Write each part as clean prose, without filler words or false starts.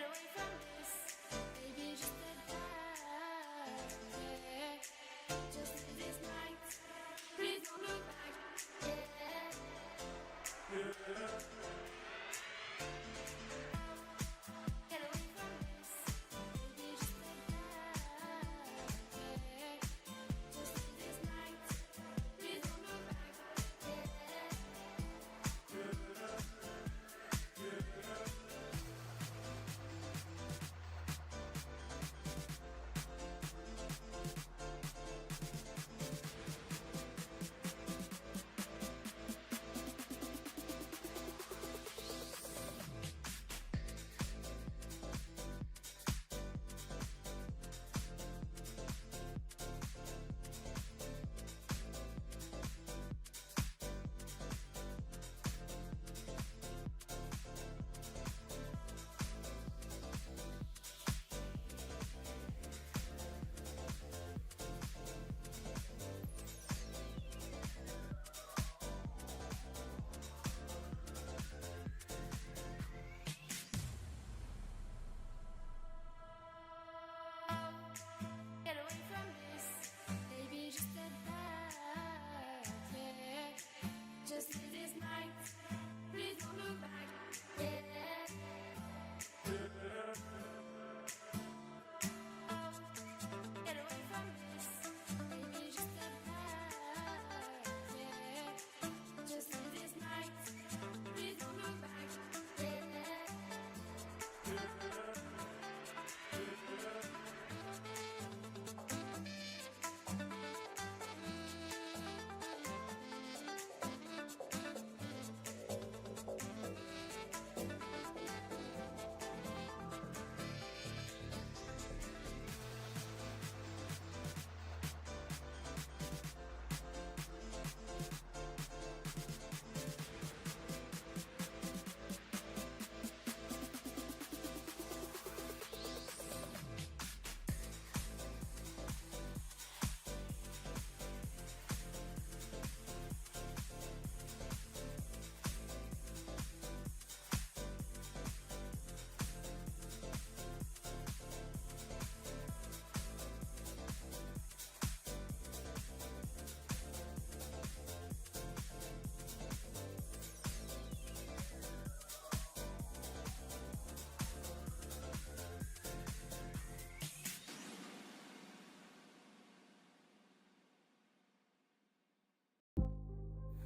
away from this, baby, just get back. Yeah. Just this night, please don't look back. Yeah. Get away from this, baby, just get back. Yeah. Just this night, please don't look back. Get away from this, baby, just get back. Yeah. Just this night, please don't look back. Yeah. Get away from this, baby, just get back. Yeah. Just this night, please don't look back. Yeah.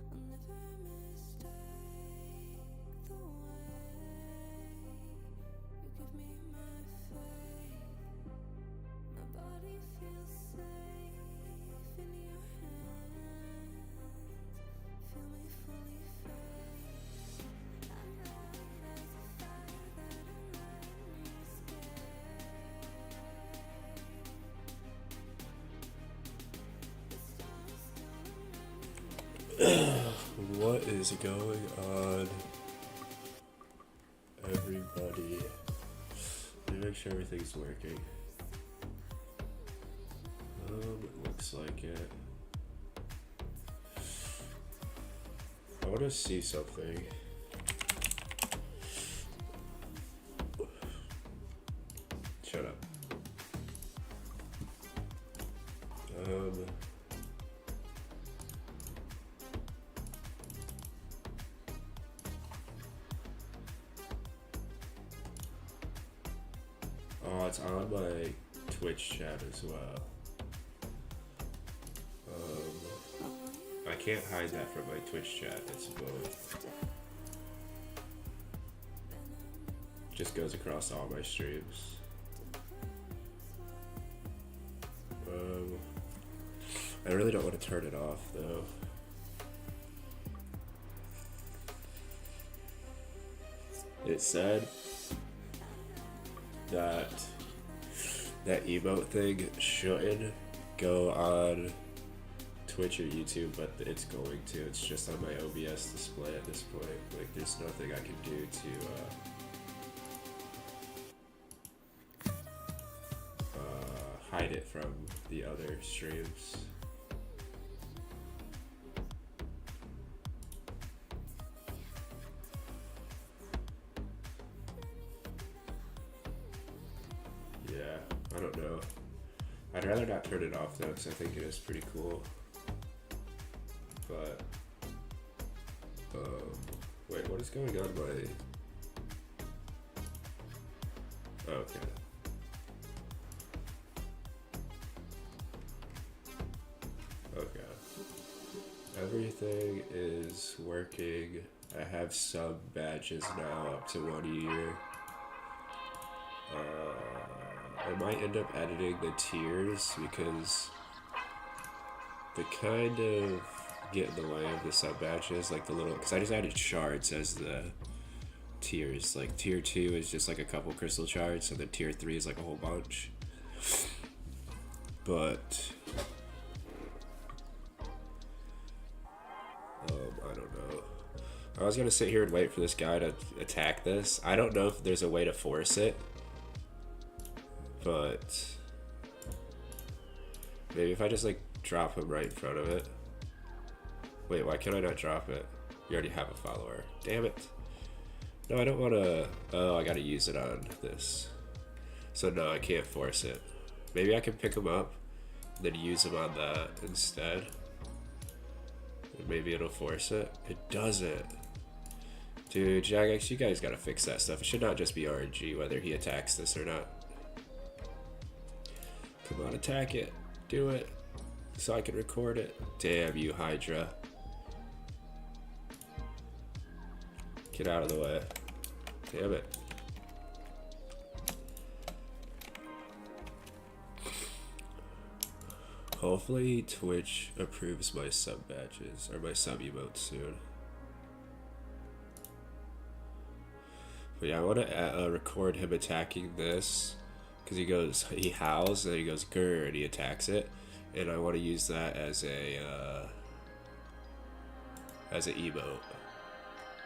I'll never mistake the way you give me my faith. My body feels safe in your hands. Feel me fully fade. I'm light as a fire that I'm letting you escape. The stars still remain. What is going on, everybody? Let me make sure everything's working. It looks like it. I want to see something. Shut up. Oh, it's on my Twitch chat as well. I can't hide that from my Twitch chat, it's both. Just goes across all my streams. I really don't want to turn it off though. It said that emote thing shouldn't go on Twitch or YouTube, but it's going to. It's just on my OBS display at this point. Like, there's nothing I can do to hide it from the other streams. know. I'd rather not turn it off though, because I think it is pretty cool. But, wait, what is going on my... Okay. Okay. Everything is working. I have sub badges now up to 1 year. I might end up editing the tiers because they kind of get in the way of the sub badges, like the little, because I just added shards as the tiers. Like tier 2 is just like a couple crystal shards, and then tier 3 is like a whole bunch. But I don't know. I was gonna sit here and wait for this guy to attack this. I don't know if there's a way to force it, but maybe if I just like drop him right in front of it. Wait, why can't I not drop it? You already have a follower. Damn it. No, I don't want to... Oh, I gotta use it on this. So no, I can't force it. Maybe I can pick him up, and then use him on that instead. And maybe it'll force it. It doesn't. Dude, Jagex, you guys gotta fix that stuff. It should not just be RNG, whether he attacks this or not. Come on, attack it. Do it. So I can record it. Damn you, Hydra. Get out of the way. Damn it. Hopefully Twitch approves my sub badges, or my sub emotes soon. But yeah, I want to record him attacking this, because he howls, and then he goes grr, and he attacks it. And I want to use that as an emote.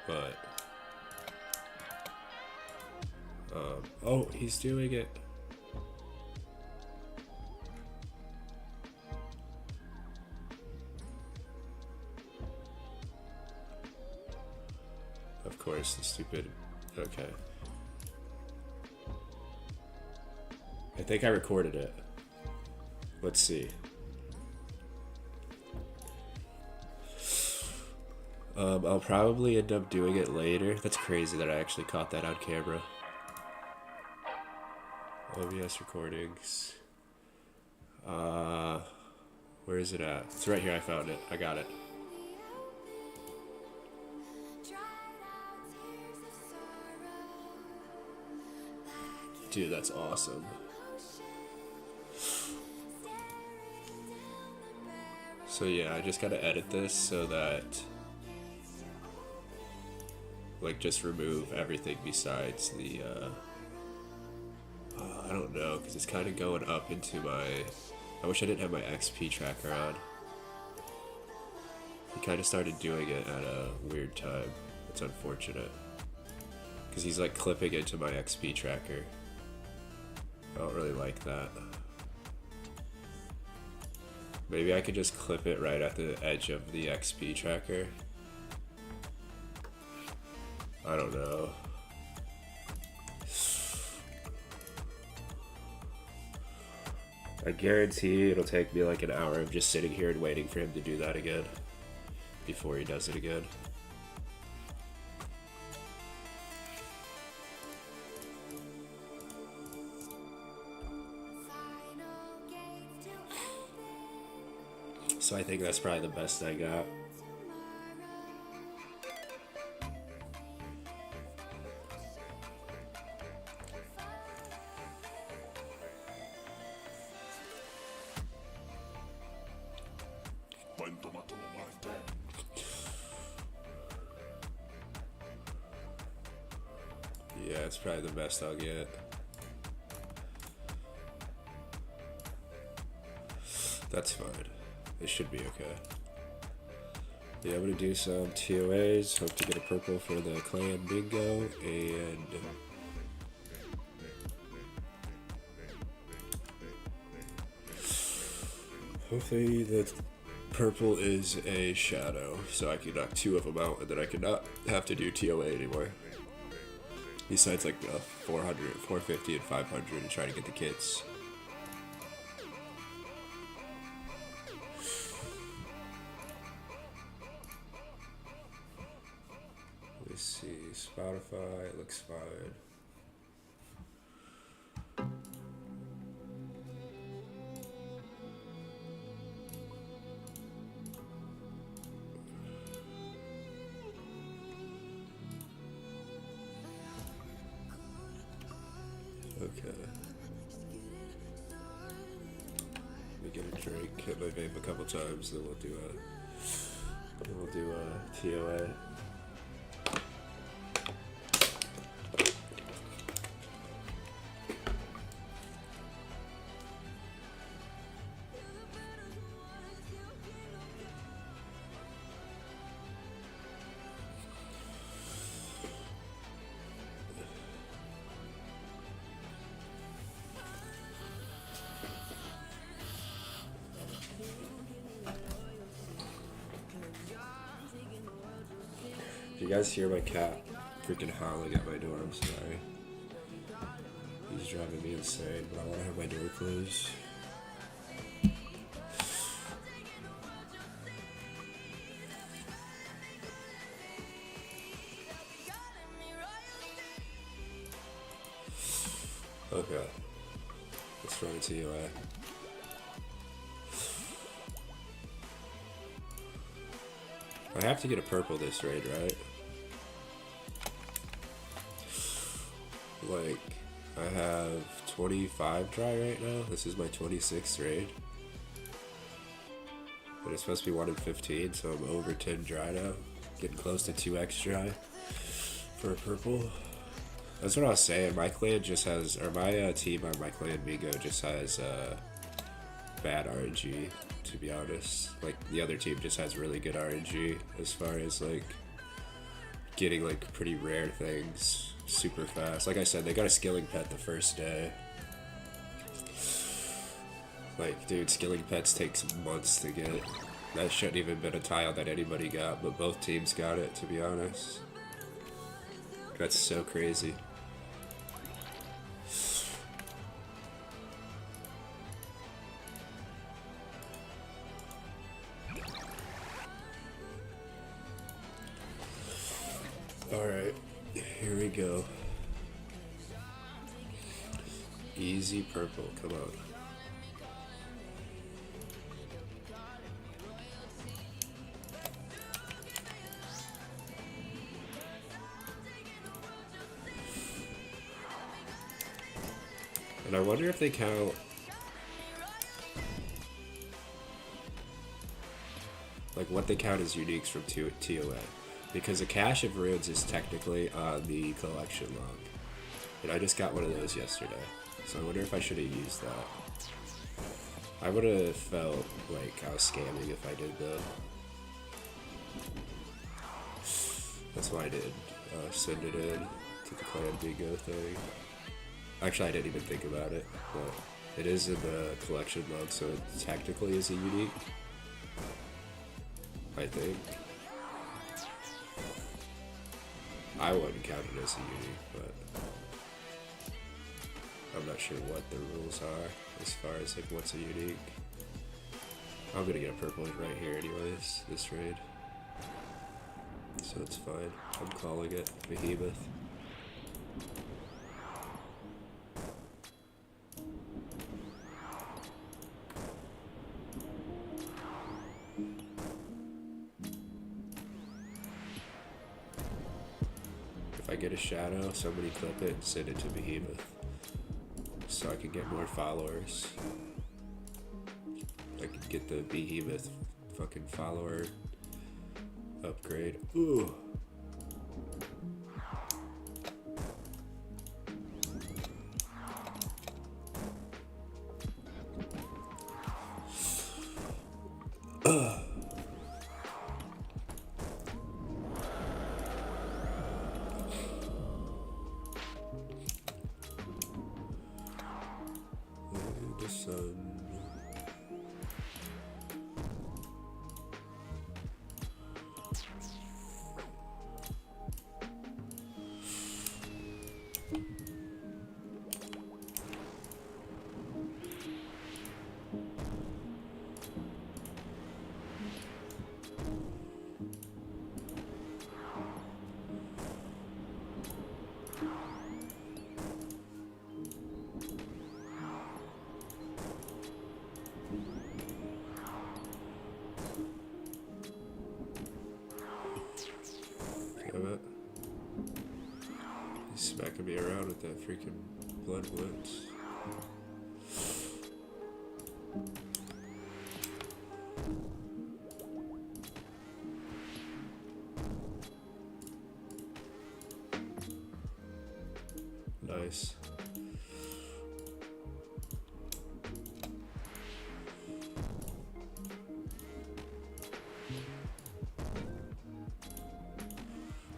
But oh, he's doing it. Of course, the stupid. Okay. I think I recorded it. Let's see. I'll probably end up doing it later. That's crazy that I actually caught that on camera. OBS recordings. Where is it at? It's right here. I found it. I got it. Dude, that's awesome. So yeah, I just gotta edit this so that, like, just remove everything besides the, I don't know, because it's kind of going up into my, I wish I didn't have my XP tracker on. He kind of started doing it at a weird time. It's unfortunate. Because he's like clipping into my XP tracker. I don't really like that. Maybe I could just clip it right at the edge of the XP tracker. I don't know. I guarantee it'll take me like an hour of just sitting here and waiting for him to do that again before he does it again. So I think that's probably the best I got. Yeah, it's probably the best I'll get. That's fine. It should be okay. Yeah, I'm gonna do some TOAs. Hope to get a purple for the clan bingo, and hopefully the purple is a shadow, so I can knock 2 of them out, and then I can not have to do TOA anymore. Besides like 400, 450, and 500 and try to get the kits. Spotify. It looks fine. Okay. Let me get a drink, hit my vape a couple times, then we'll do a TOA. If you guys hear my cat freaking howling at my door, I'm sorry. He's driving me insane, but I want to have my door closed. Okay. Let's run a TOA. I have to get a purple this raid, right? Like, I have 25 dry right now. This is my 26th raid. But it's supposed to be 1 in 15, so I'm over 10 dry now. Getting close to 2x dry for a purple. That's what I was saying. My clan just has, or my team on my clan Bingo just has bad RNG, to be honest. Like, the other team just has really good RNG as far as like getting like pretty rare things super fast. Like I said, they got a skilling pet the first day. Like, dude, skilling pets takes months to get. That shouldn't even been a tile that anybody got, but both teams got it, to be honest. That's so crazy. Alright, here we go. Easy purple, come on. And I wonder if they count like what they count as uniques from TOA. Because a cache of runes is technically on the collection log. And I just got one of those yesterday. So I wonder if I should have used that. I would have felt like I was scamming if I did though. That's why I did send it in to the Clan Bingo thing. Actually, I didn't even think about it, but it is in the collection log, so it technically is a unique. I think. I wouldn't count it as a unique, but I'm not sure what the rules are as far as like what's a unique. I'm gonna get a purple right here anyways, this raid. So it's fine. I'm calling it Behemoth. If I get a shadow, somebody clip it and send it to Behemoth so I can get more followers. I can get the Behemoth fucking follower upgrade. Ooh. The sun. jacking me around with that freaking blood blitz. Nice.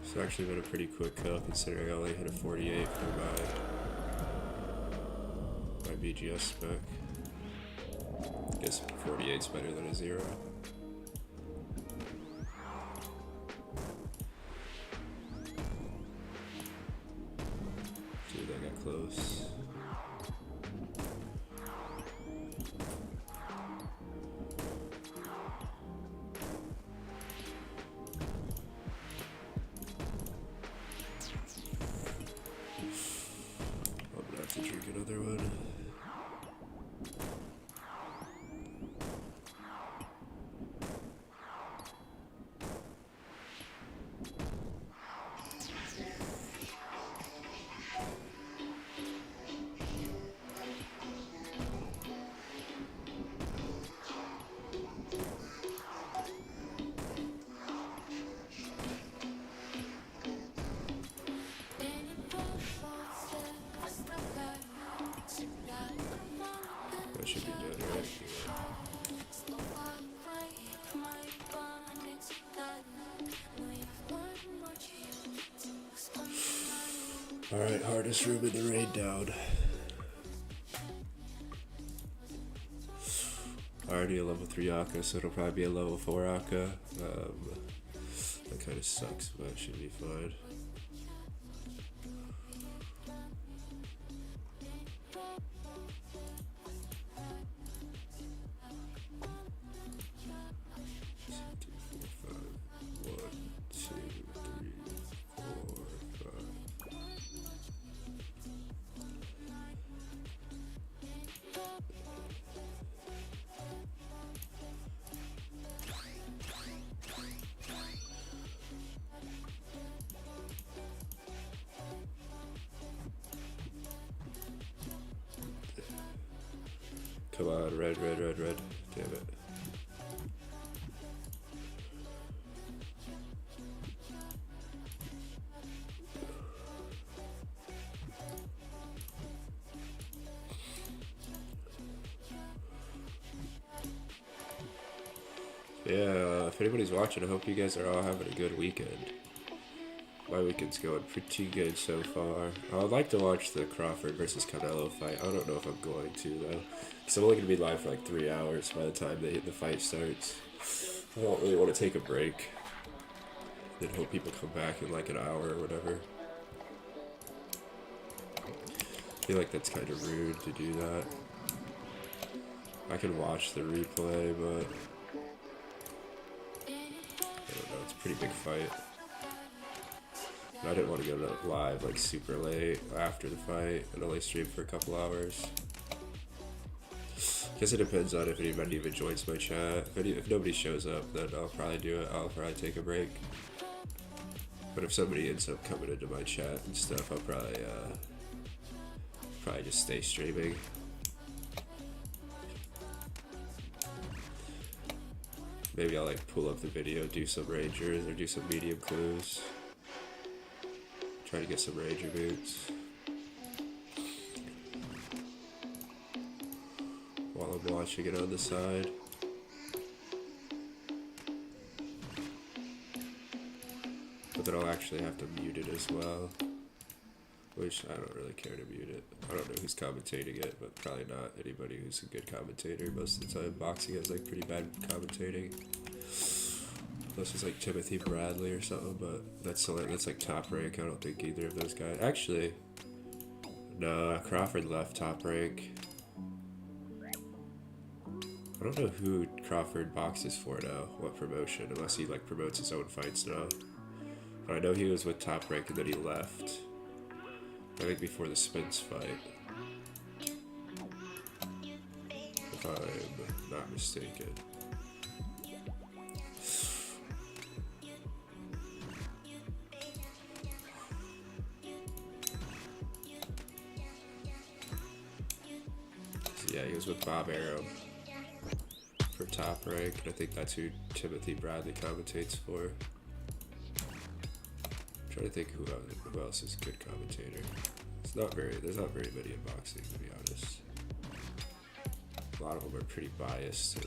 It's actually been a pretty quick kill considering I only hit a 48 for my BGS spec. I guess 48's better than a 0. Dude, that got close. I'm gonna have to drink another one. That should be good, right? Alright, hardest room in the raid down. Already a level 3 Akka, so it'll probably be a level 4 Akka. That kind of sucks, but it should be fine. Come on, red. Damn it. Yeah, if anybody's watching, I hope you guys are all having a good weekend. My weekend's going pretty good so far. I would like to watch the Crawford versus Canelo fight. I don't know if I'm going to, though. Because I'm only going to be live for like 3 hours by the time the fight starts. I don't really want to take a break. Then hope people come back in like an hour or whatever. I feel like that's kind of rude to do that. I can watch the replay, but I don't know, it's a pretty big fight. And I didn't want to go live like super late after the fight and only stream for a couple hours. Guess it depends on if anybody even joins my chat. If nobody shows up, then I'll probably do it. I'll probably take a break. But if somebody ends up coming into my chat and stuff, I'll probably just stay streaming. Maybe I'll like pull up the video, do some rangers or do some medium clues. Try to get some ranger boots. While I'm watching it on the side. But then I'll actually have to mute it as well. Which I don't really care to mute it. I don't know who's commentating it, but probably not anybody who's a good commentator. Most of the time boxing has like pretty bad commentating. Unless it's like Timothy Bradley or something, but that's like top rank. I don't think either of those guys. Actually, no, Crawford left top rank. I don't know who Crawford boxes for now, what promotion, unless he like promotes his own fights now. But I know he was with top rank and then he left. I think before the Spence fight. If I'm not mistaken. Bob Arum for Top Rank, and I think that's who Timothy Bradley commentates for. I'm trying to think who else is a good commentator. There's not very many in boxing, to be honest. A lot of them are pretty biased and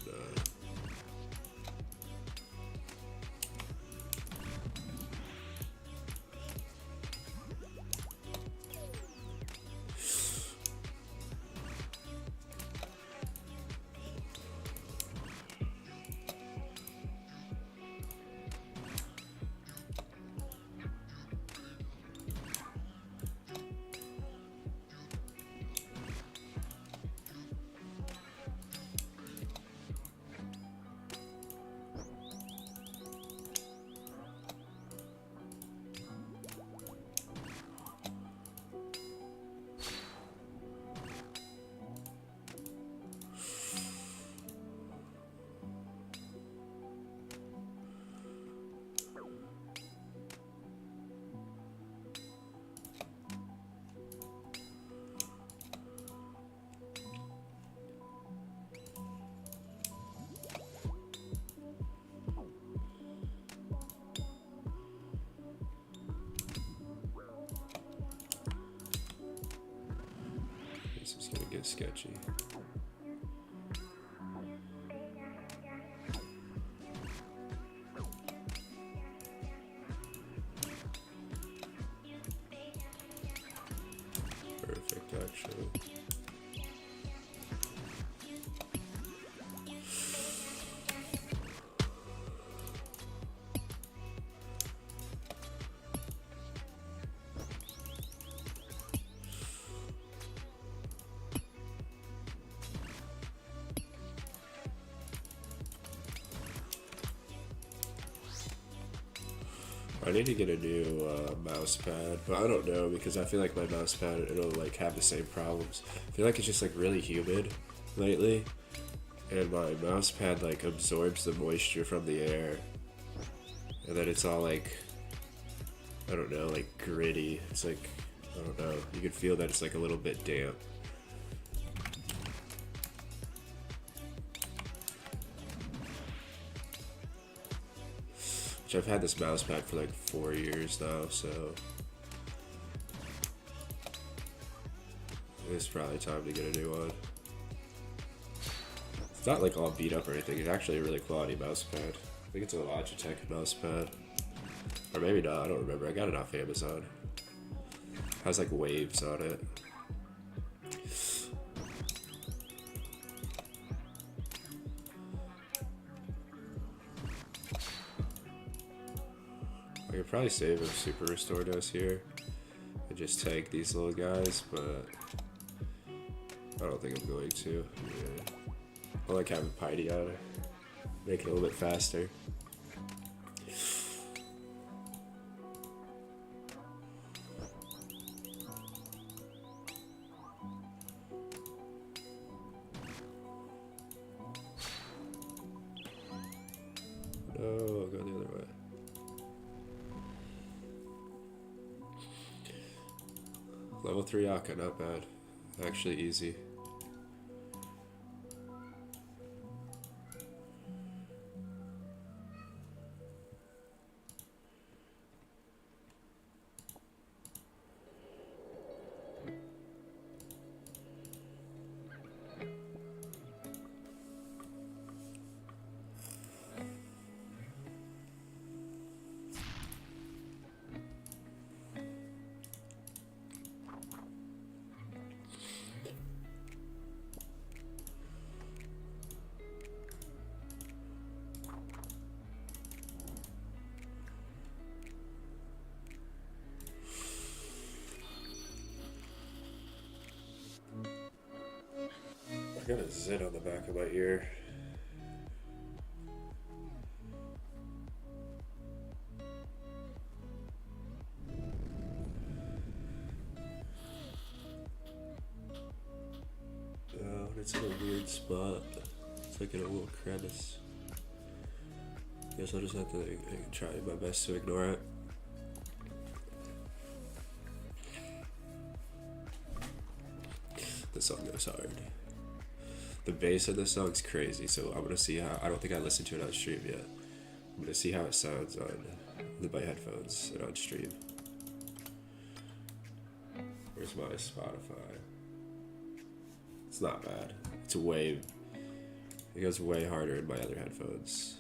this is gonna get sketchy. Perfect, actually. I need to get a new mouse pad, but I don't know because I feel like my mouse pad, it'll like have the same problems. I feel like it's just like really humid lately, and my mouse pad like absorbs the moisture from the air, and then it's all like, I don't know, like gritty. It's like, I don't know, you can feel that it's like a little bit damp. I've had this mouse pad for like 4 years now, so it's probably time to get a new one. It's not like all beat up or anything. It's actually a really quality mouse pad. I think it's a Logitech mouse pad, or maybe not. I don't remember. I got it off Amazon. It has like waves on it. I could probably save a Super Restore Dose here and just tank these little guys, but I don't think I'm going to. Yeah. I like having Piety on it, make it a little bit faster. No, I'll go the other way. Level 3 Akka, not bad. Actually easy. I got a zit on the back of my ear. Oh, it's in a weird spot. It's like in a little crevice. Guess I'll just have to try my best to ignore it. This song goes hard. The bass of this song's crazy, so I'm gonna see how. I don't think I listened to it on stream yet. I'm gonna see how it sounds on my headphones and on stream. Where's my Spotify? It's not bad. It's way. It goes way harder in my other headphones.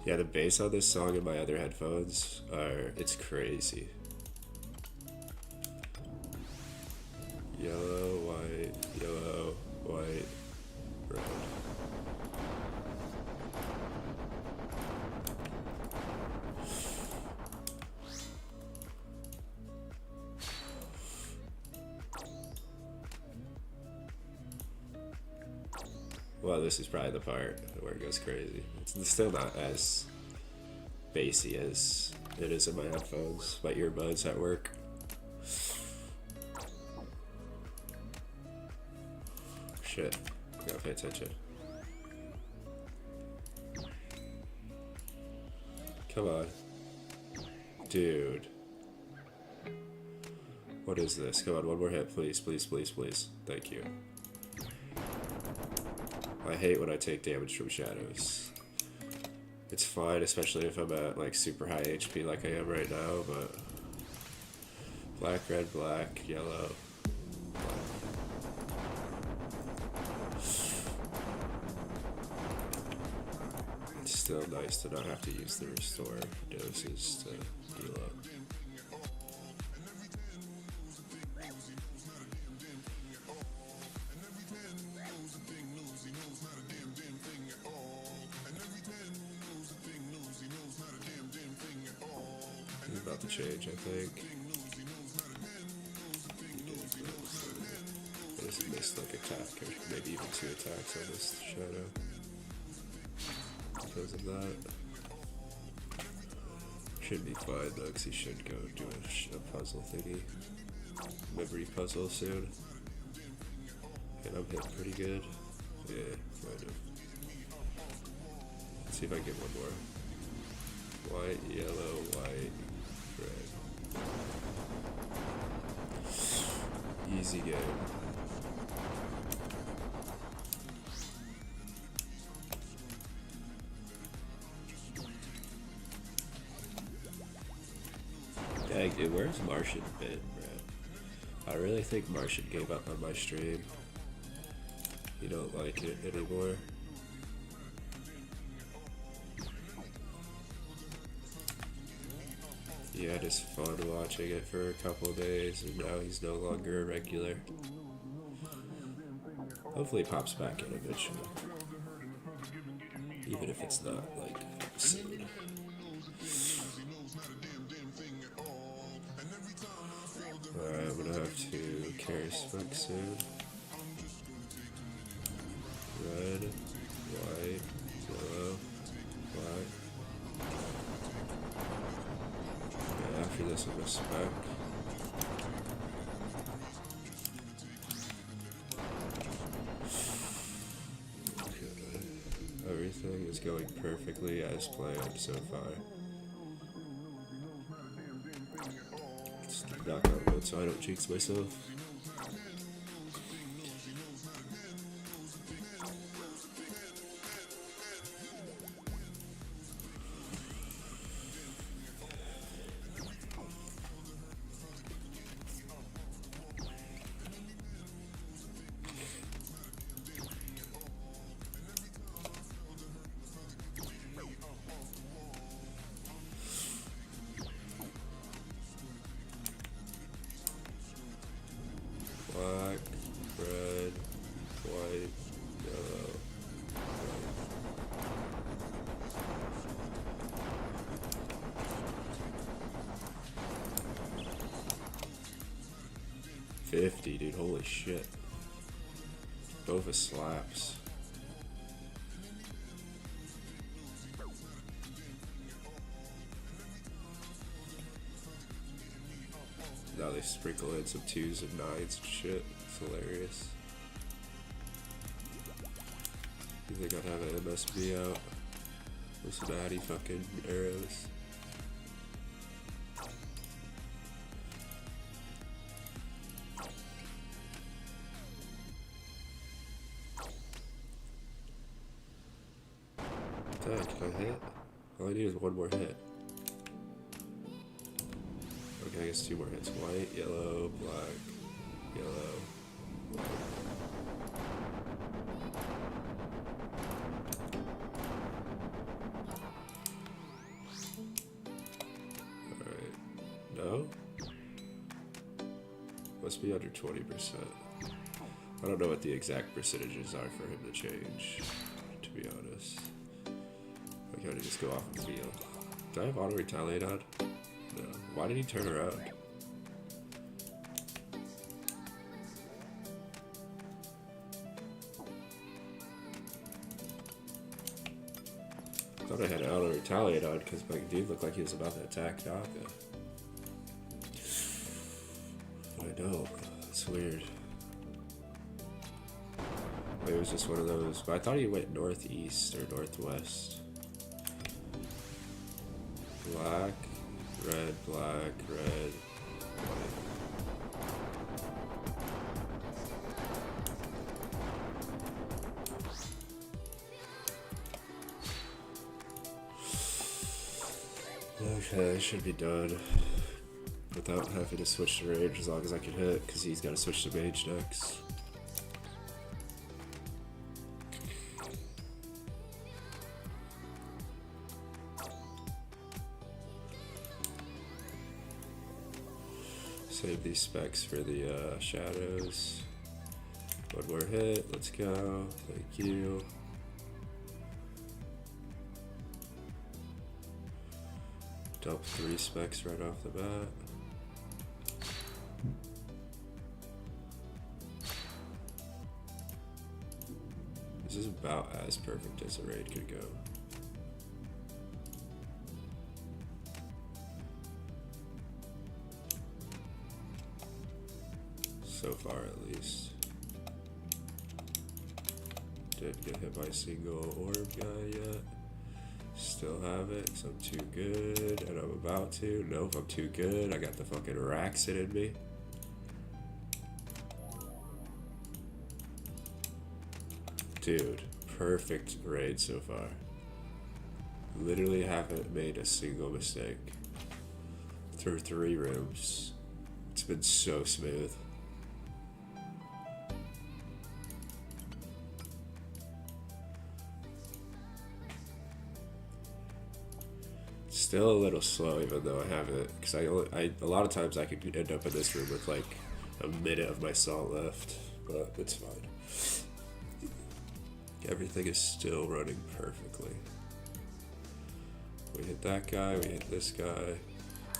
Yeah, the bass on this song in my other headphones it's crazy. Yellow, white, red. Well, this is probably the part where it goes crazy. It's still not as bassy as it is in my headphones, my earbuds at work. Shit, gotta pay attention. Come on. Dude. What is this? Come on, one more hit, please, please, please, please. Thank you. I hate when I take damage from shadows. It's fine, especially if I'm at like super high HP like I am right now, but black, red, black, yellow, black. It's still nice to not have to use the restore doses to heal up. About to change, I think. I just missed like attack, or maybe even 2 attacks on this shadow. Because of that. Should be fine though, because he should go do a puzzle thingy. Memory puzzle soon. And I'm hitting pretty good. Yeah, kind of. Let's see if I can get one more. White, yellow, white. Red. Easy game. Dang, dude, where's Martian been, bro? I really think Martian gave up on my stream. You don't like it anymore. He had his fun watching it for a couple of days, and now he's no longer a regular. Hopefully he pops back in eventually. Even if it's not, like, soon. Alright, I'm gonna have to carry smoke soon. Red, white, yellow, black. After this, I'm gonna spec. Okay. Everything is going perfectly as planned so far. Let's knock out wood so I don't jinx myself. Black, red, white, yellow, red. 50, dude, holy shit. Both his slaps. how they sprinkle in some 2s and 9s and shit. It's hilarious. You think I'd have an MSB out with some addy fucking arrows? Dang, can I hit? All I need is one more hit. Okay, I guess 2 more hits. White, yellow, black, yellow, white. Alright. No? Must be under 20%. I don't know what the exact percentages are for him to change, to be honest. I gotta just go off and feel. Do I have auto retaliate on? No. Why did he turn around? I thought I had auto retaliate on because my dude looked like he was about to attack Daka. I know. It's weird. It was just one of those, but I thought he went northeast or northwest. Black, red, white. Okay, I should be done without having to switch to range as long as I can hit, because he's got to switch to mage next. Save these specs for the shadows. One more hit, let's go. Thank you. Dump 3 specs right off the bat. This is about as perfect as a raid could go. So far, at least. Didn't get hit by a single orb guy yet. Still have it, because I'm too good, and I'm about to. Nope, I'm too good. I got the fucking Raxin in me. Dude, perfect raid so far. Literally haven't made a single mistake. Through 3 rooms. It's been so smooth. Still a little slow, even though I have it, because a lot of times I could end up in this room with like a minute of my salt left, but it's fine. Everything is still running perfectly. We hit that guy, we hit this guy,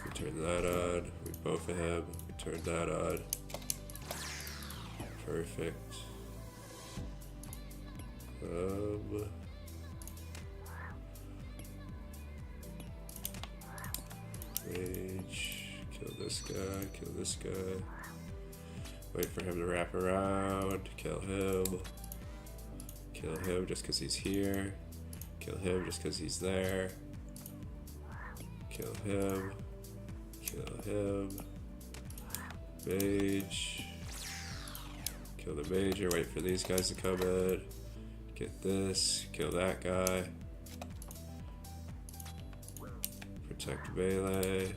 we turn that on, we both of him, we turn that on. Perfect. Rage, kill this guy, wait for him to wrap around, kill him just because he's here, kill him just because he's there, kill him, mage, kill the major, wait for these guys to come in, get this, kill that guy. Protect melee.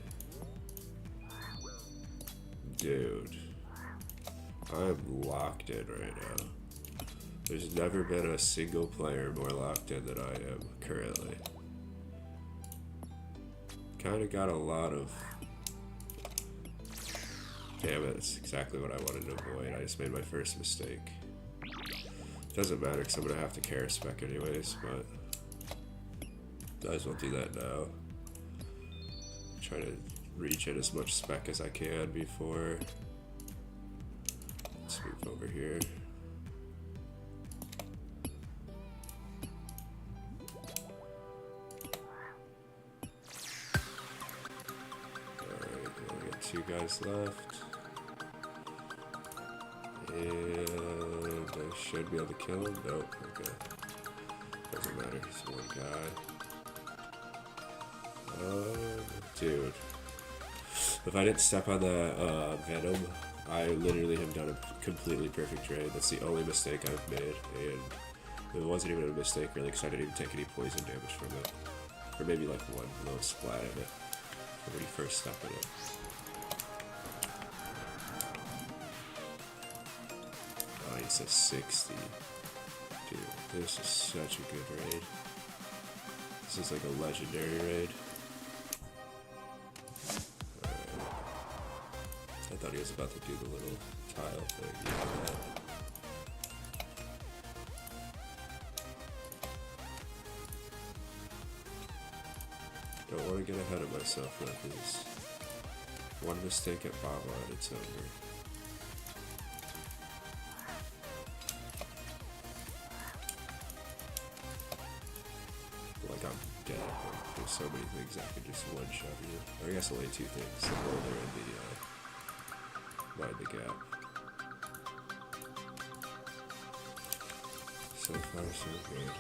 Dude, I'm locked in right now. There's never been a single player more locked in than I am currently. Kinda got a lot of... Damn it, it's exactly what I wanted to avoid. I just made my first mistake. Doesn't matter because I'm gonna have to carry spec anyways, but... Might as well do that now. Try to reach in as much spec as I can before. Let's move over here. Alright, we got 2 guys left. And I should be able to kill him. Nope. Okay. Doesn't matter. It's one guy. Dude. If I didn't step on the Venom, I literally have done a completely perfect trade. That's the only mistake I've made, and it wasn't even a mistake really, because I didn't even take any poison damage from it. Or maybe like one little splat of it when you first step in it. Oh, he says 60. Dude, this is such a good raid. This is like a legendary raid. I thought he was about to do the little tile thing. Yeah, don't want to get ahead of myself with this. One mistake at Baba and it's over. Like I'm dead. Like, there's so many things I can just one-shot you. Or I guess only two things. The boulder and the mind the gap. So far, so good.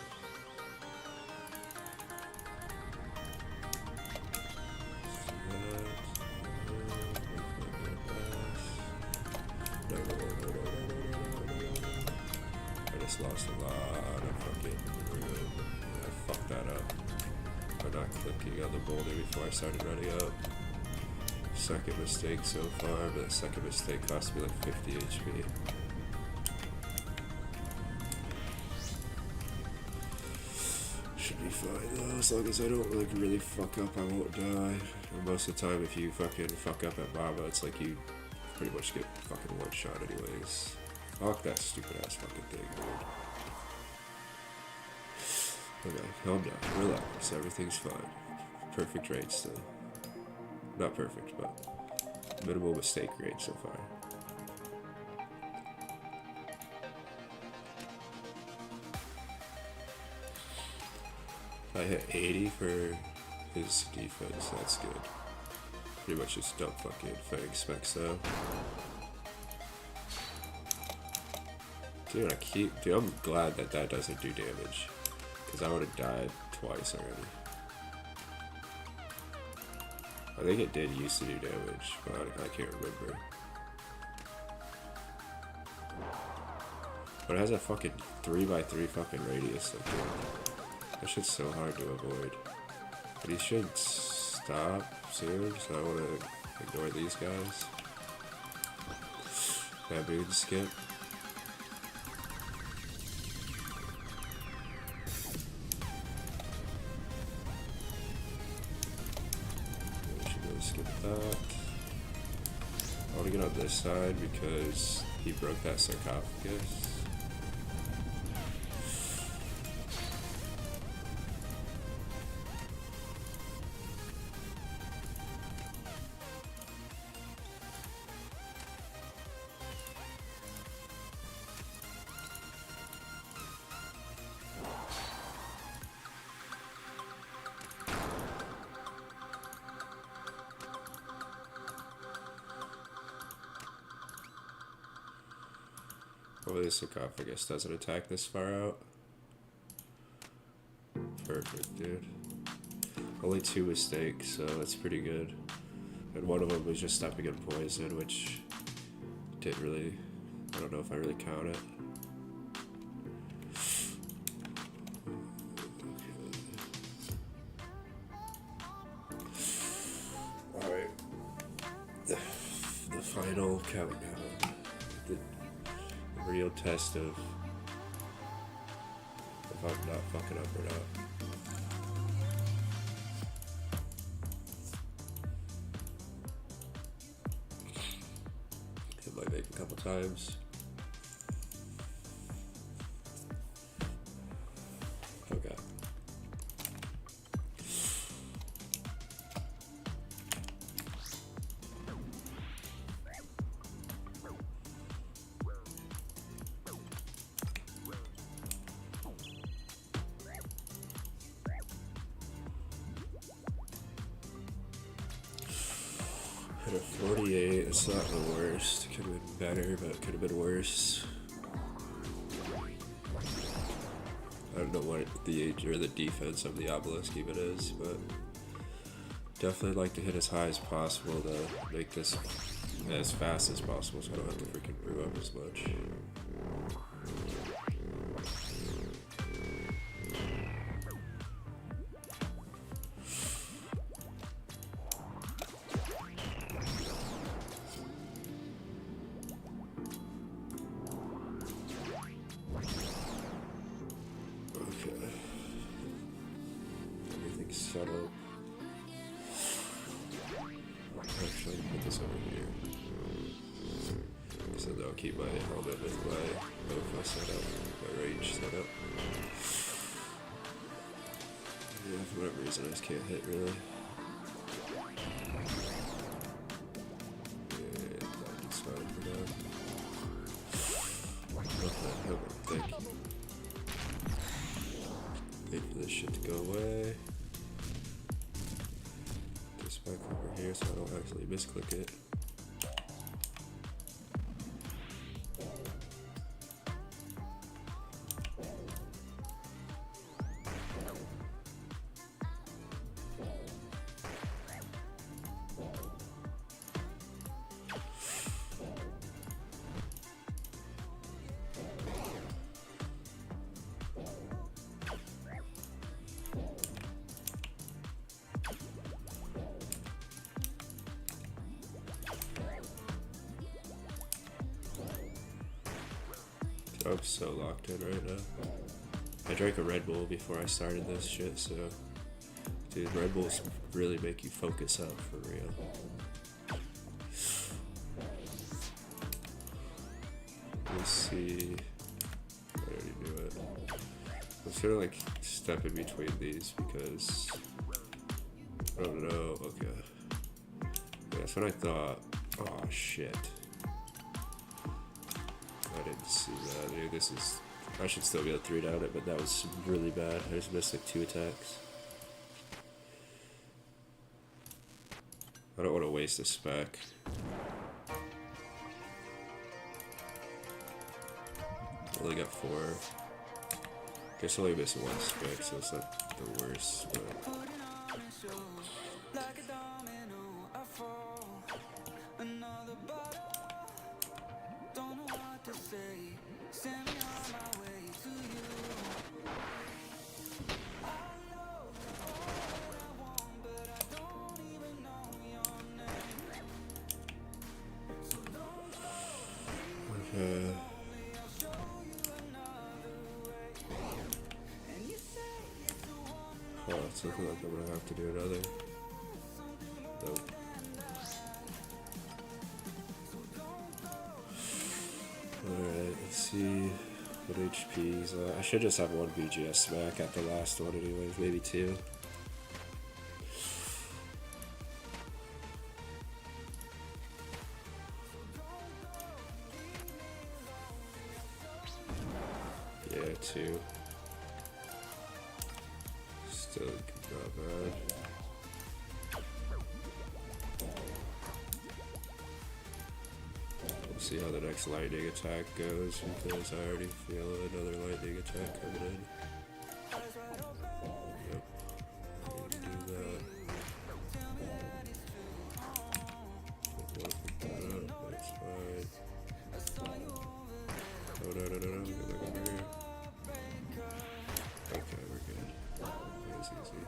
I just lost a lot of fucking room. I fucked that up by not clicking on the boulder before I started running up. Second mistake so far, but that second mistake cost me like 50 HP. Should be fine though, as long as I don't like really fuck up, I won't die. And most of the time, if you fucking fuck up at Baba, it's like you pretty much get fucking one shot anyways. Fuck that stupid ass fucking thing, dude. Okay, calm down, relax, everything's fine. Perfect rate still. Not perfect, but minimal mistake rate so far. I hit 80 for his defense, that's good. Pretty much just dump fucking Fang specs though. Dude, I'm glad that that doesn't do damage. Because I would have died twice already. I think it did used to do damage, but I can't remember. But it has a fucking 3x3 fucking radius, like that. That shit's so hard to avoid. But he should stop soon, so I want to ignore these guys. Baboon skip. Skip that. I want to get on this side because he broke that sarcophagus. Hopefully the sarcophagus doesn't attack this far out. Perfect, dude. Only 2 mistakes, so that's pretty good. And one of them was just stepping in poison, which didn't really, I don't know if I really count it. Alright. The final countdown. Real test of if I'm not fucking up or not. Hit my vape a couple times. Okay. 48, it's not the worst. Could have been better, but could have been worse. I don't know what the age or the defense of the obelisk even is, but definitely like to hit as high as possible to make this as fast as possible so I don't have to freaking brew up as much. Set up. Actually, put this over here. So that I'll keep my helmet with my OFA set up, my range set up. Yeah, for whatever reason I just can't hit really. And that's fine for now. Okay, thank you. Wait for this shit to go away. Back over here so I don't actually misclick it. I'm so locked in right now. I drank a Red Bull before I started this shit, so dude, Red Bulls really make you focus up for real. Let's see. I already do it. I'm just gonna like step in between these because I don't know. Okay. Yeah, that's what I thought. Oh shit. I didn't see that, dude. This is... I should still be able to 3-down it, but that was really bad. I just missed like 2 attacks. I don't want to waste a spec. Only got 4. Guess I only missed 1 spec, so it's not the worst, but... Oh, it's looking like I'm gonna have to do another. Nope. Alright, let's see what HP's. I should just have 1 BGS smack at the last one anyways, maybe 2. Yeah, 2. Still not bad. We'll see how the next lightning attack goes because I already feel another lightning attack coming in. Yep. I need to do that. Pick that up, that's fine. Oh no, get back over here. Okay, we're good. That was easy.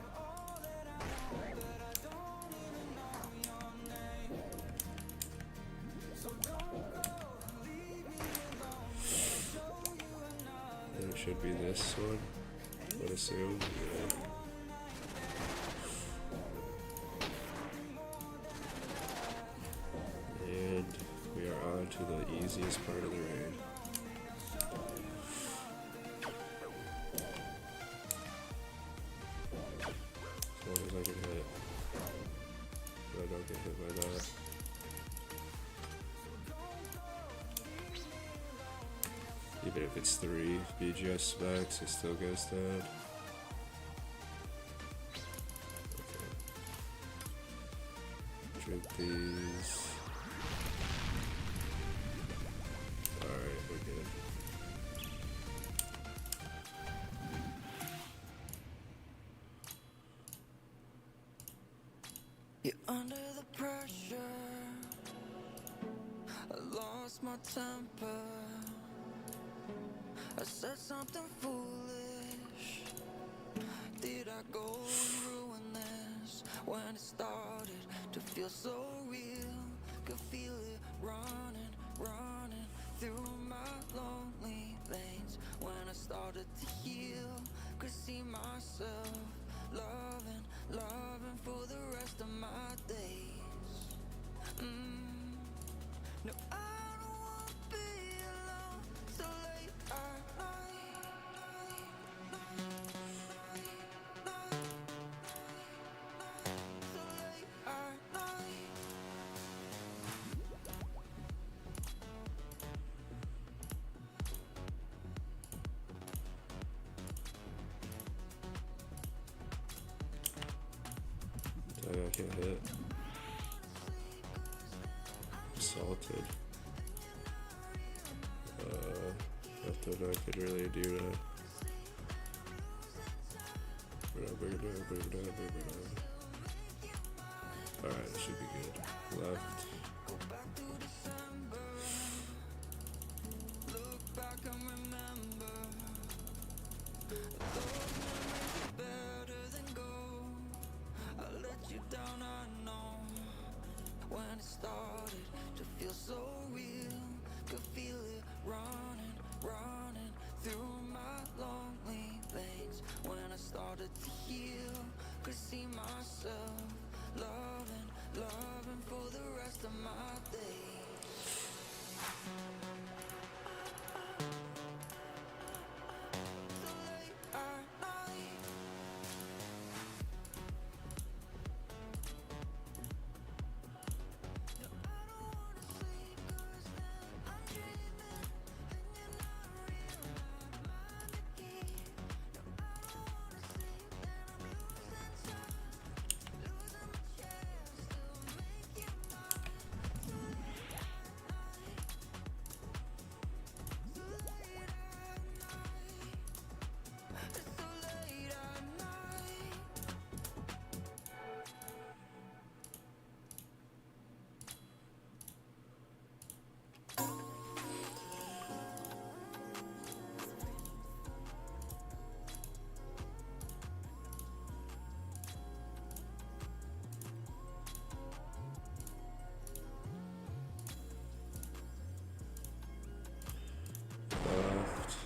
And it should be this one, I would assume. Yeah. And we are on to the easiest part of the raid. As long as I can hit. But I don't get hit by that. Even if it's 3 BGS specs, it still goes down. Okay. Drink these. Under the pressure, I lost my temper. I said something foolish. Did I go and ruin this? When it started to feel so real, could feel it running, running through my lonely veins. When I started to heal, could see myself loving, loving for the rest of my days. No, I don't wanna be alone so late at night. So late at night. Dang, I can't hit. Salted. Nothing I could really do to. Alright, it should be good. Left. Go back to December. Look back and remember. Those memories are better than gold. I let you down, I know. When it started to feel so real, could feel it running, running through my lonely veins. When I started to heal, could see myself loving, loving for the rest of my days. So late at night. No, I don't wanna sleep 'cause then I'm dreaming and you're not real, my mind to keep. No, I don't wanna sleep and I'm losing time, losing my chance to make you mine. So late at night. So late at night. It's so late at night. Left.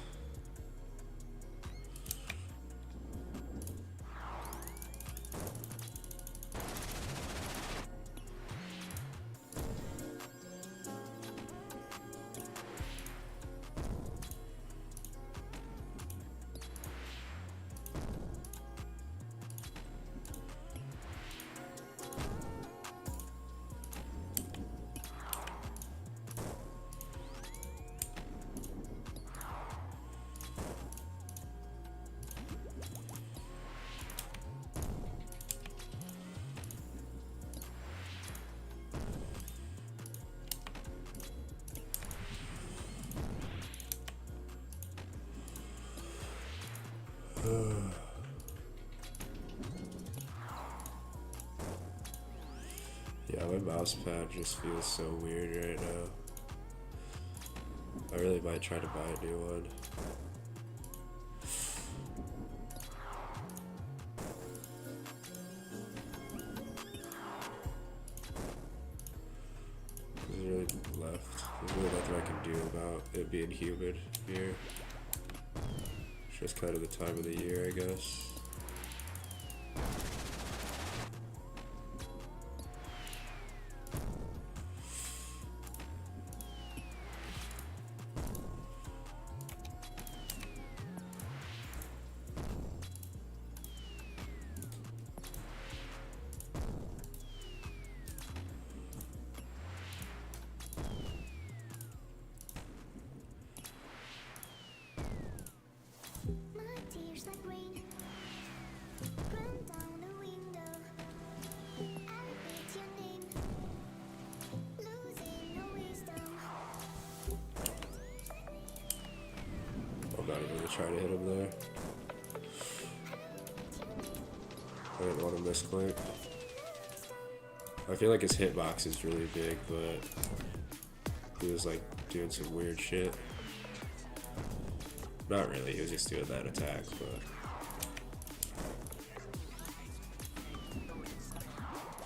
Yeah, my mouse pad just feels so weird right now. I really might try to buy a new one. There's really left. There's really nothing I can do about it being humid here. It's just kind of the time of the year, I guess. My tears like rain run down the window. I repeat your name, losing no wisdom. I'm not even gonna try to hit him there. I didn't want to misclick. I feel like his hitbox is really big, but he was like doing some weird shit. Not really, he was just doing that attack, but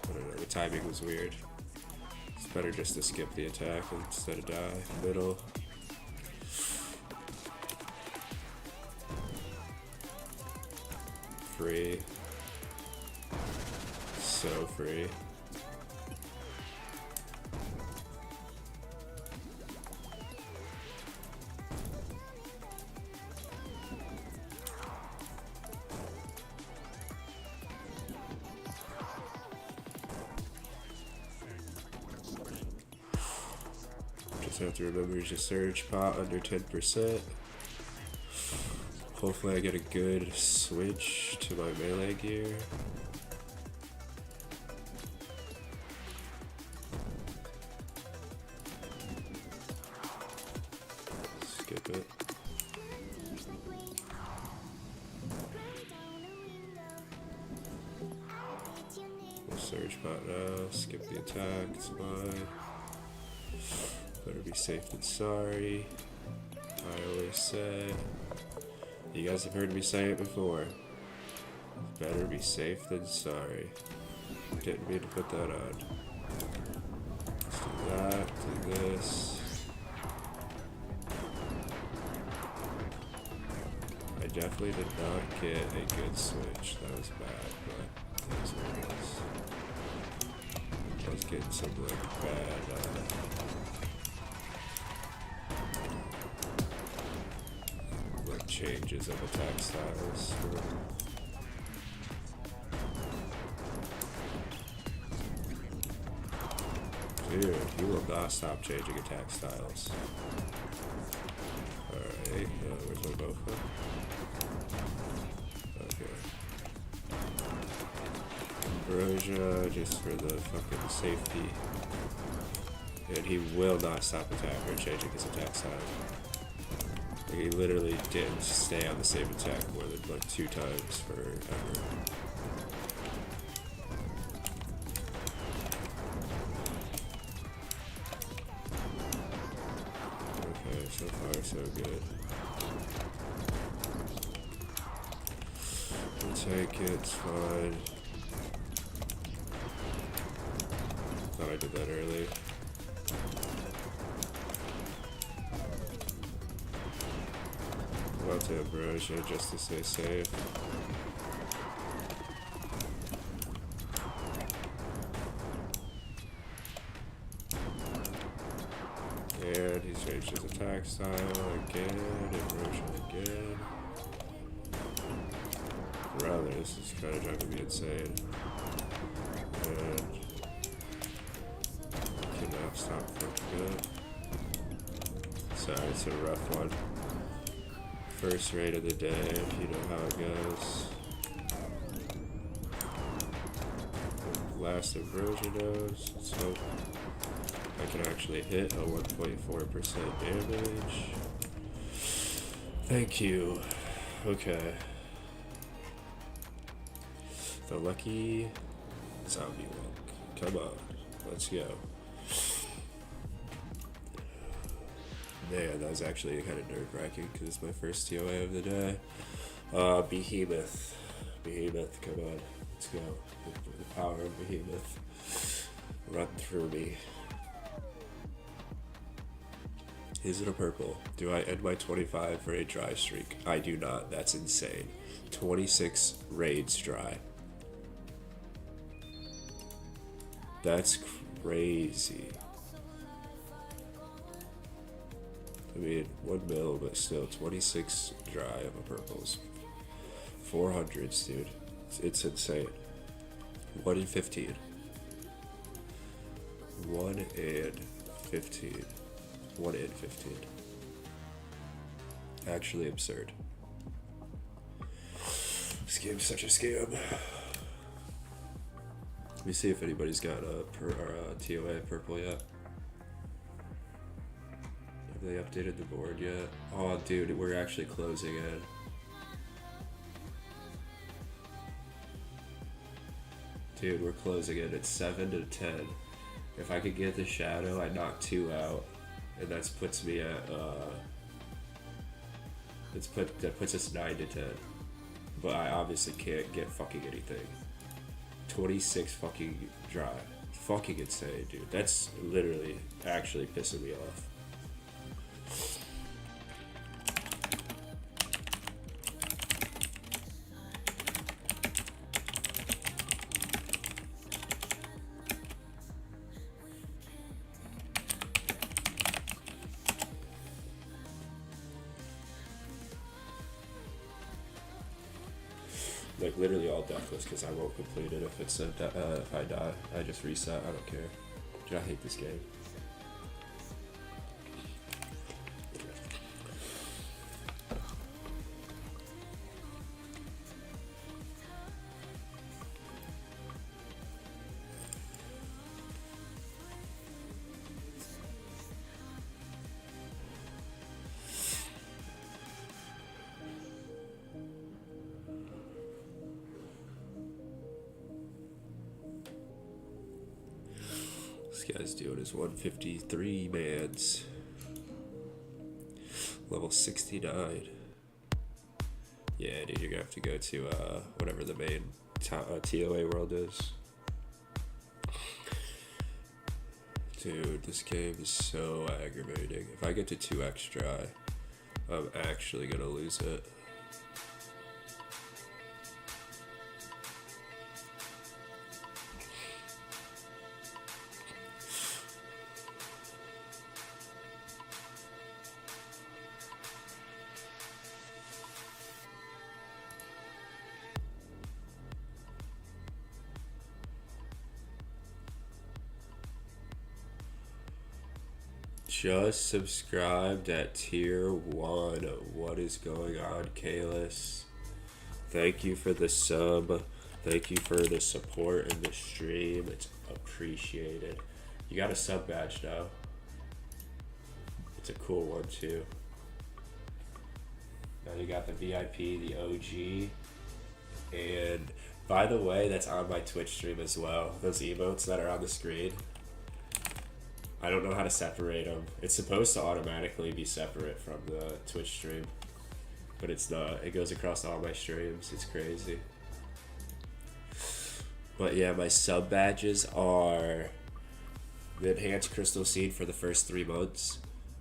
I don't know, the timing was weird. It's better just to skip the attack instead of die. Middle. Free. So free. Just have to remember to surge pot under 10%. Hopefully I get a good switch to my melee gear. Skip it. We'll surge pot now, skip the attack, it's mine. Better be safe than sorry. I always say. You guys have heard me say it before. Better be safe than sorry. Didn't mean to put that on. Let's do that, do this. I definitely did not get a good switch. That was bad, but that's what it is. I was getting some like bad changes of attack styles. Dude, you will not stop changing attack styles. Alright, where's my Bofa? Okay. Ambrosia, just for the fucking safety. And he will not stop attacking or changing his attack style. He literally didn't stay on the same attack more than like 2 times forever. Okay, so far so good. We'll take it, it's fine. Thought I did that early. About to Ambrosia just to stay safe. And he's changed his attack style again. Ambrosia again. Rather, this is kind of driving me insane. And cannot stop fucking up. Sorry, it's a rough one. First raid of the day, if you know how it goes. Last Ambrosia dose. Let's hope I can actually hit a 1.4% damage. Thank you. Okay. The lucky zombie look. Come on. Let's go. Man, that was actually kind of nerve-wracking because it's my first TOA of the day. Behemoth. Behemoth, come on. Let's go. The power of Behemoth. Run through me. Is it a purple? Do I end my 25 for a dry streak? I do not. That's insane. 26 raids dry. That's crazy. I mean, 1 mil, but still, 26 dry of a purples. 400s, dude. It's insane. 1 in 15. 1 in 15. 1 in 15. Actually absurd. This game's such a scam. Let me see if anybody's got a TOA purple yet. Have they updated the board yet? Oh, dude, we're actually closing in. Dude, we're closing it. It's 7 to 10. If I could get the shadow, I knock 2 out, and that puts me at that puts us 9 to 10. But I obviously can't get fucking anything. 26 fucking dry. Fucking insane, dude. That's literally actually pissing me off. Like literally all deathless because I won't complete it if it's if I die. I just reset. I don't care. Dude, I hate this game. This guy's doing his 153 mans. Level 69. Yeah, dude, you're gonna have to go to whatever the main TOA world is. Dude, this game is so aggravating. If I get to 2x dry, I'm actually gonna lose it. Just subscribed at tier 1. What is going on, Kalis? Thank you for the sub. Thank you for the support in the stream. It's appreciated. You got a sub badge now. It's a cool one too. Now you got the VIP, the OG. And by the way, that's on my Twitch stream as well. Those emotes that are on the screen. I don't know how to separate them. It's supposed to automatically be separate from the Twitch stream, but it's not. It goes across all my streams. It's crazy. But yeah, my sub badges are the Enhanced Crystal Seed for the first 3 months.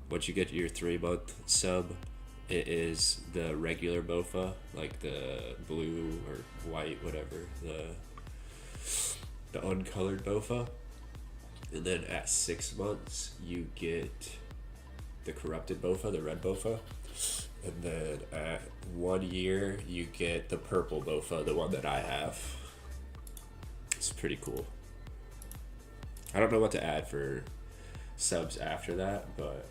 Once you get your 3-month sub, it is the regular BOFA, like the blue or white, whatever, the uncolored BOFA. And then at 6 months, you get the corrupted BOFA, the red BOFA. And then at 1 year, you get the purple BOFA, the one that I have. It's pretty cool. I don't know what to add for subs after that, but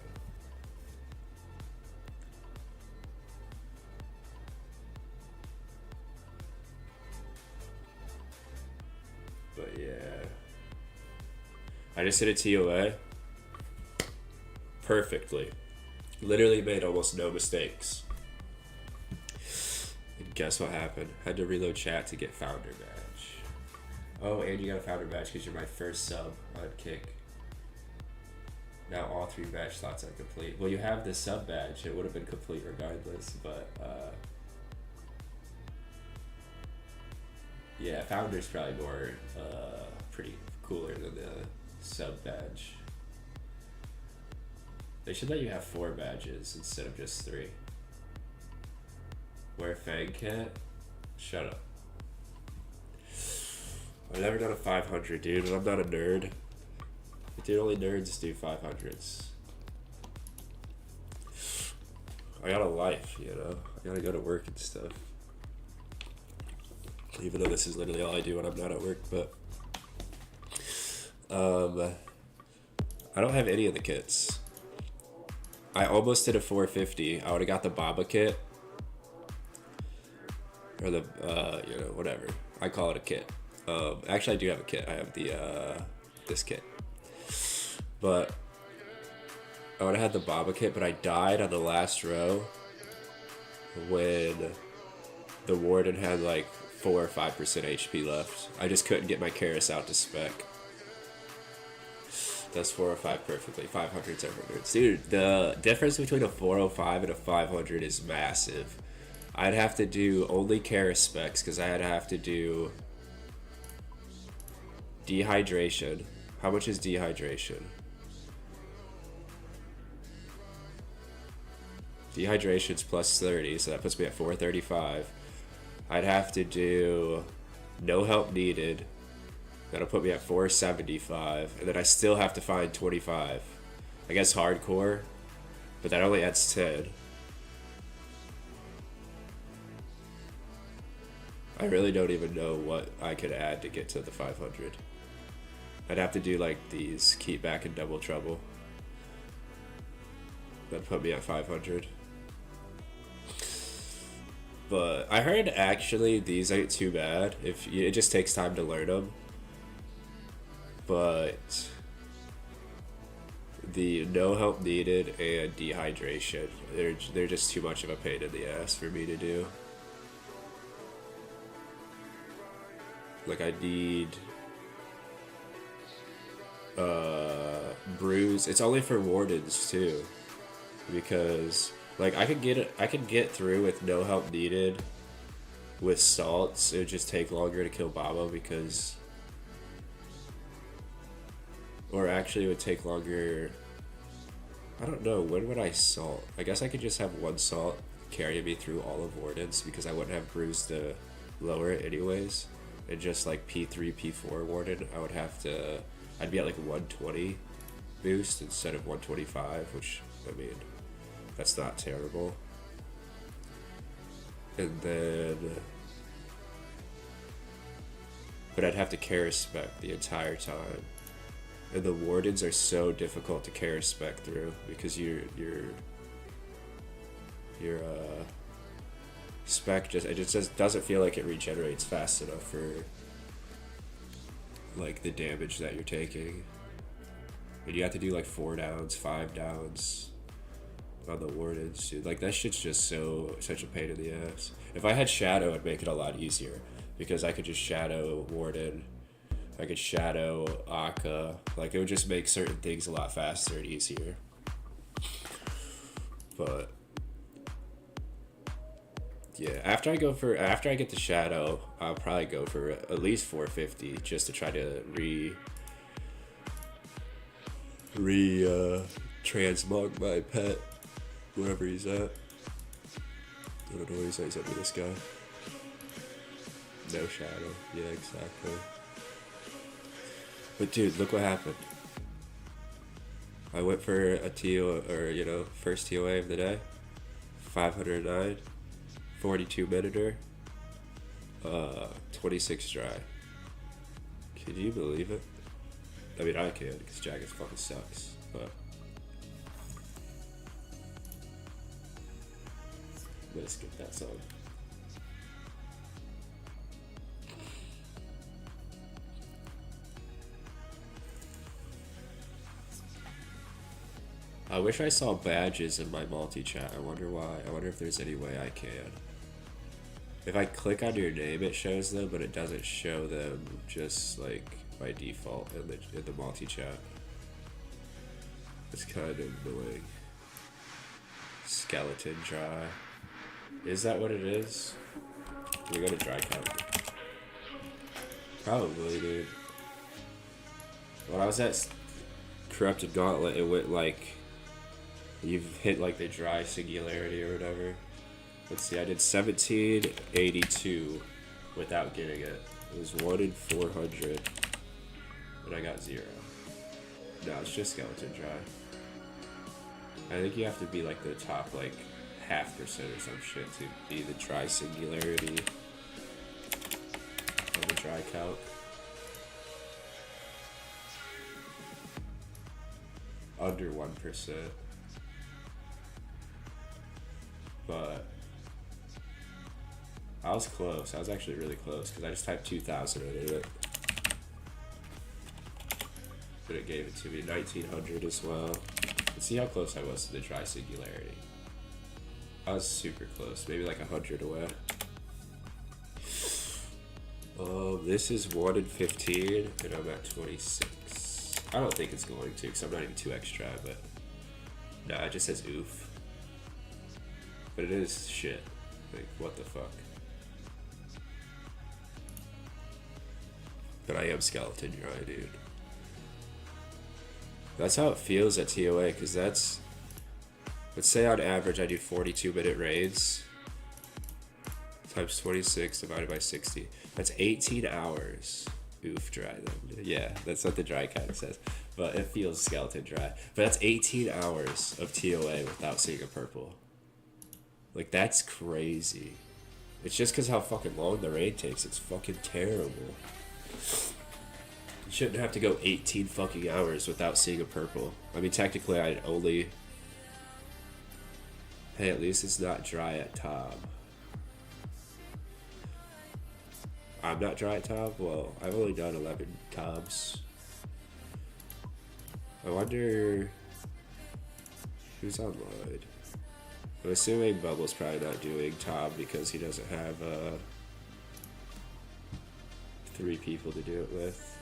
yeah. I just hit a TOA perfectly. Literally made almost no mistakes. And guess what happened? Had to reload chat to get founder badge. Oh, and you got a founder badge because you're my first sub on Kick. Now all 3 badge slots are complete. Well, you have the sub badge. It would have been complete regardless, but yeah, founder's probably more pretty cooler than the sub badge. They should let you have 4 badges instead of just 3. Wear Fang Cat? Shut up. I've never done a 500, dude, and I'm not a nerd. Dude, only nerds do 500s. I got a life, you know? I gotta go to work and stuff. Even though this is literally all I do when I'm not at work, but I don't have any of the kits. I almost did a 450. I would have got the Baba kit. Or the, you know, whatever. I call it a kit. Actually, I do have a kit. I have the, this kit. But I would have had the Baba kit, but I died on the last row when the warden had like 4 or 5% HP left. I just couldn't get my Karis out to spec. That's 405 perfectly. 500s over nerds. Dude, the difference between a 405 and a 500 is massive. I'd have to do only Karis specs because I'd have to do dehydration. How much is dehydration? Dehydration's plus 30, so that puts me at 435. I'd have to do no help needed. That'll put me at 475. And then I still have to find 25. I guess hardcore, but that only adds 10. I really don't even know what I could add to get to the 500. I'd have to do like these keep back and double trouble. That'd put me at 500. But I heard actually these ain't too bad. It just takes time to learn them. But the no help needed and dehydration, they're just too much of a pain in the ass for me to do. Like I need bruise. It's only for wardens too, because like I could get through with no help needed with salts. It would just take longer to kill Baba because, or actually it would take longer. I don't know, when would I salt? I guess I could just have one salt carry me through all of wardens because I wouldn't have bruise to lower it anyways. And just like P3, P4 warden, I'd be at like 120 boost instead of 125, which, I mean, that's not terrible. And then, but I'd have to Karis spec the entire time. And the wardens are so difficult to Karis spec through because your spec it just doesn't feel like it regenerates fast enough for like the damage that you're taking. And you have to do like 4 downs, 5 downs on the wardens, dude. Like that shit's just such a pain in the ass. If I had shadow, it'd make it a lot easier because I could just shadow warden. I could shadow Akka. Like it would just make certain things a lot faster and easier. But yeah, after I get the shadow, I'll probably go for at least 450 just to try to transmog my pet wherever he's at. I don't know where he's at. He's under this guy. No shadow. Yeah, exactly. But dude, look what happened. I went for a TOA, or first TOA of the day. 509. 42 minute, 26 dry. Can you believe it? I mean, I can because Jagged fucking sucks, but I'm gonna skip that song. I wish I saw badges in my multi-chat. I wonder why. I wonder if there's any way I can. If I click on your name, it shows them, but it doesn't show them just like by default in the multi-chat. It's kind of annoying. Skeleton dry. Is that what it is? Do we go to dry count? Probably, dude. When I was at Corrupted Gauntlet, it went like you've hit like the dry singularity or whatever. Let's see, I did 1782 without getting it. It was 1 in 400, and I got 0. No, it's just skeleton dry. I think you have to be like the top like 0.5% or some shit to be the dry singularity on the dry calc. Under 1%. But I was close. I was actually really close because I just typed 2000 into it. But it gave it to me 1900 as well. Let's see how close I was to the dry singularity. I was super close, maybe like 100 away. This is 1 in 15, and I'm at 26. I don't think it's going to, because I'm not even 2x try, but nah, it just says oof. But it is shit. Like, what the fuck? But I am skeleton dry, dude. That's how it feels at TOA, because that's... Let's say on average I do 42-minute raids. Times 26 divided by 60. That's 18 hours. Oof, dry then. Yeah, that's what the dry kind says. But it feels skeleton dry. But that's 18 hours of TOA without seeing a purple. Like, that's crazy. It's just because how fucking long the raid takes. It's fucking terrible. You shouldn't have to go 18 fucking hours without seeing a purple. I mean, technically, I'd only... Hey, at least it's not dry at top. I'm not dry at top? Well, I've only done 11 cobs. I wonder... Who's online? I'm assuming Bubble's probably not doing Tom because he doesn't have 3 people to do it with.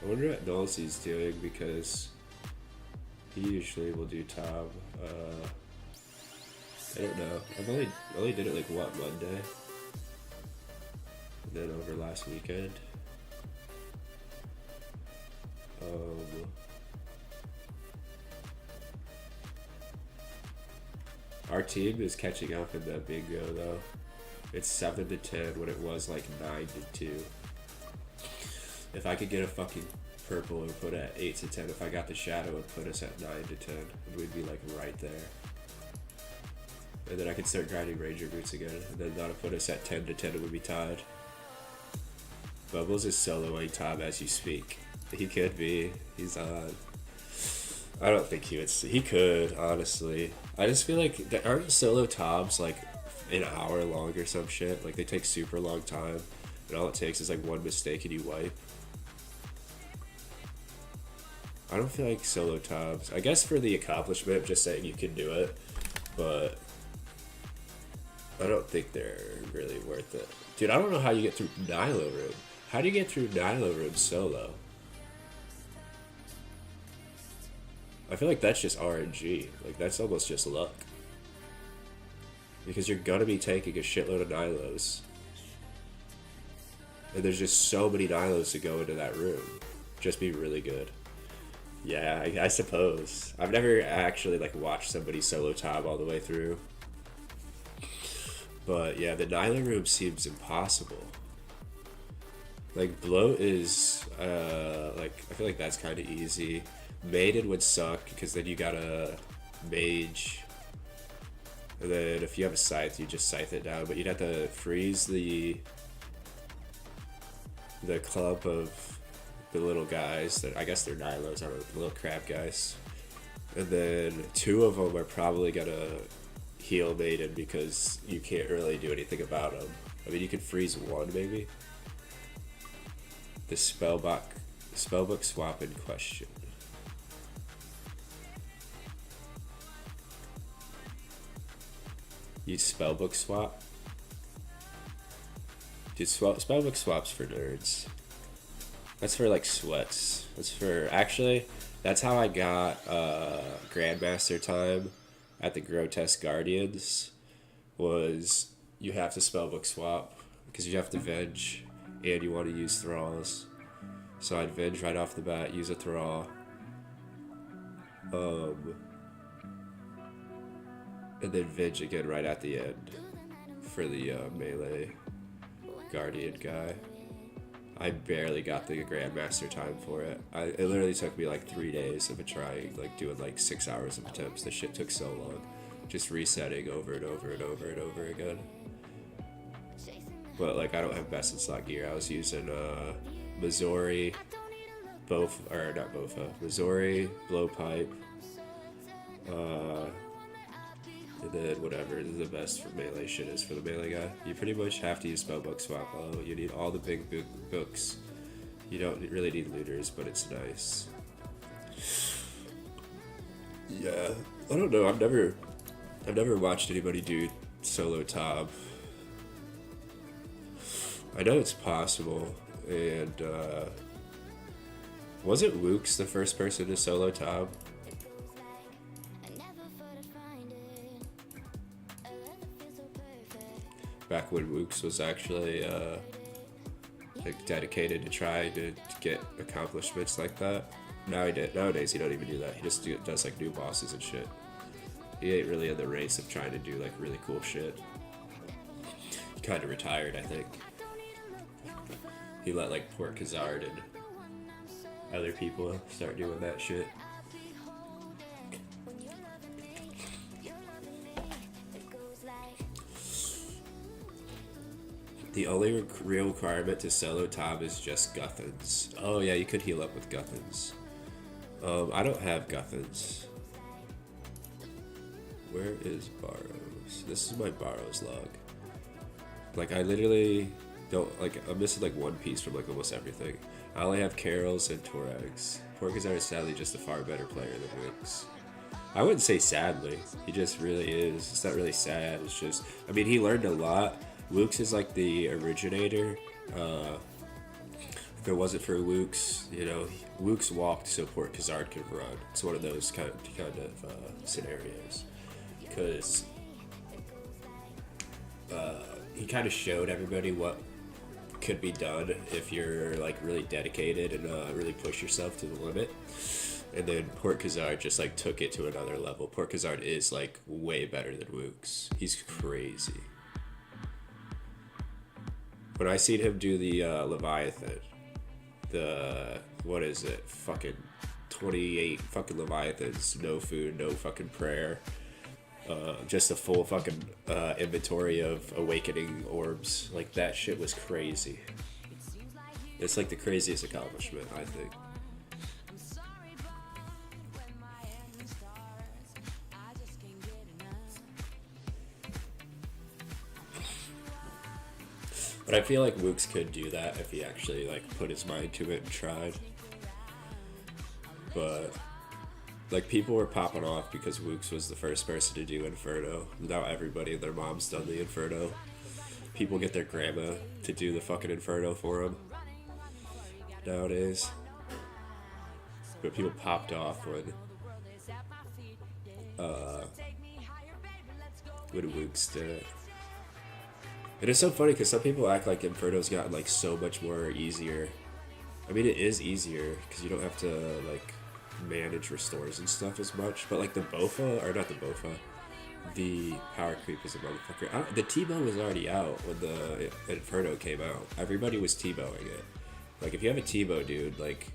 I wonder what Nulcy's doing because he usually will do Tom. I don't know. I've only did it like what, Monday? And then over last weekend. Our team is catching up in the bingo though. It's 7 to 10 when it was like 9 to 2. If I could get a fucking purple and put at 8 to 10, if I got the shadow and put us at 9 to 10, we'd be like right there. And then I could start grinding Ranger Boots again, and then that'll put us at 10 to 10 and we'd be tied. Bubbles is soloing Tom as you speak. He could be. He's on. I don't think he would. He could, honestly. I just feel like there aren't solo Toms like an hour long or some shit. Like they take super long time, and all it takes is like one mistake and you wipe. I don't feel like solo Toms. I guess for the accomplishment, just saying you can do it, but I don't think they're really worth it. Dude, I don't know how you get through Nilo Room. How do you get through Nilo Room solo? I feel like that's just RNG. Like, that's almost just luck. Because you're gonna be taking a shitload of Nilos. And there's just so many Nilos to go into that room. Just be really good. Yeah, I suppose. I've never actually, like, watched somebody solo Tom all the way through. But, yeah, the Nilo room seems impossible. Like, Bloat is, like, I feel like that's kind of easy. Maiden would suck, because then you gotta mage. And then if you have a scythe, you just scythe it down. But you'd have to freeze the clump of the little guys. That I guess they're Nilos, I don't know, the little crab guys. And then 2 of them are probably gonna heal Maiden, because you can't really do anything about them. I mean, you can freeze 1, maybe. The spellbook swap in question. Use spellbook swap? Dude, spellbook swap's for nerds. That's for like sweats. That's for, actually, that's how I got Grandmaster time at the Grotesque Guardians, was you have to spellbook swap because you have to venge and you want to use thralls. So I'd venge right off the bat, use a thrall. And then venge again right at the end for the melee guardian guy. I barely got the Grandmaster time for it. It literally took me like 3 days of trying, like doing like 6 hours of attempts. This shit took so long. Just resetting over and over and over and over again. But like I don't have best in slot gear. I was using Missouri, Missouri, blowpipe, and then whatever the best for melee shit is for the melee guy. You pretty much have to use spellbook swap. Oh, you need all the big books. You don't really need looters, but it's nice. Yeah, I don't know. I've never watched anybody do solo Tom. I know it's possible, and wasn't Luke's the first person to solo Tom? Back when Wooks was actually like dedicated to trying to get accomplishments like that. Nowadays he don't even do that. He just does like new bosses and shit. He ain't really in the race of trying to do like really cool shit. He kind of retired, I think. He let like Port Kazard and other people start doing that shit. The only real requirement to solo Tom is just Guthans. Oh yeah, you could heal up with Guthans. I don't have Guthans. Where is Barrows? This is my Barrows log. Like, I literally don't, like, I'm missing like one piece from like almost everything. I only have Carols and Torags. Porkazar is sadly just a far better player than Wix. I wouldn't say sadly. He just really is. It's not really sad. It's just, I mean, he learned a lot. Wooks is like the originator. If it wasn't for Wooks, you know, Wooks walked so Port Kazard could run. It's one of those kind of scenarios. Because he kind of showed everybody what could be done if you're like really dedicated and really push yourself to the limit. And then Port Kazard just like took it to another level. Port Kazard is like way better than Wooks. He's crazy. When I seen him do the Leviathan, what is it? Fucking 28 fucking Leviathans, no food, no fucking prayer. Just a full fucking inventory of awakening orbs. Like, that shit was crazy. It's like the craziest accomplishment, I think. But I feel like Wooks could do that if he actually like put his mind to it and tried. But like, people were popping off because Wooks was the first person to do Inferno. Now everybody and their mom's done the Inferno. People get their grandma to do the fucking Inferno for them nowadays. But people popped off when Wooks did it. And it's so funny because some people act like Inferno's gotten like so much more easier. I mean, it is easier because you don't have to like manage restores and stuff as much. But like the Bofa, or not the Bofa, the power creep is a motherfucker. The T-bow was already out when the Inferno came out. Everybody was T-bowing it. Like, if you have a T-bow, dude, like,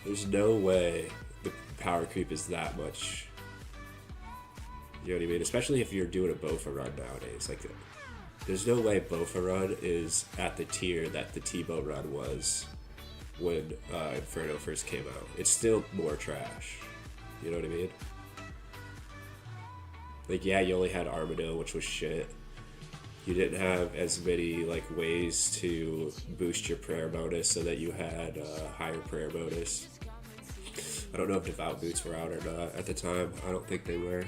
there's no way the power creep is that much. You know what I mean? Especially if you're doing a Bofa run nowadays. Like, there's no way Bofa run is at the tier that the T-bow run was when Inferno first came out. It's still more trash. You know what I mean? Like, yeah, you only had Armadillo, which was shit. You didn't have as many like ways to boost your prayer bonus so that you had higher prayer bonus. I don't know if Devout Boots were out or not at the time. I don't think they were.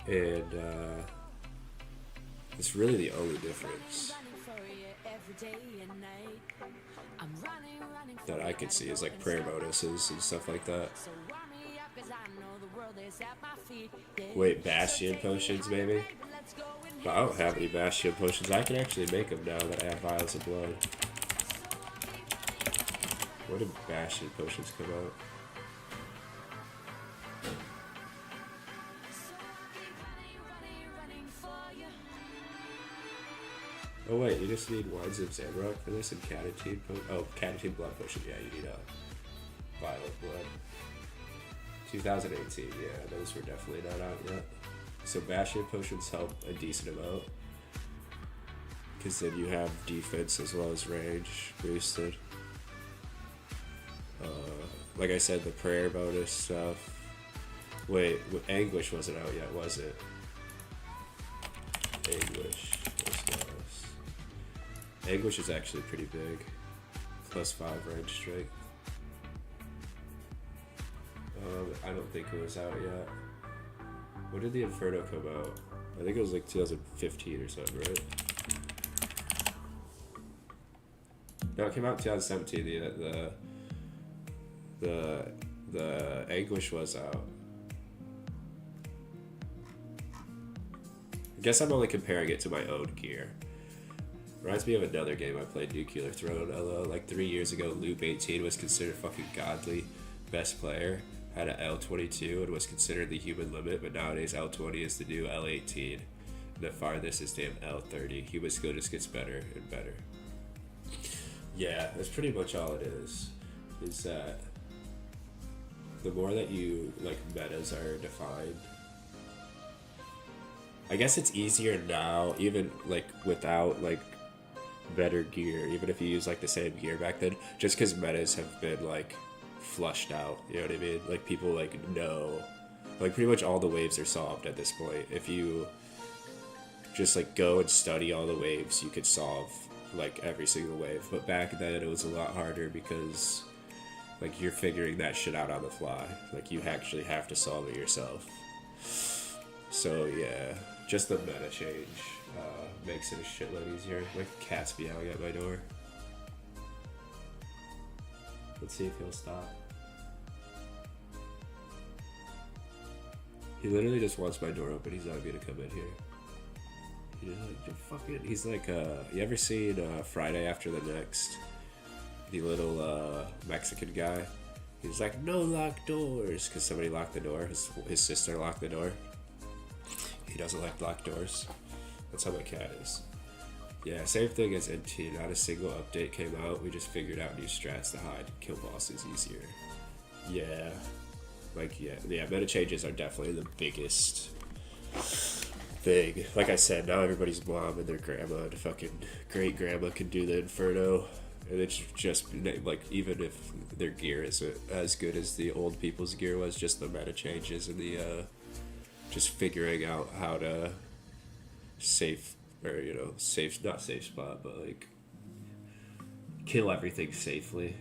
And it's really the only difference that I could see is like prayer bonuses and stuff like that. Wait, Bastion potions maybe? But I don't have any Bastion potions. I can actually make them now that I have Vials of Blood. When did Bastion potions come out? Oh wait, you just need Wines of Zamrock for this and Catachine potion. Oh, Catachine Blood Potion. Yeah, you need a Vial of Blood. 2018, yeah, those were definitely not out yet. So Bastion potions help a decent amount, because then you have defense as well as range boosted. Like I said, the prayer bonus stuff. Wait, Anguish wasn't out yet, was it? Anguish is actually pretty big. +5 range strength. I don't think it was out yet. When did the Inferno come out? I think it was like 2015 or something, right? No, it came out in 2017. The Anguish was out. I guess I'm only comparing it to my own gear. Reminds me of another game I played, Nuclear Throne. Although, like 3 years ago, Loop18 was considered fucking godly best player. Had an L22 and was considered the human limit, but nowadays L20 is the new L18. The farthest is damn L30. Human skill just gets better and better. Yeah, that's pretty much all it is. Is that the more that you, like, metas are defined, I guess it's easier now, even, like, without, like, better gear, even if you use, like, the same gear back then, just because metas have been, like, flushed out, you know what I mean? Like, people, like, know, like, pretty much all the waves are solved at this point. If you just, like, go and study all the waves, you could solve, like, every single wave. But back then, it was a lot harder because, like, you're figuring that shit out on the fly. Like, you actually have to solve it yourself. So, yeah, just the meta change makes it a shitload easier. My cat's meowing at my door. Let's see if he'll stop. He literally just wants my door open. He's not gonna come in here. He's like, fucking. He's like, you ever seen Friday After the Next? The little Mexican guy. He's like, no locked doors, because somebody locked the door. His sister locked the door. He doesn't like locked doors. That's how my cat is. Yeah, same thing as NT. Not a single update came out. We just figured out new strats to hide and kill bosses easier. Yeah. Like, yeah, meta changes are definitely the biggest thing. Like I said, now everybody's mom and their grandma and fucking great grandma can do the Inferno. And it's just, like, even if their gear isn't as good as the old people's gear was, just the meta changes and the, just figuring out how to safe, or, you know, safe, not safe spot, but, like, kill everything safely.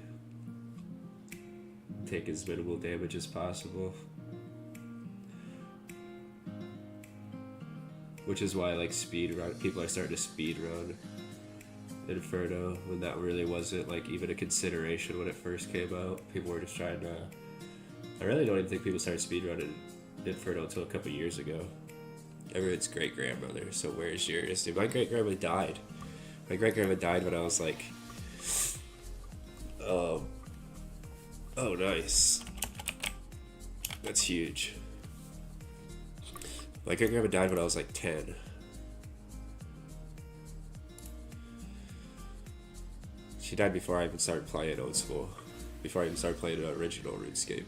Take as minimal damage as possible. Which is why, like, people are starting to speedrun Inferno, when that really wasn't, like, even a consideration when it first came out. People were just trying to... I really don't even think people started speedrunning Inferno until a couple years ago. Everyone's great-grandmother, so where's yours? Dude, my great-grandma died. My great-grandma died when I was, like... Oh, nice. That's huge. My great-grandma died when I was, like, 10. She died before I even started playing Oldschool. Before I even started playing the original Runescape.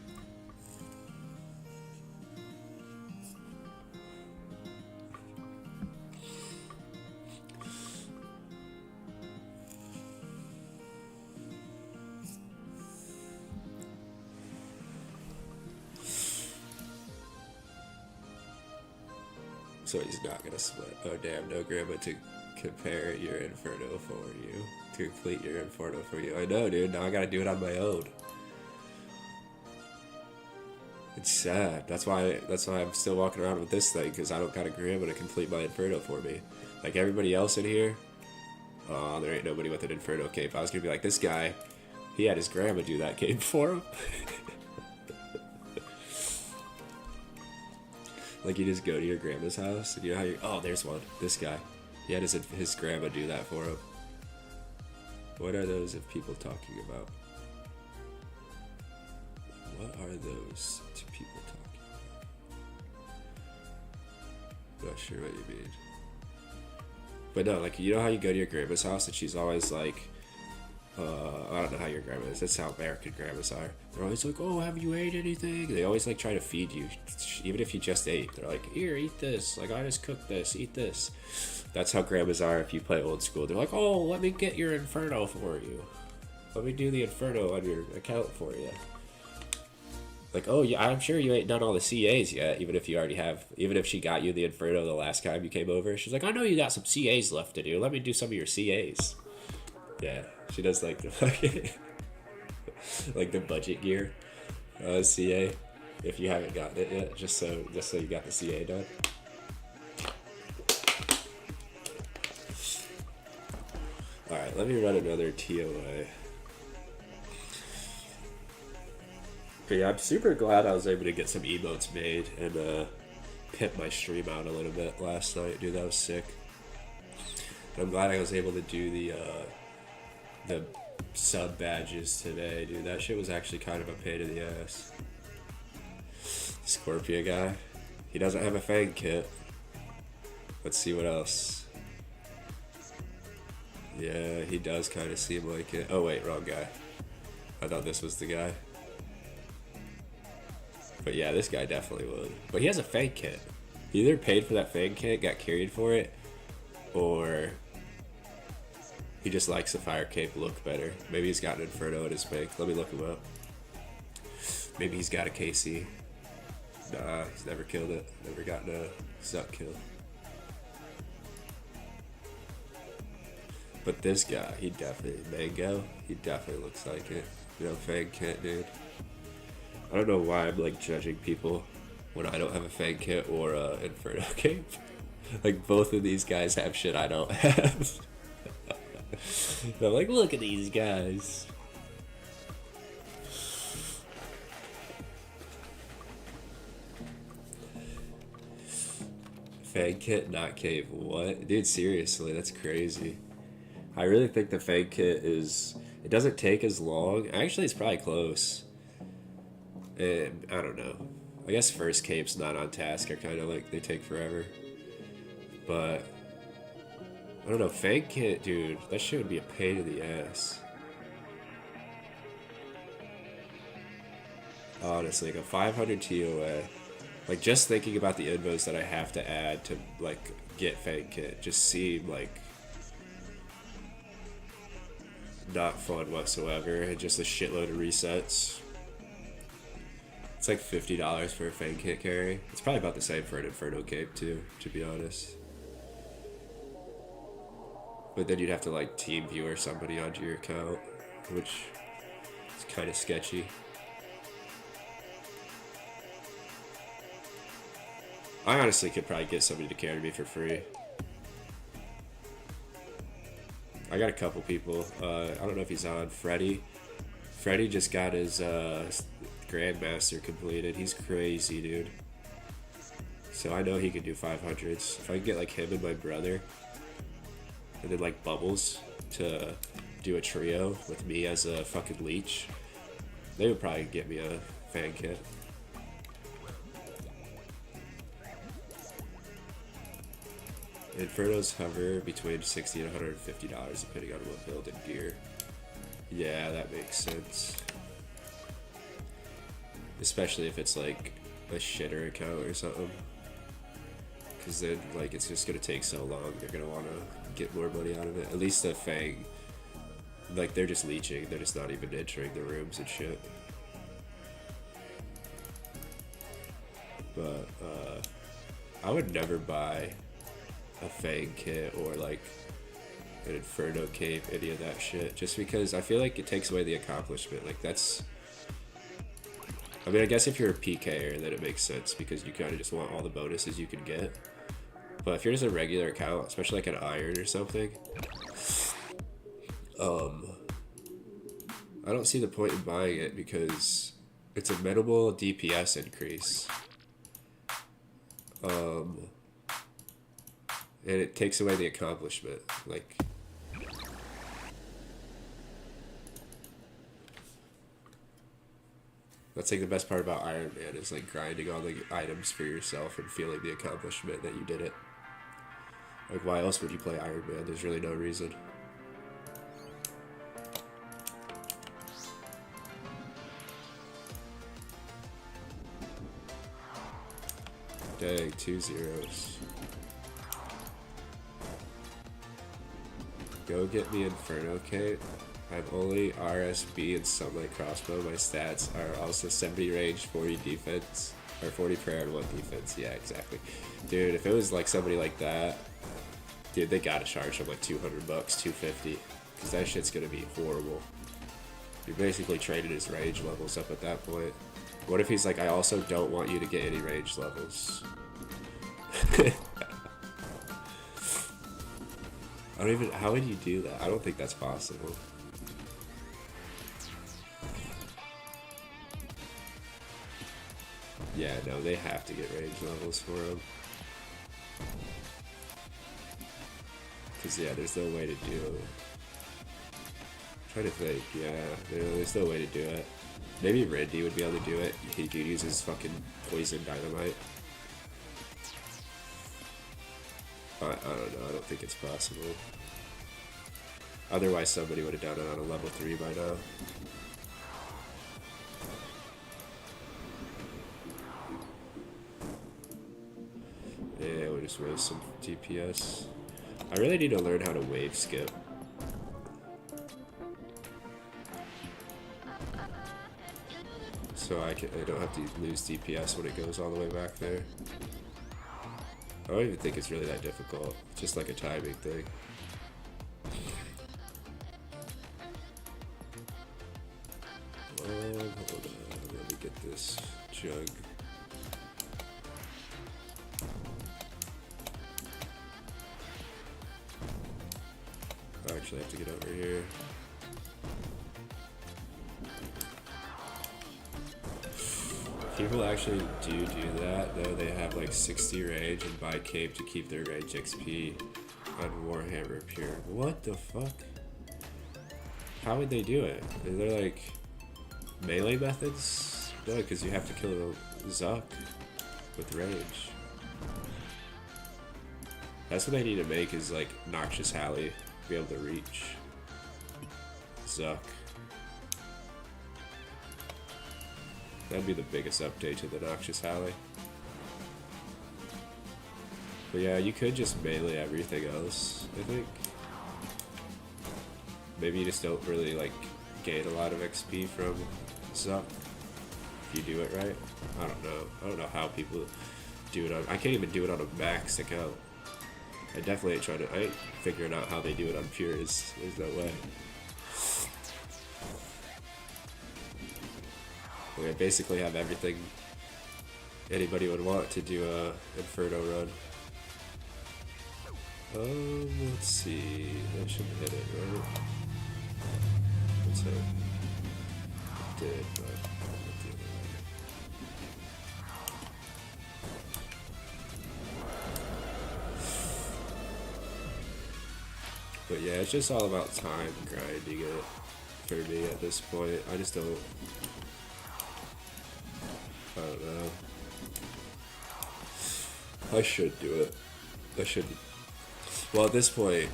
So he's not gonna split. Oh damn, no grandma to compare your Inferno for you. To complete your Inferno for you. I know, dude, now I gotta do it on my own. It's sad. That's why I'm still walking around with this thing, because I don't got a grandma to complete my Inferno for me. Like everybody else in here, oh, there ain't nobody with an Inferno cape. I was gonna be like, this guy, he had his grandma do that cape for him. Like, you just go to your grandma's house, and you know how you... Oh, there's one. This guy. He had his grandma do that for him. What are those of people talking about? What are those to people talking about? Not sure what you mean. But no, like, you know how you go to your grandma's house, and she's always like... I don't know how your grandma is. That's how American grandmas are. They're always like, oh, have you ate anything? They always, like, try to feed you. Even if you just ate. They're like, here, eat this. Like, I just cooked this. Eat this. That's how grandmas are if you play old school. They're like, oh, let me get your Inferno for you. Let me do the Inferno on your account for you. Like, oh, yeah, I'm sure you ain't done all the CAs yet, even if you already have. Even if she got you the Inferno the last time you came over. She's like, I know you got some CAs left to do. Let me do some of your CAs. Yeah, she does like the fucking like the budget gear CA. If you haven't gotten it yet, just so you got the CA done. Alright, let me run another TOA. But yeah, I'm super glad I was able to get some emotes made and pimp my stream out a little bit last night. Dude, that was sick. And I'm glad I was able to do the sub badges today, dude. That shit was actually kind of a pain in the ass. Scorpio guy. He doesn't have a fang kit. Let's see what else. Yeah, he does kind of seem like it. Oh wait, wrong guy. I thought this was the guy. But yeah, this guy definitely would. But he has a fang kit. He either paid for that fang kit, got carried for it, or he just likes the fire cape look better. Maybe he's got an Inferno in his bank. Let me look him up. Maybe he's got a KC. Nah, he's never killed it. Never gotten a suck kill. But this guy, he definitely, Mango, he definitely looks like it. You know, fang kit, dude. I don't know why I'm like judging people when I don't have a fang kit or a Inferno cape. Like both of these guys have shit I don't have. And I'm like, look at these guys. Fang kit, not cave. What? Dude, seriously, that's crazy. I really think the fang kit is... It doesn't take as long. Actually, it's probably close. And I don't know. I guess first capes not on task are kind of like, they take forever. But... I don't know, fang kit, dude, that shit would be a pain in the ass. Honestly, like a 500 TOA. Like, just thinking about the invos that I have to add to, like, get fang kit just seem like not fun whatsoever, and just a shitload of resets. It's like $50 for a fang kit carry. It's probably about the same for an Inferno cape too, to be honest. But then you'd have to like team viewer somebody onto your account, which is kind of sketchy. I honestly could probably get somebody to carry me for free. I got a couple people. I don't know if he's on. Freddy just got his Grandmaster completed. He's crazy, dude. So I know he can do 500s. If I can get like him and my brother, and then like Bubbles to do a trio with me as a fucking leech, they would probably get me a fan kit. Infernos hover between $60 and $150 depending on what build and gear. Yeah, that makes sense. Especially if it's like a shitter account or something. Because then like it's just gonna take so long, they're gonna wanna get more money out of it. At least the Fang, like they're just leeching, they're just not even entering the rooms and shit. But I would never buy a Fang kit or like an Inferno cape, any of that shit, just because I feel like it takes away the accomplishment. Like that's, I mean, I guess if you're a PKer then it makes sense because you kind of just want all the bonuses you can get. But if you're just a regular account, especially like an Iron or something, I don't see the point in buying it because it's a minimal DPS increase. And it takes away the accomplishment. Like, that's like the best part about Ironman is like grinding all the items for yourself and feeling the accomplishment that you did it. Like, why else would you play Ironman? There's really no reason. Dang, 2 zeros. Go get me Inferno cape. I'm only RSB and Sunlight Crossbow. My stats are also 70 range, 40 defense, or 40 prayer and 1 defense. Yeah, exactly. Dude, if it was like somebody like that, dude, they gotta charge him like $200, $250, because that shit's gonna be horrible. You're basically trading his range levels up at that point. What if he's like, I also don't want you to get any range levels? I don't even. How would you do that? I don't think that's possible. Yeah, no, they have to get range levels for them. Cause yeah, there's no way to do. I'm trying to think. Yeah, there's no way to do it. Maybe Randy would be able to do it. He could use his fucking poison dynamite. I don't know. I don't think it's possible. Otherwise, somebody would have done it on a level 3 by now. Yeah, we'll just waste some DPS. I really need to learn how to wave skip. So I don't have to lose DPS when it goes all the way back there. I don't even think it's really that difficult. It's just like a timing thing. Hold on, let me get this jug. I actually have to get over here. People actually do that, though. They have like 60 range and buy cape to keep their range XP on Warhammer Pure. What the fuck? How would they do it? Are there like melee methods? No, because you have to kill a Zuck with range. That's what they need to make, is like Noxious Hallie be able to reach Zuck. That'd be the biggest update to the Noxious Hallie. But yeah, you could just melee everything else, I think. Maybe you just don't really like gain a lot of XP from Zuck if you do it right. I don't know. I don't know how people do it on. I can't even do it on a max account. I definitely ain't trying to. I ain't figuring out how they do it on pures. There's no way. We basically have everything anybody would want to do a Inferno run. Let's see. That should hit it, right? Let's hope it did, but not the other way. But yeah, it's just all about time grinding it for me at this point. I just don't. I don't know. I should do it. I should. Well, at this point,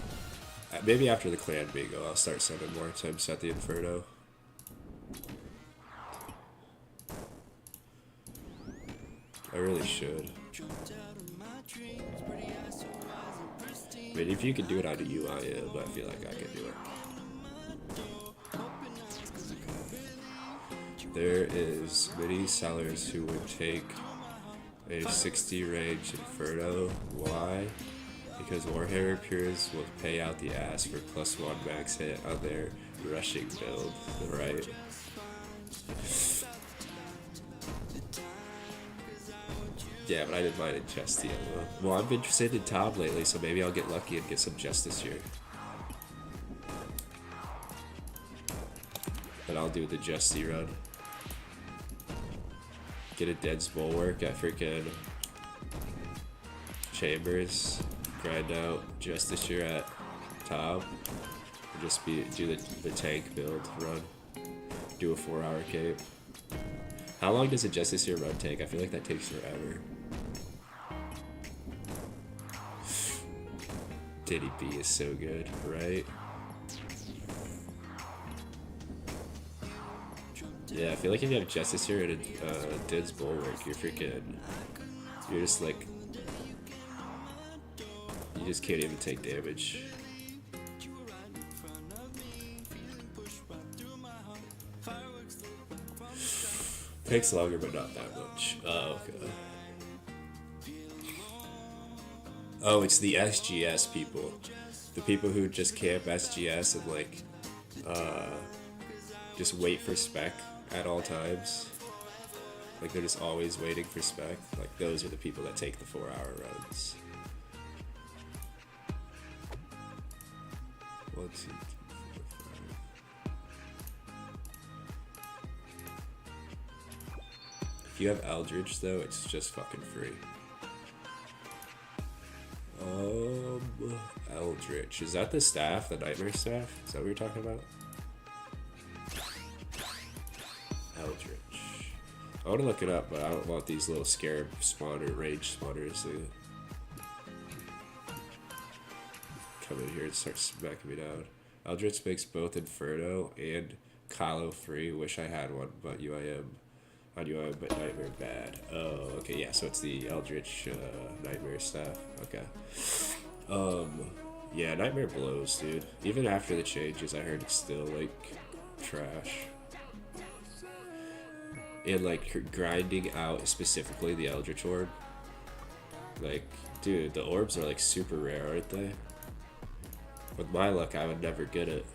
maybe after the clan bingo, I'll start sending more attempts at the Inferno. I really should. I mean, if you could do it on a UI, yeah, but I feel like I could do it. There is many sellers who would take a 60 range Inferno. Why? Because Warhammer Pures will pay out the ass for +1 max hit on their rushing build, right? Yeah, but I didn't mind in Chesty. Well, I've been interested in Tom lately, so maybe I'll get lucky and get some Justice here. And I'll do the Justy run. Get a Dead's Bulwark at freaking Chambers. Grind out Justice here at Tom. And just do the tank build run. Do a 4-hour cape. How long does a Justice here run take? I feel like that takes forever. Diddy B is so good, right? Yeah, I feel like if you have Justice here and a Did's Bulwark, you're just like, you just can't even take damage. Takes longer, but not that much. Oh, okay. Oh, it's the SGS people. The people who just camp SGS and like, just wait for spec at all times. Like they're just always waiting for spec. Like those are the people that take the 4-hour runs. 1, 2, 3, 4, 5. If you have Eldritch though, it's just fucking free. Eldritch. Is that the staff? The nightmare staff? Is that what you're talking about? Eldritch. I want to look it up, but I don't want these little scarab spawner, rage spawners to come in here and start smacking me down. Eldritch makes both Inferno and Kalo free. Wish I had one, but UIM. On UIM, but Nightmare bad. Oh, okay, yeah, so it's the Eldritch Nightmare staff. Okay. Yeah, Nightmare blows, dude. Even after the changes, I heard it's still, like, trash. And, like, grinding out specifically the Eldritch Orb. Like, dude, the orbs are, like, super rare, aren't they? With my luck, I would never get it.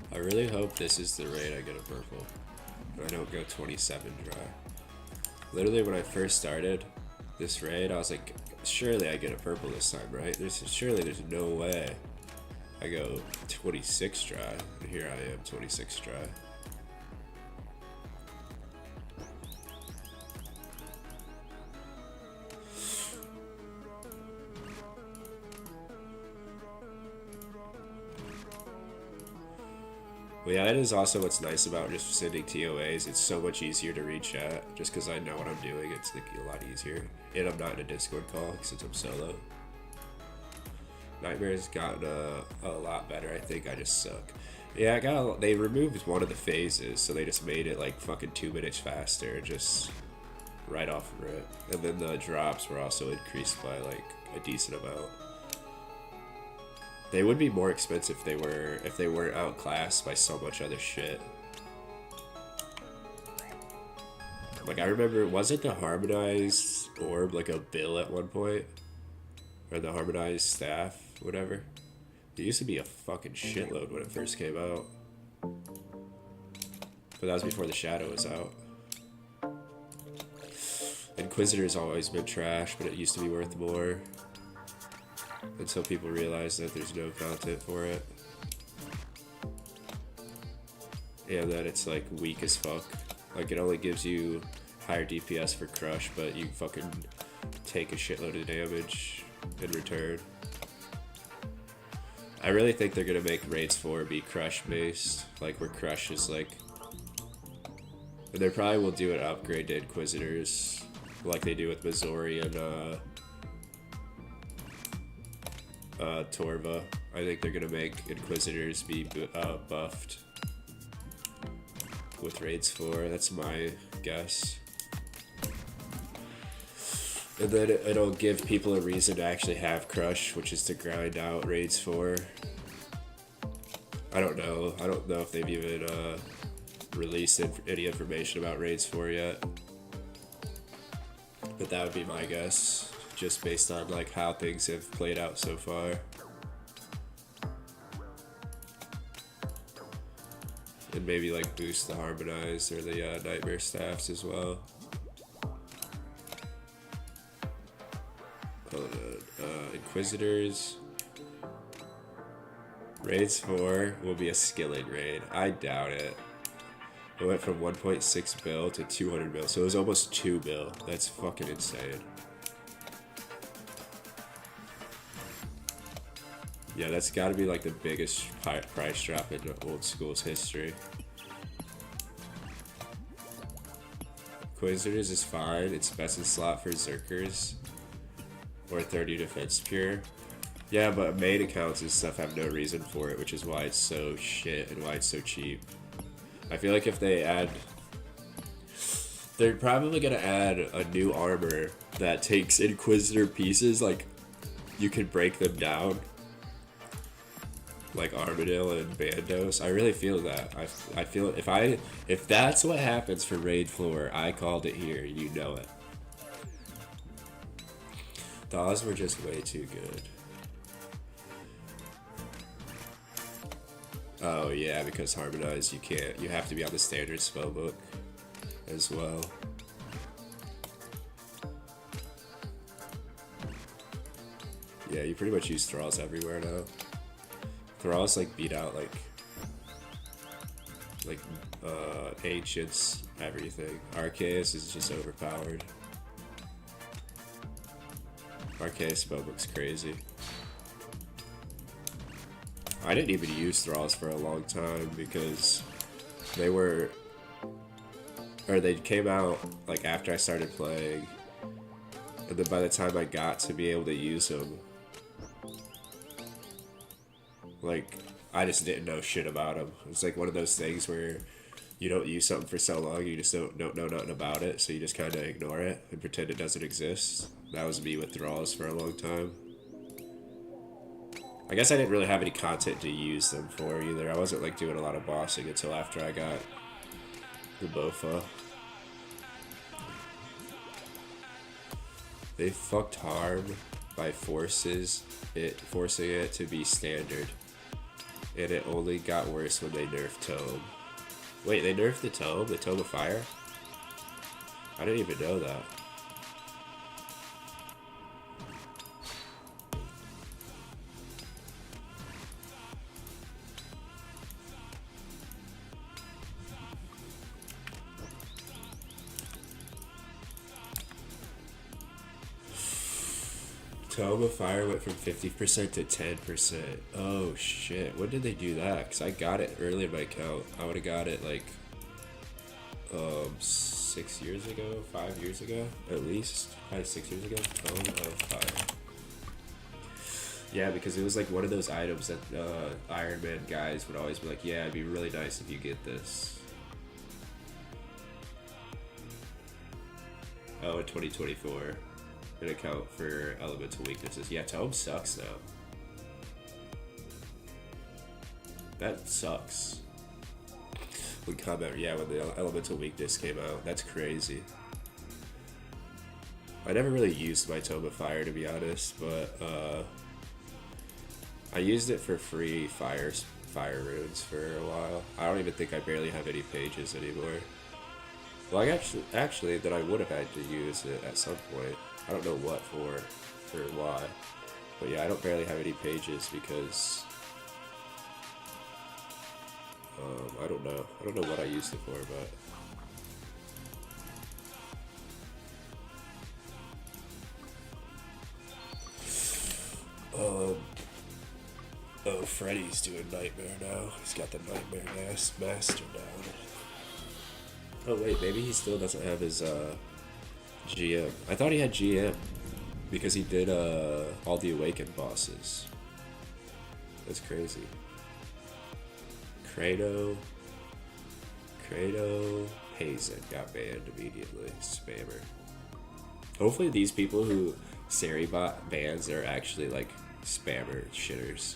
I really hope this is the raid I get a purple. And I don't go 27 dry. Literally when I first started this raid, I was like, surely I get a purple this time, right? Surely there's no way I go 26 dry. And here I am, 26 dry. Well, yeah, that is also what's nice about just sending TOAs. It's so much easier to read chat. Just because I know what I'm doing, it's like a lot easier. And I'm not in a Discord call since I'm solo. Nightmare's gotten a lot better. I think I just suck. Yeah, they removed one of the phases, so they just made it like fucking 2 minutes faster, just right off of it. And then the drops were also increased by like a decent amount. They would be more expensive if they weren't outclassed by so much other shit. Like I remember, was it the harmonized orb like a bill at one point? Or the harmonized staff, whatever? It used to be a fucking shitload when it first came out. But that was before the shadow was out. Inquisitor's always been trash, but it used to be worth more. Until people realize that there's no content for it. And that it's like weak as fuck. Like it only gives you higher DPS for crush, but you fucking take a shitload of damage in return. I really think they're gonna make raids 4 be crush based, like where crush is like, and they probably will do an upgrade to Inquisitors like they do with Missouri and Torva. I think they're gonna make Inquisitors be buffed with raids 4. That's my guess. And then it'll give people a reason to actually have crush, which is to grind out raids 4. I don't know. I don't know if they've even released any information about raids 4 yet. But that would be my guess, just based on like how things have played out so far. And maybe like boost the harmonized or the nightmare staffs as well. Hold on. Inquisitors. Raids 4 will be a skilling raid. I doubt it. It went from 1.6 bill to 200 mil, so it was almost 2 bill. That's fucking insane. Yeah, that's gotta be like the biggest price drop in old school's history. Inquisitors is fine. It's best in slot for Zerkers. Or 30 defense pure. Yeah, but main accounts and stuff have no reason for it, which is why it's so shit and why it's so cheap. I feel like if they add... They're probably gonna add a new armor that takes Inquisitor pieces, like, you can break them down. like Armadillo and Bandos. I really feel that. I feel if that's what happens for Raid Floor, I called it here. You know it. The odds were just way too good. Oh yeah, because Harmonize you can't. You have to be on the standard spellbook as well. Yeah, you pretty much use Thralls everywhere now. Thralls like beat out like Ancients, everything. Arceus is just overpowered. Arceus spellbook's crazy. I didn't even use Thralls for a long time because they came out like after I started playing, and then by the time I got to be able to use them, like I just didn't know shit about them. It's like one of those things where you don't use something for so long, you just don't know nothing about it, so you just kind of ignore it and pretend it doesn't exist. That was me with Thralls for a long time. I guess I didn't really have any content to use them for either. I wasn't like doing a lot of bossing until after I got the Bofa. They fucked Harm by forcing it to be standard. And it only got worse when they nerfed Tome. Wait, they nerfed the Tome of Fire? I didn't even know that. Tome of Fire went from 50% to 10%. Oh shit, when did they do that? Because I got it early in my account. I would have got it like 6 years ago, 5 years ago, at least. Probably 6 years ago. Tome of Fire. Yeah, because it was like one of those items that Ironman guys would always be like, yeah, it'd be really nice if you get this. Oh, in 2024. An account for elemental weaknesses. Yeah, Tome sucks now. That sucks. When the elemental weakness came out. That's crazy. I never really used my Tome of Fire, to be honest, but I used it for free fire runes for a while. I don't even think I barely have any pages anymore. Well, actually, that I would have had to use it at some point. I don't know what for or why, but yeah, I don't barely have any pages because I don't know what I used it for, but oh, Freddy's doing Nightmare now. He's got the Nightmare Master down. Oh wait, maybe he still doesn't have his GM. I thought he had GM because he did all the Awakened bosses. That's crazy. Credo, Hazen got banned immediately. Spammer. Hopefully these people who Seribot bans are actually like spammer shitters,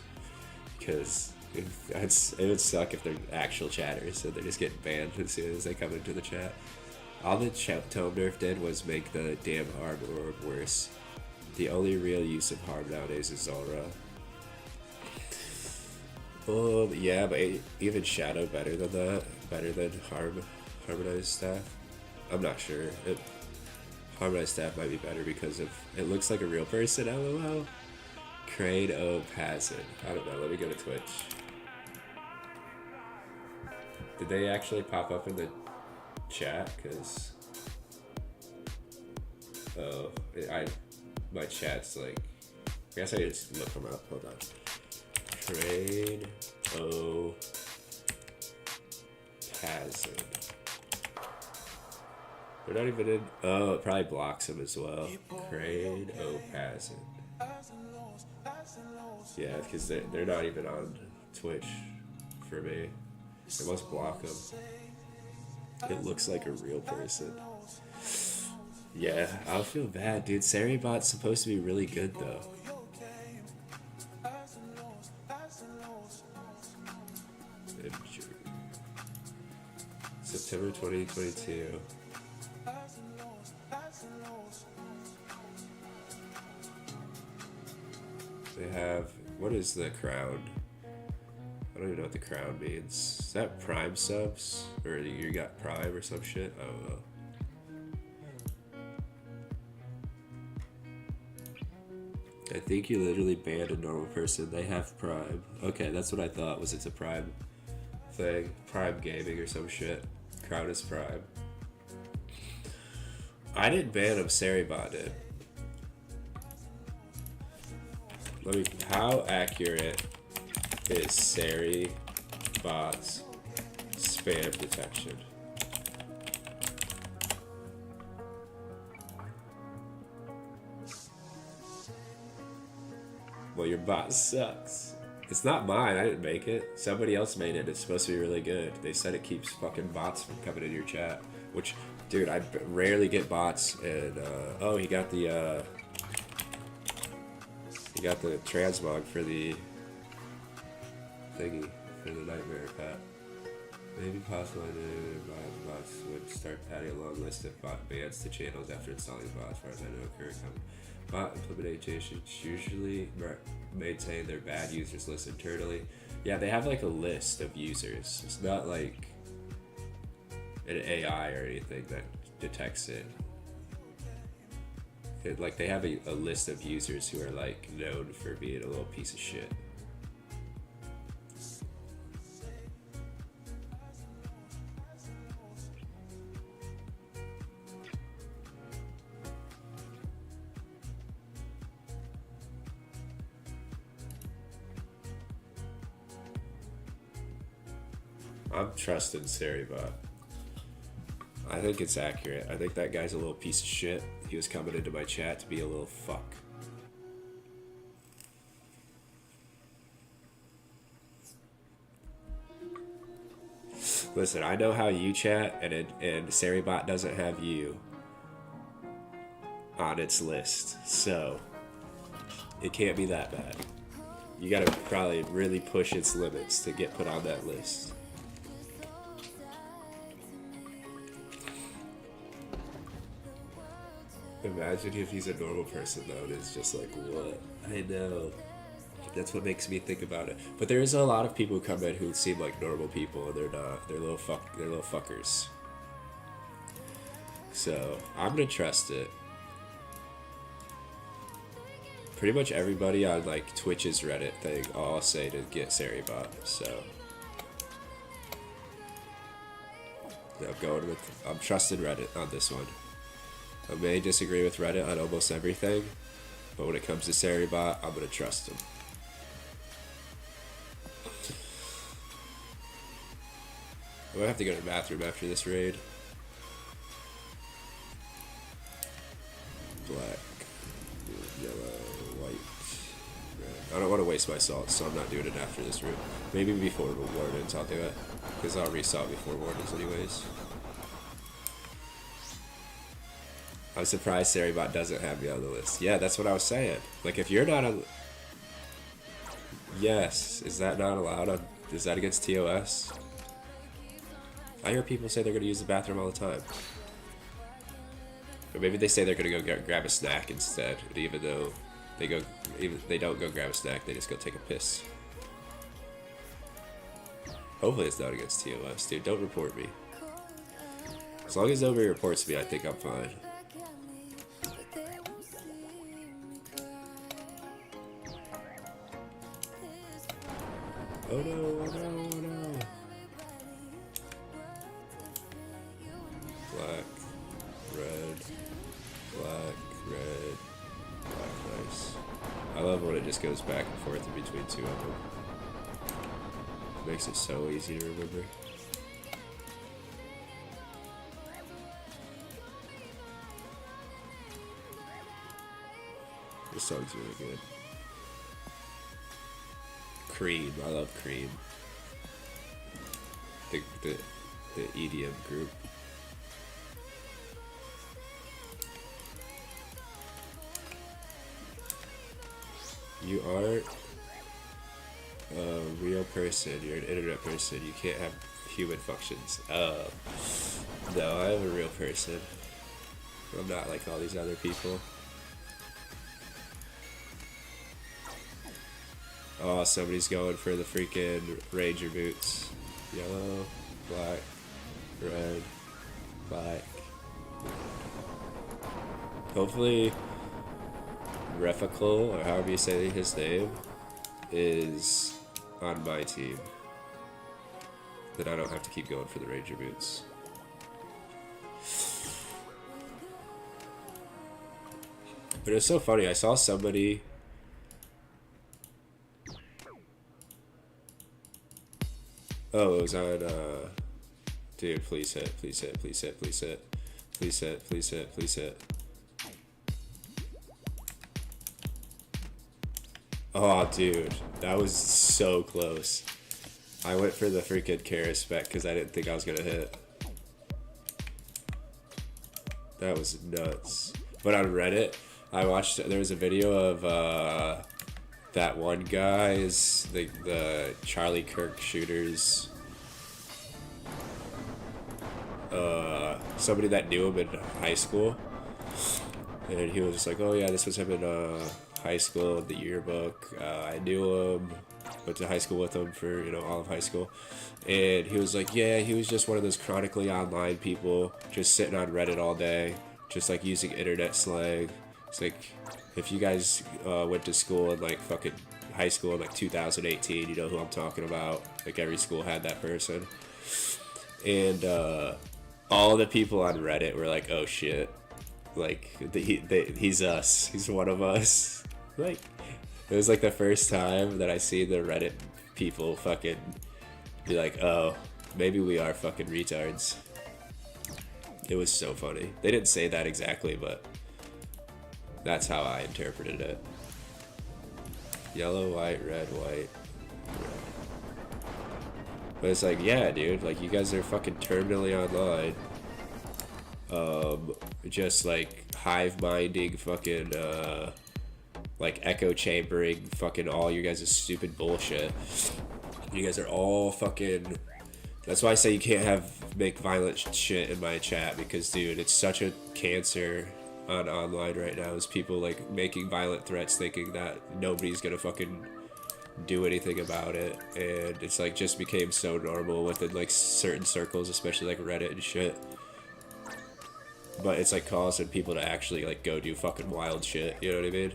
because it would suck if they're actual chatters, so they're just getting banned as soon as they come into the chat. All the Tome nerf did was make the damn Harm orb worse. The only real use of Harm nowadays is Zulrah. Yeah, but even Shadow better than that? Better than Harmonized Staff? I'm not sure. Harmonized Staff might be better because of it looks like a real person, LOL. Crane Pazin. I don't know, let me go to Twitch. Did they actually pop up in the chat? Because my chat's like, I guess I just look them up. Hold on. Trade Pazin. They're not even in. Oh, it probably blocks them as well. Crane Pazin. Yeah, because they're not even on Twitch for me. It must block them. It looks like a real person. Yeah, I'll feel bad, dude. Seribot's supposed to be really good, though. September 2022. They have, what is the crown? I don't even know what the crown means. Is that Prime subs? Or you got Prime or some shit? I don't know. I think you literally banned a normal person. They have Prime. Okay, that's what I thought, was it's a Prime thing. Prime gaming or some shit. Crown is Prime. I didn't ban him, Saribot did. Let me, how accurate is Saribot's spam detection? Well, your bot sucks. It's not mine, I didn't make it. Somebody else made it, it's supposed to be really good. They said it keeps fucking bots from coming in your chat. Which, dude, I rarely get bots, and, oh, he got the transmog for the thingy, for the nightmare pet. Maybe possibly bots would start adding a long list of bot bans to channels after installing bots, as far as I know, current comment. Bot implementations usually maintain their bad users list internally. Yeah, they have like a list of users. It's not like an AI or anything that detects it. Like they have a list of users who are like known for being a little piece of shit. I'm trusting Saribot. I think it's accurate. I think that guy's a little piece of shit. He was coming into my chat to be a little fuck. Listen, I know how you chat, and Saribot doesn't have you on its list, so it can't be that bad. You gotta probably really push its limits to get put on that list. Imagine if he's a normal person though, and it's just like, what? I know. That's what makes me think about it. But there is a lot of people who come in who seem like normal people, and they're not. They're little fuckers. So I'm gonna trust it. Pretty much everybody on like Twitch's Reddit thing all say to get Saribot. So I'm trusting Reddit on this one. I may disagree with Reddit on almost everything, but when it comes to Saribot, I'm gonna trust him. I'm gonna have to go to the bathroom after this raid. Black, yellow, white, red. I don't want to waste my salt, so I'm not doing it after this route. Maybe before Wardens I'll do it, because I'll resalt before Wardens anyways. I'm surprised Saribot doesn't have me on the list. Yeah, that's what I was saying. Like, if you're not on... Yes, is that not allowed on... Is that against TOS? I hear people say they're going to use the bathroom all the time. Or maybe they say they're going to go grab a snack instead, and even though they don't go grab a snack, they just go take a piss. Hopefully it's not against TOS, dude. Don't report me. As long as nobody reports me, I think I'm fine. Oh no, oh no, oh no. Black, red, black, red, black, nice. I love when it just goes back and forth in between two of them. It makes it so easy to remember. This song's really good. Cream, I love Cream. The EDM group. You aren't Real person. You're an internet person. You can't have human functions. No, I'm a real person. I'm not like all these other people. Oh, somebody's going for the freaking Ranger boots. Yellow, black, red, black. Hopefully, Refical, or however you say his name, is on my team. Then I don't have to keep going for the Ranger boots. But it was so funny. I saw somebody. Oh, it was on. Dude, please hit, please hit, please hit, please hit, please hit, please hit, please hit. Oh, dude, that was so close. I went for the freaking Kara spec because I didn't think I was gonna hit. That was nuts. But on Reddit, I watched. There was a video of that one guy's the Charlie Kirk shooters. Somebody that knew him in high school, and he was just like, "Oh yeah, this was him in high school in the yearbook. I knew him, went to high school with him for all of high school." And he was like, "Yeah, he was just one of those chronically online people, just sitting on Reddit all day, just like using internet slang." It's like, if you guys went to school in like fucking high school in like 2018, you know who I'm talking about. Like every school had that person. And all the people on Reddit were like, "Oh shit, like he's us. He's one of us." Like, it was like the first time that I seen the Reddit people fucking be like, "Oh, maybe we are fucking retards." It was so funny. They didn't say that exactly, but that's how I interpreted it. Yellow, white, red, white. But it's like, yeah, dude, like, you guys are fucking terminally online. Just like hive-minding fucking, like echo chambering fucking all you guys' stupid bullshit. You guys are all fucking. That's why I say you can't make violent shit in my chat, because, dude, it's such a cancer on online right now, is people like making violent threats thinking that nobody's gonna fucking do anything about it, and it's like just became so normal within like certain circles, especially like Reddit and shit. But it's like causing people to actually like go do fucking wild shit, you know what I mean?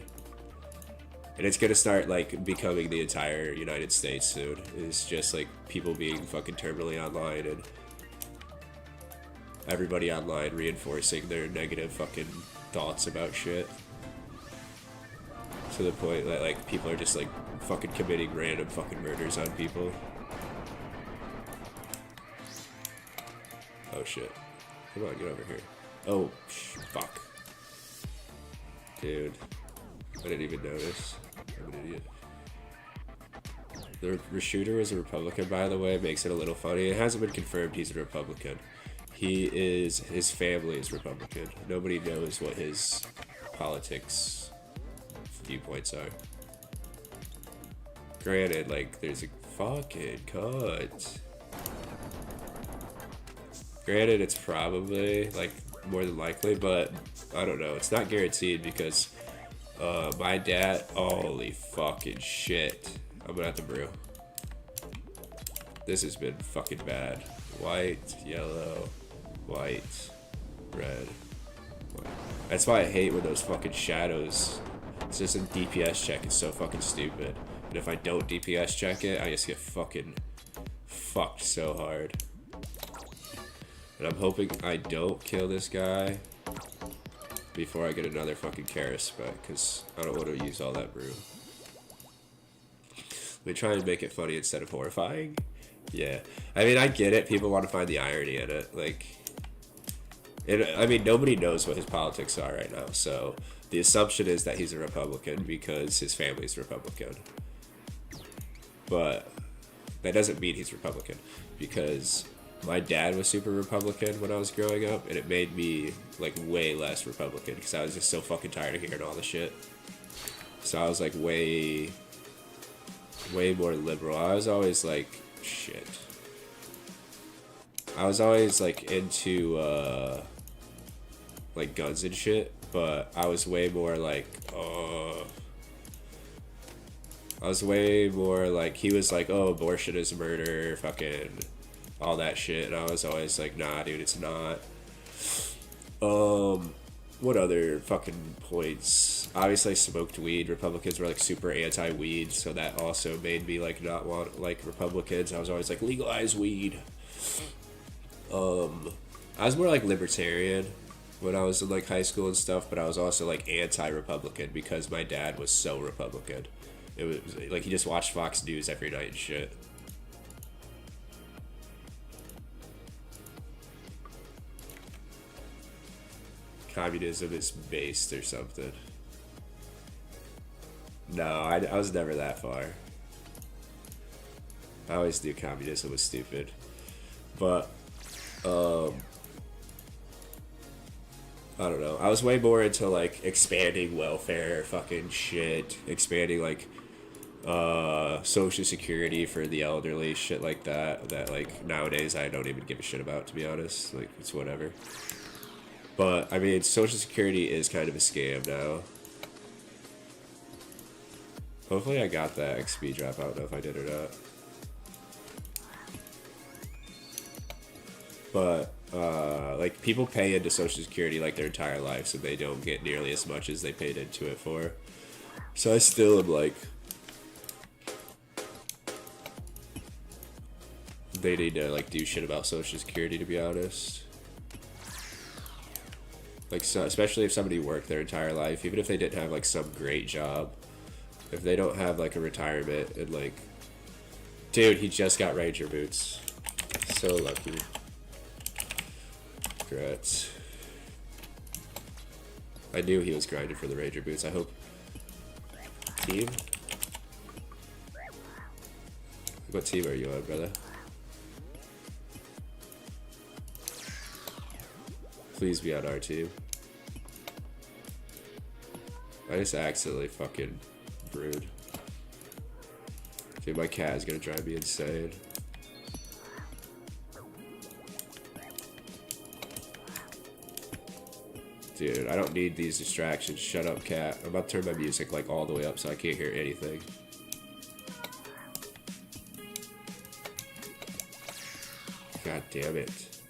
And it's gonna start like becoming the entire United States soon. It's just like people being fucking terminally online, and everybody online reinforcing their negative fucking thoughts about shit. To the point that like people are just like fucking committing random fucking murders on people. Oh shit. Come on, get over here. Oh, fuck. Dude. I didn't even notice. I'm an idiot. The shooter is a Republican, by the way. Makes it a little funny. It hasn't been confirmed he's a Republican. His family is Republican. Nobody knows what his politics viewpoints are. Granted, like, there's a fucking cut. Granted, it's probably, like, more than likely, but I don't know. It's not guaranteed because my dad, holy fucking shit. I'm gonna have to brew. This has been fucking bad. White, yellow, white, red, white. That's why I hate when those fucking shadows. It's just a DPS check is so fucking stupid. And if I don't DPS check it, I just get fucking fucked so hard. And I'm hoping I don't kill this guy before I get another fucking Kara spec, because I don't want to use all that brew. Let me try and make it funny instead of horrifying. Yeah. I mean, I get it. People want to find the irony in it. Like, I mean, nobody knows what his politics are right now, so the assumption is that he's a Republican because his family's Republican. But that doesn't mean he's Republican, because my dad was super Republican when I was growing up, and it made me, like, way less Republican, because I was just so fucking tired of hearing all the shit. So I was, like, way way more liberal. I was always like, shit. I was always like into like guns and shit, but I was way more like, I was way more like, he was like, oh, abortion is murder, fucking all that shit, and I was always like, nah, dude, it's not. What other fucking points? Obviously, I smoked weed. Republicans were like super anti-weed, so that also made me like not want like Republicans. I was always like, legalize weed. I was more like libertarian when I was in like high school and stuff, but I was also like anti-Republican because my dad was so Republican. It was like he just watched Fox News every night and shit. Communism is based or something. No, I was never that far. I always knew communism was stupid. But, I don't know. I was way more into, like, expanding welfare fucking shit. Expanding, like, Social Security for the elderly, shit like that. That, like, nowadays I don't even give a shit about, to be honest. Like, it's whatever. But, I mean, Social Security is kind of a scam now. Hopefully I got that XP drop. I don't know if I did or not. But, like, people pay into Social Security, like, their entire lives, and they don't get nearly as much as they paid into it for. So I still am, like, they need to, like, do shit about Social Security, to be honest. Like, so, especially if somebody worked their entire life, even if they didn't have, like, some great job. If they don't have, like, a retirement and, like... Dude, he just got Ranger boots. So lucky. Congrats. I knew he was grinding for the Ranger boots. I hope... Team? What team are you on, brother? Please be on our team. I just accidentally fucking brewed. Dude, my cat is gonna drive me insane. Dude, I don't need these distractions. Shut up, cat. I'm about to turn my music like all the way up so I can't hear anything. God damn it.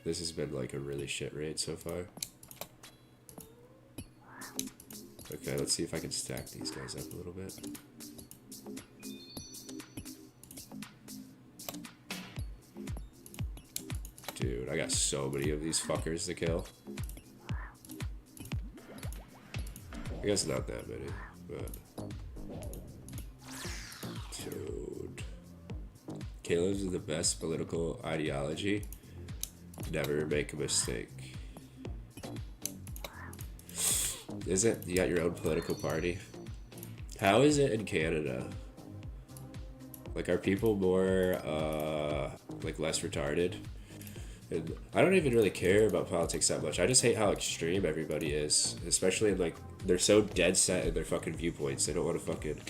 This has been like a really shit raid so far. Okay, let's see if I can stack these guys up a little bit. Dude, I got so many of these fuckers to kill. I guess not that many, but... Dude. Caleb's is the best political ideology. Never make a mistake. Is it? You got your own political party? How is it in Canada? Like, are people more, like, less retarded? And I don't even really care about politics that much. I just hate how extreme everybody is. Especially in, like, they're so dead set in their fucking viewpoints. They don't want to fucking...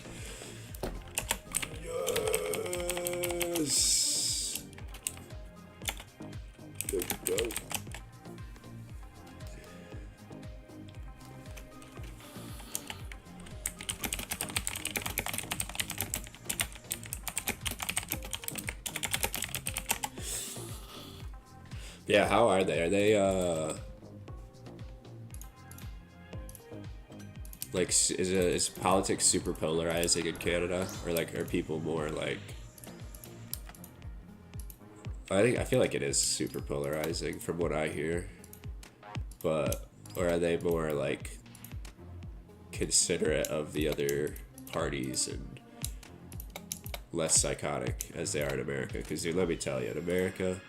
Yes! There we go. Yeah, how are they? Are they, like, is politics super polarizing in Canada? Or, like, are people more, like... I feel like it is super polarizing from what I hear. But, or are they more, like, considerate of the other parties and less psychotic as they are in America? Because, dude, let me tell you, in America...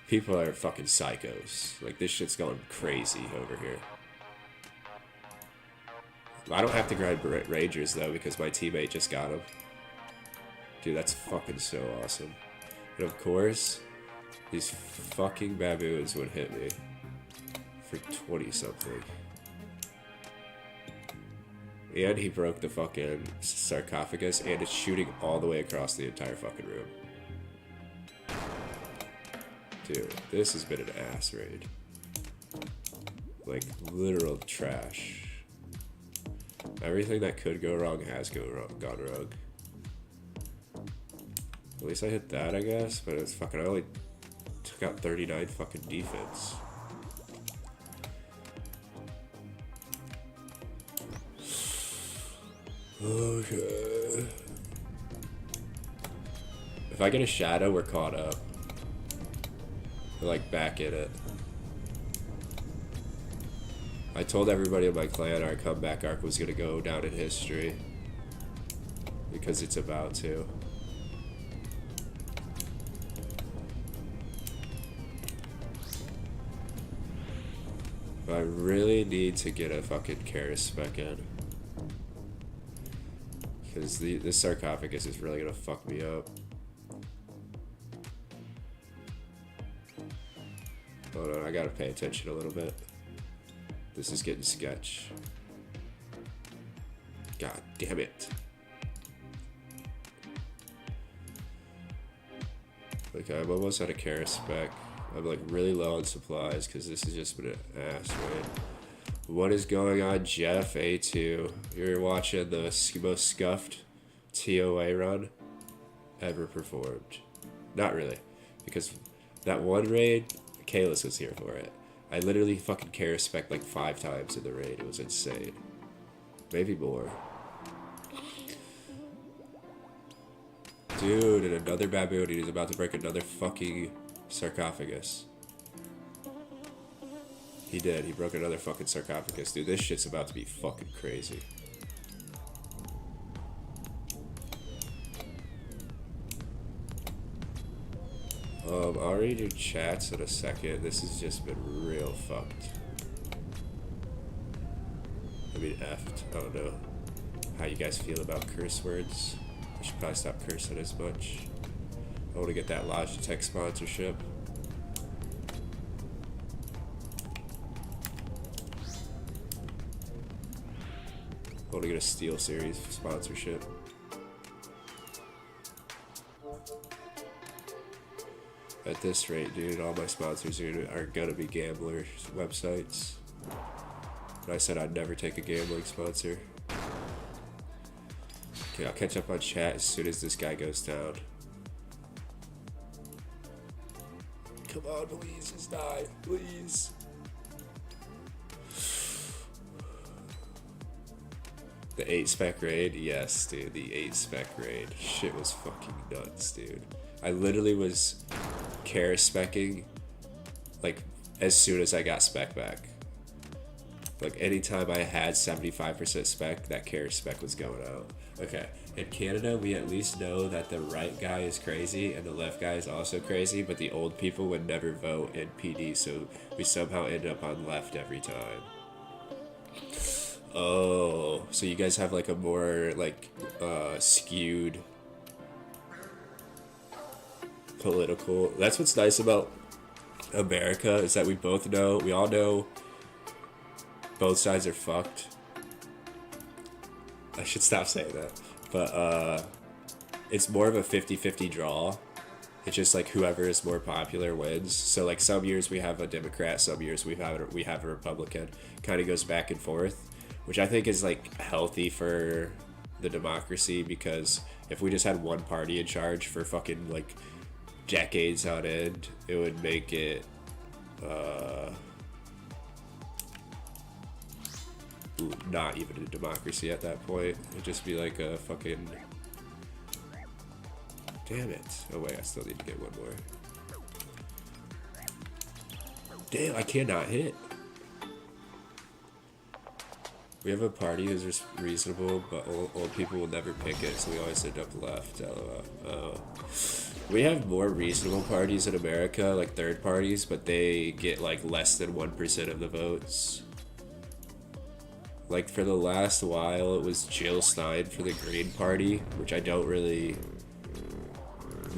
People are fucking psychos. Like, this shit's going crazy over here. I don't have to grind Rangers, though, because my teammate just got him. Dude, that's fucking so awesome. And of course, these fucking baboons would hit me for 20-something. And he broke the fucking sarcophagus, and it's shooting all the way across the entire fucking room. Dude, this has been an ass raid. Like, literal trash. Everything that could go wrong has gone wrong. At least I hit that, I guess, but it's fucking, I only took out 39 fucking defense. Okay. If I get a shadow, we're caught up. We're like back in it. I told everybody in my clan our comeback arc was gonna go down in history. Because it's about to. But I really need to get a fucking Karis spec in. Because this sarcophagus is really gonna fuck me up. Hold on, I gotta pay attention a little bit. This is getting sketch. God damn it. Okay, I'm almost out of Karis spec. I'm like really low on supplies because this has just been an ass raid. What is going on, Jeff A2? You're watching the most scuffed TOA run ever performed. Not really, because that one raid, Kalis was here for it. I literally fucking Karis spec like 5 times in the raid. It was insane. Maybe more. Dude, and another baboon is about to break another fucking sarcophagus. He did. He broke another fucking sarcophagus. Dude, this shit's about to be fucking crazy. I'll read your chats in a second. This has just been real fucked. I mean, effed. I don't know how you guys feel about curse words. I should probably stop cursing as much. I want to get that Logitech sponsorship. I want to get a Steel Series sponsorship. At this rate, dude, all my sponsors are gonna be gambler websites. And I said I'd never take a gambling sponsor. Okay, I'll catch up on chat as soon as this guy goes down. Come on, please, just die, please. The 8 spec raid? Yes, dude, the 8 spec raid. Shit was fucking nuts, dude. I literally was Karis specking like as soon as I got spec back. Like anytime I had 75% spec, that Karis spec was going out. Okay, in Canada, we at least know that the right guy is crazy and the left guy is also crazy, but the old people would never vote in PD, so we somehow end up on left every time. Oh, so you guys have like a more like skewed political. That's what's nice about America, is that we all know both sides are fucked. I should stop saying that. But it's more of a 50-50 draw. It's just like whoever is more popular wins. So like some years we have a Democrat, some years we have a Republican. Kind of goes back and forth, which I think is like healthy for the democracy, because if we just had one party in charge for fucking like decades on end, it would make it not even a democracy at that point. It'd just be like a fucking... Damn it. Oh wait, I still need to get one more. Damn, I cannot hit. We have a party who's reasonable, but old people will never pick it, so we always end up left. LOL. We have more reasonable parties in America, like third parties, but they get like less than 1% of the votes. Like for the last while, it was Jill Stein for the Green Party, which I don't really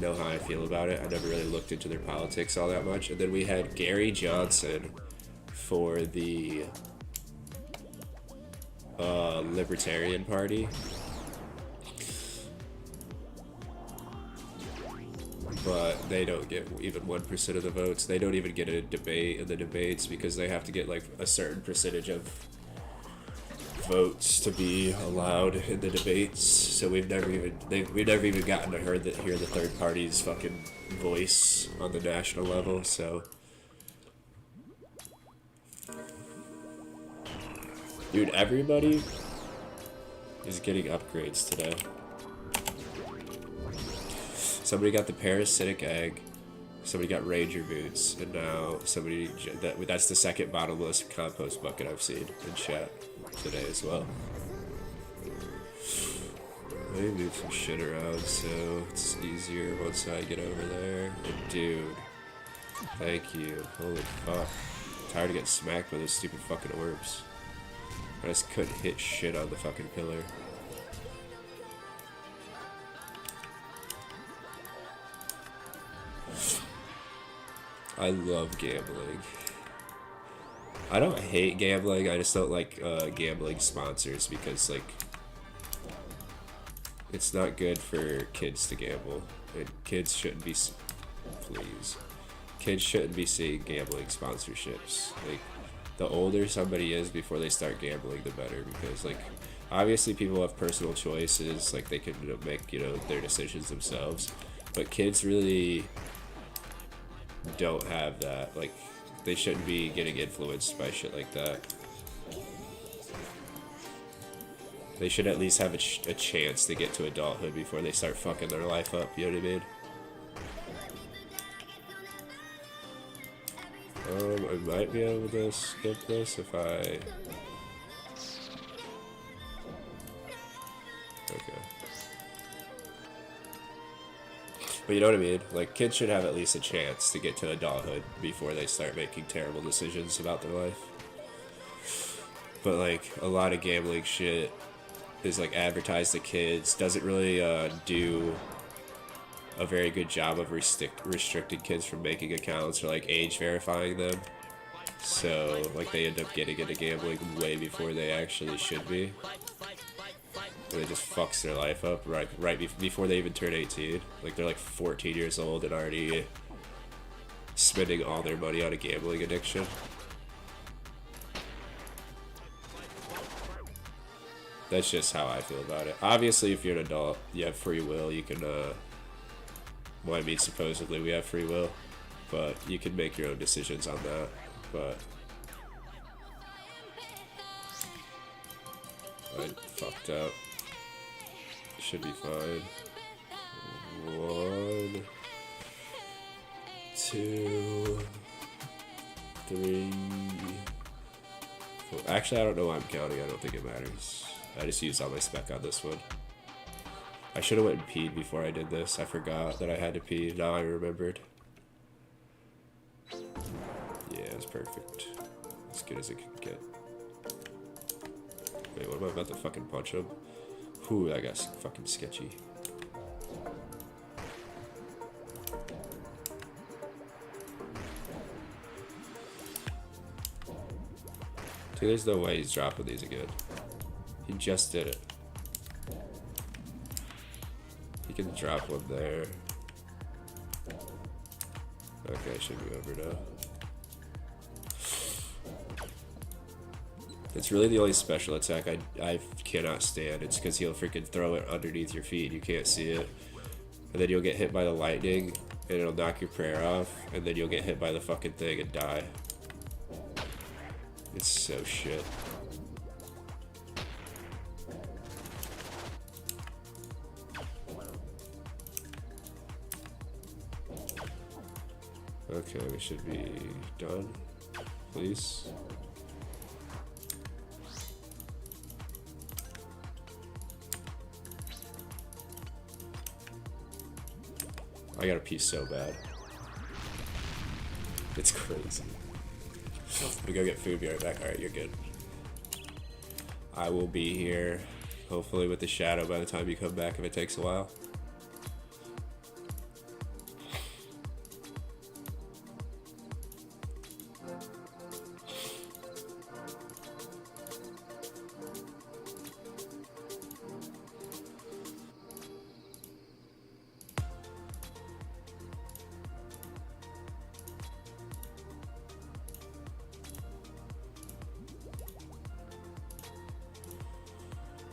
know how I feel about it. I never really looked into their politics all that much. And then we had Gary Johnson for the Libertarian Party. But they don't get even 1% of the votes. They don't even get a debate in the debates because they have to get like a certain percentage of votes to be allowed in the debates. So we've never even gotten to hear the third party's fucking voice on the national level. So, dude, everybody is getting upgrades today. Somebody got the parasitic egg, somebody got ranger boots, and now that's the second bottomless compost bucket I've seen in chat today as well. Let me move some shit around so it's easier once I get over there. And dude, thank you. Holy fuck. I'm tired of getting smacked by those stupid fucking orbs. I just couldn't hit shit on the fucking pillar. I love gambling. I don't hate gambling, I just don't like gambling sponsors because, like, it's not good for kids to gamble. And kids shouldn't be, please. Kids shouldn't be seeing gambling sponsorships. Like, the older somebody is before they start gambling, the better. Because, like, obviously people have personal choices, like, they can make, their decisions themselves. But kids really don't have that. Like, they shouldn't be getting influenced by shit like that. They should at least have a chance to get to adulthood before they start fucking their life up, you know what I mean? I might be able to skip this if I... Okay. But you know what I mean? Like, kids should have at least a chance to get to adulthood before they start making terrible decisions about their life. But, like, a lot of gambling shit is, like, advertised to kids, doesn't really do a very good job of restricting kids from making accounts or, like, age verifying them. So, like, they end up getting into gambling way before they actually should be. And it just fucks their life up right before they even turn 18. Like, they're like 14 years old and already spending all their money on a gambling addiction. That's just how I feel about it. Obviously, if you're an adult, you have free will. You can, well, I mean, supposedly we have free will, but you can make your own decisions on that. But I fucked up. Should be fine. 1, 2, 3, 4. Actually, I don't know why I'm counting. I don't think it matters. I just used all my spec on this one. I should have went and peed before I did this. I forgot that I had to pee. Now I remembered. Yeah, it's perfect. As good as it could get. Wait, what am I about to fucking punch him? Ooh, that got fucking sketchy. Dude, there's no way he's dropping these again. He just did it. He can drop one there. Okay, should be over now. It's really the only special attack I cannot stand. It's because he'll freaking throw it underneath your feet. You can't see it. And then you'll get hit by the lightning, and it'll knock your prayer off, and then you'll get hit by the fucking thing and die. It's so shit. Okay, we should be done. Please. I gotta pee so bad. It's crazy. We go get food, be right back. Alright, you're good. I will be here, hopefully with the shadow by the time you come back if it takes a while.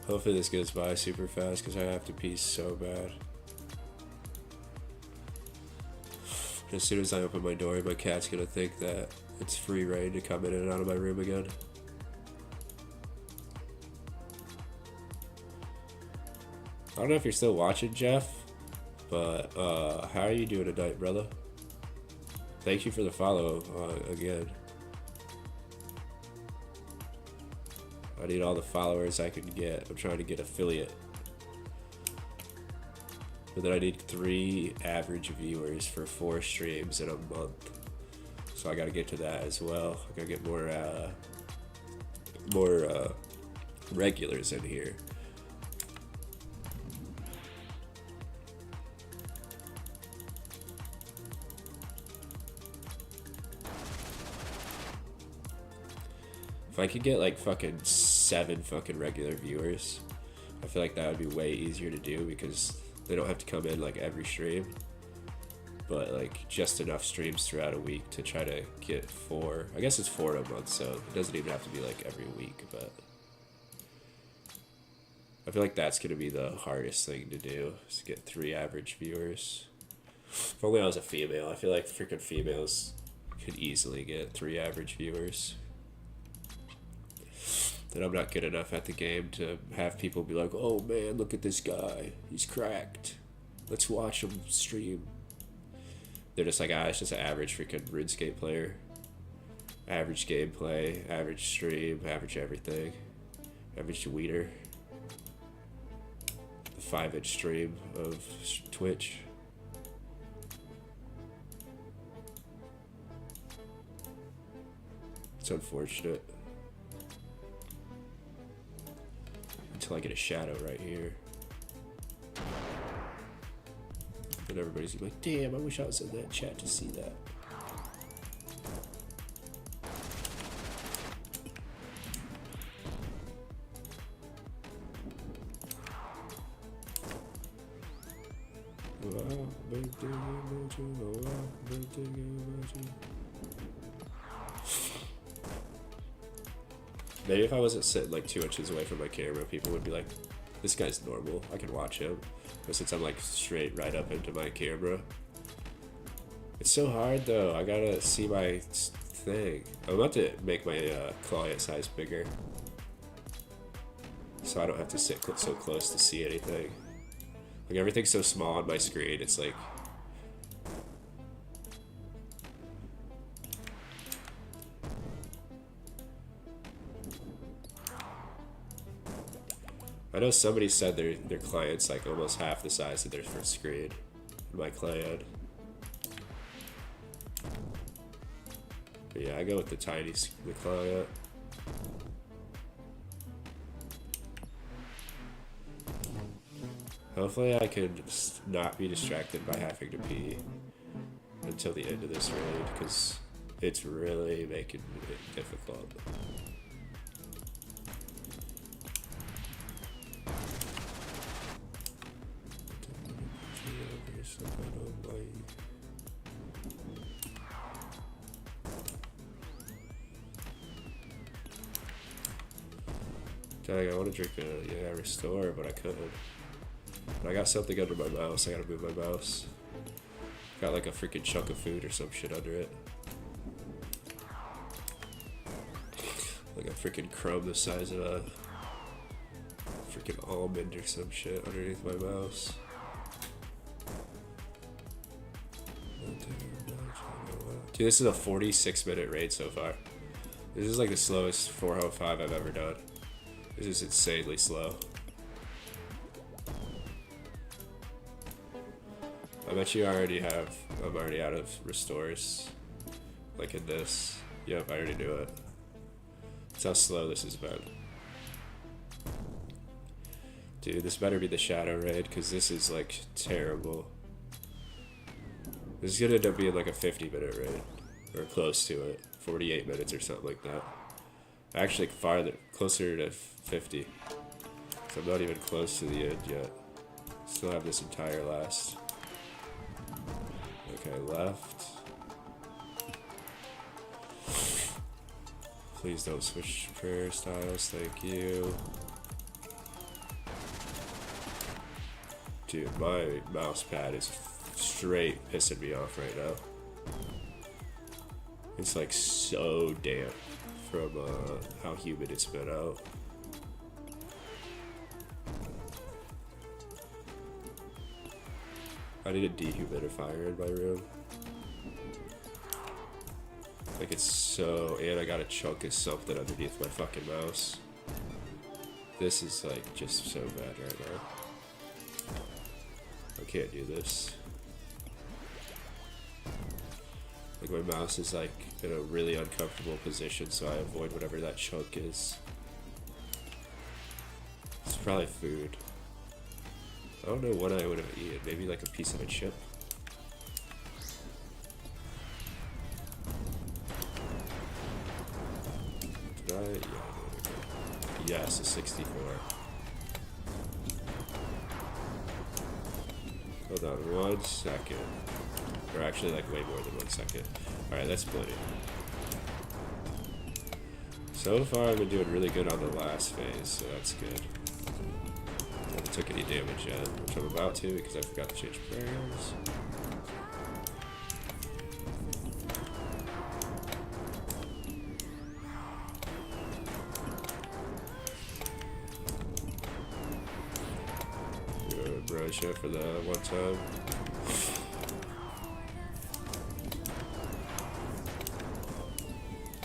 Hopefully this goes by super fast because I have to pee so bad. As soon as I open my door, my cat's gonna think that it's free reign to come in and out of my room again. I don't know if you're still watching, Jeff, but how are you doing tonight, brother? Thank you for the follow again. I need all the followers I can get. I'm trying to get affiliate. But then I need 3 average viewers for 4 streams in a month. So I gotta get to that as well. I gotta get more regulars in here. If I could get like fucking 7 fucking regular viewers, I feel like that would be way easier to do because they don't have to come in like every stream, but like just enough streams throughout a week to try to get 4. I guess it's 4 in a month, so it doesn't even have to be like every week, but I feel like that's gonna be the hardest thing to do, is to get 3 average viewers. If only I was a female. I feel like freaking females could easily get 3 average viewers. That I'm not good enough at the game to have people be like, oh man, look at this guy, he's cracked, let's watch him stream. They're just like, it's just an average freaking Runescape player. Average gameplay, average stream, average everything. Average weeder. The 5-inch stream of Twitch. It's unfortunate. Until I get a shadow right here. And everybody's gonna be like, damn, I wish I was in that chat to see that. Maybe if I wasn't sitting like 2 inches away from my camera, people would be like, this guy's normal, I can watch him. But since I'm like straight right up into my camera, it's so hard though. I gotta see my thing. I'm about to make my client size bigger, so I don't have to sit so close to see anything. Like everything's so small on my screen, it's like I know somebody said their client's like almost half the size of their first screen. My client. But yeah, I go with the client. Hopefully I can not be distracted by having to pee until the end of this raid, because it's really making it difficult. Dang, I want to drink a restore, but I couldn't. But I got something under my mouse. I gotta move my mouse. Got like a freaking chunk of food or some shit under it. Like a freaking crumb the size of a freaking almond or some shit underneath my mouse. Dude, this is a 46-minute raid so far. This is like the slowest 405 I've ever done. This is insanely slow. I bet you already have, I'm already out of restores. Like in this. Yep, I already knew it. That's how slow this has been. Dude, this better be the shadow raid, because this is like terrible. This is gonna end up being like a 50-minute raid. Or close to it. 48 minutes or something like that. Actually farther, closer to 50. So I'm not even close to the end yet. Still have this entire last. Okay, left. Please don't switch prayer styles, thank you. Dude, my mouse pad is straight pissing me off right now. It's like so damp from how humid it's been out. I need a dehumidifier in my room. Like it's so, and I got a chunk of something underneath my fucking mouse. This is like just so bad right now. I can't do this. Like my mouse is like in a really uncomfortable position, so I avoid whatever that chunk is. It's probably food. I don't know what I would have eaten. Maybe like a piece of a chip. Did I? Yeah, yes, a 64. Hold on 1 second. Or actually like way more than 1 second. Alright, that's plenty. So far I've been doing really good on the last phase, so that's good. Haven't took any damage yet, which I'm about to because I forgot to change prayers. Good, Brasha for the one time.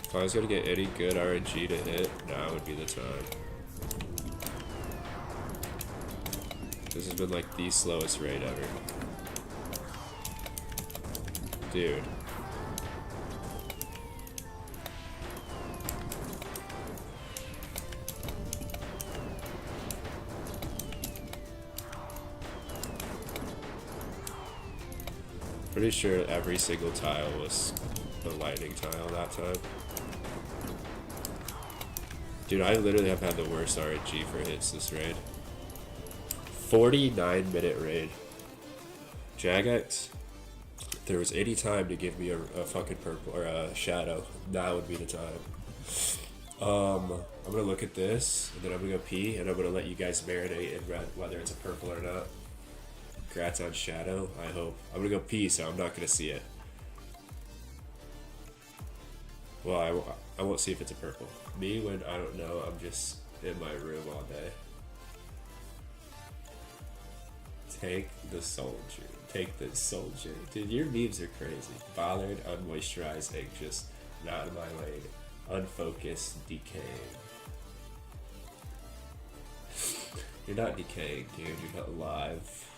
If I was gonna get any good RNG to hit, now would be the time. This has been like the slowest raid ever. Dude. Pretty sure every single tile was the lightning tile that time. Dude, I literally have had the worst RNG for hits this raid. 49-minute raid. Jagex, if there was any time to give me a fucking purple or a shadow, now would be the time. I'm gonna look at this, and then I'm gonna go pee, and I'm gonna let you guys marinate in red, whether it's a purple or not. Congrats on shadow, I hope. I'm gonna go pee, so I'm not gonna see it. Well, I won't see if it's a purple. Me, when I don't know, I'm just in my room all day. Take the soldier. Take the soldier. Dude, your memes are crazy. Bothered, unmoisturized, anxious, not in my lane, unfocused, decaying. You're not decaying, dude. You're not alive.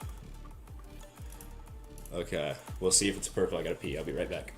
Okay, we'll see if it's purple. I gotta pee. I'll be right back.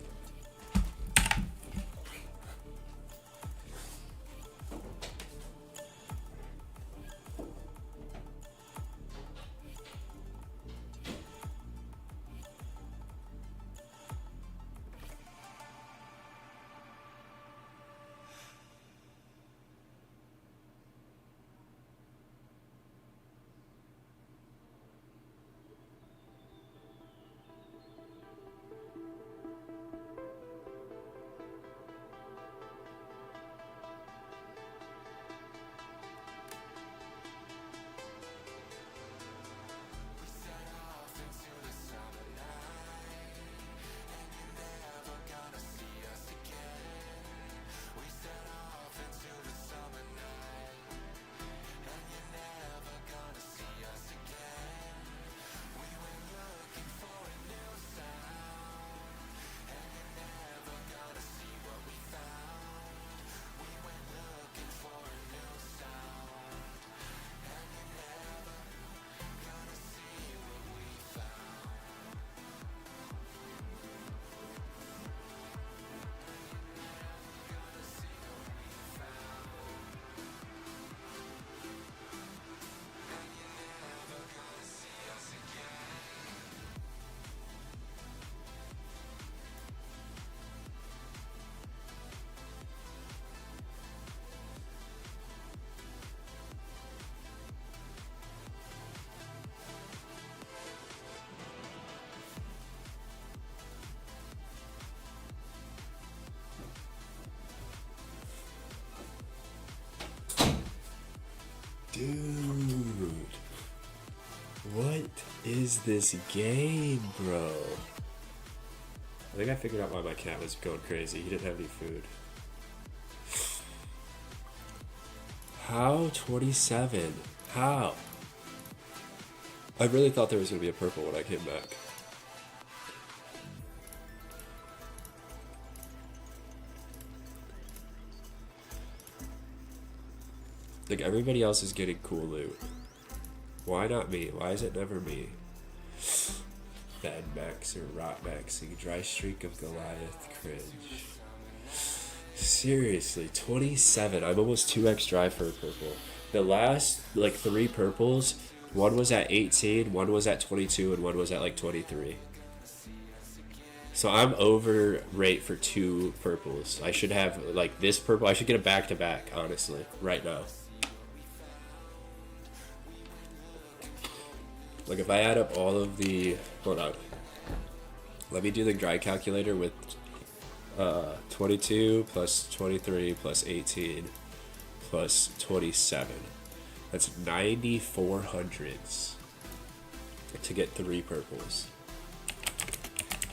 Dude, what is this game, bro? I think I figured out why my cat was going crazy. He didn't have any food. How 27? How? I really thought there was going to be a purple when I came back. Like, everybody else is getting cool loot. Why not me? Why is it never me? Bad Max or Rot Maxing. Dry Streak of Goliath. Cringe. Seriously, 27. I'm almost 2x dry for a purple. The last, like, 3 purples, one was at 18, one was at 22, and one was at, like, 23. So I'm over rate for 2 purples. I should have, like, this purple. I should get a back-to-back, honestly, right now. Like, if I add up all of the... Hold on. Let me do the dry calculator with 22 plus 23 plus 18 plus 27. That's 9,400s to get 3 purples.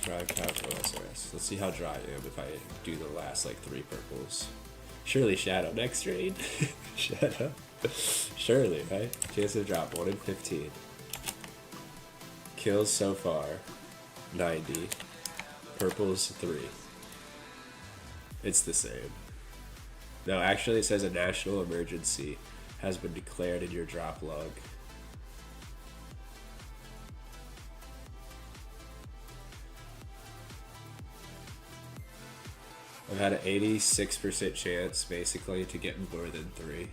Dry calculator. Let's see how dry I am if I do the last, like, 3 purples. Surely Shadow next raid. Shadow. Surely, right? Chance of drop 1 in 15. Kills so far 90. Purples 3. It's the same. No, actually it says a national emergency has been declared in your drop log. I've had an 86% chance basically to get more than 3.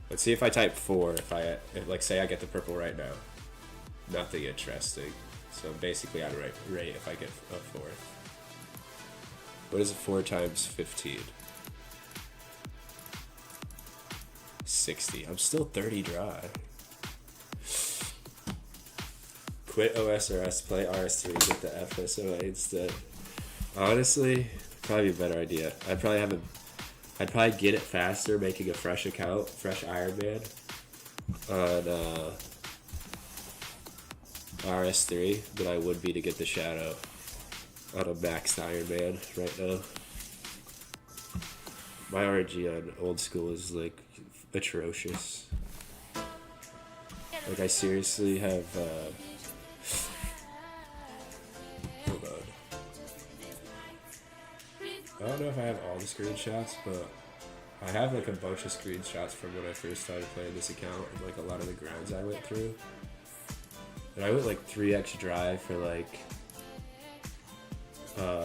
Let's see if I type 4, if like say I get the purple right now. Nothing interesting. So basically I'd rate if I get a 4th. What is it 4 times 15? 60. I'm still 30 dry. Quit OSRS, play RS3, get the FSOA instead. Honestly, probably a better idea. I'd probably get it faster making a fresh account, fresh Ironman on RS3 than I would be to get the Shadow on a maxed Ironman right now. My RNG on Oldschool is like atrocious. Like I seriously have hold on. I don't know if I have all the screenshots, but I have like a bunch of screenshots from when I first started playing this account and like a lot of the grounds I went through. And I went like 3x dry for like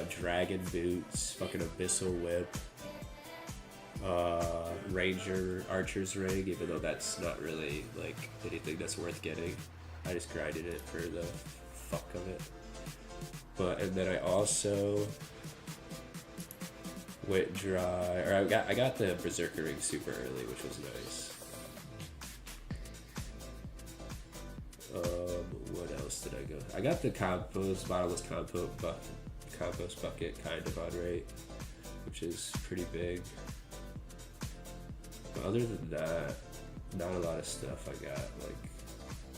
Dragon Boots, fucking Abyssal Whip, Ranger Archer's Ring, even though that's not really like anything that's worth getting. I just grinded it for the fuck of it. And then I also went dry, or I got the Berserker Ring super early, which was nice. What else did I go? I got the bottomless compost bucket kind of on rate, which is pretty big. But other than that, not a lot of stuff I got like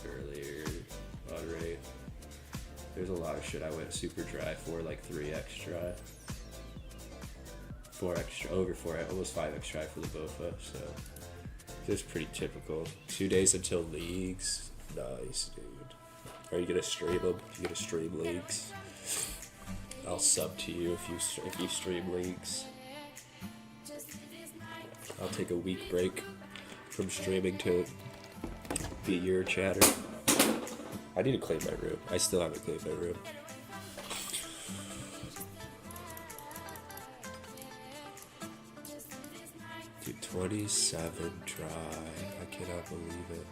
earlier on rate. There's a lot of shit I went super dry for, like 3x dry. 4x, over 4, almost 5x dry for the Bofa, so it's pretty typical. 2 days until leagues. Nice, dude. Are you gonna stream them? You gonna stream leagues? I'll sub to you if you stream leagues. I'll take a week break from streaming to be your chatter. I need to clean my room. I still haven't cleaned my room. Dude, 27 dry. I cannot believe it.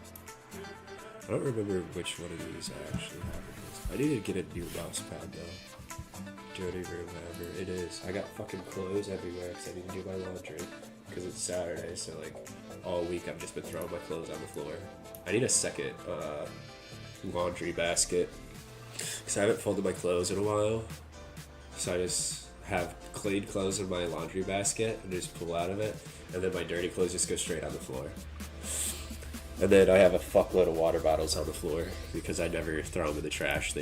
I don't remember which one of these I actually have in this. I need to get a new mouse pad though. Dirty room, whatever. It is. I got fucking clothes everywhere because I need to do my laundry. Because it's Saturday, so like all week I've just been throwing my clothes on the floor. I need a second laundry basket because I haven't folded my clothes in a while. So I just have clean clothes in my laundry basket and just pull out of it. And then my dirty clothes just go straight on the floor. And then I have a fuckload of water bottles on the floor because I never throw them in the trash.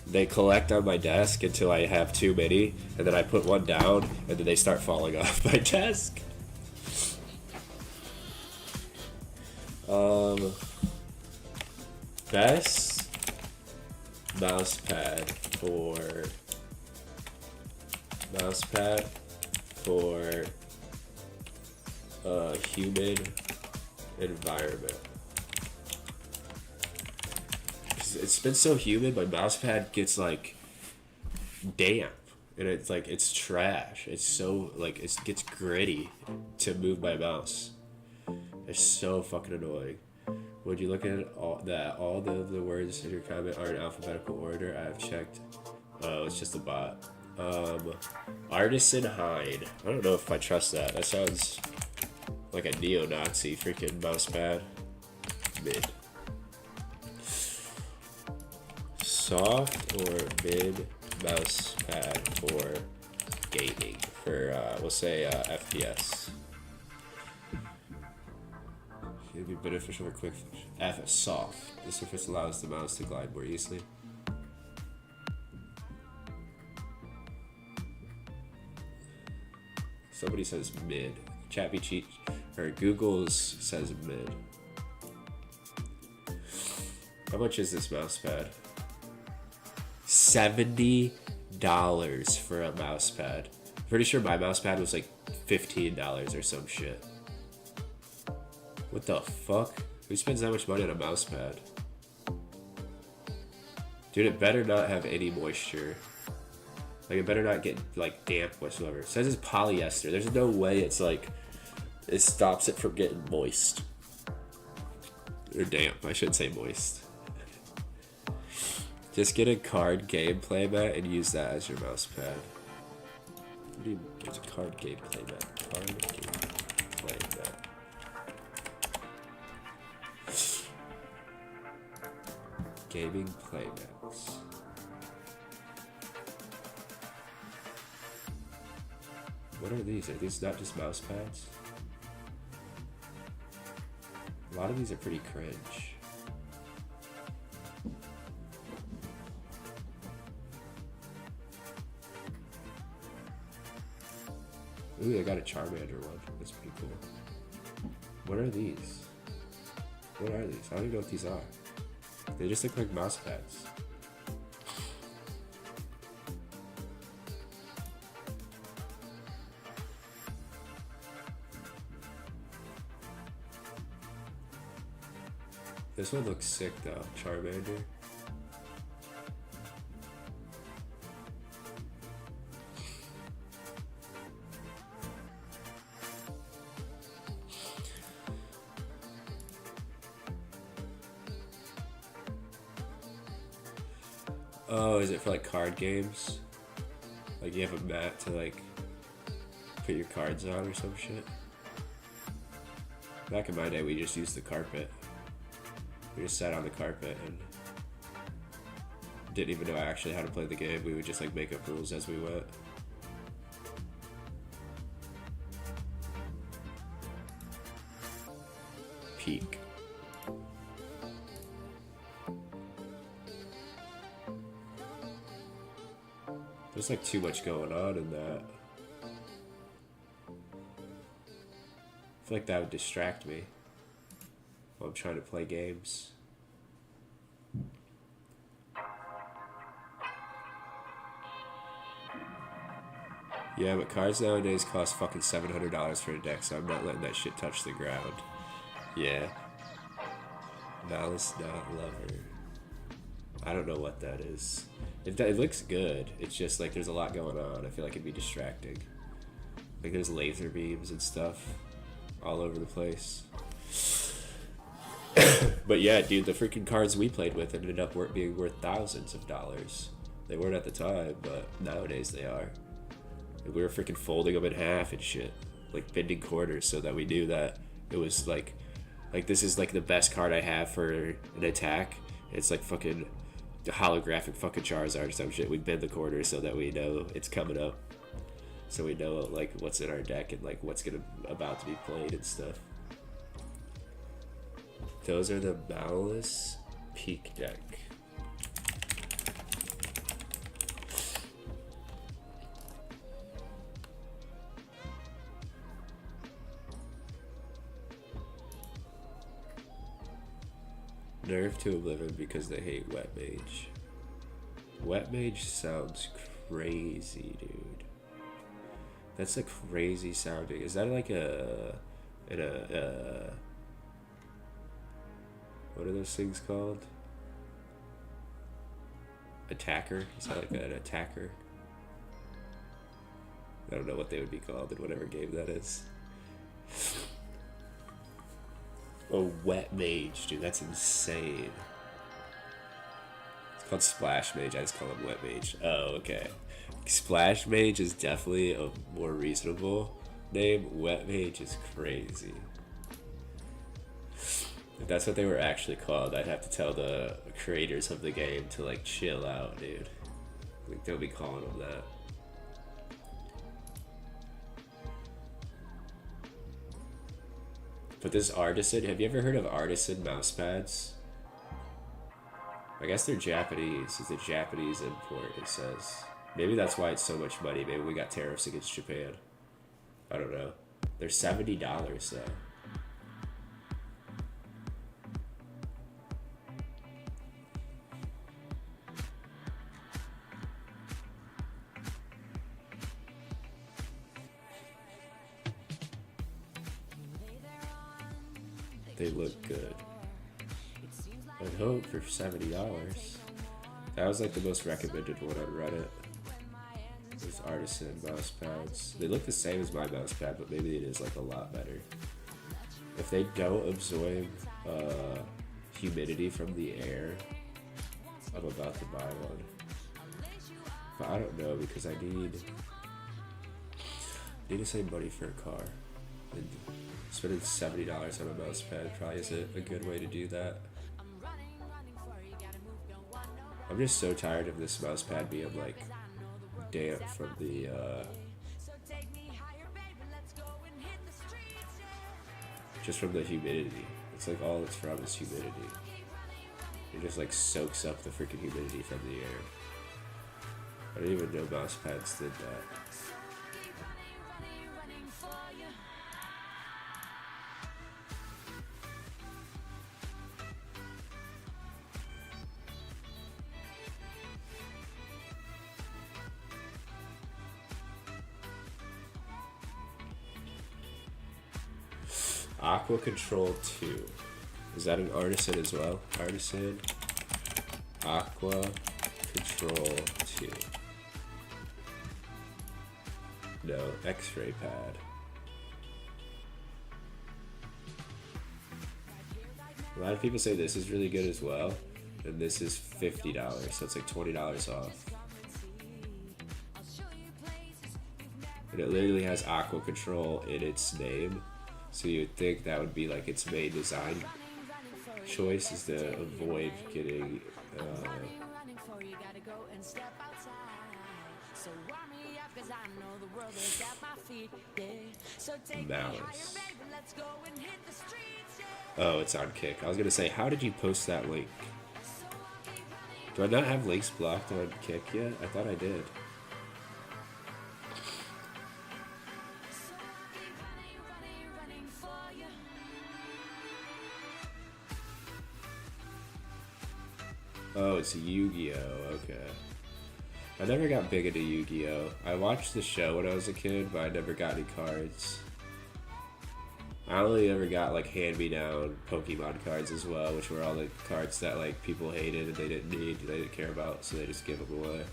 They collect on my desk until I have too many, and then I put one down, and then they start falling off my desk. Best mouse pad for a humid environment. It's been so humid, my mouse pad gets like damp, and it's like it's trash. It's so like it gets gritty to move my mouse. It's so fucking annoying. Would you look at all the words in your comment are in alphabetical order? I have checked. Oh, it's just a bot. Artisan hide. I don't know if I trust that. That sounds like a neo-Nazi freaking mouse pad. Mid. Soft or mid mouse pad for gaming? For we'll say FPS. It'd be beneficial for quick F soft. This surface allows the mouse to glide more easily. Somebody says mid. ChatGPT or Google's says mid. How much is this mouse pad? $70 for a mouse pad. Pretty sure my mouse pad was like $15 or some shit. What the fuck? Who spends that much money on a mouse pad? Dude, it better not have any moisture. Like, it better not get, like, damp whatsoever. It says it's polyester. There's no way it's, like, it stops it from getting moist. Or damp. I shouldn't say moist. Just get a card game playmat and use that as your mouse pad. What do you mean? What's a card game playmat? Card game playmat. Gaming playmats. What are these? Are these not just mouse pads? A lot of these are pretty cringe. Ooh, I got a Charmander one. That's pretty cool. What are these? What are these? I don't even know what these are. They just look like mouse pads. This one looks sick though, Charmander. Oh, is it for like card games? Like you have a mat to like put your cards on or some shit? Back in my day, we just used the carpet. We just sat on the carpet and didn't even know actually how to play the game. We would just like make up rules as we went. Peak. There's like too much going on in that. I feel like that would distract me while I'm trying to play games. Yeah, but cards nowadays cost fucking $700 for a deck, so I'm not letting that shit touch the ground. Yeah. Malice Not Lover. I don't know what that is. It looks good. It's just like there's a lot going on. I feel like it'd be distracting. Like there's laser beams and stuff all over the place. But yeah, dude, the freaking cards we played with ended up being worth thousands of dollars. They weren't at the time, but nowadays they are. And we were freaking folding them in half and shit. Like bending quarters so that we knew that it was like this is like the best card I have for an attack. It's like fucking holographic fucking Charizard or some shit. We bend the quarters so that we know it's coming up. So we know like what's in our deck and like what's about to be played and stuff. Those are the Malice Peak deck. Nerve to Oblivion because they hate Wet Mage. Wet Mage sounds crazy, dude. That's a crazy sounding. Is that like what are those things called? Attacker? Is that like an attacker? I don't know what they would be called in whatever game that is. A Wet Mage, dude, that's insane. It's called Splash Mage, I just call him Wet Mage. Oh, okay. Splash Mage is definitely a more reasonable name. Wet Mage is crazy. If that's what they were actually called, I'd have to tell the creators of the game to like chill out, dude. Like, don't be calling them that. But this Artisan, have you ever heard of Artisan mouse pads? I guess they're Japanese. It's a Japanese import, it says. Maybe that's why it's so much money. Maybe we got tariffs against Japan. I don't know. They're $70 though. They look good. I'd hope for $70. That was like the most recommended one on Reddit. These Artisan mouse pads. They look the same as my mouse pad, but maybe it is like a lot better. If they don't absorb humidity from the air, I'm about to buy one. But I don't know because I need to save money for a car. And spending $70 on a mouse pad probably isn't a good way to do that. I'm just so tired of this mouse pad being like damp from the just from the humidity. It's like all it's from is humidity. It just like soaks up the freaking humidity from the air. I didn't even know mouse pads did that. Aqua Control 2. Is that an Artisan as well? Artisan. Aqua Control 2. No, X-ray pad. A lot of people say this is really good as well. And this is $50, so it's like $20 off. And it literally has Aqua Control in its name. So you would think that would be like its main design choice, is to avoid getting Malice. Oh, it's on Kick. I was gonna say, how did you post that link? Do I not have links blocked on Kick yet? I thought I did. Oh, it's Yu-Gi-Oh! Okay. I never got big into Yu-Gi-Oh! I watched the show when I was a kid, but I never got any cards. I only ever got like hand-me-down Pokemon cards as well, which were all the cards that like people hated and they didn't need, they didn't care about, so they just give them away.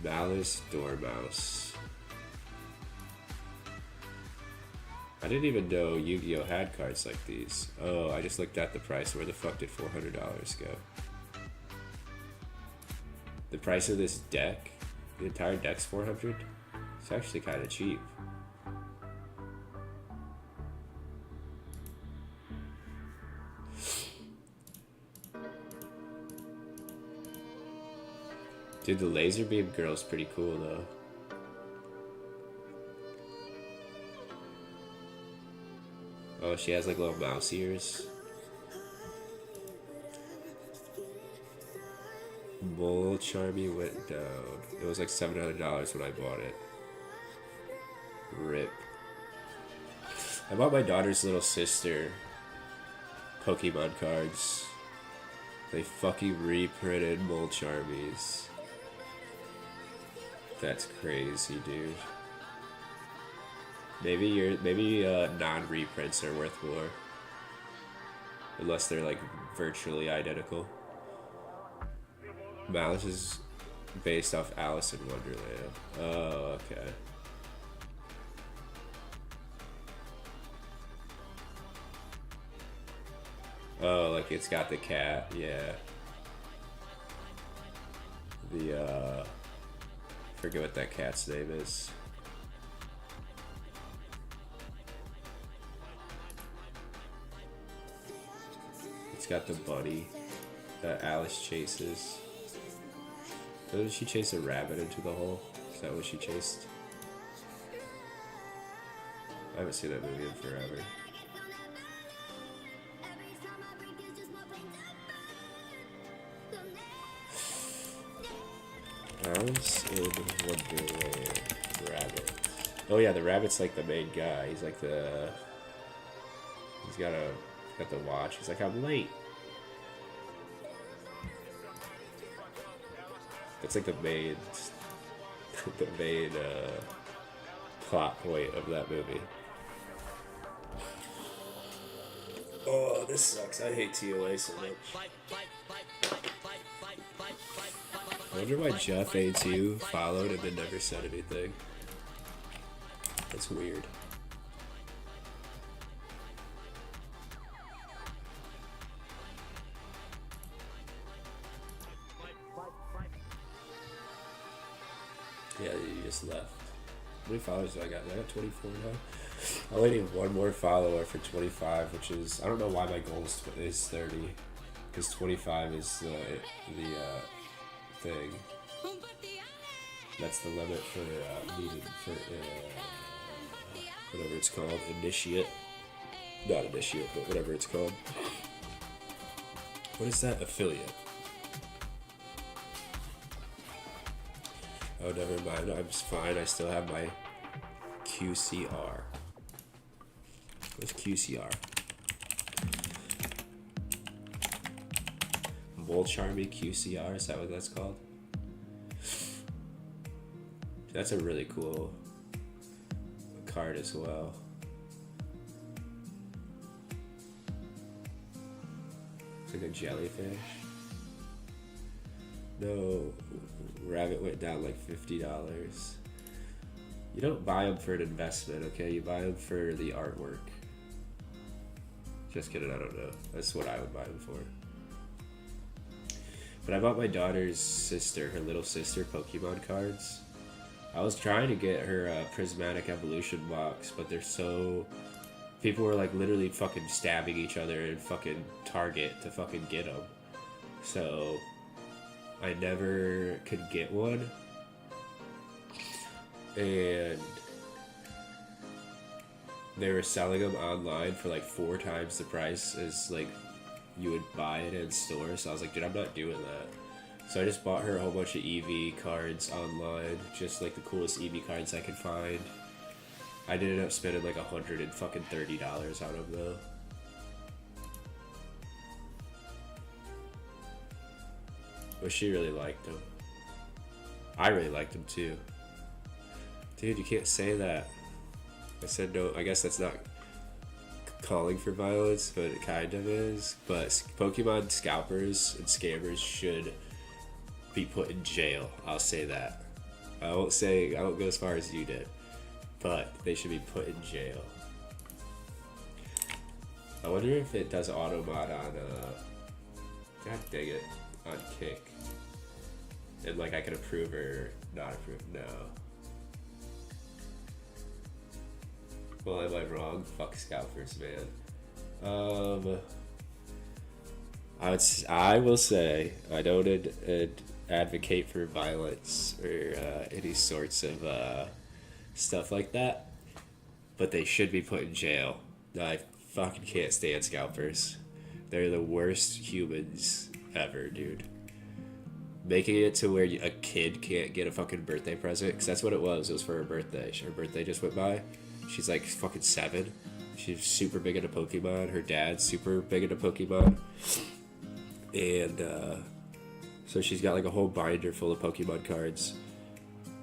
Malice Dormouse. I didn't even know Yu-Gi-Oh! Had cards like these. Oh, I just looked at the price. Where the fuck did $400 go? The price of this deck, the entire deck's $400. It's actually kind of cheap. Dude, the laser beam girl's pretty cool though. Oh, she has like little mouse ears. Mole Charmy went down. It was like $700 when I bought it. RIP. I bought my daughter's little sister Pokemon cards. They fucking reprinted Mole Charmies. That's crazy, dude. Maybe non-reprints are worth more. Unless they're like virtually identical. Malice is based off Alice in Wonderland. Oh, okay. Oh, like it's got the cat, yeah. Forget what that cat's name is. It's got the bunny that Alice chases. Doesn't she chase a rabbit into the hole? Is that what she chased? I haven't seen that movie in forever. Alice in Wonderland. Rabbit. Oh yeah, the rabbit's like the main guy. He's like the... He's got the watch. He's like, I'm late. That's like the main plot point of that movie. Oh, this sucks. I hate TOA so much. I wonder why Jeff A2 followed and then never said anything. That's weird. Yeah, you just left. How many followers do I got? I got 24 now. I only need one more follower for 25, which is... I don't know why my goal is 30. Because 25 is the thing. That's the limit for needed for whatever it's called, initiate. Not initiate, but whatever it's called. What is that? Affiliate. Oh, never mind. I'm just fine. I still have my QCR. What's QCR? Mole Charmy QCR, is that what that's called? That's a really cool card as well. It's like a jellyfish. No, rabbit went down like $50. You don't buy them for an investment, okay? You buy them for the artwork. Just kidding, I don't know. That's what I would buy them for. But I bought my daughter's sister, her little sister, Pokemon cards. I was trying to get her Prismatic Evolution box, but they're so... People were like literally fucking stabbing each other in fucking Target to fucking get them. So I never could get one. And they were selling them online for like 4 times the price as like you would buy it in stores. So I was like, dude, I'm not doing that. So I just bought her a whole bunch of EV cards online, just like the coolest EV cards I could find. I ended up spending like $130 on them though. But she really liked them. I really liked them too. Dude, you can't say that. I said no. I guess that's not calling for violence, but it kind of is. But Pokemon scalpers and scammers should be put in jail. I'll say that. I won't go as far as you did, but they should be put in jail. I wonder if it does auto mod on god dang it, on Kick. And like I can approve or not approve. No. Well, am I wrong? Fuck scalpers, man. I will say I don't advocate for violence or any sorts of stuff like that, but they should be put in jail. I fucking can't stand scalpers. They're the worst humans ever, dude. making it to where a kid can't get a fucking birthday present, because that's what it was. It was for her birthday. Her birthday just went by. She's like fucking 7. She's super big into Pokemon. Her dad's super big into Pokemon. And so she's got like a whole binder full of Pokemon cards.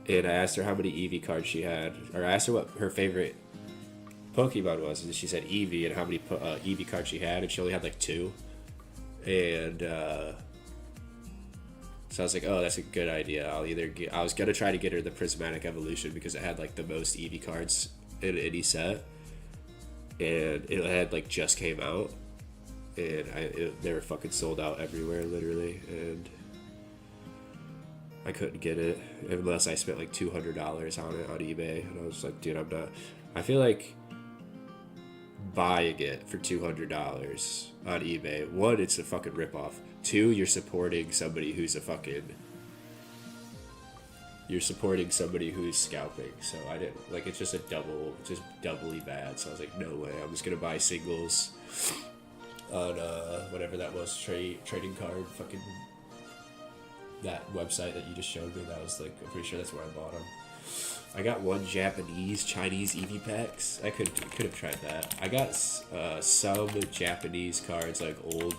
And I asked her how many Eevee cards she had. Or I asked her what her favorite Pokemon was. And she said Eevee and how many Eevee cards she had. And she only had like 2. And so I was like, oh, that's a good idea. I was going to try to get her the Prismatic Evolution because it had like the most Eevee cards in any set. And it had like just came out. And they were fucking sold out everywhere, literally. And I couldn't get it unless I spent like $200 on it on eBay. And I was like, dude, I'm not. I feel like buying it for $200 on eBay. 1, it's a fucking ripoff. 2, you're supporting somebody who's scalping. So I didn't like. It's just doubly bad. So I was like, no way. I'm just gonna buy singles on whatever that was, trading card fucking. That website that you just showed me, that was like, I'm pretty sure that's where I bought them. I got 1 Chinese Eevee packs. I could have tried that. I got some Japanese cards, like old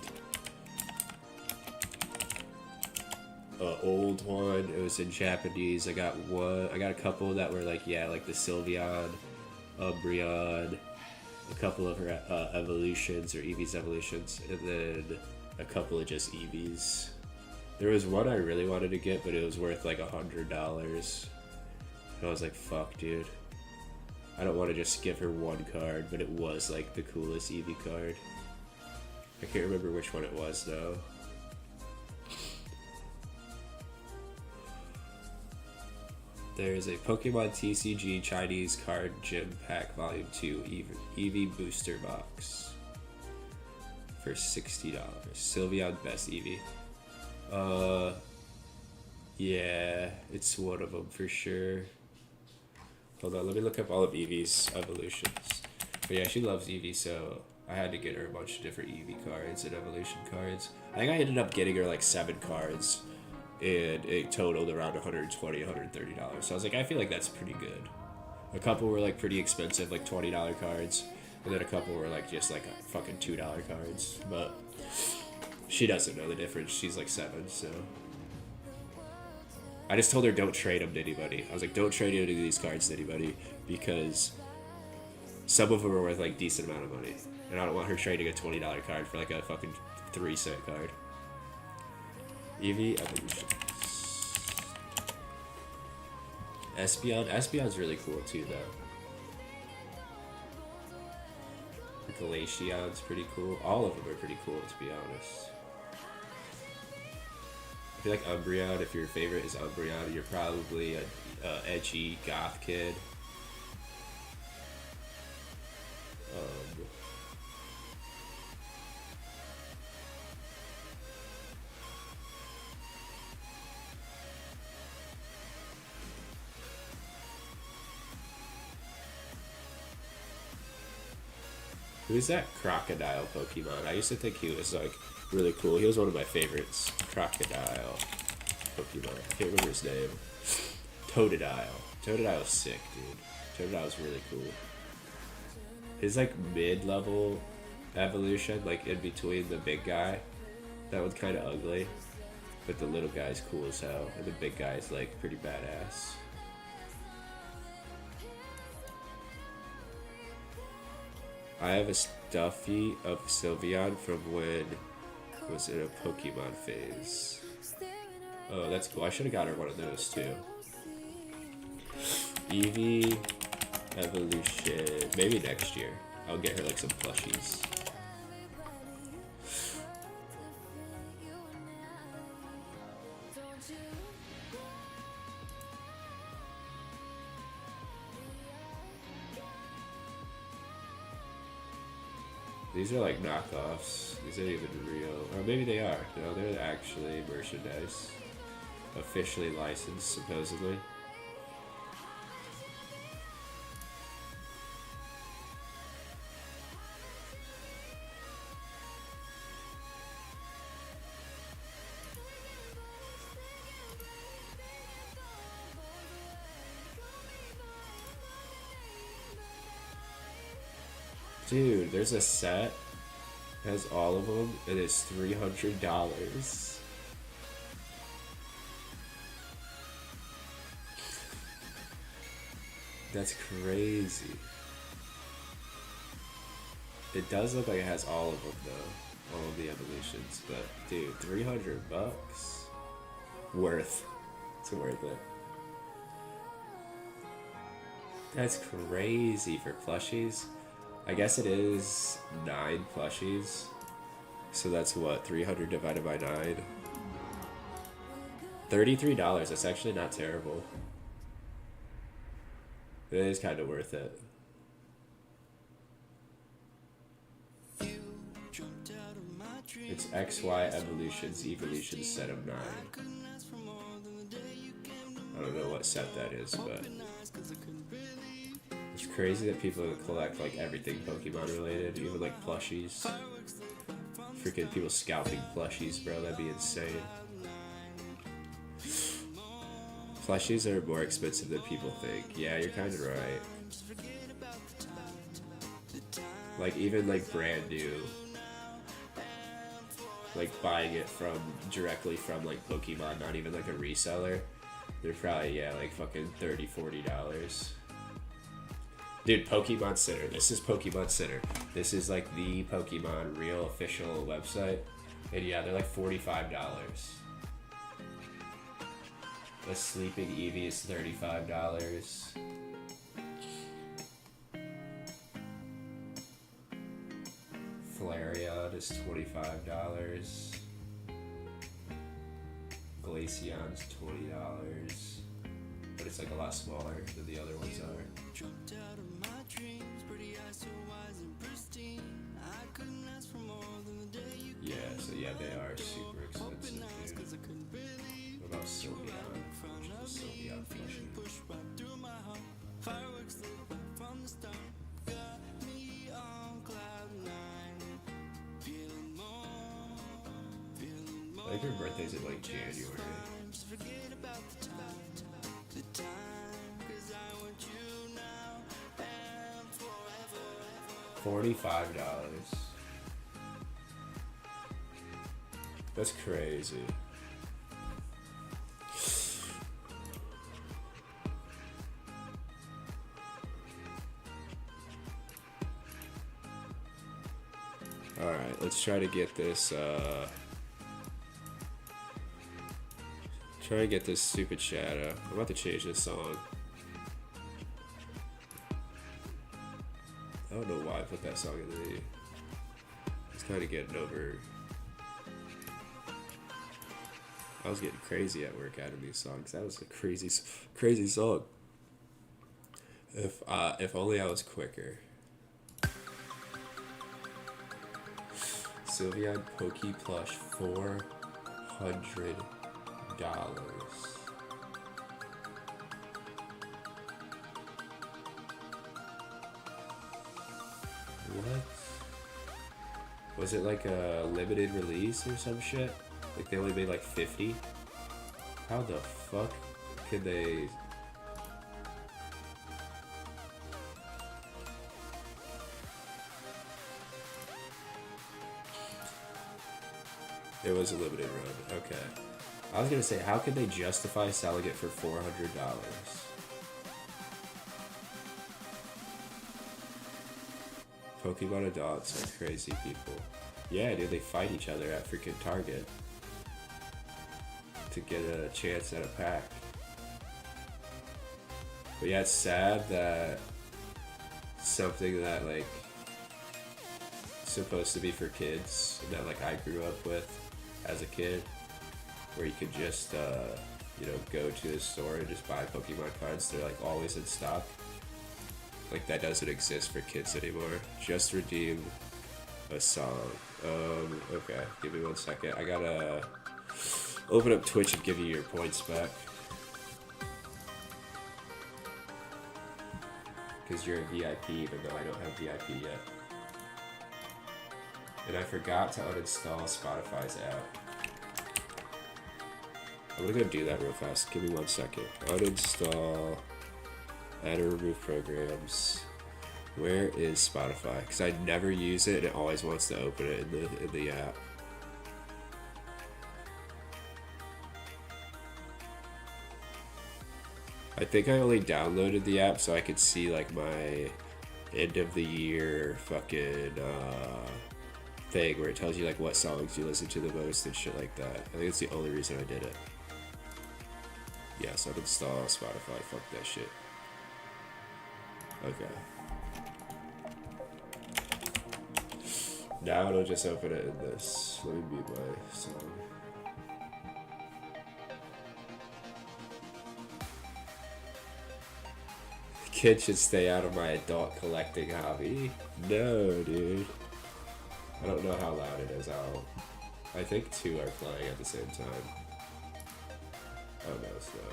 one. It was in Japanese. I got a couple that were like, yeah, like the Sylveon, Umbreon, a couple of her evolutions or Eevee's evolutions, and then a couple of just Eevees. There was one I really wanted to get, but it was worth like $100. And I was like, fuck, dude. I don't want to just give her 1 card, but it was like the coolest Eevee card. I can't remember which one it was, though. There's a Pokemon TCG Chinese Card Gym Pack Volume 2 Eevee Booster Box for $60. Sylveon Best Eevee. Yeah, it's one of them for sure. Hold on, let me look up all of Eevee's evolutions. But yeah, she loves Eevee, so I had to get her a bunch of different Eevee cards and evolution cards. I think I ended up getting her like 7 cards, and it totaled around $120, $130. So I was like, I feel like that's pretty good. A couple were like pretty expensive, like $20 cards, and then a couple were like just like fucking $2 cards. But she doesn't know the difference. She's like 7, so I just told her don't trade them to anybody. I was like, don't trade any of these cards to anybody because some of them are worth like decent amount of money, and I don't want her trading a $20 card for like a fucking 3-cent card. Eevee evolutions. Espeon's really cool too, though. Glaceon's pretty cool. All of them are pretty cool, to be honest. I feel like Umbreon, if your favorite is Umbreon, you're probably a edgy goth kid. Who's that crocodile Pokemon? I used to think he was like really cool. He was one of my favorites. Crocodile Pokemon. I can't remember his name. Totodile. Totodile's sick, dude. Totodile's really cool. His like mid-level evolution, like in between the big guy, that one's kind of ugly, but the little guy's cool as hell, and the big guy's like pretty badass. I have a stuffy of Sylveon from when it was in a Pokemon phase. Oh, that's cool. I should have got her one of those too. Eevee evolution. Maybe next year. I'll get her like some plushies. These are like knockoffs. These aren't even real. Or maybe they are. No, they're actually merchandise. Officially licensed, supposedly. Dude, there's a set, has all of them, and it's $300. That's crazy. It does look like it has all of them though, all of the evolutions, but dude, $300? Worth. It's worth it. That's crazy for plushies. I guess it is 9 plushies. So that's what, 300 divided by 9? $33, that's actually not terrible. It is kind of worth it. It's XY evolutions, evolutions set of 9. I don't know what set that is, but it's crazy that people collect like everything Pokemon related, even like plushies. Freaking people scalping plushies, bro, that'd be insane. Plushies are more expensive than people think. Yeah, you're kind of right. Like even like brand new, like buying it from directly from like Pokemon, not even like a reseller, they're probably, yeah, like fucking $30-$40. Dude, Pokemon Center. This is Pokemon Center. This is like the Pokemon real official website. And yeah, they're like $45. A Sleeping Eevee is $35. Flareon is $25. Glaceon's $20. But it's like a lot smaller than the other ones are. Yeah, so yeah, they are super expensive, dude. What about Sylveon? Sylveon plushie. I think her birthday's in like January. $45. That's crazy. Alright, let's try to get this, try to get this stupid shadow. I'm about to change this song. I don't know why I put that song in the... It's kind of getting over... I was getting crazy at work adding these songs. That was a crazy, crazy song. If only I was quicker. Sylveon Poke Plush, $400. What? Was it like a limited release or some shit? Like they only made like 50? How the fuck could they... It was a limited run, okay. I was gonna say, how could they justify selling it for $400? Pokemon adults are crazy people. Yeah, dude, they fight each other at freaking Target to get a chance at a pack. But yeah, it's sad that something that like supposed to be for kids that like I grew up with as a kid, where you could just you know, go to the store and just buy Pokemon cards. They're like always in stock. Like that doesn't exist for kids anymore. Just redeem a song. Okay, give me 1 second. I gotta open up Twitch and give you your points back. Because you're a VIP, even though I don't have VIP yet. And I forgot to uninstall Spotify's app. I'm gonna go do that real fast. Give me 1 second. Uninstall, add or remove programs. Where is Spotify? Because I never use it and it always wants to open it in the app. I think I only downloaded the app so I could see like my end of the year fucking thing where it tells you like what songs you listen to the most and shit like that. I think it's the only reason I did it. Yeah, so uninstall Spotify. Fuck that shit. Okay. Now it'll just open it in this. Let me mute my song. Kids should stay out of my adult collecting hobby. No, dude. I don't know how loud it is out. I think 2 are playing at the same time. Oh no, it's not.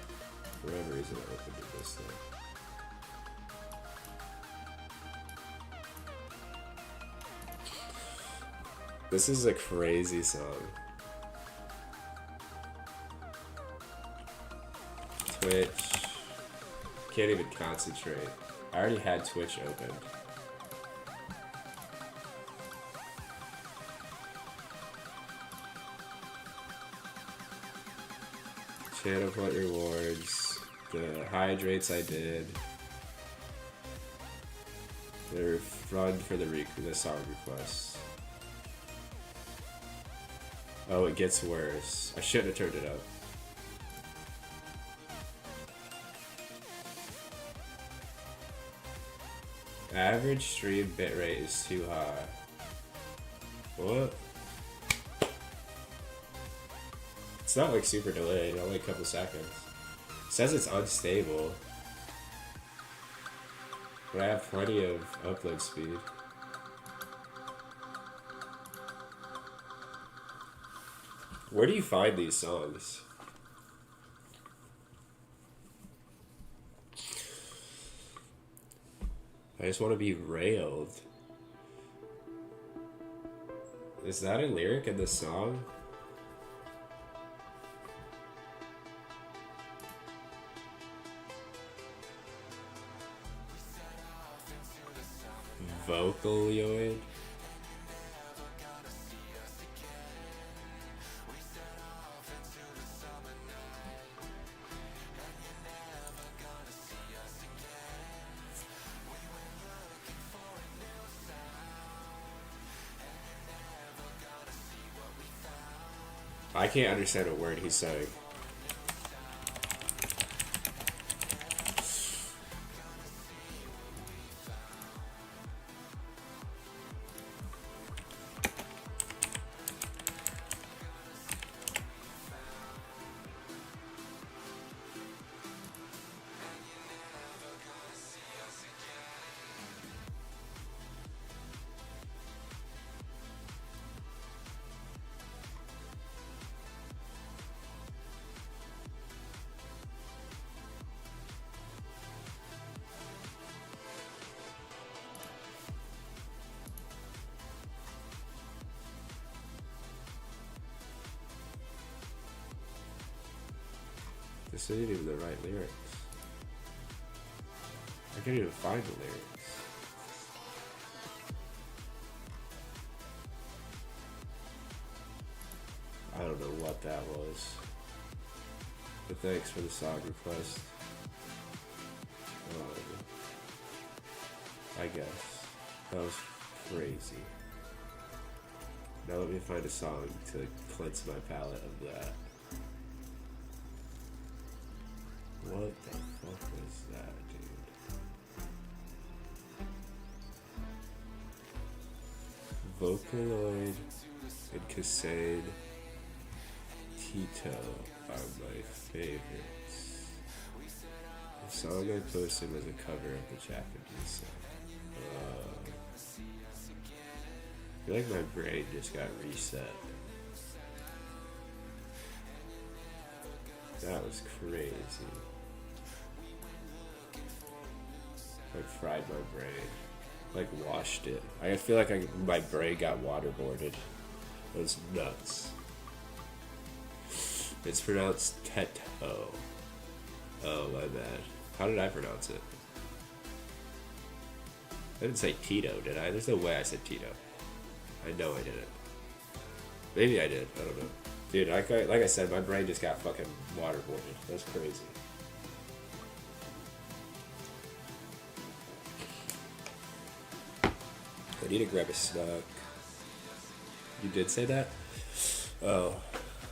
For whatever reason I opened it this thing. This is a crazy song. Twitch. Can't even concentrate. I already had Twitch open. Channel point rewards. The hydrates I did. They're run for the song requests. Oh, it gets worse. I shouldn't have turned it up. Average stream bitrate is too high. What? It's not like super delayed, only a couple seconds. It says it's unstable. But I have plenty of upload speed. Where do you find these songs? I just want to be railed. Is that a lyric in the song? Vocaloid? I can't understand a word he's saying. This isn't even the right lyrics. I can't even find the lyrics. I don't know what that was. But thanks for the song request. I guess. That was crazy. Now let me find a song to cleanse my palate of that. What the fuck was that, dude? Vocaloid and Cascade Tito are my favorites. The song I posted was a cover of the Japanese song. I feel like my brain just got reset. That was crazy. Like fried my brain. Like washed it. I feel like my brain got waterboarded. It was nuts. It's pronounced Teto. Oh, my bad. How did I pronounce it? I didn't say Tito, did I? There's no way I said Tito. I know I didn't. Maybe I did. I don't know. Dude, like I said, my brain just got fucking waterboarded. That's crazy. I need to grab a snack. You did say that? Oh.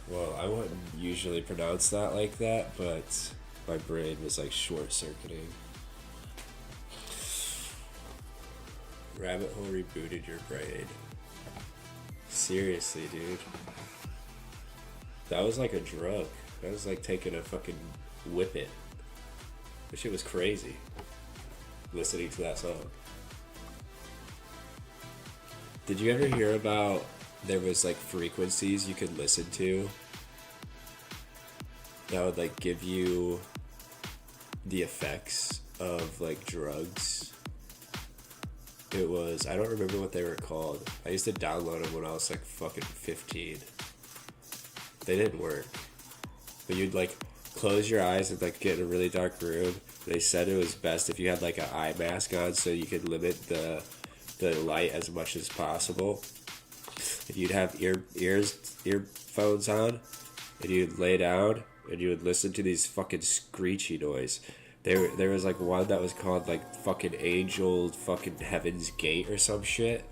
Well, I wouldn't usually pronounce that like that, but my brain was like short-circuiting. Rabbit hole rebooted your brain. Seriously, dude. That was like a drug. That was like taking a fucking whippet. That shit was crazy. Listening to that song. Did you ever hear about there was like frequencies you could listen to that would like give you the effects of like drugs? It was, I don't remember what they were called. I used to download them when I was like fucking 15. They didn't work. But you'd like close your eyes and like get in a really dark room. They said it was best if you had like an eye mask on so you could limit the light as much as possible. If you'd have earphones on and you'd lay down and you would listen to these fucking screechy noise. There was like one that was called like fucking Angel fucking Heaven's Gate or some shit.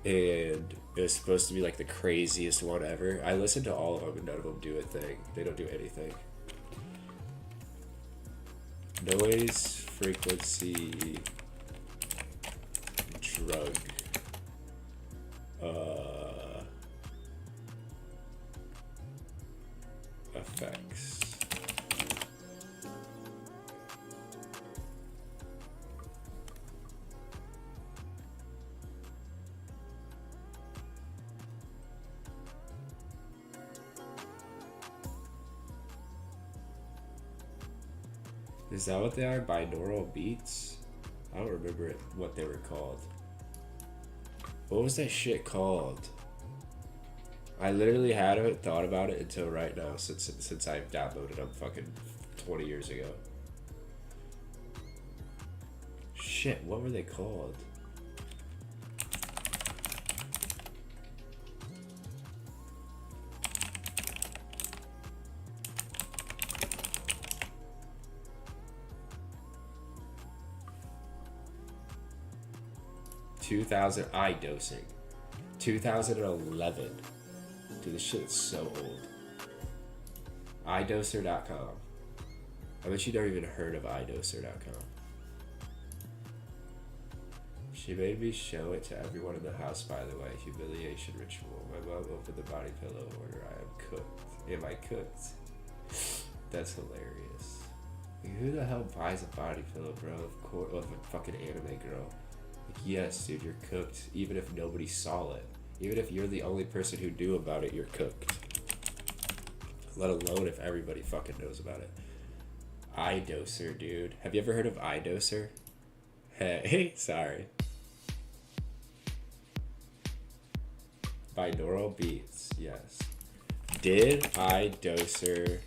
And it was supposed to be like the craziest one ever. I listened to all of them and none of them do a thing. They don't do anything. Noise, frequency, drug. Effects. Is that what they are? Binaural beats? I don't remember what they were called. What was that shit called? I literally hadn't thought about it until right now since I downloaded them fucking 20 years ago. Shit, what were they called? iDosing. 2011. Dude, this shit is so old. iDoser.com. I bet you never even heard of iDoser.com. She made me show it to everyone in the house, by the way. Humiliation ritual. My mom opened the body pillow order. I am cooked. Am I cooked? That's hilarious. Like, who the hell buys a body pillow, bro? Of a fucking anime girl. Like, yes, dude, you're cooked. Even if nobody saw it. Even if you're the only person who knew about it, you're cooked. Let alone if everybody fucking knows about it. iDoser, dude. Have you ever heard of iDoser? Hey, sorry. Binaural beats, yes. Did iDoser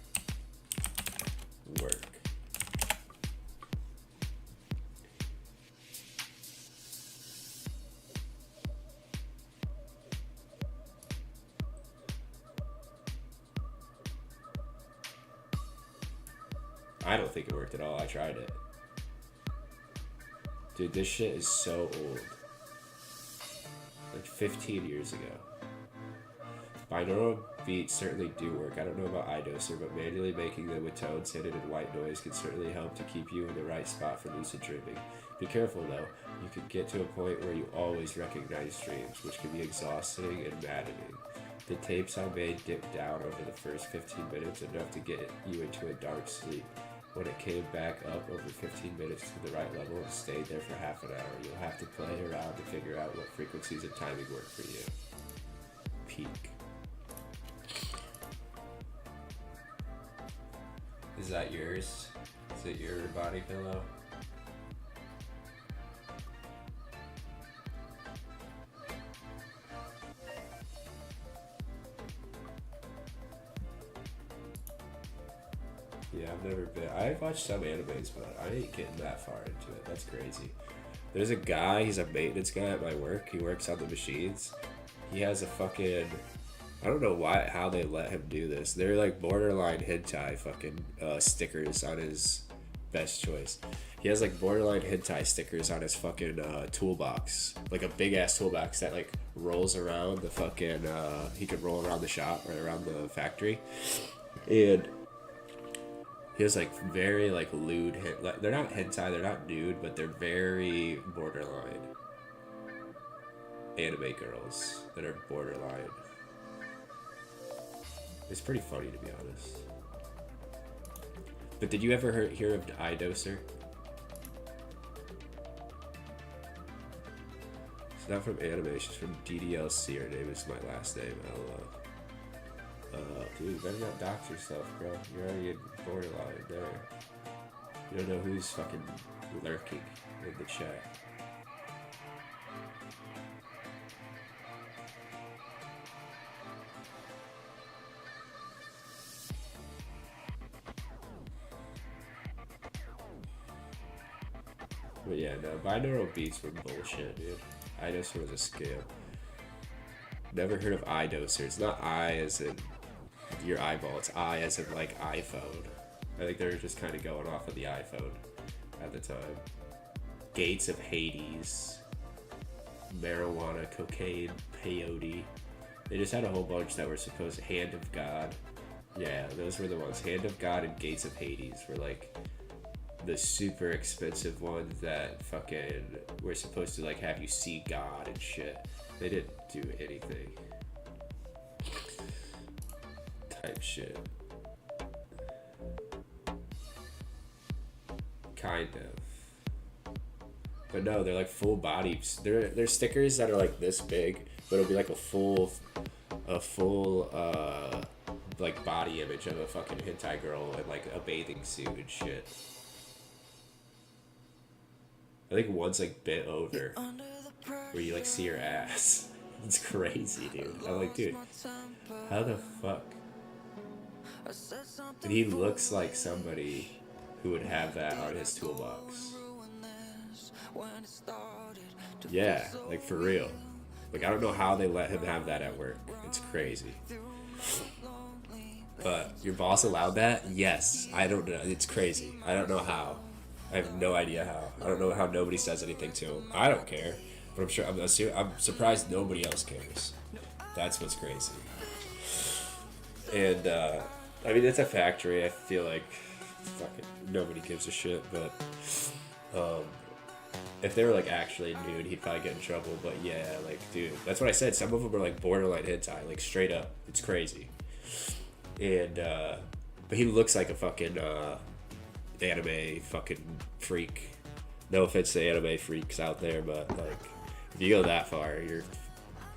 work? I don't think it worked at all. I tried it. Dude, this shit is so old. Like 15 years ago. Binaural beats certainly do work. I don't know about iDoser, but manually making them with tones hidden in white noise can certainly help to keep you in the right spot for lucid dreaming. Be careful though. You could get to a point where you always recognize dreams, which can be exhausting and maddening. The tapes I made dipped down over the first 15 minutes enough to get you into a dark sleep. When it came back up over 15 minutes to the right level and stayed there for half an hour, you'll have to play around to figure out what frequencies and timing work for you. Peak. Is that yours? Is it your body pillow? Yeah, I've never been. I've watched some animes, but I ain't getting that far into it. That's crazy. There's a guy, he's a maintenance guy at my work. He works on the machines. He has a fucking, I don't know how they let him do this. They're like borderline hentai fucking stickers on his best choice. He has like borderline hentai stickers on his fucking toolbox. Like a big ass toolbox that like rolls around the fucking, he could roll around the shop or around the factory. And he has like very like lewd, like, they're not hentai, they're not nude, but they're very borderline anime girls that are borderline. It's pretty funny to be honest. But did you ever hear of ih8cg? It's not from anime, she's from DDLC. Her name is my last name, LOL. Dude, you better not dox yourself, bro. You're already in borderline there. You don't know who's fucking lurking in the chat. But yeah, no, binaural beats were bullshit, dude. ih8cg was a scam. Never heard of ih8cg. It's not I as in your eyeball, it's I as in like iPhone. I think they were just kind of going off of the iPhone at the time. Gates of Hades, marijuana, cocaine, peyote. They just had a whole bunch that were supposed. Hand of God. Yeah, those were the ones. Hand of God and Gates of Hades were like the super expensive ones that fucking were supposed to like have you see God and shit. They didn't do anything. Type shit. Kind of. But no, they're like full body. They're stickers that are like this big, but it'll be like a full like body image of a fucking hentai girl in like a bathing suit and shit. I think one's like bent over where you like see her ass. It's crazy, dude. I'm like, dude, how the fuck? And he looks like somebody who would have that on his toolbox. Yeah, like for real. Like I don't know how they let him have that at work. It's crazy. But your boss allowed that? Yes. I don't know. It's crazy. I don't know how. I have no idea how. I don't know how nobody says anything to him. I don't care, but I'm sure. I'm surprised nobody else cares. That's what's crazy. And I mean, it's a factory. I feel like fucking nobody gives a shit. But if they were like actually nude, he'd probably get in trouble. But yeah, like dude, that's what I said. Some of them are like borderline hentai, like straight up. It's crazy. And but he looks like a fucking anime fucking freak. No offense to anime freaks out there, but like if you go that far,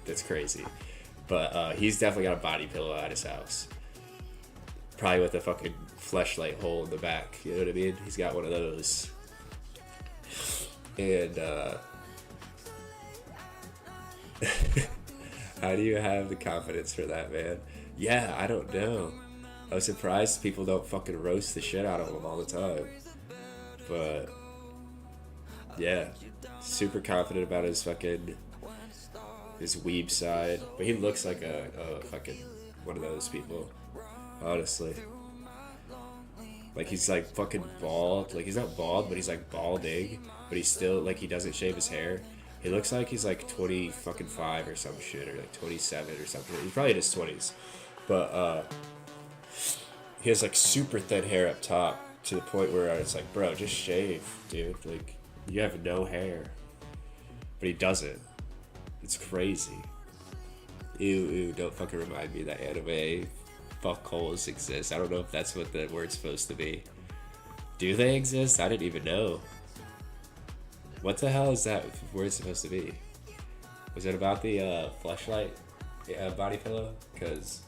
that's crazy. But he's definitely got a body pillow at his house, probably with a fucking fleshlight hole in the back. You know what I mean? He's got one of those. And how do you have the confidence for that, man? Yeah, I don't know. I was surprised people don't fucking roast the shit out of him all the time. But yeah, super confident about his weeb side. But he looks like a fucking one of those people, honestly. Like he's like fucking bald. Like he's not bald, but he's like balding. But he's still like he doesn't shave his hair. He looks like he's like 25 or some shit, or like 27 or something. He's probably in his 20s. But he has like super thin hair up top to the point where it's like, bro, just shave, dude. Like, you have no hair. But he doesn't. It's crazy. Ew, don't fucking remind me that anime fuckholes exist. I don't know if that's what the word's supposed to be. Do they exist? I didn't even know. What the hell is that word supposed to be? Was it about the fleshlight body pillow? Because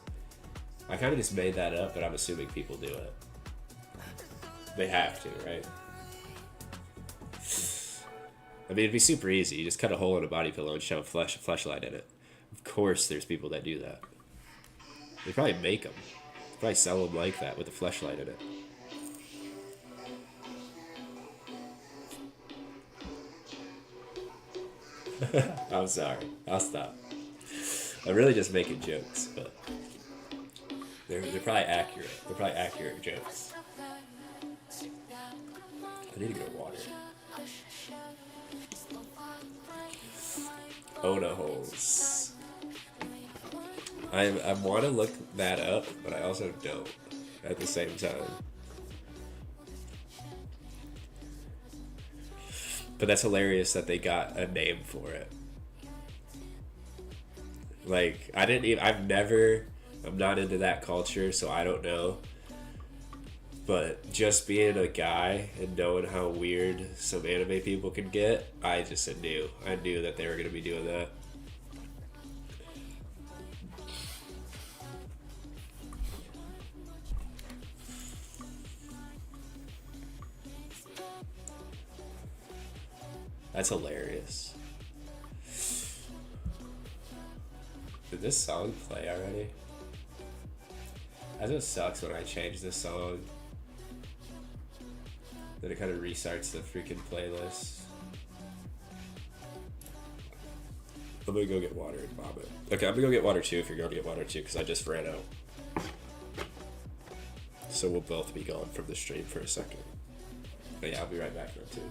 I kind of just made that up, but I'm assuming people do it. They have to, right? I mean, it'd be super easy. You just cut a hole in a body pillow and shove a fleshlight in it. Of course, there's people that do that. They probably make them. They probably sell them like that with a fleshlight in it. I'm sorry. I'll stop. I'm really just making jokes, but they're probably accurate. They're probably accurate jokes. I need to get water. Ona holes. I want to look that up, but I also don't at the same time. But that's hilarious that they got a name for it. Like, I'm not into that culture, so I don't know. But just being a guy and knowing how weird some anime people can get, I knew that they were going to be doing that. That's hilarious. Did this song play already? That just sucks when I change this song. Then it kind of restarts the freaking playlist. I'm gonna go get water and vomit. Okay, I'm gonna go get water too if you're going to get water too, because I just ran out. So we'll both be gone from the stream for a second. But yeah, I'll be right back though too.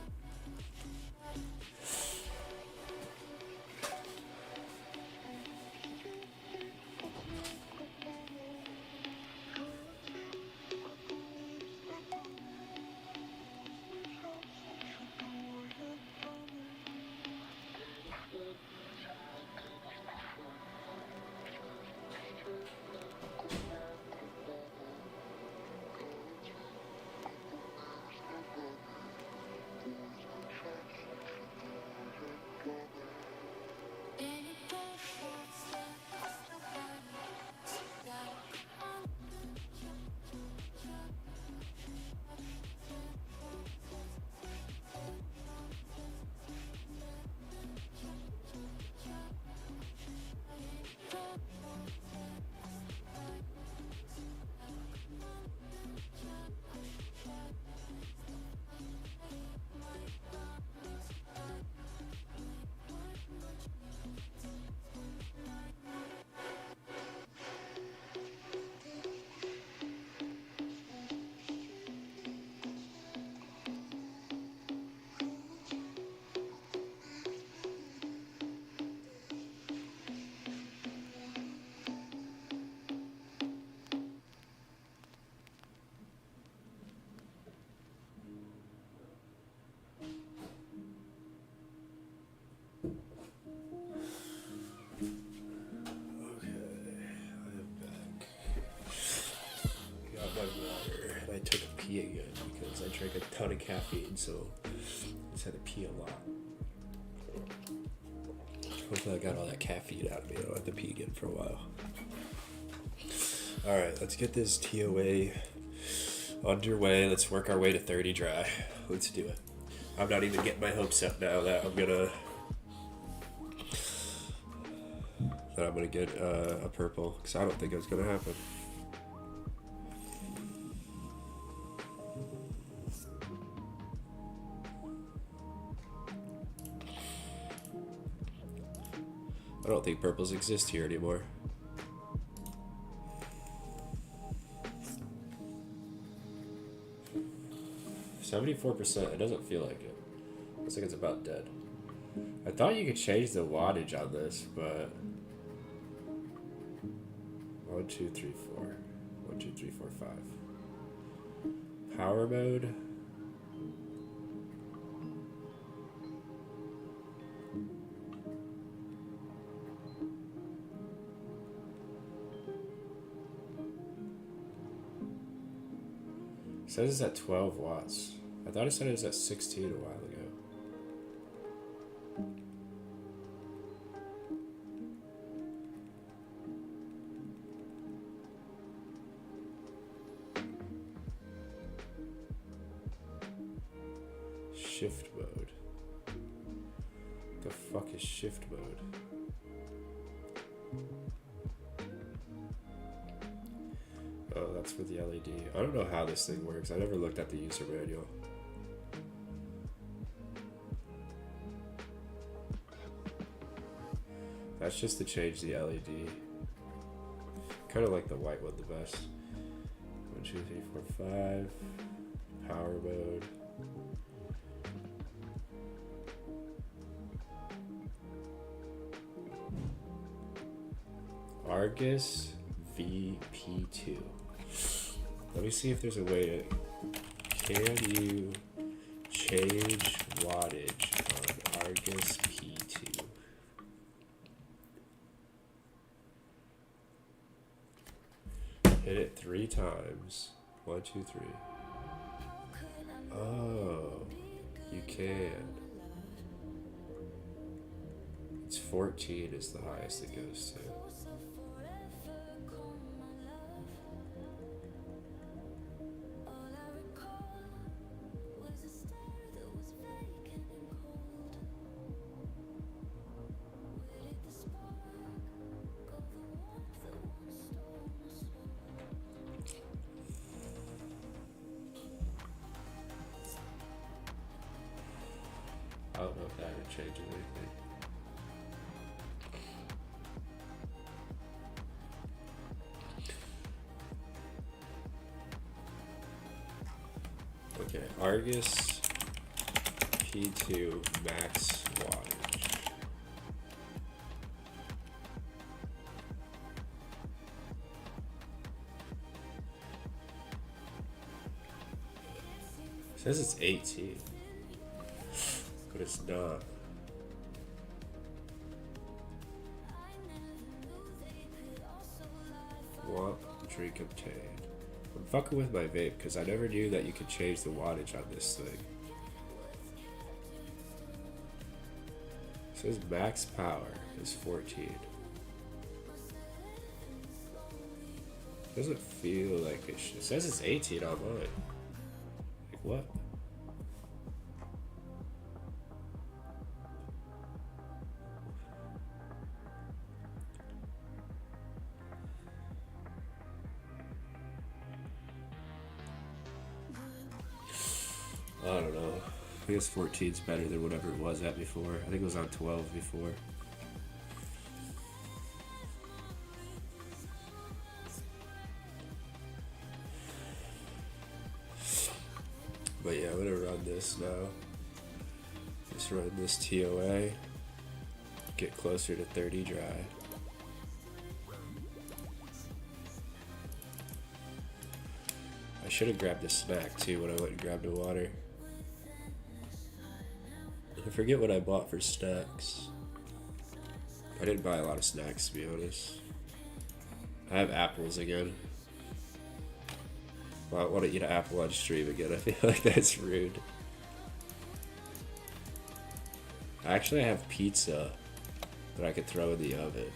Again because I drank a ton of caffeine, so I just had to pee a lot. Hopefully I got all that caffeine out of me. I don't have to pee again for a while. Alright, let's get this TOA underway. Let's work our way to 30 dry. Let's do it. I'm not even getting my hopes up now that I'm gonna get a purple, because I don't think it's gonna happen. I don't think purples exist here anymore. %. It doesn't feel like it. Looks like it's about dead. I thought you could change the wattage on this, but 1, 2, 3, 4. 1, 2, 3, 4, 5. Power mode. It says it's at 12 watts. I thought it said it was at 16 a while ago. Shift mode. The fuck is shift mode? Oh, that's for the LED. I don't know how this thing works. I never looked at the user manual. That's just to change the LED. Kind of like the white one the best. 1, 2, 3, 4, 5. Power mode. Argus VP2. Let me see if there's a way to. Can you change wattage on Argus P2? Hit it 3 times. 1, 2, 3. Oh, you can. It's 14 is the highest it goes to. I don't know if that would change anything. Okay, Argus P2 max wattage. It says it's 18. But it's not. Want drink obtained. I'm fucking with my vape because I never knew that you could change the wattage on this thing. It says max power is 14. Doesn't feel like it should. It says it's 18 on mine. Like what? I don't know. I guess 14 is better than whatever it was at before. I think it was on 12 before. But yeah, I'm gonna run this now. Just run this TOA. Get closer to 30 dry. I should have grabbed a snack too when I went and grabbed the water. I forget what I bought for snacks. I didn't buy a lot of snacks, to be honest. I have apples again. Well, I want to eat an apple on stream again. I feel like that's rude. Actually, I have pizza that I could throw in the oven.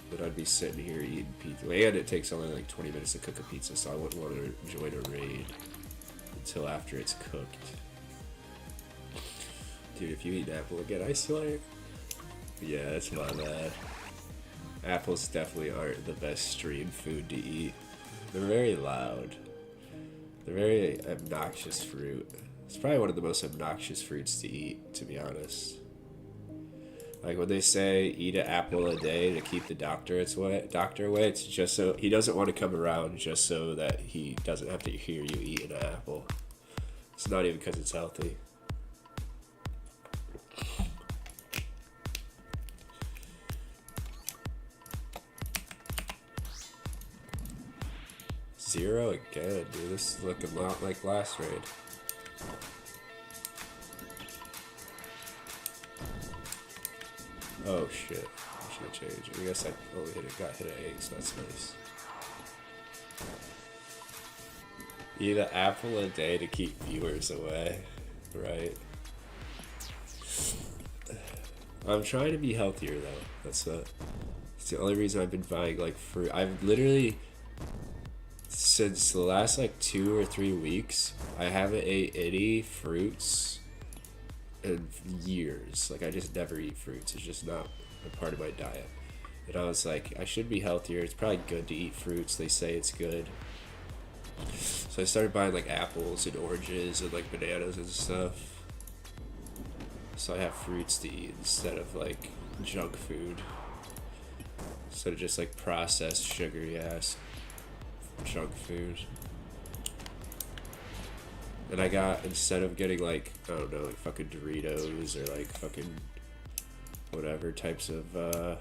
But I'd be sitting here eating pizza. And it takes only like 20 minutes to cook a pizza, so I wouldn't want to join a raid until after it's cooked. Dude, if you eat an apple again, I swear. Yeah, that's my bad. Apples definitely aren't the best stream food to eat. They're very loud. They're very obnoxious fruit. It's probably one of the most obnoxious fruits to eat, to be honest. Like when they say eat an apple a day to keep the doctor away, it's just so he doesn't want to come around just so that he doesn't have to hear you eat an apple. It's not even because it's healthy. Zero again, dude. This is looking a lot like last raid. Oh shit. I should have changed it. I guess I only got hit at 8, so that's nice. Eat an apple a day to keep viewers away. Right. I'm trying to be healthier though. That's the only reason I've been buying like fruit. I've literally since the last like 2 or 3 weeks, I haven't ate any fruits in years. Like I just never eat fruits. It's just not a part of my diet. And I was like, I should be healthier. It's probably good to eat fruits. They say it's good. So I started buying like apples and oranges and like bananas and stuff. So I have fruits to eat instead of like junk food. Instead of just like processed sugary ass junk food. And I got, instead of getting like, I don't know, like fucking Doritos or like fucking whatever types of,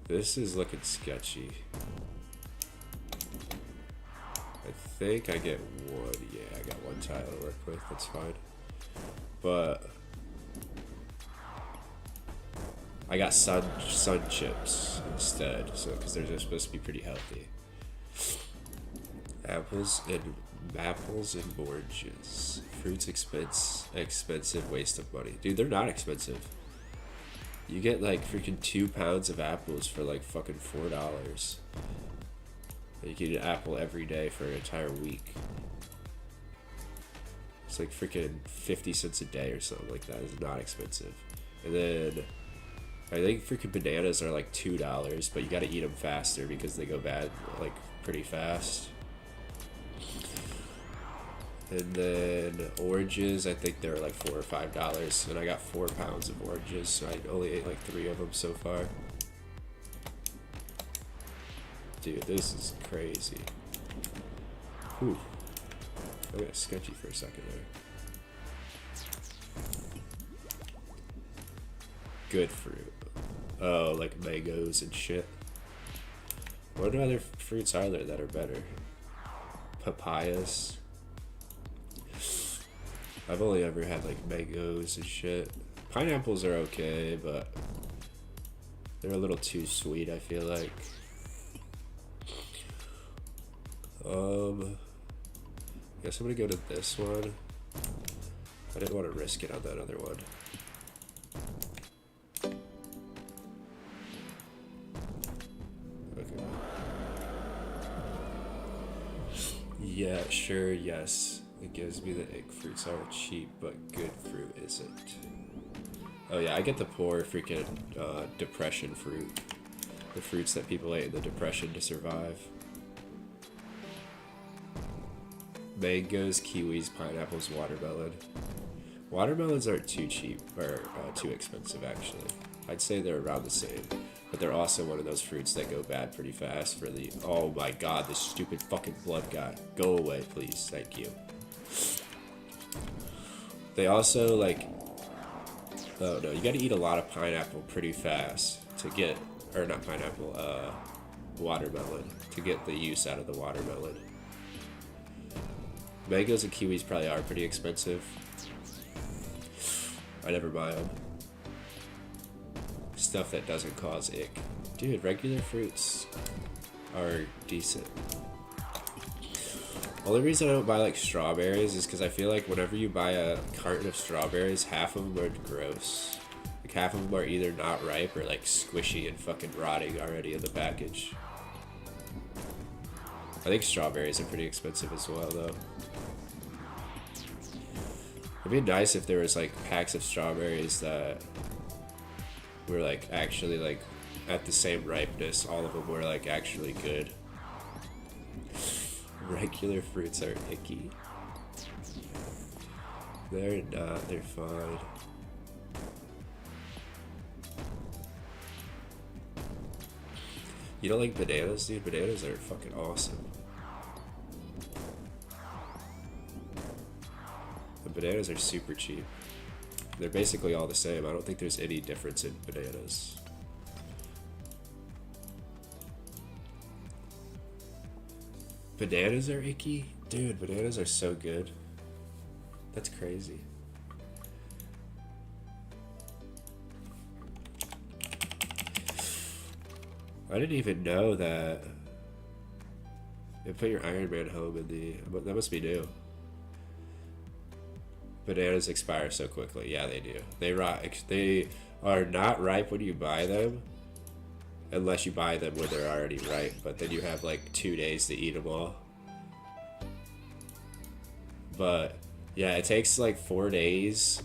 this is looking sketchy. I think I get one, yeah, I got one tile to work with, that's fine. But I got sun chips instead, so because they're supposed to be pretty healthy. Apples and oranges. Fruits expensive waste of money. Dude, they're not expensive. You get like freaking 2 pounds of apples for like fucking $4. You can eat an apple every day for an entire week. It's like freaking 50 cents a day or something like that. It's not expensive. And then I think freaking bananas are like $2, but you gotta eat them faster because they go bad like pretty fast. And then oranges, I think they're like $4 or $5, and I got 4 pounds of oranges, so I only ate like 3 of them so far. Dude, this is crazy. Whew. I got sketchy for a second there. Good fruit. Oh, like mangoes and shit. What other fruits are there that are better? Papayas. I've only ever had like mangoes and shit. Pineapples are okay, but they're a little too sweet, I feel like. Guess I'm gonna go to this one. I didn't want to risk it on that other one. Okay. Yeah, sure, yes. It gives me the ick. Fruits are cheap, but good fruit isn't. Oh yeah, I get the poor freaking depression fruit. The fruits that people ate in the depression to survive. Mangoes, kiwis, pineapples, watermelon. Watermelons aren't too cheap, or too expensive actually. I'd say they're around the same. But they're also one of those fruits that go bad pretty fast for the... Oh my god, this stupid fucking blood guy. Go away, please. Thank you. They also, like... Oh no, you gotta eat a lot of pineapple pretty fast to get... Or not pineapple, watermelon. To get the use out of the watermelon. Mangoes and kiwis probably are pretty expensive. I never buy them. Stuff that doesn't cause ick. Dude, regular fruits are decent. Only reason I don't buy like strawberries is because I feel like whenever you buy a carton of strawberries, half of them are gross. Like half of them are either not ripe or like squishy and fucking rotting already in the package. I think strawberries are pretty expensive as well though. It'd be nice if there was like packs of strawberries that were like actually like at the same ripeness. All of them were like actually good. Regular fruits are icky. They're not, they're fine. You don't like bananas, dude? Bananas are fucking awesome. The bananas are super cheap. They're basically all the same. I don't think there's any difference in bananas. Bananas are icky? Dude, bananas are so good. That's crazy. I didn't even know that. They put your Ironman home in the... That must be new. Bananas expire so quickly. Yeah, they do. They are not ripe when you buy them. Unless you buy them when they're already ripe. But then you have like 2 days to eat them all. But yeah, it takes like 4 days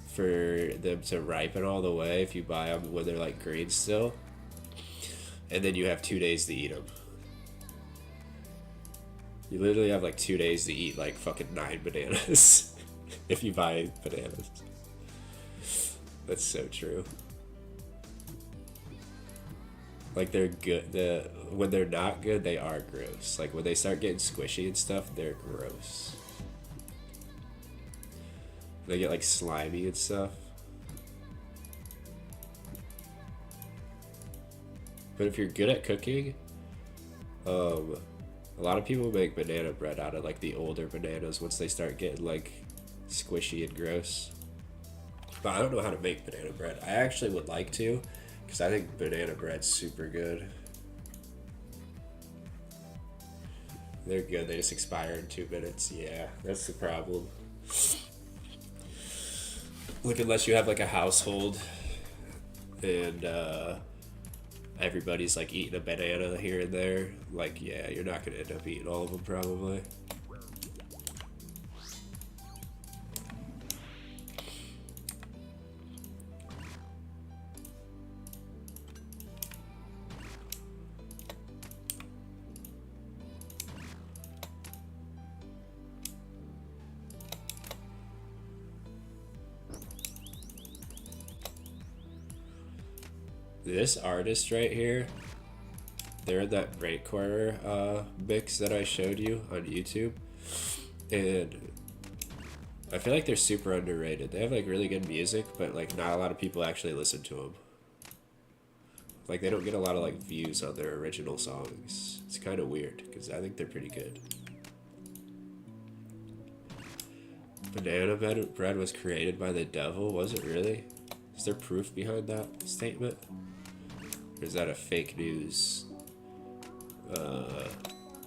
for them to ripen all the way if you buy them when they're like green still. And then you have 2 days to eat them. You literally have like 2 days to eat like fucking 9 bananas. If you buy bananas. That's so true. Like they're good. When they're not good, they are gross. Like when they start getting squishy and stuff, they're gross. They get like slimy and stuff. But if you're good at cooking, a lot of people make banana bread out of like the older bananas once they start getting like squishy and gross. But I don't know how to make banana bread. I actually would like to, because I think banana bread's super good. They're good, they just expire in 2 minutes. Yeah, that's the problem. Look, unless you have like a household and everybody's like eating a banana here and there, like, yeah, you're not gonna end up eating all of them probably. This artist right here, they're in that Great Corner mix that I showed you on YouTube, and I feel like they're super underrated. They have like really good music, but like not a lot of people actually listen to them. Like they don't get a lot of like views on their original songs. It's kind of weird because I think they're pretty good. Banana bread was created by the devil? Was it really? Is there proof behind that statement? Or is that a fake news?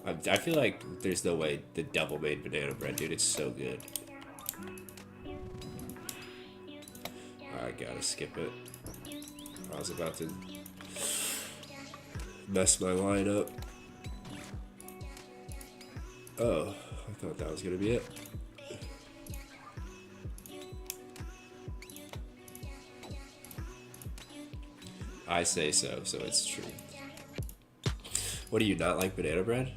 I feel like there's no way the devil made banana bread, dude. It's so good. I gotta skip it. I was about to mess my line up. Oh, I thought that was gonna be it. I say so, so it's true. What, do you not like banana bread?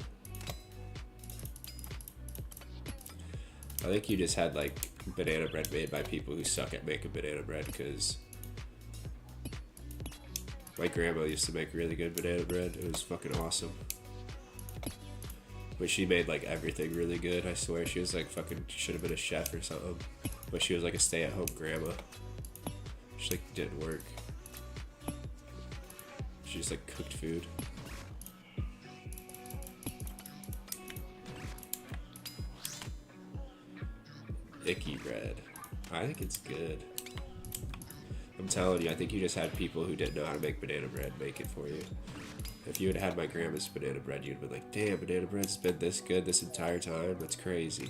I think you just had like banana bread made by people who suck at making banana bread, because my grandma used to make really good banana bread. It was fucking awesome. But she made like everything really good, I swear. She was like fucking, should have been a chef or something. But she was like a stay-at-home grandma. She like didn't work. She just like cooked food. Icky bread. I think it's good. I'm telling you, I think you just had people who didn't know how to make banana bread make it for you. If you had had my grandma's banana bread, you'd been like, damn, banana bread's been this good this entire time? That's crazy.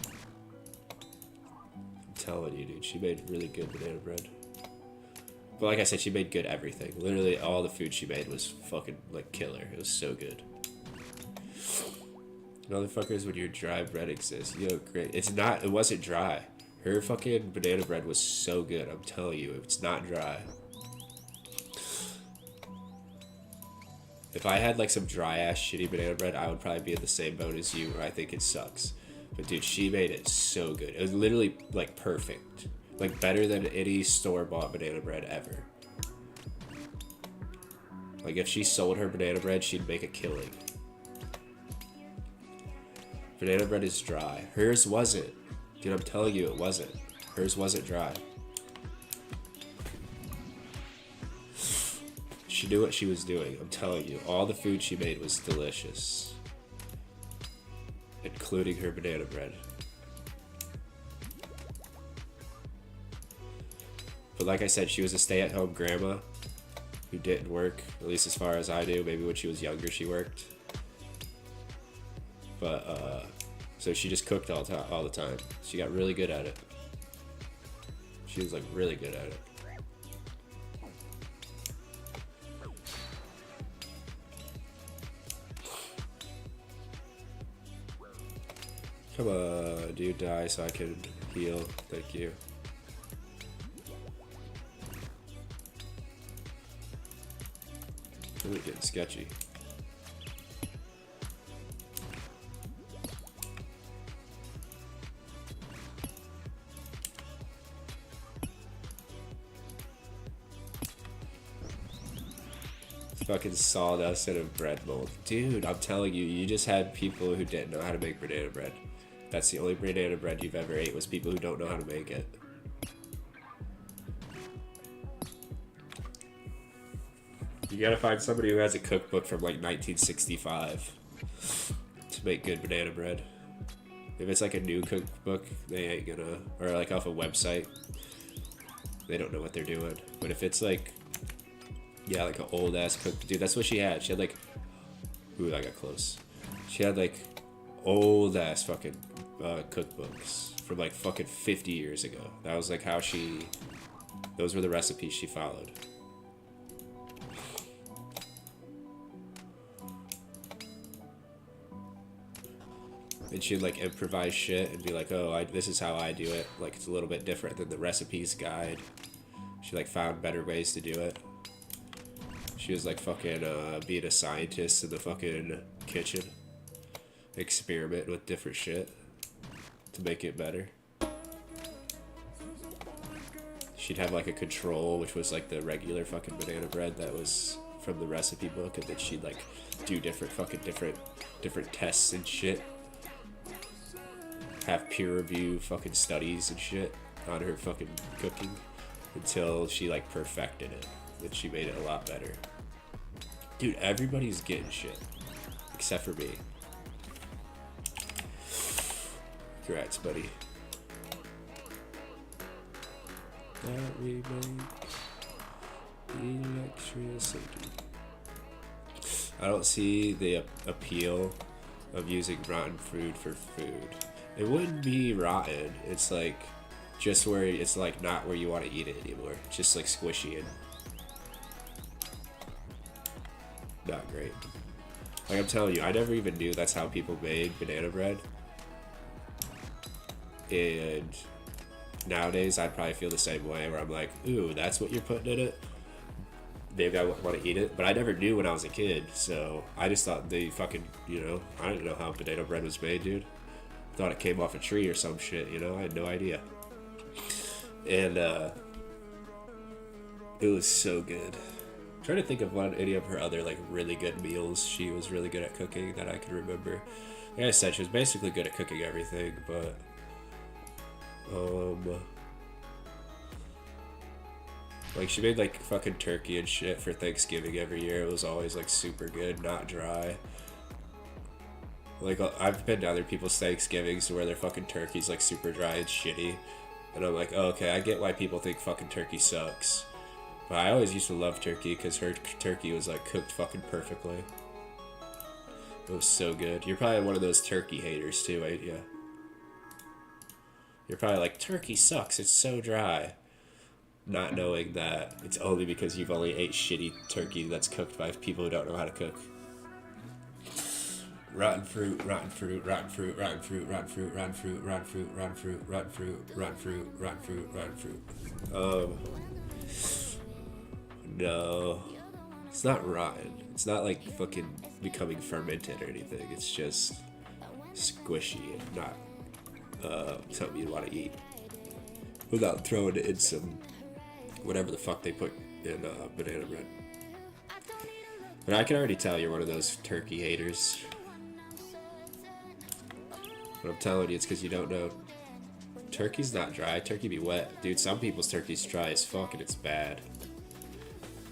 I'm telling you, dude, she made really good banana bread. But like I said, she made good everything. Literally all the food she made was fucking like killer. It was so good. Motherfuckers, when your dry bread exists. Yo, great. It's not, it wasn't dry. Her fucking banana bread was so good. I'm telling you, it's not dry. If I had like some dry ass shitty banana bread, I would probably be in the same boat as you, where I think it sucks. But dude, she made it so good. It was literally like perfect. Like better than any store-bought banana bread ever. Like if she sold her banana bread, she'd make a killing. Banana bread is dry. Hers wasn't. Dude, I'm telling you, it wasn't. Hers wasn't dry. She knew what she was doing. I'm telling you, all the food she made was delicious. Including her banana bread. But like I said, she was a stay-at-home grandma who didn't work, at least as far as I knew. Maybe when she was younger she worked. But, so she just cooked all the time. She got really good at it. She was like really good at it. Come on, dude, die so I can heal. Thank you. Really getting sketchy. Fucking sawdust in a bread mold. Dude, I'm telling you, you just had people who didn't know how to make banana bread. That's the only banana bread you've ever ate, was people who don't know how to make it. You gotta find somebody who has a cookbook from like 1965 to make good banana bread. If it's like a new cookbook, they ain't gonna, or like off a website, they don't know what they're doing. But if it's like, yeah, like an old ass cookbook, dude, that's what she had. She had like, ooh, I got close. She had like old ass fucking cookbooks from like fucking 50 years ago. That was like how she, those were the recipes she followed. And she'd like improvise shit and be like, oh, this is how I do it. Like, it's a little bit different than the recipes guide. She like found better ways to do it. She was like fucking being a scientist in the fucking kitchen. Experiment with different shit to make it better. She'd have like a control, which was like the regular fucking banana bread that was from the recipe book, and then she'd like do different tests and shit. Have peer review fucking studies and shit on her fucking cooking until she like perfected it. Then she made it a lot better. Dude, everybody's getting shit except for me. Congrats, buddy. That we make electricity. I don't see the appeal of using rotten food for food. It wouldn't be rotten. It's like just where it's like not where you want to eat it anymore. It's just like squishy and not great. Like I'm telling you, I never even knew that's how people made banana bread. And nowadays I'd probably feel the same way where I'm like, ooh, that's what you're putting in it? Maybe I wouldn't want to eat it, but I never knew when I was a kid, so I just thought they fucking, you know, I didn't know how banana bread was made, dude. Thought it came off a tree or some shit, you know? I had no idea. And it was so good. I'm trying to think of any of her other like really good meals she was really good at cooking that I can remember. Like I said, she was basically good at cooking everything, but like she made like fucking turkey and shit for Thanksgiving every year. It was always like super good, not dry. Like, I've been to other people's Thanksgivings where their fucking turkey's, like, super dry and shitty. And I'm like, oh, okay, I get why people think fucking turkey sucks. But I always used to love turkey because her turkey was, like, cooked fucking perfectly. It was so good. You're probably one of those turkey haters, too, ain't ya? You're probably like, turkey sucks, it's so dry. Not knowing that it's only because you've only ate shitty turkey that's cooked by people who don't know how to cook. Rotten fruit, rotten fruit, rotten fruit, rotten fruit, rotten fruit, rotten fruit, rotten fruit, rotten fruit, rotten fruit, rotten fruit, rotten fruit, rotten fruit. No. It's not rotten. It's not like fucking becoming fermented or anything. It's just squishy and not something you want to eat. Without throwing it in some whatever the fuck they put in banana bread. But I can already tell you're one of those turkey haters. But I'm telling you, it's because you don't know. Turkey's not dry. Turkey be wet. Dude, some people's turkey's dry as fuck and it's bad.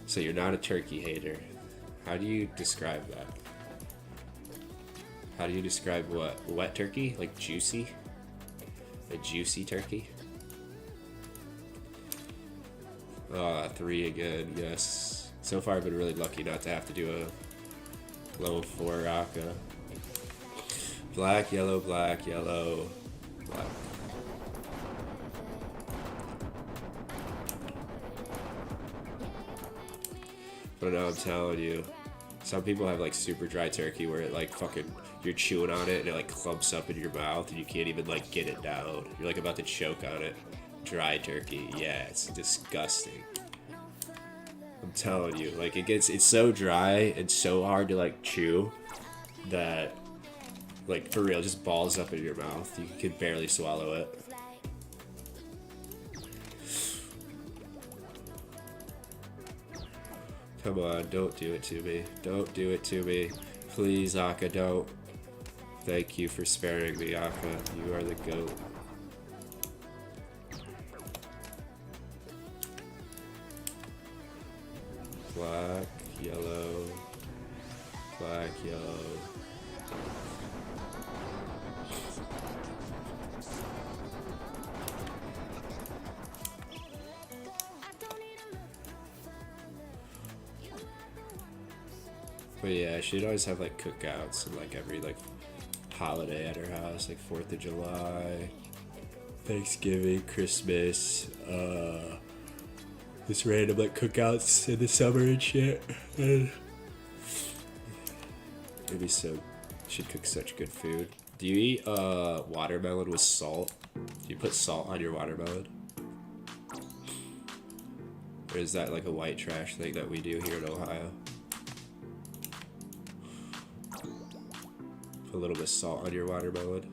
So you're not a turkey hater. How do you describe that? How do you describe what? Wet turkey? Like juicy? A juicy turkey? 3 again, yes. So far I've been really lucky not to have to do a level 4 Raka. Black, yellow, black, yellow, black. But no, I'm telling you, some people have like super dry turkey where it like fucking, you're chewing on it and it like clumps up in your mouth and you can't even like get it down. You're like about to choke on it. Dry turkey, yeah, it's disgusting. I'm telling you, like it's so dry and so hard to like chew that like for real just balls up in your mouth. You can barely swallow it. come on, don't do it to me. Don't do it to me. Please, Akka, don't. Thank you for sparing me, Akka. You are the GOAT. Black, yellow, black, yellow. But yeah, she'd always have like cookouts and like every like holiday at her house, like 4th of July, Thanksgiving, Christmas, this random like cookouts in the summer and shit. And it'd be so, she'd cook such good food. Do you eat watermelon with salt? Do you put salt on your watermelon? Or is that like a white trash thing that we do here in Ohio? Put a little bit of salt on your watermelon?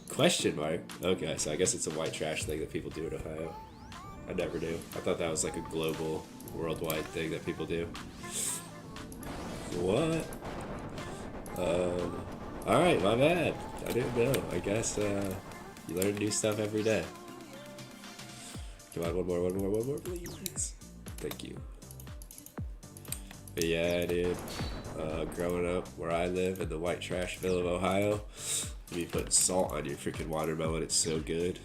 Question mark? Okay, so I guess it's a white trash thing that people do in Ohio. I never knew. I thought that was like a global, worldwide thing that people do. What? Alright, my bad. I didn't know. I guess, you learn new stuff every day. Come on, one more, please. Thank you. But yeah, dude. Growing up where I live in the white trashville of Ohio, you be putting salt on your freaking watermelon. It's so good.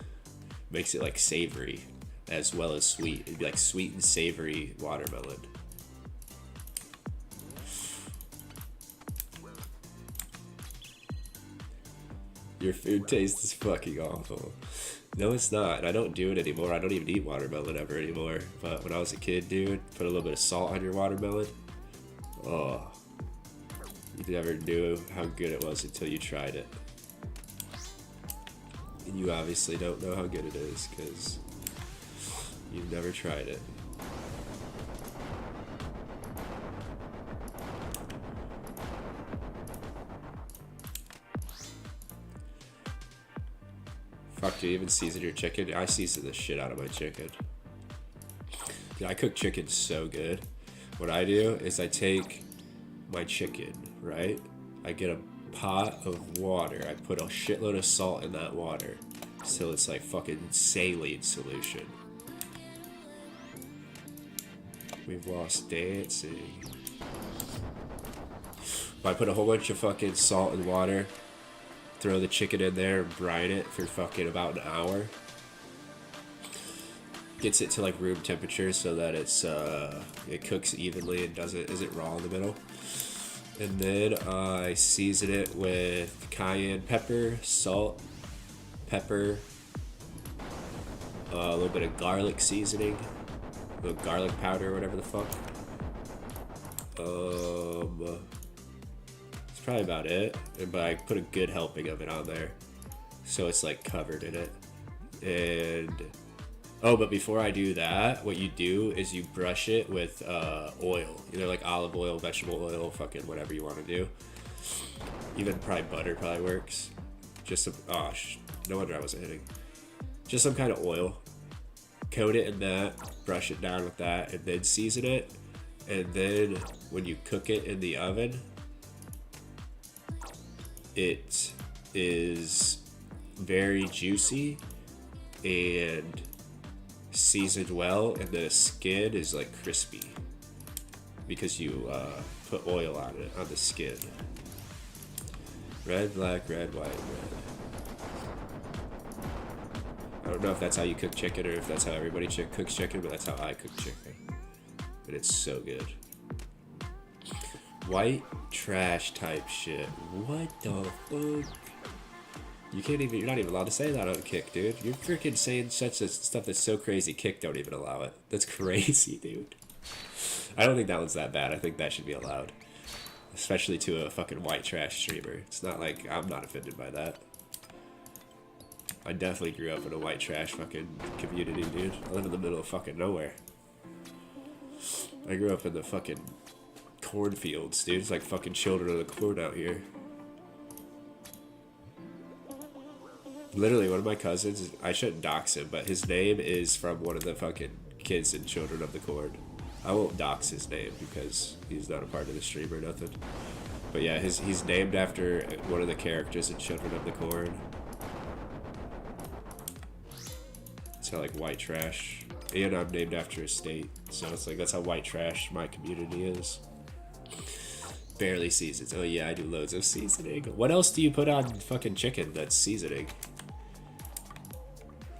Makes it like savory as well as sweet. It'd be like sweet and savory watermelon. Your food taste is fucking awful. No, it's not. And I don't do it anymore. I don't even eat watermelon ever anymore. But when I was a kid, dude, put a little bit of salt on your watermelon. Oh. You never knew how good it was until you tried it. And you obviously don't know how good it is because you've never tried it. Fuck, do you even season your chicken? I season the shit out of my chicken. Dude, I cook chicken so good. What I do is I take my chicken, right? I get a pot of water. I put a shitload of salt in that water till it's like fucking saline solution. We've lost dancing. I put a whole bunch of fucking salt and water, throw the chicken in there and brine it for fucking about an hour. Gets it to like room temperature so that it's it cooks evenly and isn't raw in the middle. And then I season it with cayenne pepper, salt, pepper, a little bit of garlic seasoning, a little garlic powder or whatever the fuck. It's probably about it. But I put a good helping of it on there, so it's like covered in it. And oh, but before I do that, what you do is you brush it with oil. Either like olive oil, vegetable oil, fucking whatever you want to do. Even probably butter probably works. Just some, no wonder I wasn't hitting. Just some kind of oil. Coat it in that, brush it down with that, and then season it. And then when you cook it in the oven, it is very juicy and seasoned well, and the skin is like crispy because you put oil on it, on the skin. Red, black, red, white, red. I don't know if that's how you cook chicken or if that's how everybody cooks chicken, but that's how I cook chicken. And it's so good. White trash type shit. What the fuck? You're not even allowed to say that on Kick, dude. You're freaking saying such a stuff that's so crazy, Kick don't even allow it. That's crazy, dude. I don't think that one's that bad. I think that should be allowed. Especially to a fucking white trash streamer. It's not like, I'm not offended by that. I definitely grew up in a white trash fucking community, dude. I live in the middle of fucking nowhere. I grew up in the fucking cornfields, dude. It's like fucking children of the corn out here. Literally, one of my cousins, I shouldn't dox him, but his name is from one of the fucking kids in Children of the Corn. I won't dox his name because he's not a part of the stream or nothing. But yeah, he's named after one of the characters in Children of the Corn. It's kind of like white trash. And I'm named after a state. So it's like, that's how white trash my community is. Barely seasons. Oh yeah, I do loads of seasoning. What else do you put on fucking chicken that's seasoning?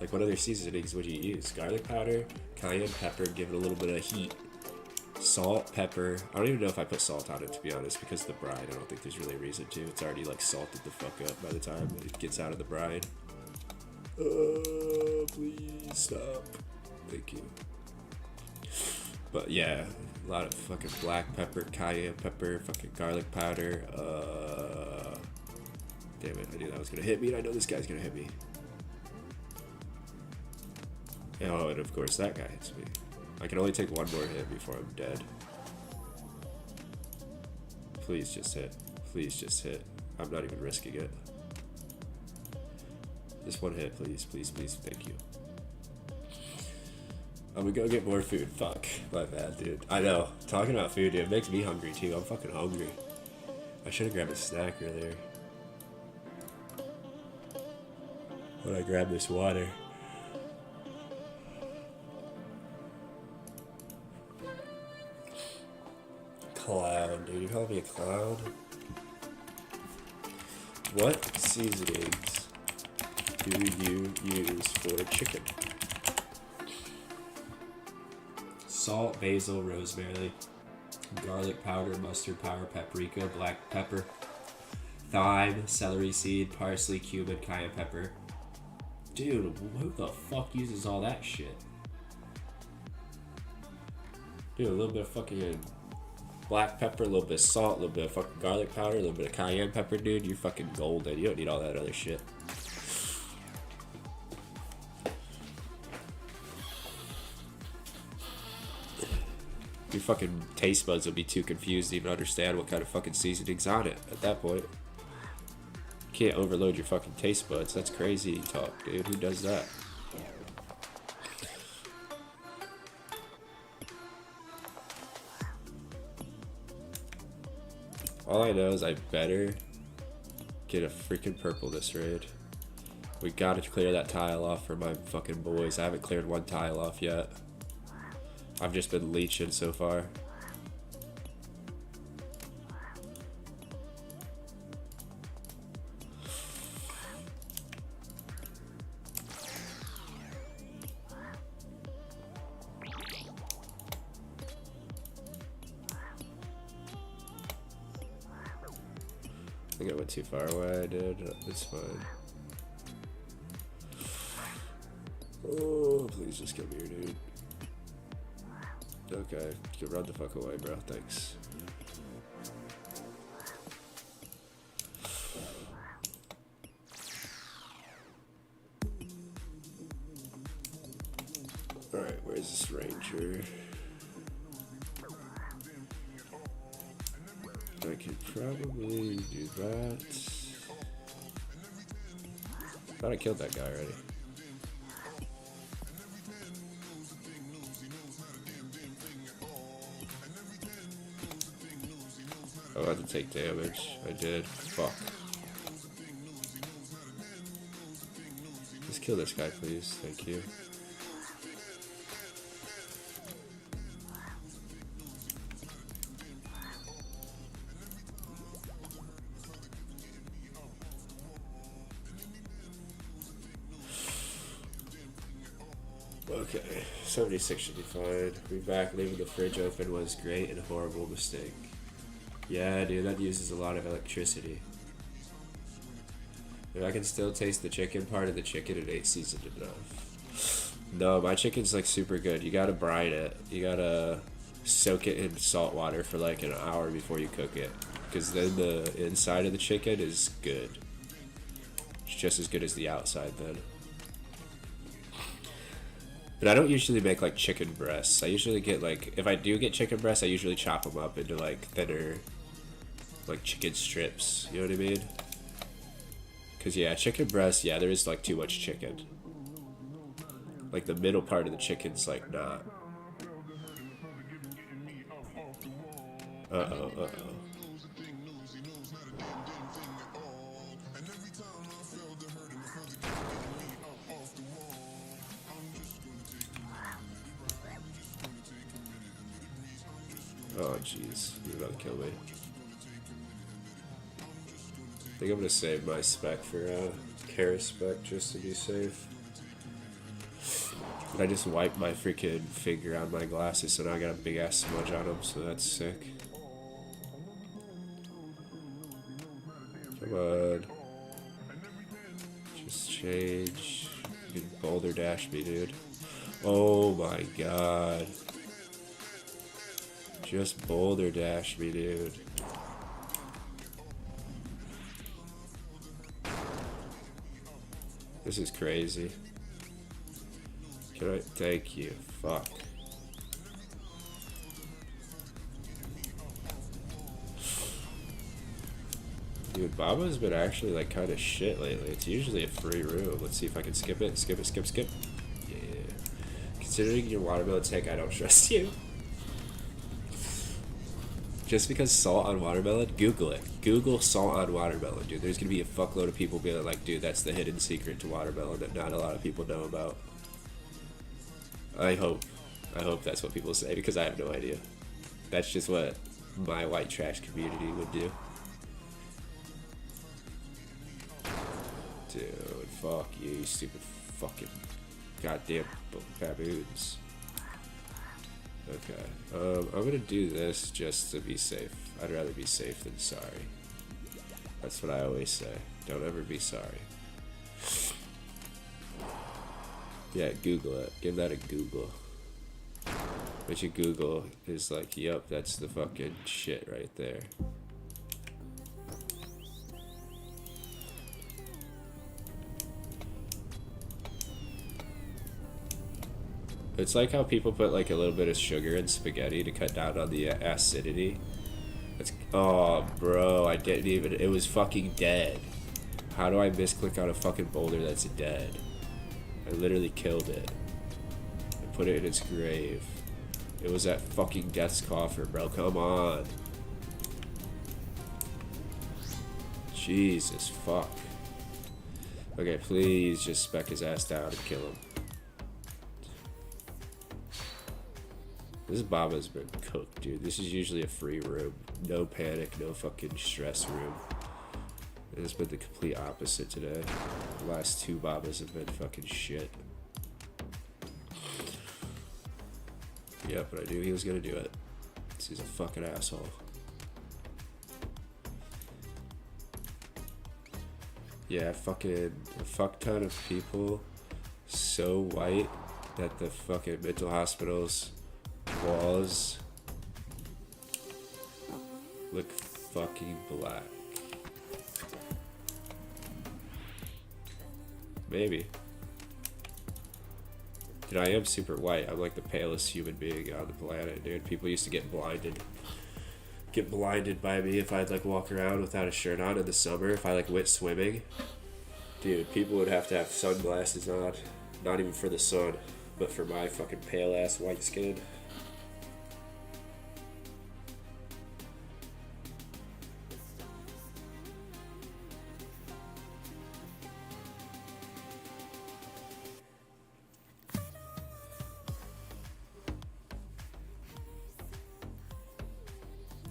Like, what other seasonings would you use? Garlic powder, cayenne pepper, give it a little bit of heat. Salt, pepper. I don't even know if I put salt on it, to be honest, because of the brine. I don't think there's really a reason to. It's already, like, salted the fuck up by the time it gets out of the brine. Please stop. Thank you. But yeah, a lot of fucking black pepper, cayenne pepper, fucking garlic powder. Damn it, I knew that was gonna hit me, and I know this guy's gonna hit me. Oh, and of course that guy hits me. I can only take one more hit before I'm dead. Please just hit. Please just hit. I'm not even risking it. Just one hit, please, please, please. Thank you. I'm gonna go get more food. Fuck. My bad, dude. I know. Talking about food, dude, it makes me hungry too. I'm fucking hungry. I should have grabbed a snack earlier. When I grabbed this water. Clown, dude. You call me a clown? What seasonings do you use for chicken? Salt, basil, rosemary, garlic powder, mustard powder, paprika, black pepper, thyme, celery seed, parsley, cumin, cayenne pepper. Dude, who the fuck uses all that shit? Dude, a little bit of fucking black pepper, a little bit of salt, a little bit of fucking garlic powder, a little bit of cayenne pepper, dude. You're fucking golden. You don't need all that other shit. Your fucking taste buds will be too confused to even understand what kind of fucking seasoning's on it at that point. You can't overload your fucking taste buds. That's crazy talk, dude. Who does that? All I know is I better get a freaking purple this raid. We gotta clear that tile off for my fucking boys. I haven't cleared one tile off yet. I've just been leeching so far. I think I went too far away. I did. It's fine. Oh, please just come here, dude. Okay, you can run the fuck away, bro. Thanks. Alright, where's this ranger? I could probably do that. Thought I killed that guy already. I had to take damage. I did. Fuck. Just kill this guy, please. Thank you. Okay, 76 should be fine. Be back. Leaving the fridge open was great and a horrible mistake. Yeah, dude, that uses a lot of electricity. If I can still taste the chicken part of the chicken, it ain't seasoned enough. No, my chicken's like super good. You gotta brine it. You gotta soak it in salt water for like an hour before you cook it. Because then the inside of the chicken is good. It's just as good as the outside then. But I don't usually make like chicken breasts. I usually get like, if I do get chicken breasts, I usually chop them up into like thinner, like chicken strips. You know what I mean? Because yeah, chicken breast, yeah, there is like too much chicken. Like the middle part of the chicken's like not. Uh-oh, uh-oh. Oh, jeez. You're about to kill me. I think I'm gonna save my spec for Kara spec just to be safe. But I just wiped my freaking finger on my glasses, so now I got a big ass smudge on them, so that's sick. Come on. Just change. You can boulder dash me, dude. Oh my god. Just boulder dash me, dude. This is crazy. Can I? Thank you. Fuck. Dude, Baba's been actually like kind of shit lately. It's usually a free room. Let's see if I can skip it. Skip it, skip, skip. Yeah. Considering your watermelon tank, I don't trust you. Just because salt on watermelon, Google it. Google salt on watermelon, dude. There's gonna be a fuckload of people being like, dude, that's the hidden secret to watermelon that not a lot of people know about. I hope that's what people say, because I have no idea. That's just what my white trash community would do. Dude, fuck you stupid fucking goddamn baboons. Okay, I'm gonna do this just to be safe. I'd rather be safe than sorry. That's what I always say. Don't ever be sorry. Yeah, Google it. Give that a Google. What you Google is like, yep, that's the fucking shit right there. It's like how people put like a little bit of sugar in spaghetti to cut down on the acidity. It's, oh, bro, I didn't even, it was fucking dead. How do I misclick on a fucking boulder that's dead? I literally killed it. I put it in its grave. It was at fucking death's coffer, bro. Come on. Jesus, fuck. Okay, please just spec his ass down and kill him. This Baba's been cooked, dude. This is usually a free room. No panic, no fucking stress room. It's been the complete opposite today. The last two Babas have been fucking shit. Yeah, but I knew he was gonna do it. He's a fucking asshole. Yeah, fucking a fuck ton of people so white that the fucking mental hospitals walls look fucking black. Maybe. Dude, I am super white. I'm like the palest human being on the planet, dude. People used to get blinded by me if I'd like walk around without a shirt on in the summer. If I like went swimming, dude, people would have to have sunglasses on. Not even for the sun, but for my fucking pale ass white skin.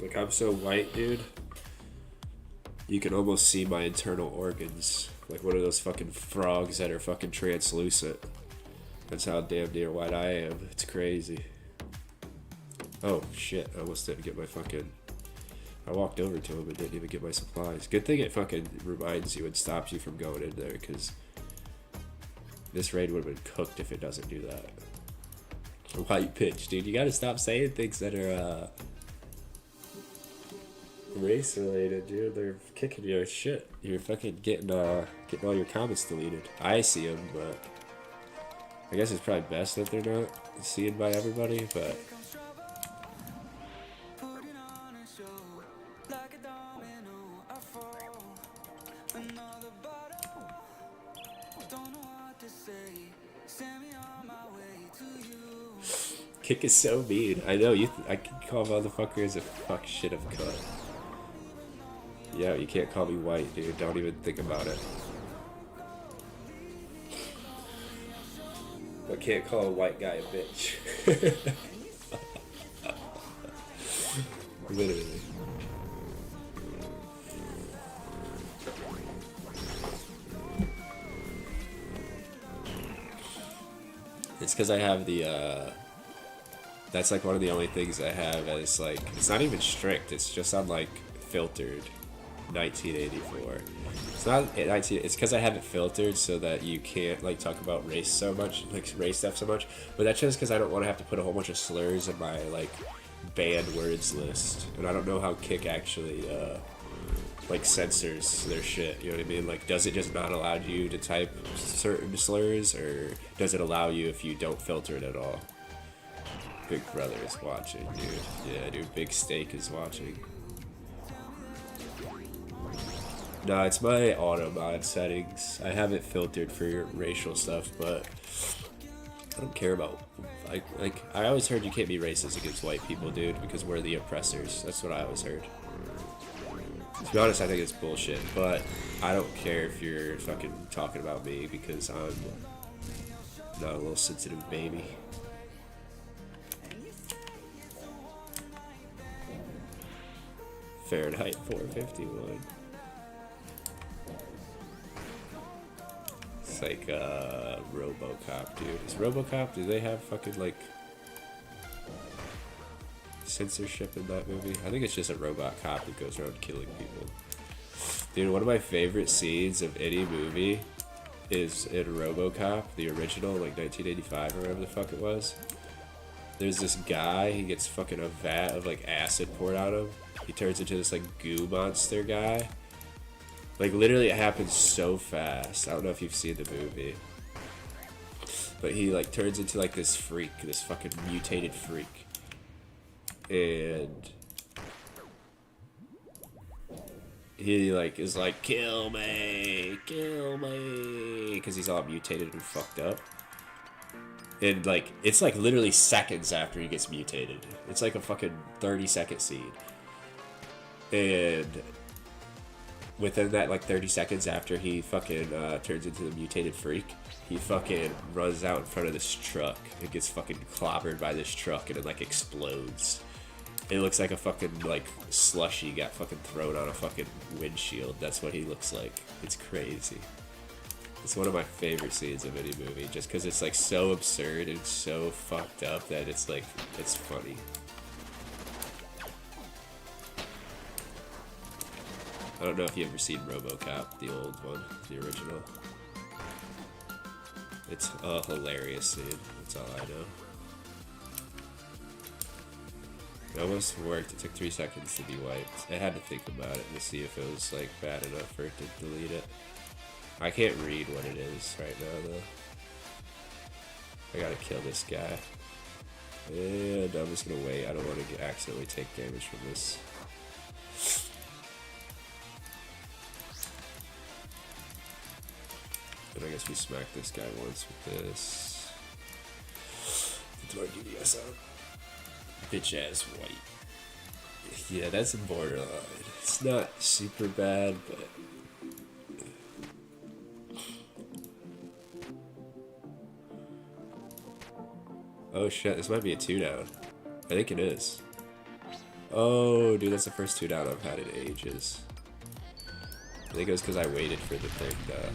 Like, I'm so white, dude. You can almost see my internal organs. Like one of those fucking frogs that are fucking translucent. That's how damn near white I am. It's crazy. Oh, shit. I almost didn't get my fucking... I walked over to him and didn't even get my supplies. Good thing it fucking reminds you and stops you from going in there, because this raid would have been cooked if it doesn't do that. White pitch, dude. You gotta stop saying things that are, race related, dude. They're kicking your shit. You're fucking getting all your comments deleted. I see them, but I guess it's probably best that they're not seen by everybody, but Kick is so mean. I know I can call motherfuckers a fuck shit of a cunt. Yeah, you can't call me white, dude. Don't even think about it. I can't call a white guy a bitch. Literally. It's because I have the, that's like one of the only things I have as like, it's not even strict, it's just on like filtered 1984. It's not 19, it's because I have it filtered so that you can't like talk about race so much, like race stuff so much, but that's just because I don't want to have to put a whole bunch of slurs in my like banned words list, and I don't know how Kick actually like censors their shit, you know what I mean? Like, does it just not allow you to type certain slurs, or does it allow you if you don't filter it at all? Big Brother is watching, dude. Yeah, dude, Big Steak is watching. No, it's my auto mod settings. I have it filtered for racial stuff, but I don't care about, like I always heard you can't be racist against white people, dude, because we're the oppressors. That's what I always heard. To be honest, I think it's bullshit, but I don't care if you're fucking talking about me because I'm not a little sensitive baby. Fahrenheit 451. It's like RoboCop, dude. Is RoboCop, do they have fucking like censorship in that movie? I think it's just a robot cop that goes around killing people. Dude, one of my favorite scenes of any movie is in RoboCop, the original, like 1985 or whatever the fuck it was. There's this guy, he gets fucking a vat of like acid poured on him. He turns into this like goo monster guy. Like literally it happens so fast. I don't know if you've seen the movie. But he like turns into like this freak, this fucking mutated freak. And he like is like, kill me, because he's all mutated and fucked up. And like it's like literally seconds after he gets mutated. It's like a fucking 30-second scene. And within that like 30 seconds after he fucking turns into the mutated freak, he fucking runs out in front of this truck and gets fucking clobbered by this truck, and it like explodes. It looks like a fucking like slushy got fucking thrown on a fucking windshield. That's what he looks like. It's crazy. It's one of my favorite scenes of any movie, just because it's like so absurd and so fucked up that it's like, it's funny. I don't know if you've ever seen RoboCop, the old one, the original. It's a hilarious scene. That's all I know. It almost worked. It took 3 seconds to be wiped. I had to think about it to see if it was like bad enough for it to delete it. I can't read what it is right now though. I gotta kill this guy. And I'm just gonna wait. I don't want to accidentally take damage from this. And I guess we smack this guy once with this. Throw our DDS out. Bitch ass white. Yeah, that's a borderline. It's not super bad, but. Oh shit, this might be a 2-down. I think it is. Oh, dude, that's the first 2-down I've had in ages. I think it was because I waited for the thing to.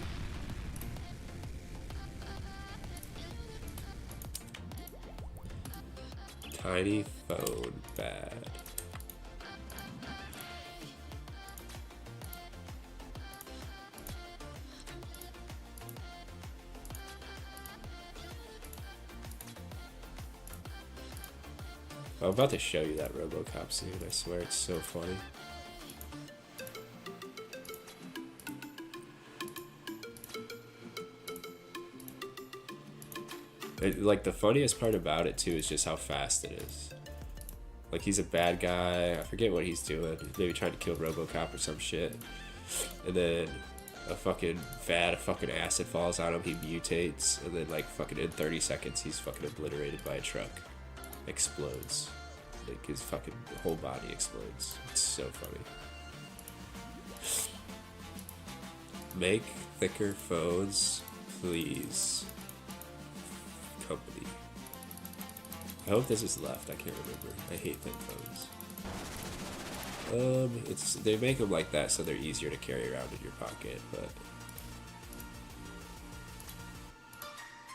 Tiny phone bad. I'm about to show you that RoboCop scene. I swear it's so funny. Like, the funniest part about it, too, is just how fast it is. Like, he's a bad guy. I forget what he's doing. Maybe trying to kill RoboCop or some shit. And then a fucking vat of fucking acid falls on him, he mutates, and then like fucking in 30 seconds he's fucking obliterated by a truck. Explodes. Like his fucking whole body explodes. It's so funny. Make thicker phones, please. Company. I hope this is left. I can't remember. I hate thin phones. They make them like that so they're easier to carry around in your pocket, but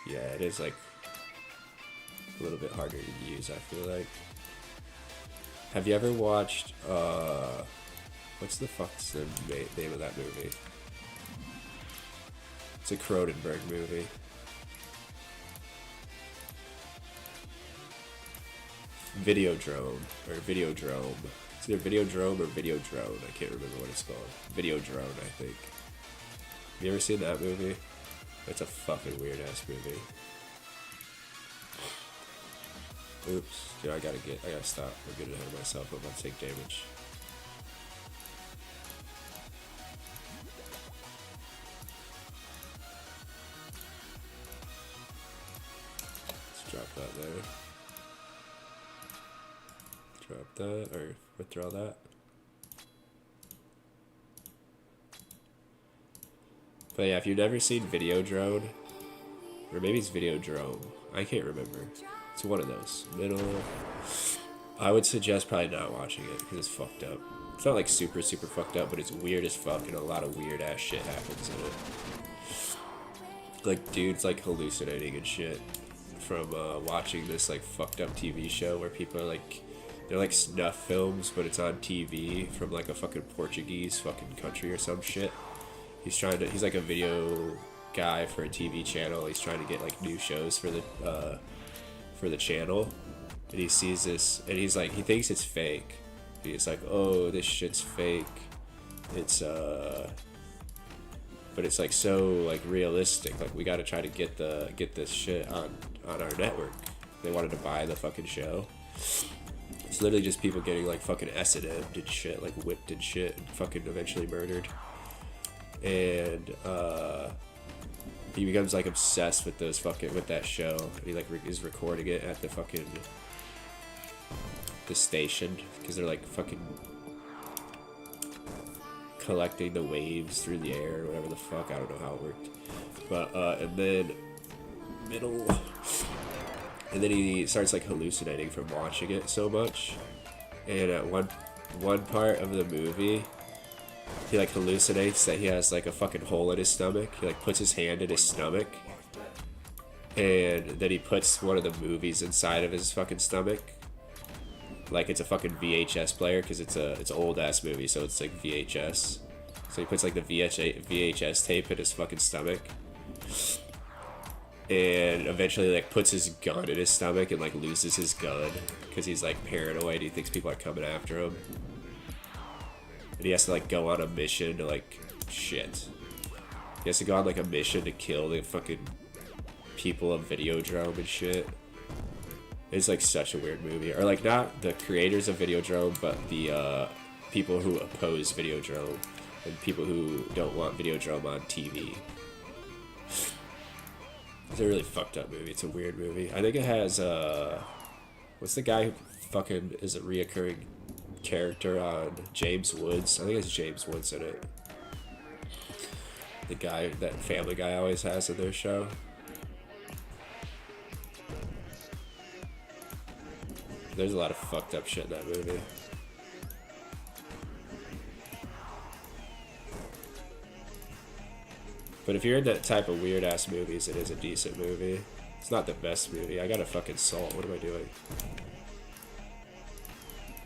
yeah, it is like a little bit harder to use, I feel like. Have you ever watched what's the fuck's the name of that movie? It's a Cronenberg movie. Videodrome or Videodrome. It's either Videodrome or Videodrone. I can't remember what it's called. Videodrone, I think. Have you ever seen that movie? It's a fucking weird ass movie. Oops, dude, I gotta stop. I'm getting ahead of myself. I'm about to take damage. Let's drop that there. Drop that, or withdraw that. But yeah, if you've never seen Videodrone, or maybe it's Videodrome, I can't remember. It's one of those. Middle. I would suggest probably not watching it because it's fucked up. It's not like super fucked up, but it's weird as fuck and a lot of weird ass shit happens in it. Like dudes like hallucinating and shit from watching this like fucked up TV show where people are like, they're like snuff films, but it's on TV from like a fucking Portuguese fucking country or some shit. He's like a video guy for a TV channel. He's trying to get like new shows for the channel, and he sees this, and he's like, he thinks it's fake. He's like, oh, this shit's fake. It's but it's like so like realistic. Like we got to try to get this shit on our network. They wanted to buy the fucking show. It's literally just people getting like fucking S&M'd and shit, like whipped and shit, and fucking eventually murdered. And he becomes like obsessed with that show. And he like is recording it at the station because they're like fucking collecting the waves through the air or whatever the fuck. I don't know how it worked. But and then he starts like hallucinating from watching it so much. And at one part of the movie, he like hallucinates that he has like a fucking hole in his stomach. He like puts his hand in his stomach, and then he puts one of the movies inside of his fucking stomach. Like it's a fucking VHS player because it's an old ass movie, so it's like VHS. So he puts like the VHS tape in his fucking stomach, and eventually like puts his gun in his stomach and like loses his gun because he's like paranoid. He thinks people are coming after him. And he has to like go on a mission to like shit. He has to go on like a mission to kill the fucking people of Videodrome and shit. It's like such a weird movie. Or like not the creators of Videodrome, but the people who oppose Videodrome and people who don't want Videodrome on TV. It's a really fucked up movie. It's a weird movie. I think it has what's the guy who fucking is a reoccurring character on James Woods? I think it's James Woods in it. The guy that Family Guy always has in their show. There's a lot of fucked up shit in that movie. But if you're in that type of weird ass movies, it is a decent movie. It's not the best movie. I got a fucking salt. What am I doing?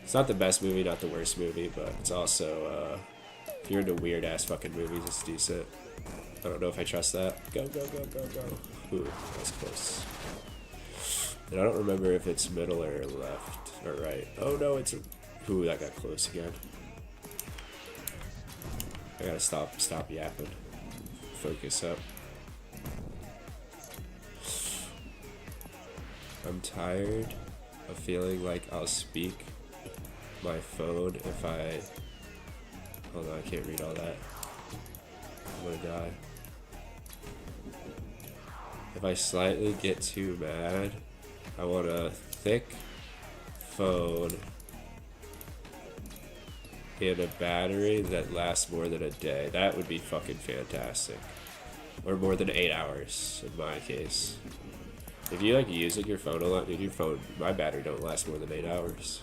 It's not the best movie, not the worst movie, but it's also, if you're into weird ass fucking movies, it's decent. I don't know if I trust that. Go, go, go, go, go. Ooh, that's close. And I don't remember if it's middle or left or right. Oh no, it's a... Ooh, that got close again. I gotta stop yapping. Focus up. I'm tired of feeling like I'll speak my phone if I... Hold on, I can't read all that. I'm gonna die. If I slightly get too mad, I want a thick phone and a battery that lasts more than a day. That would be fucking fantastic. Or more than 8 hours, in my case. If you like using your phone a lot, dude, your phone, my battery don't last more than 8 hours.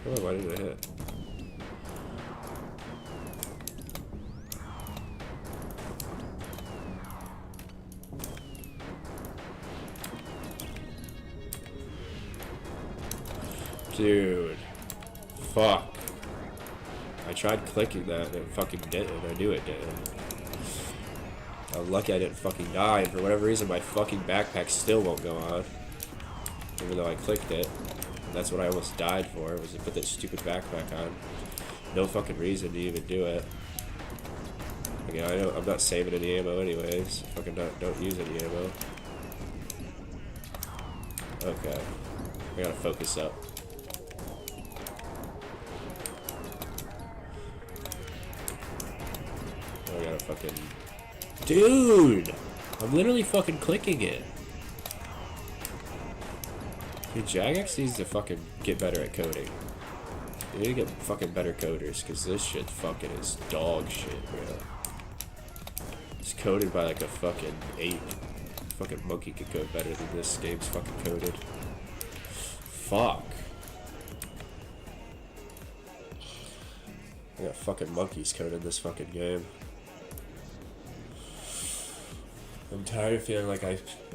Oh, why didn't I hit? Dude. Fuck. I tried clicking that and it fucking didn't. I knew it didn't. I'm lucky I didn't fucking die, and for whatever reason my fucking backpack still won't go on. Even though I clicked it. That's what I almost died for, was to put that stupid backpack on. No fucking reason to even do it. Again, I know I'm not saving any ammo anyways. Fucking don't use any ammo. Okay. I gotta focus up. I gotta fucking... Dude! I'm literally fucking clicking it. Dude, Jagex needs to fucking get better at coding. You need to get fucking better coders, because this shit fucking is dog shit, bro. It's coded by like a fucking ape. Fucking monkey could code better than this game's fucking coded. Fuck. I got fucking monkeys coding this fucking game. I'm tired of feeling like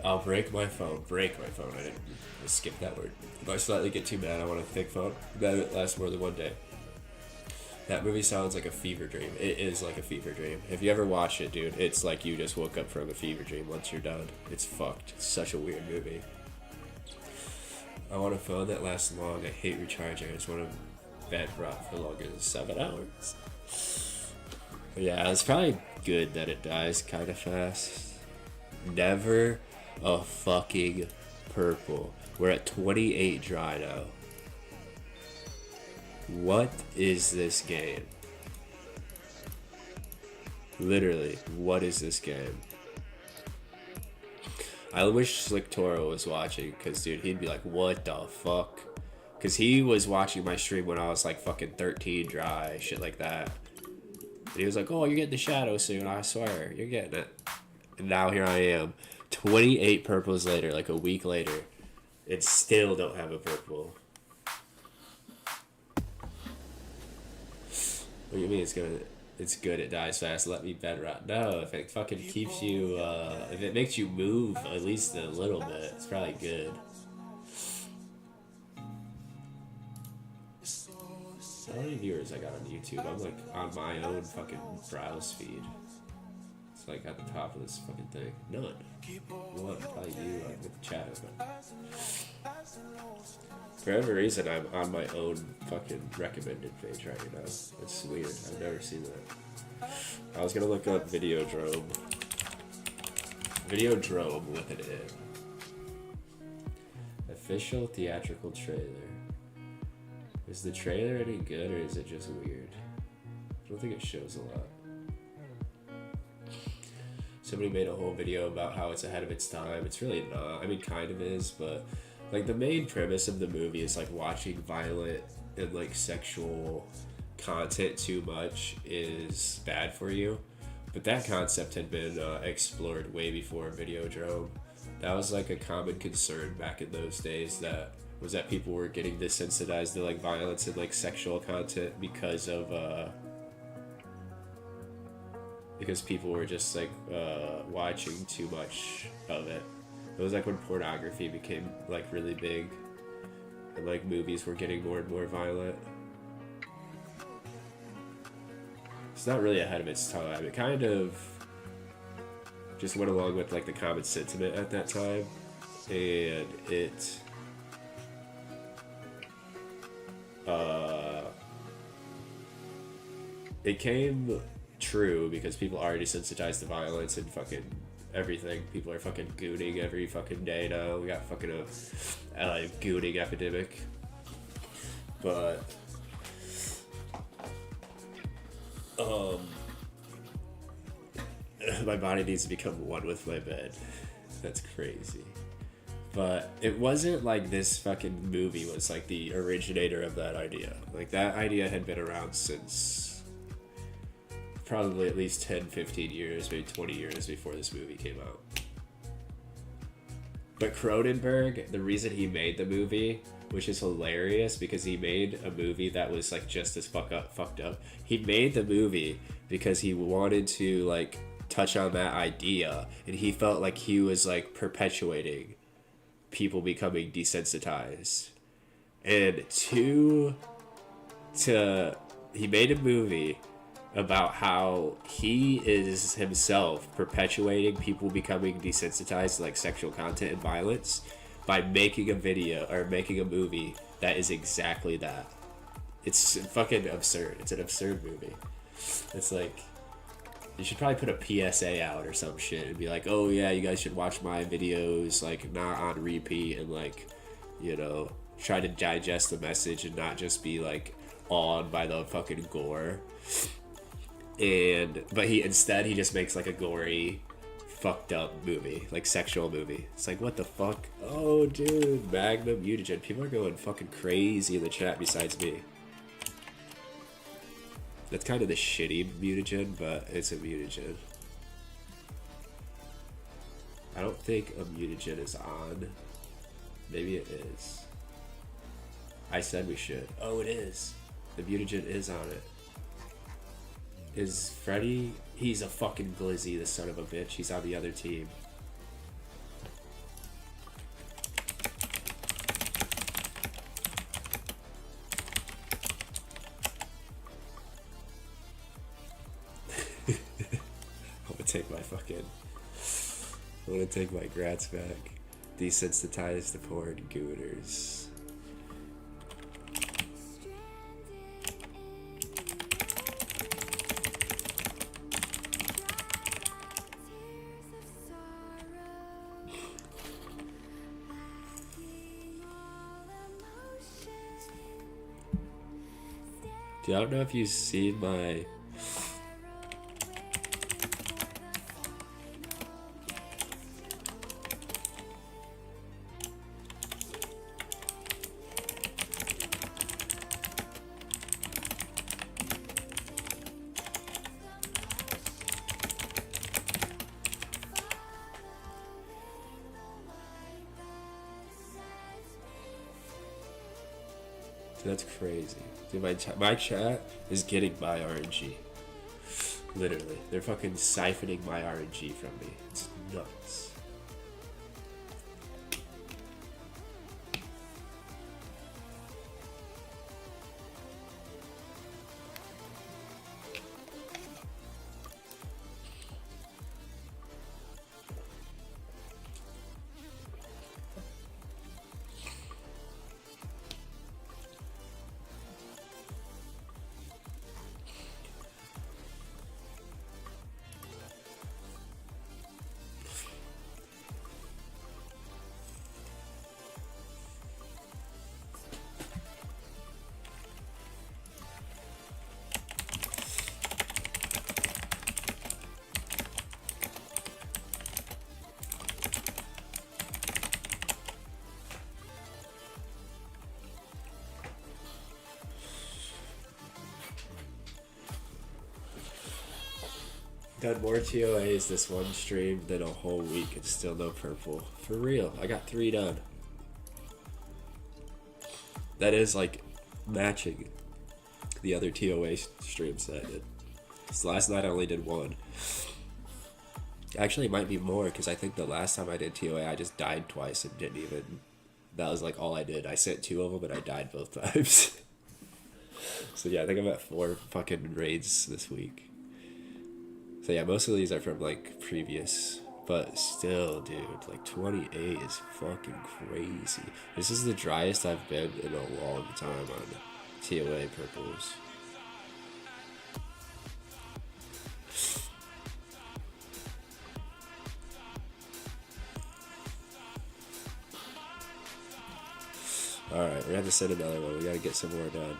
I'll break my phone. Break my phone. I didn't skip that word. If I slightly get too mad, I want a thick phone. That lasts more than one day. That movie sounds like a fever dream. It is like a fever dream. If you ever watch it, dude, it's like you just woke up from a fever dream once you're done. It's fucked. It's such a weird movie. I want a phone that lasts long. I hate recharging. I just want a bed rot for longer than 7 hours. But yeah, it's probably good that it dies kind of fast. Never a fucking purple. We're at 28 dry now. What is this game? Literally, what is this game? I wish Slick Toro was watching, because dude, he'd be like, what the fuck? Because he was watching my stream when I was like fucking 13 dry, shit like that. And he was like, oh, you're getting the shadow soon, I swear, you're getting it. And now here I am, 28 purples later, like a week later, and still don't have a purple. What do you mean it's good, it dies fast, let me bed rot? No, if it fucking keeps you, if it makes you move at least a little bit, it's probably good. How many viewers I got on YouTube? I'm like on my own fucking browse feed. It's like at the top of this fucking thing. None. One, probably you, like with the chat open. For whatever reason, I'm on my own fucking recommended page right now. It's weird. I've never seen that. I was gonna look up Videodrome. Videodrome with an N. Official theatrical trailer. Is the trailer any good or is it just weird? I don't think it shows a lot. Somebody made a whole video about how it's ahead of its time. It's really not. I mean, kind of is, but like the main premise of the movie is like watching violent and like sexual content too much is bad for you. But that concept had been explored way before Videodrome. That was like a common concern back in those days, that people were getting desensitized to like violence and like sexual content because people were just like watching too much of it. It was like when pornography became like really big and like movies were getting more and more violent. It's not really ahead of its time. It kind of just went along with like the common sentiment at that time, and it came true because people are desensitized to violence and fucking everything. People are fucking gooning every fucking day now. We got fucking a gooning epidemic. But my body needs to become one with my bed. That's crazy. But it wasn't like this fucking movie was like the originator of that idea. Like that idea had been around since probably at least 10, 15 years, maybe 20 years before this movie came out. But Cronenberg, the reason he made the movie, which is hilarious because he made a movie that was like just as fucked up. He made the movie because he wanted to like touch on that idea, and he felt like he was like perpetuating people becoming desensitized. And he made a movie about how he is himself perpetuating people becoming desensitized to like sexual content and violence by making a video or making a movie that is exactly that. It's fucking absurd. It's an absurd movie. It's like, you should probably put a PSA out or some shit and be like, oh yeah, you guys should watch my videos like not on repeat and like, you know, try to digest the message and not just be like awed by the fucking gore. But he just makes like a gory, fucked up movie, like sexual movie. It's like, what the fuck? Oh dude, Magnum mutagen. People are going fucking crazy in the chat besides me. That's kind of the shitty mutagen, but it's a mutagen. I don't think a mutagen is on. Maybe it is. I said we should. Oh, it is. The mutagen is on it. Is Freddy? He's a fucking glizzy, the son of a bitch. He's on the other team. I'm gonna take my grats back. Desensitized to porn gooners. Dude, I don't know if you've seen my... That's crazy. Dude, my chat is getting my RNG. Literally. They're fucking siphoning my RNG from me. It's nuts. Done more TOAs this one stream than a whole week and still no purple. For real, I got 3 done. That is like matching the other TOA streams that I did. So last night I only did 1. Actually, it might be more because I think the last time I did TOA I just died twice and didn't even... That was like all I did. I sent 2 of them and I died both times. So yeah, I think I'm at 4 fucking raids this week. So yeah, most of these are from like previous, but still, dude, like 28 is fucking crazy. This is the driest I've been in a long time on TOA purples. Alright, we're gonna have to send another one. We gotta get some more done.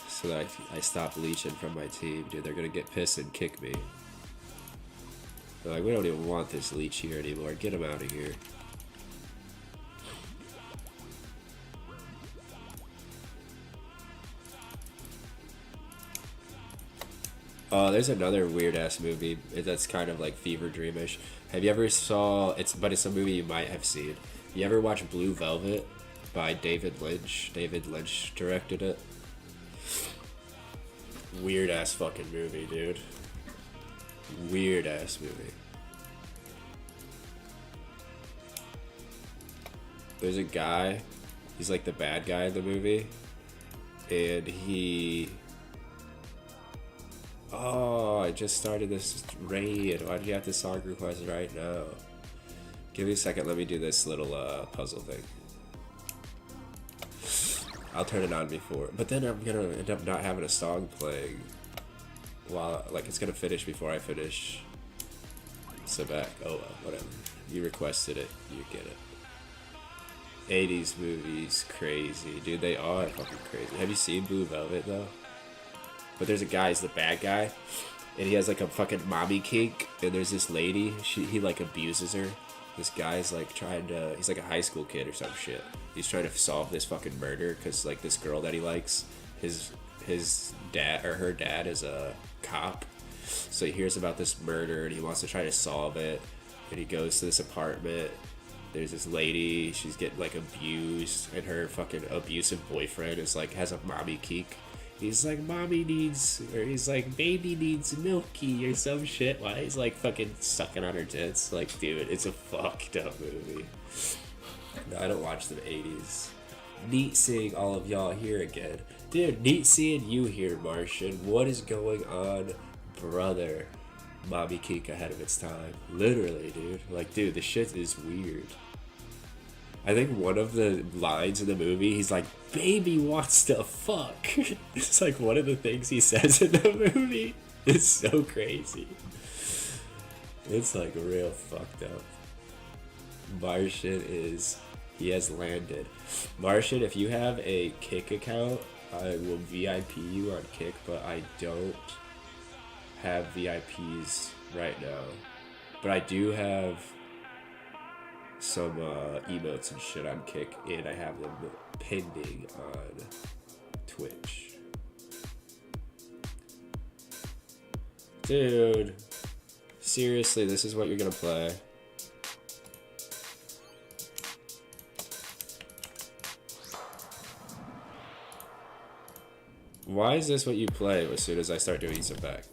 So that I stop leeching from my team. Dude, they're gonna get pissed and kick me. They're like, we don't even want this leech here anymore. Get him out of here. Oh, there's another weird-ass movie that's kind of like fever dreamish. Have you ever saw... But it's a movie you might have seen. You ever watch Blue Velvet by David Lynch? David Lynch directed it. Weird ass fucking movie, dude. Weird ass movie. There's a guy, he's like the bad guy in the movie, and he... Oh, I just started this raid. Why do you have this song request right now? Give me a second, let me do this little puzzle thing. I'll turn it on before, but then I'm gonna end up not having a song playing while, like, it's gonna finish before I finish. So back, oh well, whatever. You requested it, you get it. 80s movies, crazy. Dude, they are fucking crazy. Have you seen Blue Velvet, though? But there's a guy, he's the bad guy, and he has, like, a fucking mommy kink, and there's this lady, he, like, abuses her. This guy's, like, trying to, he's, like, a high school kid or some shit. He's trying to solve this fucking murder, because, like, this girl that he likes, his dad, or her dad is a cop. So he hears about this murder, and he wants to try to solve it, and he goes to this apartment. There's this lady, she's getting, like, abused, and her fucking abusive boyfriend is, like, has a mommy kink. He's like, mommy needs, or he's like, baby needs milky, or some shit. Why he's, like, fucking sucking on her tits. Like, dude, it's a fucked up movie. No, I don't watch the 80s. Neat seeing all of y'all here again. Dude, neat seeing you here, Martian. What is going on, brother? Mommy kink ahead of its time. Literally, dude. Like, dude, the shit is weird. I think one of the lines in the movie, he's like, baby wants to fuck. It's like one of the things he says in the movie. It's so crazy. It's like real fucked up. Martian is, he has landed. Martian, if you have a Kick account, I will VIP you on Kick, but I don't have VIPs right now. But I do have some emotes and shit on Kick, and I have them pending on Twitch. Dude, seriously, this is what you're gonna play? Why is this what you play as soon as I start doing some back?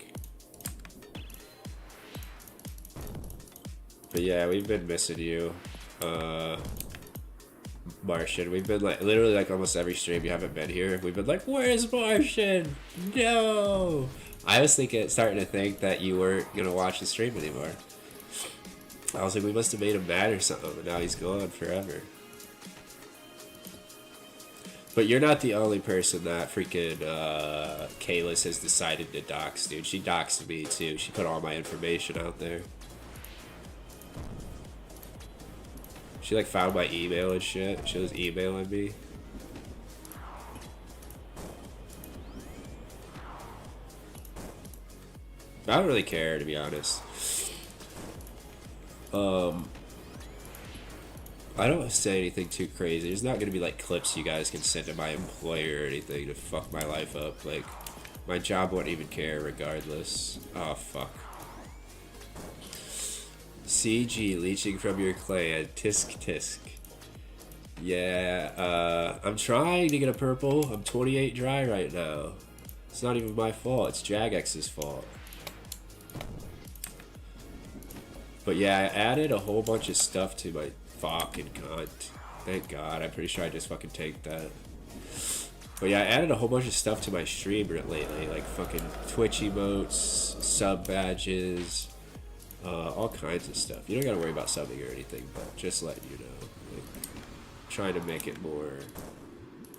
But yeah, we've been missing you, Martian. We've been like, literally like almost every stream you haven't been here, we've been like, where's Martian? No! I was starting to think that you weren't gonna watch the stream anymore. I was like, we must have made him mad or something, but now he's gone forever. But you're not the only person that freaking Kalis has decided to dox, dude. She doxed me too. She put all my information out there. She like found my email and shit. She was emailing me. I don't really care, to be honest. I don't say anything too crazy. There's not gonna be like clips you guys can send to my employer or anything to fuck my life up. Like, my job won't even care regardless. Oh fuck. CG leeching from your clan. Tisk tisk. Yeah, I'm trying to get a purple. I'm 28 dry right now. It's not even my fault. It's Jagex's fault. But yeah, I added a whole bunch of stuff to my fucking cunt. Thank God. I'm pretty sure I just fucking tanked that. But yeah, I added a whole bunch of stuff to my stream lately. Like fucking Twitch emotes, sub badges, all kinds of stuff. You don't gotta worry about subbing or anything, but just letting you know. Like, trying to make it more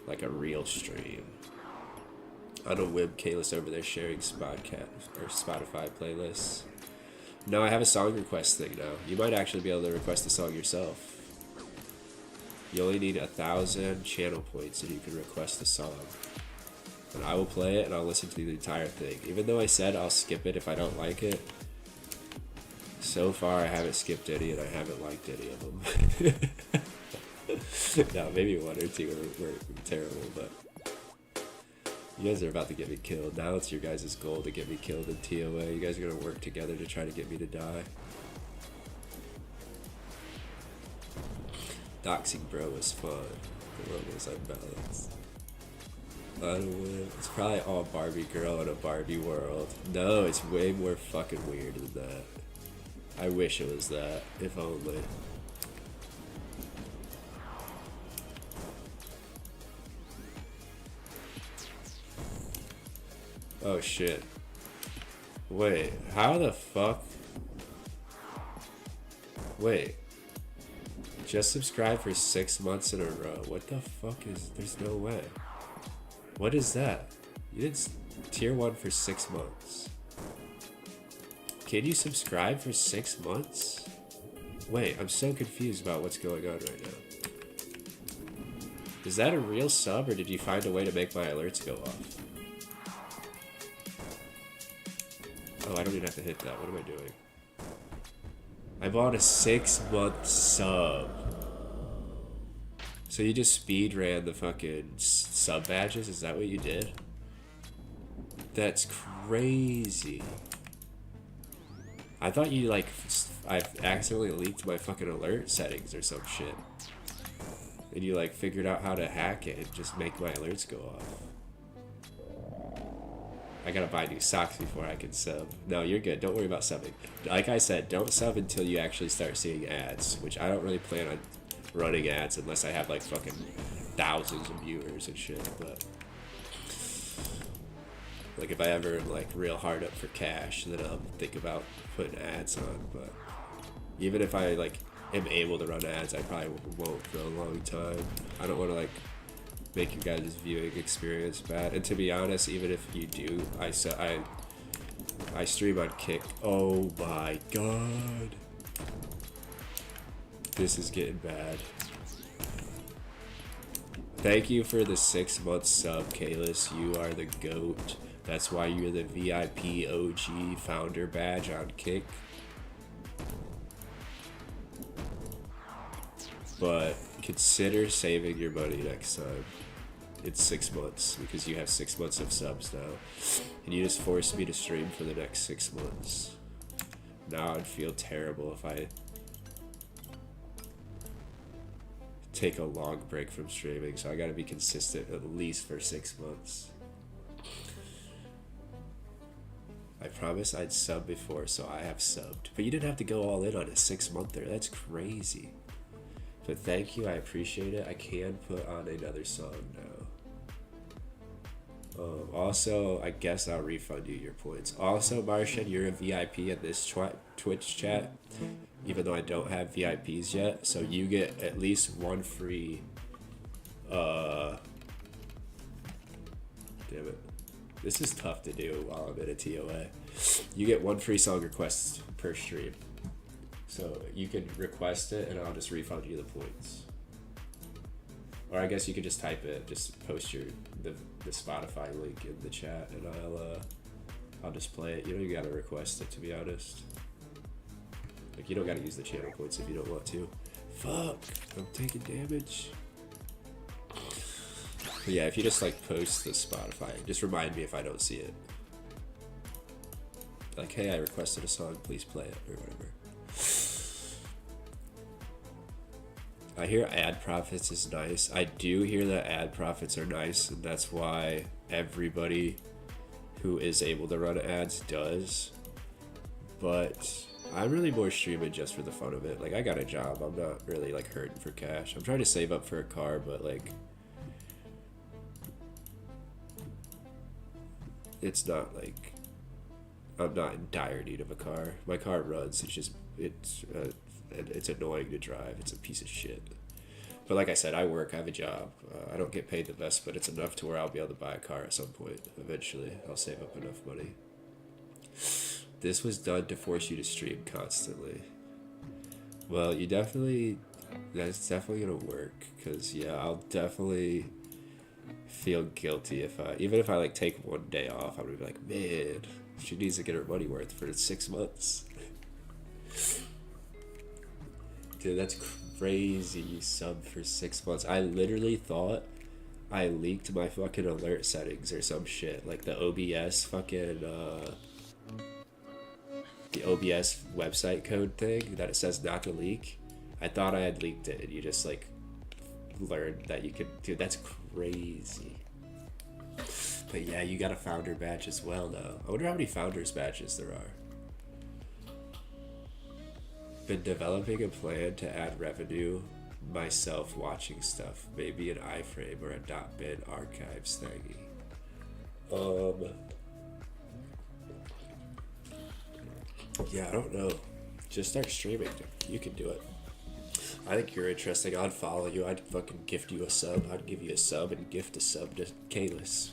like a real stream. On a whim, Kalis over there sharing Spotify playlists. No, I have a song request thing now. You might actually be able to request a song yourself. You only need 1,000 channel points and you can request a song. And I will play it and I'll listen to the entire thing. Even though I said I'll skip it if I don't like it, so far I haven't skipped any and I haven't liked any of them. No, maybe one or two were terrible, but you guys are about to get me killed. Now it's your guys' goal to get me killed in TOA. You guys are going to work together to try to get me to die. Doxing bro was fun. The world was unbalanced. I don't know. It's probably all Barbie girl in a Barbie world. No, it's way more fucking weird than that. I wish it was that, if only. Oh shit. Wait, how the fuck? Wait. Just subscribe for 6 months in a row. What the fuck is... There's no way. What is that? You did tier 1 for 6 months. Can you subscribe for 6 months? Wait, I'm so confused about what's going on right now. Is that a real sub or did you find a way to make my alerts go off? Oh, I don't even have to hit that. What am I doing? I bought a 6-month sub. So you just speed ran the fucking sub badges? Is that what you did? That's crazy. I thought you like, I accidentally leaked my fucking alert settings or some shit. And you like figured out how to hack it and just make my alerts go off. I gotta buy new socks before I can sub. No, you're good. Don't worry about subbing. Like I said, don't sub until you actually start seeing ads, which I don't really plan on running ads unless I have like fucking thousands of viewers and shit, but like if I ever like real hard up for cash, then I'll think about putting ads on. But even if I like am able to run ads, I probably won't for a long time. I don't want to like make your guys' viewing experience bad. And to be honest, even if you do, I stream on Kick. Oh my god. This is getting bad. Thank you for the 6-month sub, Kalis. You are the GOAT. That's why you're the VIP OG founder badge on Kick. But consider saving your money next time. It's 6 months because you have 6 months of subs now. And you just forced me to stream for the next 6 months. Now I'd feel terrible if I take a long break from streaming, so I gotta be consistent at least for 6 months. I promise I'd sub before, so I have subbed. But you didn't have to go all in on a 6-monther. That's crazy. But thank you, I appreciate it. I can put on another song now. Also, I guess I'll refund you your points. Also, Martian, you're a VIP in this Twitch chat, even though I don't have VIPs yet. So you get at least one free, damn it. This is tough to do while I'm in a TOA. You get one free song request per stream. So you can request it and I'll just refund you the points. Or I guess you could just type it, just post the Spotify link in the chat and I'll just play it. You don't even gotta request it, to be honest. Like, you don't gotta use the channel points if you don't want to. Fuck, I'm taking damage. But yeah, if you just like post the Spotify, just remind me if I don't see it. Like, hey, I requested a song, please play it, or whatever. I hear ad profits is nice. I do hear that ad profits are nice, and that's why everybody who is able to run ads does. But I'm really more streaming just for the fun of it. Like, I got a job. I'm not really like hurting for cash. I'm trying to save up for a car, but like, it's not like I'm not in dire need of a car. My car runs. It's just it's annoying to drive. It's a piece of shit. But like I said, I work. I have a job. I don't get paid the best, but it's enough to where I'll be able to buy a car at some point. Eventually, I'll save up enough money. This was done to force you to stream constantly. Well, you definitely That's definitely gonna work, cause yeah, I'll definitely feel guilty even if I like take one day off. I'm gonna be like, man, she needs to get her money worth for 6 months. Dude, that's crazy. You sub for 6 months. I literally thought I leaked my fucking alert settings or some shit, like the OBS fucking the OBS website code thing that it says not to leak. I thought I had leaked it, and you just like learned that you could. Dude, that's crazy. But yeah, you got a founder badge as well now. I wonder how many founders badges there are. Been developing a plan to add revenue myself watching stuff, maybe an iframe or a .bin archives thingy. Yeah, I don't know. Just start streaming. You can do it. I think you're interesting. I'd follow you. I'd fucking gift you a sub. I'd give you a sub and gift a sub to Kalis.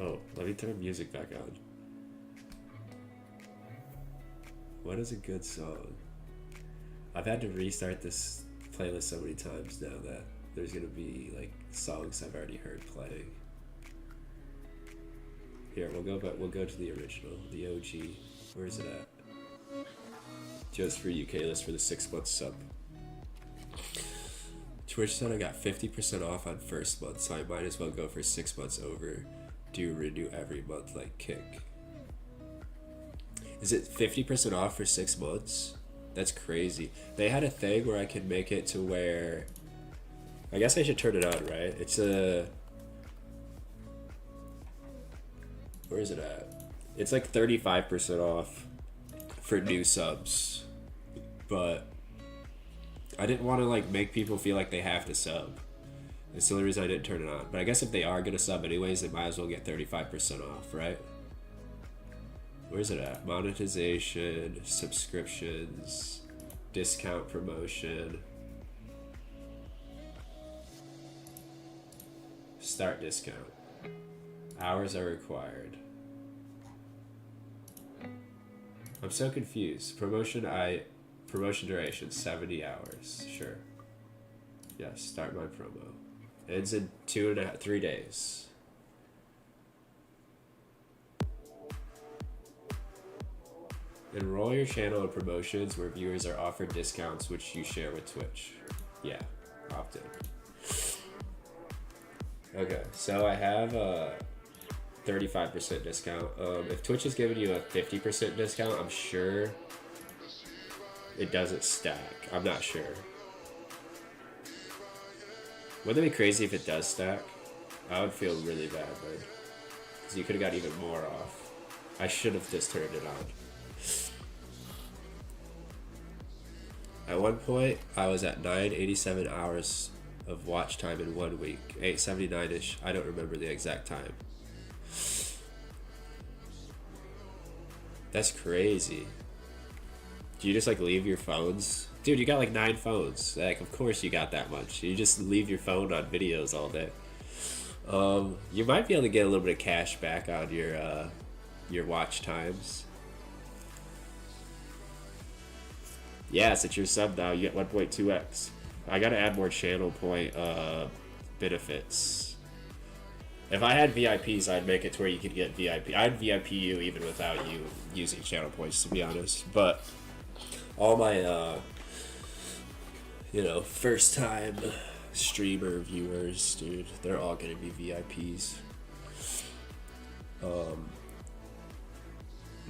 Oh, let me turn music back on. What is a good song? I've had to restart this playlist so many times now that there's gonna be like songs I've already heard playing. Here, we'll go to the original, the OG. Where is it at? Just for you, Kalis, for the 6-month sub. Twitch said I got 50% off on first month, so I might as well go for 6 months over. Do renew every month like Kick. Is it 50% off for 6 months? That's crazy. They had a thing where I could make it to where, I guess I should turn it on, right? It's a, where is it at? It's like 35% off for new subs, but I didn't want to like make people feel like they have to sub. That's the only reason I didn't turn it on. But I guess if they are gonna sub anyways, they might as well get 35% off, right? Where's it at? Monetization, subscriptions, discount promotion, start discount. Hours are required. I'm so confused. Promotion duration 70 hours. Sure. Yes, start my promo. Ends in 3 days. Enroll your channel in promotions where viewers are offered discounts which you share with Twitch. Yeah, opt in. Okay, so I have a 35% discount. If Twitch is giving you a 50% discount, I'm sure it doesn't stack. I'm not sure. Wouldn't it be crazy if it does stack? I would feel really bad, man. Because you could have got even more off. I should have just turned it on. At one point, I was at 987 hours of watch time in 1 week. 879-ish. I don't remember the exact time. That's crazy. Do you just like leave your phones? Dude, you got like 9 phones. Like, of course you got that much. You just leave your phone on videos all day. You might be able to get a little bit of cash back on your watch times. Yes, it's your sub now. You get 1.2x. I gotta add more channel point benefits. If I had VIPs, I'd make it to where you could get VIP. I'd VIP you even without you using channel points, to be honest. But all my, first time streamer viewers, dude, they're all gonna be VIPs.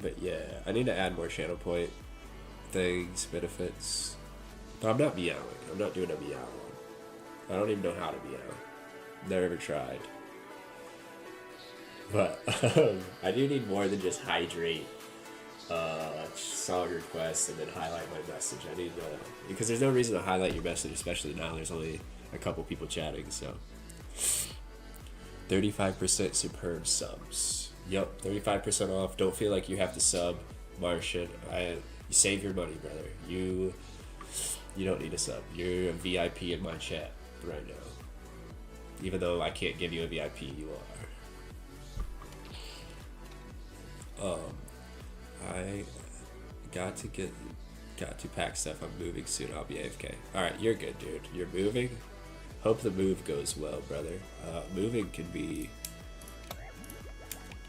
But yeah, I need to add more channel point things, benefits. But I'm not meowing. I'm not doing a meow one. I don't even know how to meow. Never tried. But I do need more than just hydrate song requests and then highlight my message. I need because there's no reason to highlight your message, especially now. There's only a couple people chatting, so 35% superb subs. Yup, 35% off. Don't feel like you have to sub, Martian. You save your money, brother. You don't need a sub. You're a VIP in my chat right now. Even though I can't give you a VIP, you are. I got to pack stuff. I'm moving soon. I'll be AFK. Alright, you're good, dude. You're moving? Hope the move goes well, brother. Moving can be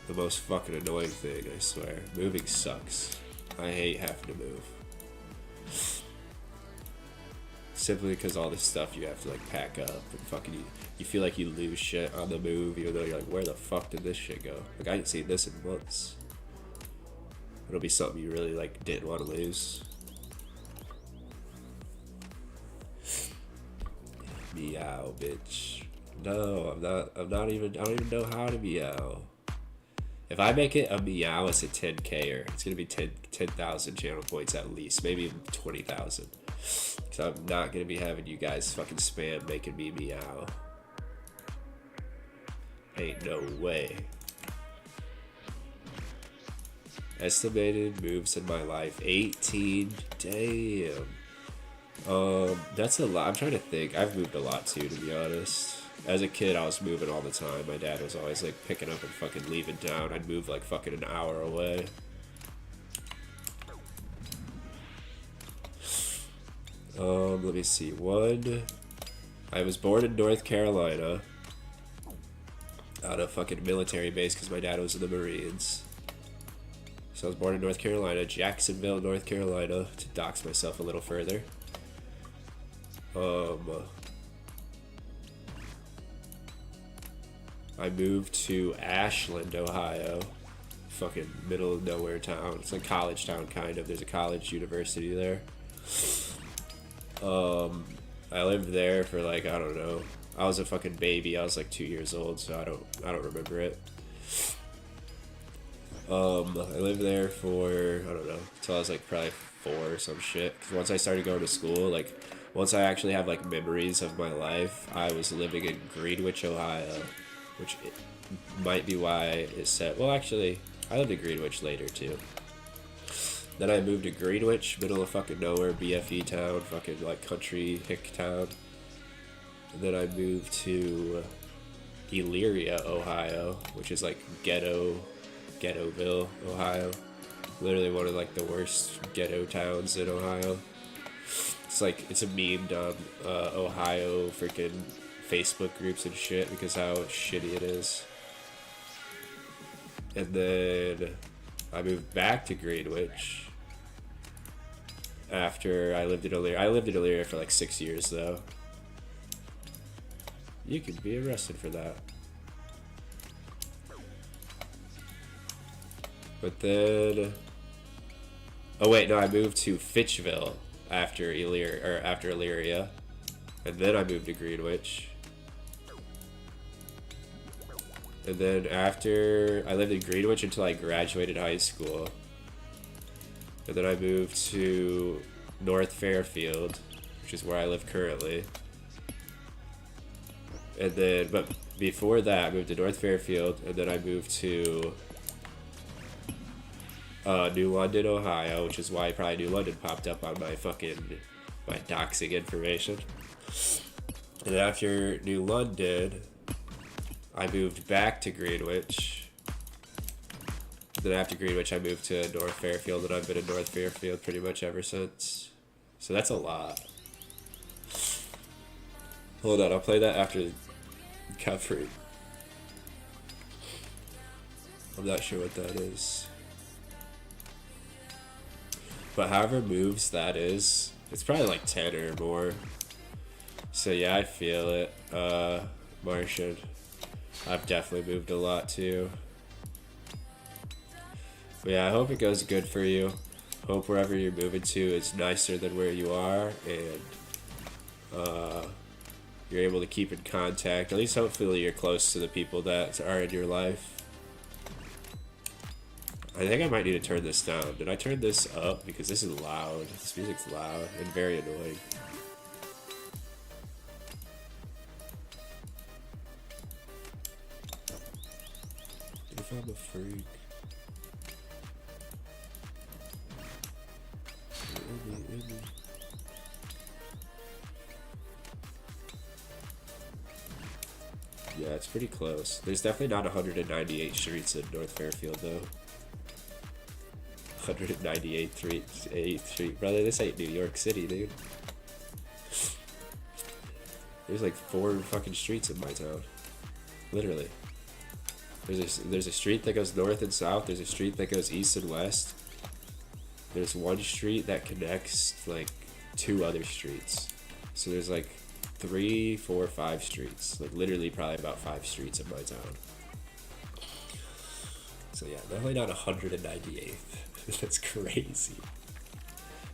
the most fucking annoying thing, I swear. Moving sucks. I hate having to move. Simply because all this stuff you have to like pack up and fucking you feel like you lose shit on the move, even though you're like, where the fuck did this shit go? Like, I ain't seen this in months. It'll be something you really like didn't want to lose. Meow, bitch. No, I'm not even, I don't even know how to meow. If I make it a meow, it's a 10K-er. It's gonna be 10,000 channel points at least, maybe even 20,000. Cause I'm not gonna be having you guys fucking spam making me meow. Ain't no way. Estimated moves in my life, 18. Damn. That's a lot. I'm trying to think. I've moved a lot too, to be honest. As a kid, I was moving all the time. My dad was always like picking up and fucking leaving town. I'd move like fucking an hour away. Let me see. I was born in North Carolina on a fucking military base because my dad was in the Marines. So I was born in North Carolina, Jacksonville, North Carolina, to dox myself a little further. I moved to Ashland, Ohio. Fucking middle of nowhere town. It's like college town, kind of. There's a college university there. I lived there for like, I don't know. I was a fucking baby. I was like 2 years old, so I don't remember it. I lived there for, I don't know, until I was like probably 4 or some shit. Cause once I started going to school, like, once I actually have like memories of my life, I was living in Greenwich, Ohio, which might be why it said, well, actually, I lived in Greenwich later too. Then I moved to Greenwich, middle of fucking nowhere, BFE town, fucking like country hick town. And then I moved to Elyria, Ohio, which is like Ghettoville, Ohio. Literally one of like the worst ghetto towns in Ohio. It's like, it's a memed on Ohio freaking Facebook groups and shit because how shitty it is. And then I moved back to Greenwich after I lived in Elyria. I lived in Elyria for like 6 years though. You could be arrested for that. But then, oh wait, no, I moved to Fitchville after Elyria, and then I moved to Greenwich. And then after, I lived in Greenwich until I graduated high school. And then I moved to North Fairfield, which is where I live currently. And then, but before that, I moved to North Fairfield, and then I moved to New London, Ohio, which is why probably New London popped up on my doxing information. And after New London, I moved back to Greenwich. Then after Greenwich, I moved to North Fairfield, and I've been in North Fairfield pretty much ever since. So that's a lot. Hold on, I'll play that after the cover. I'm not sure what that is. But however moves that is, it's probably like 10 or more. So yeah, I feel it. Martian. I've definitely moved a lot too. But yeah, I hope it goes good for you. Hope wherever you're moving to is nicer than where you are, and you're able to keep in contact. At least hopefully you're close to the people that are in your life. I think I might need to turn this down. Did I turn this up? Because this is loud. This music's loud and very annoying. If I'm a freak. Yeah, it's pretty close. There's definitely not 198 streets in North Fairfield, though. 198th Street, 8th Street. Brother, this ain't New York City, dude. There's like 4 fucking streets in my town. Literally. There's a street that goes north and south. There's a street that goes east and west. There's one street that connects like 2 other streets. So there's like 3, 4, 5 streets. Like literally probably about 5 streets in my town. So yeah, definitely not 198th. That's crazy.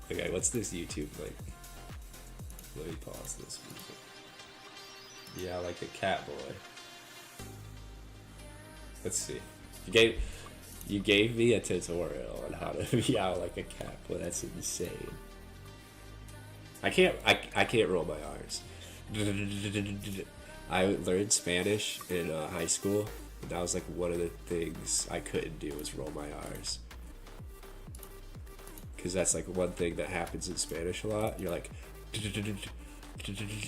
Okay, what's this YouTube like? Let me pause this music. Yeah, like a cat boy. Let's see. You gave me a tutorial on how to meow like a cat. Well, that's insane. I can't roll my R's. I learned Spanish in high school, and that was like one of the things I couldn't do was roll my R's. Because that's like one thing that happens in Spanish a lot. You're like,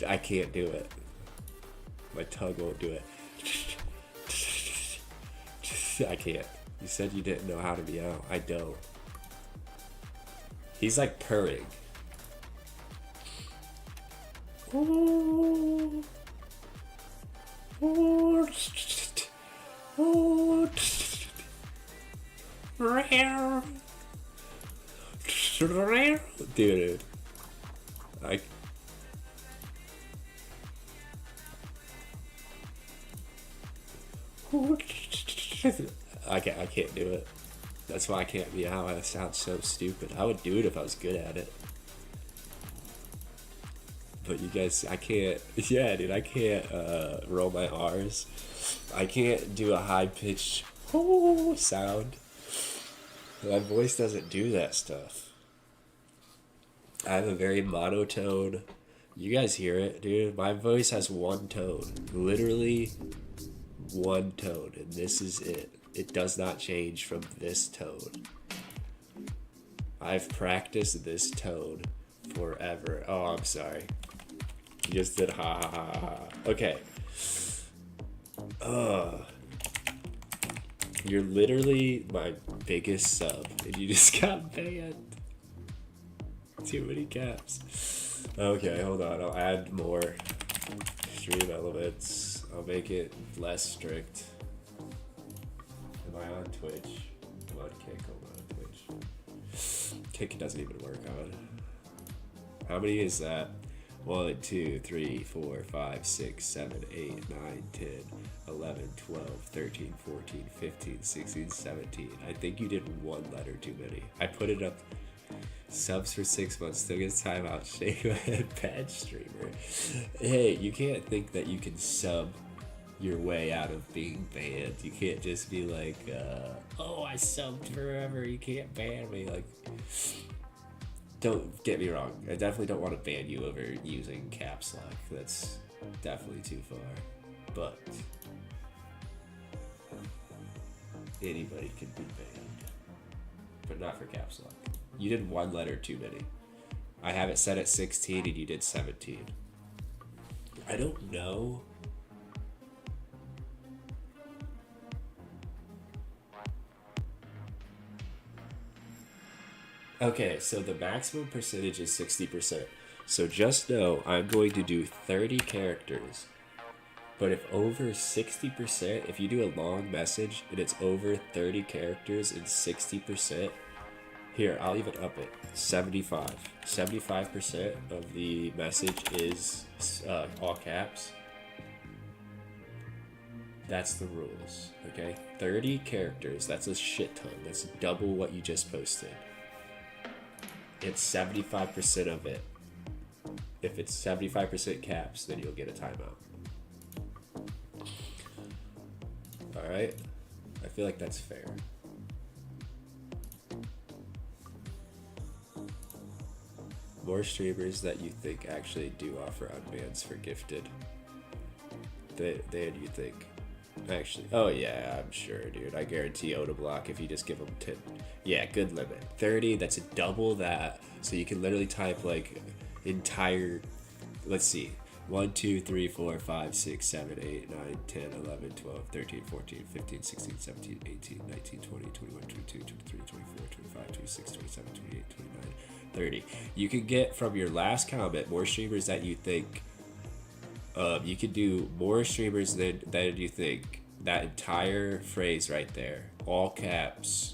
I can't do it. My tongue won't do it. I can't. You said you didn't know how to meow. I don't. He's like purring. Dude. I can't do it. That's why I can't meow. It sounds so stupid. I would do it if I was good at it. But you guys, I can't. Yeah, dude, I can't roll my R's. I can't do a high pitched sound. My voice doesn't do that stuff. I have a very monotone. You guys hear it, dude? My voice has one tone. Literally one tone, and this is it. It does not change from this tone. I've practiced this tone forever. Oh, I'm sorry. You just did ha ha ha ha. Okay. You're literally my biggest sub, and you just got banned. Too many caps. Okay, hold on. I'll add more stream elements. I'll make it less strict. Am I on Twitch? I'm on Kick. Hold on, Twitch. Kick doesn't even work on. How many is that? 1, 2, 3, 4, 5, 6, 7, 8, 9, 10, 11, 12, 13, 14, 15, 16, 17. I think you did 1 letter too many. I put it up. Subs for 6 months, still gets timeout. Shake my head, bad streamer. Hey, you can't think that you can sub your way out of being banned. You can't just be like, oh, I subbed forever. You can't ban me. Like, don't get me wrong. I definitely don't want to ban you over using caps lock. That's definitely too far. But anybody can be banned, but not for caps lock. You did 1 letter too many. I have it set at 16 and you did 17. I don't know. Okay, so the maximum percentage is 60%. So just know I'm going to do 30 characters. But if over 60%, if you do a long message and it's over 30 characters and 60%, here, I'll even up it. 75. 75% of the message is all caps. That's the rules, okay? 30 characters, that's a shit ton. That's double what you just posted. It's 75% of it. If it's 75% caps, then you'll get a timeout. Alright? I feel like that's fair. More streamers that you think actually do offer unbans for gifted than you think. Actually, oh yeah, I'm sure, dude. I guarantee Otoblock if you just give them 10. Yeah, good limit. 30, that's a double that. So you can literally type like entire, let's see. 1, 2, 3, 4, 5, 6, 7, 8, 9, 10, 11, 12, 13, 14, 15, 16, 17, 18, 19, 20, 21, 22, 23, 24, 25, 26, 27, 28, 29, 30. You can get from your last comment more streamers that you think. You can do more streamers than you think. That entire phrase right there, all caps,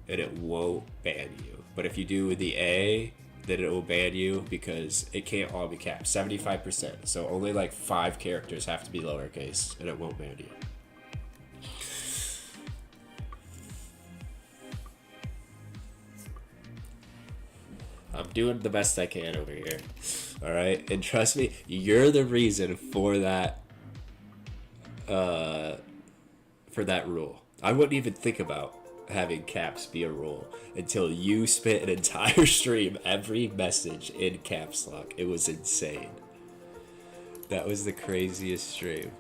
and it won't ban you. But if you do the A, then it will ban you because it can't all be capped. 75%. So only like 5 characters have to be lowercase, and it won't ban you. I'm doing the best I can over here. All right, and trust me, you're the reason for that. For that rule, I wouldn't even think about having caps be a rule until you spent an entire stream every message in caps lock. It was insane. That was the craziest stream.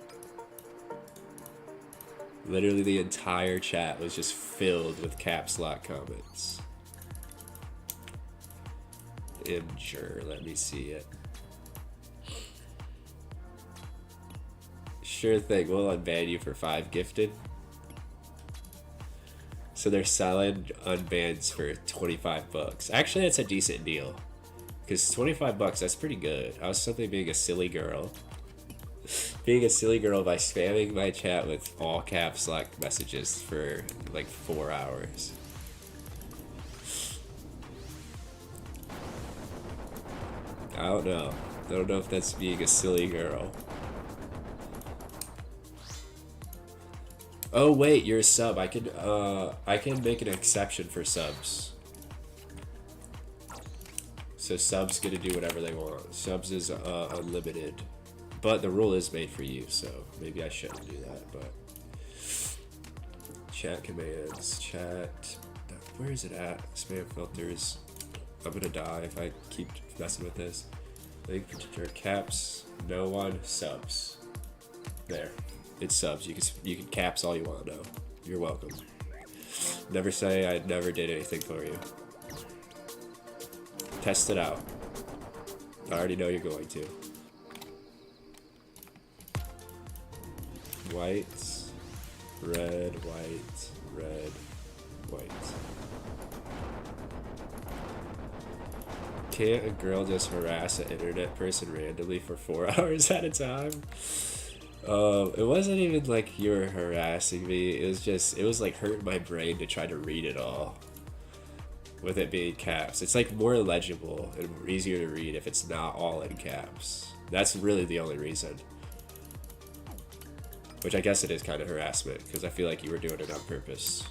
Literally, the entire chat was just filled with caps lock comments. Imgur, let me see it. Sure thing, we'll unban you for 5 gifted. So they're selling unbans for 25 bucks. Actually, that's a decent deal. Because 25 bucks, that's pretty good. I was simply being a silly girl. Being a silly girl by spamming my chat with all caps lock messages for like 4 hours. I don't know. I don't know if that's being a silly girl. Oh wait, you're a sub. I can make an exception for subs. So subs get to do whatever they want. Subs is unlimited, but the rule is made for you. So maybe I shouldn't do that. But chat commands, chat. Where is it at? Spam filters. I'm gonna die if I keep messing with this. Link for caps. No one subs. There. It's subs. You can caps all you want now. You're welcome. Never say I never did anything for you. Test it out. I already know you're going to. White, red, white, red, white. Can't a girl just harass an internet person randomly for 4 hours at a time? It wasn't even like you were harassing me. It was like hurting my brain to try to read it all. With it being caps. It's like more legible and easier to read if it's not all in caps. That's really the only reason. Which I guess it is kind of harassment because I feel like you were doing it on purpose.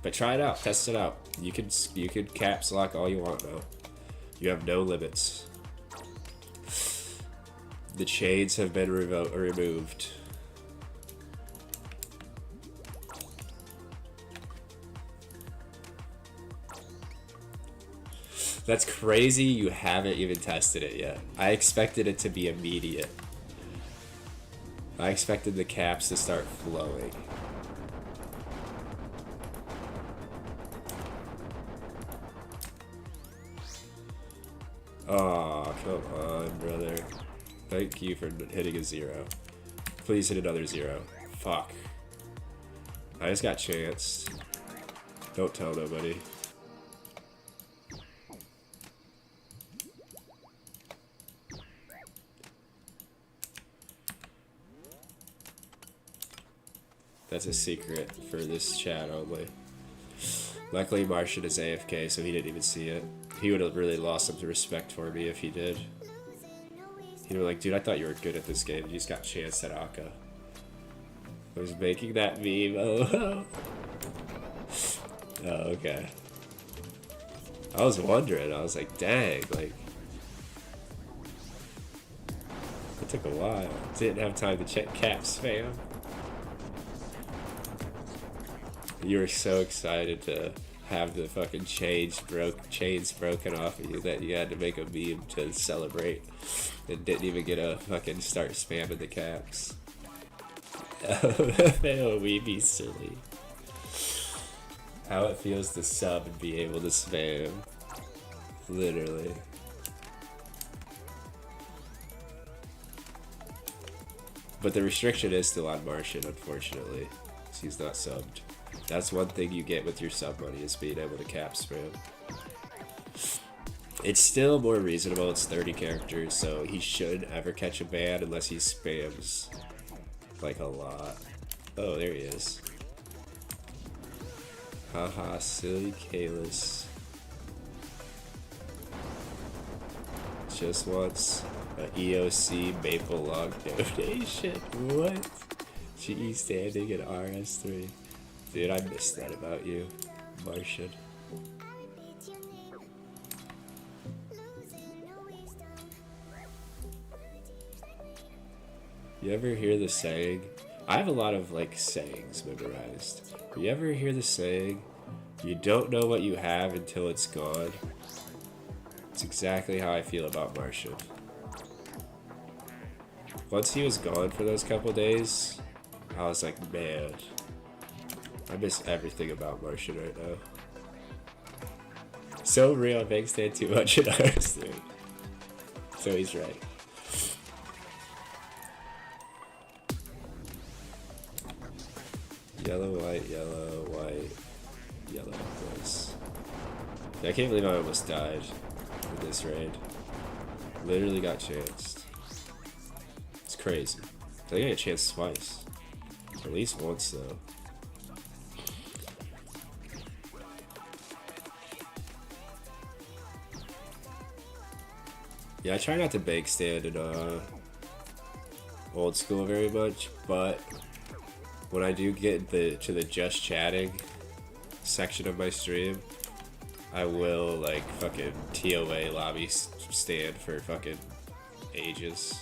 But try it out, test it out. You can caps lock all you want now. You have no limits. The chains have been removed. That's crazy you haven't even tested it yet. I expected it to be immediate. I expected the caps to start flowing. Aw, come on, brother. Thank you for hitting a 0. Please hit another 0. Fuck. I just got chanced. Don't tell nobody. That's a secret for this chat only. Luckily, Martian is AFK, so he didn't even see it. He would have really lost some respect for me if he did. He was like, dude, I thought you were good at this game. You just got chanced at Akka. I was making that meme. Oh, oh, okay. I was wondering. I was like, dang, like... It took a while. Didn't have time to check caps, fam. You were so excited to have the fucking chains broken off of you that you had to make a meme to celebrate and didn't even get to fucking start spamming the caps. Oh, we be silly. How it feels to sub and be able to spam. Literally. But the restriction is still on Martian, unfortunately. So he's not subbed. That's one thing you get with your sub money, is being able to cap spam. It's still more reasonable, it's 30 characters, so he shouldn't ever catch a ban unless he spams like a lot. Oh, there he is. Haha, silly Kalis. Just wants an EOC maple log donation. What? GE standing at RS3. Dude, I missed that about you, Martian. You ever hear the saying? I have a lot of like sayings memorized. You ever hear the saying, you don't know what you have until it's gone? It's exactly how I feel about Martian. Once he was gone for those couple days, I was like, man, I miss everything about Martian right now. So real, makes stand 200 hours, dude. So he's right. Yellow, white, yellow, boys. Yeah, I can't believe I almost died in this raid. Literally got chanced. It's crazy. I think I got chanced twice. At least once, though. Yeah, I try not to bank stand in old school very much, but when I do get to the just chatting section of my stream, I will like fucking TOA lobby stand for fucking ages.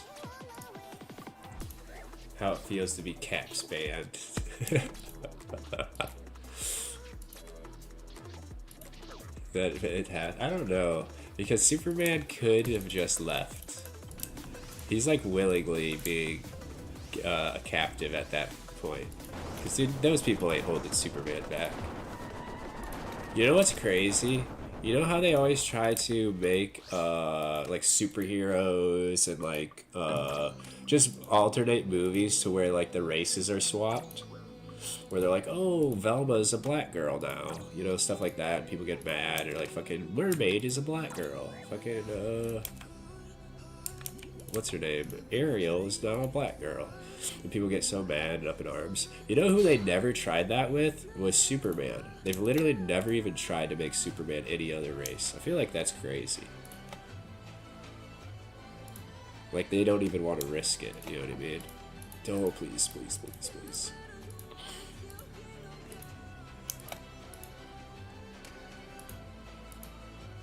How it feels to be caps banned. That it had, I don't know, because Superman could have just left. He's like willingly being a captive at that point, because dude, those people ain't holding Superman back. You know what's crazy? You know how they always try to make like superheroes and like just alternate movies to where like the races are swapped, where they're like, oh, Velma's a black girl now, you know, stuff like that, and people get mad, or like fucking Mermaid is a black girl, fucking what's her name, Ariel is now a black girl, and people get so mad and up in arms. You know who they never tried that with? Was Superman. They've literally never even tried to make Superman any other race. I feel like that's crazy. Like, they don't even want to risk it, you know what I mean? Oh, please, please, please, please.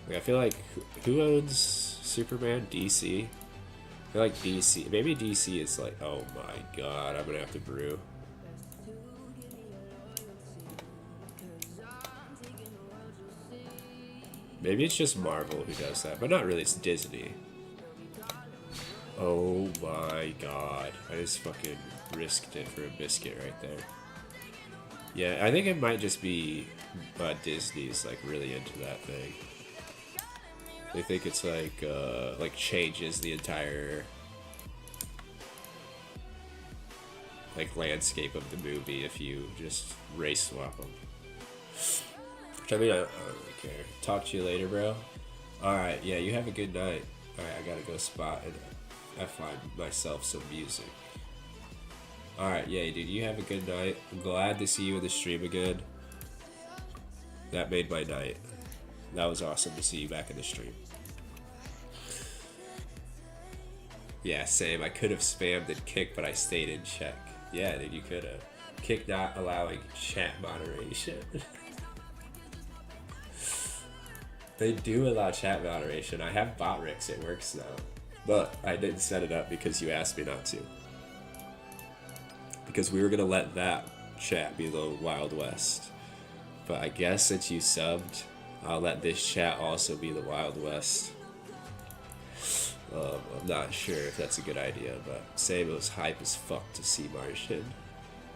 Like, I feel like, who owns Superman? DC? I feel like DC, maybe DC is like, oh my god, I'm gonna have to brew. Maybe it's just Marvel who does that, but not really, it's Disney. Oh my god, I just fucking risked it for a biscuit right there. Yeah, I think it might just be Disney's like really into that thing. They think it's like changes the entire like landscape of the movie if you just race swap them. Which I mean, I don't really care. Talk to you later, bro. Alright, yeah, you have a good night. Alright, I gotta go spot and I find myself some music. Alright, yeah, dude, you have a good night. I'm glad to see you in the stream again. That made my night. That was awesome to see you back in the stream. Yeah, same. I could have spammed and kicked, but I stayed in check. Yeah, dude, you could have. Kick not allowing chat moderation. They do allow chat moderation. I have bot rigs, it works now. But I didn't set it up because you asked me not to. Because we were going to let that chat be the Wild West. But I guess since you subbed, I'll let this chat also be the Wild West. I'm not sure if that's a good idea, but Sam was hype as fuck to see Martian.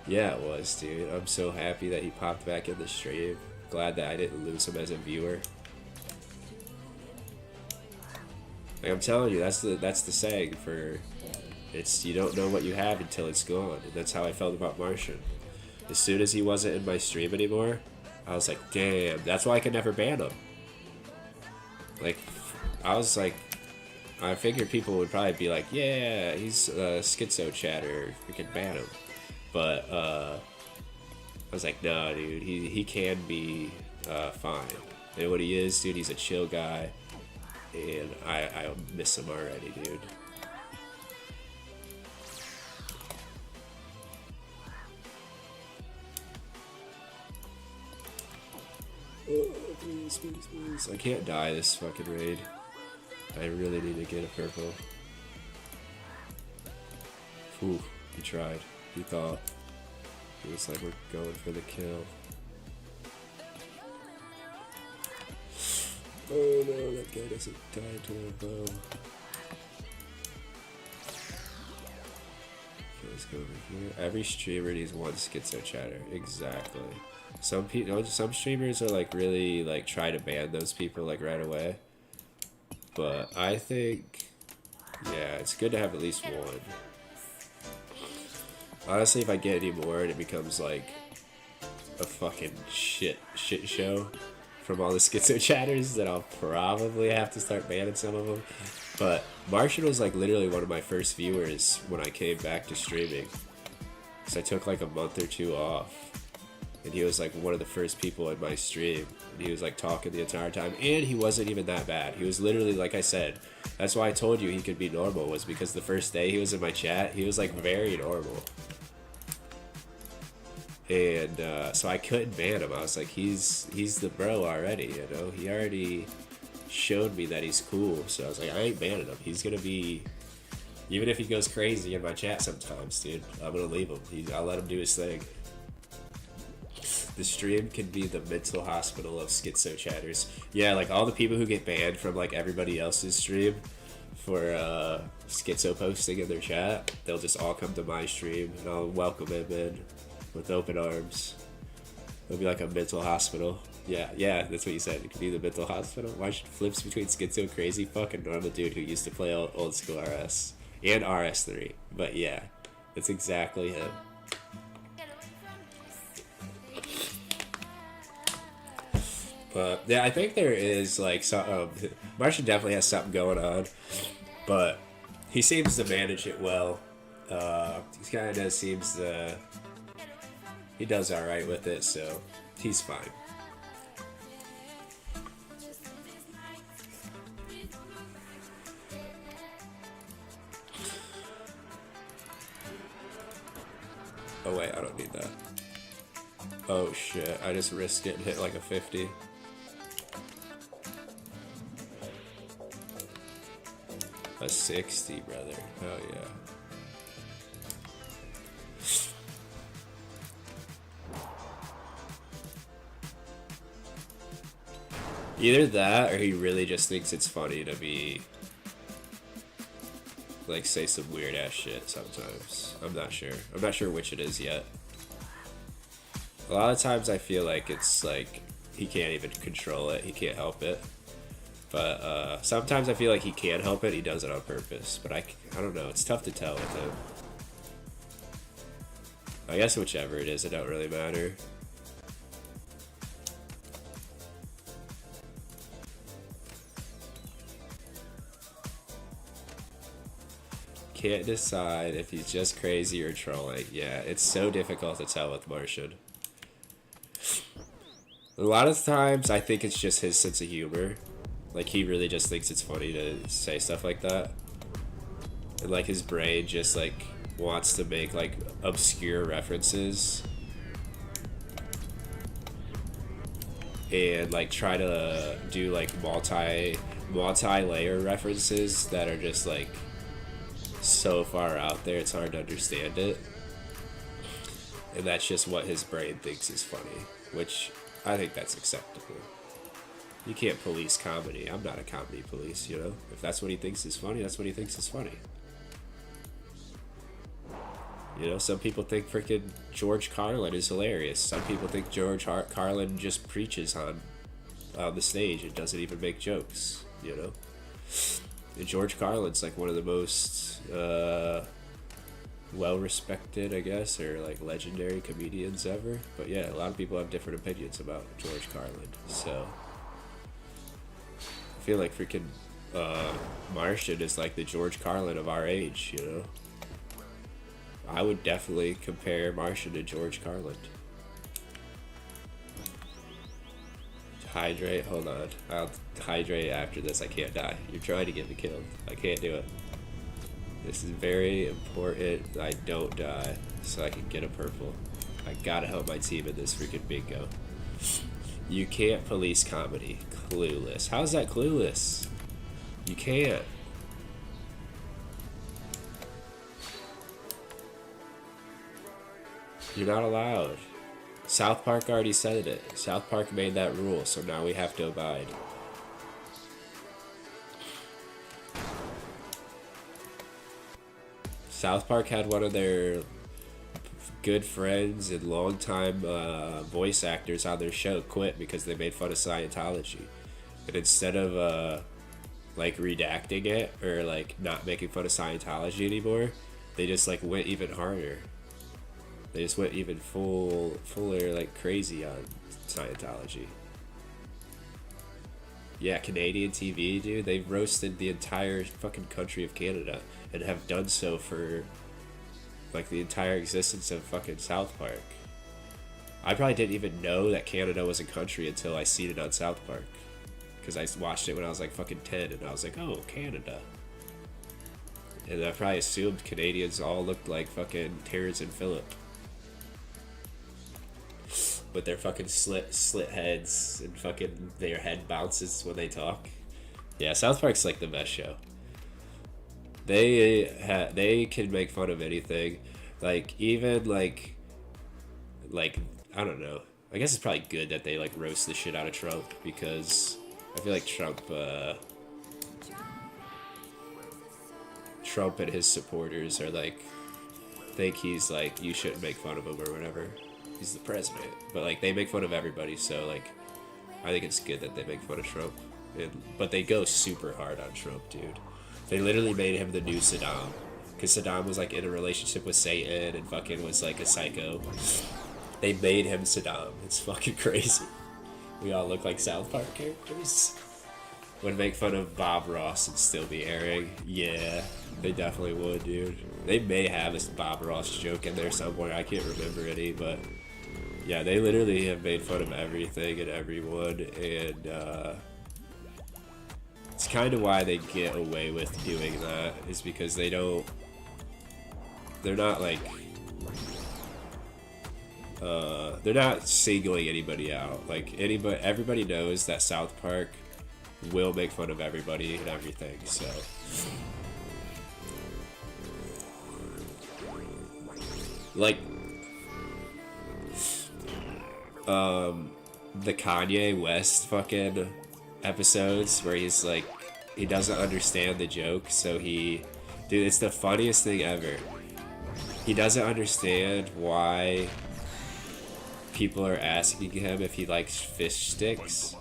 Yeah, it was, dude. I'm so happy that he popped back in the stream. Glad that I didn't lose him as a viewer. Like I'm telling you, that's the saying for It's, you don't know what you have until it's gone, and that's how I felt about Martian. As soon as he wasn't in my stream anymore, I was like, damn, that's why I could never ban him. Like, I was like, I figured people would probably be like, yeah, he's a schizo chatter, we can ban him. But I was like, no, dude, he can be fine. And what he is, dude, he's a chill guy, and I miss him already, dude. Oh, please, please, please. I can't die this fucking raid. I really need to get a purple. Whew, he tried. He thought. It was like, we're going for the kill. Oh no, that guy doesn't die to a bow. Okay, let's go over here. Every streamer needs one schizo chatter. Exactly. Some people, some streamers are like really like try to ban those people like right away. But I think, yeah, it's good to have at least one. Honestly, if I get any more and it becomes like a fucking shit show from all the schizo chatters, then I'll probably have to start banning some of them. But Martian was like literally one of my first viewers when I came back to streaming. Because I took like a month or two off. And he was like one of the first people in my stream. And he was like talking the entire time. And he wasn't even that bad. He was literally, like I said, that's why I told you he could be normal, was because the first day he was in my chat, he was like very normal. And so I couldn't ban him. I was like, he's the bro already, you know? He already showed me that he's cool. So I was like, I ain't banning him. He's gonna be, even if he goes crazy in my chat sometimes, dude, I'm gonna leave him. I'll let him do his thing. The stream can be the mental hospital of schizo chatters. Yeah, like all the people who get banned from like everybody else's stream for schizo posting in their chat, they'll just all come to my stream and I'll welcome them in with open arms. It'll be like a mental hospital. Yeah, that's what you said. It could be the mental hospital. Martian flips between schizo crazy fucking normal dude who used to play old school RS and RS3. But yeah, it's exactly him. But yeah, I think there is like some. Martian definitely has something going on, but he seems to manage it well. He kind of seems to. He does all right with it, so he's fine. Oh wait, I don't need that. Oh shit! I just risked getting hit like a 50. A 60, brother. Oh yeah. Either that, or he really just thinks it's funny to be like say some weird ass shit sometimes. I'm not sure. I'm not sure which it is yet. A lot of times I feel like it's like he can't even control it. He can't help it. But sometimes I feel like he can't help it. He does it on purpose. But I don't know. It's tough to tell with him. I guess whichever it is, it don't really matter. Can't decide if he's just crazy or trolling. Yeah, it's so difficult to tell with Martian. A lot of times I think it's just his sense of humor. Like, he really just thinks it's funny to say stuff like that. And, like, his brain just, like, wants to make, like, obscure references. And, like, try to do, like, multi-layer references that are just, like, so far out there it's hard to understand it. And that's just what his brain thinks is funny. Which, I think that's acceptable. You can't police comedy. I'm not a comedy police, you know? If that's what he thinks is funny, that's what he thinks is funny. You know, some people think freaking George Carlin is hilarious. Some people think George Carlin just preaches on the stage and doesn't even make jokes, you know? And George Carlin's like one of the most well respected, I guess, or like legendary comedians ever. But yeah, a lot of people have different opinions about George Carlin. So I feel like freaking Martian is like the George Carlin of our age, you know? I would definitely compare Martian to George Carlin. Hydrate, hold on. I'll hydrate after this. I can't die. You're trying to get me killed. I can't do it. This is very important. I don't die so I can get a purple. I gotta help my team in this freaking bingo. You can't police comedy. Clueless. How's that clueless? You can't. You're not allowed. South Park already said it. South Park made that rule, so now we have to abide. South Park had one of their good friends and longtime voice actors on their show quit because they made fun of Scientology. And instead of like redacting it or like not making fun of Scientology anymore, they just like went even harder. They just went even fuller like crazy on Scientology. Yeah, Canadian TV, dude, they've roasted the entire fucking country of Canada and have done so for like the entire existence of fucking South Park. I probably didn't even know that Canada was a country until I seen it on South Park. Because I watched it when I was like fucking 10 and I was like, oh, Canada. And I probably assumed Canadians all looked like fucking Terrence and Phillip. With their fucking slit heads and fucking their head bounces when they talk. Yeah, South Park's like the best show. They can make fun of anything, like even like I don't know. I guess it's probably good that they like roast the shit out of Trump because I feel like Trump and his supporters are like think he's like you shouldn't make fun of him or whatever. He's the president, but like they make fun of everybody, so like I think it's good that they make fun of Trump, but they go super hard on Trump, dude. They literally made him the new Saddam, because Saddam was like in a relationship with Satan and fucking was like a psycho. They made him Saddam. It's fucking crazy. We all look like South Park characters. Would make fun of Bob Ross and still be airing. Yeah, they definitely would, dude. They may have this Bob Ross joke in there somewhere. I can't remember any, but yeah, they literally have made fun of everything and everyone, and it's kind of why they get away with doing that, is because they're not like, they're not singling anybody out. Like everybody knows that South Park will make fun of everybody and everything, so. Like, the Kanye West fucking episodes where he's like, he doesn't understand the joke, so dude, it's the funniest thing ever. He doesn't understand why people are asking him if he likes fish sticks.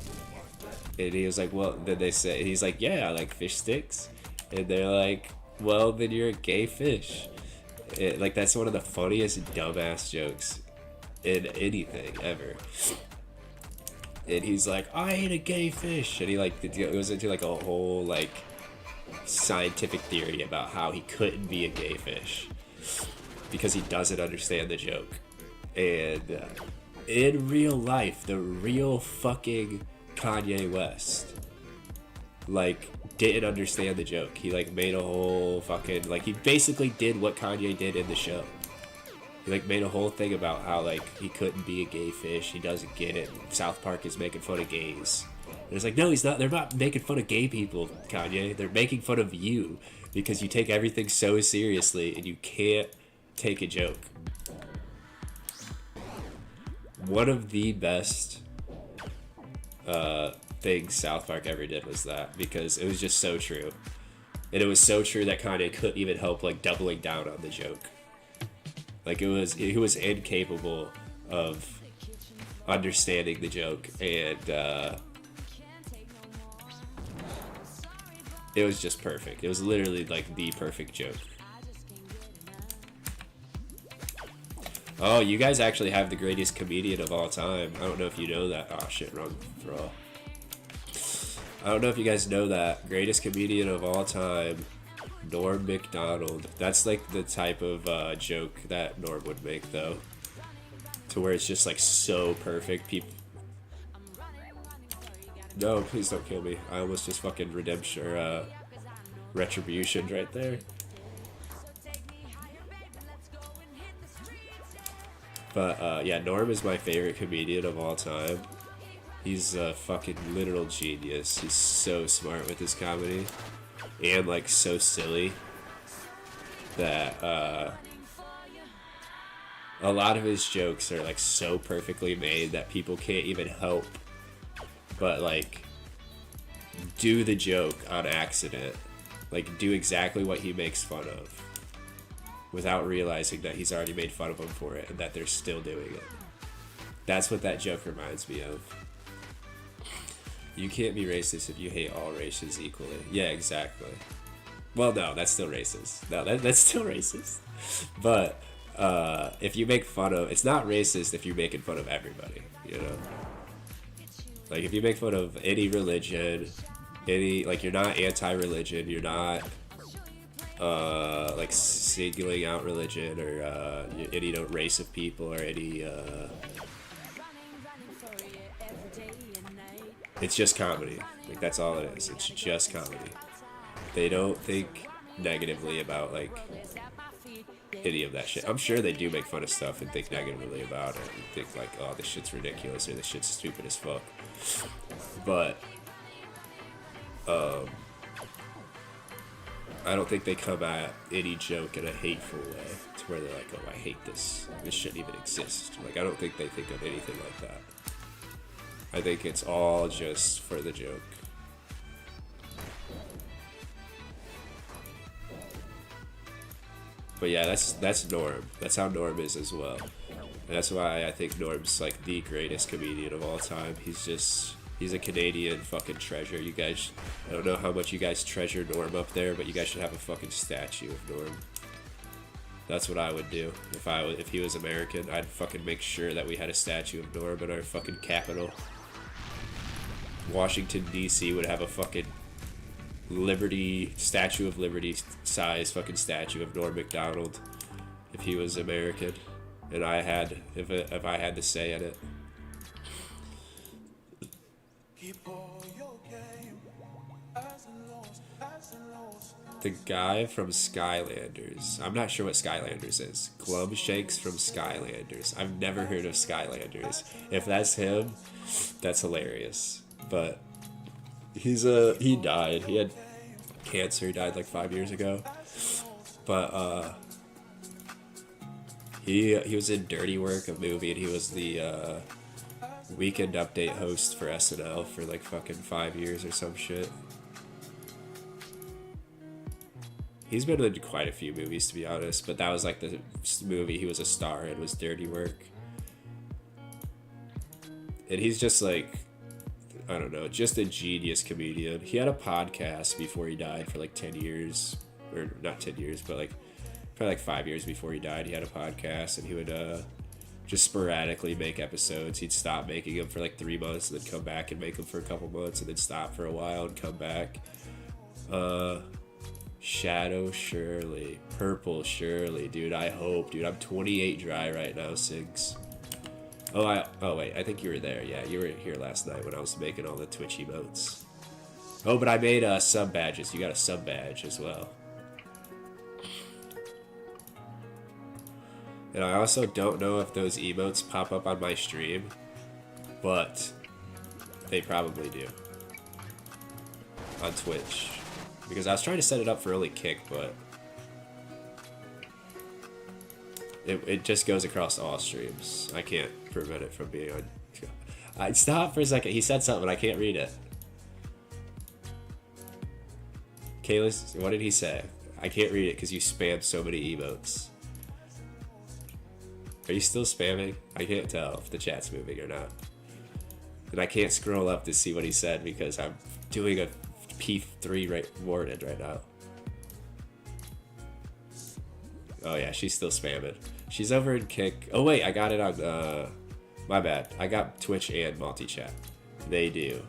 And he was like, well, then he's like, yeah, I like fish sticks. And they're like, well, then you're a gay fish. Like, that's one of the funniest dumbass jokes in anything ever. And he's like, I ate a gay fish. And he like goes into like a whole like scientific theory about how he couldn't be a gay fish because he doesn't understand the joke. And in real life, the real fucking Kanye West like didn't understand the joke. He like made a whole fucking like he basically did what Kanye did in the show. He like made a whole thing about how like he couldn't be a gay fish. He doesn't get it. South Park is making fun of gays. And it's like, no, he's not. They're not making fun of gay people, Kanye. They're making fun of you because you take everything so seriously and you can't take a joke. One of the best things South Park ever did was that, because it was just so true. And it was so true that Kanye couldn't even help like doubling down on the joke. Like he was incapable of understanding the joke, and it was just perfect. It was literally like the perfect joke. Oh, you guys actually have the greatest comedian of all time. I don't know if you know that. Oh shit, wrong throw. I don't know if you guys know that. Greatest comedian of all time, Norm Macdonald. That's like the type of joke that Norm would make, though. To where it's just like so perfect. People. No, please don't kill me. I almost just fucking redemption or retribution right there. But yeah, Norm is my favorite comedian of all time. He's a fucking literal genius. He's so smart with his comedy. And like so silly that a lot of his jokes are like so perfectly made that people can't even help but like do the joke on accident. Like do exactly what he makes fun of without realizing that he's already made fun of them for it and that they're still doing it. That's what that joke reminds me of. You can't be racist if you hate all races equally. Yeah, exactly. Well, no, that's still racist. No, that's still racist. But if you make fun of... It's not racist if you're making fun of everybody, you know? Like, if you make fun of any religion, like, you're not anti-religion, you're not, like, singling out religion or any, race of people or any... It's just comedy. Like, that's all it is. It's just comedy. They don't think negatively about, like, any of that shit. I'm sure they do make fun of stuff and think negatively about it and think, like, oh, this shit's ridiculous or this shit's stupid as fuck. But, I don't think they come at any joke in a hateful way to where they're like, oh, I hate this. This shouldn't even exist. Like, I don't think they think of anything like that. I think it's all just for the joke. But yeah, that's Norm. That's how Norm is as well. And that's why I think Norm's like the greatest comedian of all time. He's a Canadian fucking treasure. You guys, I don't know how much you guys treasure Norm up there, but you guys should have a fucking statue of Norm. That's what I would do if he was American. I'd fucking make sure that we had a statue of Norm in our fucking capital. Washington, D.C. would have a fucking Statue of Liberty size fucking statue of Norm Macdonald if he was American, and if I had to say in it. The guy from Skylanders. I'm not sure what Skylanders is. Glumshanks from Skylanders. I've never heard of Skylanders. If that's him, that's hilarious. But he died. He had cancer. He died like 5 years ago. But he was in Dirty Work, a movie, and he was the Weekend Update host for SNL for like fucking 5 years or some shit. He's been in quite a few movies, to be honest, but that was like the movie he was a star in, was Dirty Work. And he's just like, I don't know, just a genius comedian. He had a podcast before he died for like 10 years, or not 10 years, but like probably like 5 years before he died. He had a podcast, and he would just sporadically make episodes. He'd stop making them for like 3 months and then come back and make them for a couple months and then stop for a while and come back. Shadow Shirley, Purple Shirley, dude. I hope, dude. I'm 28 dry right now, Sigs. Oh wait, I think you were there. Yeah, you were here last night when I was making all the Twitch emotes. Oh, but I made sub badges. You got a sub badge as well. And I also don't know if those emotes pop up on my stream, but they probably do on Twitch. Because I was trying to set it up for only Kick, but it just goes across all streams. I can't prevent it from being on. Stop for a second. He said something. I can't read it. Kayla, what did he say? I can't read it because you spammed so many emotes. Are you still spamming? I can't tell if the chat's moving or not. And I can't scroll up to see what he said because I'm doing a P3 warded right now. Oh yeah, she's still spamming. She's over in Kick. Oh wait, I got it on. My bad. I got Twitch and multi-chat. They do.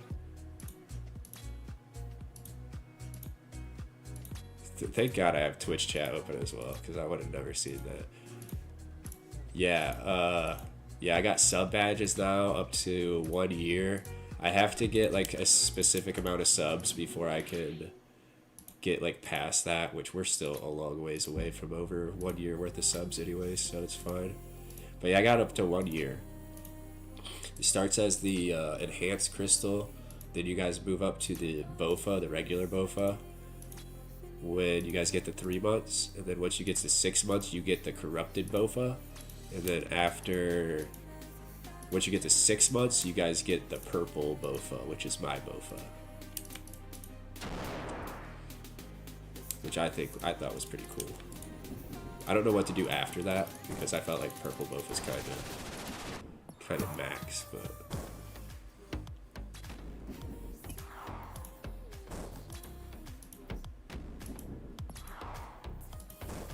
Thank God I have Twitch chat open as well, because I would have never seen that. Yeah, yeah, I got sub badges now up to 1 year. I have to get like a specific amount of subs before I can get like past that, which we're still a long ways away from over 1 year worth of subs anyways, so it's fine. But yeah, I got up to 1 year. It starts as the enhanced crystal, then you guys move up to the BOFA, the regular BOFA, when you guys get to 3 months, and then once you get to 6 months, you get the corrupted BOFA, and then after, once you get to 6 months, you guys get the purple BOFA, which is my BOFA, which I thought was pretty cool. I don't know what to do after that, because I felt like purple BOFA's kind of max, but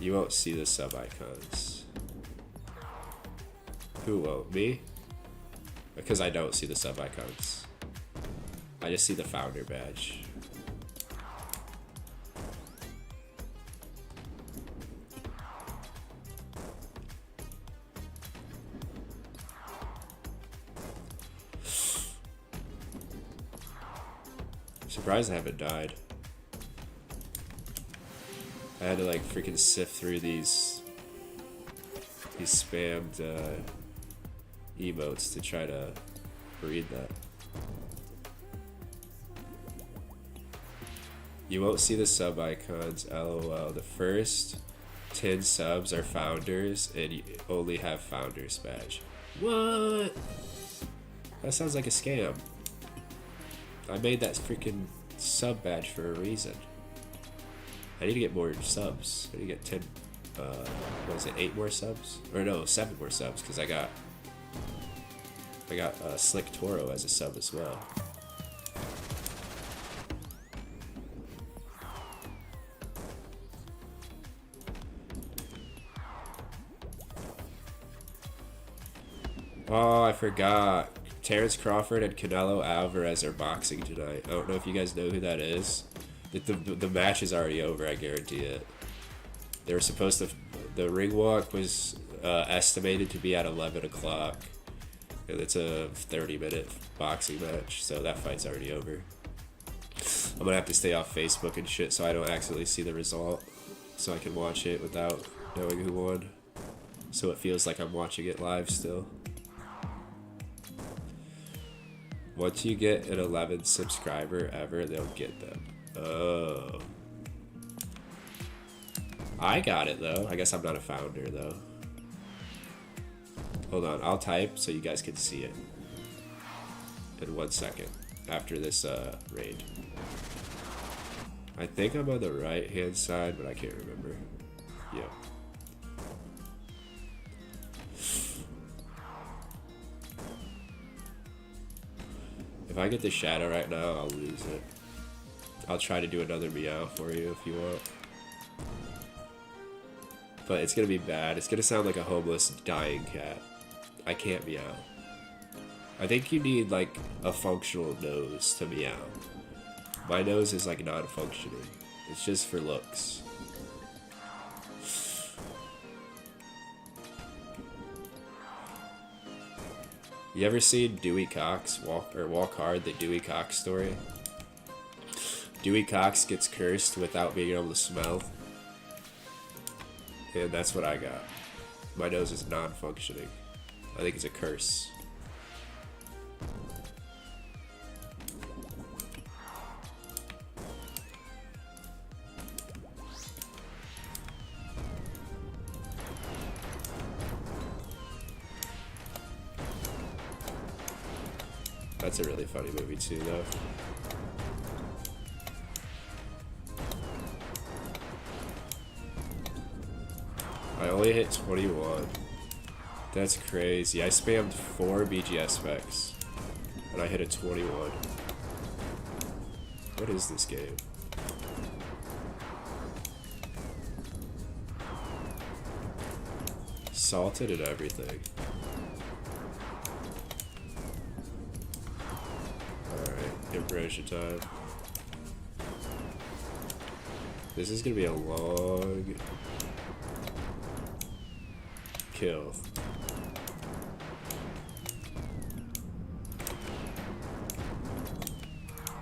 you won't see the sub icons. Who won't? Me? Because I don't see the sub icons. I just see the founder badge. Surprised I haven't died. I had to like freaking sift through these spammed emotes to try to read that. You won't see the sub icons, lol. The first 10 subs are founders and you only have founders badge. What? That sounds like a scam. I made that freaking sub badge for a reason. I need to get more subs. I need to get 10, what is it, 8 more subs? Or no, 7 more subs, because I got Slick Toro as a sub as well. Oh, I forgot. Terrence Crawford and Canelo Alvarez are boxing tonight. I don't know if you guys know who that is. The match is already over, I guarantee it. They were supposed to... The ring walk was estimated to be at 11 o'clock. And it's a 30-minute boxing match, so that fight's already over. I'm gonna have to stay off Facebook and shit so I don't accidentally see the result. So I can watch it without knowing who won. So it feels like I'm watching it live still. Once you get an 11th subscriber ever, they'll get them. Oh. I got it though. I guess I'm not a founder though. Hold on, I'll type so you guys can see it. In 1 second. After this raid. I think I'm on the right hand side, but I can't remember. Yep. If I get the shadow right now, I'll lose it. I'll try to do another meow for you if you want. But it's gonna be bad. It's gonna sound like a homeless, dying cat. I can't meow. I think you need like a functional nose to meow. My nose is like non-functioning. It's just for looks. You ever seen Dewey Cox Walk Hard, the Dewey Cox story? Dewey Cox gets cursed without being able to smell. And that's what I got. My nose is non-functioning. I think it's a curse. That's a really funny movie too, though. I only hit 21. That's crazy. I spammed 4 BGS specs, and I hit a 21. What is this game? assaulted and everything. Alright, ambrosia time. This is gonna be a long kill.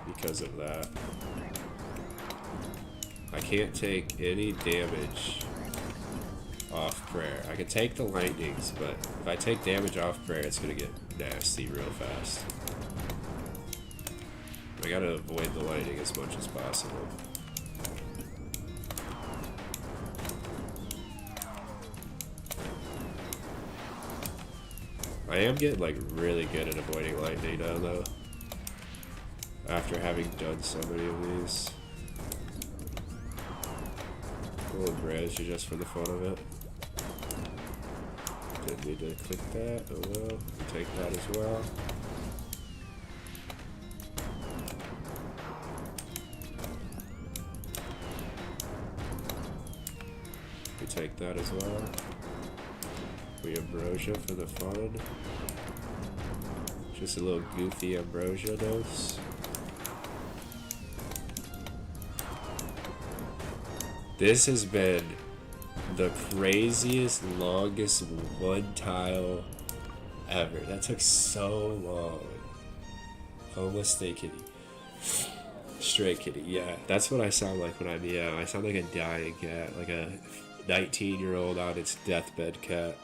Because of that. I can't take any damage off prayer. I can take the lightnings, but if I take damage off prayer, it's gonna get nasty real fast. I gotta avoid the lightning as much as possible. I am getting like really good at avoiding lightning now though. After having done so many of these. A little ambrosia just for the fun of it. Didn't need to click that, oh well. We'll take that as well. We take that as well. We ambrosia for the fun. Just a little goofy ambrosia dose. This has been the craziest, longest one tile ever. That took so long. Homeless stray kitty. Stray kitty, yeah. That's what I sound like when I meow. I sound like a dying cat, like a 19-year-old on its deathbed cat.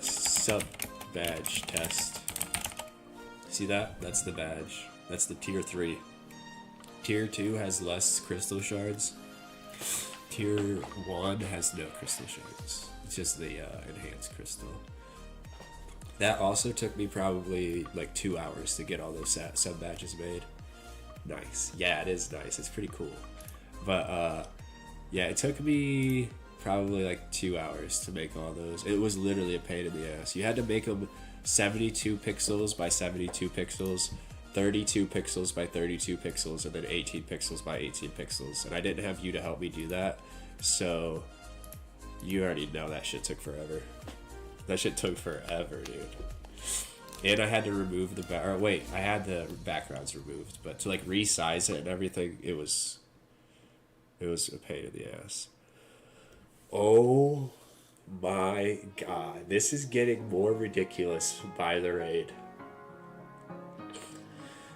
Sub badge test. See that? That's the badge. That's the tier 3. Tier 2 has less crystal shards. Tier 1 has no crystal shards. It's just the enhanced crystal. That also took me probably like 2 hours to get all those sub badges made. Nice. Yeah, it is nice. It's pretty cool. But yeah, it took me probably like 2 hours to make all those. It was literally a pain in the ass. You had to make them 72 pixels by 72 pixels, 32 pixels by 32 pixels, and then 18 pixels by 18 pixels. And I didn't have you to help me do that, so you already know that shit took forever. That shit took forever, dude. And I had to remove the I had the backgrounds removed, but to like resize it and everything, it was a pain in the ass. Oh my god, this is getting more ridiculous by the raid.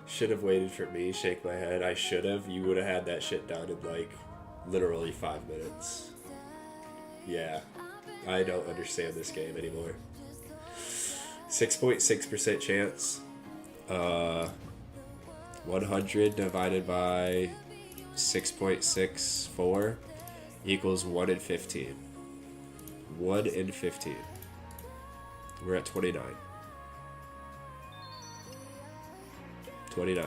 Should have waited for me, shake my head. I should have. You would have had that shit done in like literally 5 minutes. Yeah, I don't understand this game anymore. 6.6% chance. 100 divided by 6.64 equals 1 in 15. 1 in 15. We're at 29. 29.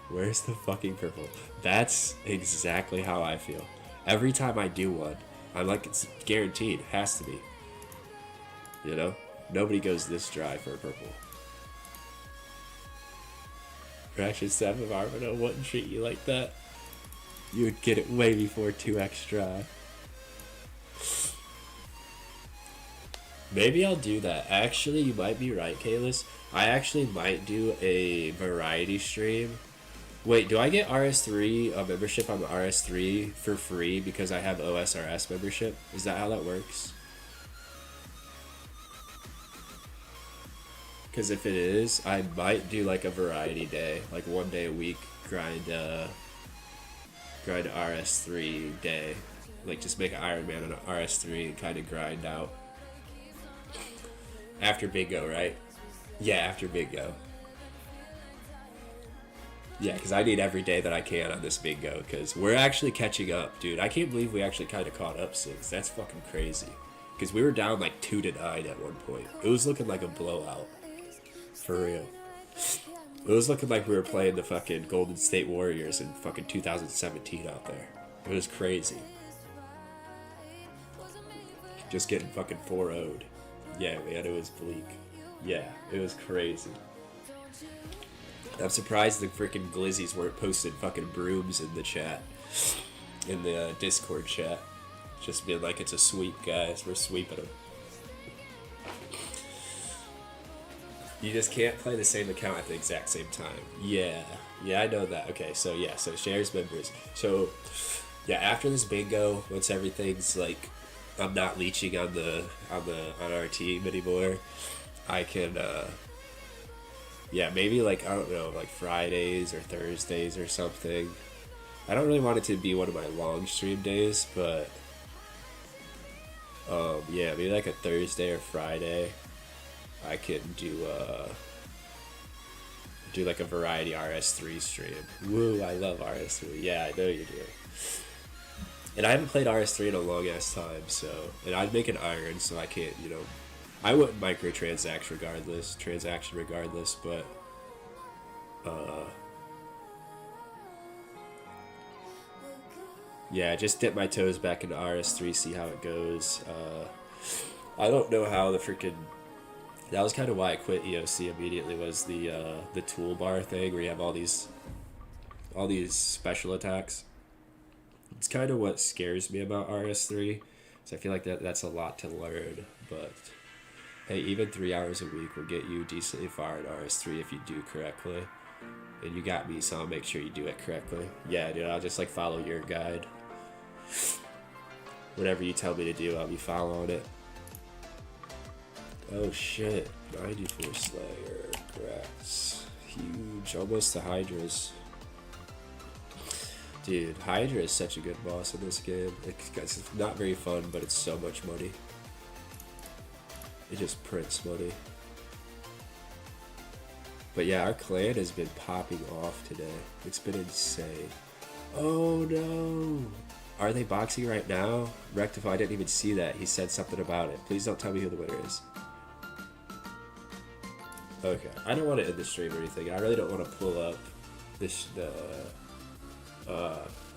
Where's the fucking purple? That's exactly how I feel. Every time I do one, I'm like, it's guaranteed. Has to be. You know? Nobody goes this dry for a purple. Fraction 7 Armino wouldn't treat you like that. You would get it way before 2x dry. Maybe I'll do that. Actually, you might be right, Kalis. I actually might do a variety stream. Wait, do I get RS3, a membership on the RS3 for free because I have OSRS membership? Is that how that works? Because if it is, I might do like a variety day, like 1 day a week, grind RS3 day. Like just make an Ironman on an RS3 and kind of grind out. After bingo, right? Yeah, after bingo. Yeah, because I need every day that I can on this bingo, because we're actually catching up, dude. I can't believe we actually kind of caught up since. That's fucking crazy. Because we were down like 2-9 at one point. It was looking like a blowout. For real. It was looking like we were playing the fucking Golden State Warriors in fucking 2017 out there. It was crazy. Just getting fucking 4-0'd. Yeah, man, it was bleak. Yeah, it was crazy. I'm surprised the freaking glizzies weren't posting fucking brooms in the chat. In the Discord chat. Just being like, it's a sweep, guys. We're sweeping them. You just can't play the same account at the exact same time. Yeah, I know that. Okay, so yeah, so shares members. So yeah, after this bingo, once everything's like, I'm not leeching on our team anymore, I can yeah, maybe like, I don't know, like Fridays or Thursdays or something. I don't really want it to be one of my long stream days, but yeah, maybe like a Thursday or Friday I can do like a variety RS3 stream. Woo, I love RS3. Yeah, I know you do. And I haven't played RS3 in a long ass time, so, and I'd make an iron, so I can't, you know, I wouldn't microtransact regardless, but yeah, just dip my toes back into RS3, see how it goes. I don't know how the freaking, that was kind of why I quit EOC immediately, was the toolbar thing where you have all these special attacks. It's kind of what scares me about RS3, so I feel like that's a lot to learn, but hey, even 3 hours a week will get you decently far in RS3 if you do correctly. And you got me, so I'll make sure you do it correctly. Yeah, dude, I'll just like follow your guide. Whatever you tell me to do, I'll be following it. Oh shit, 94 Slayer, grass. Huge, almost to Hydra's. Dude, Hydra is such a good boss in this game. It's not very fun, but it's so much money. It just prints money. But yeah, our clan has been popping off today. It's been insane. Oh no! Are they boxing right now? Rectify, I didn't even see that. He said something about it. Please don't tell me who the winner is. Okay, I don't want to end the stream or anything. I really don't want to pull up this.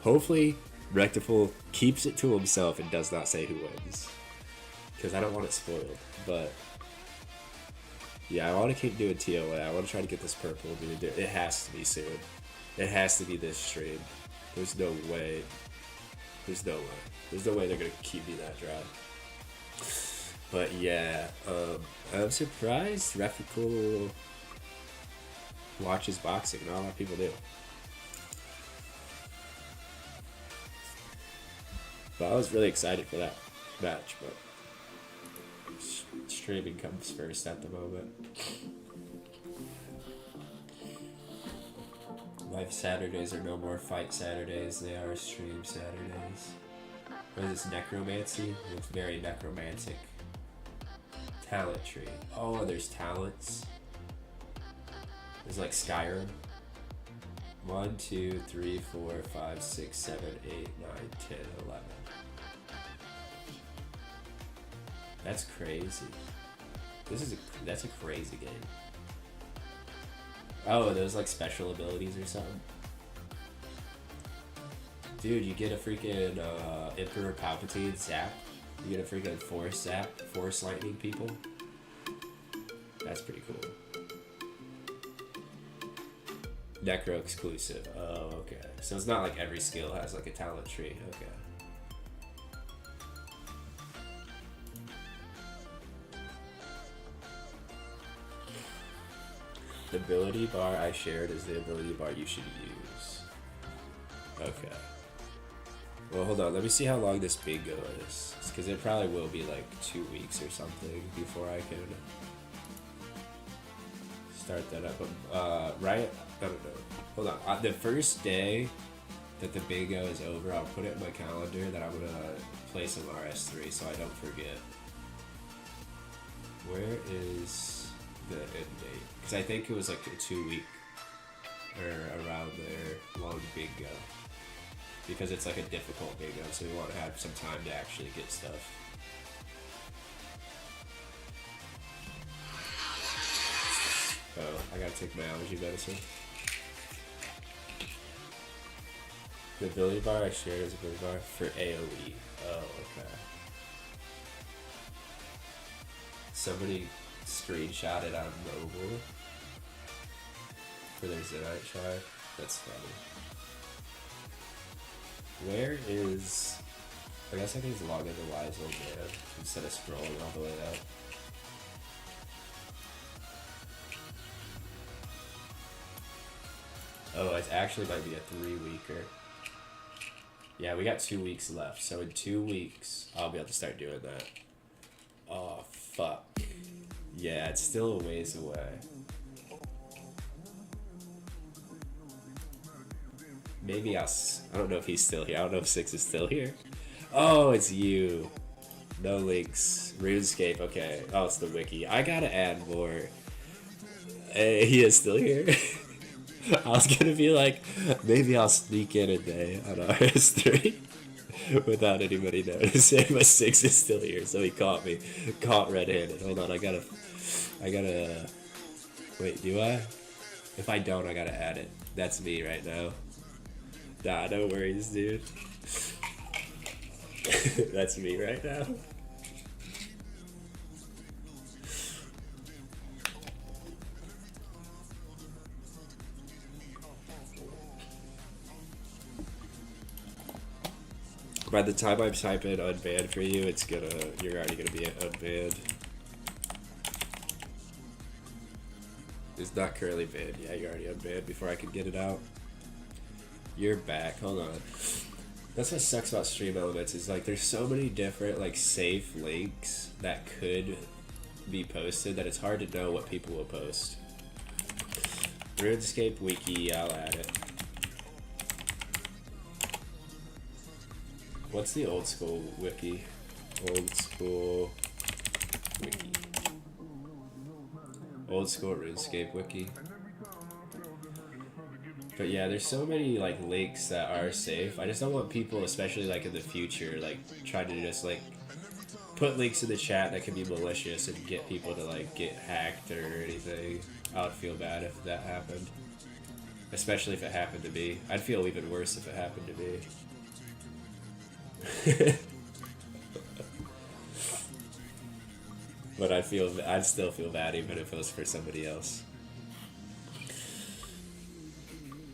Hopefully, Rectiful keeps it to himself and does not say who wins, because I don't want it spoiled. But yeah, I want to keep doing TOA. I want to try to get this purple. It has to be soon. It has to be this stream. There's no way. There's no way. There's no way they're gonna keep me that dry. But yeah, I'm surprised Rectiful watches boxing. Not a lot of people do. But I was really excited for that match, but streaming comes first at the moment. Live Saturdays are no more fight Saturdays, they are stream Saturdays. What is this, necromancy? It's very necromantic. Talent tree. Oh, there's talents. There's like Skyrim. 1, 2, 3, 4, 5, 6, 7, 8, 9, 10, 11. That's crazy. That's a crazy game. Oh, those like special abilities or something. Dude, you get a freaking Emperor Palpatine zap. You get a freaking Force zap, Force lightning people. That's pretty cool. Necro exclusive. Oh, okay. So it's not like every skill has like a talent tree. Okay. The ability bar I shared is the ability bar you should use. Okay. Well, hold on. Let me see how long this bingo is. Because it probably will be like 2 weeks or something before I can start that up. Right? I don't know. Hold on. The first day that the bingo is over, I'll put it in my calendar that I'm going to play some RS3 so I don't forget. Where is the end date? Because I think it was like a 2 week or around there long bingo. Because it's like a difficult bingo, so we want to have some time to actually get stuff. Oh, I gotta take my allergy medicine. The ability bar I shared is a ability bar for AoE. Oh, okay. Somebody screenshot it on mobile for their Zenite shard. That's funny. Where is I guess I can just log into Wise Old Man instead of scrolling all the way up. Oh, it actually might be a 3-weeker. Yeah, we got 2 weeks left, so in 2 weeks, I'll be able to start doing that. Oh, fuck. Yeah, it's still a ways away. Maybe I don't know if he's still here. I don't know if 6 is still here. Oh, it's you. No links. RuneScape, okay. Oh, it's the wiki. I gotta add more. Hey, he is still here. I was gonna be like, maybe I'll sneak in a day on RS3 without anybody noticing, but 6 is still here, so he caught me. Caught red-handed. Hold on, I gotta, wait, do I? If I don't, I gotta add it. That's me right now. Nah, no worries, dude. That's me right now. By the time I type in unbanned for you, you're already gonna be unbanned. It's not currently banned. Yeah, you're already unbanned before I could get it out. You're back. Hold on. That's what sucks about Stream Elements is like there's so many different like safe links that could be posted that it's hard to know what people will post. RuneScape wiki, I'll add it. What's the old school wiki? Old school wiki. Old school RuneScape wiki. But yeah, there's so many like links that are safe. I just don't want people, especially like in the future, like trying to just like put links in the chat that can be malicious and get people to like get hacked or anything. I would feel bad if that happened. Especially if it happened to me. I'd feel even worse if it happened to me. But I'd still feel bad even if it was for somebody else.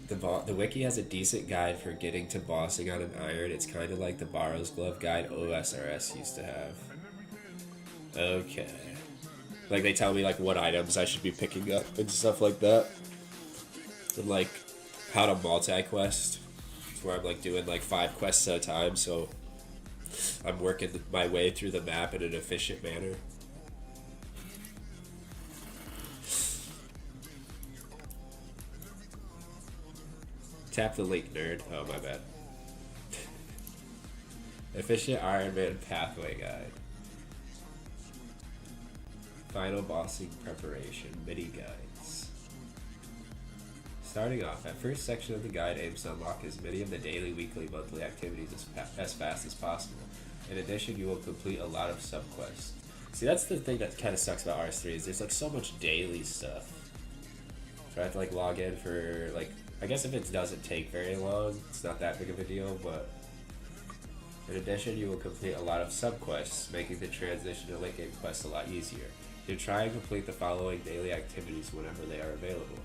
The wiki has a decent guide for getting to bossing on an iron. It's kind of like the Barrow's Glove guide OSRS used to have. Okay. Like they tell me like what items I should be picking up and stuff like that. And like how to multi-quest. Where I'm like doing like 5 quests at a time, so I'm working my way through the map in an efficient manner. Tap the link, nerd. Oh, my bad. Efficient Ironman Pathway Guide. Final bossing preparation. Mini guides. Starting off, that first section of the guide aims to unlock as many of the daily, weekly, monthly activities as fast as possible. In addition, you will complete a lot of subquests. See, that's the thing that kind of sucks about RS3 is there's like so much daily stuff. So I have to like log in for like, I guess if it doesn't take very long, it's not that big of a deal, but in addition, you will complete a lot of subquests, making the transition to late game quests a lot easier. You try and complete the following daily activities whenever they are available.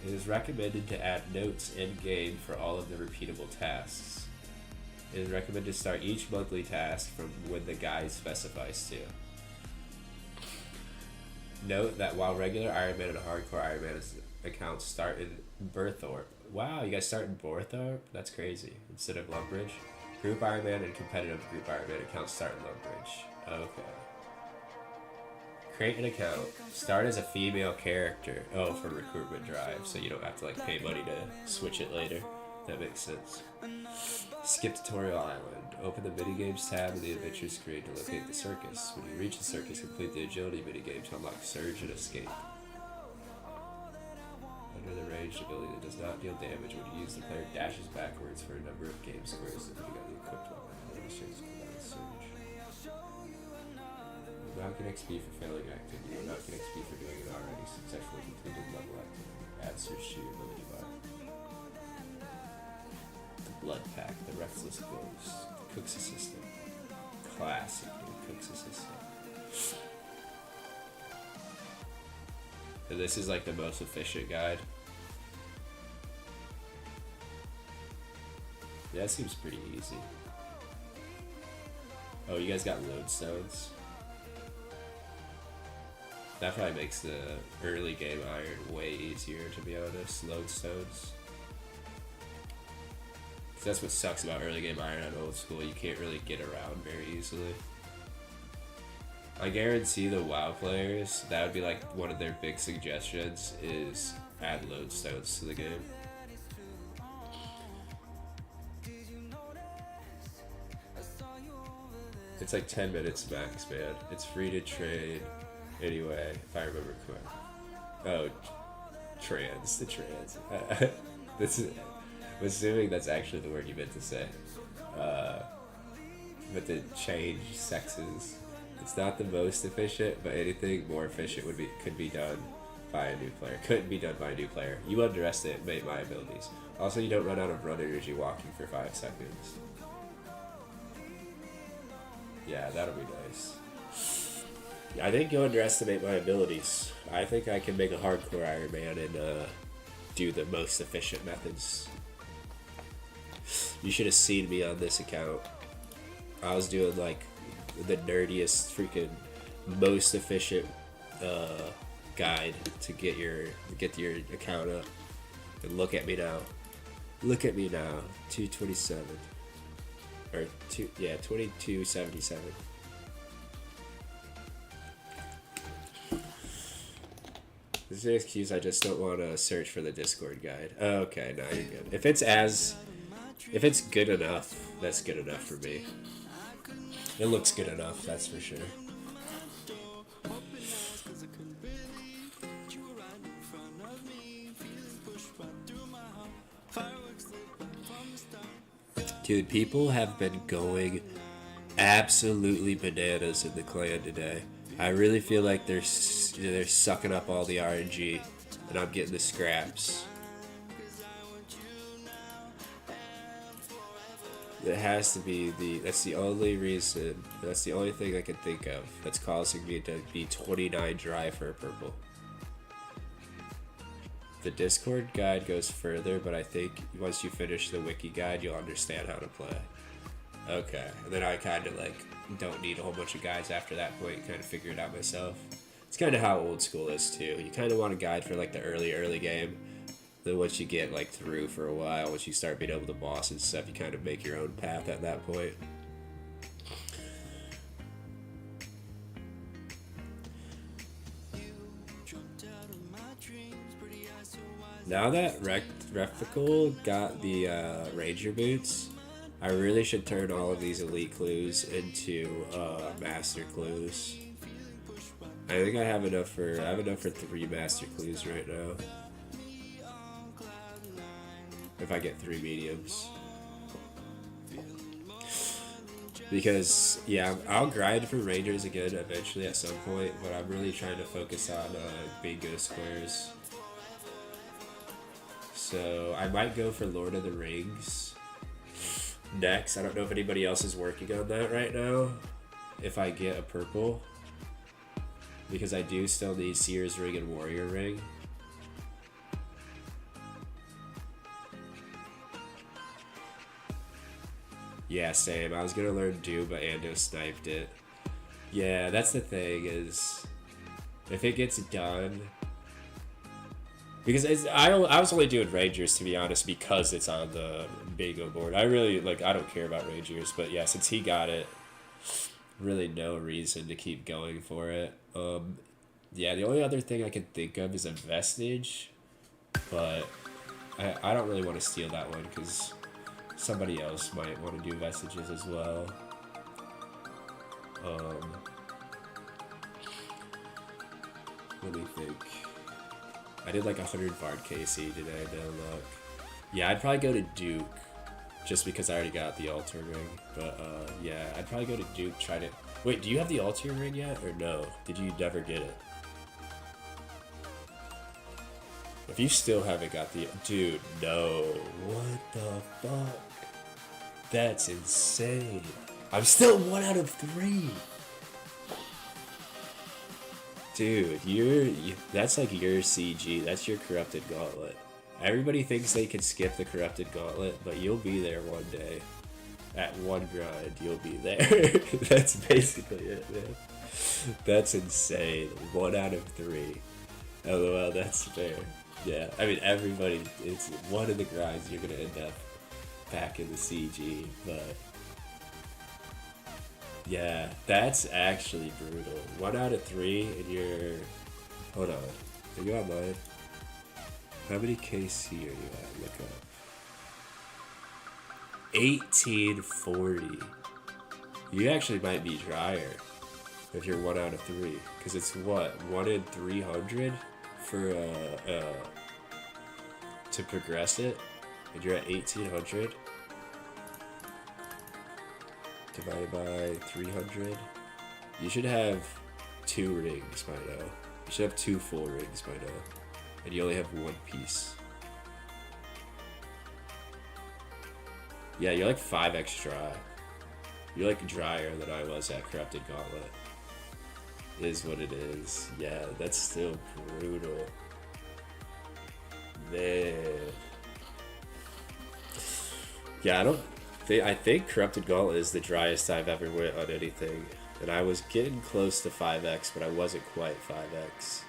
It is recommended to add notes in-game for all of the repeatable tasks. It is recommended to start each monthly task from when the guide specifies to. Note that while regular Ironman and hardcore Ironman accounts start in Burthorpe. Wow, you guys start in Burthorpe? That's crazy. Instead of Lumbridge. Group Ironman and competitive group Ironman accounts start in Lumbridge. Okay. Create an account. Start as a female character. Oh, for recruitment drive, so you don't have to like pay money to switch it later. That makes sense. Skip Tutorial Island. Open the minigames tab in the adventure screen to locate the circus. When you reach the circus, complete the agility minigame to unlock Surge and Escape. Under the ranged ability that does not deal damage when you use, the player dashes backwards for a number of game squares depending on the equipped weapon. Demonstrates cooldown Surge. You now get XP for failing an activity. You now get XP for doing it already. Successfully completed level activity. Add Surge to your ability bar. The Blood Pack, the Restless Ghost, the Cook's Assistant. Classic, dude, Cook's Assistant. And this is like the most efficient guide. Yeah, that seems pretty easy. Oh, you guys got lodestones? That probably makes the early game iron way easier, to be honest. Lodestones. That's what sucks about early game iron on old school. You can't really get around very easily. I guarantee the WoW players, that would be like one of their big suggestions, is add lodestones to the game. It's like 10 minutes max, man. It's free to trade anyway, if I remember correctly. Oh, the trans. This is, I'm assuming that's actually the word you meant to say. But to change sexes, it's not the most efficient, but anything more efficient could be done by a new player. Couldn't be done by a new player. You underestimate my abilities. Also, you don't run out of run energy walking for 5 seconds. Yeah, that'll be nice. I think you underestimate my abilities. I think I can make a hardcore Ironman and do the most efficient methods. You should have seen me on this account. I was doing like the nerdiest, freaking most efficient guide to get your account up. And look at me now. Look at me now. 227. Or 2277. This is an excuse. I just don't want to search for the Discord guide. Oh, okay, no, you're good. If it's good enough, that's good enough for me. It looks good enough, that's for sure. Dude, people have been going absolutely bananas in the clan today. I really feel like they're sucking up all the RNG, and I'm getting the scraps. It has to be that's the only reason, that's the only thing I can think of that's causing me to be 29 dry for a purple. The Discord guide goes further, but I think once you finish the wiki guide, you'll understand how to play. Okay, and then I kind of like don't need a whole bunch of guides after that point, kind of figure it out myself. It's kind of how old school is too. You kind of want a guide for like the early game. Then once you get like through for a while, once you start being able to boss and stuff, you kind of make your own path at that point. Now that Refical got the Ranger boots, I really should turn all of these elite clues into master clues. I think I have enough for 3 master clues right now. If I get 3 mediums. Because, yeah, I'll grind for Rangers again eventually at some point, but I'm really trying to focus on being good at squares. So, I might go for Lord of the Rings next. I don't know if anybody else is working on that right now. If I get a purple. Because I do still need Seer's Ring and Warrior Ring. Yeah, same. I was gonna learn Do, but Ando sniped it. Yeah, that's the thing, is if it gets done, because I was only doing Rangers, to be honest, because it's on the bingo board. I don't care about Rangers, but yeah, since he got it, really no reason to keep going for it. Yeah, the only other thing I can think of is a Vestige, but I don't really want to steal that one because somebody else might want to do Vestiges as well. Let me think. I did like 100 Vard KC today, no luck. Yeah, I'd probably go to Duke, just because I already got the Altar Ring. But yeah, I'd probably go to Duke, try to... Wait, do you have the Altar Ring yet, or no? Did you never get it? If you still haven't got the... Dude, no. What the fuck? That's insane. I'm still 1 out of 3. Dude, that's like your CG. That's your Corrupted Gauntlet. Everybody thinks they can skip the Corrupted Gauntlet, but you'll be there one day. at one grind, you'll be there. That's basically it, man. That's insane. 1 out of 3. LOL, that's fair. Yeah, I mean, everybody, it's one of the grinds you're gonna end up back in the CG, but yeah, that's actually brutal. 1 out of 3, and you're, hold on, are you online? How many KC are you at? Look up. 1840. You actually might be drier if you're 1 out of 3, because it's what, 1 in 300 for to progress it, and you're at 1800 divided by 300. You should have 2 rings by now. You should have 2 full rings by now, and you only have 1 piece. Yeah, you're like 5x dry. You're like drier than I was at Corrupted Gauntlet. Is what it is. Yeah, that's still brutal. Man. Yeah, I think Corrupted Gauntlet is the driest I've ever went on anything. And I was getting close to 5x, but I wasn't quite 5x.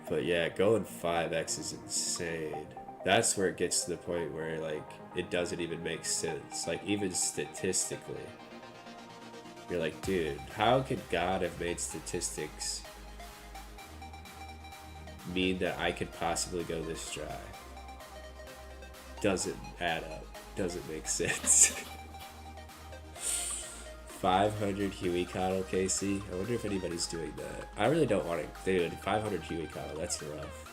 But yeah, going 5x is insane. That's where it gets to the point where, like, it doesn't even make sense. Like, even statistically. You're like, dude, how could God have made statistics mean that I could possibly go this dry? Doesn't add up. Doesn't make sense. 500 Huey Coddle, KC. I wonder if anybody's doing that. I really don't want to. Dude, 500 Huey Coddle, that's rough.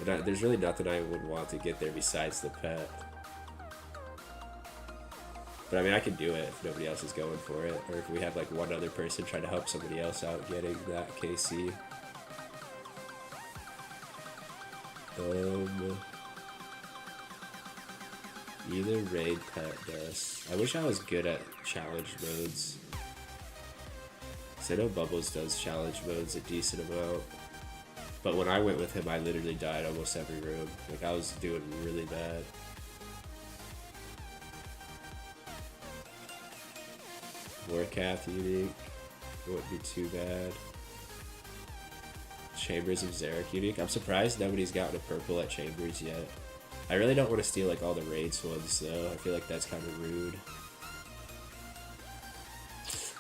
And there's really nothing I would want to get there besides the pet. But I mean, I can do it if nobody else is going for it. Or if we have like one other person trying to help somebody else out getting that KC. Either raid pet does. I wish I was good at challenge modes. Cause I know Bubbles does challenge modes a decent amount. But when I went with him, I literally died almost every room. Like, I was doing really bad. Warcath unique. It wouldn't be too bad. Chambers of Zarek unique. I'm surprised nobody's gotten a purple at Chambers yet. I really don't want to steal like all the raids ones though. I feel like that's kind of rude.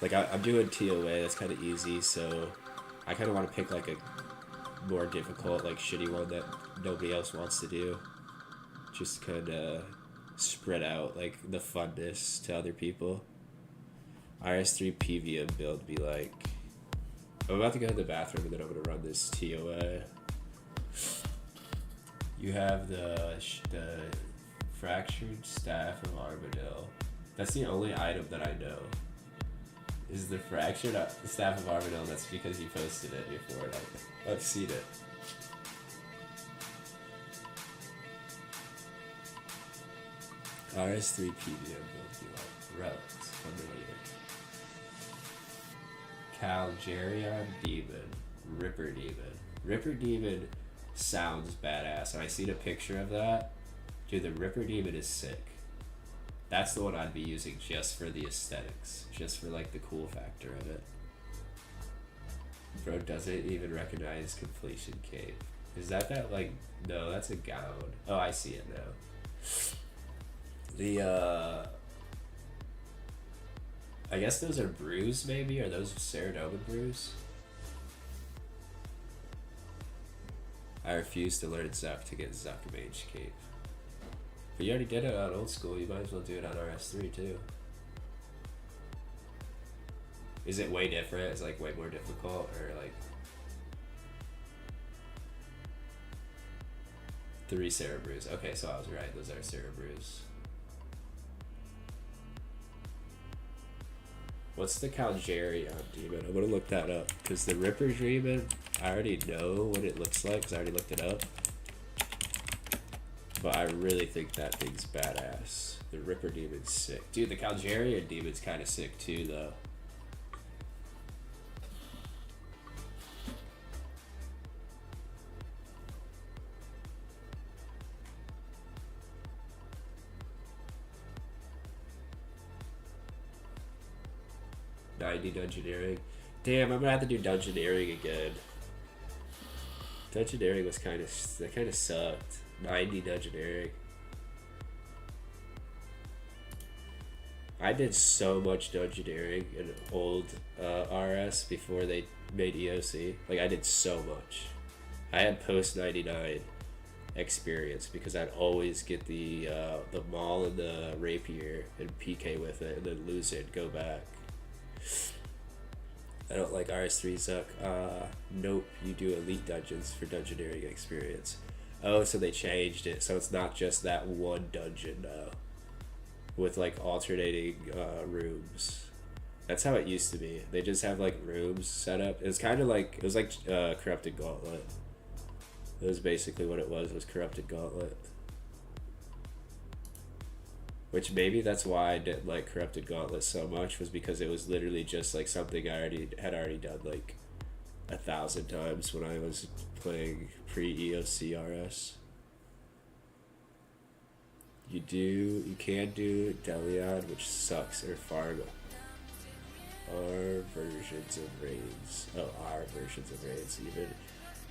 Like I'm doing TOA, that's kind of easy, so I kind of want to pick like a more difficult, like shitty one that nobody else wants to do. Just kind of spread out like the funness to other people. RS3 PVM build be like, I'm about to go to the bathroom and then I'm gonna run this TOA. You have the Fractured Staff of Armadillo. That's the only item that I know. Is the Fractured Staff of Armadillo. That's because you posted it before. And I've seen it. RS3 PVM build be like relics. Calgerion Demon. Ripper Demon. Ripper Demon sounds badass, and I seen a picture of that. Dude, the Ripper Demon is sick. That's the one I'd be using just for the aesthetics, just for like the cool factor of it. Bro doesn't even recognize Completion Cape. Is that like, no, that's a gown. Oh, I see it now. The I guess those are brews maybe, or those Ceradoma brews? I refuse to learn Zuck to get Zuck Mage Cape. But you already did it on Old School, you might as well do it on RS3 too. Is it way different? Is it like way more difficult, or like 3 Sarah brews? Okay, so I was right, those are Sarah brews. What's the Calgerion Demon? I'm gonna look that up, because the Ripper Demon, I already know what it looks like, because I already looked it up. But I really think that thing's badass. The Ripper Demon's sick. Dude, the Calgerion Demon's kind of sick too, though. 90 dungeoneering. Damn, I'm gonna have to do dungeoneering again. Dungeoneering was kind of sucked. 90 dungeoneering. I did so much dungeoneering in old RS before they made EOC. Like, I did so much. I had post 99 experience because I'd always get the maul and the rapier and PK with it and then lose it and go back. I don't like RS3 Zuck. Nope, you do elite dungeons for dungeoneering experience. Oh, so they changed it, so it's not just that one dungeon now with like alternating rooms. That's how it used to be. They just have like rooms set up. It was kind of like, it was like Corrupted Gauntlet. It was basically what it was Corrupted Gauntlet. Which maybe that's why I didn't like Corrupted Gauntlet so much, was because it was literally just like something I had already done like 1,000 times when I was playing pre-EOC RS. You can do Delion, which sucks, or farm our versions of raids. Oh, our versions of raids, even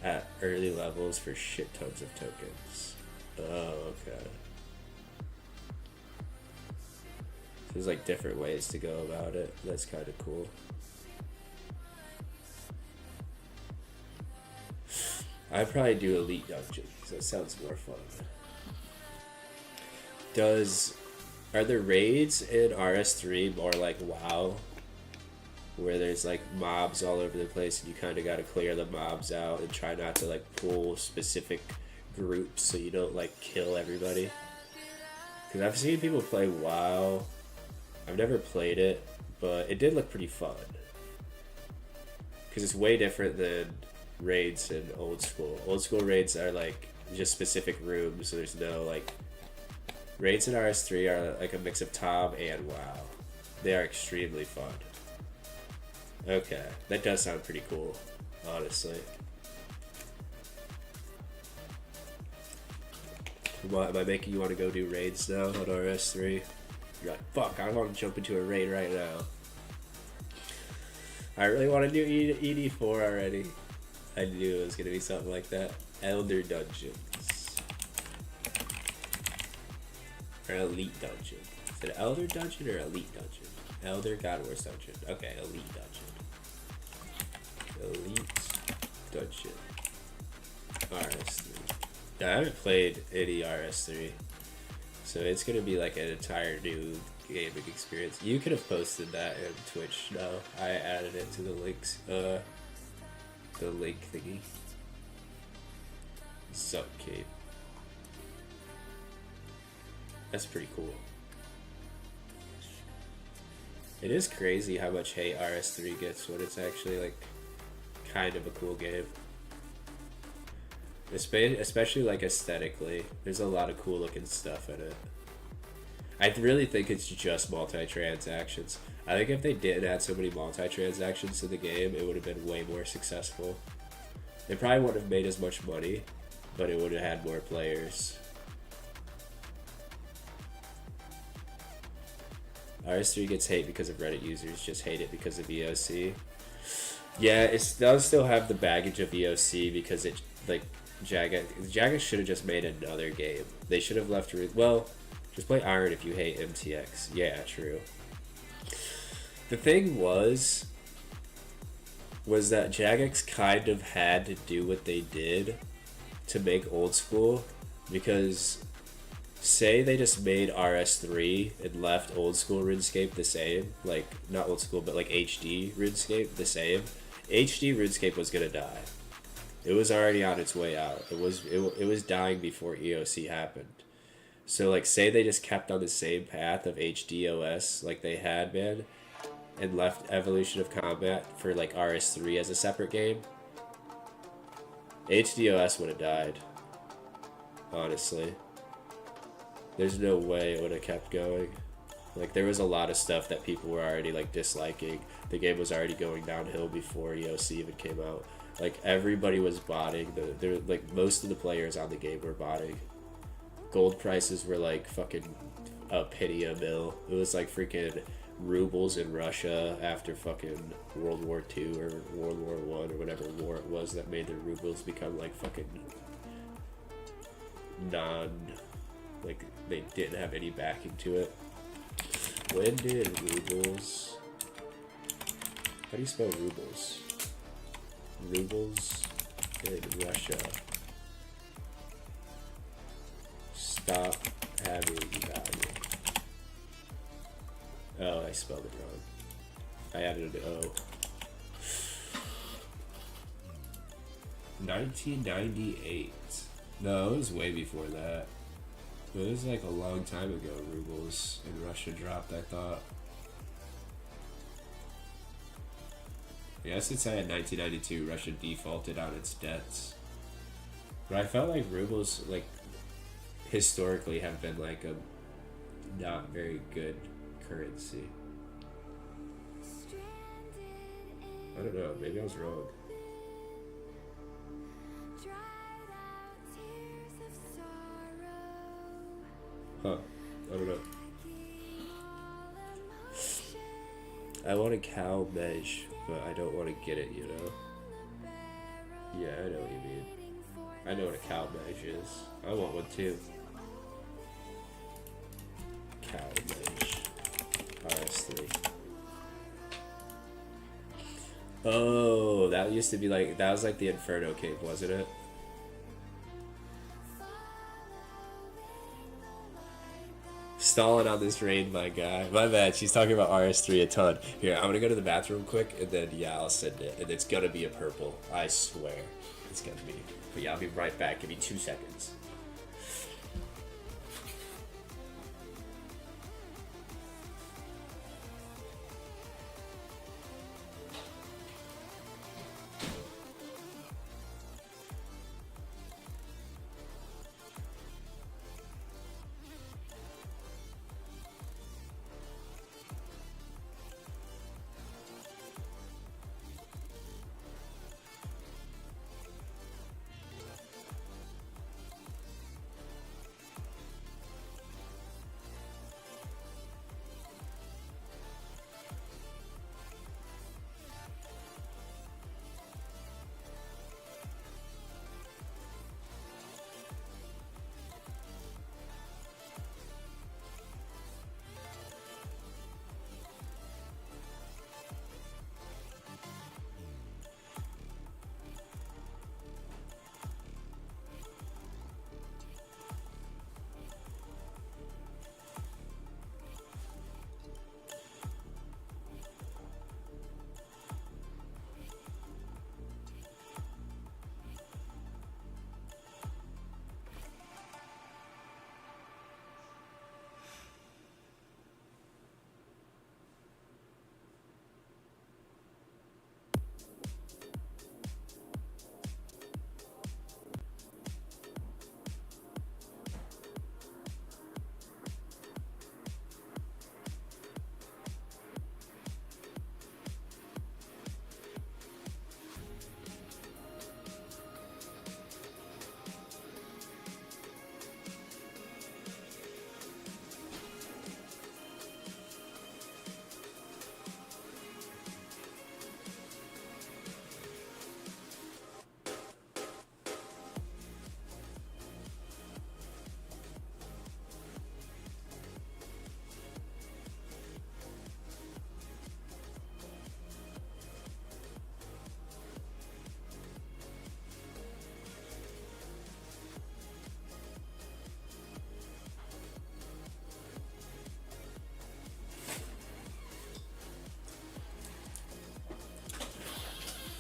at early levels for shit tons of tokens. Oh, okay. So there's like different ways to go about it. That's kind of cool. I'd probably do elite dungeons. That sounds more fun. Are the raids in RS3 more like WoW, where there's like mobs all over the place and you kind of got to clear the mobs out and try not to like pull specific groups so you don't like kill everybody? Because I've seen people play WoW. I've never played it, but it did look pretty fun. Because it's way different than raids in Old School. Old School raids are like just specific rooms, so there's no like... Raids in RS3 are like a mix of Tom and WoW. They are extremely fun. Okay, that does sound pretty cool, honestly. What, am I making you want to go do raids now on RS3? You're like, fuck, I want to jump into a raid right now. I really want to do ED4 already. I knew it was going to be something like that. Elder Dungeons. Or Elite Dungeon. Is it Elder Dungeon or Elite Dungeon? Elder God Wars Dungeon. Okay, Elite Dungeon. Elite Dungeon. RS3. I haven't played any RS3. So it's going to be like an entire new gaming experience. You could have posted that in Twitch. No, I added it to the links. The link thingy. Subcape. That's pretty cool. It is crazy how much hate RS3 gets when it's actually like kind of a cool game. Especially like aesthetically. There's a lot of cool looking stuff in it. I really think it's just multi-transactions. I think if they didn't add so many multi-transactions to the game, it would have been way more successful. They probably wouldn't have made as much money, but it would have had more players. RS3 gets hate because of Reddit users, just hate it because of EOC. Yeah, it does still have the baggage of EOC because it, like, Jagex should have just made another game. They should have left, well, just play Iron if you hate MTX. Yeah, true. The thing was that Jagex kind of had to do what they did to make Old School, because say they just made RS3 and left Old School RuneScape the same, like, not Old School, but like HD RuneScape the same, HD RuneScape was gonna die. It was already on its way out. It was dying before EOC happened. So, like, say they just kept on the same path of HDOS like they had been, and left Evolution of Combat for, like, RS3 as a separate game, HDOS would have died. Honestly. There's no way it would have kept going. Like, there was a lot of stuff that people were already, like, disliking. The game was already going downhill before EOC even came out. Like, everybody was botting. Like, most of the players on the game were botting. Gold prices were, like, fucking a penny a mil. It was, like, freaking rubles in Russia after fucking World War II or World War One or whatever war it was that made the rubles become like fucking like they didn't have any backing to it. When did rubles? How do you spell rubles? Rubles in Russia stop having value. Oh, I spelled it wrong. I added an O. 1998. No, it was way before that. It was like a long time ago rubles in Russia dropped, I thought. I guess it said in 1992 Russia defaulted on its debts. But I felt like rubles, like, historically have been like a not very good currency. I don't know, maybe I was wrong. Huh, I don't know. I want a cow mesh, but I don't want to get it, you know? Yeah, I know what you mean. I know what a cow mesh is. I want one too. Cow mesh. RS3. Oh, that used to be like, that was like the Inferno cave, wasn't it? Stalling on this rain, my guy. My bad, she's talking about RS3 a ton. Here, I'm gonna go to the bathroom quick, and then, yeah, I'll send it. And it's gonna be a purple. I swear. It's gonna be. But yeah, I'll be right back. Give me 2 seconds.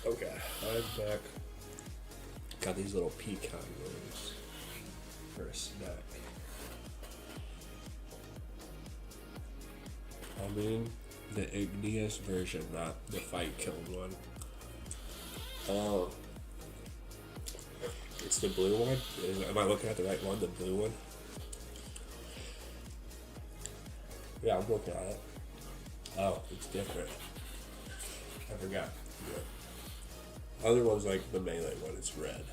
Okay, I'm back. Got these little pecan rolls for a snack. I mean, the igneous version, not the fight killed one. Oh, it's the blue one? Am I looking at the right one, the blue one? Yeah, I'm looking at it. Oh, it's different. I forgot. Yeah. Other one's like the melee one, it's red.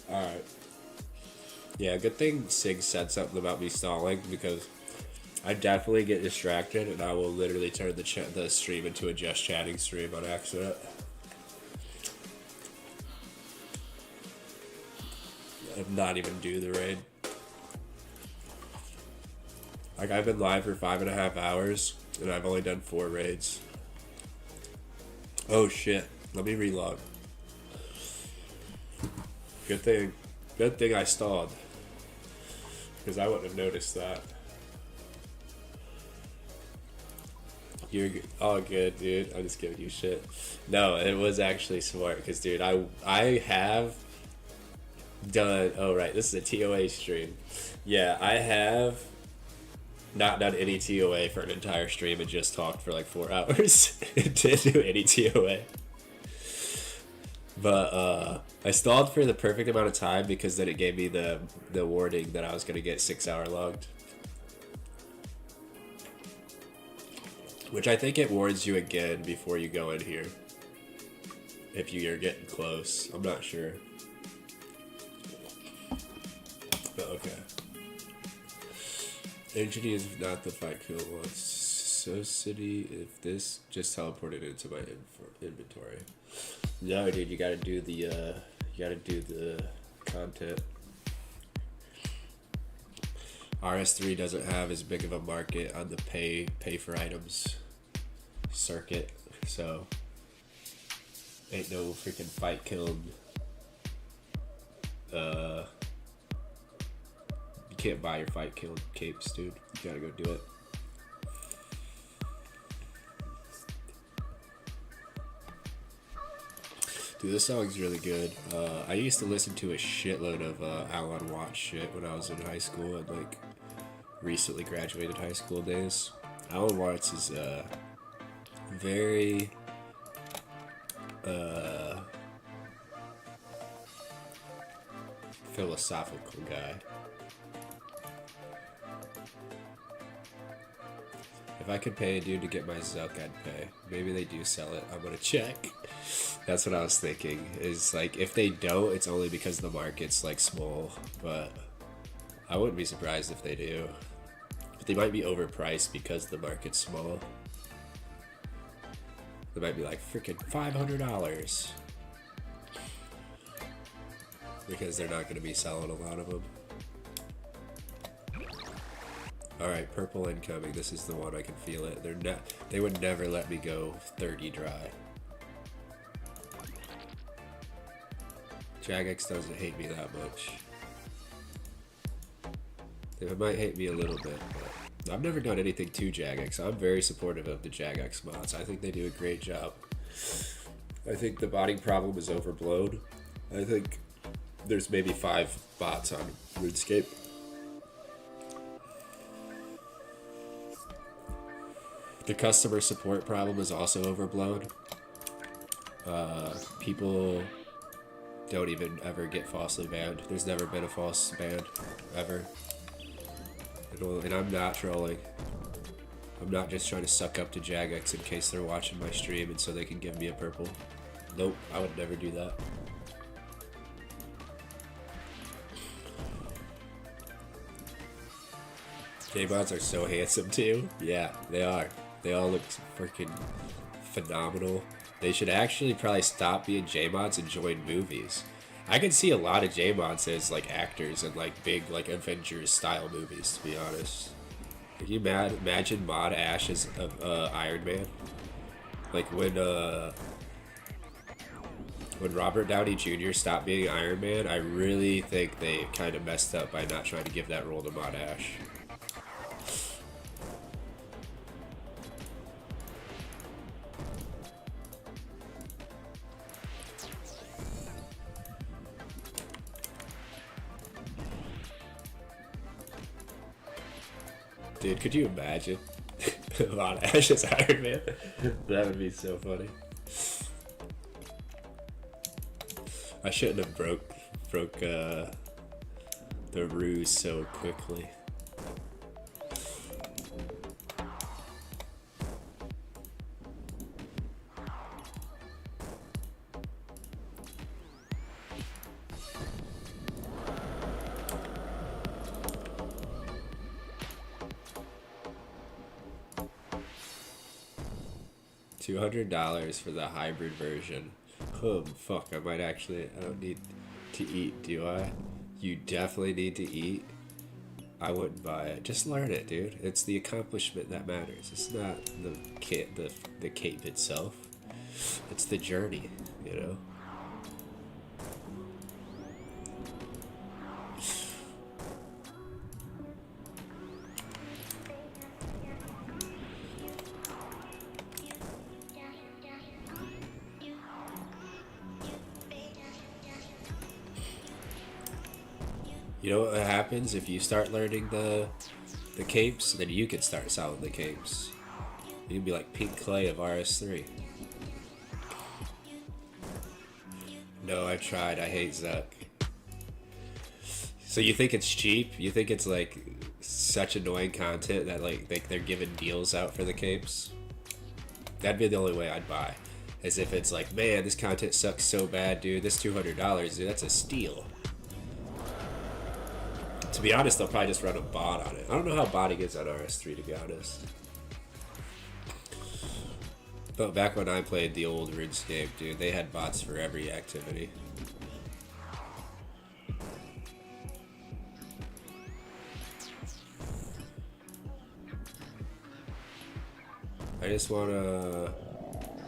Alright. Yeah, good thing Sig said something about me stalling, because I definitely get distracted and I will literally turn the stream into a just chatting stream on accident. And not even do the raid. Like, I've been live for 5.5 hours and I've only done 4 raids. Oh shit. Let me relog. Good thing I stalled. Because I wouldn't have noticed that. You're all good, dude. I'm just giving you shit. No, it was actually smart. Because, dude, I have done... Oh, right. This is a TOA stream. Yeah, I have not done any TOA for an entire stream and just talked for like 4 hours. Didn't do any TOA. But I stalled for the perfect amount of time because then it gave me the warning that I was going to get 6-hour logged. Which I think it warns you again before you go in here. If you're getting close. I'm not sure. But okay. Entity is not the fight kill one. So city, if this just teleported into my inventory. No, dude, you gotta do the content. RS3 doesn't have as big of a market on the pay for items circuit, so ain't no freaking fight killed. You can't buy your fight killed capes, dude. You gotta go do it. Dude, this song's really good. I used to listen to a shitload of Alan Watts shit when I was in high school and like recently graduated high school days. Alan Watts is very philosophical guy. If I could pay a dude to get my Zuck, I'd pay. Maybe they do sell it. I'm gonna check. That's what I was thinking. Is like, if they don't, it's only because the market's like small. But I wouldn't be surprised if they do. But they might be overpriced because the market's small. They might be like freaking $500. Because they're not gonna be selling a lot of them. Alright, purple incoming. This is the one. I can feel it. They would never let me go 30 dry. Jagex doesn't hate me that much. They might hate me a little bit, but I've never done anything to Jagex. I'm very supportive of the Jagex mods. I think they do a great job. I think the botting problem is overblown. I think there's maybe 5 bots on Runescape. The customer support problem is also overblown. People don't even ever get falsely banned. There's never been a false ban, ever. And I'm not trolling. I'm not just trying to suck up to Jagex in case they're watching my stream and so they can give me a purple. Nope, I would never do that. J-mods are so handsome too. Yeah, they are. They all look freaking phenomenal. They should actually probably stop being J-mods and join movies. I can see a lot of J-mods as like actors in like big like Avengers style movies, to be honest. Can you imagine Mod Ash as Ironman? Like when Robert Downey Jr. stopped being Iron Man, I really think they kind of messed up by not trying to give that role to Mod Ash. Dude, could you imagine? Mod Ash as Iron Man? That would be so funny. I shouldn't have broke the ruse so quickly. $200 for the hybrid version. Fuck, I might actually, I don't need to eat, do I? You definitely need to eat. I wouldn't buy it. Just learn it, dude. It's the accomplishment that matters. It's not the cape itself. It's the journey, you know? You know what happens if you start learning the capes? Then you can start selling the capes. You can be like Pink Clay of RS3. No, I tried. I hate Zuck. So you think it's cheap? You think it's like such annoying content that like they're giving deals out for the capes? That'd be the only way I'd buy. As if it's like, man, this content sucks so bad, dude. This $200, dude, that's a steal. To be honest, they'll probably just run a bot on it. I don't know how botting is on RS3, to be honest. But back when I played the old Runescape, dude, they had bots for every activity. I just want to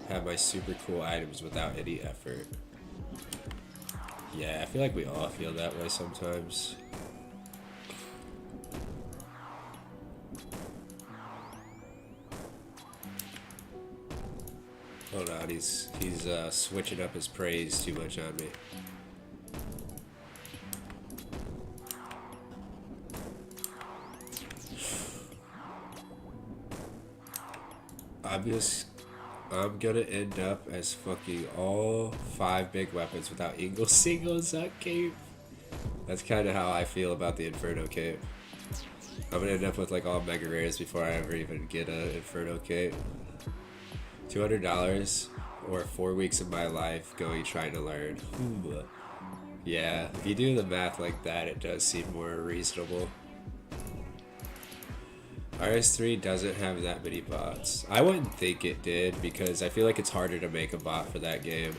have my super cool items without any effort. Yeah, I feel like we all feel that way sometimes. Hold on, he's switching up his praise too much on me. I'm gonna end up as fucking all 5 big weapons without single Zuck cape. That's kind of how I feel about the Inferno cape. I'm gonna end up with like all mega rares before I ever even get an Inferno cape. $200 or 4 weeks of my life trying to learn. Yeah, if you do the math like that, it does seem more reasonable. RS3 doesn't have that many bots. I wouldn't think it did because I feel like it's harder to make a bot for that game.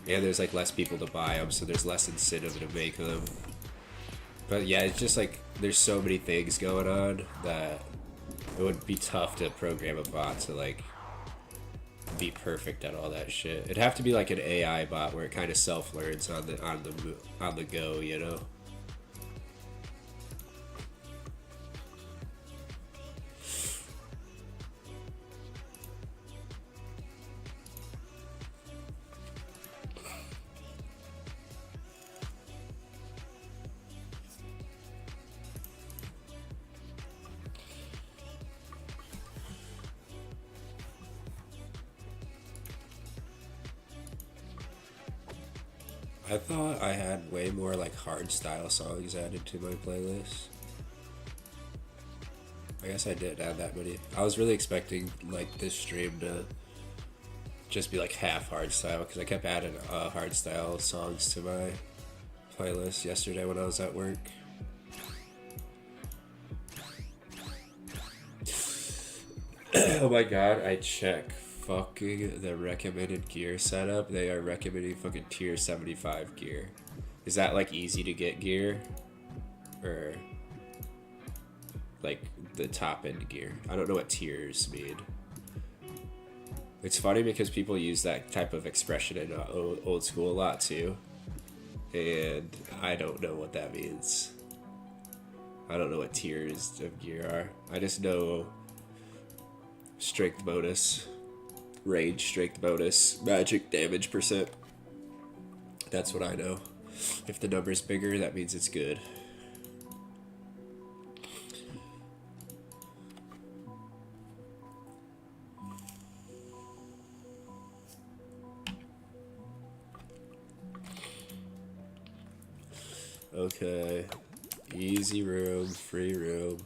And there's like less people to buy them, so there's less incentive to make them. But yeah, it's just like there's so many things going on that it would be tough to program a bot to like be perfect at all that shit. It'd have to be like an AI bot where it kind of self-learns on the go, you know. I thought I had way more like hardstyle songs added to my playlist. I guess I didn't add that many. I was really expecting like this stream to just be like half hardstyle because I kept adding hardstyle songs to my playlist yesterday when I was at work. Oh my god, I check fucking the recommended gear setup. They are recommending fucking tier 75 gear. Is that like easy to get gear? Or like the top end gear? I don't know what tiers mean. It's funny because people use that type of expression in old school a lot too. And I don't know what that means. I don't know what tiers of gear are. I just know strength bonus, range strength bonus, magic damage percent. That's what I know. If the number's bigger, that means it's good. Okay. Easy room, free room.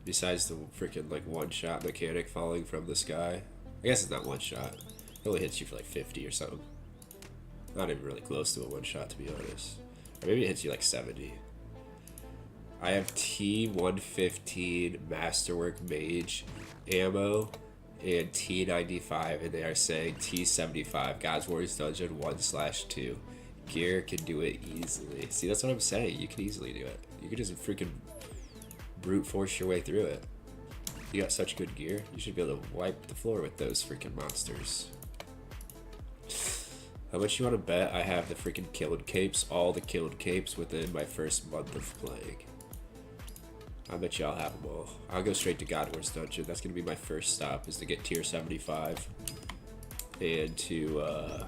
Besides the freaking like one-shot mechanic falling from the sky. I guess it's not one shot. It only hits you for like 50 or something. Not even really close to a one shot, to be honest. Or maybe it hits you like 70. I have T115 Masterwork Mage ammo and T95, and they are saying T75 God's Warriors Dungeon 1/2. Gear can do it easily. See, that's what I'm saying. You can easily do it. You can just freaking brute force your way through it. You got such good gear. You should be able to wipe the floor with those freaking monsters. How much you want to bet I have the freaking killed capes, all the killed capes within my first month of playing? I bet you I'll have them all. I'll go straight to God Wars Dungeon. That's going to be my first stop, is to get tier 75. And to,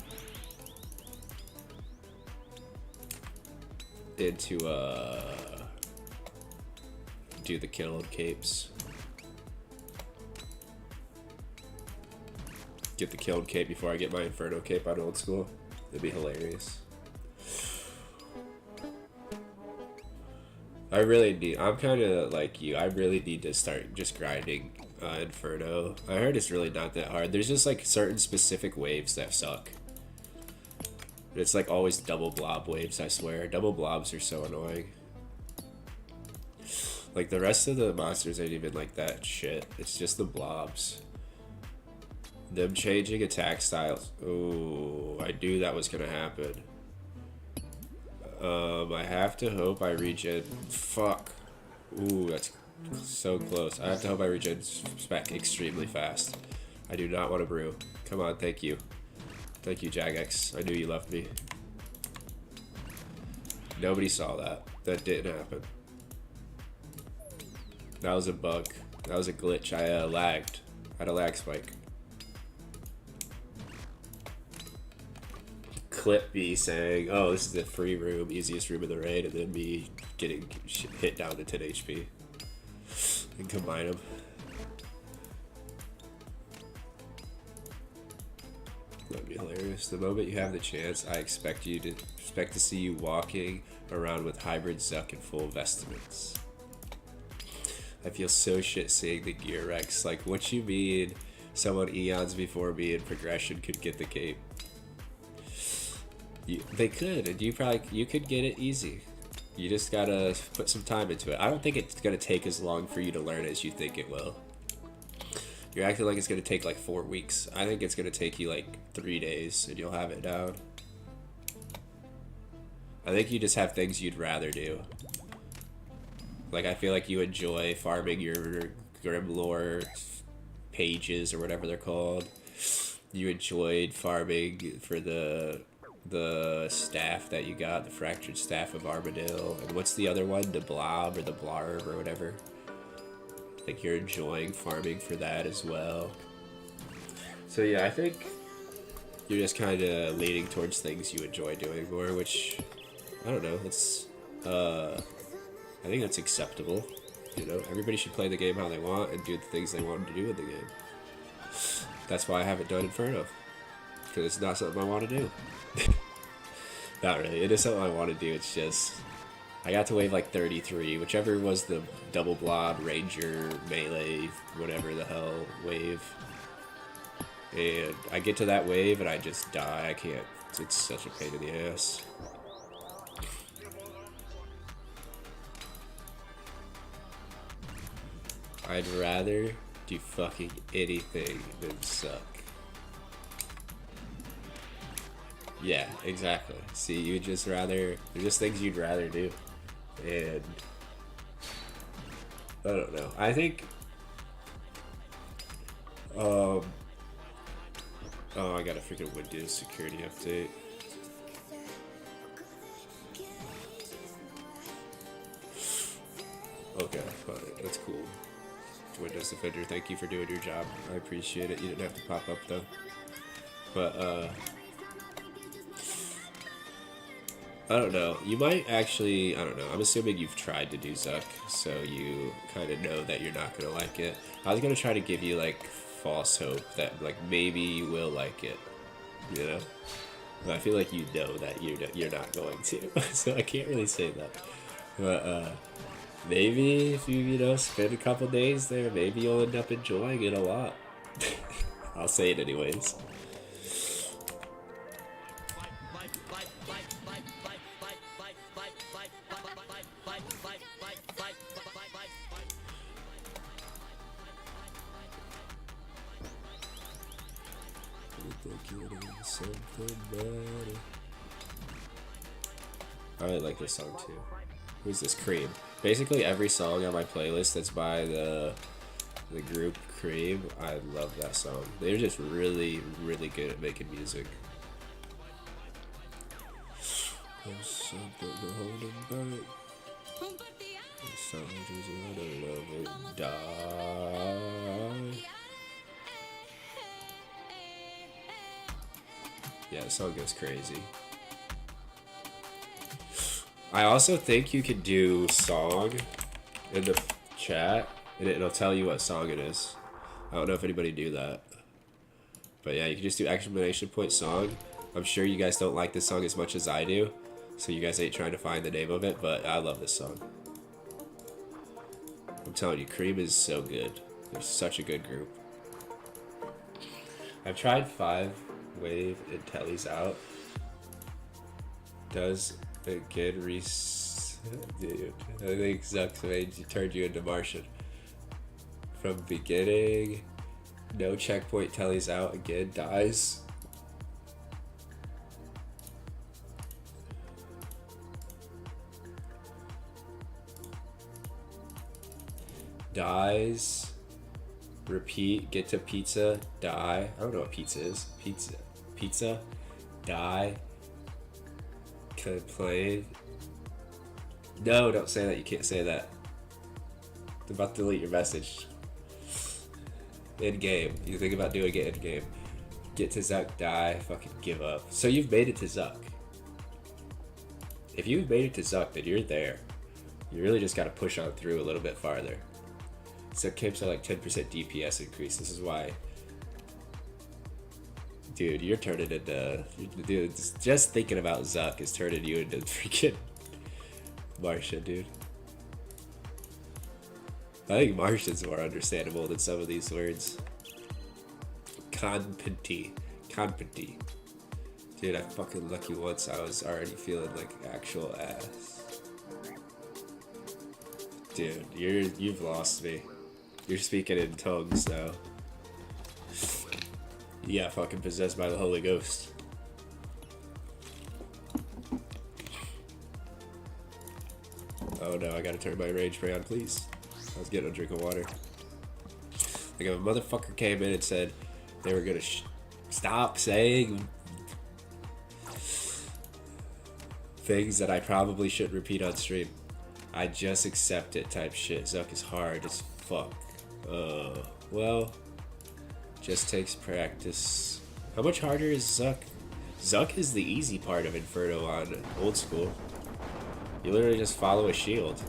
do the killed capes. Get the killed cape before I get my Inferno cape on Old School. It'd be hilarious. I really need, I'm kind of like you, I really need to start just grinding Inferno. I heard it's really not that hard. There's just like certain specific waves that suck. It's like always double blob waves, I swear. Double blobs are so annoying. Like the rest of the monsters ain't even like that shit. It's just the blobs. Them changing attack styles. Oh, I knew that was gonna happen. I have to hope I regen. Fuck. Ooh, that's so close. I have to hope I regen spec extremely fast. I do not want to brew. Come on, thank you. Thank you, Jagex. I knew you loved me. Nobody saw that. That didn't happen. That was a bug. That was a glitch. I lagged. I had a lag spike. Clip me saying, oh, this is the free room, easiest room in the raid, and then me getting hit down to 10 HP. And combine them. That'd be hilarious. The moment you have the chance, I expect to see you walking around with hybrid Zuck and full vestments. I feel so shit seeing the gear Rex. Like, what you mean someone eons before me in progression could get the cape? They could, and you could get it easy. You just gotta put some time into it. I don't think it's gonna take as long for you to learn as you think it will. You're acting like it's gonna take like 4 weeks. I think it's gonna take you like 3 days and you'll have it down. I think you just have things you'd rather do. Like, I feel like you enjoy farming your Grimlore pages or whatever they're called. You enjoyed farming for the staff that you got, the fractured staff of Armadillo, and what's the other one, the blob or the blarb or whatever. Like, you're enjoying farming for that as well. So yeah, I think you're just kind of leaning towards things you enjoy doing more, which I don't know, it's I think that's acceptable. You know, everybody should play the game how they want and do the things they want to do in the game. That's why I haven't done Inferno, because it's not something I want to do. Not really. It is something I want to do. It's just I got to wave like 33, whichever was the double blob, ranger, melee, whatever the hell wave. And I get to that wave and I just die. I can't. It's such a pain in the ass. I'd rather do fucking anything than suck. Yeah, exactly. See, you'd just rather, there's just things you'd rather do. And I don't know. I think oh, I got a freaking Windows security update. Okay, fine. That's cool. Windows Defender, thank you for doing your job. I appreciate it. You didn't have to pop up though. But I don't know. You might actually, I don't know. I'm assuming you've tried to do Zuck, so you kind of know that you're not gonna like it. I was gonna try to give you like false hope that like maybe you will like it, you know. But I feel like you know that you're not going to, so I can't really say that. But maybe if you spend a couple days there, maybe you'll end up enjoying it a lot. I'll say it anyways. I really like this song too. Who's this? Cream. Basically every song on my playlist that's by the group Cream, I love that song. They're just really, really good at making music. There's something holding back. Soldiers out of love and die. Yeah, the song goes crazy. I also think you could do song in the chat and it'll tell you what song it is. I don't know if anybody do that. But yeah, you can just do exclamation point song. I'm sure you guys don't like this song as much as I do, so you guys ain't trying to find the name of it, but I love this song. I'm telling you, Cream is so good. They're such a good group. I've tried 5 Wave and Telly's out. Does it get dude, I think Zuck's made you turned you into Martian. From beginning, no checkpoint, Telly's out again, dies. Dies, repeat, get to pizza, die. I don't know what pizza is. Pizza, die, complain. No, don't say that. You can't say that. I'm about to delete your message. In game. You think about doing it in game. Get to Zuck, die, fucking give up. So you've made it to Zuck. If you've made it to Zuck, then you're there. You really just gotta push on through a little bit farther. Zuck camps are like 10% DPS increase. This is why. Dude, you're turning into. Dude, just thinking about Zuck is turning you into freaking Martian, dude. I think Martian's more understandable than some of these words. Competi. Dude, I fucking lucky once I was already feeling like actual ass. Dude, you've lost me. You're speaking in tongues now. Yeah, fucking possessed by the Holy Ghost. Oh no, I gotta turn my rage spray on, please. I was getting a drink of water. Like if a motherfucker came in and said they were gonna stop saying things that I probably shouldn't repeat on stream, I just accept it type shit. Zuck is hard as fuck. Well, just takes practice. How much harder is Zuck? Zuck is the easy part of Inferno on Old School. You literally just follow a shield.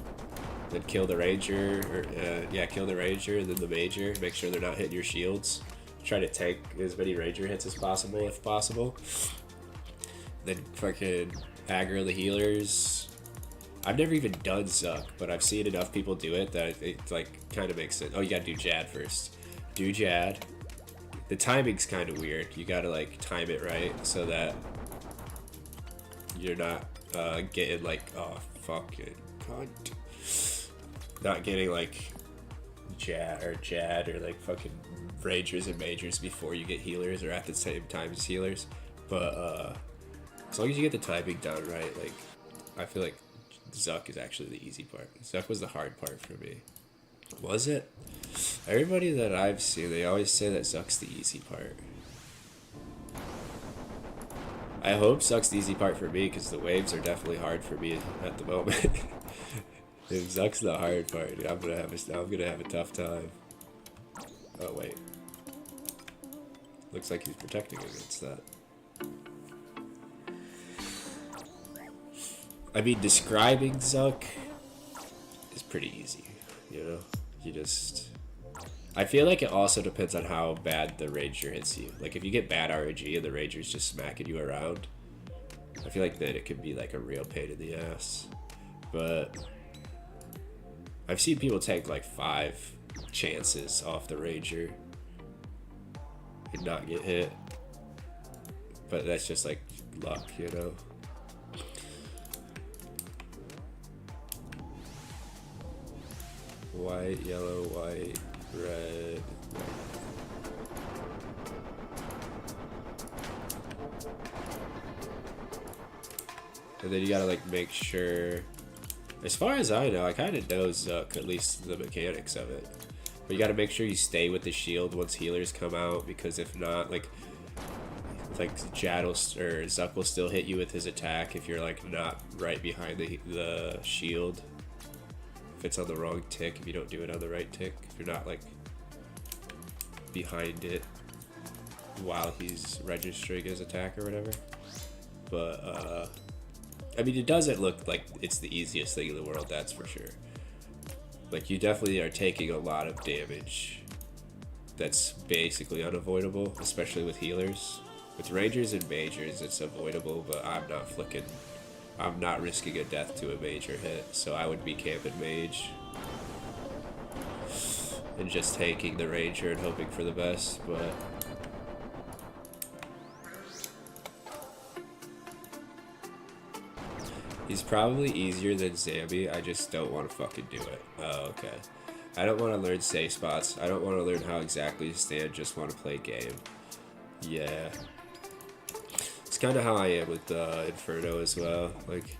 Then kill the ranger, or kill the ranger and then the major. Make sure they're not hitting your shields. Try to take as many ranger hits as possible, if possible. Then fucking aggro the healers. I've never even done Zuck, but I've seen enough people do it that it like kind of makes sense. Oh, you gotta do Jad first. Do Jad. The timing's kind of weird. You gotta like time it right so that you're not getting like, oh fucking cunt. Not getting like Jad or like fucking rangers and majors before you get healers or at the same time as healers. But as long as you get the timing down right, like I feel like Zuck is actually the easy part. Zuck was the hard part for me. Was it? Everybody that I've seen, they always say that Zuck's the easy part. I hope Zuck's the easy part for me because the waves are definitely hard for me at the moment. If Zuck's the hard part, dude, I'm gonna have a tough time. Oh wait, looks like he's protecting against that. I mean, describing Zuck is pretty easy, you know? You just... I feel like it also depends on how bad the ranger hits you. Like, if you get bad RNG and the ranger's just smacking you around, I feel like then it can be like a real pain in the ass. But I've seen people take like 5 chances off the ranger and like not get hit. But that's just like luck, you know. White, yellow, white, red. And then you gotta like make sure. As far as I know, I kind of know Zuck, at least the mechanics of it. But you gotta make sure you stay with the shield once healers come out, because if not, like Jad or Zuck will still hit you with his attack if you're like not right behind the shield. If it's on the wrong tick, if you don't do it on the right tick, if you're not like behind it while he's registering his attack or whatever. But I mean, it doesn't look like it's the easiest thing in the world, that's for sure. Like, you definitely are taking a lot of damage that's basically unavoidable, especially with healers. With Rangers and Majors, it's avoidable, but I'm not risking a death to a Major hit, so I would be camping Mage. And just taking the Ranger and hoping for the best, but... He's probably easier than Zambi, I just don't want to fucking do it. Oh, okay. I don't want to learn safe spots. I don't want to learn how exactly to stand, just want to play game. Yeah. It's kind of how I am with Inferno as well. Like,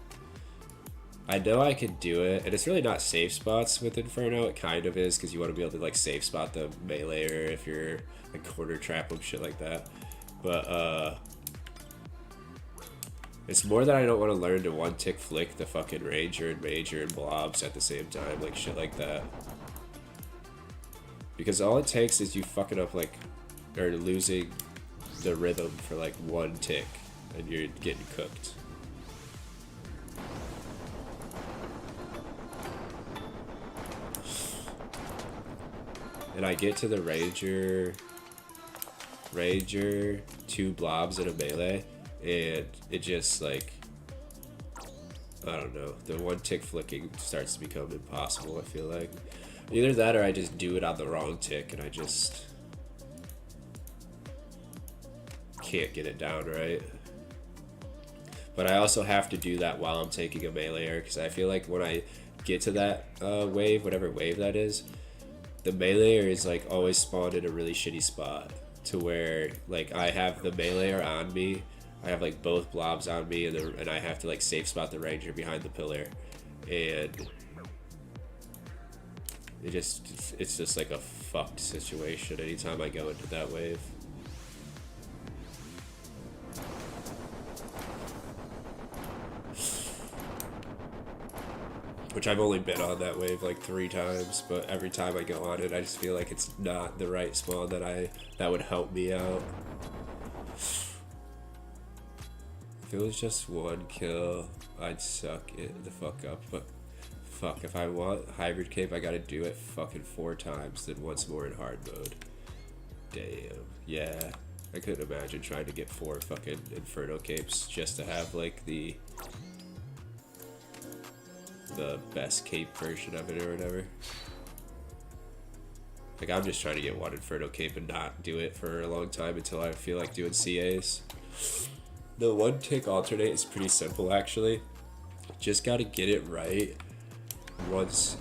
I know I can do it, and it's really not safe spots with Inferno. It kind of is, because you want to be able to like safe spot the meleeer if you're like corner trap them, shit like that. But it's more that I don't want to learn to one tick flick the fucking Ranger and Major and blobs at the same time, like shit like that. Because all it takes is you fucking up like, or losing the rhythm for like one tick, and you're getting cooked. And I get to the Ranger, 2 blobs in a melee, and it just like, I don't know, the one tick flicking starts to become impossible, I feel like. Either that or I just do it on the wrong tick and I just can't get it down right. But I also have to do that while I'm taking a meleeer, because I feel like when I get to that wave, whatever wave that is, the meleeer is like always spawned in a really shitty spot, to where like I have the meleeer on me, I have like both blobs on me, and I have to like safe spot the Ranger behind the pillar, and it's just like a fucked situation anytime I go into that wave. Which I've only been on that wave like 3 times, but every time I go on it, I just feel like it's not the right spawn that would help me out. If it was just 1 kill, I'd suck it the fuck up, but fuck, if I want hybrid cape, I gotta do it fucking 4 times, then once more in hard mode. Damn. Yeah. I couldn't imagine trying to get 4 fucking Inferno capes just to have like the best cape version of it or whatever. Like, I'm just trying to get 1 Inferno cape and not do it for a long time until I feel like doing CAs. The 1 tick alternate is pretty simple actually. Just gotta get it right. Once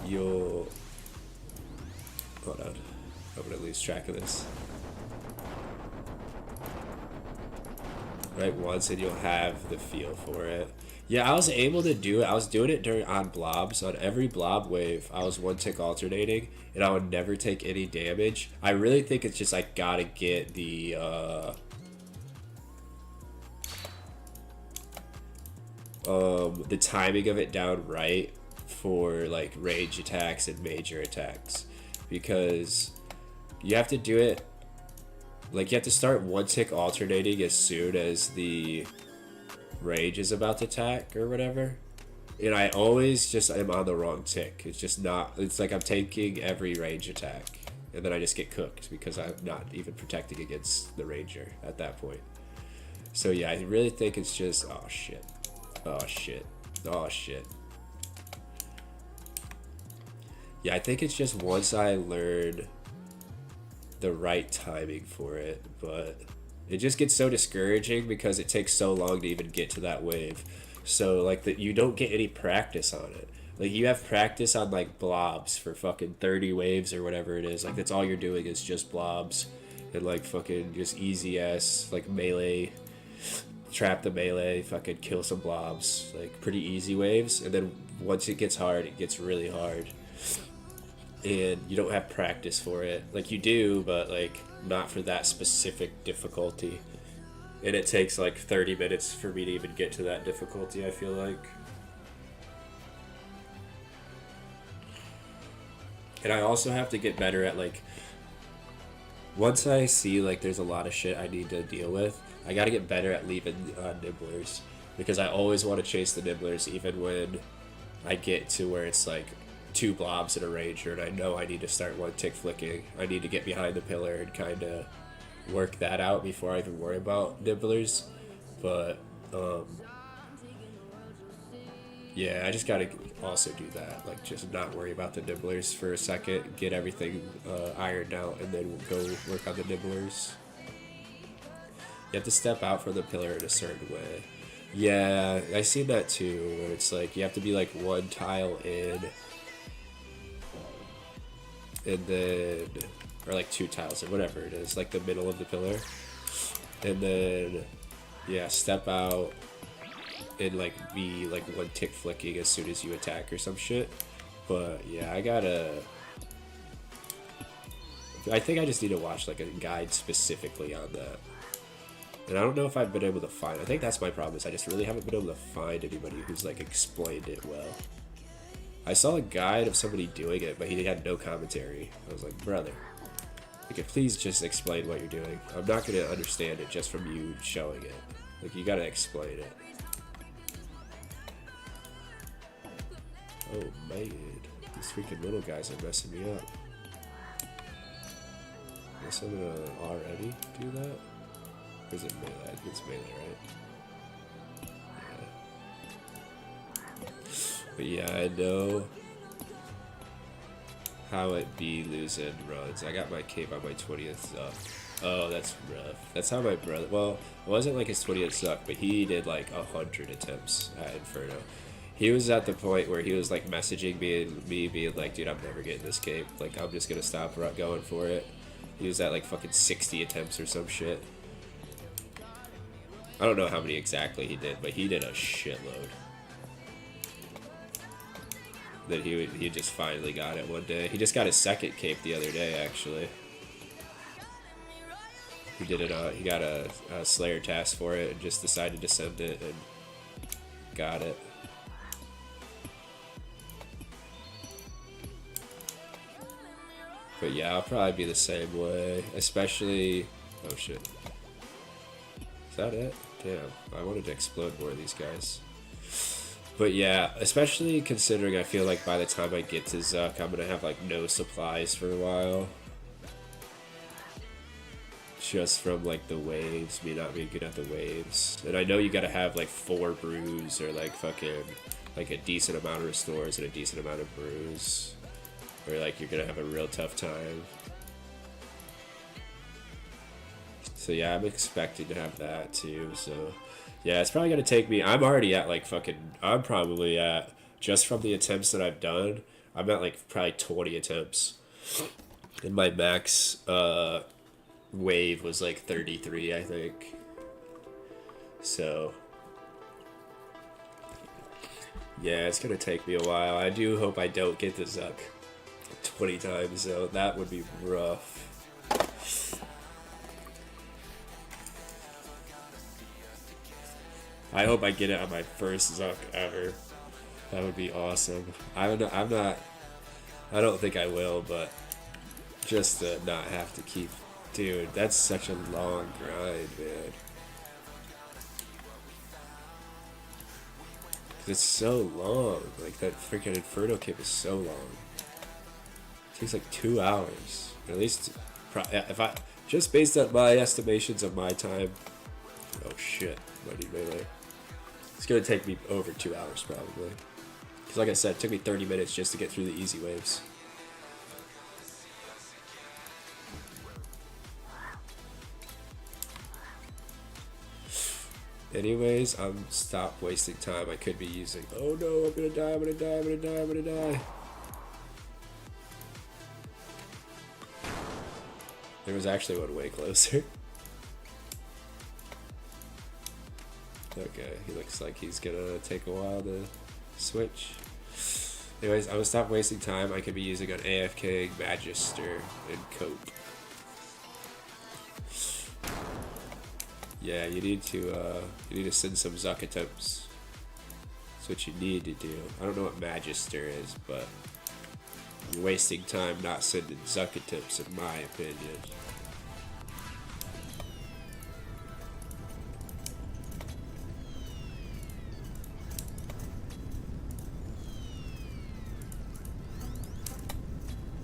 you'll... Hold on. I'm gonna lose track of this. Right, once, and you'll have the feel for it. Yeah, I was able to do it. I was doing it on blobs. On every blob wave, I was 1 tick alternating, and I would never take any damage. I really think it's just I gotta get the timing of it down right for like range attacks and major attacks, because you have to do it like, you have to start 1 tick alternating as soon as the range is about to attack or whatever, and I always just am on the wrong tick. It's just not, it's like I'm taking every range attack and then I just get cooked because I'm not even protecting against the Ranger at that point. So yeah, I really think it's just, oh shit, yeah, I think it's just once I learn the right timing for it, but it just gets so discouraging because it takes so long to even get to that wave. So like that, you don't get any practice on it. Like you have practice on like blobs for fucking 30 waves or whatever it is. Like that's all you're doing is just blobs and like fucking just easy ass like melee, trap the melee, fucking kill some blobs, like pretty easy waves. And then once it gets hard, it gets really hard. And you don't have practice for it. Like you do, but like not for that specific difficulty. And it takes like 30 minutes for me to even get to that difficulty, I feel like. And I also have to get better at like, once I see like there's a lot of shit I need to deal with, I gotta get better at leaving nibblers. Because I always want to chase the nibblers even when I get to where it's like 2 blobs in a ranger and I know I need to start one tick flicking. I need to get behind the pillar and kind of work that out before I even worry about nibblers. But yeah, I just gotta also do that, like just not worry about the nibblers for a second, get everything ironed out, and then we'll go work on the nibblers. You have to step out from the pillar in a certain way. Yeah, I seen that too, where it's like you have to be like 1 tile in, and then, or like 2 tiles or whatever it is, like the middle of the pillar, and then yeah, step out and like be like 1 tick flicking as soon as you attack or some shit. But yeah, I think I just need to watch like a guide specifically on that. And I don't know if I've been able to find, I think that's my problem, is I just really haven't been able to find anybody who's like explained it well. I saw a guide of somebody doing it, but he had no commentary. I was like, brother, like, please just explain what you're doing. I'm not gonna understand it just from you showing it. Like, you gotta explain it. Oh man, these freaking little guys are messing me up. Guess I'm gonna already do that? Or is it melee? I think it's melee, right? Yeah. But yeah, I know how it be losing runs. I got my cape on my 20th Zuck. Oh, that's rough. That's how my brother, well, it wasn't like his 20th Zuck, but he did like 100 attempts at Inferno. He was at the point where he was like messaging me being like, dude, I'm never getting this cape. Like, I'm just gonna stop going for it. He was at like fucking 60 attempts or some shit. I don't know how many exactly he did, but he did a shitload. Then he just finally got it one day. He just got his 2nd cape the other day, actually. He did it. He got a Slayer task for it and just decided to send it and got it. But yeah, I'll probably be the same way, especially. Oh shit. Is that it? Damn, I wanted to explode more of these guys. But yeah, especially considering I feel like by the time I get to Zuck, I'm gonna have like no supplies for a while. Just from like the waves, me not being good at the waves. And I know you gotta have like 4 brews or like fucking like a decent amount of restores and a decent amount of brews. Or like you're gonna have a real tough time. So yeah, I'm expecting to have that too. So yeah, it's probably gonna take me, I'm already at like fucking, I'm probably at, just from the attempts that I've done, I'm at like probably 20 attempts. And my max wave was like 33, I think. So yeah, it's gonna take me a while. I do hope I don't get the Zuck 20 times though. That would be rough. I hope I get it on my first Zuck ever. That would be awesome. I don't think I will, but just to not have to keep, dude, that's such a long grind, man. It's so long. Like, that freaking Inferno cape is so long. It takes like 2 hours. At least, if I, just based on my estimations of my time. Oh shit, I need melee. It's gonna take me over 2 hours probably. Because like I said, it took me 30 minutes just to get through the easy waves. Anyways, stop wasting time. I could be using. Oh no, I'm gonna die, I'm gonna die, I'm gonna die, I'm gonna die. There was actually one way closer. Okay, he looks like he's gonna take a while to switch. Anyways, I'm gonna stop wasting time. I could be using an AFK, Magister, and Cope. Yeah, you need to send some Zuck attempts. That's what you need to do. I don't know what Magister is, but you're wasting time not sending Zuck attempts, in my opinion.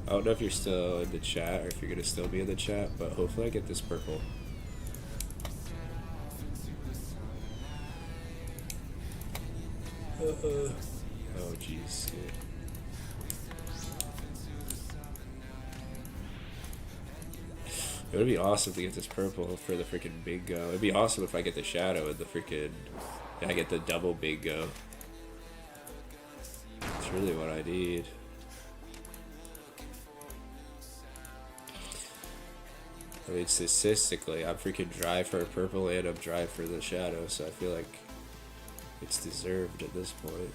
I don't know if you're still in the chat or if you're gonna still be in the chat, but hopefully I get this purple. Oh jeez. It would be awesome to get this purple for the freaking bingo. It'd be awesome if I get the shadow and the freaking. I get the double bingo. That's really what I need. I mean, statistically, I'm freaking dry for a purple and I'm dry for the shadow, so I feel like it's deserved at this point.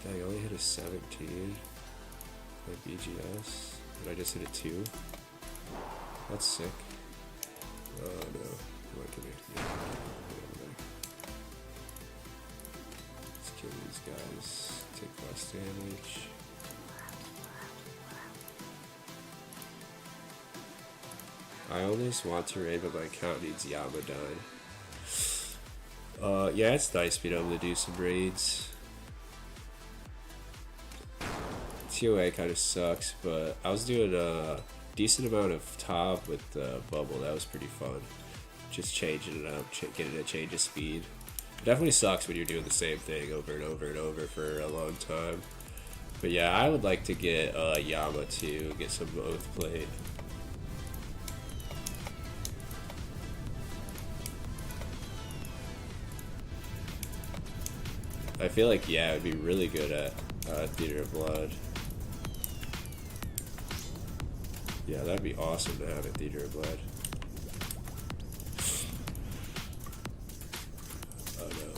Dang, I only hit a 17. My BGS. And I just hit a 2. That's sick. Oh no. Come on, come here. Yeah, let's kill these guys. Take less damage. I almost want to raid, but my account needs Yamadine. Yeah, it's nice being able to do some raids. TOA kind of sucks, but I was doing a decent amount of top with the bubble. That was pretty fun. Just changing it up, getting a change of speed. It definitely sucks when you're doing the same thing over and over and over for a long time. But yeah, I would like to get Yama to get some both played. I feel like, yeah, it would be really good at Theater of Blood. Yeah, that'd be awesome to have at Theater of Blood. Oh no.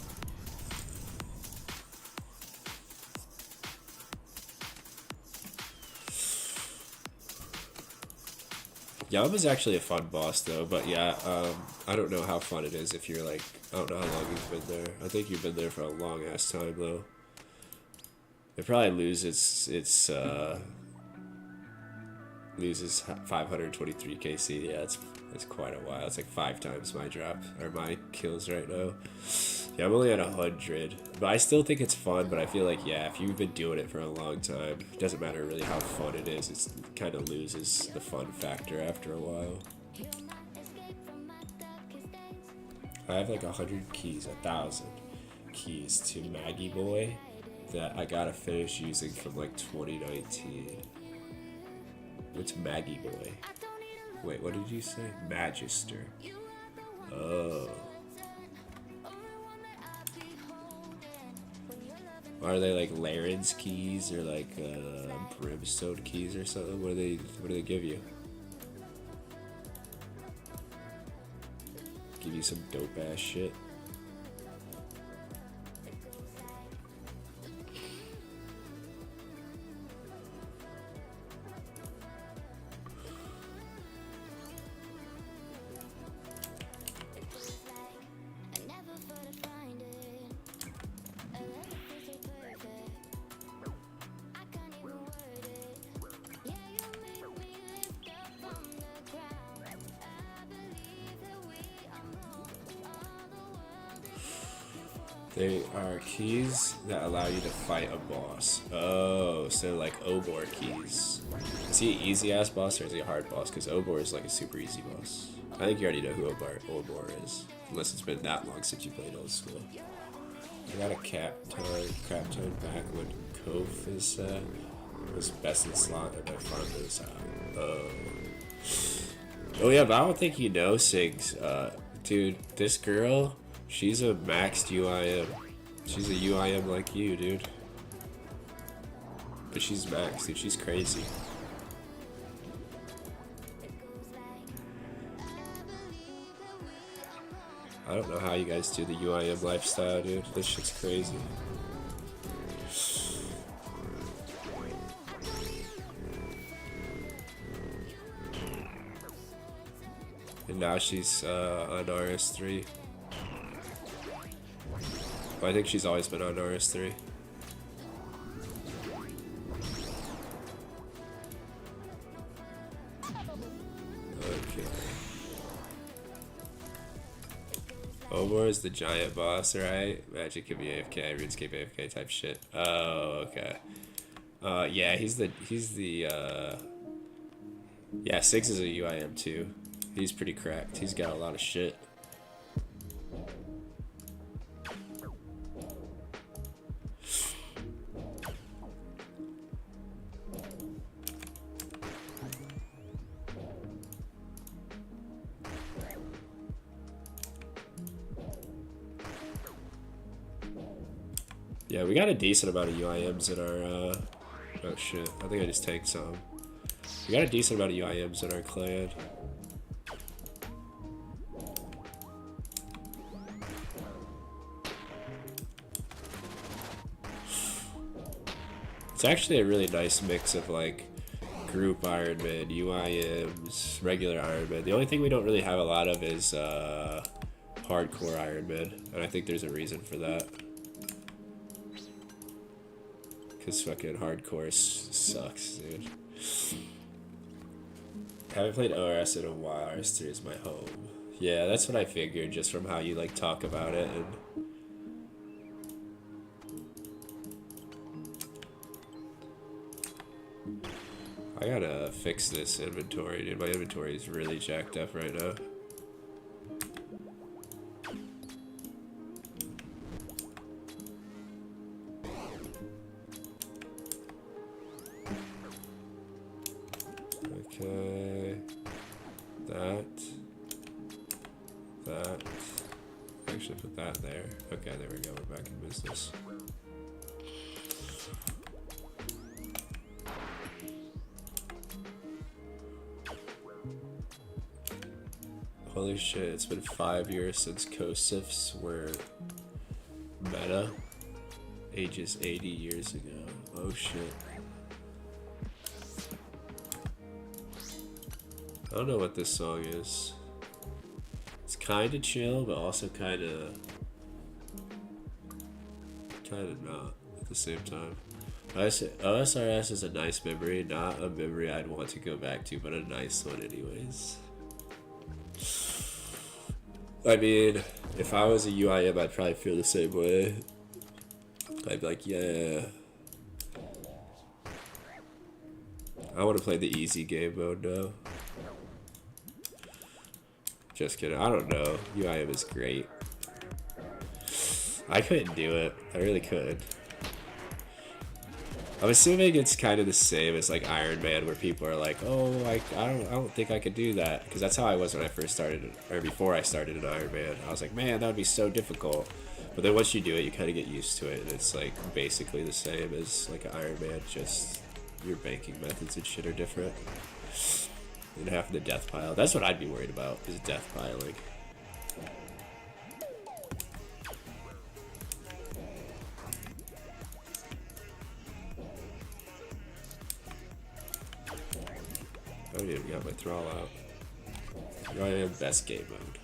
Yama's actually a fun boss though, but yeah, I don't know how fun it is if you're like, I don't know how long you've been there. I think you've been there for a long ass time though. It probably loses 523 KC. Yeah, it's quite a while. It's like 5 times my drop or my kills right now. Yeah, I'm only at 100, but I still think it's fun. But I feel like, yeah, if you've been doing it for a long time, it doesn't matter really how fun it is. It kind of loses the fun factor after a while. I have like 100 keys, 1,000 keys to Maggie Boy that I gotta finish using from like 2019. What's Maggie Boy? Wait, what did you say? Magister. Oh. Are they like Laren's keys or like Brimstone keys or something? What do they give you? Give you some dope ass shit. They are keys that allow you to fight a boss. Oh, so like Obor keys. Is he an easy ass boss or is he a hard boss? Because Obor is like a super easy boss. I think you already know who Obor is. Unless it's been that long since you played Old School. I got a crap tone back when Kof is it was best in slot and my farm is oh yeah, but I don't think you know Sig's Dude, this girl, she's a maxed UIM. She's a UIM like you, dude. But she's maxed, dude. She's crazy. I don't know how you guys do the UIM lifestyle, dude. This shit's crazy. And now she's on RS3. Well, I think she's always been on RS3. Okay. Omar is the giant boss, right? Magic could be AFK, Runescape AFK type shit. Oh, okay. Yeah, he's the yeah, Six is a UIM too. He's pretty cracked. He's got a lot of shit. Yeah, we got a decent amount of UIMs in our, oh shit, I think I just tanked some. We got a decent amount of UIMs in our clan. It's actually a really nice mix of like group Ironman, UIMs, regular Ironman. The only thing we don't really have a lot of is hardcore Ironman, and I think there's a reason for that. Because fucking hardcore sucks, dude. Haven't played ORS in a while. RS3 is my home. Yeah, that's what I figured just from how you like talk about it. And I gotta fix this inventory, dude. My inventory is really jacked up right now. Okay, that, actually put that there. Okay, there we go, we're back in business. Holy shit, it's been 5 years since co-sifs were meta, ages 80 years ago. Oh shit. I don't know what this song is. It's kind of chill, but also kind of not at the same time. OSRS is a nice memory, not a memory I'd want to go back to, but a nice one anyways. I mean, if I was a UIM, I'd probably feel the same way. I'd be like, yeah. I want to play the easy game mode now. Just kidding. I don't know. UIM is great. I couldn't do it. I really couldn't. I'm assuming it's kind of the same as like Ironman, where people are like, "Oh, I don't think I could do that," because that's how I was when I first started, or before I started an Ironman. I was like, "Man, that would be so difficult." But then once you do it, you kind of get used to it, and it's like basically the same as like an Ironman, just your banking methods and shit are different. And having the death pile. That's what I'd be worried about, is death piling. I don't even got my thrall out. I am best game mode.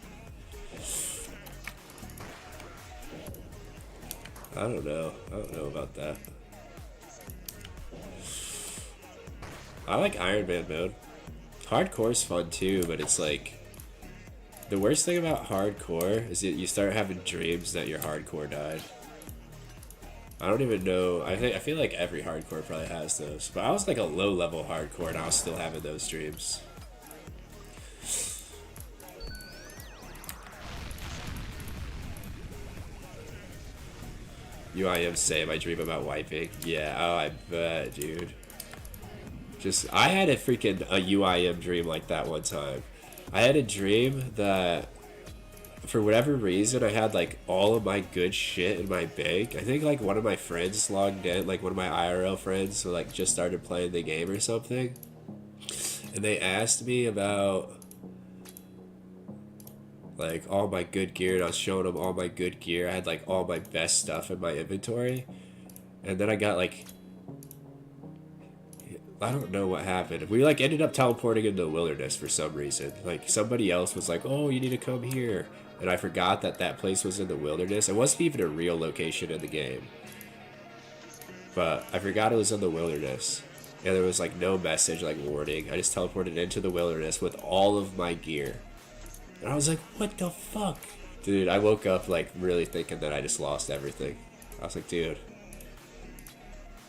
I don't know. I don't know about that. I like Ironman mode. Hardcore's fun too, but it's like the worst thing about hardcore is that you start having dreams that your hardcore died. I don't even know. I feel like every hardcore probably has those, but I was like a low level hardcore and I was still having those dreams. UIM same. I dream about wiping. Yeah. Oh, I bet, dude. I had a UIM dream like that one time. I had a dream that for whatever reason, I had like all of my good shit in my bank. I think like one of my friends logged in, like one of my IRL friends, who like just started playing the game or something, and they asked me about like all my good gear, and I was showing them all my good gear. I had like all my best stuff in my inventory, and then I got like, I don't know what happened. We like ended up teleporting into the wilderness for some reason. Like somebody else was like, "Oh, you need to come here," and I forgot that that place was in the wilderness. It wasn't even a real location in the game, but I forgot it was in the wilderness, and there was like no message like warning. I just teleported into the wilderness with all of my gear. And I was like, what the fuck? Dude, I woke up like really thinking that I just lost everything. I was like, dude.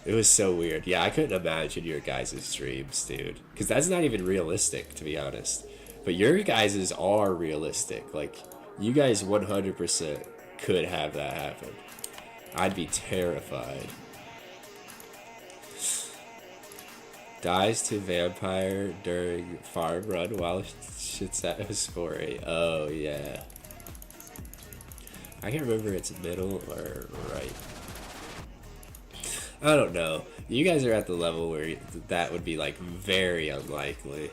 It was so weird. Yeah, I couldn't imagine your guys' dreams, dude. Because that's not even realistic, to be honest. But your guys' are realistic. Like, you guys 100% could have that happen. I'd be terrified. Dies to vampire during farm run while shit's at his story. Oh, yeah. I can't remember it's middle or right. I don't know. You guys are at the level where that would be like very unlikely.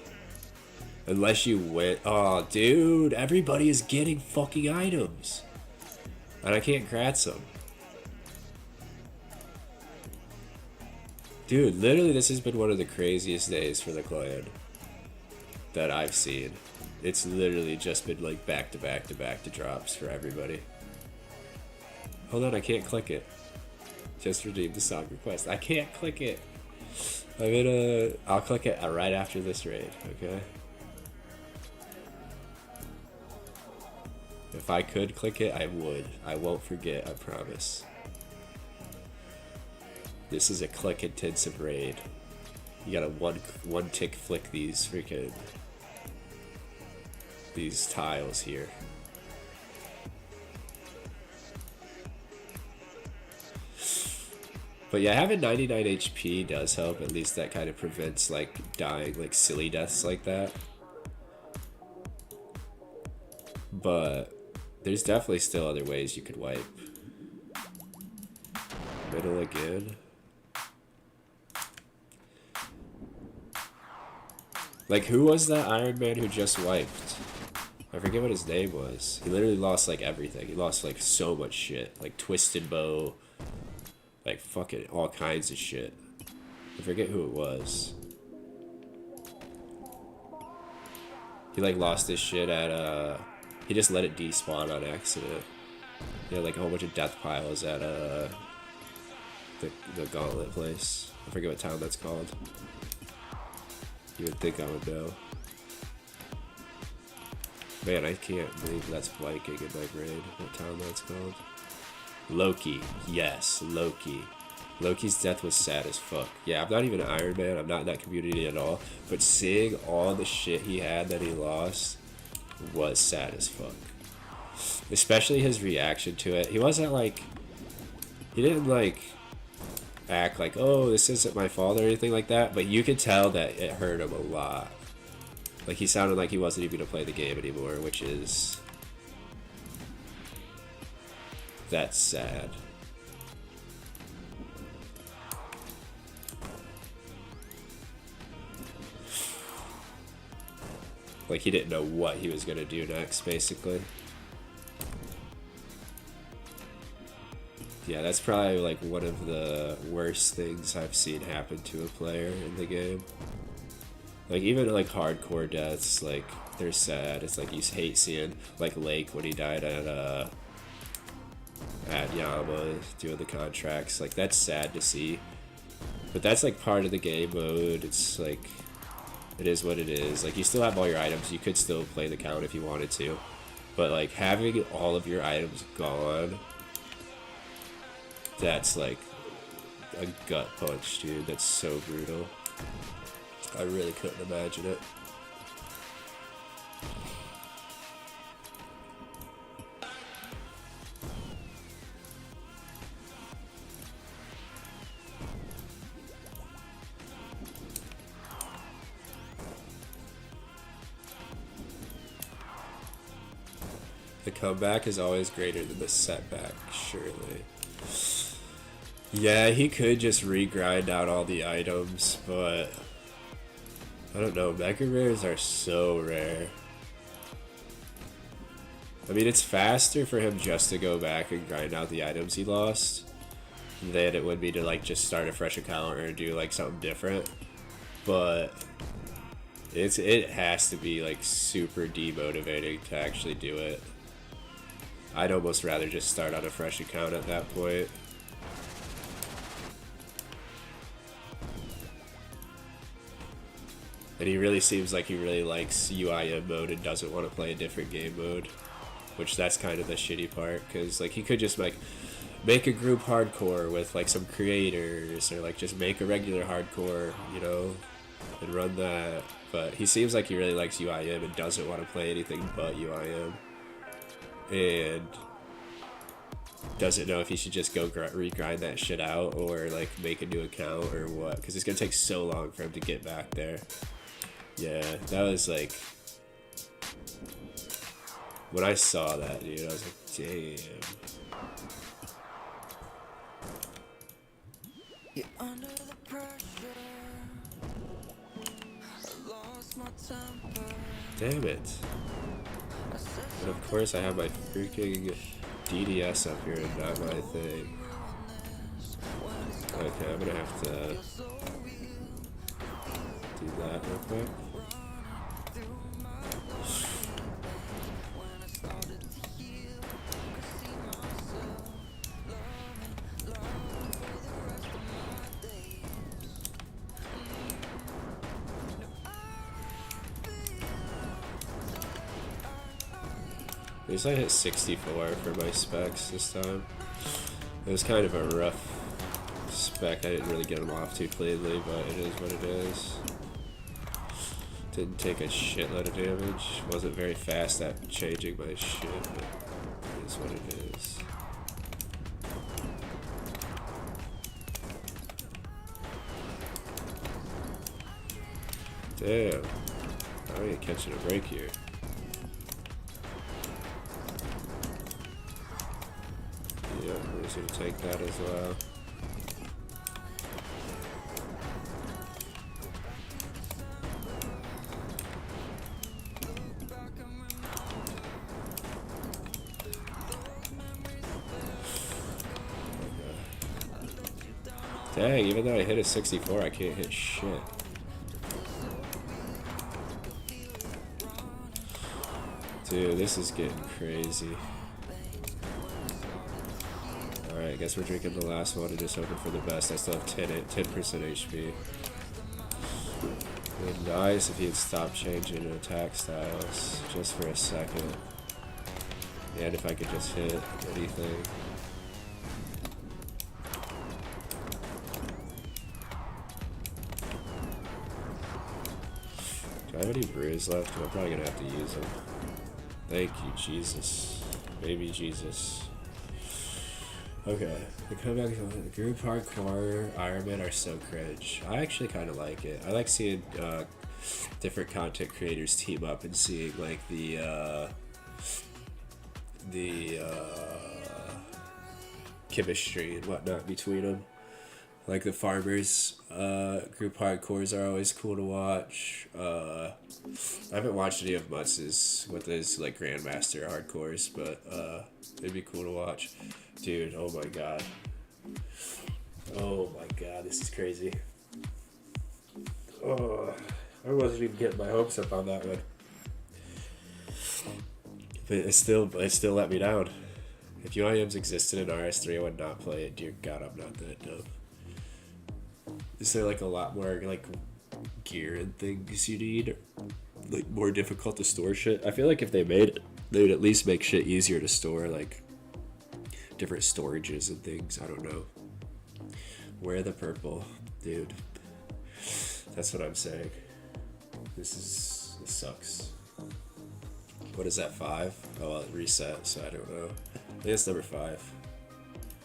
Unless you went, oh, dude, everybody is getting fucking items. And I can't cratz them. Dude, literally this has been one of the craziest days for the clan that I've seen. It's literally just been like back to back to back to drops for everybody. Hold on, I can't click it. Just redeem the song request. I can't click it. I'll click it right after this raid, okay? If I could click it, I would. I won't forget, I promise. This is a click intensive raid. You gotta one tick flick these freaking tiles here. But yeah, having 99 HP does help. At least that kind of prevents like dying like silly deaths like that. But there's definitely still other ways you could wipe. Middle again. Like, who was that Ironman who just wiped? I forget what his name was. He literally lost, like, everything. He lost, like, so much shit. Like, Twisted Bow. Like, fucking all kinds of shit. I forget who it was. He, like, lost his shit at, he just let it despawn on accident. He had, like, a whole bunch of death piles at, the gauntlet place. I forget what town that's called. You would think I would know. Man, I can't believe that's Viking in my brain. What town that's called? Loki. Yes, Loki. Loki's death was sad as fuck. Yeah, I'm not even an Iron Man. I'm not in that community at all. But seeing all the shit he had that he lost was sad as fuck. Especially his reaction to it. He wasn't like... He didn't like... act like, oh, this isn't my fault or anything like that, but you could tell that it hurt him a lot. Like, he sounded like he wasn't even gonna play the game anymore, which is... that's sad. Like, he didn't know what he was gonna do next, basically. Yeah, that's probably like one of the worst things I've seen happen to a player in the game. Like, even like hardcore deaths, like, they're sad. It's like you hate seeing like Lake when he died at Yama doing the contracts. Like, that's sad to see. But that's like part of the game mode. It's like, it is what it is. Like, you still have all your items. You could still play the count if you wanted to. But like, having all of your items gone, that's like a gut punch, dude. That's so brutal. I really couldn't imagine it. The comeback is always greater than the setback, surely. Yeah, he could just regrind out all the items, but I don't know. Mega rares are so rare. I mean, it's faster for him just to go back and grind out the items he lost than it would be to like just start a fresh account or do like something different. But it has to be like super demotivating to actually do it. I'd almost rather just start on a fresh account at that point. And he really seems like he really likes UIM mode and doesn't want to play a different game mode. Which that's kind of the shitty part, because like he could just like make a group hardcore with like some creators, or like just make a regular hardcore, you know, and run that. But he seems like he really likes UIM and doesn't want to play anything but UIM. And doesn't know if he should just go regrind that shit out or like make a new account or what, because it's gonna take so long for him to get back there. Yeah, that was like, when I saw that, dude, I was like, damn. You're under the pressure. I lost my temper. Damn it. And of course I have my freaking DDS up here and not my thing. Okay, I'm gonna have to do that real quick. At least I hit 64 for my specs this time. It was kind of a rough spec. I didn't really get them off too cleanly, but it is what it is. Didn't take a shitload of damage. Wasn't very fast at changing my shit, but it is what it is. Damn. I ain't catching a break here. Yeah, we're just gonna take that as well. Dang, even though I hit a 64, I can't hit shit. Dude, this is getting crazy. Alright, I guess we're drinking the last one and just hoping for the best. I still have 10% HP. It would be nice if he'd stop changing attack styles just for a second. And if I could just hit anything. Do I have any brews left? I'm probably gonna have to use them. Thank you, Jesus. Baby Jesus. Okay, the comeback group hardcore Ironman are so cringe. I actually kind of like it. I like seeing different content creators team up and seeing like the chemistry and whatnot between them. Like the farmers group hardcores are always cool to watch. I haven't watched any of Mutz's with his like grandmaster hardcores, but it'd be cool to watch. Dude, oh my god. Oh my god, this is crazy. Oh, I wasn't even getting my hopes up on that one. But it still let me down. If UIMs existed in RS3, I would not play it. Dear god, I'm not that dumb. Is there like a lot more like gear and things you need? Like more difficult to store shit? I feel like if they made it, they would at least make shit easier to store, like different storages and things. I don't know. Wear the purple, dude. That's what I'm saying. This sucks. What is that, 5? Oh, well, it reset, so I don't know. I think it's number 5.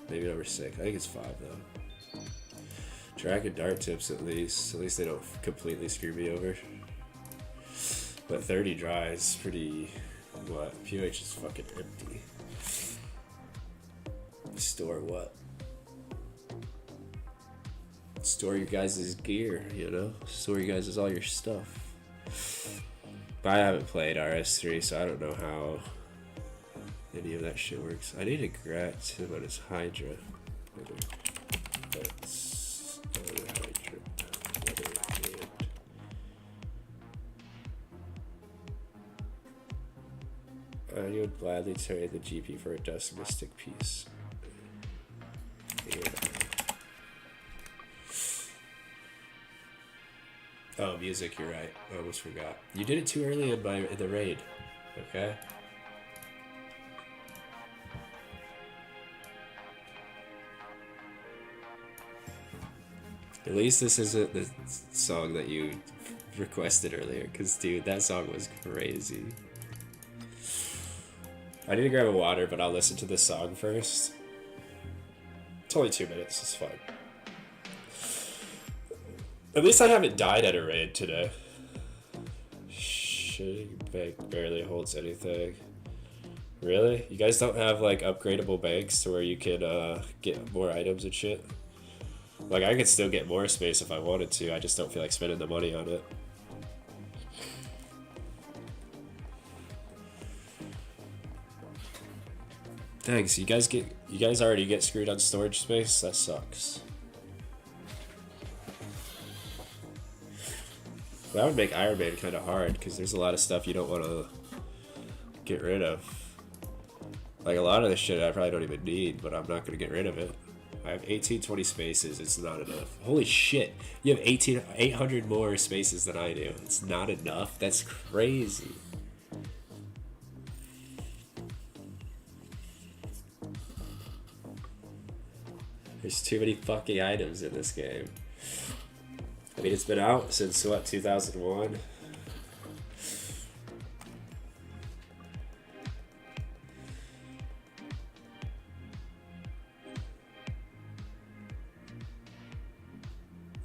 Maybe number 6. I think it's 5 though. Dragon dart tips at least. At least they don't completely screw me over. But 30 dry is pretty What? POH is fucking empty. Store what? Store your guys' gear, you know? Store you guys' all your stuff. But I haven't played RS3, so I don't know how any of that shit works. I need to grat him on his Hydra. That's Hydra. You would gladly trade the GP for a Dust Mystic piece. Yeah. Oh, music, you're right. I almost forgot. You did it too early in the raid. Okay? At least this isn't the song that you requested earlier, because, dude, that song was crazy. I need to grab a water, but I'll listen to this song first. It's only 2 minutes, it's fine. At least I haven't died at a raid today. Shitty bank barely holds anything. Really? You guys don't have, like, upgradable banks to where you can get more items and shit? Like, I could still get more space if I wanted to, I just don't feel like spending the money on it. Thanks, you guys already get screwed on storage space? That sucks. That would make Ironman kind of hard, because there's a lot of stuff you don't want to get rid of. Like, a lot of this shit I probably don't even need, but I'm not going to get rid of it. I have 1820 spaces, it's not enough. Holy shit, you have 800 more spaces than I do. It's not enough? That's crazy. There's too many fucking items in this game. I mean, it's been out since, what, 2001?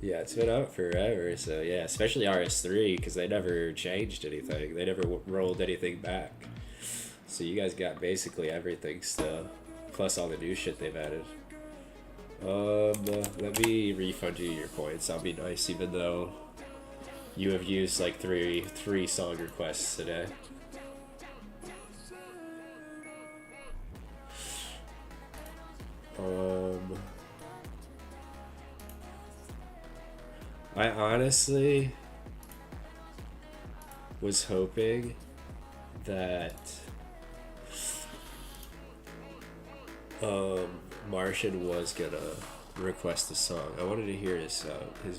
Yeah, it's been out forever, so yeah, especially RS3, because they never changed anything. They never rolled anything back. So you guys got basically everything still, plus all the new shit they've added. Let me refund you your points. I'll be nice, even though you have used like three song requests today. I honestly was hoping that Martian was gonna request a song. I wanted to hear his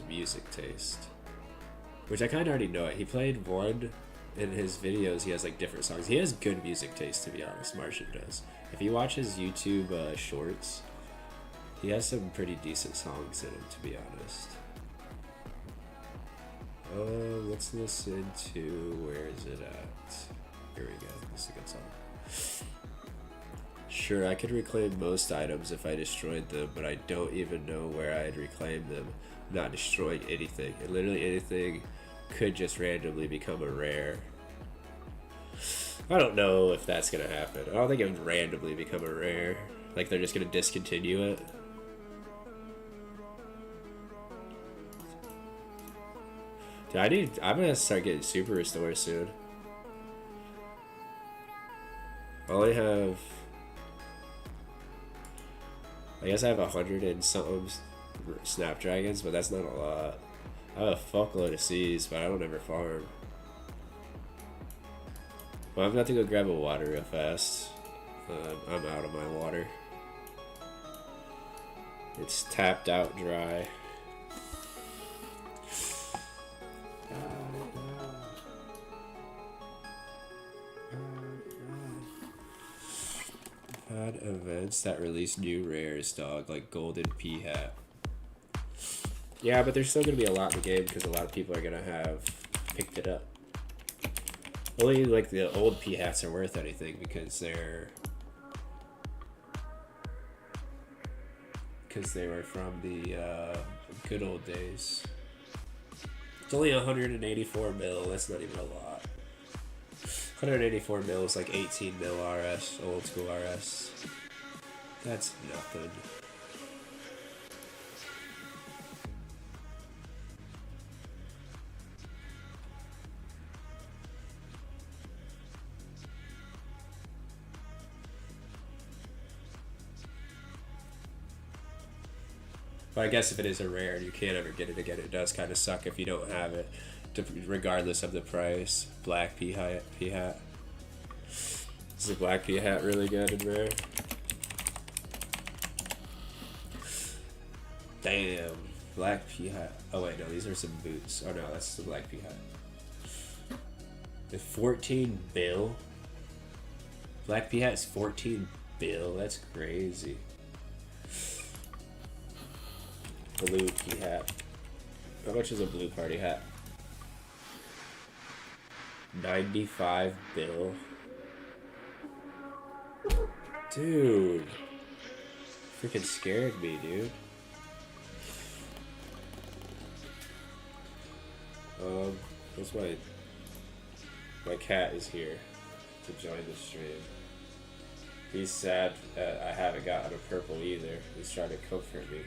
music taste, which I kind of already know it. He played one in his videos. He has like different songs. He has good music taste, to be honest. Martian does. If you watch his YouTube shorts, he has some pretty decent songs in him, to be honest. Let's listen to, where is it at? Here we go. This is a good song. Sure, I could reclaim most items if I destroyed them, but I don't even know where I'd reclaim them. I'm not destroying anything, and literally anything could just randomly become a rare. I don't know if that's gonna happen. I don't think it would randomly become a rare. Like they're just gonna discontinue it. Dude, I'm gonna start getting super restores soon. I only have, I guess I have 100 and something Snapdragons, but that's not a lot. I have a fuckload of C's, but I don't ever farm. Well, I'm about to go grab a water real fast. I'm out of my water. It's tapped out dry. Had events that release new rares, dog, like golden P hat. Yeah, but there's still gonna be a lot in the game because a lot of people are gonna have picked it up. Only like the old P hats are worth anything because they were from the good old days. It's only 184 mil. That's not even a lot. 184 mil is like 18 mil RS, old school RS. That's nothing. But I guess if it is a rare and you can't ever get it again, it does kind of suck if you don't have it, regardless of the price. Black P-hat. Is the black P-hat really good and rare? Damn. Black P-hat. Oh wait, no, these are some boots. Oh no, that's the black P-hat. The 14 bill? Black P-hat is 14 bill? That's crazy. Blue P-hat. How much is a blue party hat? 95 bill. Dude. Freaking scared me, dude. That's my cat is here to join the stream. He's sad that I haven't gotten a purple either. He's trying to comfort me.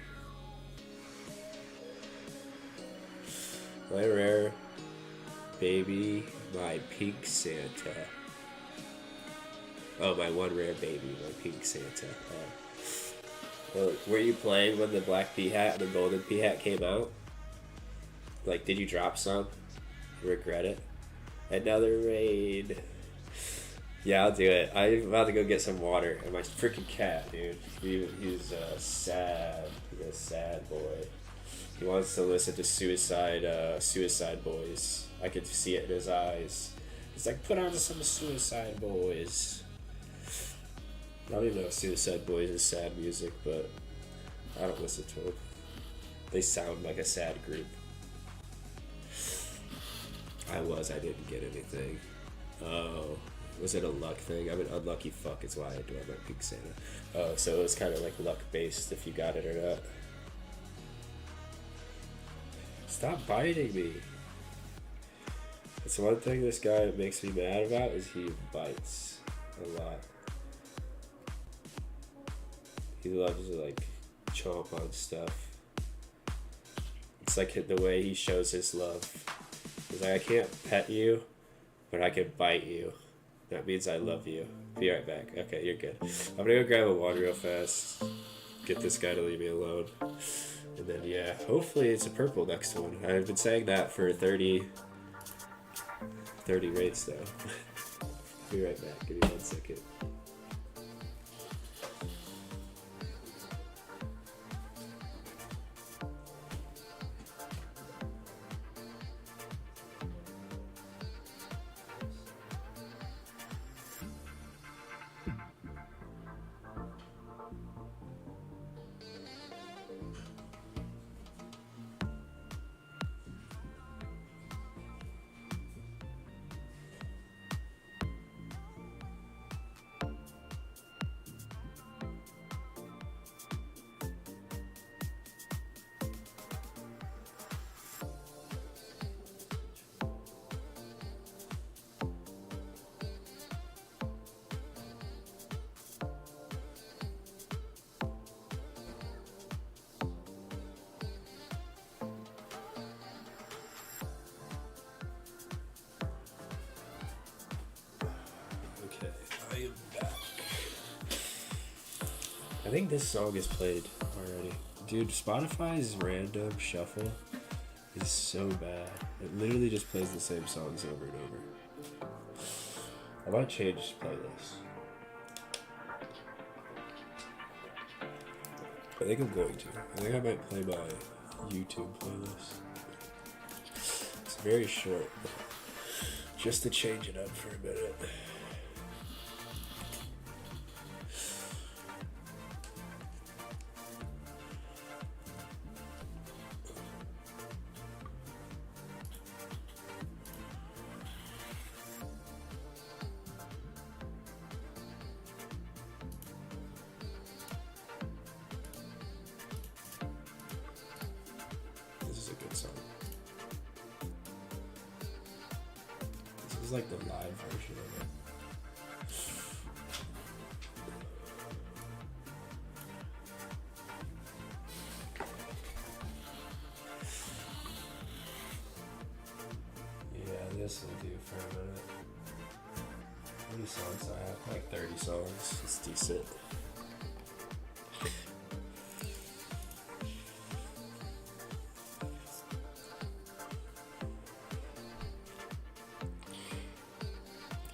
My rare baby, my pink Santa. Oh, my one rare baby, my pink Santa. Well, were you playing when the black P-hat and the golden P-hat came out? Like, did you drop some? Regret it? Another raid. Yeah, I'll do it. I'm about to go get some water. And my freaking cat, dude. He's sad. He's a sad boy. He wants to listen to Suicide Boys. I could see it in his eyes. He's like, put on some Suicide Boys. I don't even know if Suicide Boys is sad music, but I don't listen to them. They sound like a sad group. I didn't get anything. Oh, was it a luck thing? I'm an unlucky fuck, it's why I do have my pink Santa. Oh, so it was kind of like luck based if you got it or not. Stop biting me. It's one thing this guy makes me mad about is he bites a lot. He loves to like chomp on stuff. It's like the way he shows his love. He's like, I can't pet you, but I can bite you. That means I love you. Be right back. Okay, you're good. I'm gonna go grab a water real fast. Get this guy to leave me alone. And then, yeah, hopefully it's a purple next one. I've been saying that for 30 raids, though. Be right back. Give me 1 second. I think this song is played already. Dude, Spotify's random shuffle is so bad. It literally just plays the same songs over and over. I might change playlist. I think I'm going to. I think I might play my YouTube playlist. It's very short, just to change it up for a minute. is like the live version of it. Yeah, this will do for a minute. How many songs do I have? Like 30 songs. It's decent.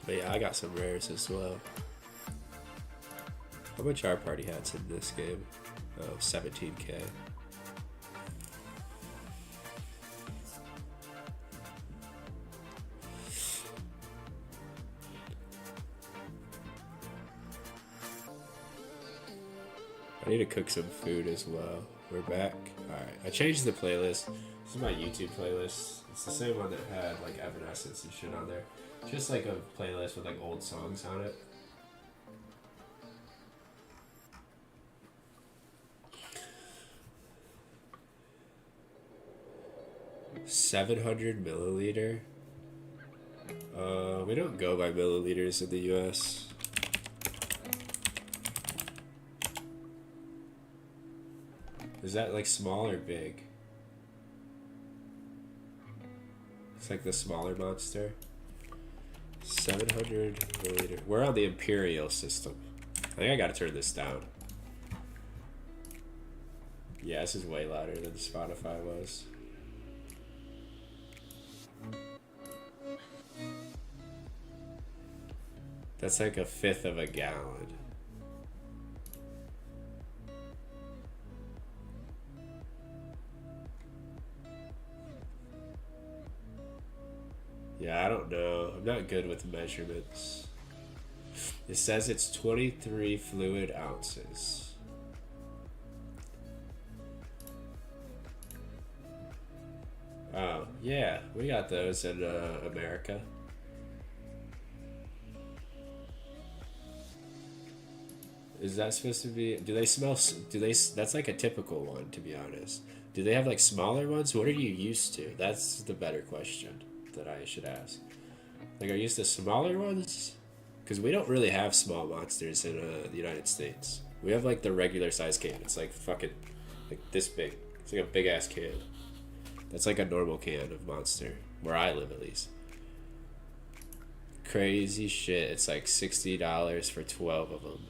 But yeah, I got some rares as well. How much our party hats in this game? Oh, 17k. I need to cook some food as well. We're back. Alright, I changed the playlist. This is my YouTube playlist. It's the same one that had like Evanescence and shit on there. Just like a playlist with like old songs on it. $700ml. We don't go by milliliters in the US. Is that like small or big? It's like the smaller monster. 700ml. We're on the Imperial system. I think I gotta turn this down. Yeah, this is way louder than Spotify was. That's like 1/5 of a gallon. Yeah, I don't know. I'm not good with measurements. It says it's 23 fluid ounces. Oh, yeah. We got those in America. Is that supposed to be... Do they smell... Do they... That's like a typical one, to be honest. Do they have like smaller ones? What are you used to? That's the better question that I should ask. Like, are you used to smaller ones? Because we don't really have small monsters in the United States. We have like the regular size can. It's like fucking like this big. It's like a big ass can. That's like a normal can of monster where I live, at least. Crazy shit. It's like $60 for 12 of them.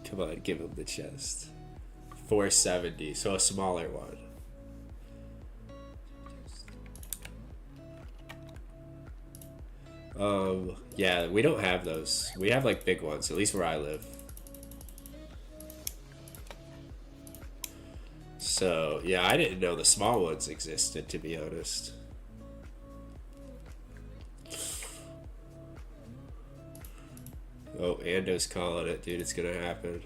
Come on, give him the chest. $470, so a smaller one. Yeah, we don't have those. We have like big ones, at least where I live. So, yeah, I didn't know the small ones existed, to be honest. Oh, Ando's calling it, dude. It's gonna happen.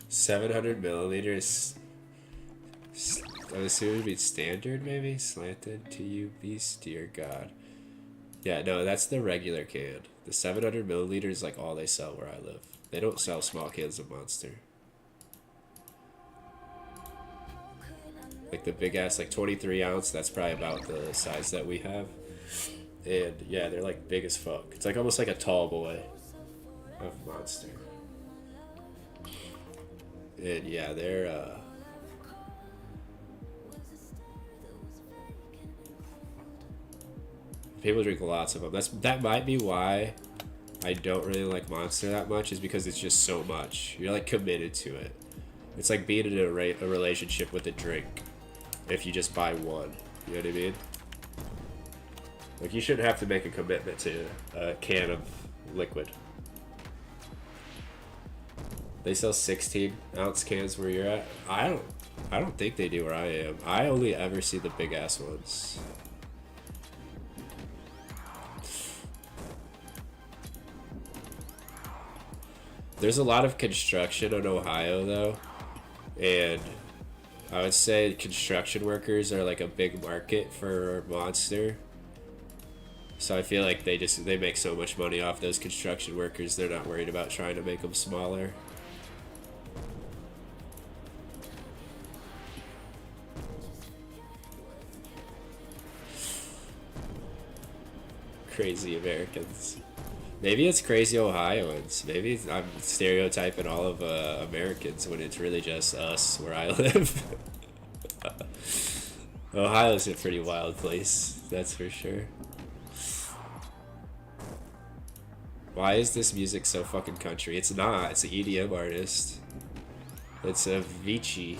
$700ml. I'm assuming it'd be standard, maybe? Slanted to you, beast, dear God. Yeah, no, that's the regular can. The 700ml is like all they sell where I live. They don't sell small cans of Monster. Like the big ass, like 23 ounce, that's probably about the size that we have. And yeah, they're like big as fuck. It's like almost like a tall boy of Monster. And yeah, they're people drink lots of them. That might be why I don't really like Monster that much, is because it's just so much. You're like committed to it. It's like being in a relationship with a drink. If you just buy one, you know what I mean? Like, you shouldn't have to make a commitment to a can of liquid. They sell 16-ounce cans where you're at. I don't think they do where I am. I only ever see the big ass ones. There's a lot of construction in Ohio though, and I would say construction workers are like a big market for Monster. So I feel like they make so much money off those construction workers, they're not worried about trying to make them smaller. Crazy Americans. Maybe it's crazy Ohioans. Maybe I'm stereotyping all of Americans when it's really just us where I live. Ohio's a pretty wild place, that's for sure. Why is this music so fucking country? It's not. It's an EDM artist. It's a Vici.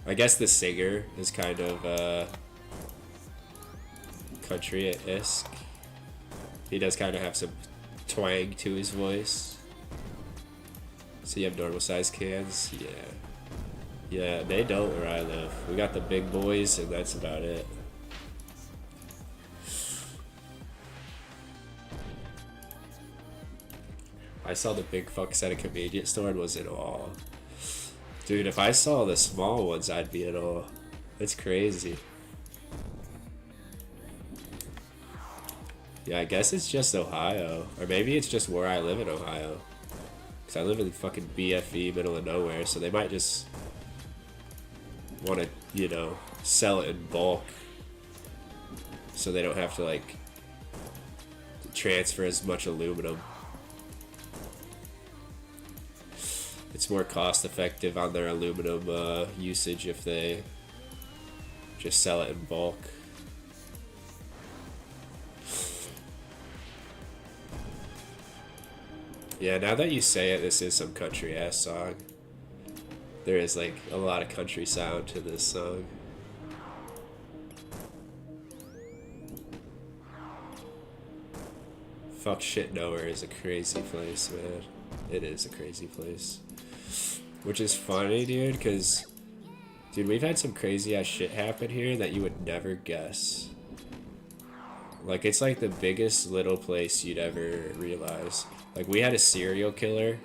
I guess the singer is kind of country-esque. He does kind of have some twang to his voice. So you have normal sized cans? Yeah. Yeah, they don't where I live. We got the big boys and that's about it. I saw the big fucks at a convenience store and was in awe. Dude, if I saw the small ones, I'd be in awe. It's crazy. Yeah, I guess it's just Ohio. Or maybe it's just where I live in Ohio. Because I live in fucking BFE, middle of nowhere, so they might just want to, you know, sell it in bulk. So they don't have to, like, transfer as much aluminum. It's more cost effective on their aluminum usage if they just sell it in bulk. Yeah, now that you say it, this is some country ass song. There is like a lot of country sound to this song. Fuck shit nowhere is a crazy place, man. It is a crazy place. Which is funny, dude, because, dude, we've had some crazy ass shit happen here that you would never guess. Like, it's like the biggest little place you'd ever realize. Like, we had a serial killer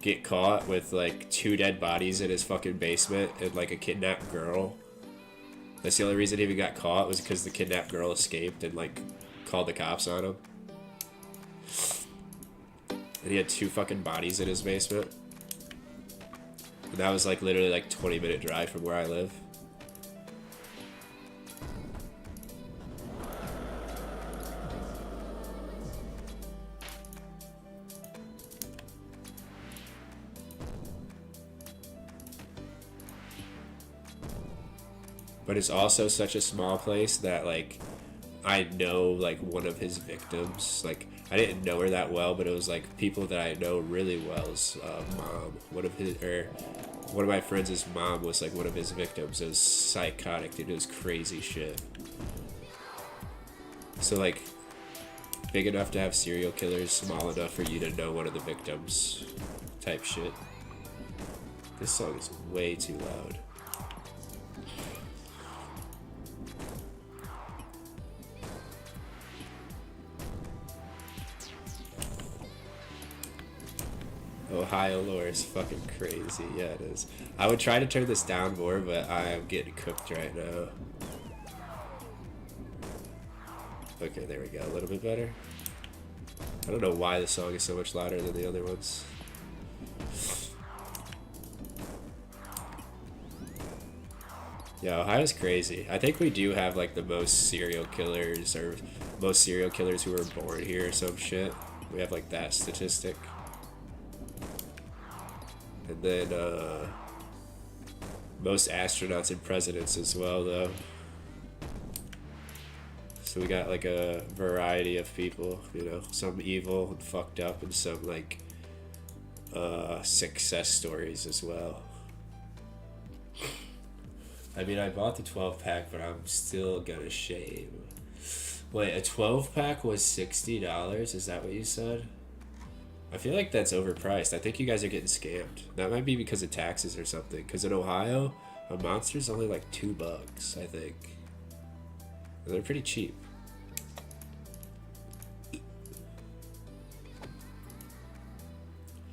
get caught with, like, 2 dead bodies in his fucking basement and, like, a kidnapped girl. That's the only reason he even got caught was because the kidnapped girl escaped and, like, called the cops on him. And he had 2 fucking bodies in his basement. And that was, like, literally, like, 20-minute drive from where I live. But it's also such a small place that, like, I know, like, one of his victims. Like, I didn't know her that well, but it was, like, people that I know really well's mom. One of my friends' mom was, like, one of his victims. It was psychotic, dude. It was crazy shit. So, like, big enough to have serial killers, small enough for you to know one of the victims type shit. This song is way too loud. Ohio lore is fucking crazy. Yeah, it is. I would try to turn this down more, but I am getting cooked right now. Okay, there we go. A little bit better. I don't know why the song is so much louder than the other ones. Yeah, Ohio's crazy. I think we do have like the most serial killers, or most serial killers who were born here or some shit. We have like that statistic. And then, most astronauts and presidents as well, though. So we got, like, a variety of people, you know. Some evil and fucked up, and some, like, success stories as well. I mean, I bought the 12-pack, but I'm still gonna shave. Wait, a 12-pack was $60? Is that what you said? I feel like that's overpriced. I think you guys are getting scammed. That might be because of taxes or something. Because in Ohio, a Monster's only like $2, I think. They're pretty cheap.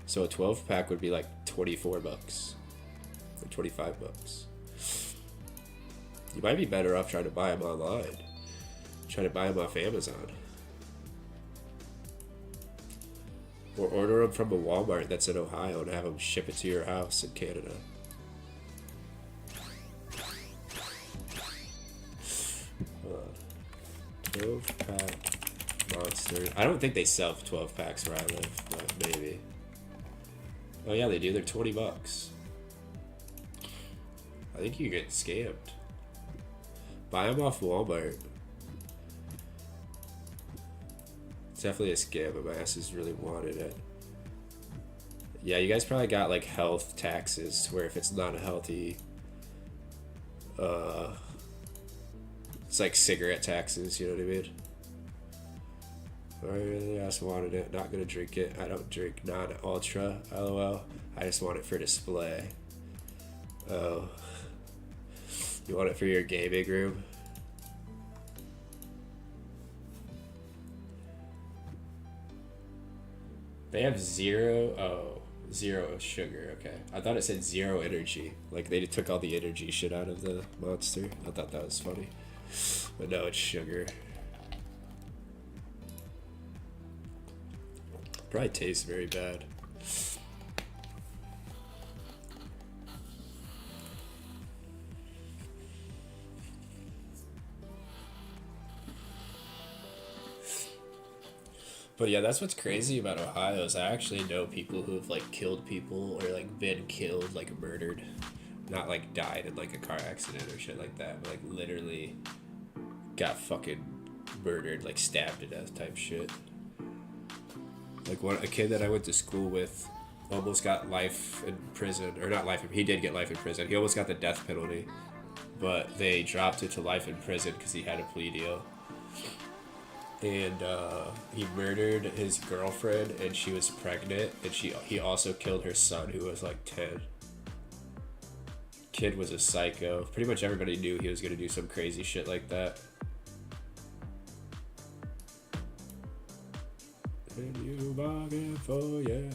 So a 12 pack would be like 24 bucks or 25 bucks. You might be better off trying to buy them online. Try to buy them off Amazon. Or order them from a Walmart that's in Ohio and have them ship it to your house in Canada. Hold on. 12 pack monster. I don't think they sell 12 packs where I live, but maybe. Oh yeah, they do. They're 20 bucks. I think you get scammed. Buy them off Walmart. It's definitely a scam, but my asses really wanted it. Yeah, you guys probably got like health taxes, where if it's not a healthy, it's like cigarette taxes, you know what I mean? I really just wanted it. Not gonna drink it. I don't drink non-ultra, lol. I just want it for display. Oh. You want it for your gaming room? They have zero sugar, okay. I thought it said zero energy. Like they took all the energy shit out of the monster. I thought that was funny. But no, it's sugar. Probably tastes very bad. But yeah, that's what's crazy about Ohio is I actually know people who have like killed people or like been killed, like murdered, not like died in like a car accident or shit like that, but like literally got fucking murdered, like stabbed to death type shit. Like a kid that I went to school with almost got life in prison, or not life, he did get life in prison. He almost got the death penalty, but they dropped it to life in prison because he had a plea deal. And he murdered his girlfriend, and she was pregnant, and he also killed her son, who was like 10. Kid was a psycho. Pretty much everybody knew he was gonna do some crazy shit like that. And you bargain for, yeah.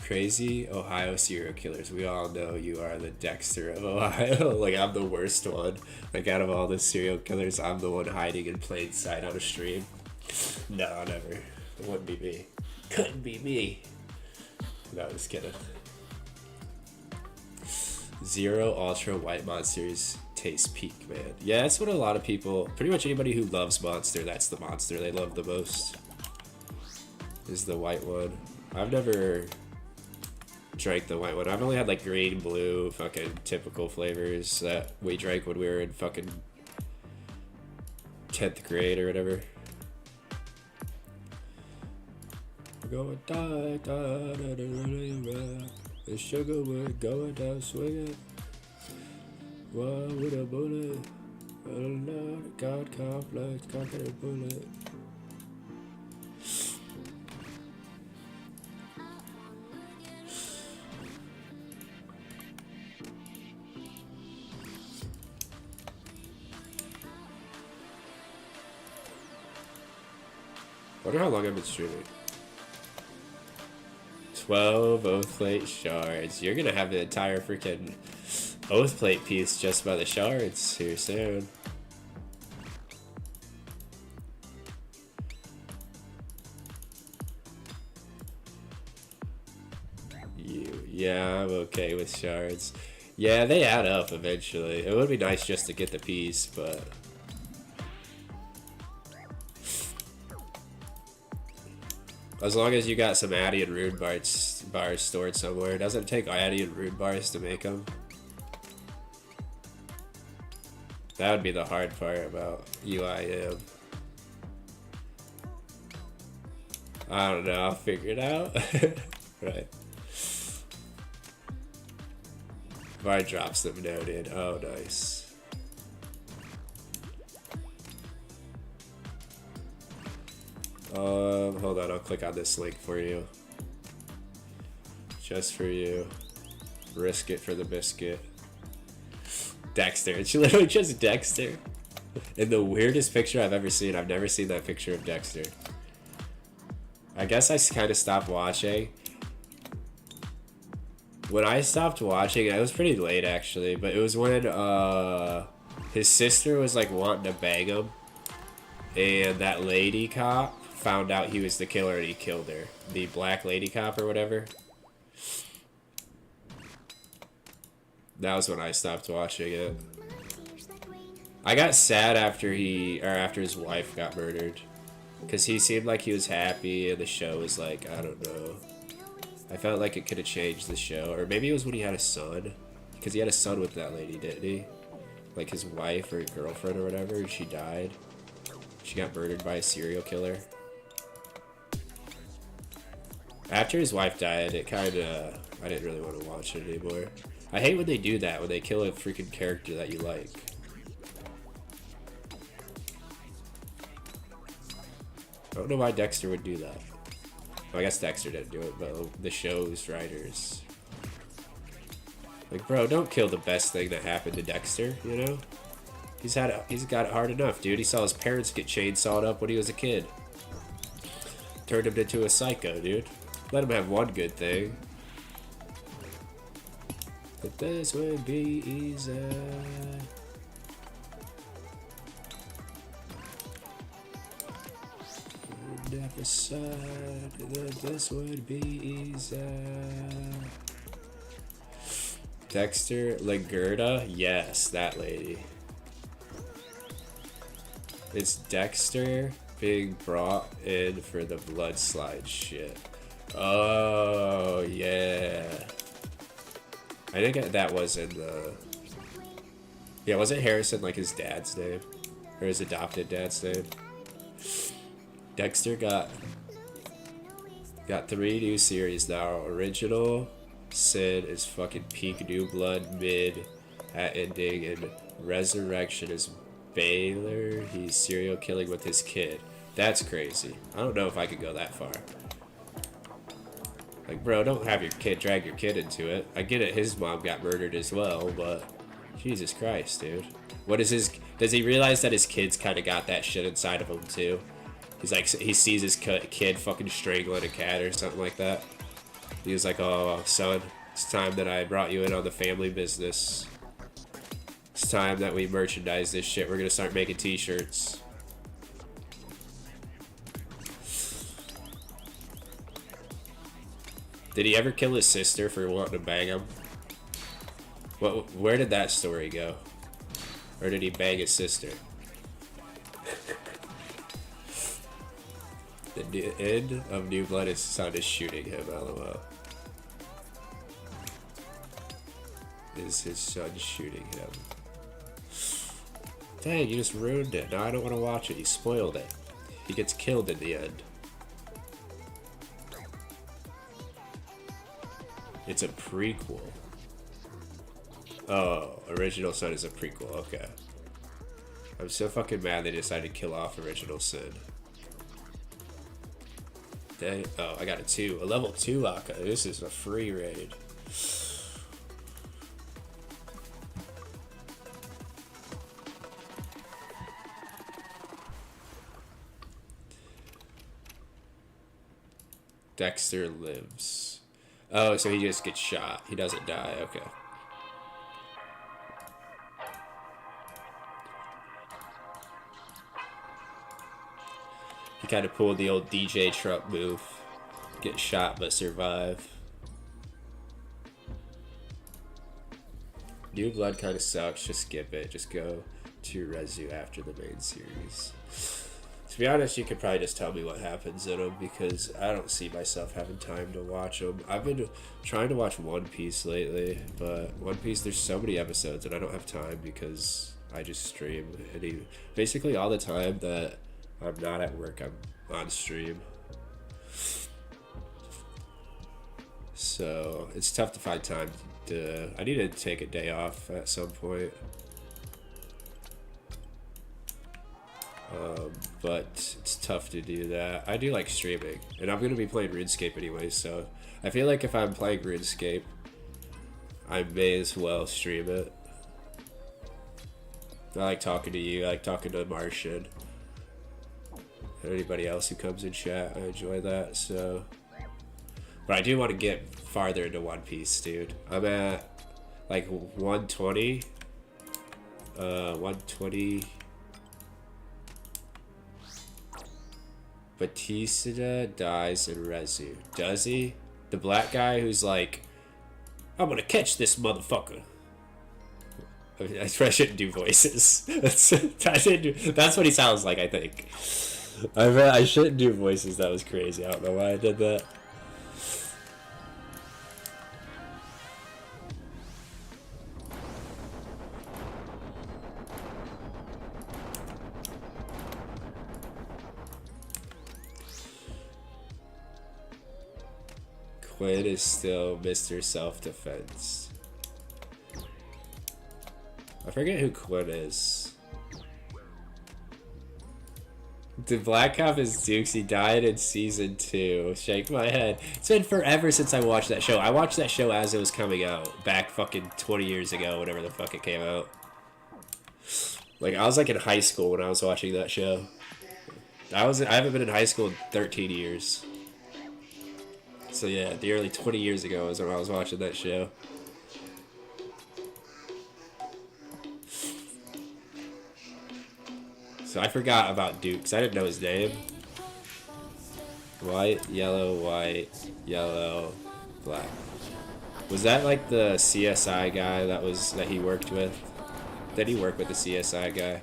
Crazy Ohio serial killers. We all know you are the Dexter of Ohio. Like, I'm the worst one. Like, out of all the serial killers, I'm the one hiding in plain sight on a stream. No, never. It wouldn't be me. Couldn't be me. No, just kidding. Zero Ultra White Monsters taste peak, man. Yeah, that's what a lot of people, pretty much anybody who loves Monster, that's the monster they love the most. Is the white one. I've never drank the white one. I've only had like green, blue, fucking typical flavors that we drank when we were in fucking 10th grade or whatever. We're going die, the sugar would go down swinging. One with a bullet, another God complex, got a bullet. I wonder how long I've been streaming. 12 oath plate shards. You're gonna have the entire freaking oath plate piece just by the shards here soon. Yeah, I'm okay with shards. Yeah, they add up eventually. It would be nice just to get the piece, but as long as you got some Addy and Rune bars stored somewhere. It doesn't take Addy and Rune bars to make them. That would be the hard part about UIM. I don't know, I'll figure it out. Right. Var drops them noted. Oh, nice. Hold on, I'll click on this link for you. Just for you. Risk it for the biscuit. Dexter, it's literally just Dexter. And the weirdest picture I've ever seen, I've never seen that picture of Dexter. I guess I kind of stopped watching. When I stopped watching, it was pretty late actually, but it was when his sister was like wanting to bang him, and that lady cop found out he was the killer and he killed her. The black lady cop or whatever. That was when I stopped watching it. I got sad after his wife got murdered, because he seemed like he was happy and the show was like, I don't know. I felt like it could have changed the show. Or maybe it was when he had a son. Because he had a son with that lady, didn't he? Like his wife or girlfriend or whatever, and she died. She got murdered by a serial killer. After his wife died, it kind of... I didn't really want to watch it anymore. I hate when they do that, when they kill a freaking character that you like. I don't know why Dexter would do that. Well, I guess Dexter didn't do it, but the show's writers. Like, bro, don't kill the best thing that happened to Dexter, you know? He's got it hard enough, dude. He saw his parents get chainsawed up when he was a kid. Turned him into a psycho, dude. Let him have one good thing. But this would be easy. Never said that this would be easy. Dexter Lagerda? Yes, that lady. It's Dexter being brought in for the blood slide shit. Oh, yeah. I think that was in the... Yeah, wasn't Harrison like his dad's name? Or his adopted dad's name? Dexter got 3 new series now. Original Sin is fucking peak New Blood mid at ending, and Resurrection is Baylor. He's serial killing with his kid. That's crazy. I don't know if I could go that far. Like, bro, don't have your kid drag your kid into it. I get it, his mom got murdered as well, but Jesus Christ, dude. What is his... Does he realize that his kid's kind of got that shit inside of him too? He's like, he sees his kid fucking strangling a cat or something like that. He was like, oh, son, it's time that I brought you in on the family business. It's time that we merchandise this shit. We're gonna start making t-shirts. Did he ever kill his sister for wanting to bang him? Where did that story go? Or did he bang his sister? The end of New Blood, his son is shooting him, lol. Is his son shooting him? Dang, you just ruined it. Now I don't want to watch it. You spoiled it. He gets killed in the end. It's a prequel. Oh, Original Sin is a prequel. Okay. I'm so fucking mad they decided to kill off Original Sin. Dang. Oh, I got a 2. A level 2 Aka. This is a free raid. Dexter lives. Oh, so he just gets shot. He doesn't die. Okay. He kind of pulled the old DJ Trump move. Get shot but survive. New Blood kind of sucks. Just skip it. Just go to Rezu after the main series. To be honest, you could probably just tell me what happens in them, because I don't see myself having time to watch them. I've been trying to watch One Piece lately, but One Piece, there's so many episodes and I don't have time because I just stream. Basically all the time that I'm not at work, I'm on stream. So it's tough to find time to... I need to take a day off at some point. But it's tough to do that. I do like streaming, and I'm going to be playing Runescape anyway, so I feel like if I'm playing Runescape, I may as well stream it. I like talking to you. I like talking to Martian. And anybody else who comes in chat, I enjoy that. So, but I do want to get farther into One Piece, dude. I'm at like 120. 120. Batista dies in Rezu. Does he? The black guy who's like, I'm gonna catch this motherfucker. I mean, I shouldn't do voices. That's what he sounds like, I think. I shouldn't do voices. That was crazy. I don't know why I did that. Quinn is still Mr. Self-Defense. I forget who Quinn is. The Black Cop is Dukes. He died in season 2. Shake my head. It's been forever since I watched that show. I watched that show as it was coming out. Back fucking 20 years ago, whenever the fuck it came out. Like, I was like in high school when I was watching that show. I haven't been in high school in 13 years. So yeah, the early 20 years ago is when I was watching that show. So I forgot about Dukes. I didn't know his name. White, yellow, black. Was that like the CSI guy that he worked with? Did he work with the CSI guy?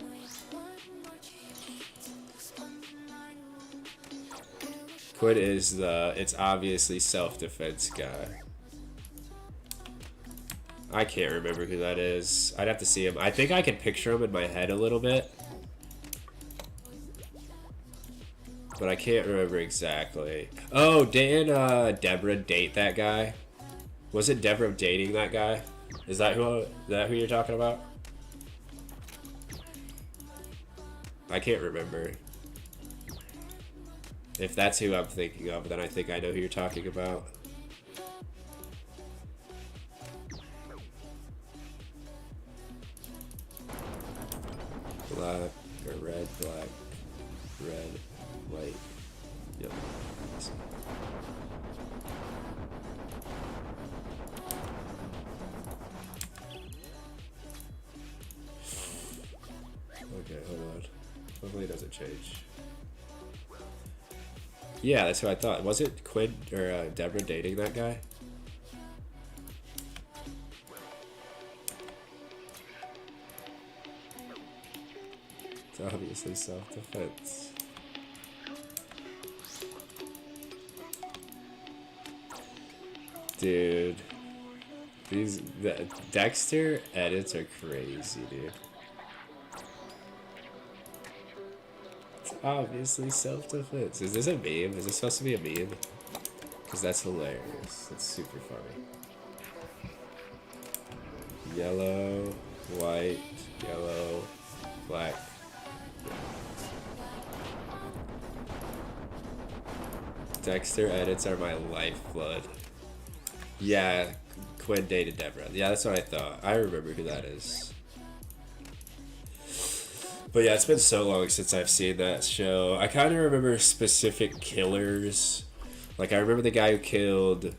Quinn is it's obviously self-defense guy. I can't remember who that is. I'd have to see him. I think I can picture him in my head a little bit. But I can't remember exactly. Oh, didn't Deborah date that guy? Wasn't Deborah dating that guy? Is that who you're talking about? I can't remember. If that's who I'm thinking of, then I think I know who you're talking about. Black, or red, black, red, white, yellow. Okay, hold on. Hopefully it doesn't change. Yeah, that's who I thought. Was it Quinn or Deborah dating that guy? It's obviously self-defense. Dude. The Dexter edits are crazy, dude. Obviously self-defense. Is this a meme? Is this supposed to be a meme? Because that's hilarious. That's super funny. Yellow, white, yellow, black. Dexter edits are my lifeblood. Yeah, Quinn dated Deborah. Yeah, that's what I thought. I remember who that is. But yeah, it's been so long since I've seen that show. I kind of remember specific killers. Like, I remember the guy who killed...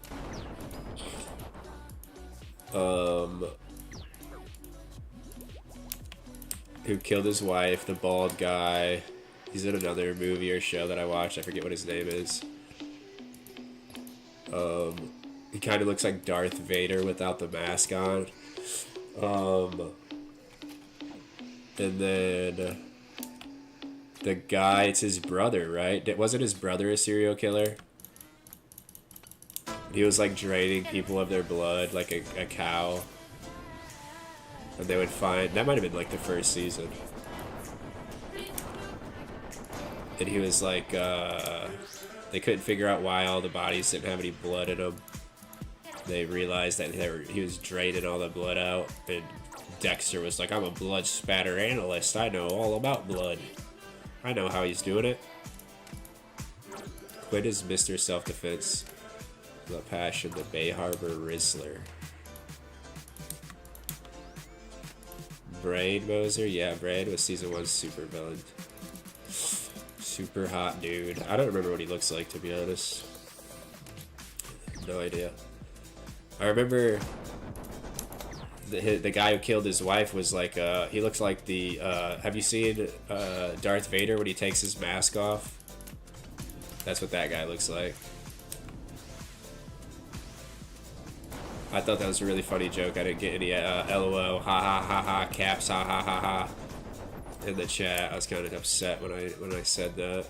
who killed his wife, the bald guy. He's in another movie or show that I watched. I forget what his name is. He kind of looks like Darth Vader without the mask on. And then the guy, it's his brother, right? Wasn't his brother a serial killer? He was like draining people of their blood like a cow. And they would find, that might have been like the first season. And he was like, they couldn't figure out why all the bodies didn't have any blood in them. They realized that he was draining all the blood out, and Dexter was like, I'm a blood spatter analyst. I know all about blood. I know how he's doing it. Quinn is Mr. Self-Defense. The Passion, the Bay Harbor Rizzler. Brain Moser? Yeah, Brain was season 1 super villain. Super hot dude. I don't remember what he looks like, to be honest. No idea. I remember the guy who killed his wife was like, he looks like the, have you seen Darth Vader when he takes his mask off? That's what that guy looks like. I thought that was a really funny joke. I didn't get any LOL, ha ha ha ha, caps, ha ha ha ha in the chat. I was kind of upset when I said that.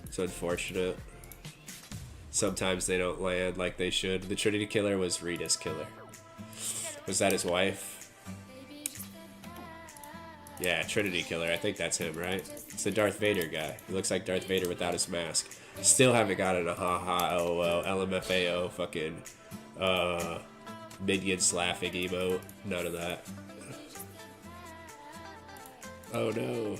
It's unfortunate. Sometimes they don't land like they should. The Trinity Killer was Rita's killer. Was that his wife? Yeah, Trinity Killer. I think that's him, right? It's the Darth Vader guy. He looks like Darth Vader without his mask. Still haven't gotten a haha, lol, LMFAO, fucking, minions laughing emote. None of that. Oh no.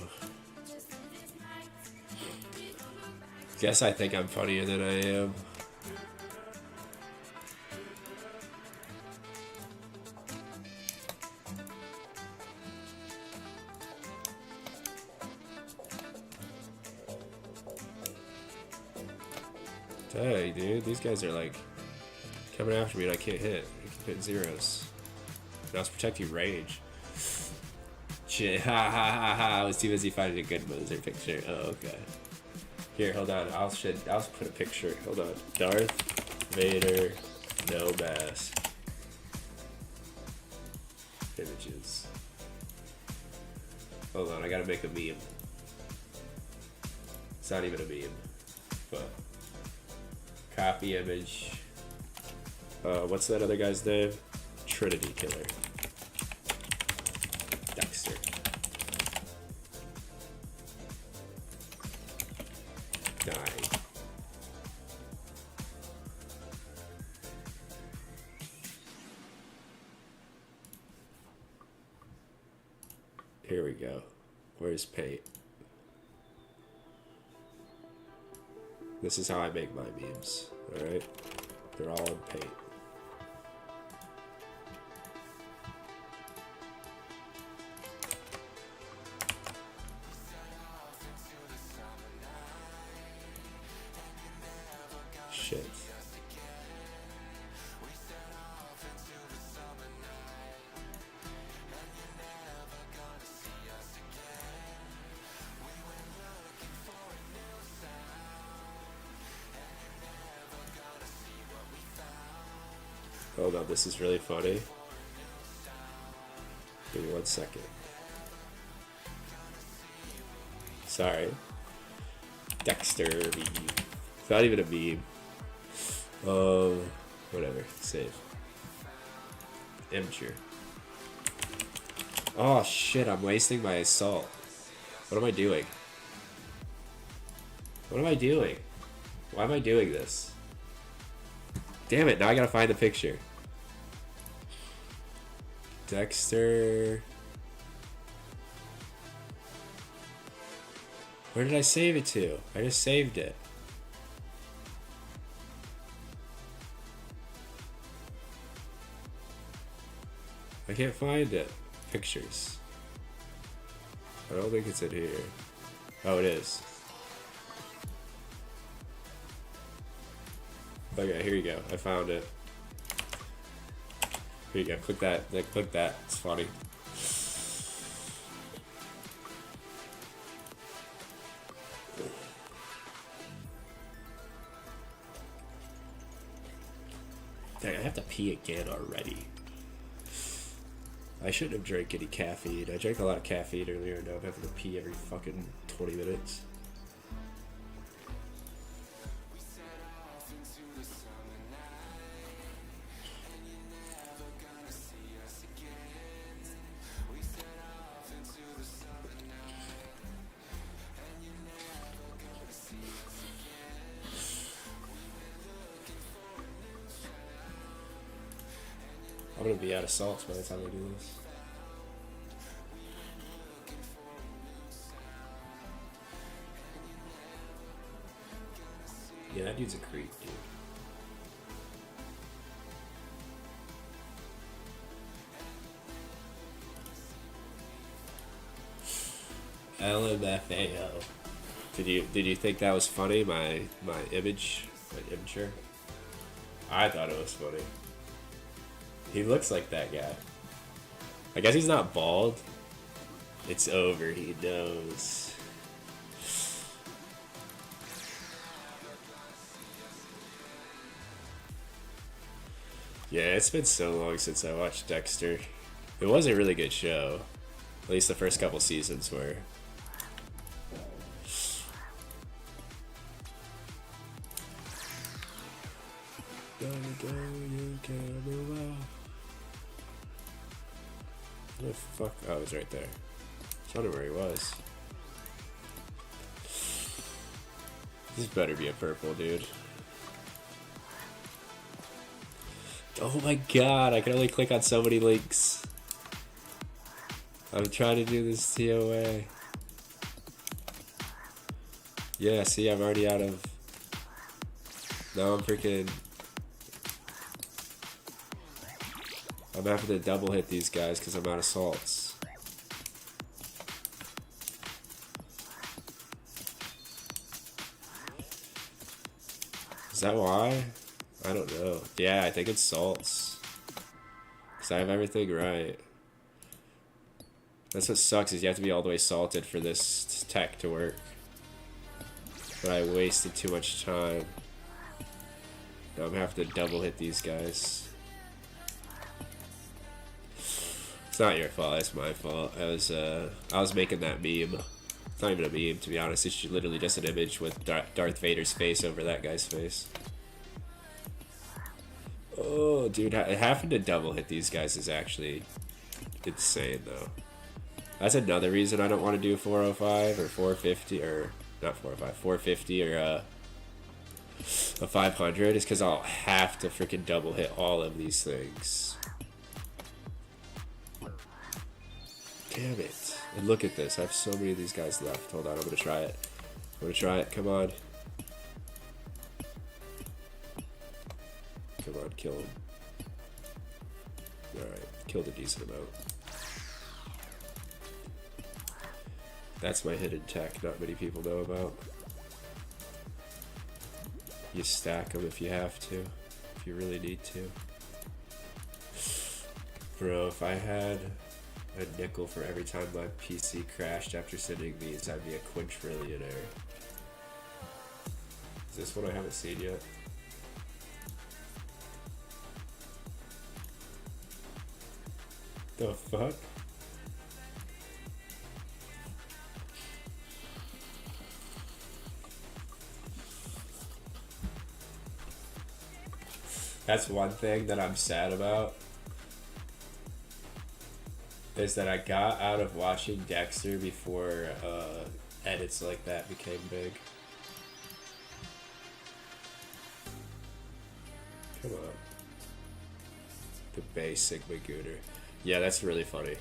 Guess I think I'm funnier than I am. Dang, dude, these guys are like coming after me and I can't hit. I keep hitting zeros. Now it's protecting range. Shit, ha ha ha ha. I was too busy finding a good Moser picture. Oh, okay. Here, hold on. I'll put a picture. Hold on. Darth Vader, no mask. Images. Hold on, I gotta make a meme. It's not even a meme, but copy image. What's that other guy's name? Trinity Killer. Dexter. Dying. Here we go. Where's paint? This is how I make my memes, alright? They're all in paint. Shit. Hold on, this is really funny. Give me 1 second. Sorry. Dexter meme. It's not even a meme. Whatever. Save. Immature. Oh shit, I'm wasting my assault. What am I doing? What am I doing? Why am I doing this? Damn it, now I gotta find the picture. Dexter. Where did I save it to? I just saved it. I can't find it. Pictures. I don't think it's in here. Oh, it is. Okay, here you go. I found it. Here you go. Click that. Click that. It's funny. Dang, I have to pee again already. I shouldn't have drank any caffeine. I drank a lot of caffeine earlier, and now I'm having to pee every fucking 20 minutes. I'm gonna be out of salts by the time I do this. Yeah, that dude's a creep, dude. LMFAO. Did you think that was funny? My image, my immature. I thought it was funny. He looks like that guy. I guess he's not bald. It's over. He knows. Yeah, it's been so long since I watched Dexter. It was a really good show. At least the first couple seasons were. You can move out. Where the fuck? Oh, it was right there. I was wondering where he was. This better be a purple, dude. Oh my god, I can only click on so many links. I'm trying to do this TOA. Yeah, see, I'm already out of... Now I'm freaking... I'm having to double hit these guys because I'm out of salts. Is that why? I don't know. Yeah, I think it's salts. Because I have everything right. That's what sucks, is you have to be all the way salted for this tech to work. But I wasted too much time. Now I'm having to double hit these guys. It's not your fault, it's my fault. I was making that meme. It's not even a meme, to be honest. It's literally just an image with Darth Vader's face over that guy's face. Oh, dude, having to double hit these guys is actually insane, though. That's another reason I don't want to do 405 or 450, or not 405, 450 or a 500, is because I'll have to freaking double hit all of these things. Damn it. And look at this. I have so many of these guys left. Hold on, I'm gonna try it. I'm gonna try it. Come on. Come on, kill him. Alright, killed a decent amount. That's my hidden tech not many people know about. You stack them if you have to. If you really need to. Bro, if I had a nickel for every time my PC crashed after sending these, I'd be a quintrillionaire. Is this one I haven't seen yet? The fuck? That's one thing that I'm sad about. Is that I got out of watching Dexter before edits like that became big. Come on. The Bay Sigma Gooner. Yeah, that's really funny.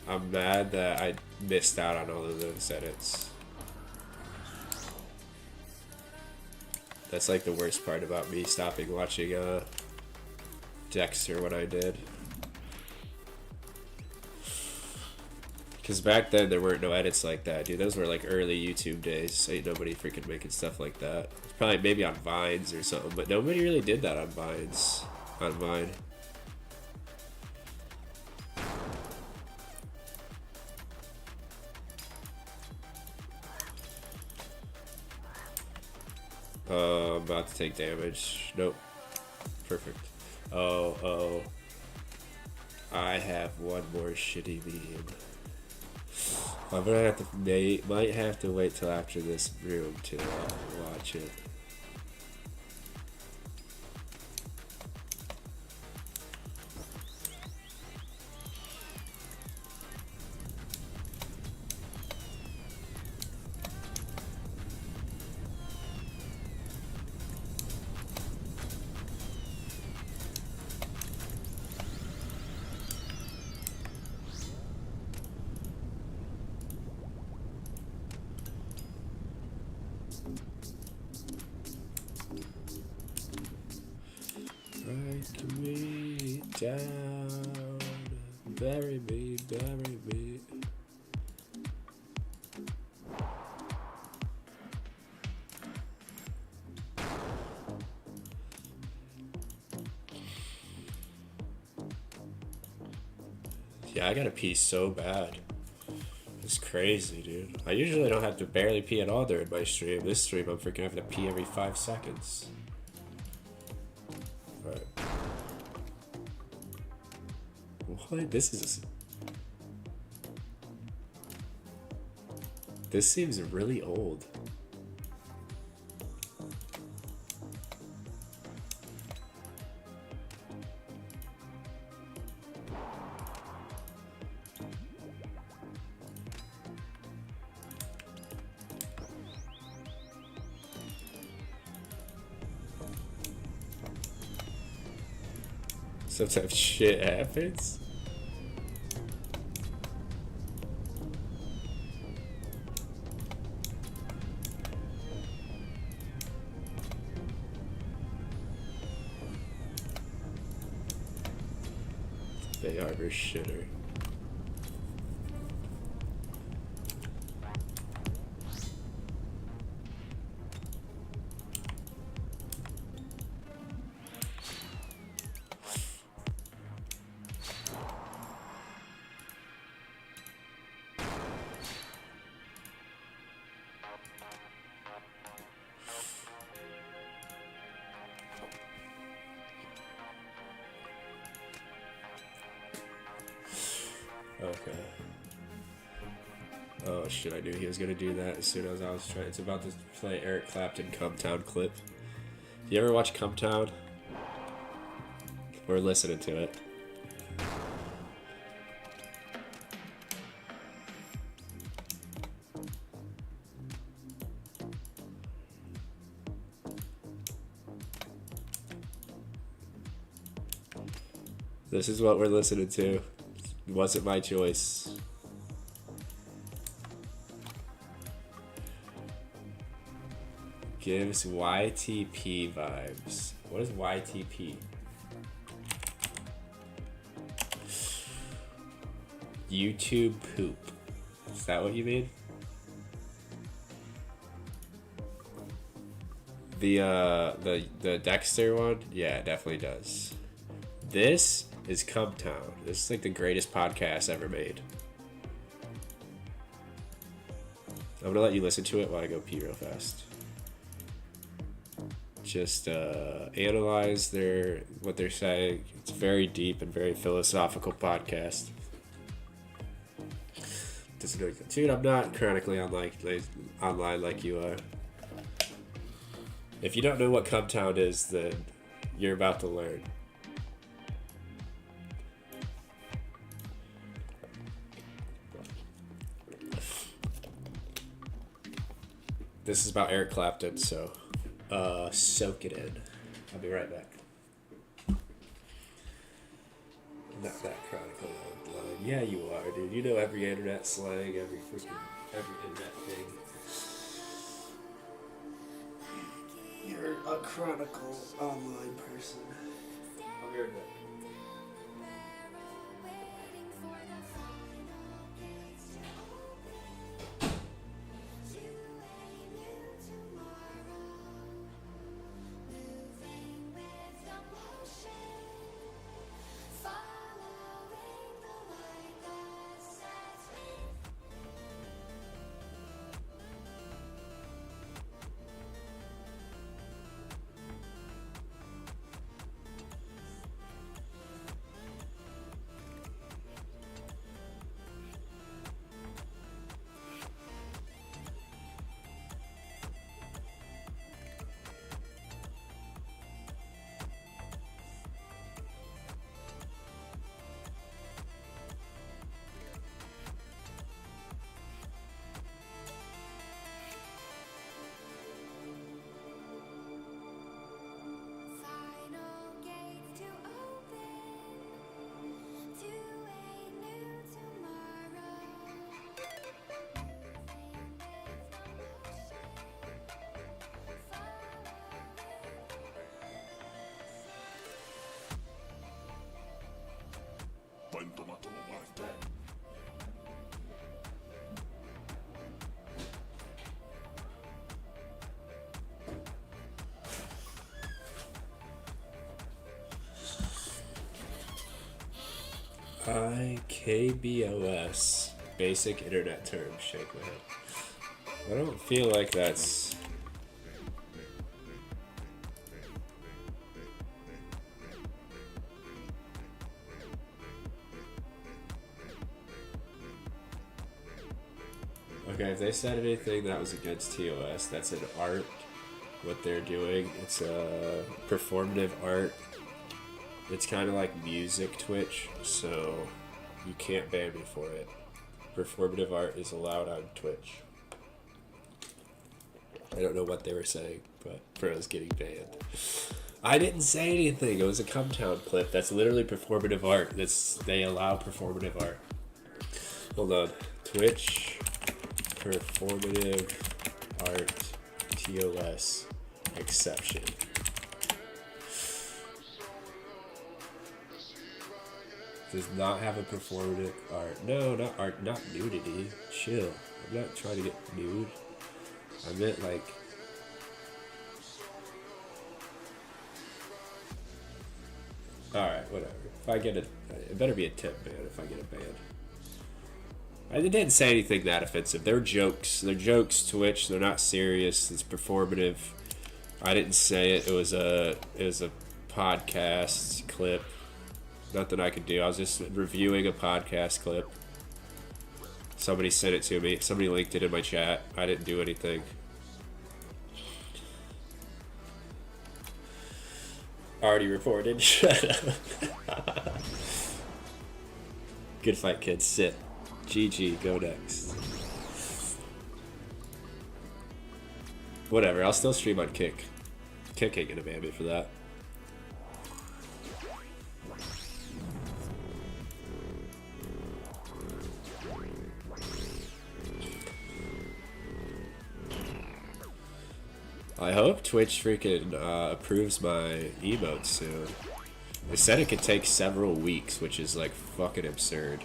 I'm mad that I missed out on all of those edits. That's like the worst part about me stopping watching Dexter when I did. Because back then there weren't no edits like that, dude. Those were like early YouTube days. Ain't nobody freaking making stuff like that. It's probably maybe on Vines or something, but nobody really did that on Vines. On Vine. I'm about to take damage. Nope. Perfect. Oh. I have one more shitty meme. I'm gonna have to might have to wait till after this room to watch it. Break me down, bury me, bury me. Yeah, I gotta pee so bad. It's crazy, dude. I usually don't have to barely pee at all during my stream. This stream, I'm freaking having to pee every 5 seconds. Alright. What? This seems really old. Sometimes shit happens. Bay Harbor shitter. Okay. Oh shit, I knew he was gonna do that as soon as I was trying. It's about to play Eric Clapton Come Town clip. You ever watch Come Town? We're listening to it. This is what we're listening to. It wasn't my choice. Gives YTP vibes. What is YTP? YouTube poop. Is that what you mean? The Dexter one? Yeah, it definitely does. This is Come Town. This is like the greatest podcast ever made. I'm gonna let you listen to it while I go pee real fast. Just analyze what they're saying. It's very deep and very philosophical podcast. Dude, I'm not chronically online like you are. If you don't know what Come Town is, then you're about to learn. This is about Eric Clapton, so soak it in. I'll be right back. Not that chronically online. Yeah, you are, dude. You know every internet slang, every internet thing. You're a chronicle online person. I'll be right back. IKBOS. Basic internet terms. Shake my head. I don't feel like that's... Okay, if they said anything that was against TOS, that's an art, what they're doing. It's a performative art. It's kind of like music Twitch, so you can't ban me for it. Performative art is allowed on Twitch. I don't know what they were saying, but for us getting banned. I didn't say anything. It was a Cumtown clip. That's literally performative art. They allow performative art. Hold on. Twitch performative art TOS exception. Does not have a performative art. No, not art, not nudity. Chill. I'm not trying to get nude. I meant like... Alright, whatever. If I get it better be a tip ban if I get a ban. I didn't say anything that offensive. They're jokes. They're jokes, Twitch. They're not serious. It's performative. I didn't say it. It was a podcast clip. Nothing I could do. I was just reviewing a podcast clip. Somebody sent it to me. Somebody linked it in my chat. I didn't do anything. Already reported. Shut up. Good fight, kids. Sit. GG. Go next. Whatever. I'll still stream on Kick. Kick ain't gonna ban me for that. I hope Twitch freaking approves my emotes soon. They said it could take several weeks, which is like fucking absurd.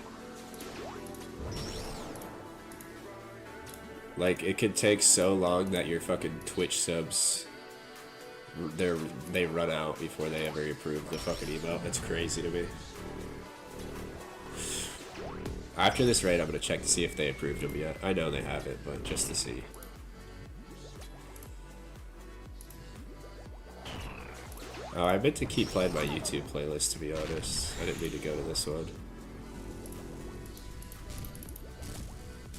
Like, it could take so long that your fucking Twitch subs, they run out before they ever approve the fucking emote. That's crazy to me. After this raid, I'm gonna check to see if they approved them yet. I know they haven't, but just to see. Oh, I meant to keep playing my YouTube playlist, to be honest. I didn't mean to go to this one.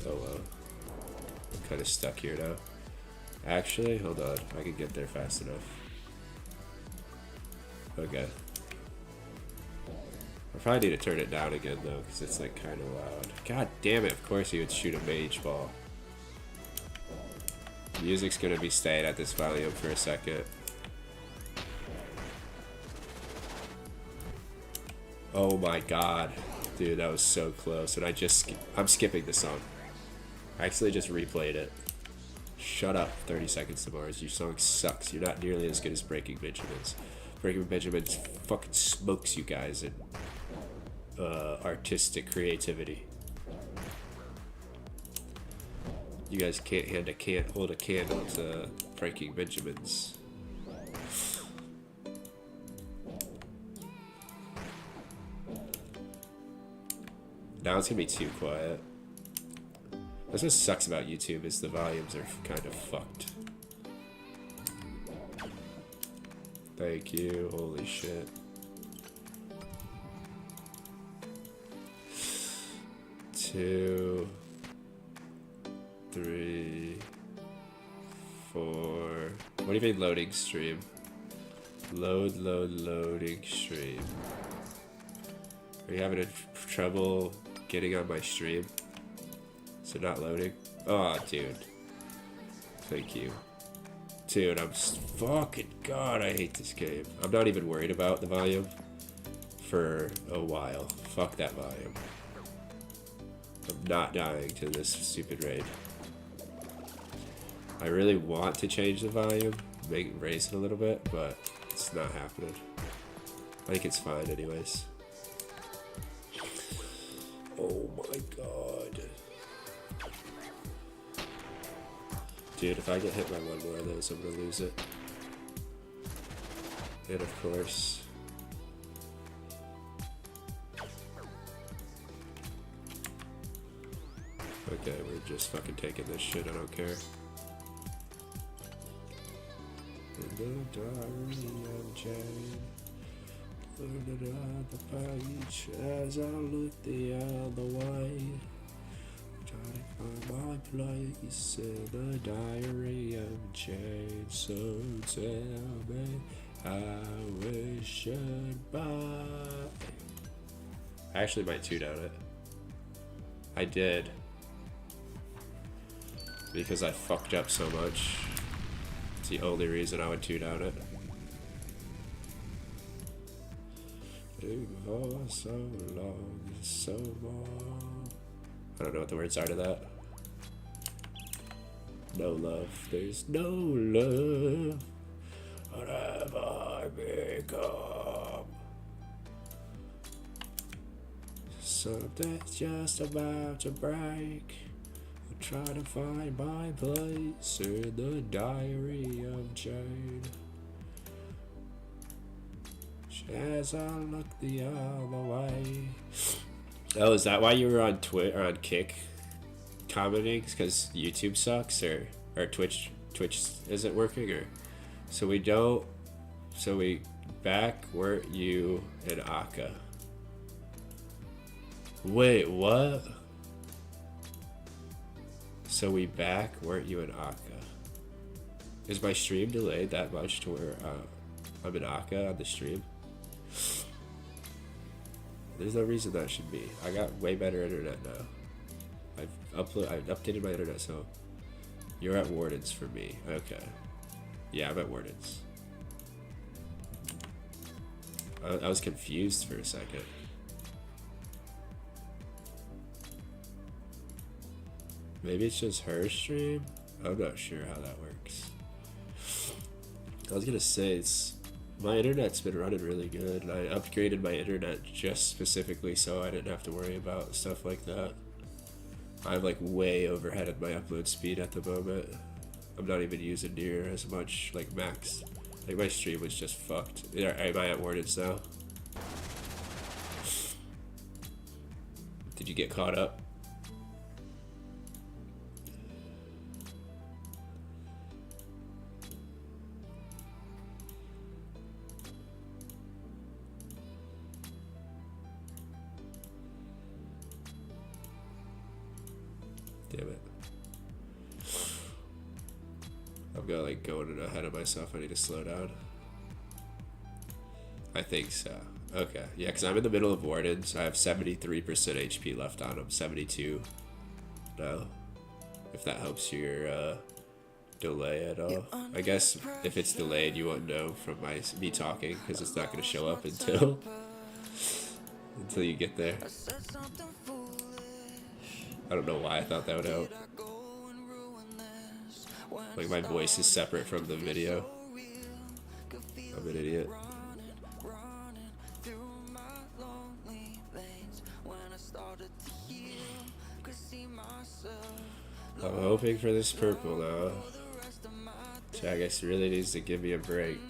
Oh well. I'm kind of stuck here now. Actually, hold on. I can get there fast enough. Okay. I probably need to turn it down again, though, because it's like kind of loud. God damn it, of course he would shoot a mage ball. Music's gonna be staying at this volume for a second. Oh my god. Dude, that was so close. And I'm skipping the song. I actually just replayed it. Shut up, 30 Seconds to Mars. Your song sucks. You're not nearly as good as Breaking Benjamins. Breaking Benjamins fucking smokes you guys in artistic creativity. You guys can't hold a candle to Breaking Benjamins. Now it's gonna be too quiet. That's what sucks about YouTube, is the volumes are kind of fucked. Thank you, holy shit. 2, 3, 4. What do you mean loading stream? Loading stream. Are you having trouble getting on my stream? Is it not loading? Oh, dude. Thank you. Dude, I'm fucking god, I hate this game. I'm not even worried about the volume for a while. Fuck that volume. I'm not dying to this stupid raid. I really want to change the volume, raise it a little bit, but it's not happening. I think it's fine anyways. Oh my god. Dude, if I get hit by one more of those, I'm gonna lose it. And of course... Okay, we're just fucking taking this shit, I don't care. In the diary of Jane, loaded on the page as I look the other way. Trying to find my place in the diary of Jane. So tell me how we should buy. I actually might tune out it. I did. Because I fucked up so much. It's the only reason I would tune out it. For so long, so long. I don't know what the words are to that. No love, there's no love. What have I become? Something's just about to break. I'm trying to find my place in the diary of Jane. As I look the other way. Oh, is that why you were on Twitter or on Kick commenting? Because YouTube sucks, or Twitch isn't working, or so we back weren't you and Aka? Wait, what? So we back weren't you and Aka? Is my stream delayed that much to where I'm in Aka on the stream? There's no reason that should be. I got way better internet now. I've updated my internet, so you're at Warden's for me. Okay. Yeah, I'm at Warden's. I was confused for a second. Maybe it's just her stream? I'm not sure how that works. I was gonna say, my internet's been running really good, and I upgraded my internet just specifically so I didn't have to worry about stuff like that. I'm like way overheaded my upload speed at the moment. I'm not even using near as much, like max. Like my stream was just fucked. Am I at Warden's now? Did you get caught up? Damn it. I'm gonna like going ahead of myself. I need to slow down. I think so. Okay. Yeah, because I'm in the middle of Wardens. I have 73% HP left on him. 72 now. If that helps your delay at all. I guess if it's delayed, you won't know from me talking, because it's not going to show up until you get there. I don't know why I thought that would help. Like my voice is separate from the video. I'm an idiot. I'm hoping for this purple now. I guess really needs to give me a break.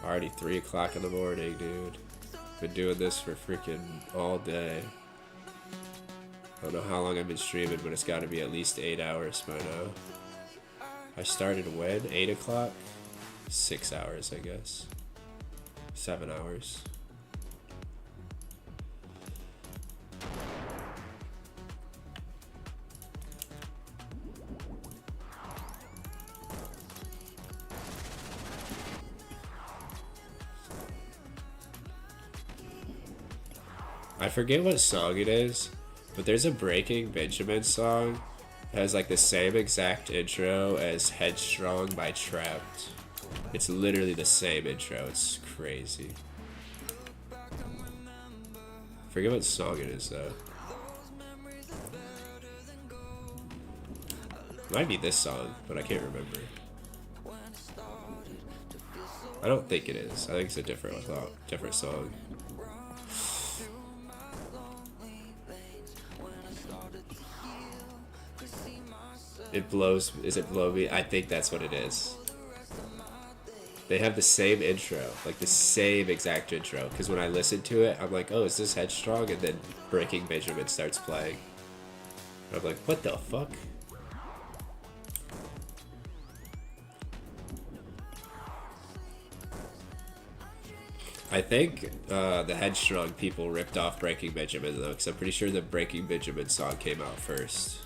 Already 3 o'clock in the morning, dude. Been doing this for freaking all day. I don't know how long I've been streaming, but it's got to be at least 8 hours by now. I started when? 8 o'clock? 6 hours, I guess. 7 hours. I forget what song it is, but there's a Breaking Benjamin song that has like the same exact intro as Headstrong by Trapped. It's literally the same intro. It's crazy. Forget what song it is though. It might be this song, but I can't remember. I don't think it is. I think it's a different song. It blows. Is it Blow Me? I think that's what it is. They have the same intro, like the same exact intro. Because when I listen to it, I'm like, oh, is this Headstrong? And then Breaking Benjamin starts playing. I'm like, what the fuck? I think the Headstrong people ripped off Breaking Benjamin though, because I'm pretty sure the Breaking Benjamin song came out first.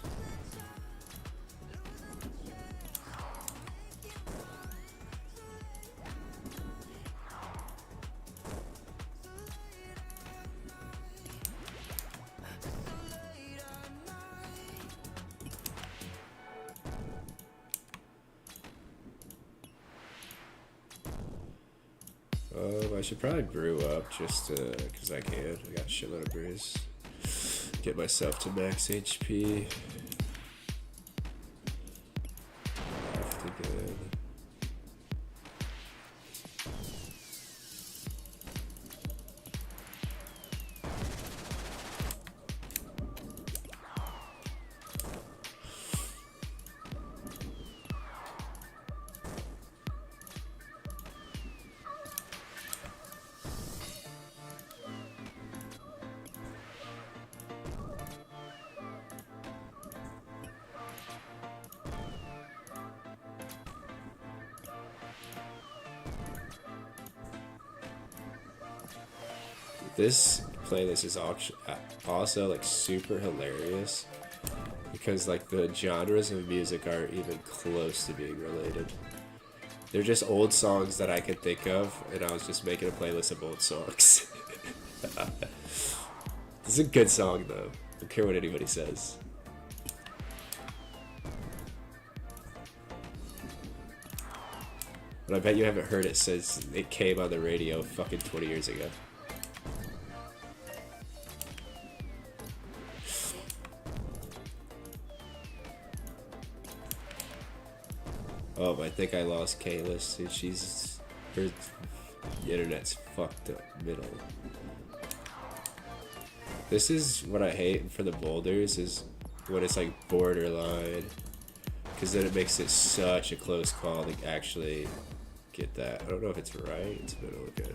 I should probably brew up just because I can. I got a shitload of brews. Get myself to max HP. Left again. This playlist is also like super hilarious because like the genres of music aren't even close to being related. They're just old songs that I could think of, and I was just making a playlist of old songs. This is a good song though. I don't care what anybody says. But I bet you haven't heard it since it came on the radio fucking 20 years ago. I think I lost Kaylis, and her internet's fucked up middle. This is what I hate for the boulders, is when it's like borderline, because then it makes it such a close call to actually get that. I don't know if it's right. It's middle, okay.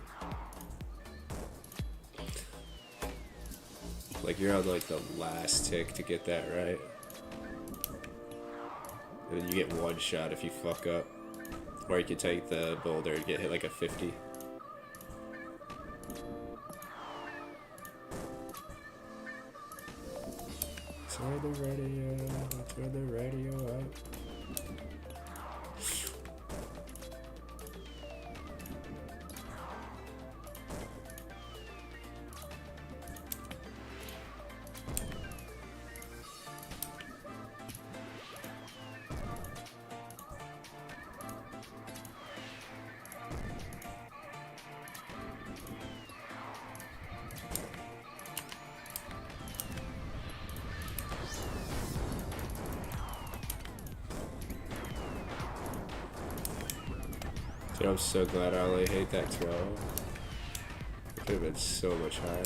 Like you're on like the last tick to get that right. And then you get one shot if you fuck up. Or you can take the boulder and get hit like a 50. Turn the radio, turn the radio up. Dude, I'm so glad I only hate that 12. It could have been so much higher.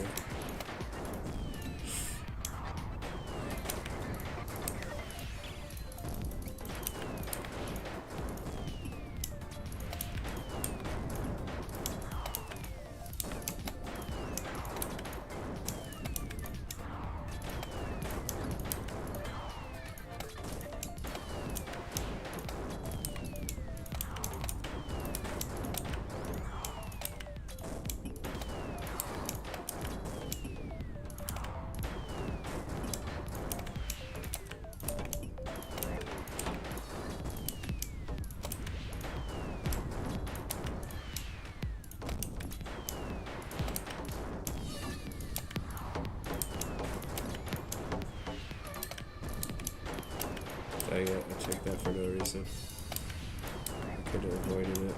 Dang it, I checked that for no reason. I could have avoided it.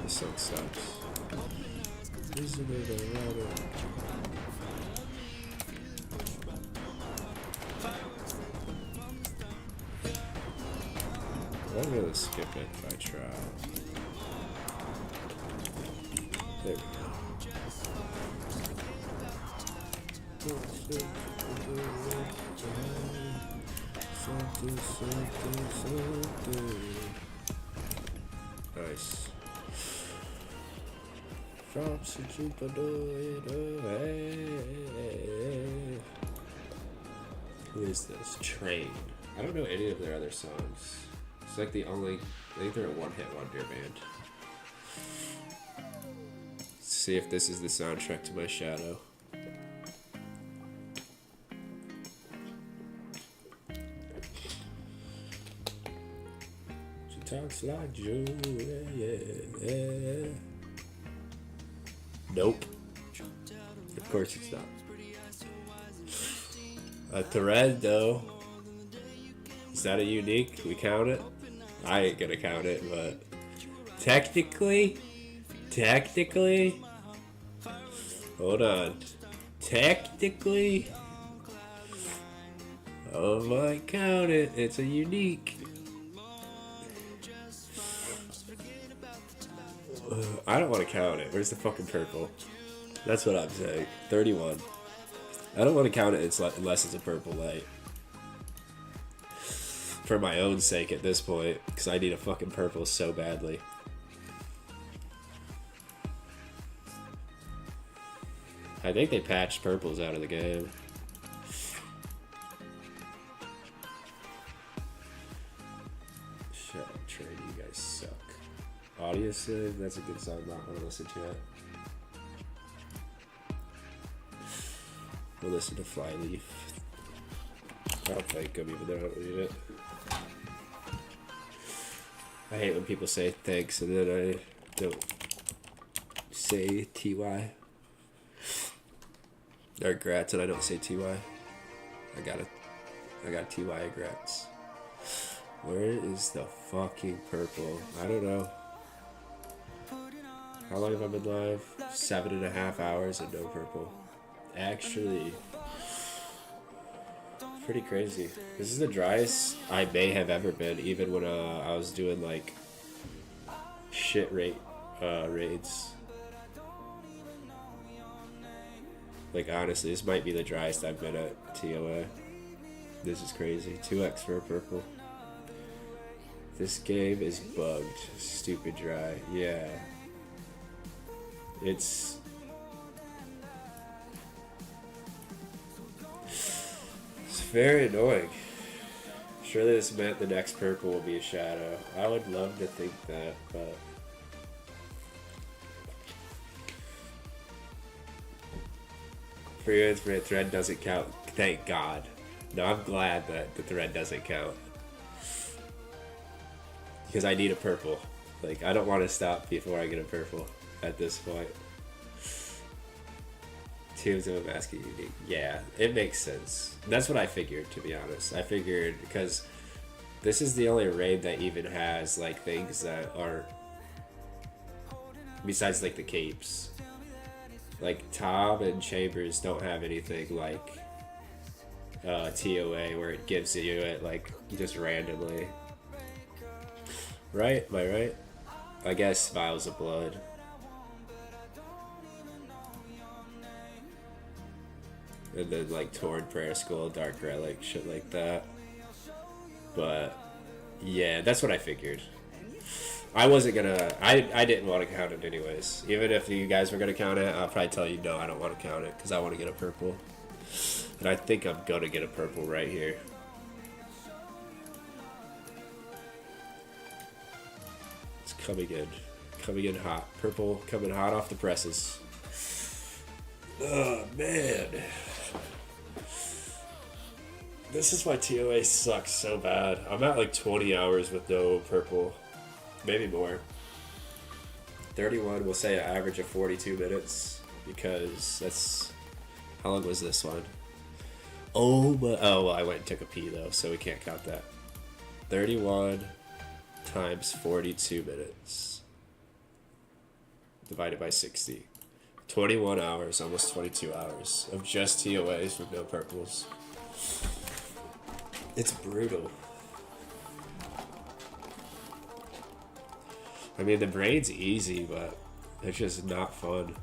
This song sucks. Isn't it a rabbit? I'm gonna skip it if I try. There we go. Nice. From Jupiter, hey. Who is this? Train. I don't know any of their other songs. It's like the only. I think they're a one-hit wonder band. Let's see if this is the soundtrack to my shadow. She talks like Julia. Nope. Of course it's not. A thread though. Is that a unique? We count it? I ain't gonna count it, but technically, hold on. Technically, oh my, count it. It's a unique. I don't want to count it. Where's the fucking purple? That's what I'm saying. 31. I don't want to count it unless it's a purple light. For my own sake at this point, because I need a fucking purple so badly. I think they patched purples out of the game. Shut up, Trey, you guys suck. Audio Sieve, that's a good song, not want to listen to it. We'll listen to Flyleaf. I'll thank them even though I don't read it. I hate when people say thanks and then I don't say TY. Or grats and I don't say TY. I got TY grats. Where is the fucking purple? I don't know. How long have I been live? 7.5 hours and no purple. Actually, pretty crazy. This is the driest I may have ever been, even when I was doing like shit raids. Like honestly, this might be the driest I've been at TOA. This is crazy. 2x for a purple. This game is bugged. Stupid dry. Yeah. It's very annoying. Surely this meant the next purple will be a shadow. I would love to think that, but for you, the thread doesn't count. Thank God. No, I'm glad that the thread doesn't count. Because I need a purple. Like, I don't want to stop before I get a purple at this point. Teams of a basket unique. Yeah, it makes sense. That's what I figured, to be honest. I figured because this is the only raid that even has like things that are besides like the capes. Like Tom and Chambers don't have anything like TOA where it gives you it like just randomly. Right? Am I right? I guess Vials of Blood. And then like Torn Prayer School, Dark Relic, shit like that. But yeah, that's what I figured. I wasn't gonna, I didn't want to count it anyways. Even if you guys were gonna count it, I'll probably tell you no, I don't want to count it because I want to get a purple. And I think I'm gonna get a purple right here. It's coming in hot. Purple coming hot off the presses. Oh man. This is why TOA sucks so bad. I'm at like 20 hours with no purple. Maybe more. 31, we'll say an average of 42 minutes. Because that's... How long was this one? Oh, but... Oh, well, I went and took a pee though, so we can't count that. 31 times 42 minutes. Divided by 60. 21 hours, almost 22 hours of just TOAs with no purples. It's brutal. I mean, the braid's easy, but it's just not fun.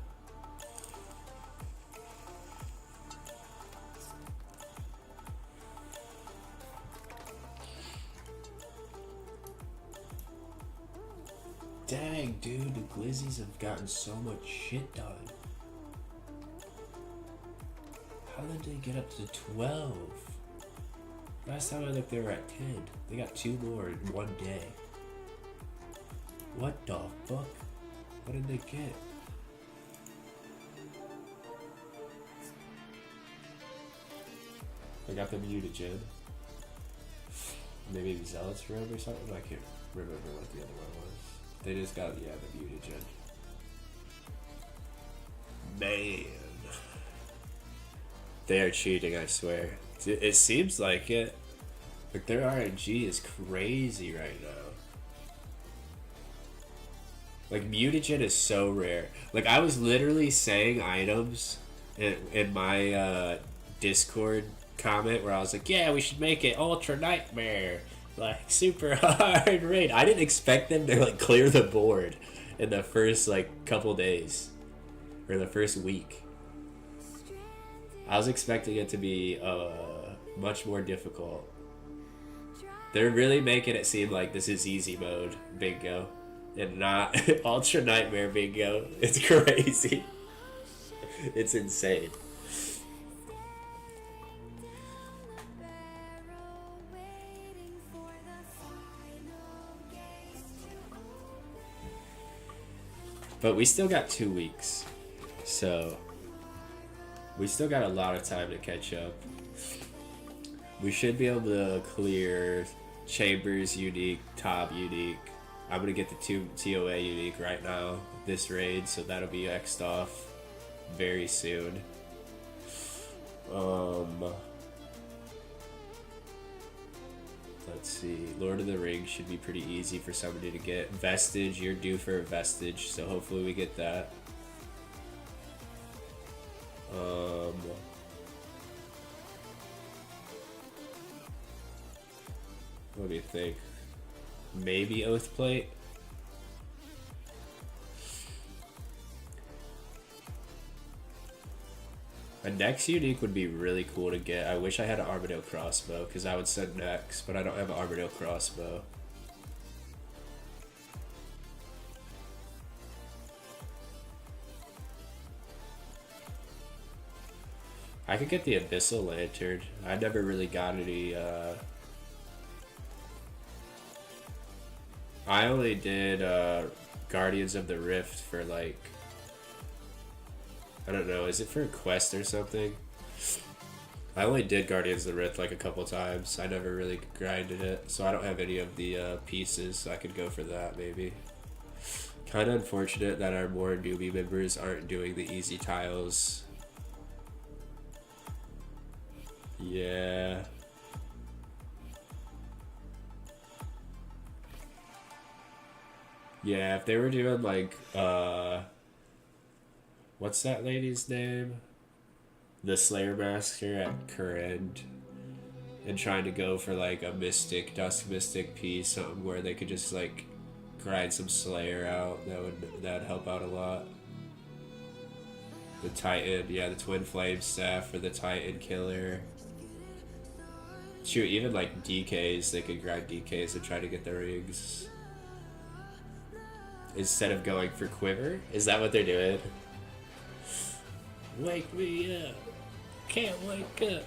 Dang, dude, the Glizzies have gotten so much shit done. How did they get up to 12? Last time I looked, they were at 10. They got 2 more in one day. What the fuck? What did they get? I got the mutagen. Maybe Zealot's Robe or something? I can't remember what the other one was. They just got, yeah, the mutagen. Man. They are cheating, I swear. It seems like it. Like, their RNG is crazy right now. Like, mutagen is so rare. Like, I was literally saying items in my Discord comment where I was like, yeah, we should make it Ultra Nightmare. Like, super hard raid. I didn't expect them to, like, clear the board in the first, like, couple days. Or the first week. I was expecting it to be much more difficult. They're really making it seem like this is easy mode bingo and not Ultra Nightmare bingo. It's crazy. It's insane. But we still got 2 weeks, so we still got a lot of time to catch up. We should be able to clear Chambers unique, Top unique. I'm gonna get the 2 TOA unique right now, this raid, so that'll be X'd off very soon. Let's see. Lord of the Rings should be pretty easy for somebody to get. Vestige, you're due for a Vestige, so hopefully we get that. Let me think. Maybe Oath Plate? A next unique would be really cool to get. I wish I had an Armadale crossbow, because I would send next, but I don't have an Armadale crossbow. I could get the Abyssal Lantern. I never really got any, I only did, Guardians of the Rift for, like, I don't know, is it for a quest or something? I only did Guardians of the Rift, like, a couple times. I never really grinded it, so I don't have any of the, pieces, so I could go for that, maybe. Kinda unfortunate that our more newbie members aren't doing the easy tiles. Yeah. Yeah, if they were doing like, what's that lady's name? The Slayer Master at Current. And trying to go for like a Mystic, Dusk Mystic piece, something where they could just like grind some Slayer out. That'd help out a lot. The Titan, yeah, the Twin Flame Staff for the Titan Killer. Shoot, even like DKs, they could grind DKs and try to get the rings. Instead of going for Quiver? Is that what they're doing? Wake me up. Can't wake up.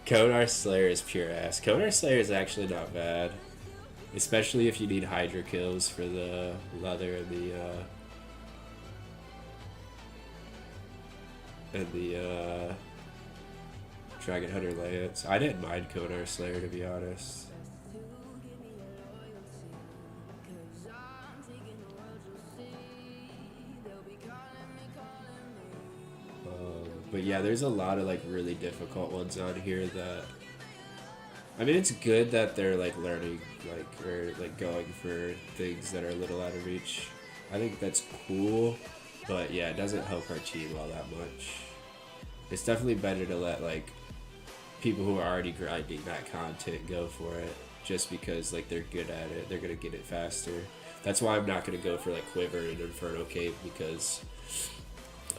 Konar Slayer is pure ass. Konar Slayer is actually not bad. Especially if you need Hydra kills for the leather and the Dragon Hunter Lance. I didn't mind Konar Slayer, to be honest. But yeah, there's a lot of like really difficult ones on here that, I mean, it's good that they're like learning, like, or like going for things that are a little out of reach. I think that's cool, but yeah, it doesn't help our team all that much. It's definitely better to let like people who are already grinding that content go for it, just because like they're good at it, they're gonna get it faster. That's why I'm not gonna go for like Quiver and Inferno Cape, because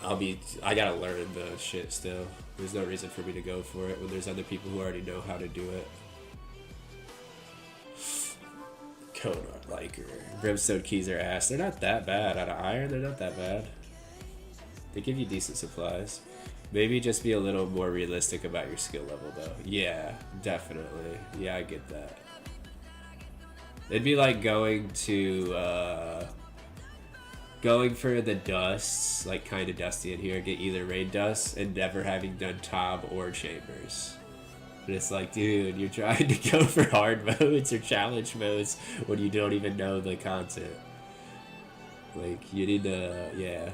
I gotta learn the shit still. There's no reason for me to go for it when there's other people who already know how to do it. Code like Brimstone keys are ass. They're not that bad. Out of iron, they're not that bad. They give you decent supplies. Maybe just be a little more realistic about your skill level, though. Yeah, definitely. Yeah, I get that. It'd be like going to, going for the dusts, like kind of dusty in here, get either raid dust, and never having done Tob or chambers. But it's like, dude, you're trying to go for hard modes or challenge modes when you don't even know the content. Like, you need to, yeah.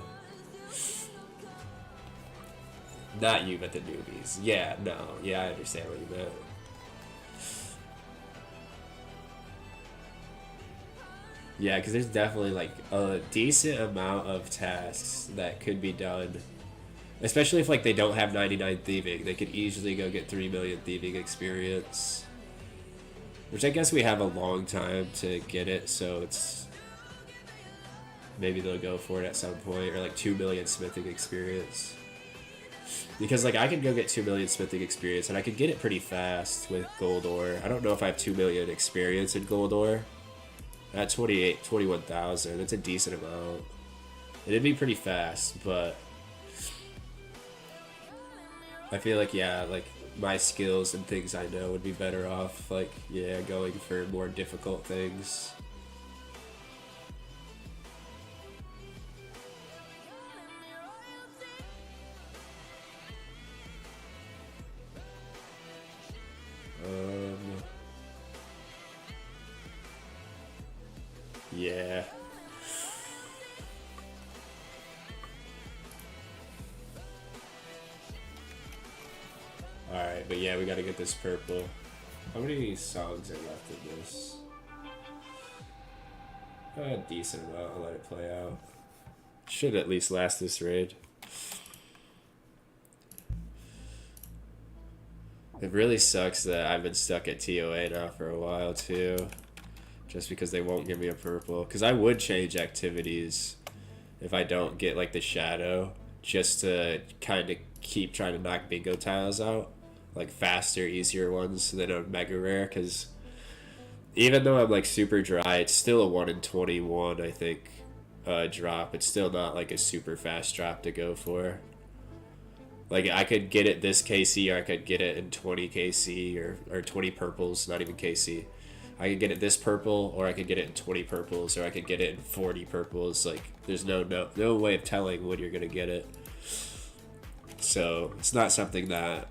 Not you, but the newbies. Yeah, no. Yeah, I understand what you meant. Yeah, because there's definitely, like, a decent amount of tasks that could be done. Especially if, like, they don't have 99 thieving. They could easily go get 3 million thieving experience. Which I guess we have a long time to get it, so it's... Maybe they'll go for it at some point. Or, like, 2 million smithing experience. Because, like, I could go get 2 million smithing experience, and I could get it pretty fast with gold ore. I don't know if I have 2 million experience in gold ore. At 21,000, it's a decent amount. It'd be pretty fast, but... I feel like, yeah, like, my skills and things I know would be better off, like, yeah, going for more difficult things. Yeah. Alright, but yeah, we gotta get this purple. How many songs are left in this? A decent amount, I'll let it play out. Should at least last this raid. It really sucks that I've been stuck at TOA now for a while too. Just because they won't give me a purple. Because I would change activities if I don't get like the shadow. Just to kind of keep trying to knock bingo tiles out. Like faster, easier ones than a mega rare. Because even though I'm like super dry, it's still a 1 in 21, I think, drop. It's still not like a super fast drop to go for. Like, I could get it this KC, or I could get it in 20 KC, or 20 purples, not even KC. I could get it this purple, or I could get it in 20 purples, or I could get it in 40 purples. Like, there's no way of telling when you're going to get it. So, it's not something that...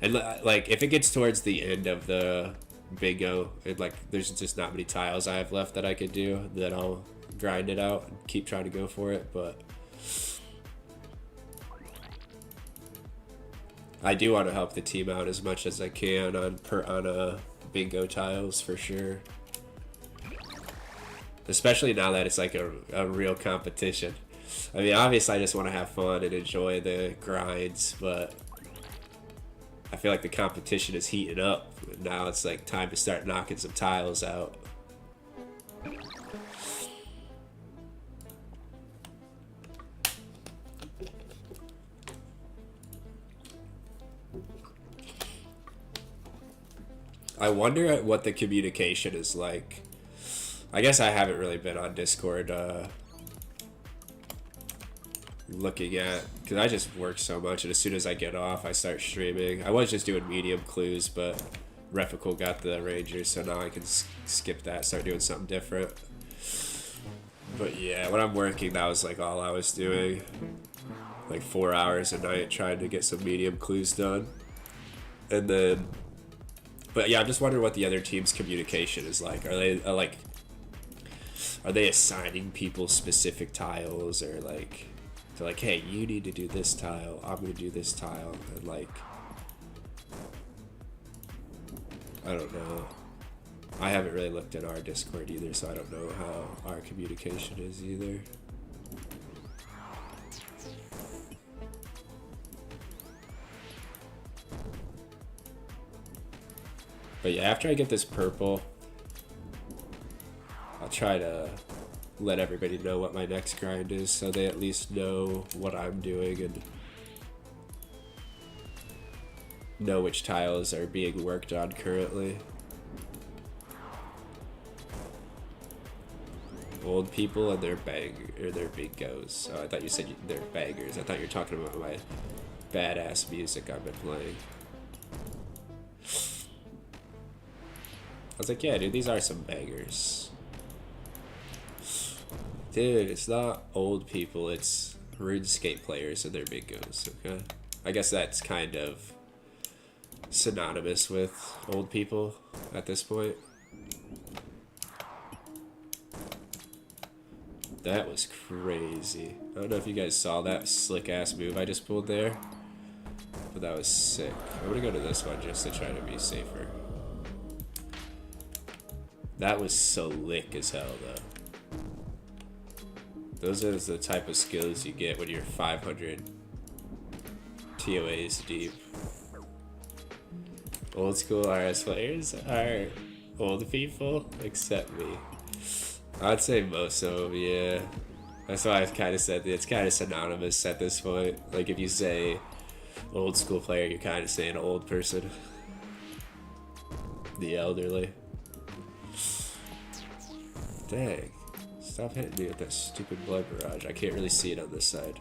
And, like, if it gets towards the end of the bingo, and, like, there's just not many tiles I have left that I could do, then I'll grind it out and keep trying to go for it, but... I do want to help the team out as much as I can on bingo tiles for sure. Especially now that it's like a real competition. I mean, obviously I just want to have fun and enjoy the grinds, but I feel like the competition is heating up. Now it's like time to start knocking some tiles out. I wonder what the communication is like. I guess I haven't really been on Discord looking at, because I just work so much, and as soon as I get off, I start streaming. I was just doing medium clues, but Refical got the Rangers, so now I can skip that, start doing something different. But yeah, when I'm working, that was like all I was doing. Like 4 hours a night trying to get some medium clues done. And then... But yeah, I'm just wondering what the other team's communication is like. Are they assigning people specific tiles, or like they're like, hey, you need to do this tile, I'm gonna do this tile, and like, I don't know. I haven't really looked at our Discord either, so I don't know how our communication is either. But yeah, after I get this purple, I'll try to let everybody know what my next grind is, so they at least know what I'm doing and know which tiles are being worked on currently. old people and their big goes. I thought you said they're bangers. I thought you were talking about my badass music I've been playing. I was like, yeah, dude, these are some bangers. Dude, it's not old people, it's Runescape players and their big goes, okay? I guess that's kind of synonymous with old people at this point. That was crazy. I don't know if you guys saw that slick ass move I just pulled there, but that was sick. I'm gonna go to this one just to try to be safer. That was slick as hell though. Those are the type of skills you get when you're 500 TOAs deep. Old school RS players are old people, except me. I'd say most of them, yeah. That's why I've kind of said that it's kind of synonymous at this point. Like if you say old school player, you're kind of saying old person. The elderly. Dang. Stop hitting me with that stupid blood barrage. I can't really see it on this side.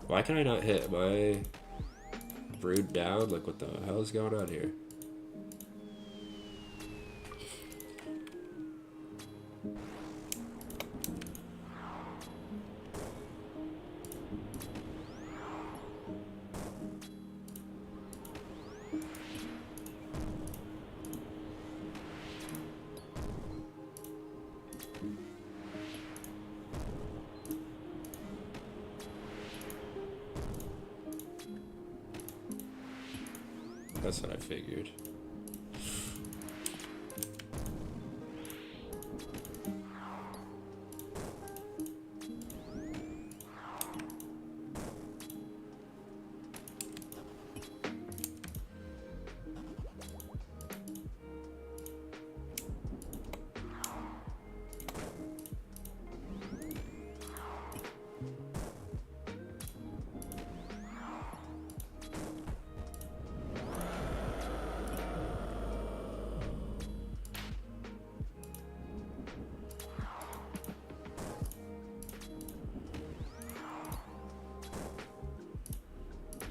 Why can I not hit? Am I brewed down? Like what the hell is going on here? That's what I figured.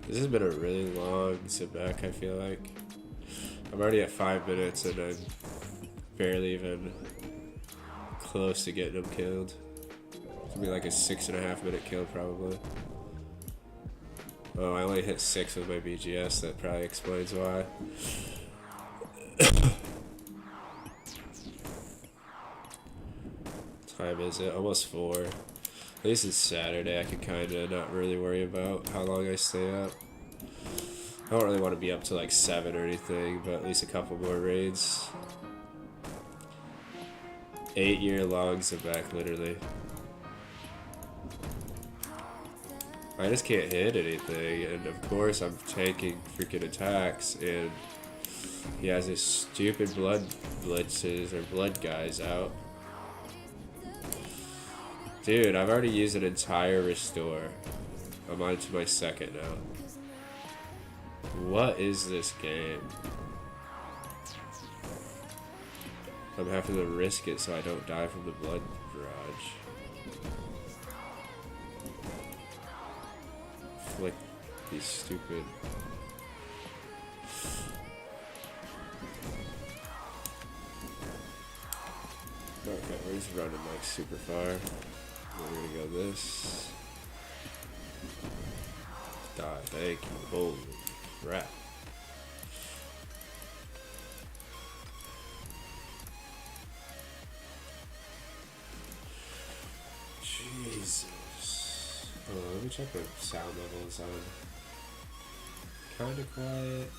This has been a really long sit back, I feel like. I'm already at 5 minutes and I'm barely even close to getting him killed. It's gonna be like a 6.5 minute kill probably. Oh, I only hit 6 with my BGS, that probably explains why. Time is it? Almost 4. At least it's Saturday, I can kinda not really worry about how long I stay up. I don't really want to be up to like 7 or anything, but at least a couple more raids. 8-year long sit back, literally. I just can't hit anything, and of course I'm taking freaking attacks, and he has his stupid blood blitzes or blood guys out. Dude, I've already used an entire restore. I'm on to my second now. What is this game? I'm having to risk it so I don't die from the blood barrage. Flick these stupid... Okay, we're just running like super far. We're gonna go this. Die, thank you. Holy crap. Jesus. Oh, let me check what sound level is on. Kinda quiet.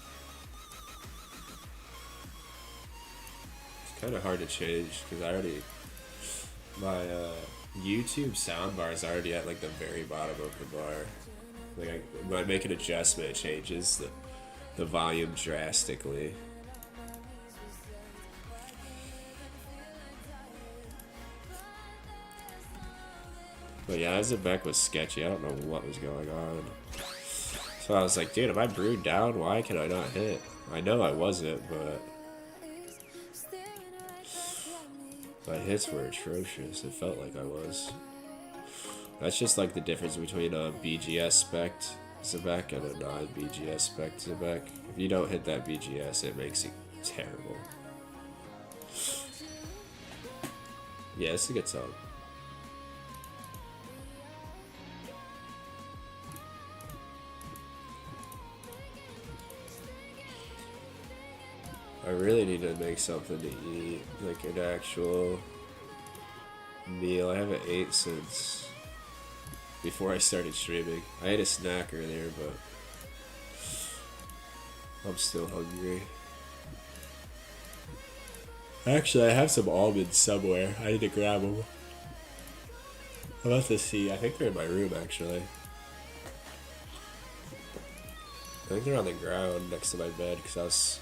It's kinda hard to change because I already... My YouTube soundbar is already at like the very bottom of the bar. Like when I make an adjustment, it changes the volume drastically. But yeah, Azabek was sketchy. I don't know what was going on. So I was like, dude, am I brewed down? Why can I not hit? I know I wasn't, but... My hits were atrocious. It felt like I was. That's just like the difference between a BGS spec Zebek and a non-BGS spec Zebek. If you don't hit that BGS, it makes it terrible. Yeah, it's a good song. I really need to make something to eat, like an actual meal. I haven't ate since before I started streaming. I ate a snack earlier, but I'm still hungry. Actually, I have some almonds somewhere. I need to grab them. I'm about to see. I think they're in my room, actually. I think they're on the ground next to my bed because I was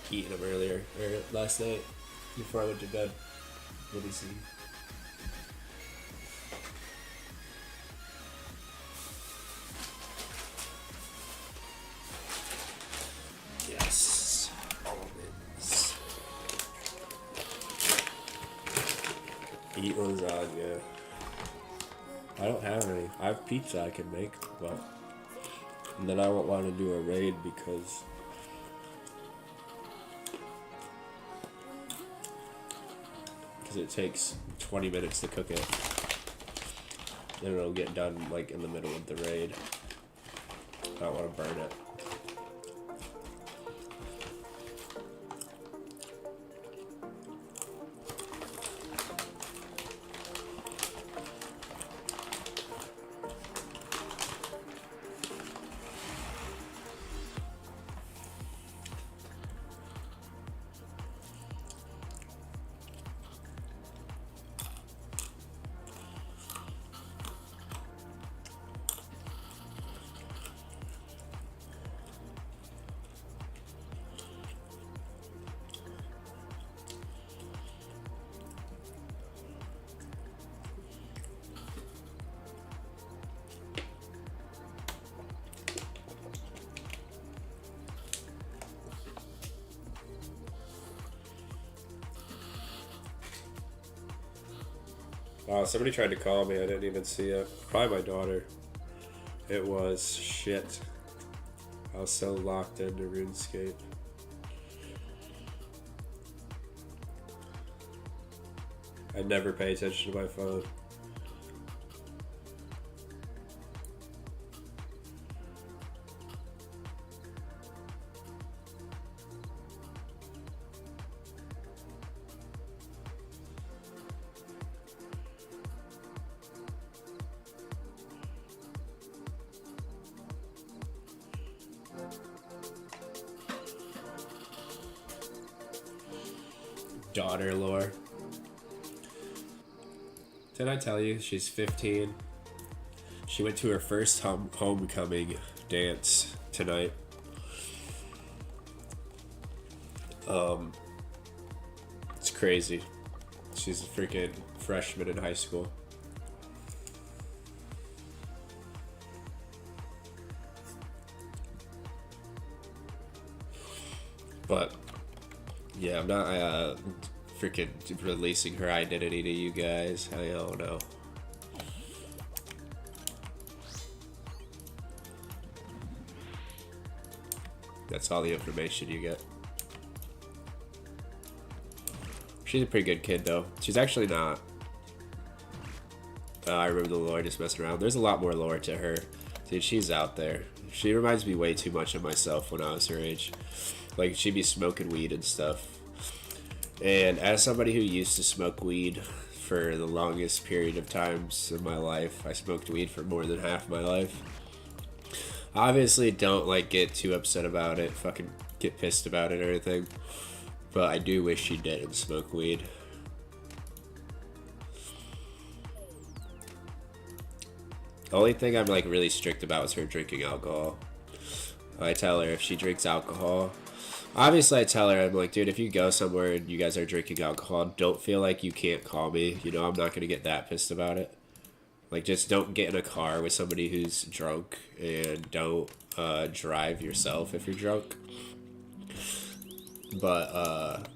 eating them earlier, or last night before I went to bed. Let me see. Yes, almonds. Eat lasagna. I don't have any. I have pizza I can make, but and then I won't want to do a raid because it takes 20 minutes to cook it. And it'll get done like in the middle of the raid. I don't want to burn it. Wow, somebody tried to call me. I didn't even see it. Probably my daughter. It was shit. I was so locked into Runescape. I never pay attention to my phone. Daughter lore. Did I tell you she's 15? She went to her first homecoming dance tonight. It's crazy. She's a freaking freshman in high school. But yeah, I'm not freaking releasing her identity to you guys. I don't know. That's all the information you get. She's a pretty good kid, though. She's actually not. I remember the lore just messing around. There's a lot more lore to her. Dude, she's out there. She reminds me way too much of myself when I was her age. Like, she'd be smoking weed and stuff. And as somebody who used to smoke weed for the longest period of times in my life, I smoked weed for more than half my life. Obviously, don't, like, get too upset about it. Fucking get pissed about it or anything. But I do wish she didn't smoke weed. The only thing I'm, like, really strict about is her drinking alcohol. I tell her if she drinks alcohol... Obviously, I tell her, I'm like, dude, if you go somewhere and you guys are drinking alcohol, don't feel like you can't call me. You know, I'm not going to get that pissed about it. Like, just don't get in a car with somebody who's drunk, and don't drive yourself if you're drunk. But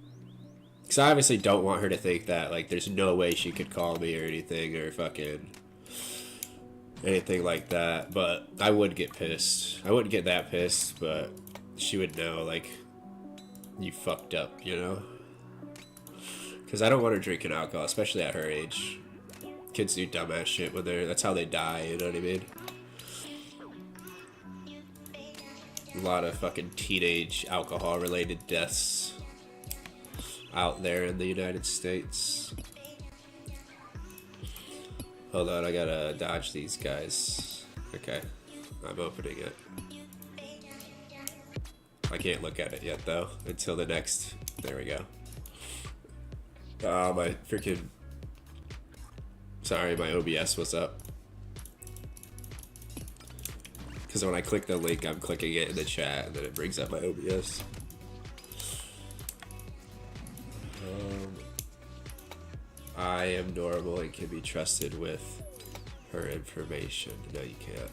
Because I obviously don't want her to think that, like, there's no way she could call me or anything, or fucking anything like that. But I would get pissed. I wouldn't get that pissed, but she would know, like, you fucked up, you know? Because I don't want her drinking alcohol, especially at her age. Kids do dumbass shit when that's how they die, you know what I mean? A lot of fucking teenage alcohol-related deaths out there in the United States. Hold on, I gotta dodge these guys. Okay, I'm opening it. I can't look at it yet though, until the next, there we go. Oh, my freaking, sorry, my OBS was up. Because when I click the link, I'm clicking it in the chat, and then it brings up my OBS. I am normal and can be trusted with her information. No, you can't.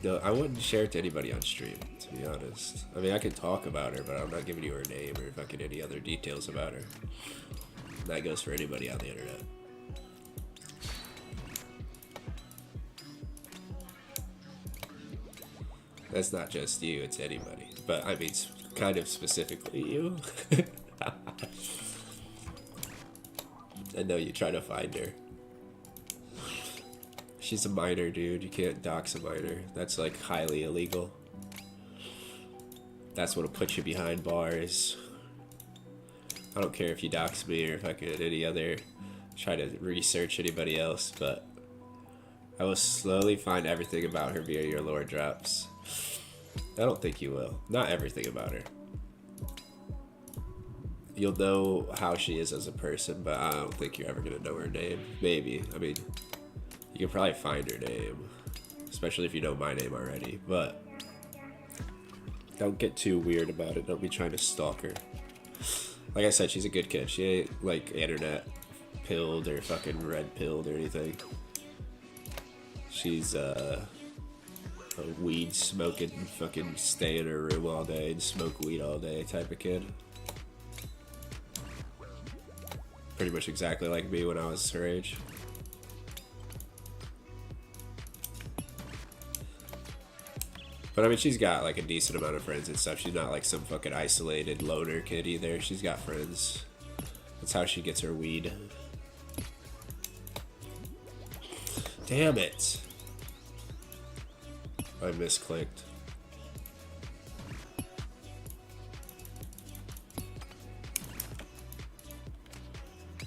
No, I wouldn't share it to anybody on stream, to be honest. I mean, I can talk about her, but I'm not giving you her name or fucking any other details about her. And that goes for anybody on the internet. That's not just you, it's anybody. But I mean, kind of specifically you. I know you try to find her. She's a minor, dude. You can't dox a minor. That's like highly illegal. That's what'll put you behind bars. I don't care if you dox me or if I could any other try to research anybody else, but I will slowly find everything about her via your lore drops. I don't think you will. Not everything about her. You'll know how she is as a person, but I don't think you're ever gonna know her name. Maybe. I mean, you can probably find her name, especially if you know my name already, but don't get too weird about it. Don't be trying to stalk her. Like I said, she's a good kid. She ain't like internet pilled or fucking red pilled or anything. She's a weed smoking, fucking stay in her room all day and smoke weed all day type of kid. Pretty much exactly like me when I was her age. But I mean, she's got like a decent amount of friends and stuff. She's not like some fucking isolated loner kid either. She's got friends. That's how she gets her weed. Damn it. I misclicked.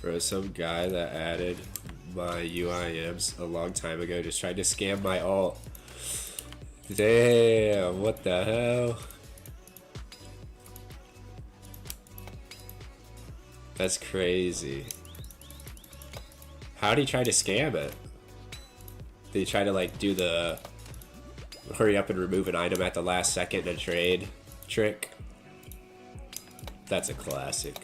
Bro, some guy that added my UIMs a long time ago just tried to scam my alt. Damn, what the hell? That's crazy. How'd he try to scam it? Did he try to like do the hurry up and remove an item at the last second and trade trick? That's a classic.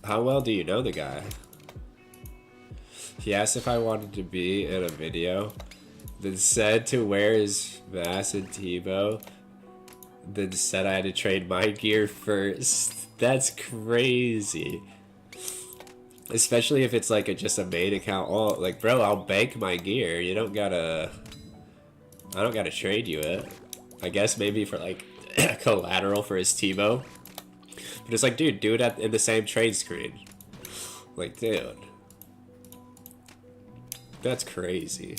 How well do you know the guy? He asked if I wanted to be in a video, then said to wear his mask and Tebow, then said I had to trade my gear first. That's crazy. Especially if it's like just a main account alt. Like, bro, I'll bank my gear. You don't gotta... I don't gotta trade you it. I guess maybe for like collateral for his Tebow. But it's like, dude, do it in the same trade screen. Like, dude. That's crazy.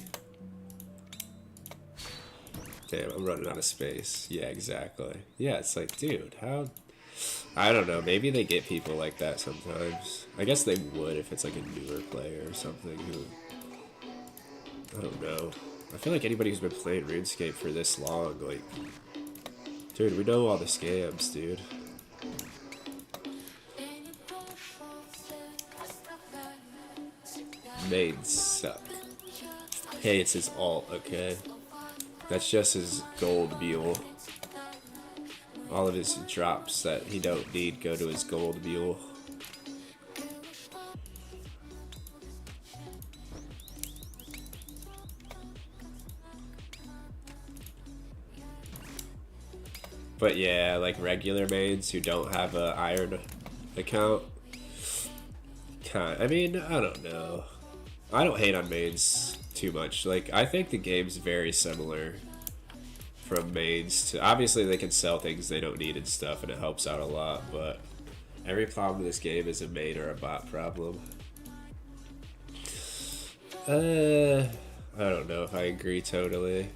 Damn, I'm running out of space. Yeah, exactly. Yeah, it's like, dude, how... I don't know, maybe they get people like that sometimes. I guess they would if it's like a newer player or something who... I don't know. I feel like anybody who's been playing RuneScape for this long, like... Dude, we know all the scams, dude. Mains suck. Hey, it's his alt, okay? That's just his gold mule. All of his drops that he don't need go to his gold mule. But yeah, like regular mains who don't have a iron account. I mean, I don't know. I don't hate on mains too much. Like, I think the game's very similar from mains to... Obviously, they can sell things they don't need and stuff, and it helps out a lot, but every problem in this game is a main or a bot problem. I don't know if I agree totally.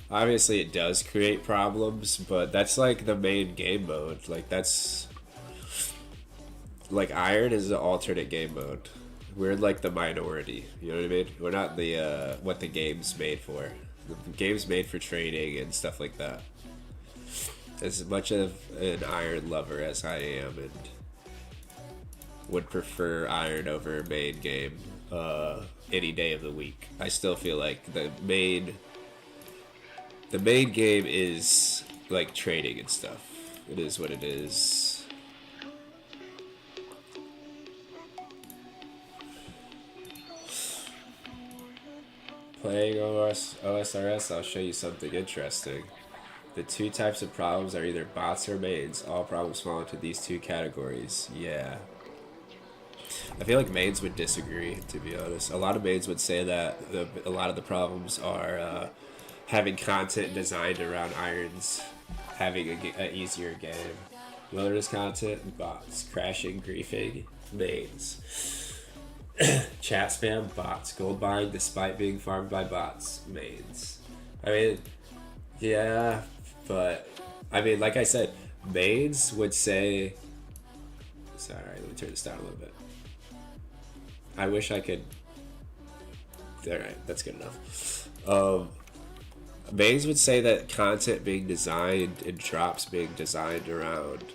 Obviously, it does create problems, but that's like the main game mode. Like, that's... Like, Iron is the alternate game mode. We're like the minority, you know what I mean? We're not the, what the game's made for. The game's made for training and stuff like that. As much of an Iron lover as I am, and would prefer Iron over main game any day of the week, I still feel like the main game is like training and stuff. It is what it is. Playing OSRS, I'll show you something interesting. The two types of problems are either bots or mains. All problems fall into these two categories. Yeah. I feel like mains would disagree, to be honest. A lot of mains would say that a lot of the problems are having content designed around irons, having an easier game. Wilderness content, bots, crashing, griefing, mains. Chat spam, bots. Gold buying despite being farmed by bots, mains. I mean, yeah, but I mean, like I said, mains would say... Sorry, let me turn this down a little bit. I wish I could... Alright, that's good enough. Mains would say that content being designed and drops being designed around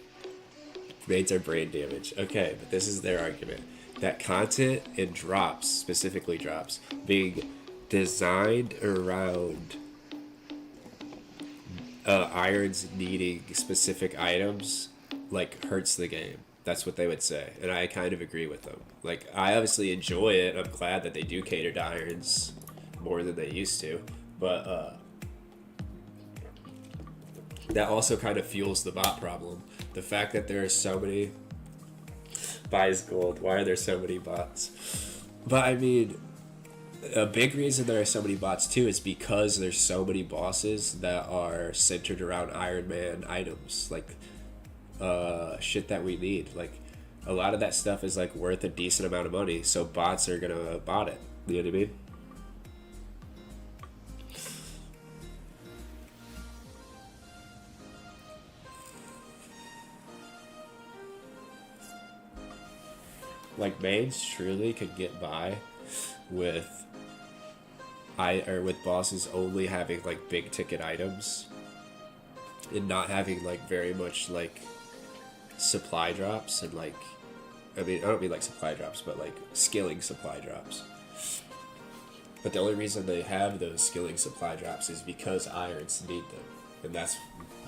mains are brain damage. Okay, but this is their argument. That content and drops, specifically drops, being designed around irons needing specific items, like, hurts the game. That's what they would say, and I kind of agree with them. Like, I obviously enjoy it. I'm glad that they do cater to irons more than they used to, but that also kind of fuels the bot problem. The fact that there are so many... buys gold. Why are there so many bots? But I mean, a big reason there are so many bots too is because there's so many bosses that are centered around Ironman items, like shit that we need. Like, a lot of that stuff is like worth a decent amount of money, so bots are gonna bot it. You know what I mean? Like, mains truly could get by with with bosses only having like big ticket items and not having like very much like supply drops and like, I mean, I don't mean like supply drops, but like skilling supply drops. But the only reason they have those skilling supply drops is because irons need them, and that's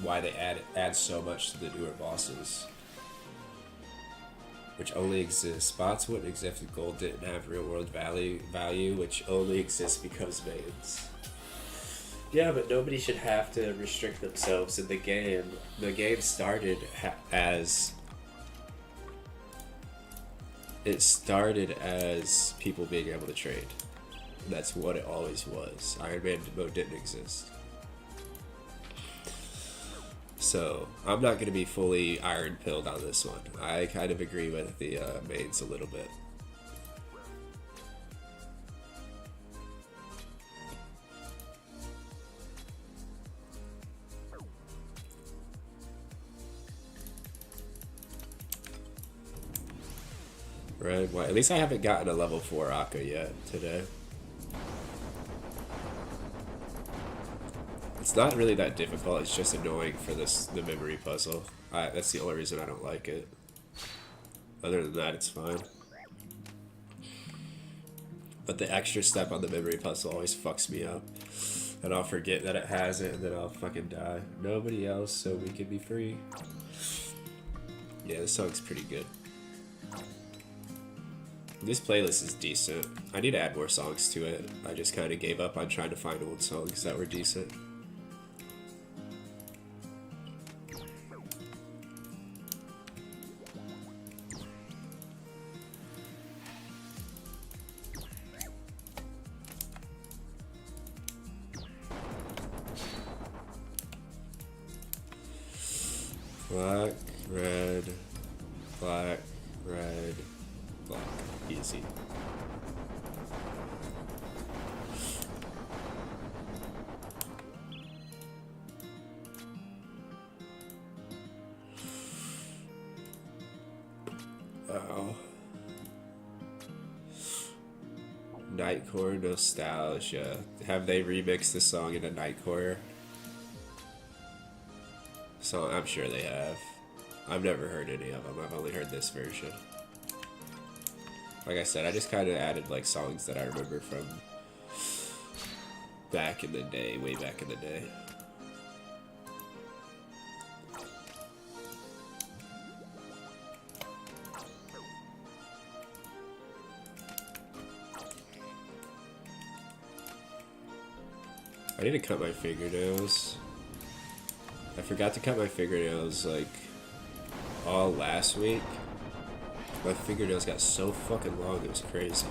why they add so much to the newer bosses. Which only exists. Bots wouldn't exist if gold didn't have real world value, which only exists because mains. Yeah, but nobody should have to restrict themselves in the game. The game started as... It started as people being able to trade. And that's what it always was. Ironman mode didn't exist. So, I'm not going to be fully iron-pilled on this one. I kind of agree with the mains a little bit. Right, well, at least I haven't gotten a level 4 Akka yet today. It's not really that difficult, it's just annoying for the memory puzzle. That's the only reason I don't like it. Other than that, it's fine. But the extra step on the memory puzzle always fucks me up. And I'll forget that it has it, and then I'll fucking die. Nobody else, so we can be free. Yeah, this song's pretty good. This playlist is decent. I need to add more songs to it. I just kind of gave up on trying to find old songs that were decent. Black, red, black, red, black. Easy. Oh. Nightcore nostalgia. Have they remixed the song into Nightcore? So I'm sure they have. I've never heard any of them. I've only heard this version. Like I said, I just kind of added like songs that I remember from back in the day, way back in the day. I need to cut my fingernails. I forgot to cut my fingernails like all last week. My fingernails got so fucking long, it was crazy.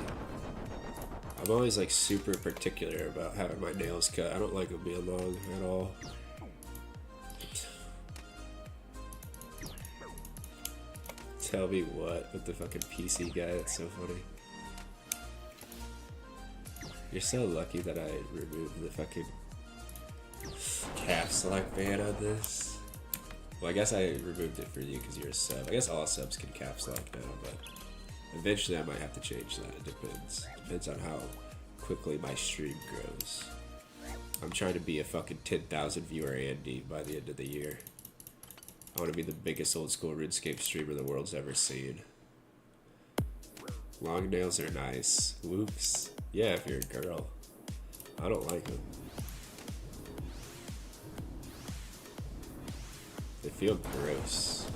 I'm always like super particular about having my nails cut. I don't like them being long at all. Tell me what with the fucking PC guy, that's so funny. You're so lucky that I removed the fucking caps lock ban on this. Well, I guess I removed it for you because you're a sub. I guess all subs can caps lock now, but eventually I might have to change that. It depends. Depends on how quickly my stream grows. I'm trying to be a fucking 10,000 viewer Andy by the end of the year. I want to be the biggest old school Runescape streamer the world's ever seen. Long nails are nice. Whoops. Yeah, if you're a girl. I don't like them. They feel gross.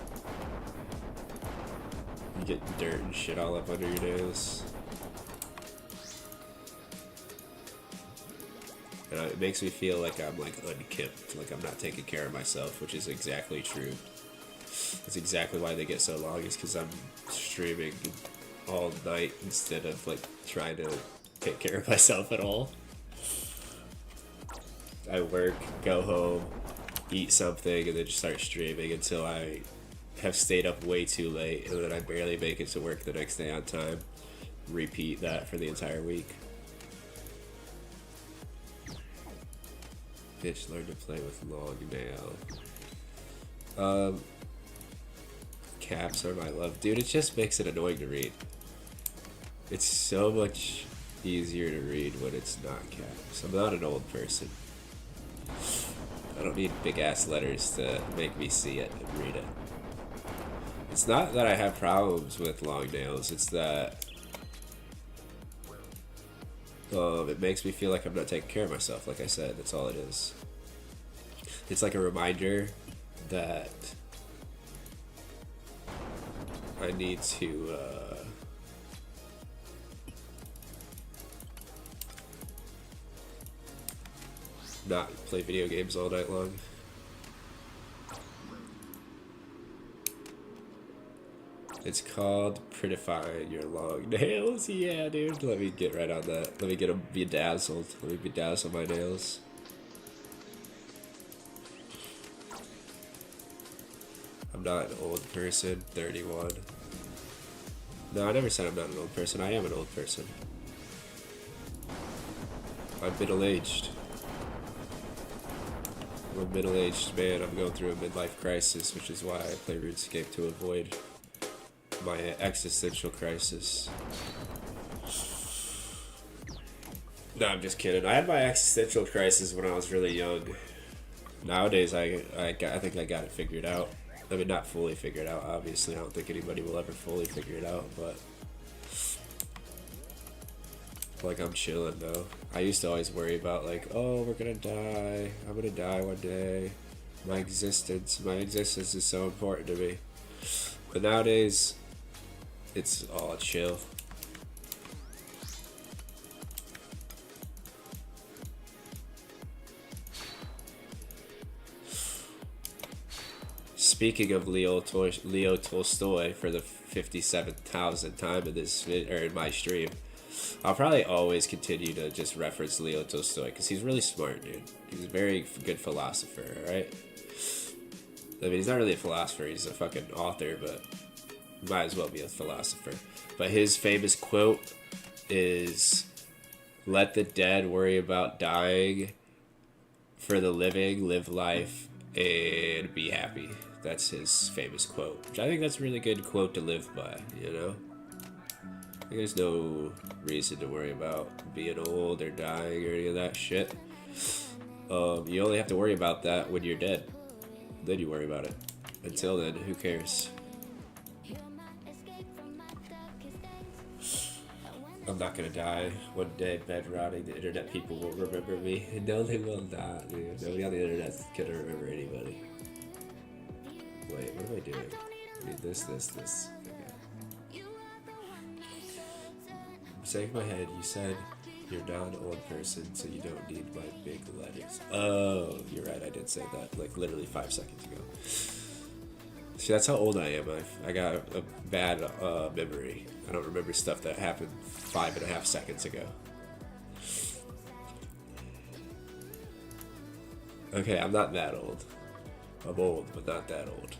You get dirt and shit all up under your nails. And it makes me feel like I'm like unkempt, like I'm not taking care of myself, which is exactly true. That's exactly why they get so long, is because I'm streaming all night instead of like trying to take care of myself at all. I work, go home, eat something, and then just start streaming until I have stayed up way too late, and then I barely make it to work the next day on time. Repeat that for the entire week. Bitch, learn to play with long nail. Caps are my love. Dude, it just makes it annoying to read. It's so much easier to read when it's not caps. I'm not an old person. I don't need big ass letters to make me see it and read it. It's not that I have problems with long nails, it's that it makes me feel like I'm not taking care of myself, like I said, that's all it is. It's like a reminder that I need to not play video games all night long. It's called prettifying your long nails. Yeah, dude. Let me get right on that. Let me get them bedazzled. Let me bedazzle my nails. I'm not an old person. 31. No, I never said I'm not an old person. I am an old person. I'm middle-aged. I'm a middle-aged man. I'm going through a midlife crisis, which is why I play RuneScape, to avoid my existential crisis. No, I'm just kidding. I had my existential crisis when I was really young. Nowadays, I think I got it figured out. I mean, not fully figured out, obviously. I don't think anybody will ever fully figure it out, but Like, I'm chilling though. I used to always worry about like, oh, we're gonna die. I'm gonna die one day. My existence is so important to me. But nowadays, it's all chill. Speaking of Leo Tolstoy for the 57,000th time in this in my stream, I'll probably always continue to just reference Leo Tolstoy because he's really smart, dude. He's a very good philosopher, right? I mean, he's not really a philosopher, he's a fucking author, but might as well be a philosopher. But his famous quote is, "Let the dead worry about dying. For the living, live life and be happy." That's his famous quote. Which I think that's a really good quote to live by, you know? I think there's no reason to worry about being old or dying or any of that shit. You only have to worry about that when you're dead. Then you worry about it. Until then, who cares? I'm not gonna die one day bed rotting. The internet people will remember me. No, they will not, dude. Nobody on the internet's gonna remember anybody. Wait, what am I doing? I need this. Okay. Saying my head, you said you're not an old person, so you don't need my big letters. Oh, you're right, I did say that, like, literally 5 seconds ago. See, that's how old I am. I got a bad memory. I don't remember stuff that happened 5.5 seconds ago. Okay, I'm not that old. I'm old, but not that old.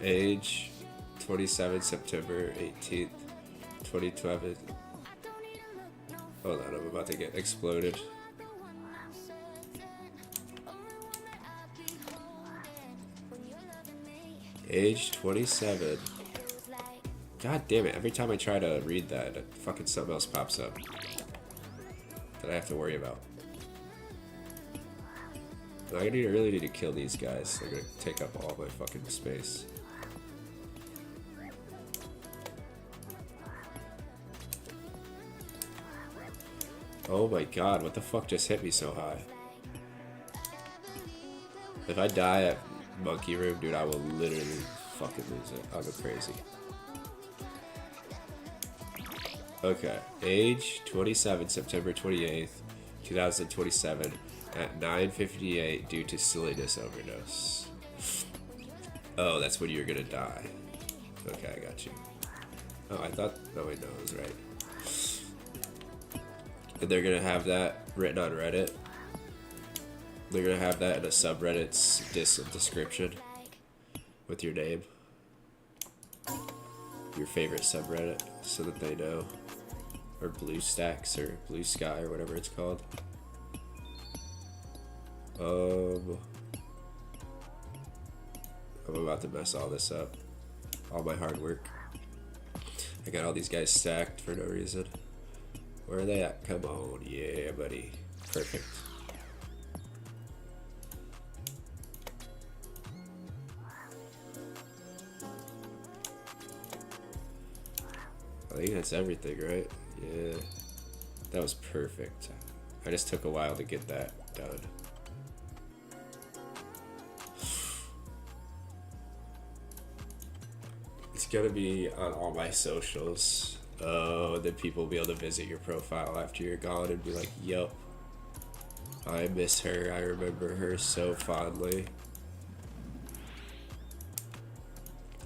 Age 27 September 18th 2012. Hold on, I'm about to get exploded. Age 27. God damn it, every time I try to read that, fucking something else pops up that I have to worry about. I really need to kill these guys. They're gonna take up all my fucking space. Oh my god, what the fuck just hit me so high? If I die at Monkey Room, dude, I will literally fucking lose it. I'll go crazy. Okay, age 27, September 28th, 2027, at 9:58 due to silliness overdose. Oh, that's when you're gonna die. Okay, I got you. Oh, I thought, no wait, no, I was right. And they're gonna have that written on Reddit. They're gonna have that in a subreddit's description with your name, your favorite subreddit, so that they know, or BlueStacks or Blue Sky or whatever it's called. I'm about to mess all this up. All my hard work. I got all these guys stacked for no reason. Where are they at? Come on, yeah, buddy. Perfect. I think that's everything, right? Yeah. That was perfect. I just took a while to get that done. It's gonna be on all my socials. Oh, then people will be able to visit your profile after you're gone and be like, yup, I miss her. I remember her so fondly.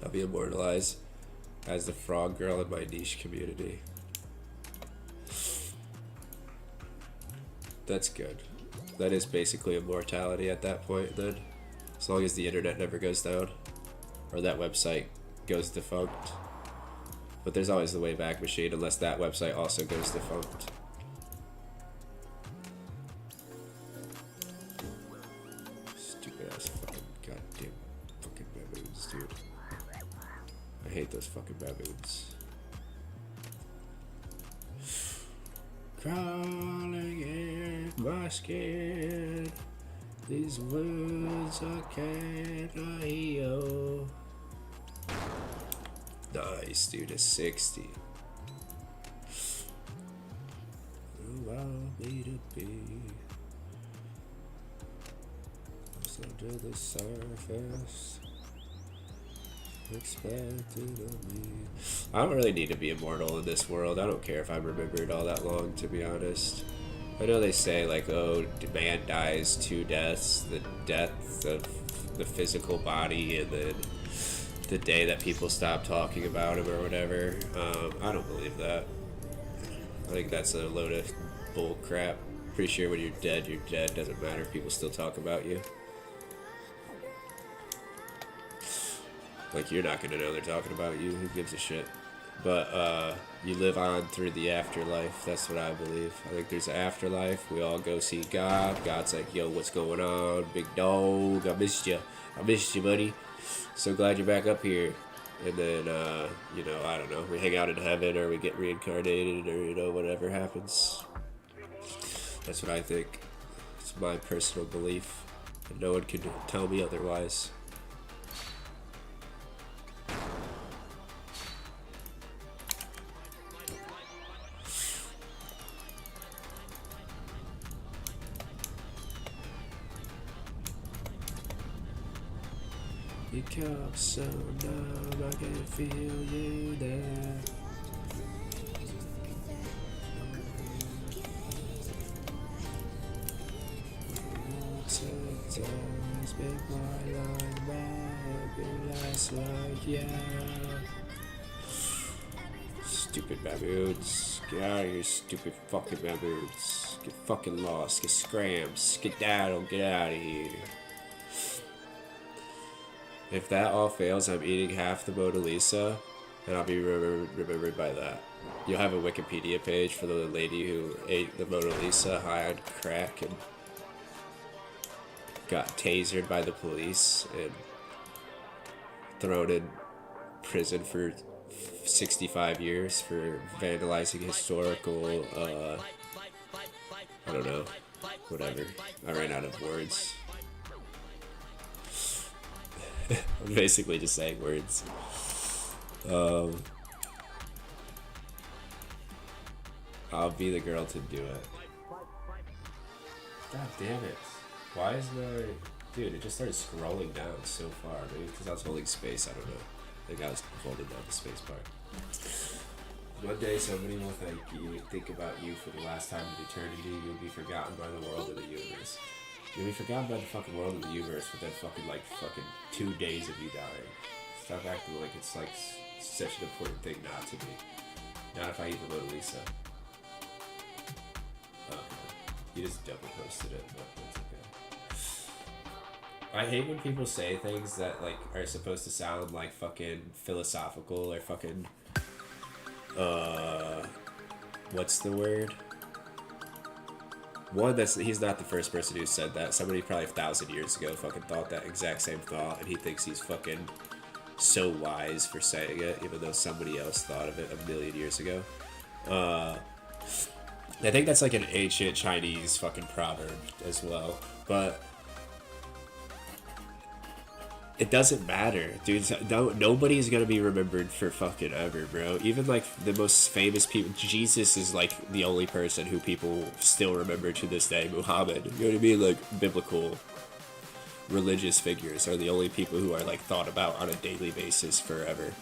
I'll be immortalized as the frog girl in my niche community. That's good. That is basically immortality at that point then. As long as the internet never goes down. Or that website goes defunct. But there's always the Wayback Machine unless that website also goes defunct. Stupid ass fucking goddamn fucking baboons, dude. crawling in my skin. These words I cannot heal. Nice, dude, a 60. Allow me to be under the surface. Expected of me. I don't really need to be immortal in this world. I don't care if I'm remembered all that long, to be honest. I know they say, like, oh, man dies 2 deaths. The death of the physical body and then the day that people stop talking about him or whatever. I don't believe that. I think that's a load of bull crap. Pretty sure when you're dead, you're dead. Doesn't matter if people still talk about you. Like, you're not gonna know they're talking about you. Who gives a shit? But you live on through the afterlife. That's what I believe. I think there's an afterlife. We all go see God. God's like, yo, what's going on, big dog? I missed you. I missed you, buddy. So glad you're back up here. And then, you know, I don't know. We hang out in heaven, or we get reincarnated, or, you know, whatever happens. That's what I think. It's my personal belief. And no one can tell me otherwise. You come so numb, I can feel you there. Sometimes make my line back, last like yeah. Stupid baboons. Get out of here, stupid fucking baboons. Get fucking lost, get scrammed, skedaddle, get out of here. If that all fails, I'm eating half the Mona Lisa, and I'll be remembered by that. You'll have a Wikipedia page for the lady who ate the Mona Lisa high on crack and got tasered by the police and thrown in prison for 65 years for vandalizing historical, I don't know, whatever. I ran out of words. I'm basically just saying words. I'll be the girl to do it. God damn it. Why is my... Dude, it just started scrolling down so far. Maybe because I was holding space, I don't know. I think I was holding down the space bar. One day somebody will think about you for the last time in eternity. You'll be forgotten by the world and the universe. You'll be forgotten by the fucking world and the universe within fucking 2 days of you dying. Stop acting like it's like such an important thing not to be. Not if I eat the Mona Lisa. Okay. You just double posted it, but that's okay. I hate when people say things that like are supposed to sound like fucking philosophical or fucking what's the word? One, he's not the first person who said that. Somebody probably 1,000 years ago fucking thought that exact same thought, and he thinks he's fucking so wise for saying it, even though somebody else thought of it 1,000,000 years ago. I think that's like an ancient Chinese fucking proverb as well, but it doesn't matter, dude. Nobody's gonna be remembered for fucking ever, bro. Even like the most famous people, Jesus is like the only person who people still remember to this day. Muhammad, you know what I mean? Like biblical religious figures are the only people who are like thought about on a daily basis forever.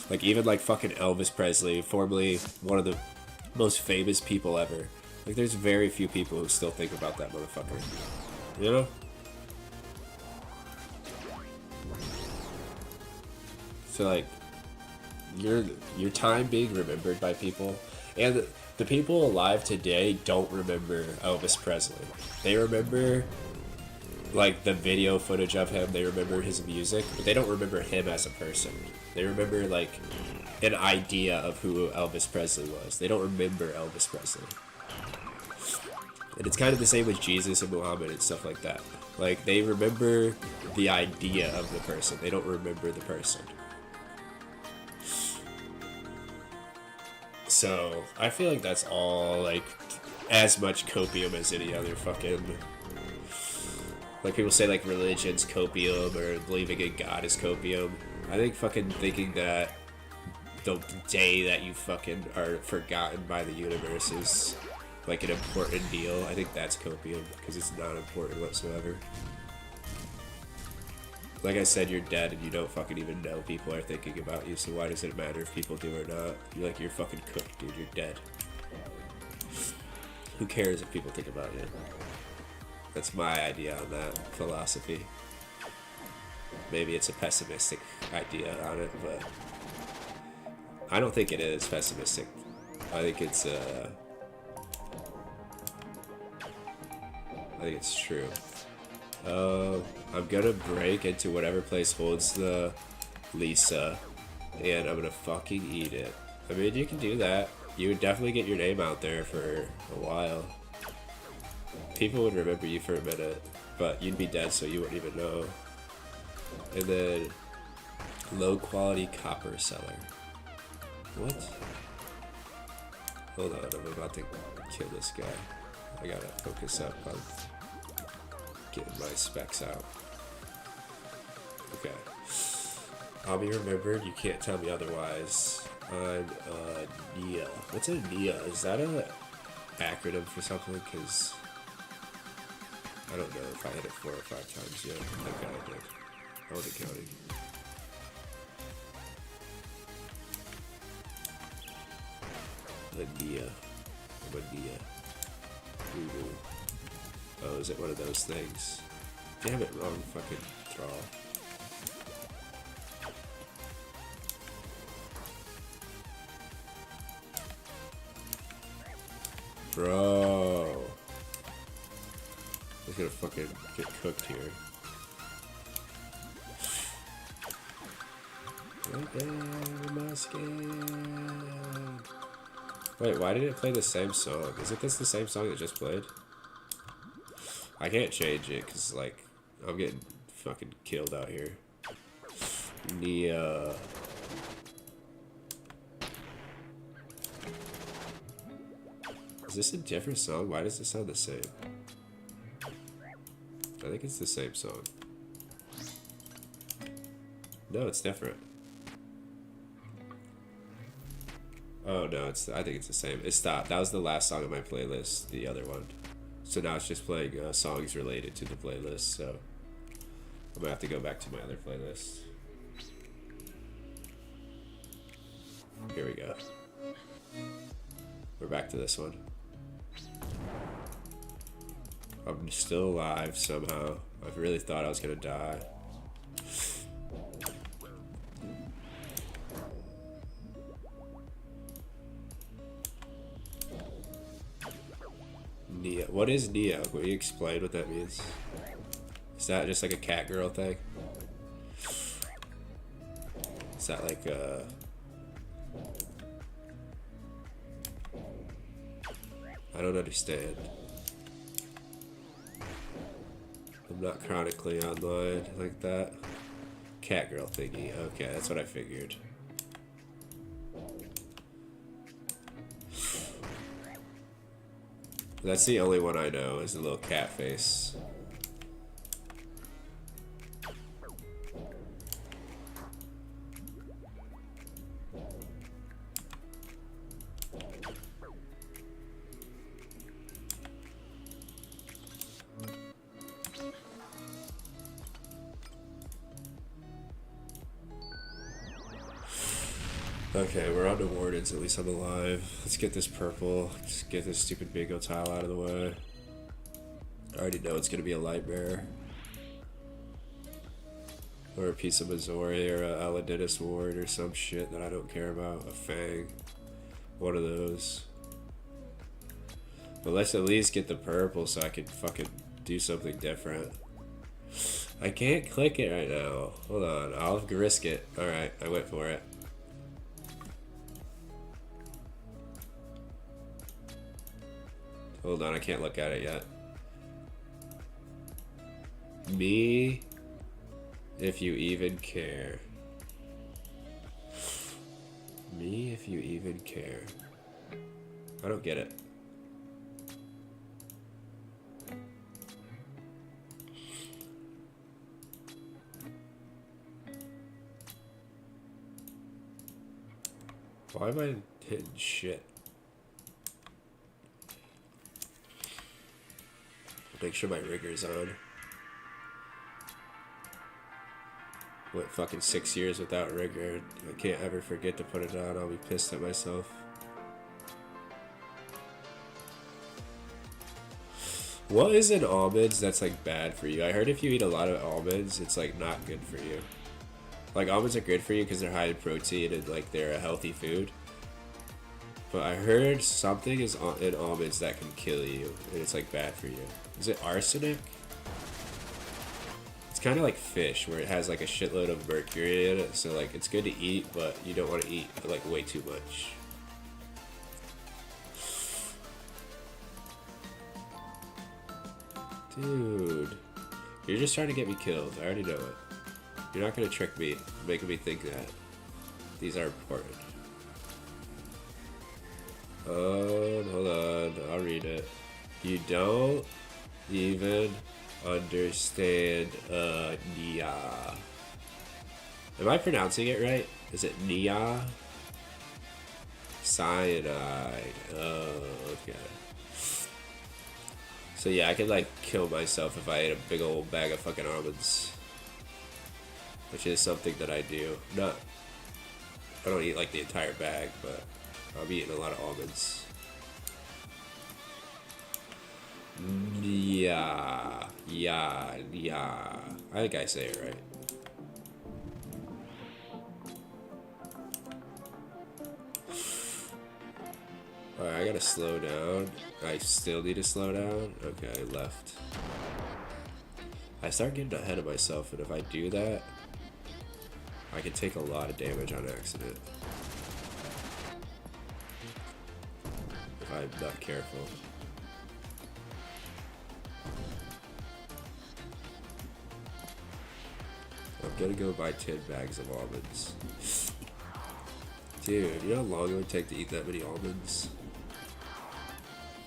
Like even like fucking Elvis Presley, formerly one of the most famous people ever. Like there's very few people who still think about that motherfucker. You know? So like your time being remembered by people, and the people alive today don't remember Elvis Presley. They remember like the video footage of him, they remember his music, but they don't remember him as a person. They remember like an idea of who Elvis Presley was. They don't remember Elvis Presley. And it's kind of the same with Jesus and Muhammad and stuff like that. Like they remember the idea of the person. They don't remember the person. So I feel like that's all like as much copium as any other fucking. Like people say, like religion's copium or believing in God is copium. I think fucking thinking that the day that you fucking are forgotten by the universe is like an important deal. I think that's copium because it's not important whatsoever. Like I said, you're dead and you don't fucking even know people are thinking about you, so why does it matter if people do or not? You're fucking cooked, dude. You're dead. Who cares if people think about you? That's my idea on that philosophy. Maybe it's a pessimistic idea on it, but I don't think it is pessimistic. I think it's true. I'm gonna break into whatever place holds the Lisa, and I'm gonna fucking eat it. I mean, you can do that. You would definitely get your name out there for a while. People would remember you for a minute, but you'd be dead, so you wouldn't even know. And then, low quality copper seller. What? Hold on, I'm about to kill this guy. I gotta focus up on getting my specs out. Okay. I'll be remembered, you can't tell me otherwise. I'm Nia. What's a Nia? Is that a acronym for something? Because I don't know if I hit it 4 or 5 times yet. Okay, I did. I wasn't counting. A Nia. I'm a Nia. Ooh. Oh, is it one of those things? Damn it, wrong fucking thrall. Bro. I'm gonna fucking get cooked here. Right there, my skin. Wait, why did it play the same song? Is it the same song that just played? I can't change it because, like, I'm getting fucking killed out here. Nia. Is this a different song? Why does it sound the same? I think it's the same song. No, it's different. Oh no, I think it's the same. It stopped. That was the last song on my playlist, the other one. So now it's just playing songs related to the playlist, so I'm gonna have to go back to my other playlist. Here we go. We're back to this one. I'm still alive somehow. I really thought I was gonna die. Nia. What is Nia? Will you explain what that means? Is that just like a cat girl thing? Is that like I don't understand. I'm not chronically online like that. Cat girl thingy. Okay, that's what I figured. That's the only one I know is the little cat face. Okay, we're on to Wardens, at least I'm alive. Let's get this purple, just get this stupid bingo tile out of the way. I already know it's gonna be a light bearer. Or a piece of Missouri, or a Aladdinist ward, or some shit that I don't care about. A Fang. One of those. But let's at least get the purple so I can fucking do something different. I can't click it right now. Hold on, I'll risk it. Alright, I went for it. Hold on, I can't look at it yet. Me, if you even care. Me, if you even care. I don't get it. Why am I hitting shit? Make sure my rigger's on. Went fucking 6 years without rigger. I can't ever forget to put it on. I'll be pissed at myself. What is in almonds that's like bad for you? I heard if you eat a lot of almonds, it's like not good for you. Like almonds are good for you because they're high in protein and like they're a healthy food. But I heard something is in almonds that can kill you and it's like bad for you. Is it arsenic? It's kind of like fish where it has like a shitload of mercury in it. So like it's good to eat, but you don't want to eat like way too much. Dude, you're just trying to get me killed. I already know it. You're not gonna trick me, making me think that. These are important. Hold on, I'll read it. You don't even understand Nia. Am I pronouncing it right? Is it Nia? Cyanide. Oh, okay. So yeah, I could like kill myself if I ate a big old bag of fucking almonds. Which is something that I do. I don't eat like the entire bag, but I'm eating a lot of almonds. Yeah. I think I say it right. Alright, I gotta slow down. I still need to slow down? Okay, left. I start getting ahead of myself, and if I do that, I can take a lot of damage on accident. If I'm not careful. I'm gonna go buy 10 bags of almonds. Dude, you know how long it would take to eat that many almonds?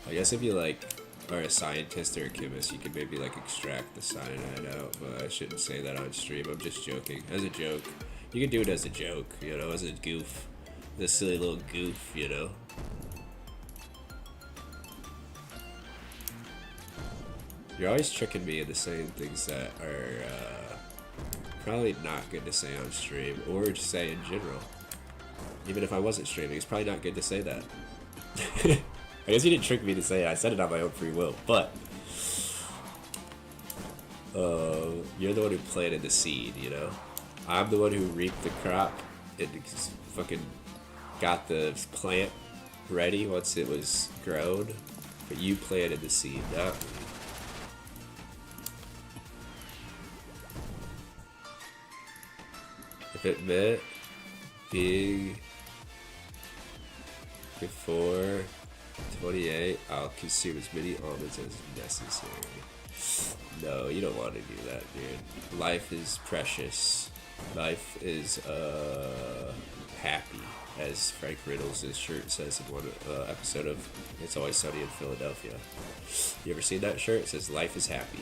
I guess if you like are a scientist or a chemist, you could maybe like extract the cyanide out, but I shouldn't say that on stream. I'm just joking. As a joke. You can do it as a joke, you know, as a goof. This silly little goof, you know. You're always tricking me into saying things that are probably not good to say on stream, or just say in general. Even if I wasn't streaming, it's probably not good to say that. I guess you didn't trick me to say it. I said it on my own free will, but you're the one who planted the seed, you know? I'm the one who reaped the crop and fucking got the plant ready once it was grown, but you planted the seed, not me. If it meant being before 28, I'll consume as many almonds as necessary. No, you don't want to do that, dude. Life is precious. Life is happy, as Frank Riddles' shirt says in one episode of It's Always Sunny in Philadelphia. You ever seen that shirt? It says life is happy.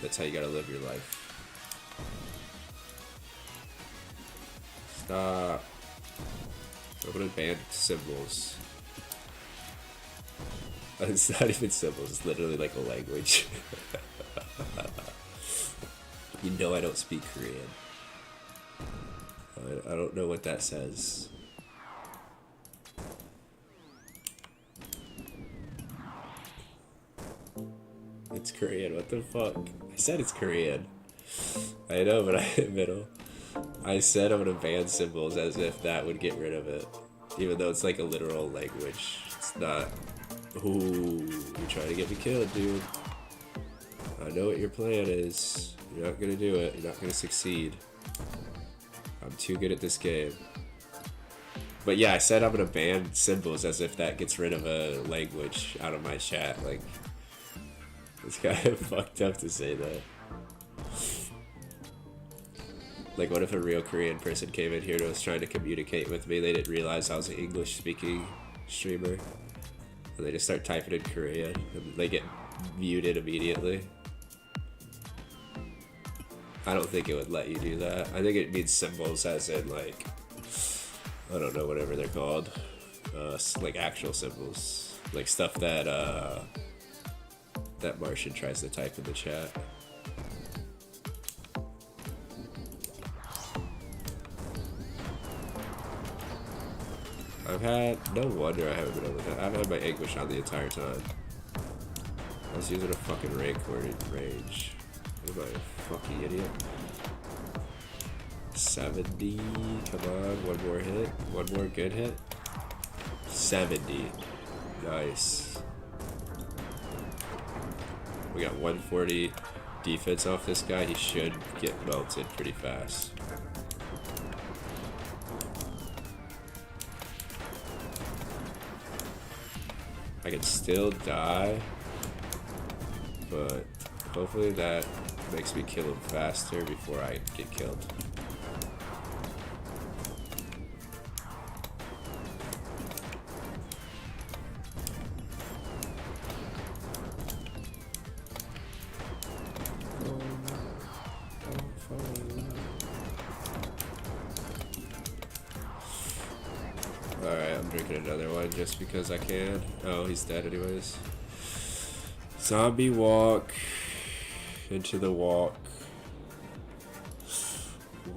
That's how you gotta live your life. Stop. I'm gonna ban symbols. It's not even symbols, it's literally like a language. You know I don't speak Korean. I don't know what that says. It's Korean, what the fuck? I said it's Korean. I know, but I hit middle. I said I'm gonna ban symbols as if that would get rid of it. Even though it's like a literal language. It's not. Ooh, you're trying to get me killed, dude. I know what your plan is. You're not gonna do it. You're not gonna succeed. I'm too good at this game. But yeah, I said I'm gonna ban symbols as if that gets rid of a language out of my chat. Like, it's kind of fucked up to say that. Like, what if a real Korean person came in here and was trying to communicate with me? They didn't realize I was an English-speaking streamer. And they just start typing in Korean, and they get muted immediately. I don't think it would let you do that. I think it means symbols as in like, I don't know, whatever they're called. Like actual symbols. Like stuff that that Martian tries to type in the chat. No wonder I haven't been able to, I've had my English on the entire time. I was using a fucking range. Am I a fucking idiot? 70, come on, one more hit, one more good hit. 70, nice. We got 140 defense off this guy, he should get melted pretty fast. I can still die, but hopefully that makes me kill him faster before I get killed. Alright, I'm drinking another one just because I can. Oh, he's dead anyways. Zombie walk into the walk.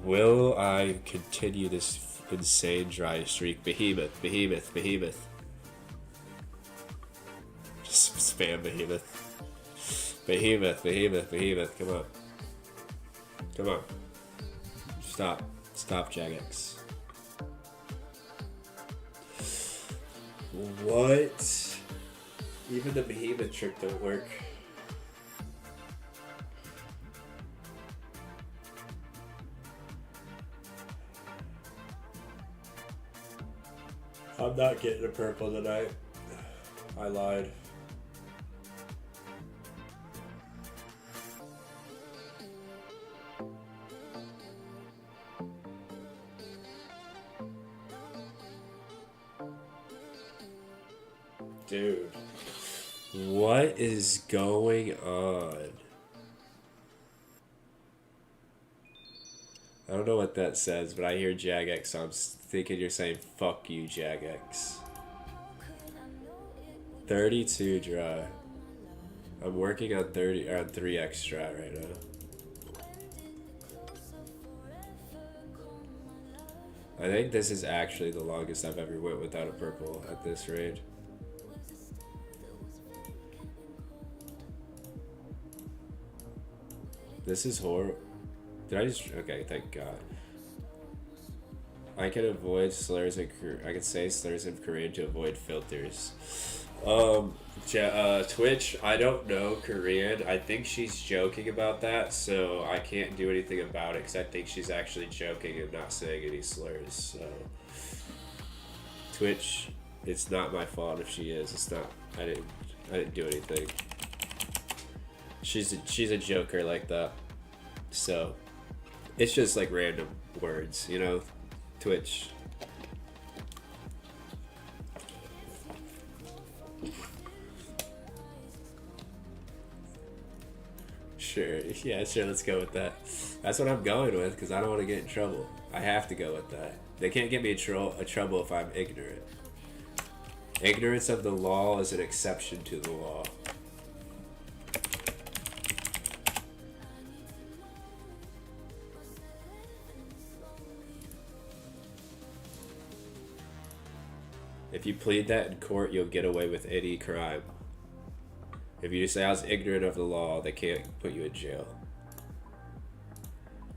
Will I continue this insane dry streak? Behemoth, behemoth, behemoth. Just spam behemoth. Behemoth, behemoth, behemoth. Come on. Come on. Stop. Stop, Jagex. What? Even the behemoth trick don't work. I'm not getting a purple tonight. I lied. Dude, what is going on? I don't know what that says, but I hear Jagex, so I'm thinking you're saying fuck you, Jagex. 32 dry. I'm working on 3x dry right now. I think this is actually the longest I've ever went without a purple at this raid. This is horrible. Did I just... Okay, thank God. I can avoid slurs and... I can say slurs in Korean to avoid filters. Twitch, I don't know Korean. I think she's joking about that, so I can't do anything about it because I think she's actually joking and not saying any slurs. So, Twitch, it's not my fault if she is. It's not. I didn't do anything. She's a joker like that. So, it's just like random words, you know. Twitch. Sure, yeah, sure, let's go with that. That's what I'm going with, because I don't want to get in trouble. I have to go with that. They can't get me in trouble if I'm ignorant. Ignorance of the law is an exception to the law. If you plead that in court, you'll get away with any crime. If you say I was ignorant of the law, they can't put you in jail.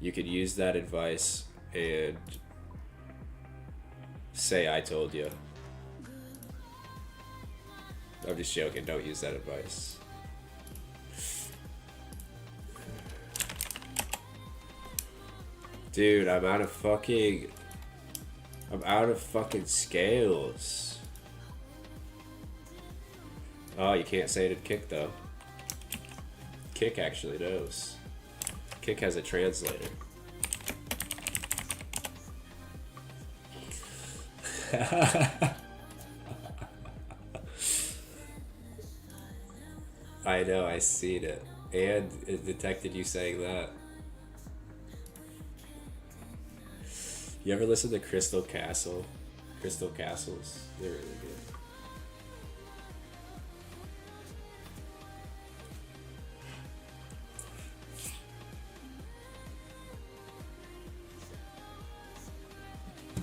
You could use that advice and say I told you. I'm just joking, don't use that advice. Dude, I'm out of fucking scales. Oh, you can't say it in Kick though. Kick actually knows. Kick has a translator. I know, I seen it. And it detected you saying that. You ever listen to Crystal Castle? Crystal Castles? They're really good.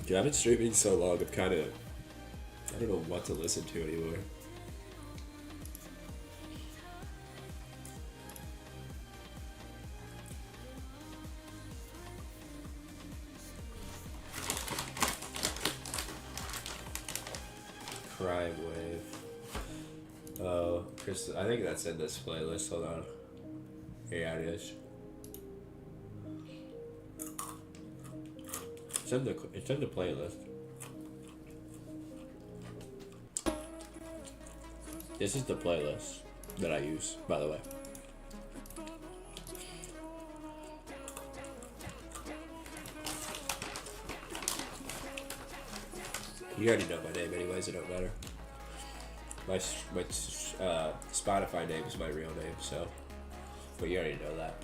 Dude, I've been streaming so long, I'm kind of... I don't know what to listen to anymore. Crime Wave. Oh, Chris, I think that's in this playlist. Hold on. Yeah, it is. It's in the playlist. This is the playlist that I use, by the way. You already know my name anyways, it don't matter. My Spotify name is my real name, so... But you already know that.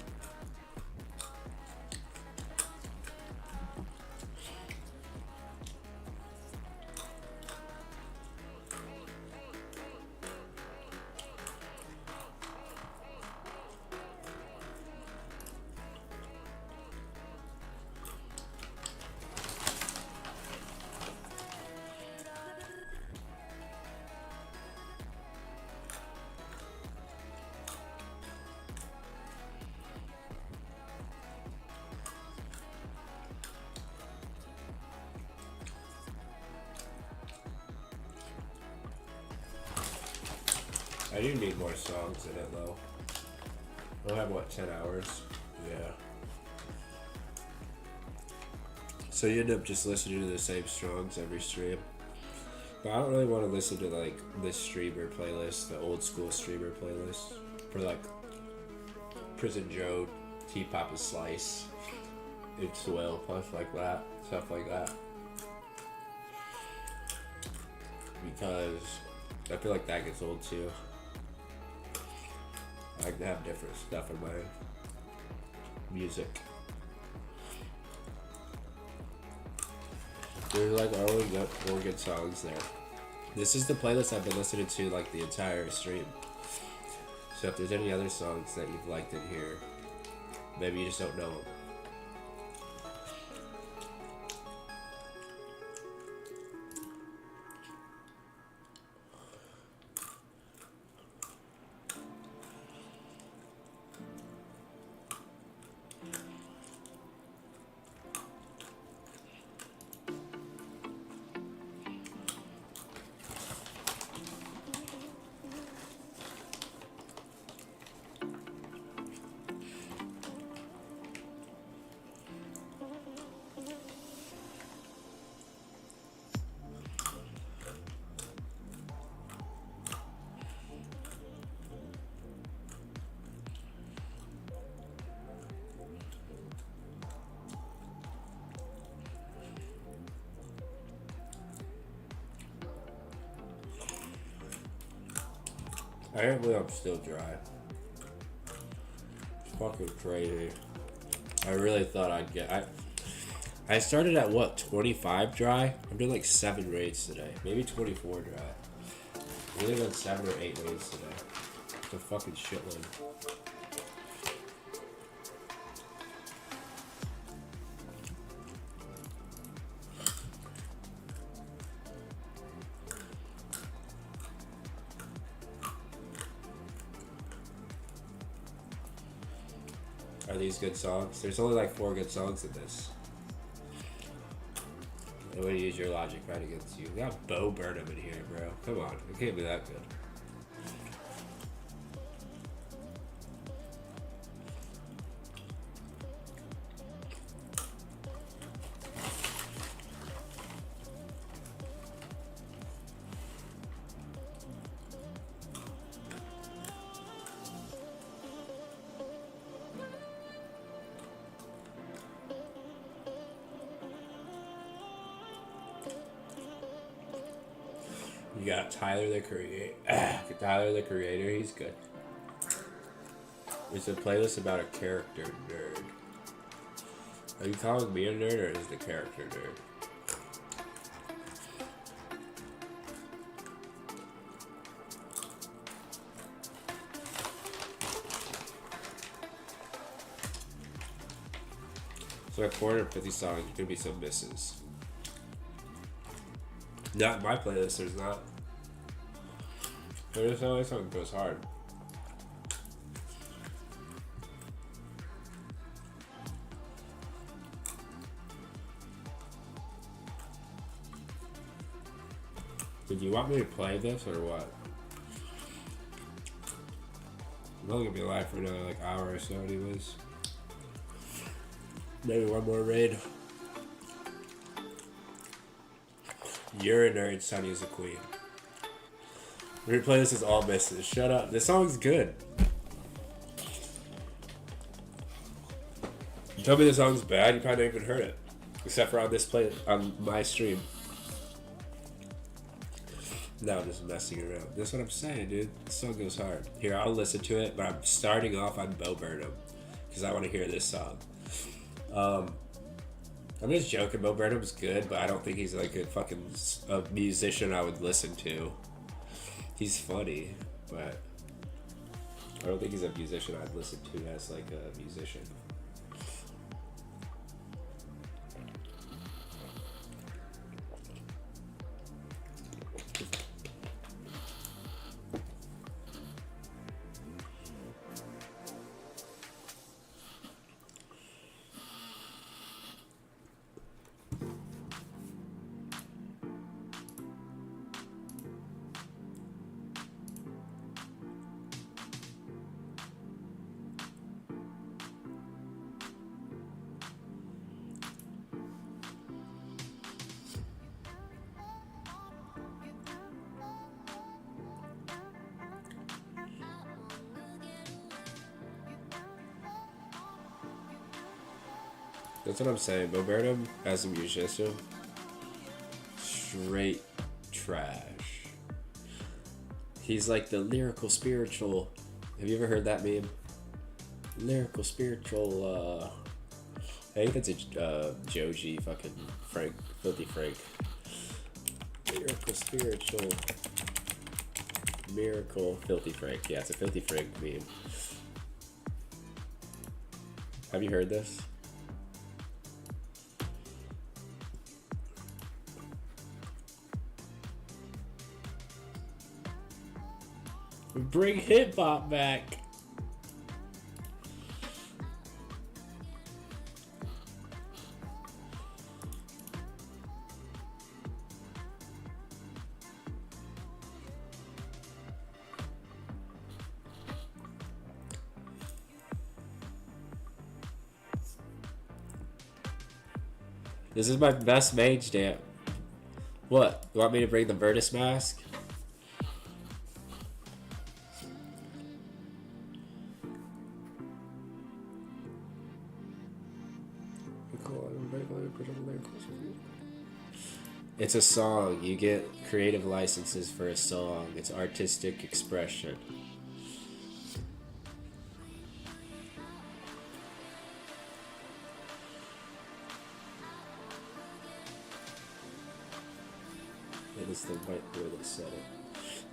I do need more songs in it though. We'll have what, 10 hours? Yeah. So you end up just listening to the same songs every stream. But I don't really want to listen to like this streamer playlist, the old school streamer playlist. For like Prison Joe, T-Papa Slice, It's Will, stuff like that. Because I feel like that gets old too. I can have different stuff in my music. There's like only four good songs there. This is the playlist I've been listening to like the entire stream. So if there's any other songs that you've liked in here, maybe you just don't know them. I can't believe I'm still dry. It's fucking crazy. I really thought I'd get... I started at what, 25 dry? I'm doing like 7 raids today. Maybe 24 dry. I've only done 7 or 8 raids today. It's a fucking shitload. Are these good songs? There's only like 4 good songs in this. I'm gonna use your logic right against you. We got Bo Burnham in here, bro. Come on, it can't be that good. You got Tyler the Creator. Tyler the Creator, he's good. It's a playlist about a character nerd. Are you calling me a nerd or is the character nerd? So like 450 songs, could be some misses. Not in my playlist, there's not. There's no song goes hard. Did you want me to play this or what? I'm only gonna be live for another like hour or so anyways. Maybe one more raid. You're a nerd, Sunny is a queen. We're gonna play this as all misses. Shut up. This song's good. You tell me the song's bad, you probably haven't even heard it. Except for on this play on my stream. Now I'm just messing around. That's what I'm saying, dude. This song goes hard. Here, I'll listen to it, but I'm starting off on Bo Burnham. Because I want to hear this song. I'm just joking. Bo Burnham's good, but I don't think he's like a musician I would listen to. He's funny, but I don't think he's a musician I'd listen to as like a musician. That's what I'm saying. Bo Burnham as a musician, straight trash. He's like the lyrical spiritual. Have you ever heard that meme? Lyrical spiritual. I think that's a Joji fucking Frank, Filthy Frank. Lyrical spiritual. Miracle Filthy Frank. Yeah, it's a Filthy Frank meme. Have you heard this? Bring hip hop back. This is my best mage dance. What? You want me to bring the Virtus mask? It's a song. You get creative licenses for a song. It's artistic expression. It is the white boy that said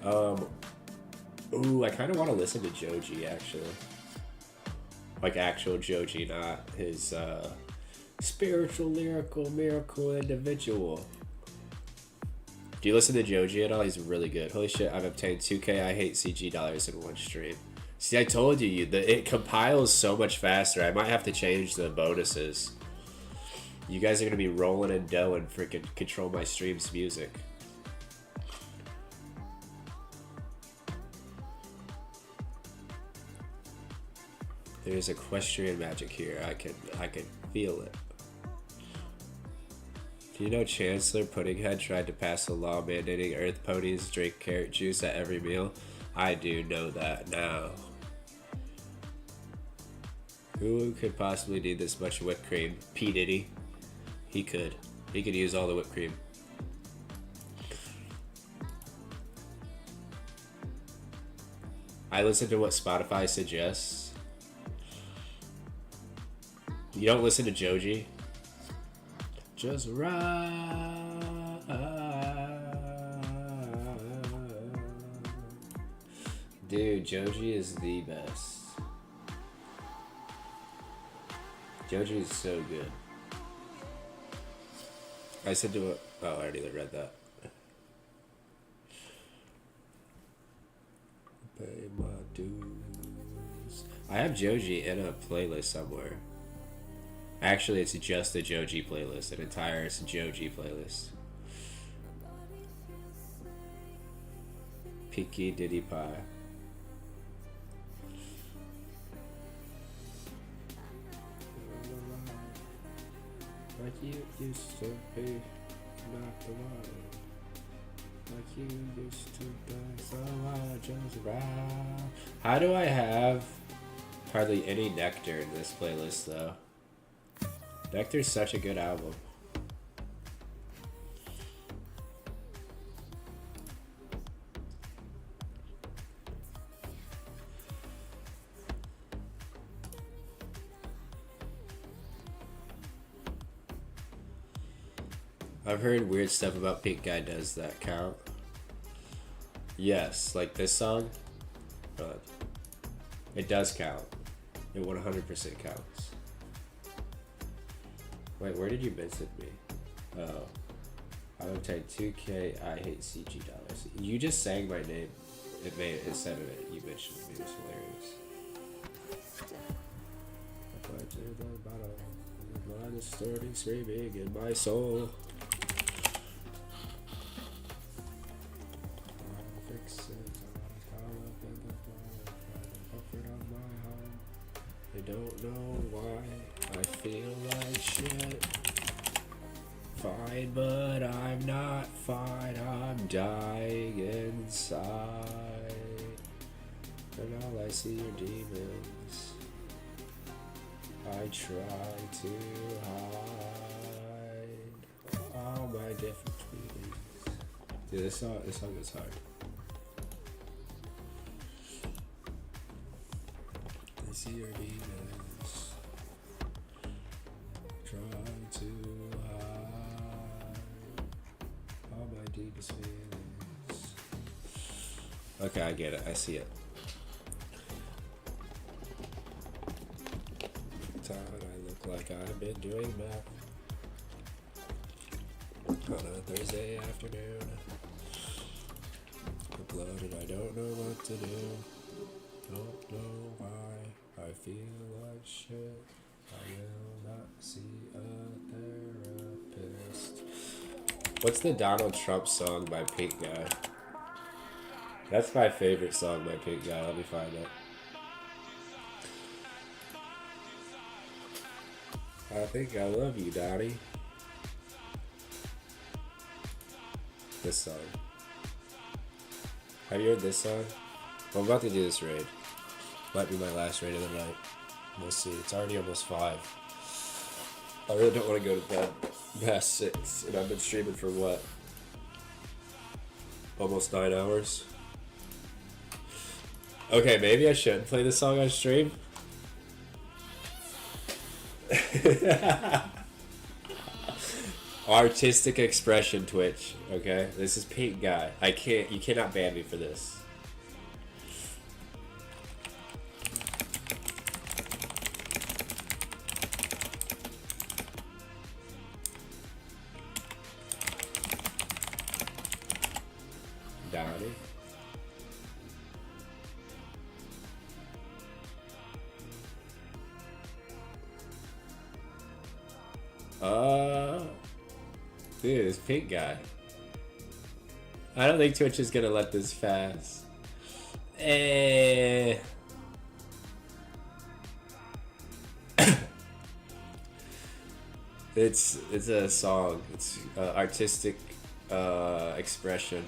it. Ooh, I kind of want to listen to Joji, actually. Like actual Joji, not his spiritual, lyrical, miracle individual. Do you listen to Joji at all? He's really good. Holy shit, I've obtained 2K ih8cg dollars in one stream. See, I told you, it compiles so much faster. I might have to change the bonuses. You guys are going to be rolling in dough and freaking control my stream's music. There's equestrian magic here. I can feel it. Do you know Chancellor Puddinghead tried to pass a law mandating earth ponies drink carrot juice at every meal? I do know that now. Who could possibly need this much whipped cream? P. Diddy. He could. He could use all the whipped cream. I listen to what Spotify suggests. You don't listen to Joji? just ride. Dude, Joji is the best. Joji is so good. I said to it. Oh, I already read that. Pay my dues. I have Joji in a playlist somewhere. Actually, it's just a Joji playlist. An entire Joji playlist. Peaky Diddy Pie. Like you used to be, not the one. Like you used to be, so I just ride. How do I have hardly any Nectar in this playlist though? Nectar's such a good album. I've heard weird stuff about Pink Guy. Does that count? Yes, like this song. It does count. It 100% counts. Wait, where did you mention me? Oh. I would take 2K ih8cg dollars. You just sang my name. It said it. You mentioned me. It was hilarious. I fly to the bottom. Blood is starting screaming in my soul. I don't know why I feel like shit. Fine, but I'm not fine. I'm dying inside. And all I see are demons. I try to hide all my different feelings. Dude, this song is hard. I see your demons. Try to hide all my deepest feelings. Okay, I get it. I see it. Time I look like I've been doing math on a Thursday afternoon. Uploaded, I don't know what to do. Don't know why I feel like shit. I will not see a therapist. What's the Donald Trump song by Pink Guy? That's my favorite song by Pink Guy. Let me find it. I think I love you, Donnie. This song. Have you heard this song? Well, I'm about to do this raid. Might be my last raid of the night. We'll see. It's already almost 5. I really don't want to go to bed past 6. And I've been streaming for what? Almost 9 hours? Okay, maybe I shouldn't play this song on stream. Artistic expression Twitch, okay? This is Pink Guy. You cannot ban me for this. Dowdy. Dude, this Pink Guy. I don't think Twitch is gonna let this pass. It's a song. It's artistic expression.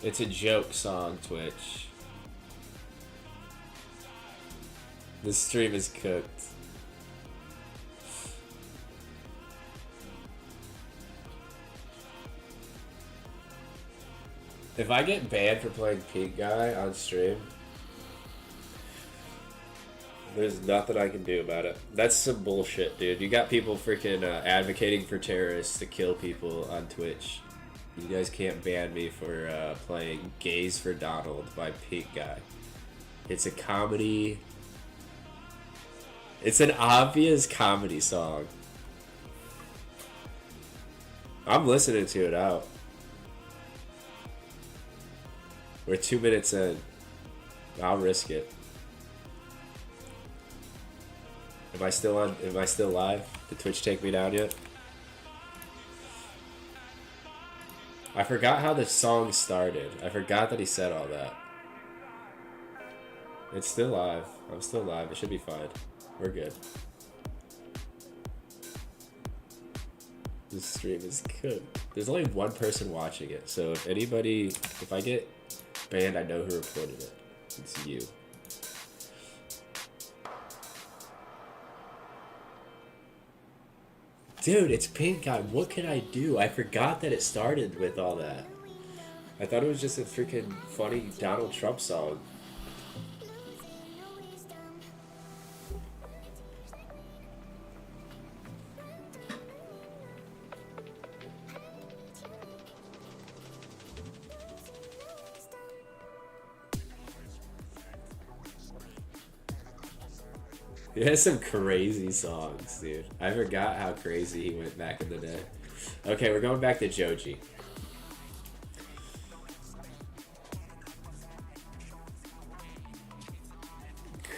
It's a joke song, Twitch. This stream is cooked. If I get banned for playing Pink Guy on stream, there's nothing I can do about it. That's some bullshit, dude. You got people freaking advocating for terrorists to kill people on Twitch. You guys can't ban me for playing Gays for Donald by Pink Guy. It's a comedy. It's an obvious comedy song. I'm listening to it out. We're 2 minutes in. I'll risk it. Am I still on? Am I still live? Did Twitch take me down yet? I forgot how the song started. I forgot that he said all that. It's still live. I'm still live. It should be fine. We're good. This stream is good. There's only one person watching it, so if anybody, if I get banned, I know who reported it. It's you. Dude, it's Pink Guy. What can I do? I forgot that it started with all that. I thought it was just a freaking funny Donald Trump song. He has some crazy songs, dude. I forgot how crazy he went back in the day. Okay, we're going back to Joji.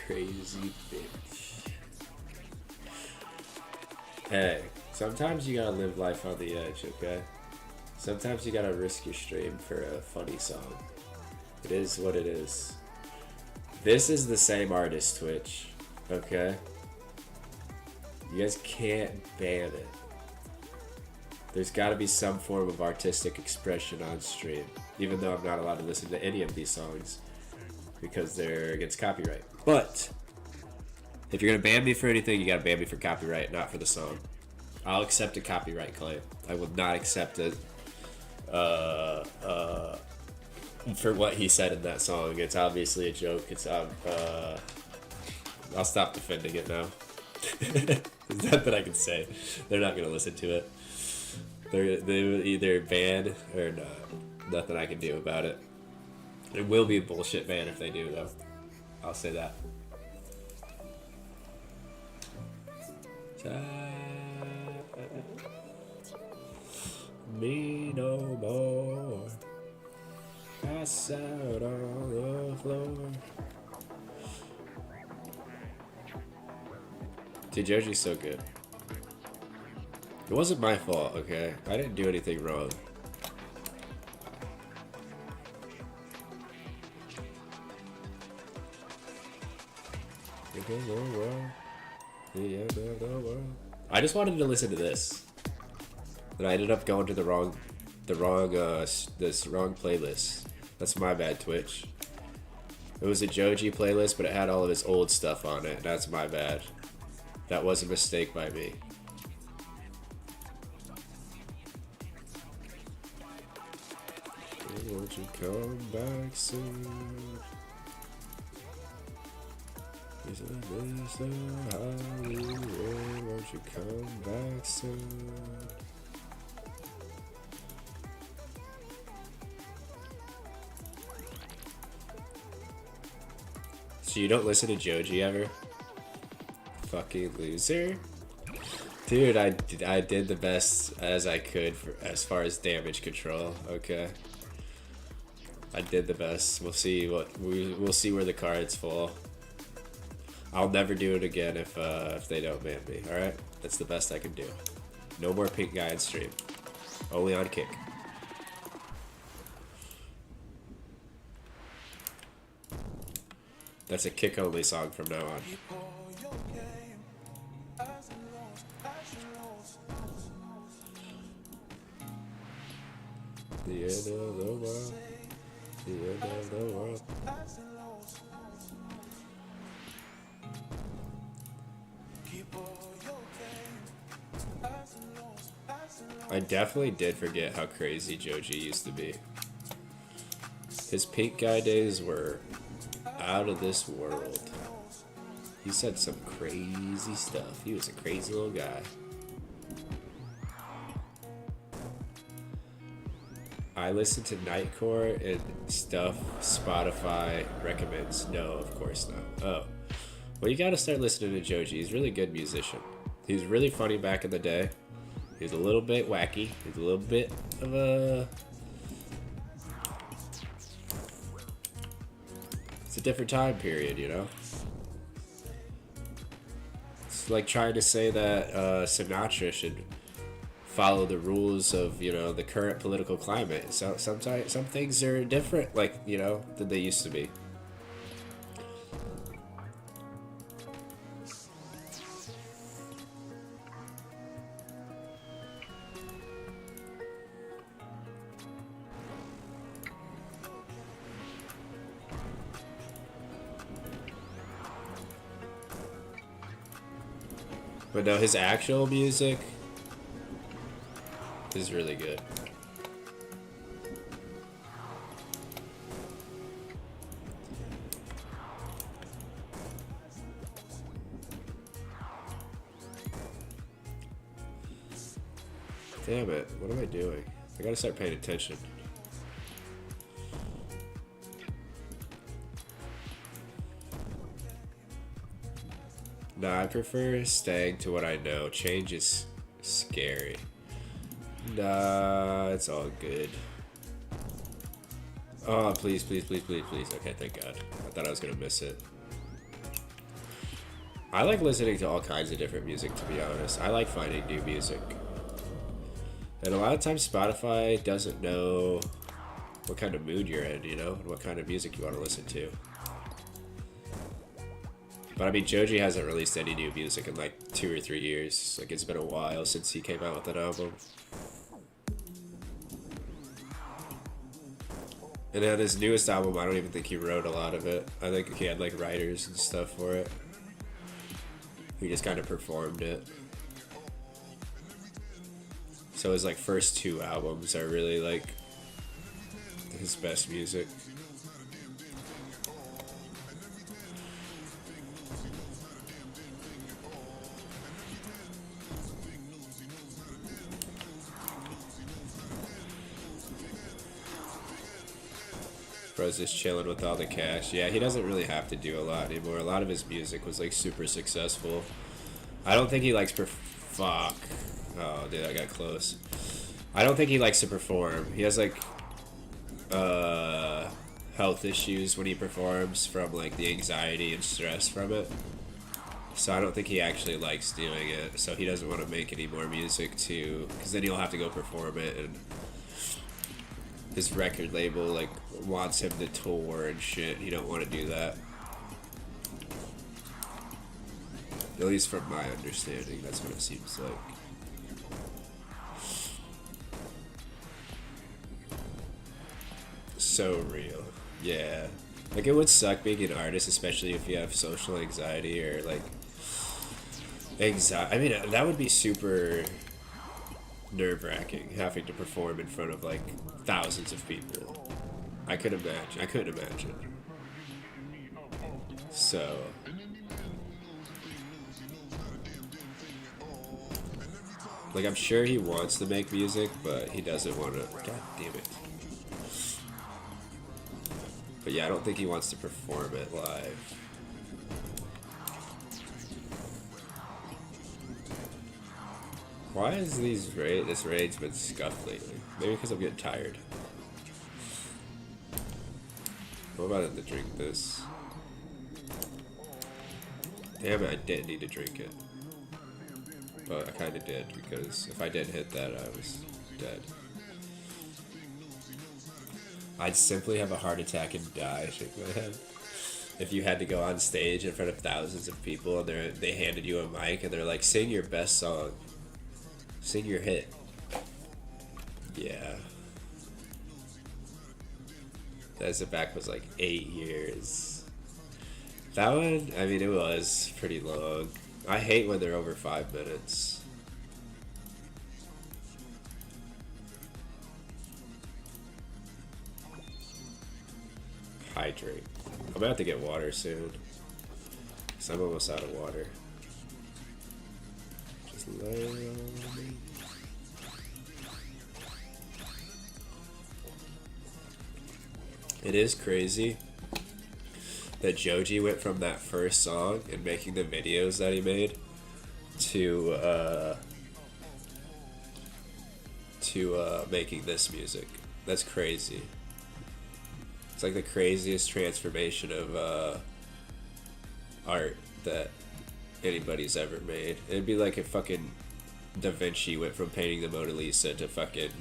Crazy bitch. Hey, sometimes you gotta live life on the edge, okay? Sometimes you gotta risk your stream for a funny song. It is what it is. This is the same artist, Twitch. Okay? You guys can't ban it. There's gotta be some form of artistic expression on stream. Even though I'm not allowed to listen to any of these songs because they're against copyright. But if you're gonna ban me for anything, you gotta ban me for copyright, not for the song. I'll accept a copyright claim. I will not accept it for what he said in that song. It's obviously a joke. It's I'll stop defending it now. There's nothing I can say. They're not gonna listen to it. They will either ban or not. Nothing I can do about it. It will be a bullshit ban if they do, though. I'll say that. Me no more. Pass out on the floor. Dude, Joji's so good. It wasn't my fault, okay? I didn't do anything wrong. I just wanted to listen to this. And I ended up going to the wrong playlist. That's my bad, Twitch. It was a Joji playlist, but it had all of his old stuff on it. That's my bad. That was a mistake by me. Won't you come back soon? Is it Mr. Hollywood? Won't you come back soon? So you don't listen to Joji ever? Fucking loser. Dude, I did the best as I could for as far as damage control, okay? I did the best. We'll see we'll see where the cards fall. I'll never do it again if they don't ban me, alright? That's the best I can do. No more Pink Guy on stream. Only on Kick. That's a Kick only song from now on. The end of the world. I definitely did forget how crazy Joji used to be. His Pink Guy days were out of this world. He said some crazy stuff. He was a crazy little guy. I listen to Nightcore and stuff Spotify recommends. No, of course not. Oh. Well, you gotta start listening to Joji. He's a really good musician. He was really funny back in the day. He was a little bit wacky. He was a little bit of a... It's a different time period, you know? It's like trying to say that Sinatra should follow the rules of, you know, the current political climate. So sometimes some things are different, like, you know, than they used to be. But no, his actual music is really good. Damn it, what am I doing? I gotta start paying attention. Nah, I prefer staying to what I know. Change is scary. Nah, it's all good. Oh, please, please, please, please, please. Okay, thank God. I thought I was gonna miss it. I like listening to all kinds of different music, to be honest. I like finding new music. And a lot of times Spotify doesn't know what kind of mood you're in, you know, and what kind of music you want to listen to. But I mean, Joji hasn't released any new music in like 2 or 3 years. Like, it's been a while since he came out with an album. And on his newest album, I don't even think he wrote a lot of it. I think he had like writers and stuff for it. He just kind of performed it. So his like first 2 albums are really like his best music. Bro's just chilling with all the cash. Yeah, he doesn't really have to do a lot anymore. A lot of his music was like super successful. I don't think he likes fuck. Oh, dude, I got close. I don't think he likes to perform. He has like health issues when he performs from like the anxiety and stress from it. So I don't think he actually likes doing it. So he doesn't want to make any more music too, because then he'll have to go perform it, and his record label like wants him to tour and shit. He don't want to do that. At least from my understanding, that's what it seems like. So real. Yeah. Like, it would suck being an artist, especially if you have social anxiety or like anxiety. I mean, that would be super nerve-wracking, having to perform in front of like thousands of people. I couldn't imagine. So like, I'm sure he wants to make music, but he doesn't want to. God damn it. But yeah, I don't think he wants to perform it live. Why is this raid's been scuffed lately? Maybe because I'm getting tired. What about it to drink this? Damn it, I didn't need to drink it. But I kinda did, because if I didn't hit that, I was dead. I'd simply have a heart attack and die, shake my head. If you had to go on stage in front of thousands of people and they handed you a mic and they're like, sing your best song. Sing your hit. Yeah. As it back was like 8 years. That one, I mean, it was pretty long. I hate when they're over 5 minutes. hydrate. I'm gonna have to get water soon. Cause I'm almost out of water. Just lay on me. It is crazy that Joji went from that first song and making the videos that he made to making this music. That's crazy. It's like the craziest transformation of art that anybody's ever made. It'd be like if fucking Da Vinci went from painting the Mona Lisa to fucking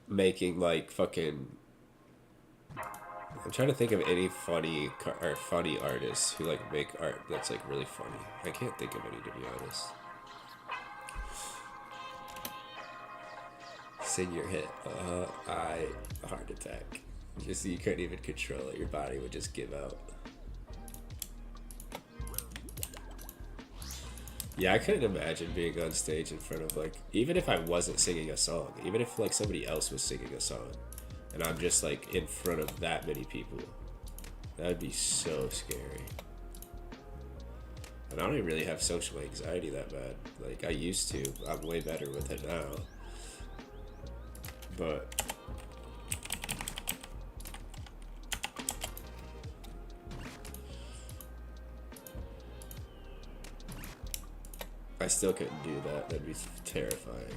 making like fucking. I'm trying to think of any funny artists who like make art that's like really funny. I can't think of any, to be honest. Sing your hit. A heart attack. Just you couldn't even control it. Your body would just give out. Yeah, I couldn't imagine being on stage in front of like, even if I wasn't singing a song, even if like somebody else was singing a song, and I'm just like in front of that many people. That would be so scary. And I don't even really have social anxiety that bad. Like I used to. I'm way better with it now. But I still couldn't do that. That'd be terrifying.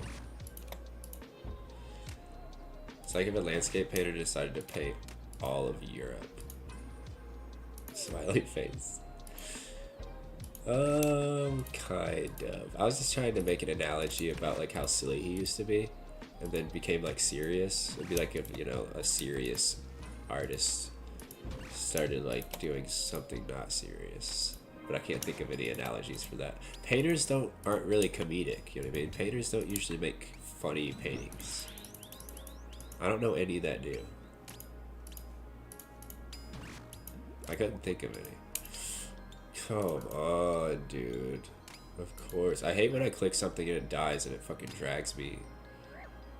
It's like if a landscape painter decided to paint all of Europe. Smiley face. Kind of. I was just trying to make an analogy about like how silly he used to be, and then became like serious. It'd be like if, you know, a serious artist started like doing something not serious. But I can't think of any analogies for that. Painters aren't really comedic, you know what I mean? Painters don't usually make funny paintings. I don't know any that do. I couldn't think of any. Come on, dude. Of course. I hate when I click something and it dies and it fucking drags me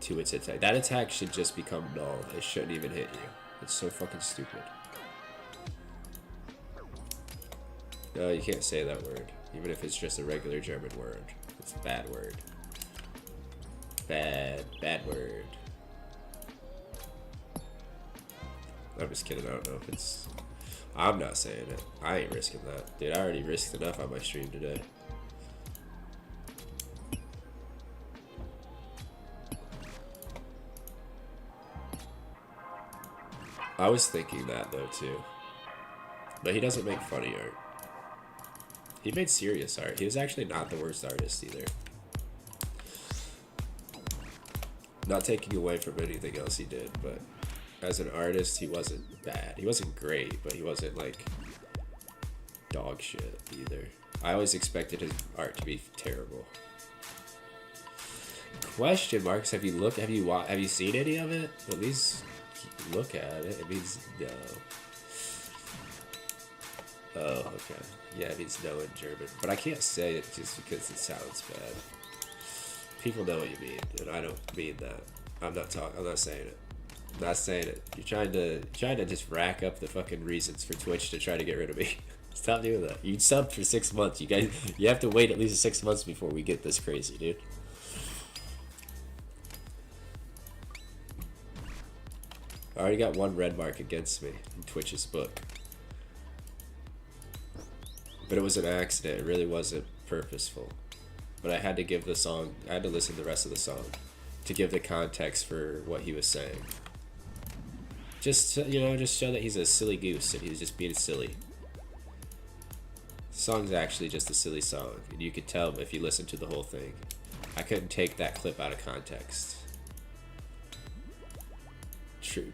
to its attack. That attack should just become null. It shouldn't even hit you. It's so fucking stupid. No, you can't say that word. Even if it's just a regular German word. It's a bad word. Bad word. I'm just kidding. I don't know if it's... I'm not saying it. I ain't risking that. Dude, I already risked enough on my stream today. I was thinking that though too. But he doesn't make funny art. He made serious art. He was actually not the worst artist either. Not taking away from anything else he did, but as an artist, he wasn't bad. He wasn't great, but he wasn't like dog shit either. I always expected his art to be terrible. Question marks? Have you seen any of it? At least look at it. It means no. Oh, okay. Yeah, it means no in German. But I can't say it just because it sounds bad. People know what you mean, and I don't mean that. I'm not saying it. I'm not saying it. You're trying to just rack up the fucking reasons for Twitch to try to get rid of me. Stop doing that. You subbed for 6 months. You have to wait at least 6 months before we get this crazy, dude. I already got one red mark against me in Twitch's book. But it was an accident. It really wasn't purposeful. But I had to listen to the rest of the song to give the context for what he was saying. Just show that he's a silly goose and he's just being silly. The song's actually just a silly song, and you could tell if you listen to the whole thing. I couldn't take that clip out of context. True.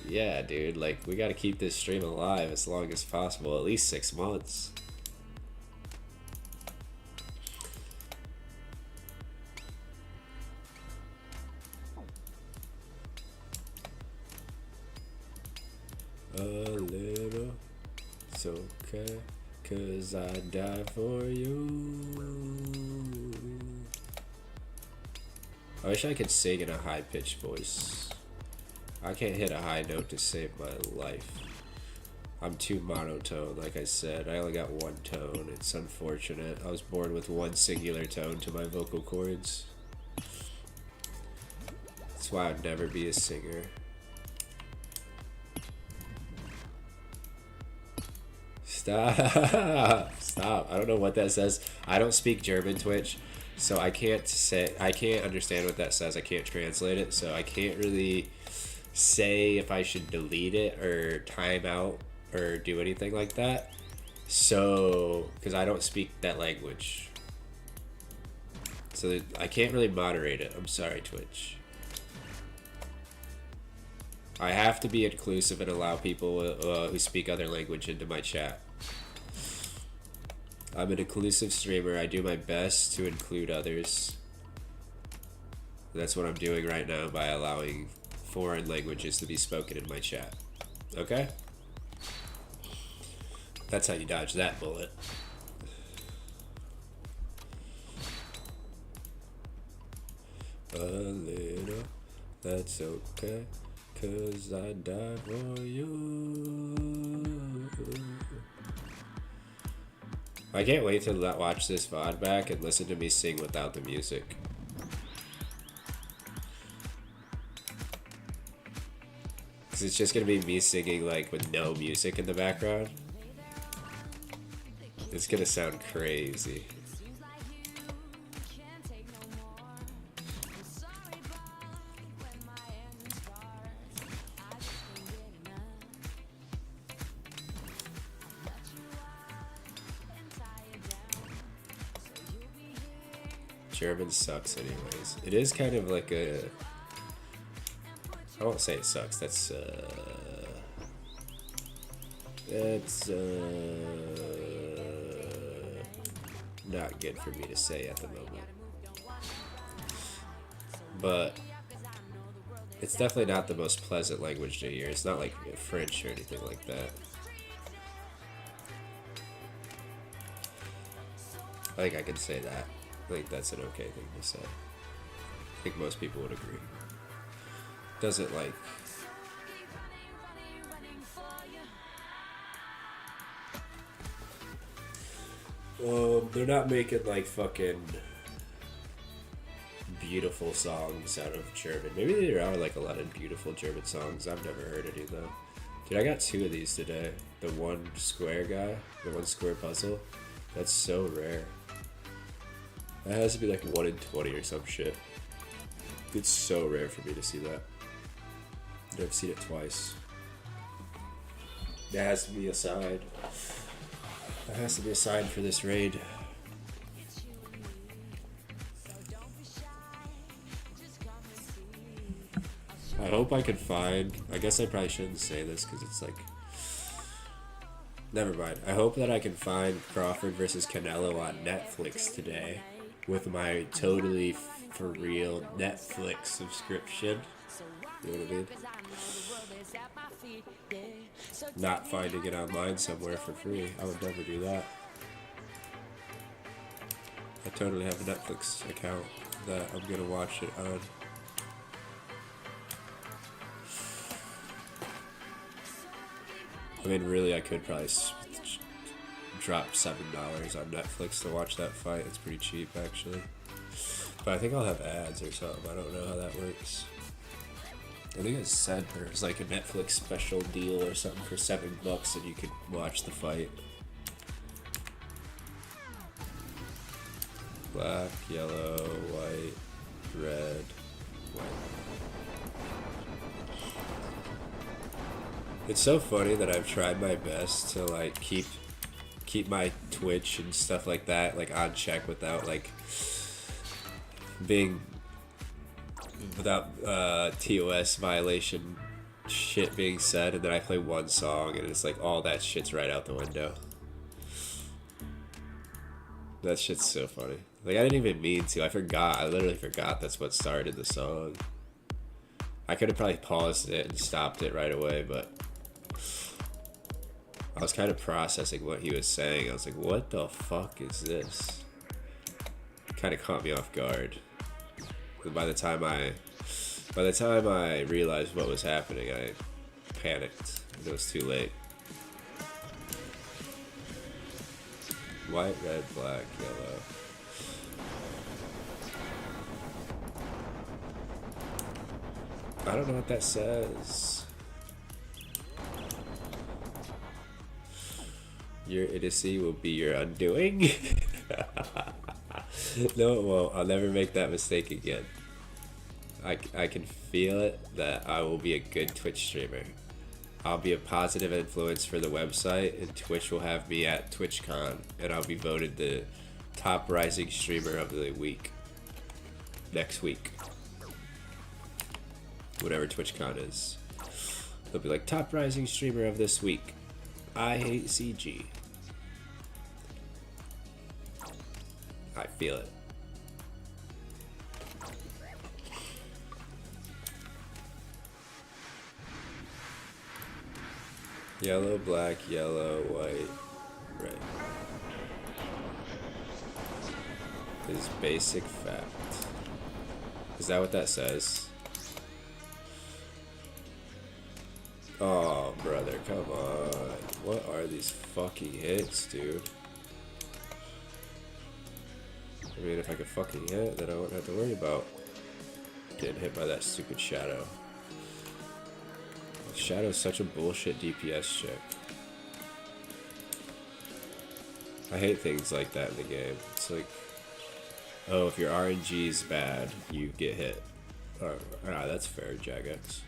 Yeah, dude, like, we gotta keep this stream alive as long as possible, at least 6 months. A little, it's okay, 'cause I die for you. I wish I could sing in a high-pitched voice. I can't hit a high note to save my life. I'm too monotone, like I said. I only got one tone. It's unfortunate. I was born with one singular tone to my vocal cords. That's why I'd never be a singer. Stop. Stop. I don't know what that says. I don't speak German, Twitch, so I can't understand what that says. I can't translate it, so I can't really say if I should delete it or time out or do anything like that. So, because I don't speak that language. So I can't really moderate it. I'm sorry, Twitch. I have to be inclusive and allow people who speak other language into my chat. I'm an inclusive streamer. I do my best to include others. That's what I'm doing right now by allowing foreign languages to be spoken in my chat. Okay? That's how you dodge that bullet. A little, that's okay. 'Cause I died for you. I can't wait to watch this VOD back and listen to me sing without the music. Cause it's just gonna be me singing like with no music in the background. It's gonna sound crazy. German sucks anyways. It is kind of like a... I won't say it sucks. That's not good for me to say at the moment. But it's definitely not the most pleasant language to hear. It's not like French or anything like that. I think I can say that. I think that's an okay thing to say. I think most people would agree. Doesn't like... they're not making like fucking beautiful songs out of German. Maybe there are like a lot of beautiful German songs. I've never heard any though. Dude, I got 2 of these today. The one square guy, the one square puzzle. That's so rare. That has to be like 1 in 20 or some shit. It's so rare for me to see that. I've seen it twice. There has to be a side. There has to be a side for this raid. I hope I can find... I guess I probably shouldn't say this because it's like... Never mind. I hope that I can find Crawford versus Canelo on Netflix today with my totally for real Netflix subscription. You know what I mean? Not finding it online somewhere for free. I would never do that. I totally have a Netflix account that I'm gonna watch it on. I mean, really, I could probably drop $7 on Netflix to watch that fight. It's pretty cheap, actually. But I think I'll have ads or something. I don't know how that works. I think it said there was like a Netflix special deal or something for $7 and you could watch the fight. Black, yellow, white, red, white. It's so funny that I've tried my best to like keep my Twitch and stuff like that like on check without like being without TOS violation shit being said, and then I play one song and it's like all that shit's right out the window. That shit's so funny. Like I didn't even mean to. I forgot. I literally forgot that's what started the song. I could have probably paused it and stopped it right away, but I was kind of processing what he was saying. I was like, what the fuck is this? Kind of caught me off guard. By the time I realized what was happening, I panicked. It was too late. White, red, black, yellow. I don't know what that says. Your idiocy will be your undoing. No, it won't. I'll never make that mistake again. I can feel it that I will be a good Twitch streamer. I'll be a positive influence for the website, and Twitch will have me at TwitchCon, and I'll be voted the top rising streamer of the week. Next week. Whatever TwitchCon is. They'll be like, top rising streamer of this week. ih8cg. I feel it. Yellow, black, yellow, white, red. Is basic fact. Is that what that says? Oh, brother, come on. What are these fucking hits, dude? I mean, if I could fucking hit, then I wouldn't have to worry about getting hit by that stupid shadow. Shadow's such a bullshit DPS chick. I hate things like that in the game. It's like, oh, if your RNG's bad, you get hit. Oh, that's fair, Jagex.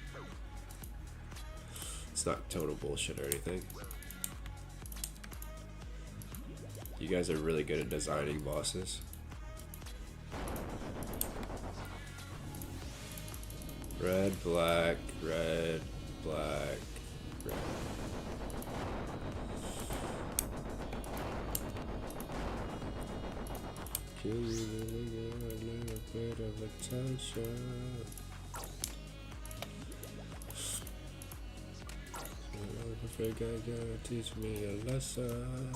It's not total bullshit or anything. You guys are really good at designing bosses. Red, black, red, black, red. Can you really get a little bit of attention? I think I gotta teach me a lesson.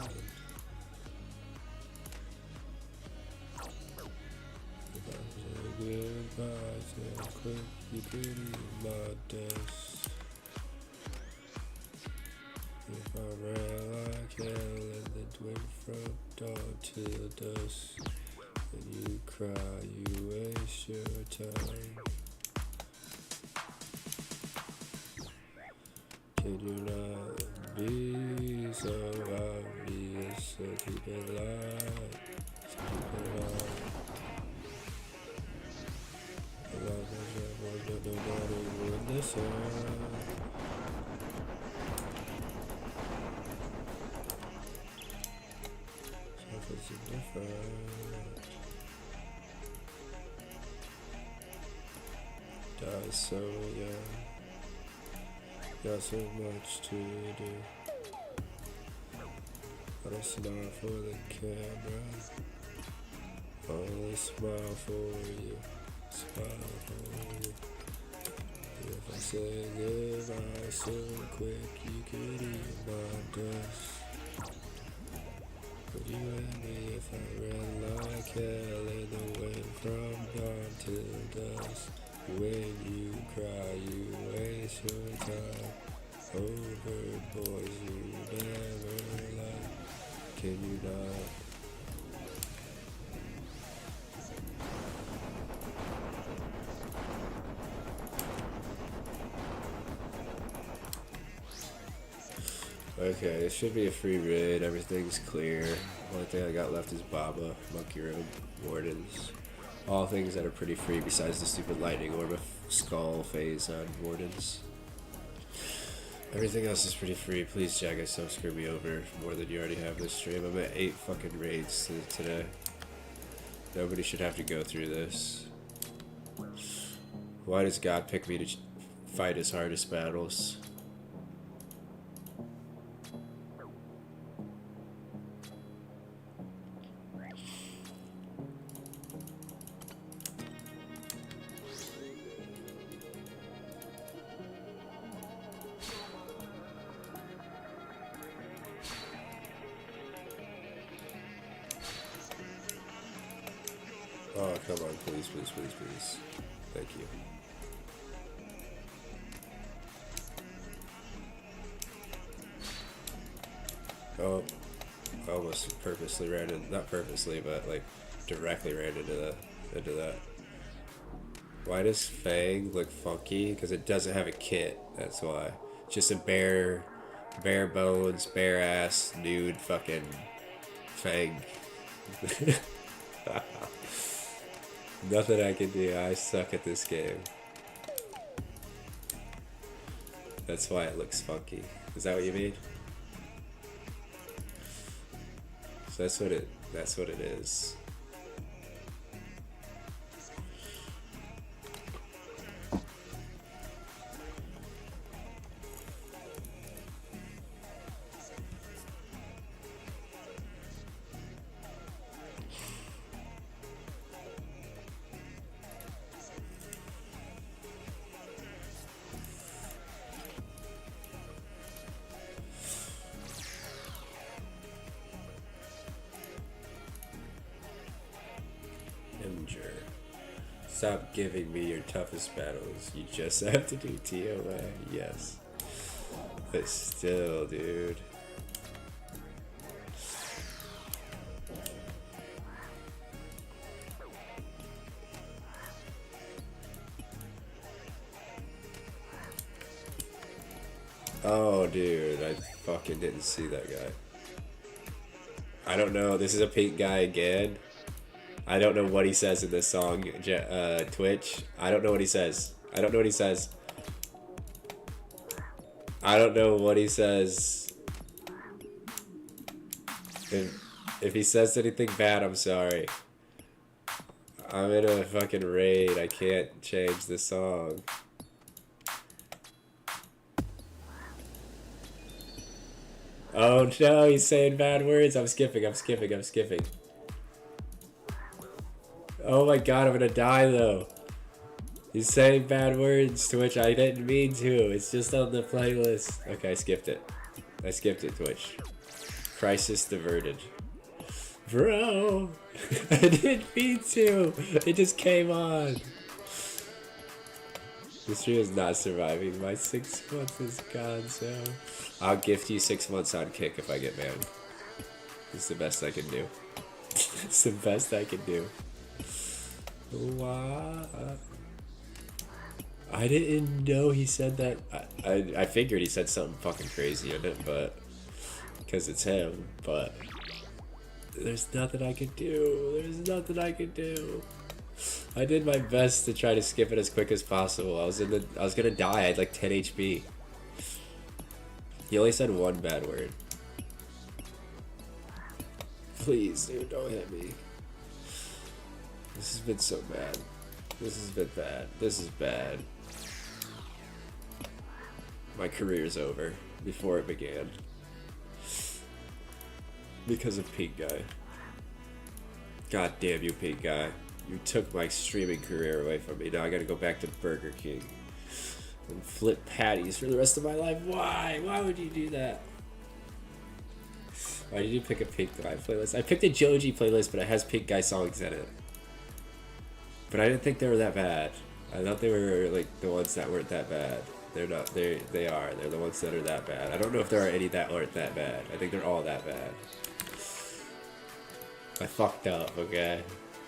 If I say goodbye, say quick, you could eat my desk. If I ran like hell and then went from dawn till dusk, and you cry, you waste your time. Can you not be so obvious? So keep it alive. So keep it alive. A lot of trouble that nobody will listen. Something's different. Die so young. Got so much to do. But I smile for the camera. Only smile for you. Smile for you. If I say goodbye so quick, you could eat my dust. Would you and me if I ran like hell in the wind from dawn till dusk? When you cry, you waste your time over boys you never liked. Can you not? Okay, it should be a free raid. Everything's clear. Only thing I got left is Baba, Monkey Room, Wardens. All things that are pretty free besides the stupid lightning orb of skull phase on Wardens. Everything else is pretty free. Please, Jagex, don't screw me over more than you already have this stream. I'm at 8 fucking raids today. Nobody should have to go through this. Why does God pick me to fight his hardest battles? Oh, come on, please, please, please, please. Thank you. Oh, I almost purposely ran in, not purposely, but like directly ran into that. Why does Fang look funky? Because it doesn't have a kit, that's why. Just a bare bones, bare ass, nude fucking Fang. Nothing I can do. I suck at this game. That's why it looks funky. Is that what you mean? So that's what it is. Stop giving me your toughest battles. You just have to do TOA. Yes. But still, dude. Oh, dude. I fucking didn't see that guy. I don't know. This is a pink guy again. I don't know what he says in this song, Twitch. I don't know what he says. I don't know what he says. I don't know what he says. If he says anything bad, I'm sorry. I'm in a fucking raid. I can't change the song. Oh no, he's saying bad words. I'm skipping. Oh my god, I'm gonna die though. He's saying bad words, Twitch. I didn't mean to. It's just on the playlist. Okay, I skipped it. Twitch. Crisis diverted. Bro! I didn't mean to. It just came on. This stream is not surviving. My 6 months is gone, so... I'll gift you 6 months on Kick if I get banned. It's the best I can do. It's the best I can do. Wow. I didn't know he said that. I figured he said something fucking crazy in it, but because it's him. But there's nothing I could do. I did my best to try to skip it as quick as possible. I was gonna die. I had like 10 HP. He only said one bad word. Please, dude, don't hit me. This has been so bad. This has been bad. This is bad. My career's over before it began. Because of Pink Guy. God damn you, Pink Guy. You took my streaming career away from me. Now I gotta go back to Burger King and flip patties for the rest of my life. Why? Why would you do that? Why did you pick a Pink Guy playlist? I picked a Joji playlist, but it has Pink Guy songs in it. But I didn't think they were that bad. I thought they were like the ones that weren't that bad. They're not. They are. They're the ones that are that bad. I don't know if there are any that aren't that bad. I think they're all that bad. I fucked up, okay?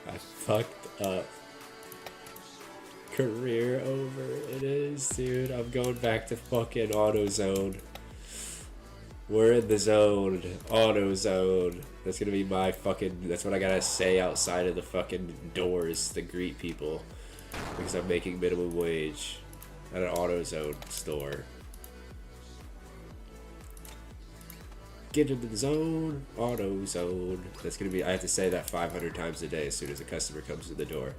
I fucked up. Career over. It is, dude. I'm going back to fucking AutoZone. We're in the zone. AutoZone. That's gonna be my fucking... That's what I gotta say outside of the fucking doors to greet people. Because I'm making minimum wage at an AutoZone store. Get into the zone. AutoZone. That's gonna be... I have to say that 500 times a day as soon as a customer comes to the door.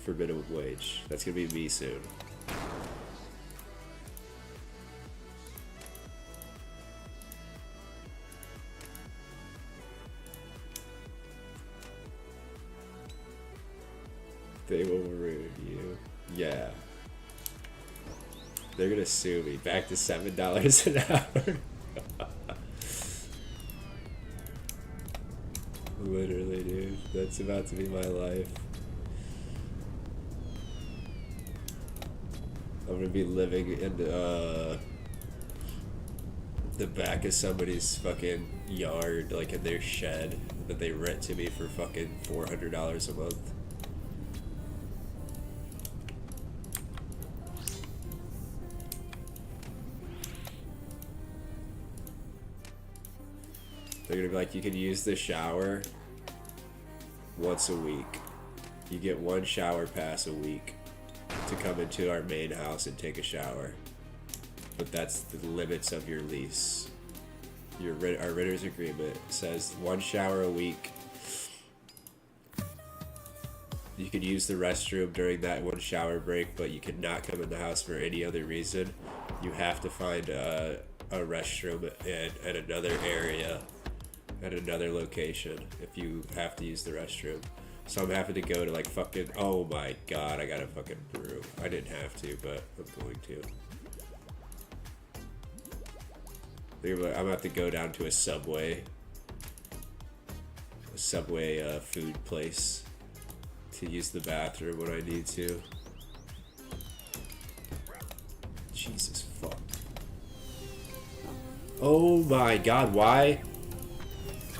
For minimum wage. That's gonna be me soon. They will ruin you. Yeah. They're gonna sue me. Back to $7 an hour. Literally, dude. That's about to be my life. I'm gonna be living in the back of somebody's fucking yard, like in their shed that they rent to me for fucking $400 a month. They're gonna be like, you can use the shower once a week. You get one shower pass a week to come into our main house and take a shower. But that's the limits of your lease. Our renter's agreement says one shower a week. You could use the restroom during that one shower break, but you could not come in the house for any other reason. You have to find a restroom at another area, at another location, if you have to use the restroom. So I'm having to go to like fucking, oh my god, I gotta fucking brew. I didn't have to, but I'm going to. I'm gonna have to go down to a Subway food place to use the bathroom when I need to. Jesus fuck. Oh my god, why?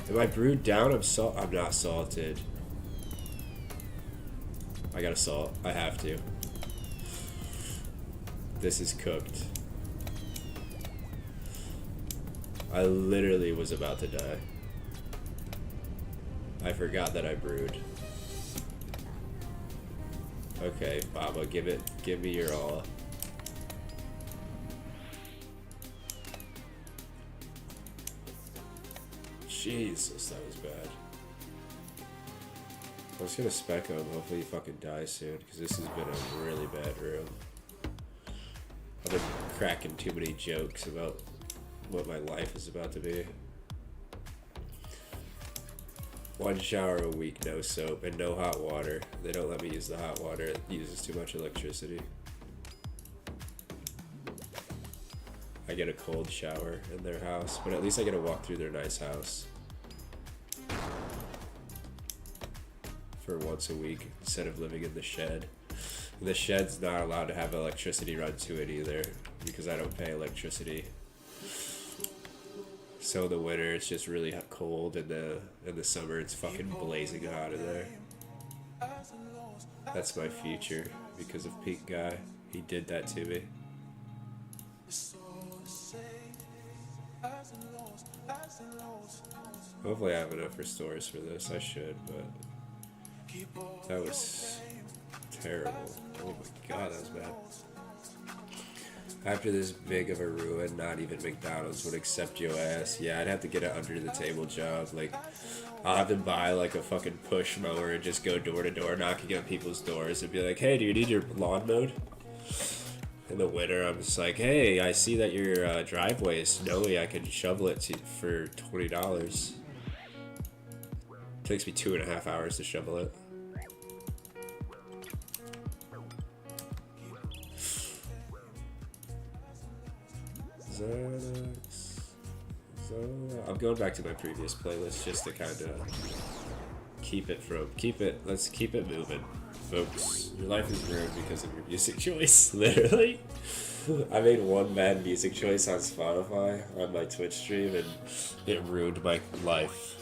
Am I brewed down? I'm not salted. I gotta salt. I have to. This is cooked. I literally was about to die. I forgot that I brewed. Okay, Baba, give me your all. Jesus, that was bad. I was gonna spec him, hopefully he fucking dies soon, because this has been a really bad room. I've been cracking too many jokes about what my life is about to be. One shower a week, no soap, and no hot water. They don't let me use the hot water, it uses too much electricity. I get a cold shower in their house, but at least I get to walk through their nice house for once a week instead of living in the shed. And the shed's not allowed to have electricity run to it either because I don't pay electricity. So in the winter it's just really cold, and in the summer it's fucking blazing hot in there. That's my future because of Pink Guy. He did that to me. Hopefully I have enough restores for this. I should, but that was terrible. Oh my god, that was bad. After this big of a ruin, not even McDonald's would accept your ass. Yeah, I'd have to get an under the table job. Like, I'll have to buy like a fucking push mower and just go door to door knocking on people's doors and be like, hey, do you need your lawn mowed? In the winter, I'm just like, hey, I see that your driveway is snowy. I can shovel it for $20. Takes me 2.5 hours to shovel it. I'm going back to my previous playlist just to kind of let's keep it moving, folks. Your life is ruined because of your music choice, literally. I made one bad music choice on Spotify on my Twitch stream and it ruined my life.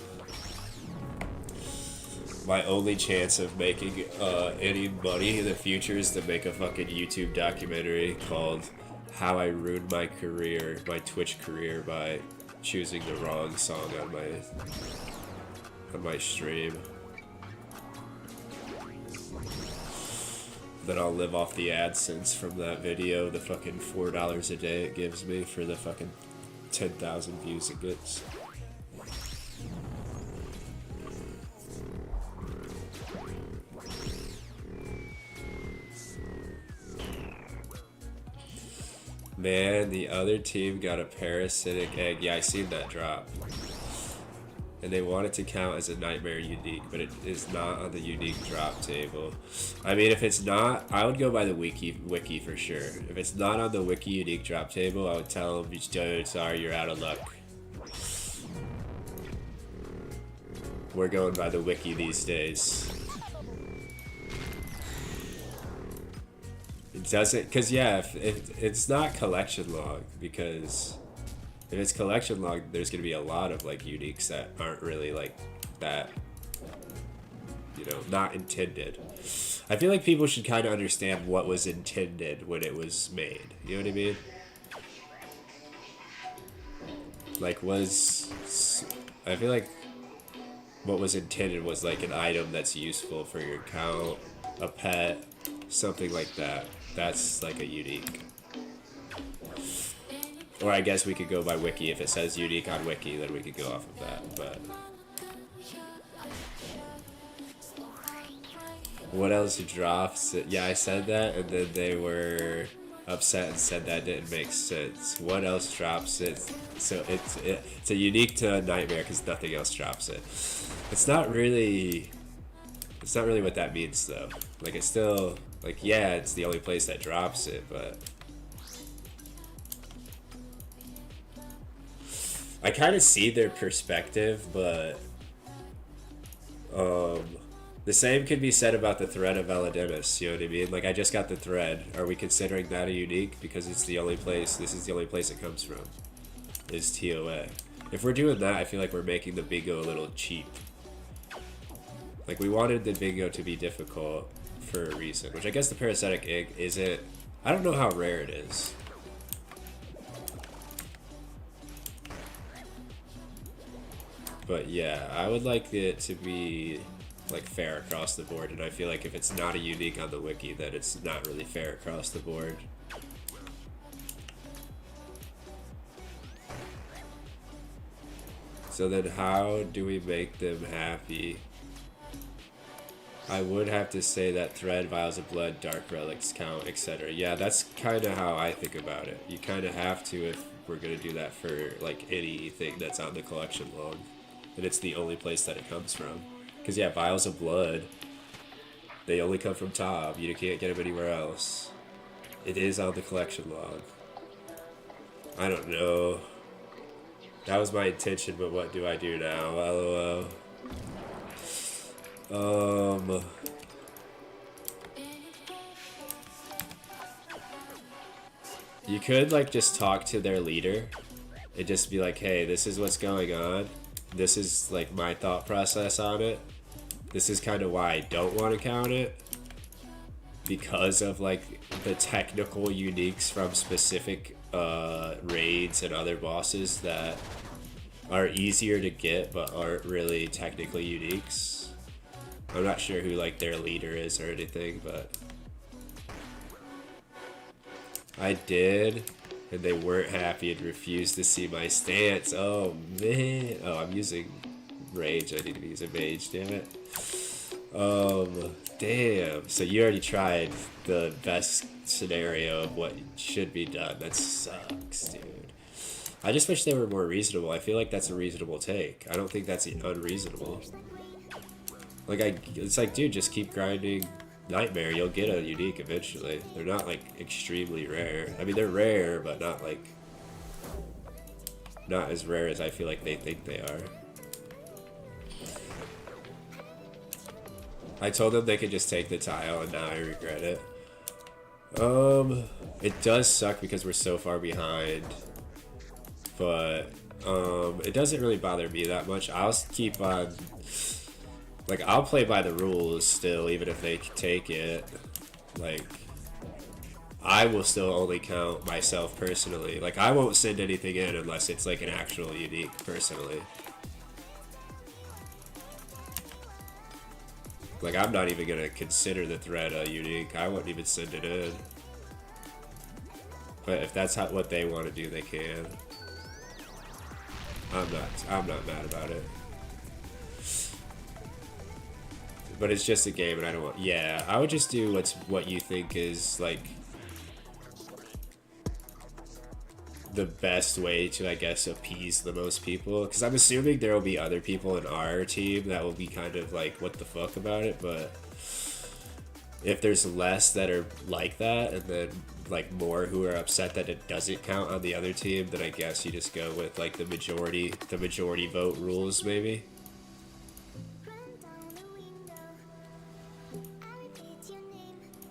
My only chance of making any money in the future is to make a fucking YouTube documentary called How I Ruined My Career, my Twitch career, by choosing the wrong song on my stream. Then I'll live off the AdSense from that video, the fucking $4 a day it gives me for the fucking 10,000 views it gets. Man, the other team got a parasitic egg. Yeah, I seen that drop. And they want it to count as a nightmare unique, but it is not on the unique drop table. I mean, if it's not, I would go by the wiki for sure. If it's not on the wiki unique drop table, I would tell them, dude, sorry, you're out of luck. we're going by the wiki these days. It doesn't, because yeah, if it's not collection log, because if it's collection log, there's going to be a lot of like uniques that aren't really like that, you know, not intended. I feel like people should kind of understand what was intended when it was made. You know what I mean? Like, I feel like what was intended was like an item that's useful for your account, a pet, something like that. That's like a unique. Or I guess we could go by wiki. If it says unique on wiki, then we could go off of that. But what else drops? Yeah, I said that, and then they were upset and said that didn't make sense. What else drops it? So it's a unique to Nightmare because nothing else drops it. It's not really what that means though. Like, it's still like, yeah, it's the only place that drops it, but I kind of see their perspective, but the same could be said about the thread of Eladimus, you know what I mean? Like, I just got the thread. Are we considering that a unique? Because it's the only place, this is the only place it comes from, is TOA. If we're doing that, I feel like we're making the bingo a little cheap. Like, we wanted the bingo to be difficult for a reason, which I guess the parasitic egg isn't. I don't know how rare it is. But yeah, I would like it to be like fair across the board, and I feel like if it's not a unique on the wiki, then it's not really fair across the board. So then how do we make them happy? I would have to say that thread, vials of blood, dark relics count, etc. Yeah, that's kind of how I think about it. You kind of have to if we're going to do that for like anything that's on the collection log. And it's the only place that it comes from. Because yeah, vials of blood, they only come from Top. You can't get them anywhere else. It is on the collection log. I don't know. That was my intention, but what do I do now? LOL. You could like just talk to their leader and just be like, hey, this is what's going on. This is like my thought process on it. This is kind of why I don't want to count it. Because of like the technical uniques from specific raids and other bosses that are easier to get but aren't really technically uniques. I'm not sure who like their leader is or anything, but I did, and they weren't happy and refused to see my stance. Oh man. Oh, I'm using rage. I need to be using mage, damn it. Damn. So you already tried the best scenario of what should be done. That sucks, dude. I just wish they were more reasonable. I feel like that's a reasonable take. I don't think that's unreasonable. Like, it's like, dude, just keep grinding Nightmare. You'll get a unique eventually. They're not, like, extremely rare. I mean, they're rare, but not, like, not as rare as I feel like they think they are. I told them they could just take the tile, and now I regret it. It does suck because we're so far behind. But, it doesn't really bother me that much. I'll keep on... Like, I'll play by the rules still, even if they take it. Like, I will still only count myself personally. Like, I won't send anything in unless it's, like, an actual unique, personally. Like, I'm not even gonna consider the thread a unique. I won't even send it in. But if that's what they want to do, they can. I'm not mad about it. But it's just a game, and I don't want... Yeah, I would just do what you think is, like, the best way to, I guess, appease the most people. Because I'm assuming there will be other people in our team that will be kind of, like, what the fuck about it. But if there's less that are like that, and then, like, more who are upset that it doesn't count on the other team, then I guess you just go with, like, the majority vote rules, maybe.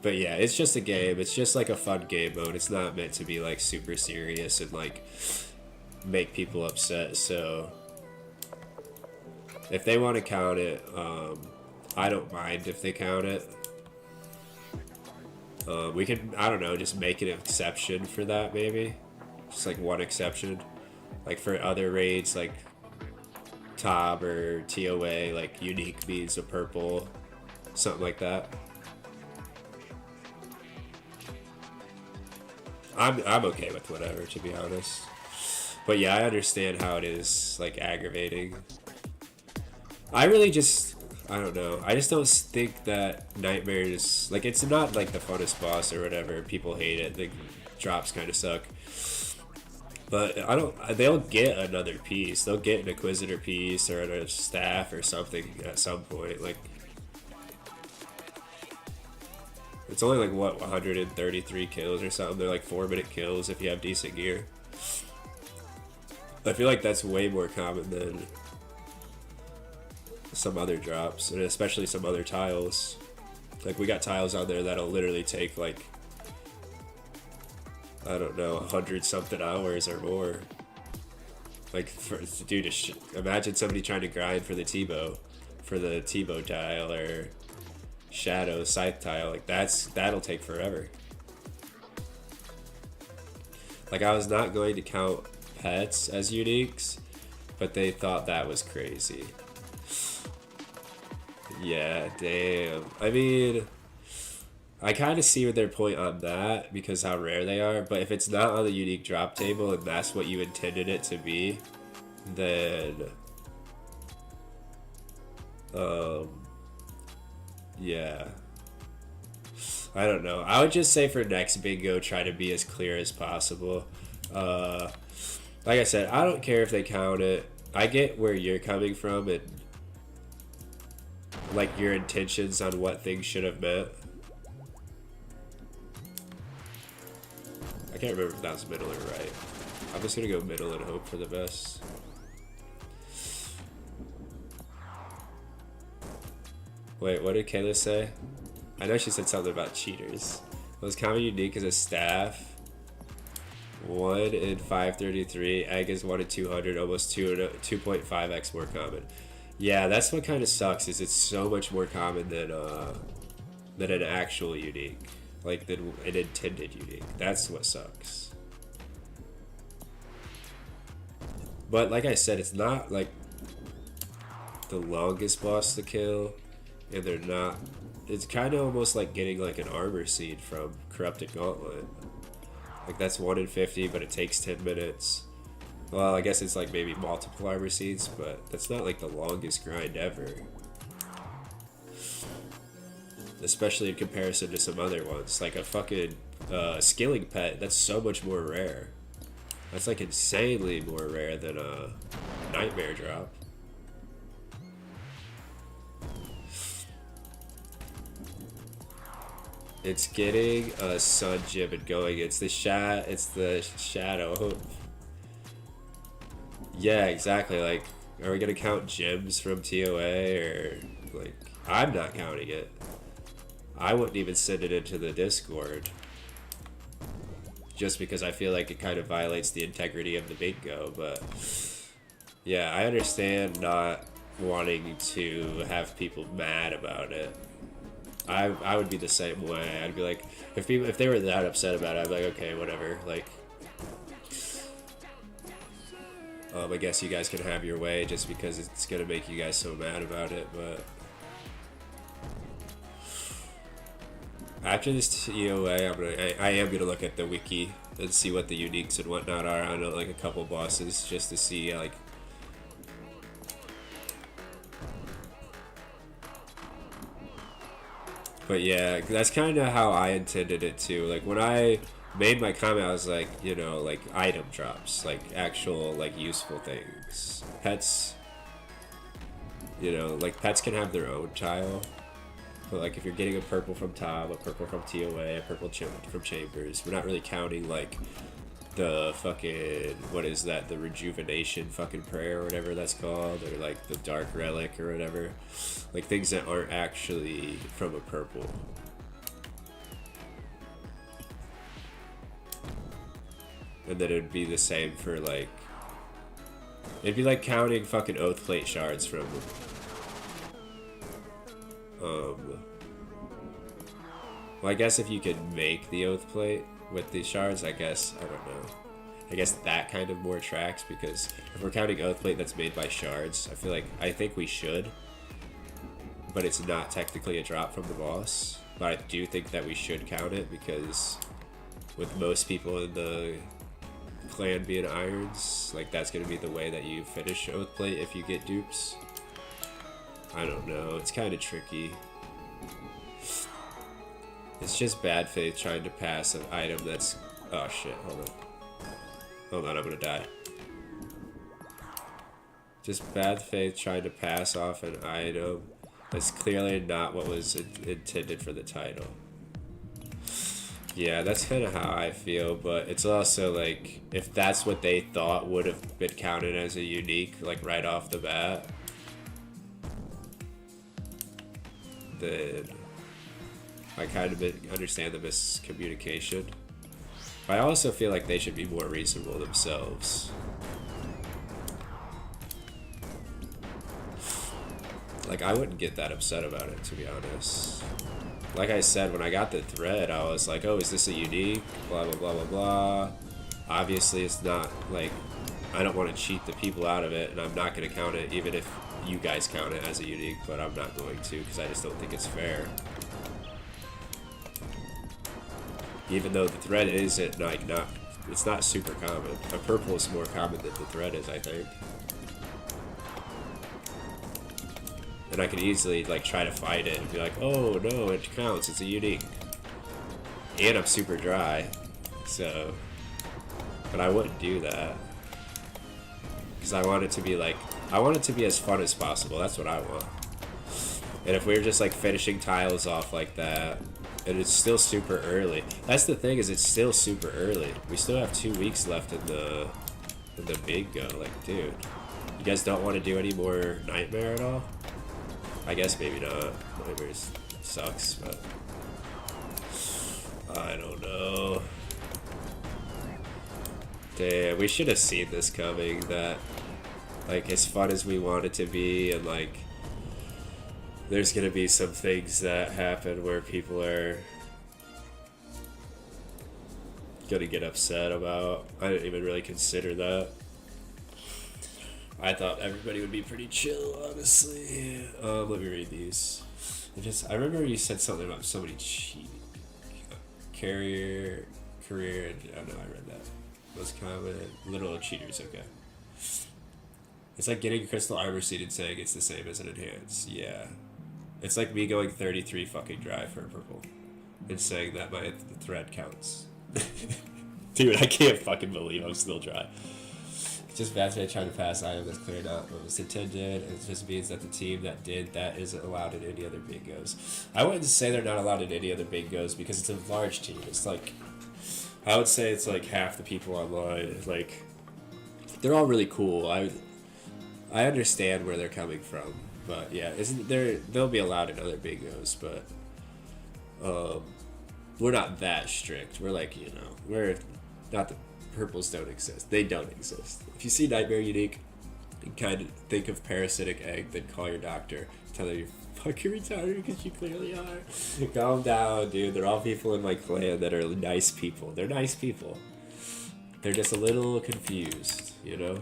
But yeah, it's just a game. It's just like a fun game mode. It's not meant to be like super serious and like make people upset. So if they want to count it, I don't mind if they count it. We can, I don't know, just make an exception for that maybe. Just like one exception. Like for other raids like TOB or TOA, like unique means a purple, something like that. I'm okay with whatever, to be honest. But yeah, I understand how it is like aggravating. I really just, I don't know. I just don't think that Nightmares, like, it's not like the funnest boss or whatever. People hate it. The drops kind of suck. But they'll get another piece. They'll get an Inquisitor piece or a staff or something at some point. Like, it's only like, what, 133 kills or something. They're like 4-minute kills if you have decent gear. I feel like that's way more common than some other drops, and especially some other tiles. Like, we got tiles on there that'll literally take like, I don't know, 100-something hours or more. Like, dude, imagine somebody trying to grind for the T-bow tile or shadow scythe tile. Like, that'll take forever. Like, I was not going to count pets as uniques, but they thought that was crazy. Yeah, damn. I mean, I kind of see their point on that because how rare they are, but if it's not on the unique drop table and that's what you intended it to be, then yeah, I don't know. I would just say for next bingo, try to be as clear as possible. Like I said, I don't care if they count it. I get where you're coming from and like your intentions on what things should have meant. I can't remember if that was middle or right. I'm just gonna go middle and hope for the best. Wait, what did Kayla say? I know she said something about cheaters. Was common unique as a staff? 1 in 533. Egg is 1 in 200. Almost 2.5x more common. Yeah, that's what kind of sucks. Is it's so much more common than an actual unique, like than an intended unique. That's what sucks. But like I said, it's not like the longest boss to kill, and they're not. It's kind of almost like getting like an armor seed from Corrupted Gauntlet. Like that's 1 in 50, but it takes 10 minutes. Well, I guess it's like maybe multiple armor seeds, but that's not like the longest grind ever. Especially in comparison to some other ones. Like a fucking skilling pet, that's so much more rare. That's like insanely more rare than a nightmare drop. It's getting a sun gem and going. It's the shadow. Yeah, exactly. Like, are we gonna count gems from TOA or like? I'm not counting it. I wouldn't even send it into the Discord. Just because I feel like it kind of violates the integrity of the bingo, but yeah, I understand not wanting to have people mad about it. I would be the same way. I'd be like, if they were that upset about it, I'd be like, okay, whatever. Like, I guess you guys can have your way just because it's gonna make you guys so mad about it, but after this TOA, I am gonna look at the wiki and see what the uniques and whatnot are on like a couple bosses just to see like. But yeah, that's kind of how I intended it too. Like when I made my comment, I was like, you know, like item drops, like actual like useful things. Pets, you know, like pets can have their own tile. But like if you're getting a purple from TOB, a purple from TOA, a purple from Chambers, we're not really counting like the fucking, what is that, the rejuvenation fucking prayer or whatever that's called, or like the dark relic or whatever. Like things that aren't actually from a purple. and then it'd be the same for like, it'd be like counting fucking oath plate shards from well, I guess if you could make the oath plate with the shards, I guess, I don't know. I guess that kind of more tracks, because if we're counting oath plate that's made by shards, I think we should, but it's not technically a drop from the boss. But I do think that we should count it, because with most people in the clan being irons, like that's gonna be the way that you finish oath plate if you get dupes. I don't know, it's kind of tricky. It's just bad faith trying to pass an item that's... Oh shit, hold on. Hold on, I'm gonna die. Just bad faith trying to pass off an item that's clearly not what was intended for the title. Yeah, that's kind of how I feel, but it's also like, if that's what they thought would have been counted as a unique, like right off the bat, then I kind of understand the miscommunication. But I also feel like they should be more reasonable themselves. Like, I wouldn't get that upset about it, to be honest. Like I said, when I got the thread, I was like, oh, is this a unique? Blah, blah, blah, blah, blah. Obviously, it's not, like, I don't want to cheat the people out of it, and I'm not going to count it, even if you guys count it as a unique, but I'm not going to, because I just don't think it's fair. Even though the thread isn't, like, it's not super common. A purple is more common than the thread is, I think. And I could easily, like, try to fight it and be like, oh, no, it counts, it's a unique. And I'm super dry, so... But I wouldn't do that. Because I want it to be, like... I want it to be as fun as possible, that's what I want. And if we were just, like, finishing tiles off like that, and it's still super early. That's the thing, is it's still super early. We still have 2 weeks left in the big go. Like, dude, you guys don't want to do any more Nightmare at all? I guess maybe not. Nightmare sucks, but I don't know. Damn, we should have seen this coming. That, like, as fun as we want it to be, and like, there's gonna be some things that happen where people are gonna get upset about. I didn't even really consider that. I thought everybody would be pretty chill, honestly. Let me read these. I remember you said something about somebody cheating. Career, oh no, I read that. Most common, little cheaters, okay. It's like getting a crystal armor seed and saying it's the same as an enhance. Yeah. It's like me going 33 fucking dry for a purple and saying that my thread counts. Dude, I can't fucking believe I'm still dry. Just bad faith trying to pass item that's clear not what was intended. It just means that the team that did that isn't allowed in any other bingos. I wouldn't say they're not allowed in any other bingos because it's a large team. It's like, I would say it's like half the people online. Like, they're all really cool. I understand where they're coming from, but yeah, they'll be allowed in other bingos, but we're not that strict. We're like, you know, we're not the purples don't exist. They don't exist. If you see Nightmare Unique, and kind of think of Parasitic Egg, then call your doctor. Tell them you're fucking retarded because you clearly are. Calm down, dude. They're all people in my clan that are nice people. They're nice people. They're just a little confused, you know?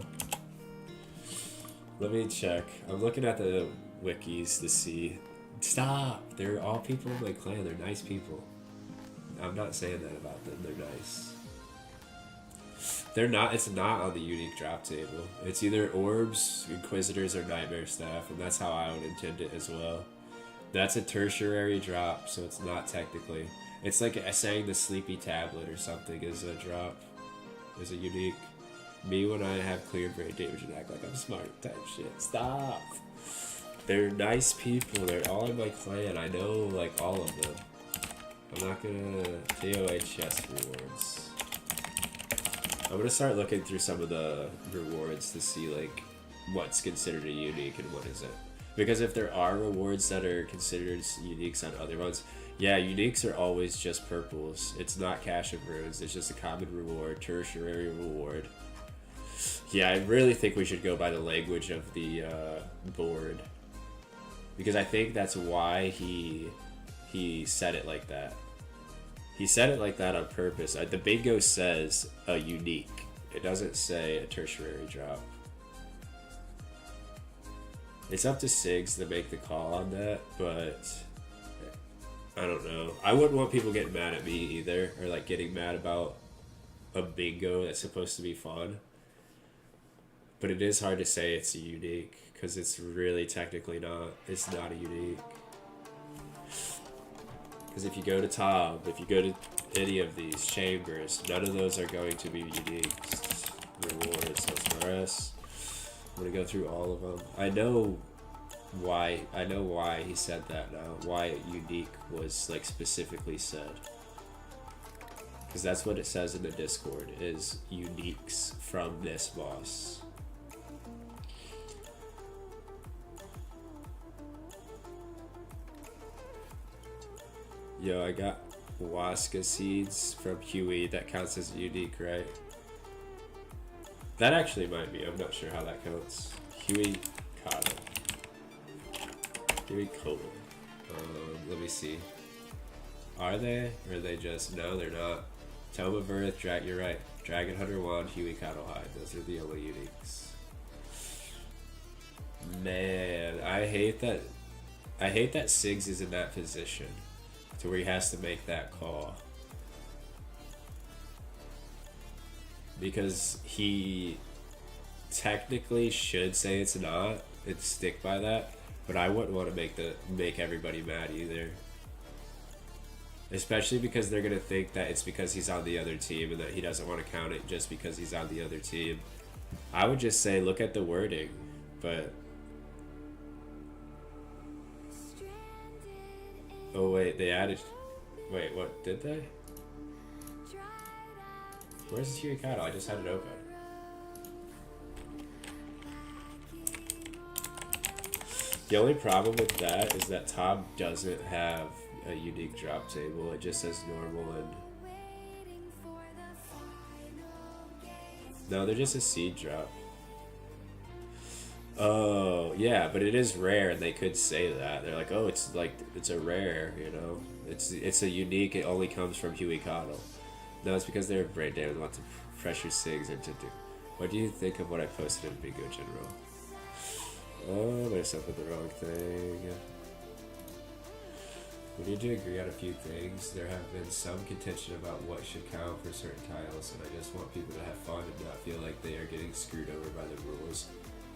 Let me check. I'm looking at the wikis to see. Stop! They're all people in my clan. They're nice people. I'm not saying that about them. They're nice. They're not. It's not on the unique drop table. It's either orbs, inquisitors, or nightmare staff, and that's how I would intend it as well. That's a tertiary drop, so it's not technically. It's like saying the sleepy tablet or something is a drop, is a unique. Me when I have clear brain damage and act like I'm smart type shit. Stop. They're nice people. They're all in my clan. I know like all of them. I'm not gonna TOA chest rewards. I'm gonna start looking through some of the rewards to see like what's considered a unique and what isn't. Because if there are rewards that are considered uniques on other ones, Yeah, uniques are always just purples. It's not cache of runes. It's just a common reward, tertiary reward. Yeah, I really think we should go by the language of the board, because I think that's why he said it like that. He said it like that on purpose. The bingo says a unique. It doesn't say a tertiary drop. It's up to Sigs to make the call on that, but I don't know. I wouldn't want people getting mad at me either, or like getting mad about a bingo that's supposed to be fun. But it is hard to say it's a unique, because it's really technically not. It's not a unique. Because if you go to Top, if you go to any of these chambers, none of those are going to be unique rewards. So for us, I'm gonna go through all of them. I know why he said that now. Why unique was like specifically said. Because that's what it says in the Discord, is uniques from this boss. Yo, I got Waska seeds from Huey. That counts as unique, right? That actually might be. I'm not sure how that counts. Huey Kata. Huey Kotal. Let me see. Are they? Or are they just... No, they're not. Tome of Earth, you're right. Dragon Hunter 1, Huey Cattle Hide. Those are the only uniques. Man, I hate that Sigs is in that position to where he has to make that call. Because he technically should say it's not and stick by that, but I wouldn't want to make everybody mad either. Especially because they're gonna think that it's because he's on the other team and that he doesn't want to count it just because he's on the other team. I would just say look at the wording, but oh wait, they added. Wait, what did they? Where's the Huey Cattle? I just had it open. The only problem with that is that Tom doesn't have a unique drop table. It just says normal and... No, they're just a seed drop. Oh, yeah, but it is rare, and they could say that. They're like, oh, it's like, it's a rare, you know? It's a unique, it only comes from Huey Cattle. No, it's because they're brain dead and want to pressure Sigs into do. What do you think of what I posted in Bingo General? Oh, I myself with the wrong thing. We need to agree on a few things. There have been some contention about what should count for certain tiles, and I just want people to have fun and not feel like they are getting screwed over by the rules,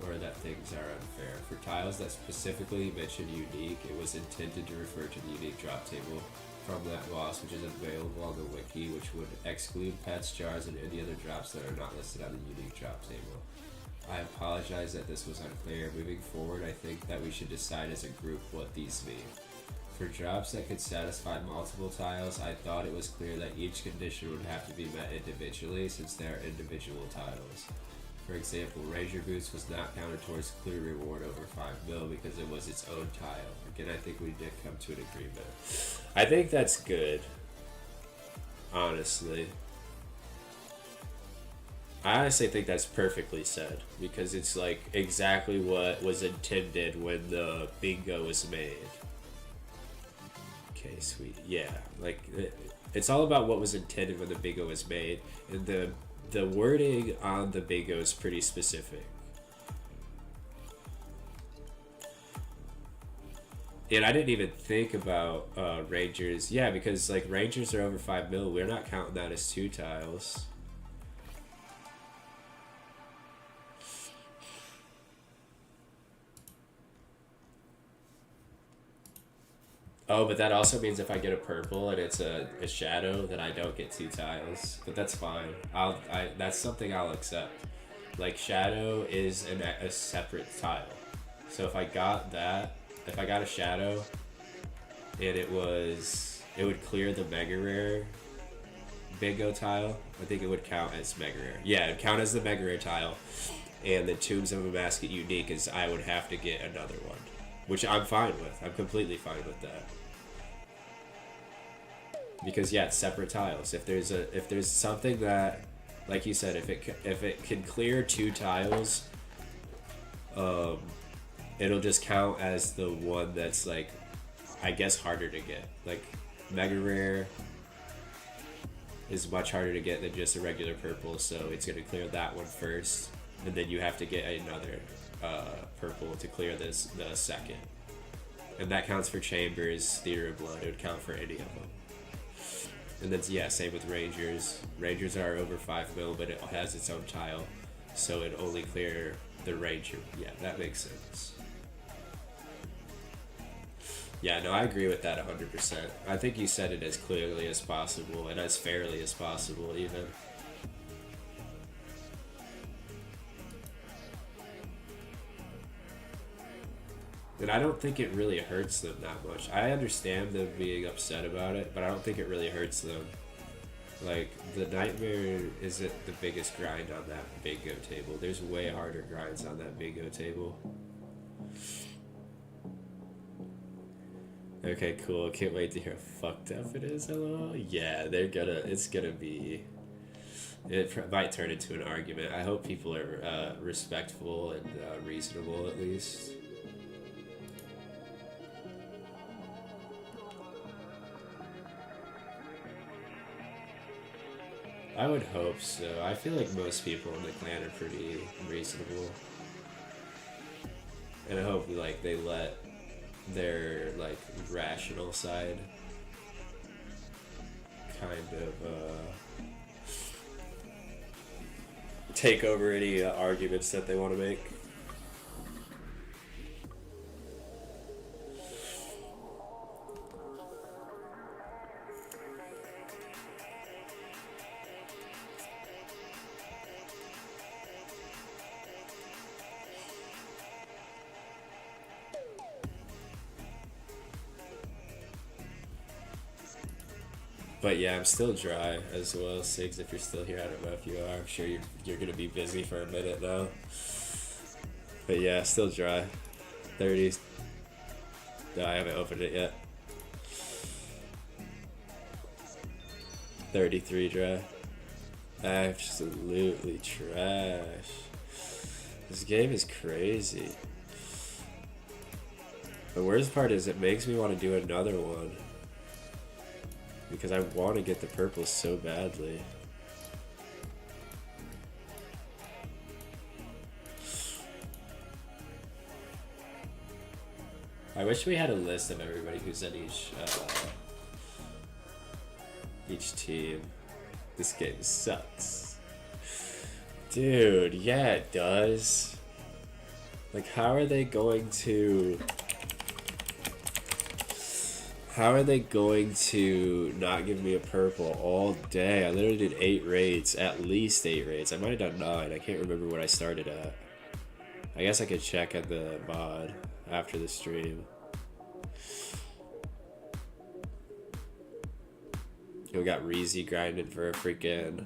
or that things are unfair. For tiles that specifically mention unique, it was intended to refer to the unique drop table from that boss, which is available on the wiki, which would exclude pets, jars, and any other drops that are not listed on the unique drop table. I apologize that this was unclear. Moving forward, I think that we should decide as a group what these mean. For drops that could satisfy multiple tiles, I thought it was clear that each condition would have to be met individually since they are individual tiles. For example, Ranger Boots was not counted towards clear reward over 5 mil because it was its own tile. Again, I think we did come to an agreement. I think that's good. Honestly. I honestly think that's perfectly said, because it's like exactly what was intended when the bingo was made. Okay, sweet. Yeah, like it's all about what was intended when the bingo was made, and the wording on the bingo is pretty specific. And I didn't even think about Rangers. Yeah, because like Rangers are over 5 mil. We're not counting that as 2 tiles. Oh, but that also means if I get a purple and it's a shadow, then I don't get 2 tiles. But that's fine. That's something I'll accept. Like, shadow is a separate tile. So if I got that, if I got a shadow and it would clear the mega rare bingo tile, I think it would count as mega rare. Yeah, it'd count as the mega rare tile. And the Tombs of a Basket unique is I would have to get another one. Which I'm fine with. I'm completely fine with that. because yeah, it's separate tiles. If there's something that, like you said, if it can clear 2 tiles, it'll just count as the one that's like, I guess, harder to get. Like mega rare is much harder to get than just a regular purple, so it's gonna clear that one first, and then you have to get another purple to clear the second. And that counts for Chambers, Theater of Blood. It would count for any of them. And then yeah, same with Rangers. Rangers are over 5 mil, but it has its own tile, so it only clear the Ranger. Yeah, that makes sense. Yeah, no, I agree with that 100%. I think you said it as clearly as possible and as fairly as possible, even. And I don't think it really hurts them that much. I understand them being upset about it, but I don't think it really hurts them. Like, the Nightmare isn't the biggest grind on that bingo table. There's way harder grinds on that bingo table. Okay, cool. Can't wait to hear how fucked up it is, LOL. Yeah, it's gonna be... It might turn into an argument. I hope people are respectful and reasonable, at least. I would hope so. I feel like most people in the clan are pretty reasonable. And I hope, like, they let their, like, rational side kind of take over any arguments that they want to make. But yeah, I'm still dry as well. Sigs, if you're still here, I don't know if you are. I'm sure you're gonna be busy for a minute now. But yeah, still dry. 30. No, I haven't opened it yet. 33 dry. Absolutely trash. This game is crazy. The worst part is it makes me want to do another one. Because I want to get the purple so badly. I wish we had a list of everybody who's in each team. This game sucks. Dude, yeah, it does. Like, how are they going to not give me a purple all day? I literally did 8 raids, at least 8 raids. I might have done 9. I can't remember what I started at. I guess I could check at the mod after the stream. We got Reezy grinding for a freaking...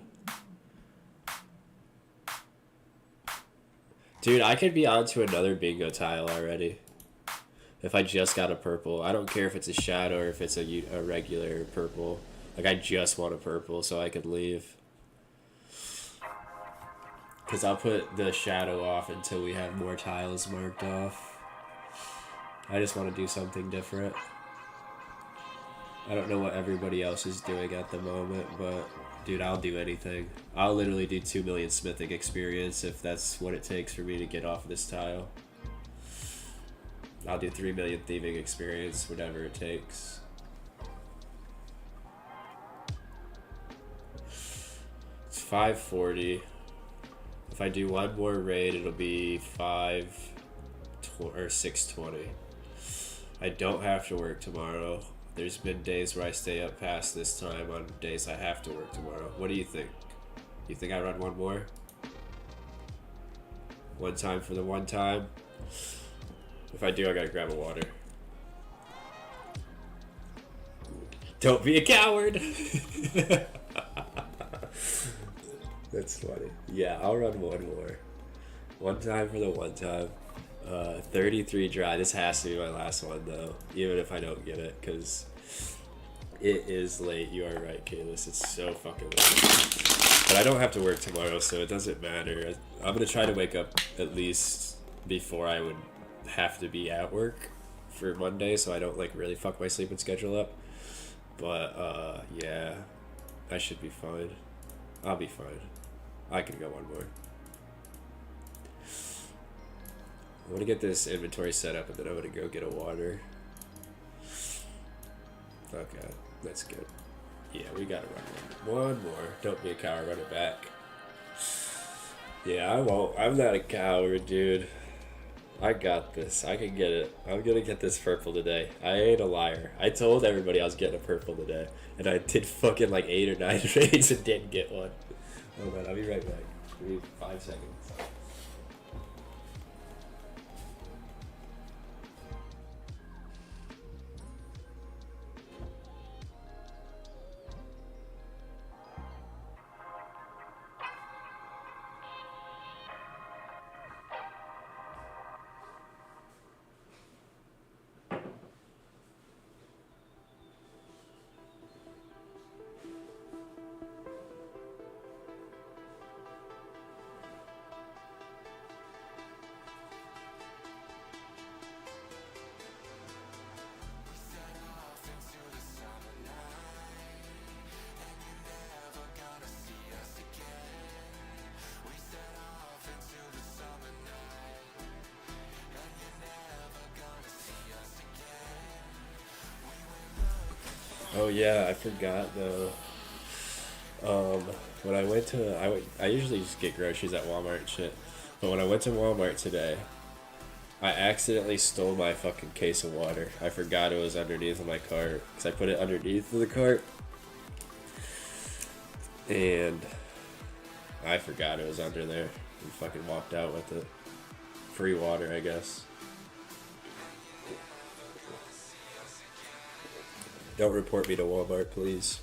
Dude, I could be onto another bingo tile already. If I just got a purple. I don't care if it's a shadow or if it's a regular purple. Like, I just want a purple so I could leave. Because I'll put the shadow off until we have more tiles marked off. I just want to do something different. I don't know what everybody else is doing at the moment, but dude, I'll do anything. I'll literally do 2 million smithing experience if that's what it takes for me to get off of this tile. I'll do 3 million thieving experience, whatever it takes. It's 540. If I do one more raid, it'll be 620. I don't have to work tomorrow. There's been days where I stay up past this time on days I have to work tomorrow. What do you think? You think I run one more? One time for the one time? If I do, I gotta grab a water. Don't be a coward! That's funny. Yeah, I'll run one more. One time for the one time. 33 dry. This has to be my last one, though. Even if I don't get it, because It is late. You are right, Kalis. It's so fucking late. But I don't have to work tomorrow, so it doesn't matter. I'm gonna try to wake up at least before I would have to be at work for Monday, so I don't like really fuck my sleeping schedule up. But yeah, I should be fine. I'll be fine. I can go one more. I want to get this inventory set up, and then I'm gonna go get a water. Okay, that's good. Yeah, we gotta run one more. Don't be a coward, run it back. Yeah, I won't. I'm not a coward, dude. I got this. I can get it. I'm gonna get this purple today. I ain't a liar. I told everybody I was getting a purple today, and I did fucking like 8 or 9 raids and didn't get one. Hold on, I'll be right back. Give me 5 seconds. Oh yeah, I forgot though. When I went to, I usually just get groceries at Walmart and shit. But when I went to Walmart today, I accidentally stole my fucking case of water. I forgot it was underneath of my cart because I put it underneath of the cart, and I forgot it was under there and fucking walked out with it. Free water, I guess. Don't report me to Walmart, please.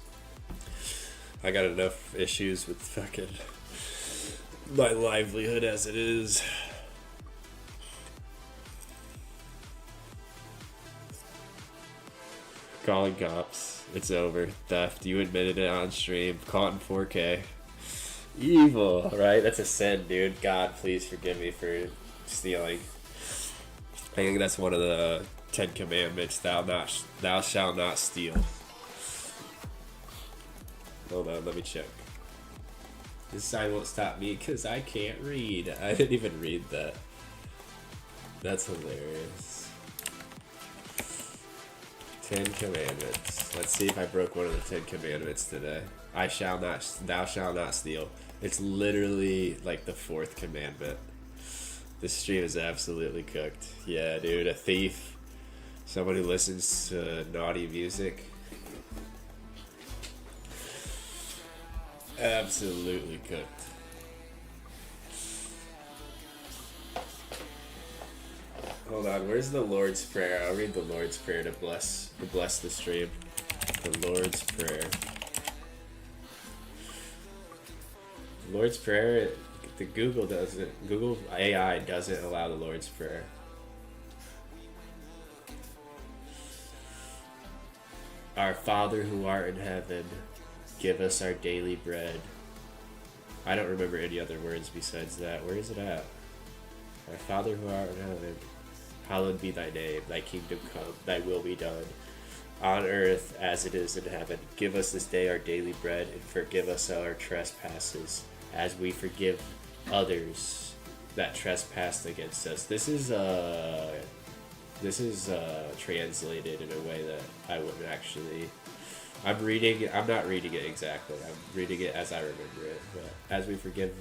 I got enough issues with fucking my livelihood as it is. Calling cops. It's over. Theft. You admitted it on stream. Caught in 4K. Evil, right? That's a sin, dude. God, please forgive me for stealing. I think that's one of the 10 Commandments. Thou shalt not steal. Hold on, let me check. This sign won't stop me because I can't read. I didn't even read that. That's hilarious. 10 Commandments. Let's see if I broke one of the 10 Commandments today. Thou shalt not steal. It's literally like the 4th commandment. This stream is absolutely cooked. Yeah, dude, a thief. Someone who listens to naughty music. Absolutely cooked. Hold on, where's the Lord's Prayer? I'll read the Lord's Prayer to bless the stream. The Lord's Prayer. Lord's Prayer, the Google AI doesn't allow the Lord's Prayer. Our Father who art in heaven, give us our daily bread. I don't remember any other words besides that. Where is it at? Our Father who art in heaven, hallowed be thy name, thy kingdom come, thy will be done, on earth as it is in heaven. Give us this day our daily bread, and forgive us our trespasses, as we forgive others that trespass against us. This is translated in a way that I wouldn't actually. I'm not reading it exactly. I'm reading it as I remember it. But as we forgive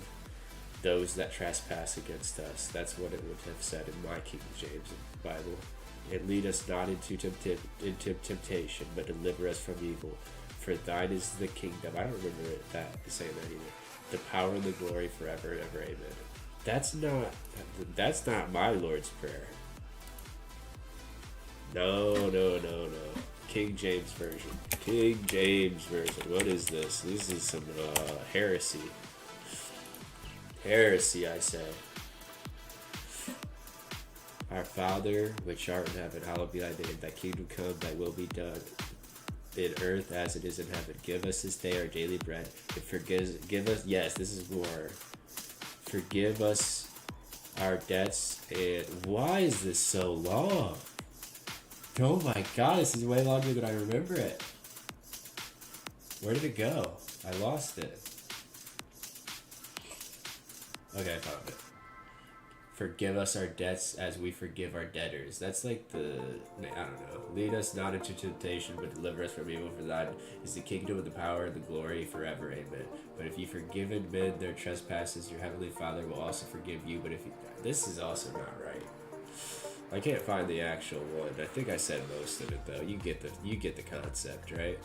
those that trespass against us, that's what it would have said in my King James Bible. And lead us not into temptation, but deliver us from evil. For thine is the kingdom. I don't remember saying that either. The power and the glory forever and ever. Amen. That's not my Lord's Prayer. No. King James Version. King James Version. What is this? This is some heresy. Heresy, I say. Our Father, which art in heaven, hallowed be thy name. Thy kingdom come, thy will be done. in earth as it is in heaven. Give us this day our daily bread. And give us, yes, this is more. Forgive us our debts. And why is this so long? Oh my god, this is way longer than I remember it. Where did it go? I lost it. Okay, I found it. Forgive us our debts as we forgive our debtors. That's like the, I don't know. Lead us not into temptation, but deliver us from evil. For thine is the kingdom and the power and the glory forever. Amen. But if you forgive men their trespasses, your heavenly Father will also forgive you. But if you, this is also not right. I can't find the actual one. I think I said most of it though. You get the concept, right?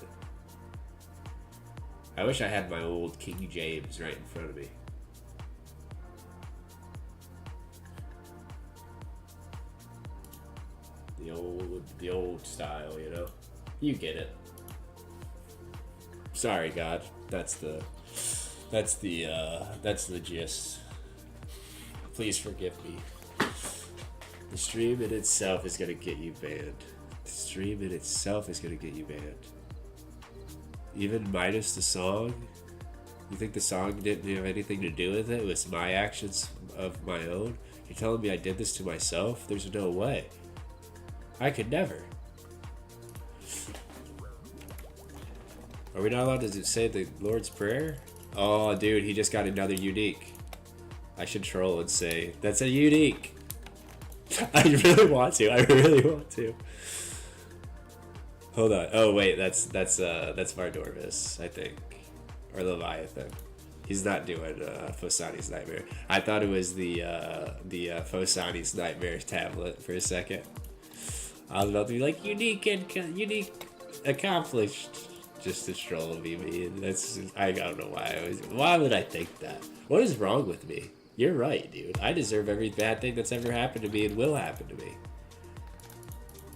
I wish I had my old King James right in front of me. The old style, you know? You get it. Sorry, God. That's the gist. Please forgive me. The stream in itself is gonna get you banned. The stream in itself is gonna get you banned. Even minus the song? You think the song didn't have anything to do with it? It was my actions of my own? You're telling me I did this to myself? There's no way. I could never. Are we not allowed to say the Lord's Prayer? Oh, dude, he just got another unique. I should troll and say, that's a unique. I really want to. I really want to. Hold on. Oh wait, that's Vardorvis, I think, or Leviathan. He's not doing Fosani's Nightmare. I thought it was the Fosani's Nightmare tablet for a second. I was about to be like unique accomplished, just to troll me. That's I don't know why. Why would I think that? What is wrong with me? You're right, dude. I deserve every bad thing that's ever happened to me and will happen to me.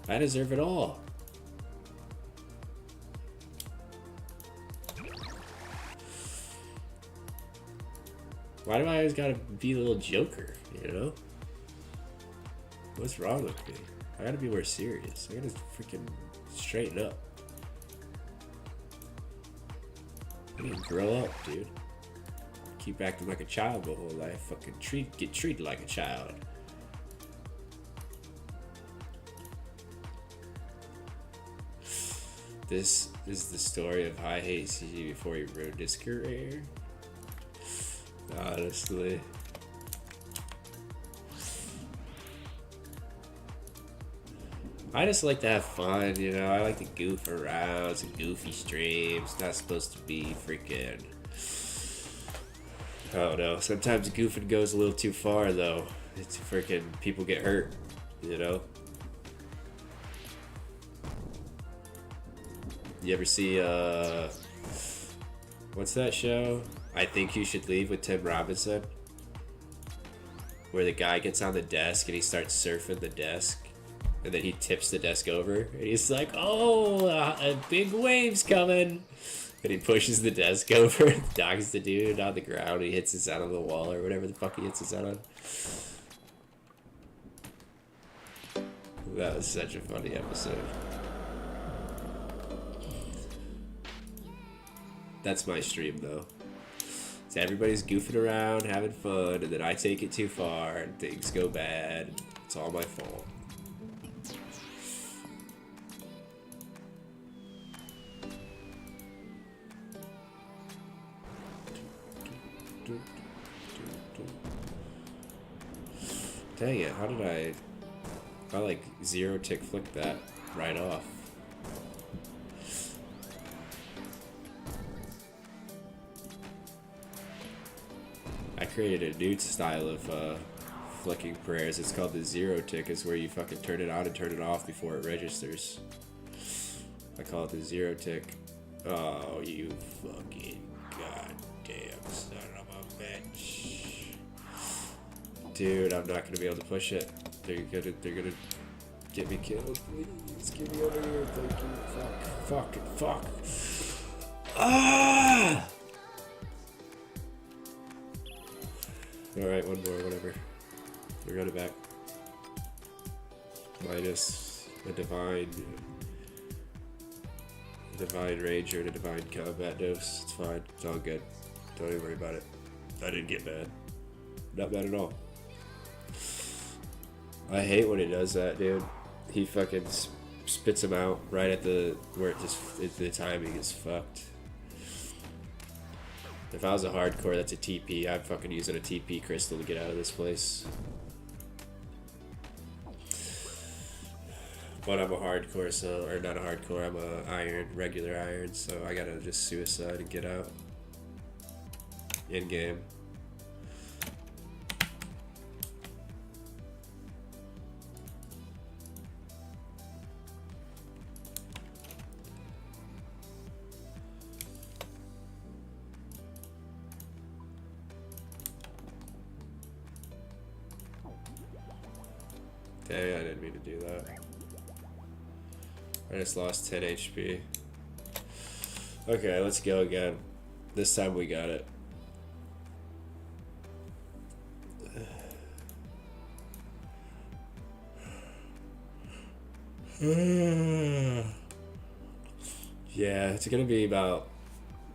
I deserve it all. Why do I always gotta be a little joker, you know? What's wrong with me? I gotta be more serious. I gotta freaking straighten up. I need to grow up, dude. Keep acting like a child my whole life. Fucking get treated like a child. This is the story of ih8cg before he ruined his career. Honestly. I just like to have fun, you know. I like to goof around. Some goofy streams. Not supposed to be freaking... I don't know. Sometimes goofing goes a little too far, though. It's freaking... people get hurt, you know? You ever see, what's that show? I Think You Should Leave with Tim Robinson? Where the guy gets on the desk and he starts surfing the desk. And then he tips the desk over. And he's like, oh, a big wave's coming. And he pushes the desk over, knocks the dude on the ground. He hits his head on the wall or whatever the fuck he hits his head on. That was such a funny episode. That's my stream, though. So everybody's goofing around, having fun, and then I take it too far, and things go bad. It's all my fault. Dang it, how did I like zero tick flick that right off? I created a new style of flicking prayers. It's called the zero tick. It's where you fucking turn it on and turn it off before it registers. I call it the zero tick. Oh, you fucking goddamn son of a bitch. Dude, I'm not gonna be able to push it. They're gonna get me killed. Please get me over here. Thank you. Fuck. Ah! Alright, one more, whatever. We're running back. Minus a divine Divine Ranger and a Divine Combat dose. It's fine. It's all good. Don't even worry about it. I didn't get mad. Not bad at all. I hate when he does that, dude. He fucking spits him out right at the where the timing is fucked. If I was a hardcore, that's a TP. I'm fucking using a TP crystal to get out of this place. But I'm a hardcore, so, or not a hardcore, I'm a iron, regular iron, so I gotta just suicide and get out. In game. Dang, I didn't mean to do that. I just lost 10 HP. Okay, let's go again. This time we got it. Yeah, it's gonna be about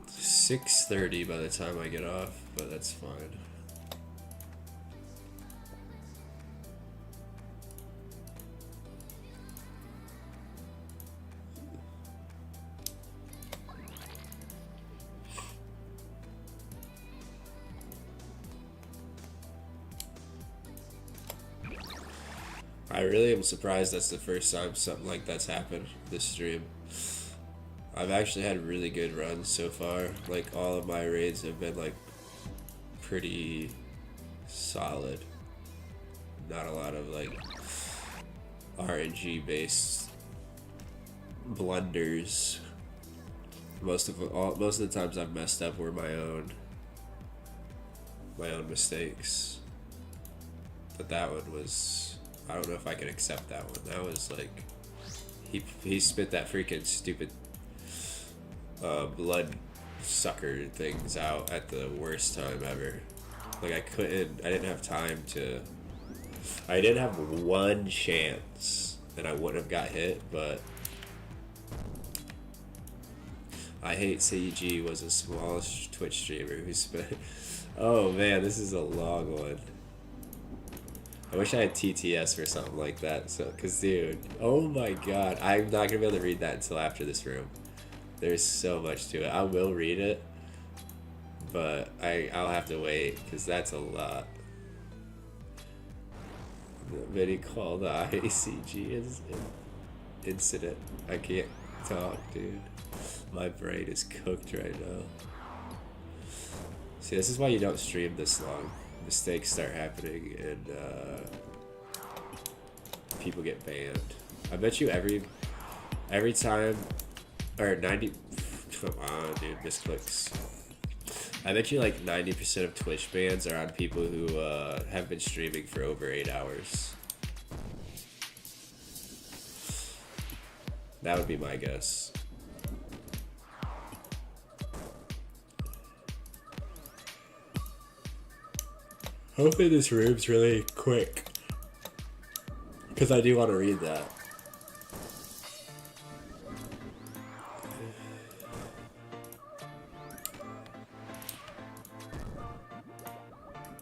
6:30 by the time I get off, but that's fine. I really am surprised that's the first time something like that's happened this stream. I've actually had really good runs so far. Like, all of my raids have been like pretty solid. Not a lot of like RNG based blunders. Most of the times I've messed up were my own mistakes. But that one was, I don't know if I can accept that one. That was like, he spit that freaking stupid blood sucker things out at the worst time ever. Like, I didn't have time to, I did have one chance and I wouldn't have got hit, but ih8cg was a smallish Twitch streamer who spent, oh man, this is a long one. I wish I had TTS for something like that. So, cause dude, oh my god, I'm not gonna be able to read that until after this room. There's so much to it. I will read it, but I'll have to wait because that's a lot. The video called the ih8cg incident. I can't talk, dude. My brain is cooked right now. See, this is why you don't stream this long. Mistakes start happening and people get banned. I bet you every time, or 90, come on dude, misclicks. I bet you like 90% of Twitch bans are on people who have been streaming for over 8 hours. That would be my guess. Hopefully this room's really quick, because I do want to read that.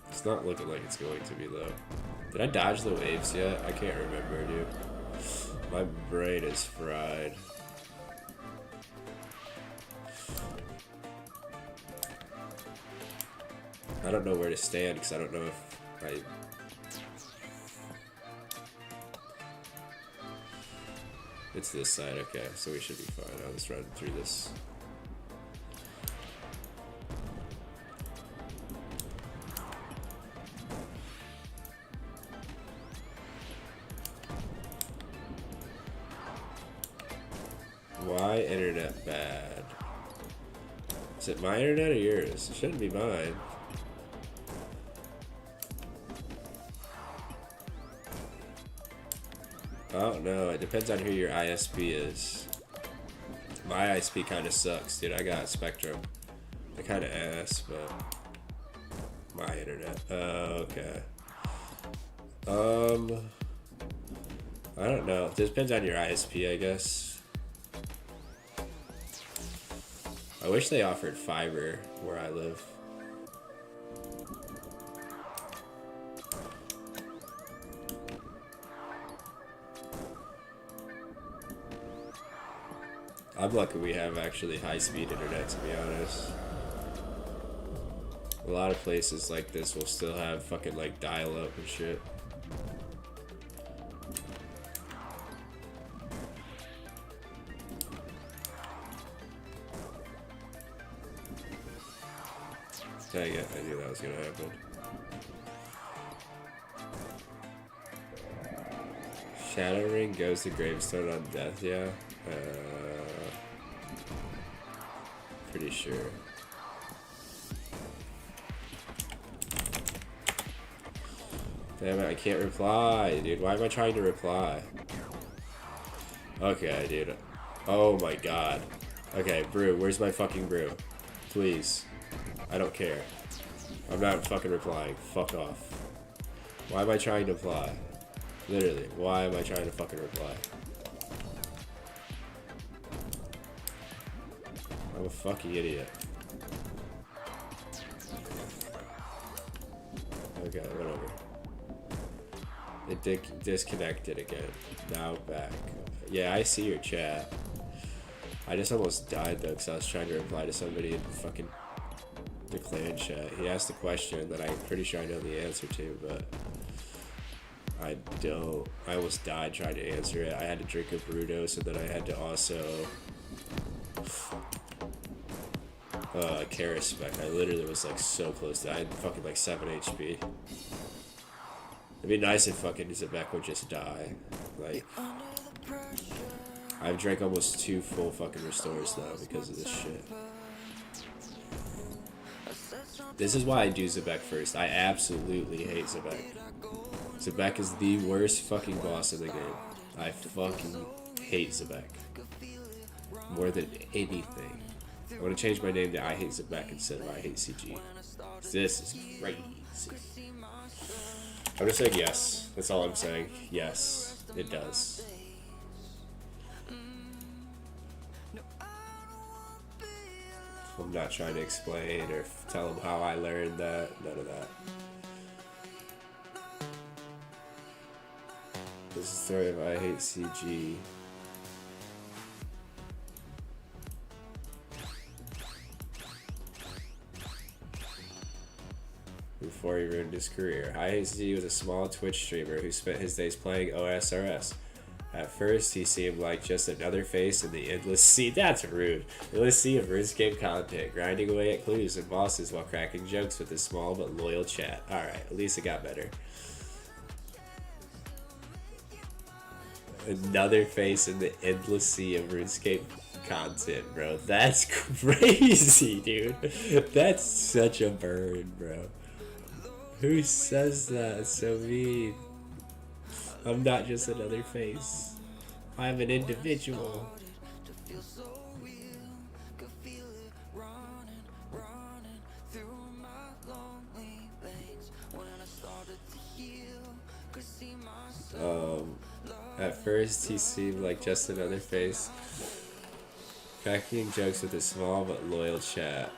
It's not looking like it's going to be though. Did I dodge the waves yet? I can't remember, dude. My brain is fried. I don't know where to stand because I don't know if I... It's this side, okay, so we should be fine. I'll just run through this. Why internet bad? Is it my internet or yours? It shouldn't be mine. Oh no, it depends on who your ISP is. My ISP kind of sucks, dude. I got Spectrum. They're kind of ass, but my internet. Okay. I don't know. It depends on your ISP, I guess. I wish they offered fiber where I live. I'm lucky we have actually high-speed internet, to be honest. A lot of places like this will still have fucking like dial-up and shit. Dang it, I knew that was gonna happen. Shadow Ring goes to Gravestone on death, yeah? Pretty sure. Damn it, I can't reply, dude. Why am I trying to reply? Okay, dude. Oh my god. Okay, brew, where's my fucking brew? Please. I don't care. I'm not fucking replying. Fuck off. Why am I trying to reply? Literally, why am I trying to fucking reply? I'm a fucking idiot. Okay, whatever. It disconnected again. Now back. Yeah, I see your chat. I just almost died though because I was trying to reply to somebody in fucking the clan chat. He asked a question that I'm pretty sure I know the answer to, but I don't. I almost died trying to answer it. I had to drink a Brudos and then I had to also Kara spec. I literally was like so close to. I had fucking like 7 HP. It'd be nice if fucking Zebek would just die. Like, I've drank almost 2 full fucking restores though because of this shit. This is why I do Zebek first. I absolutely hate Zebek. Zebek is the worst fucking boss in the game. I fucking hate Zebek. More than anything. I want to change my name to ih8cg instead of ih8cg. This is crazy. I'm just saying yes. That's all I'm saying. Yes, it does. I'm not trying to explain or tell them how I learned that. None of that. This is the story of ih8cg. Before he ruined his career. ih8cg was a small Twitch streamer who spent his days playing OSRS. At first, he seemed like just another face in the endless sea. That's rude. Endless sea of Runescape content, grinding away at clues and bosses while cracking jokes with his small but loyal chat. Alright, at least it got better. Another face in the endless sea of RuneScape content, bro. That's crazy, dude. That's such a burn, bro. Who says that? It's so mean. I'm not just another face. I'm an individual. At first he seemed like just another face, cracking jokes with a small but loyal chat.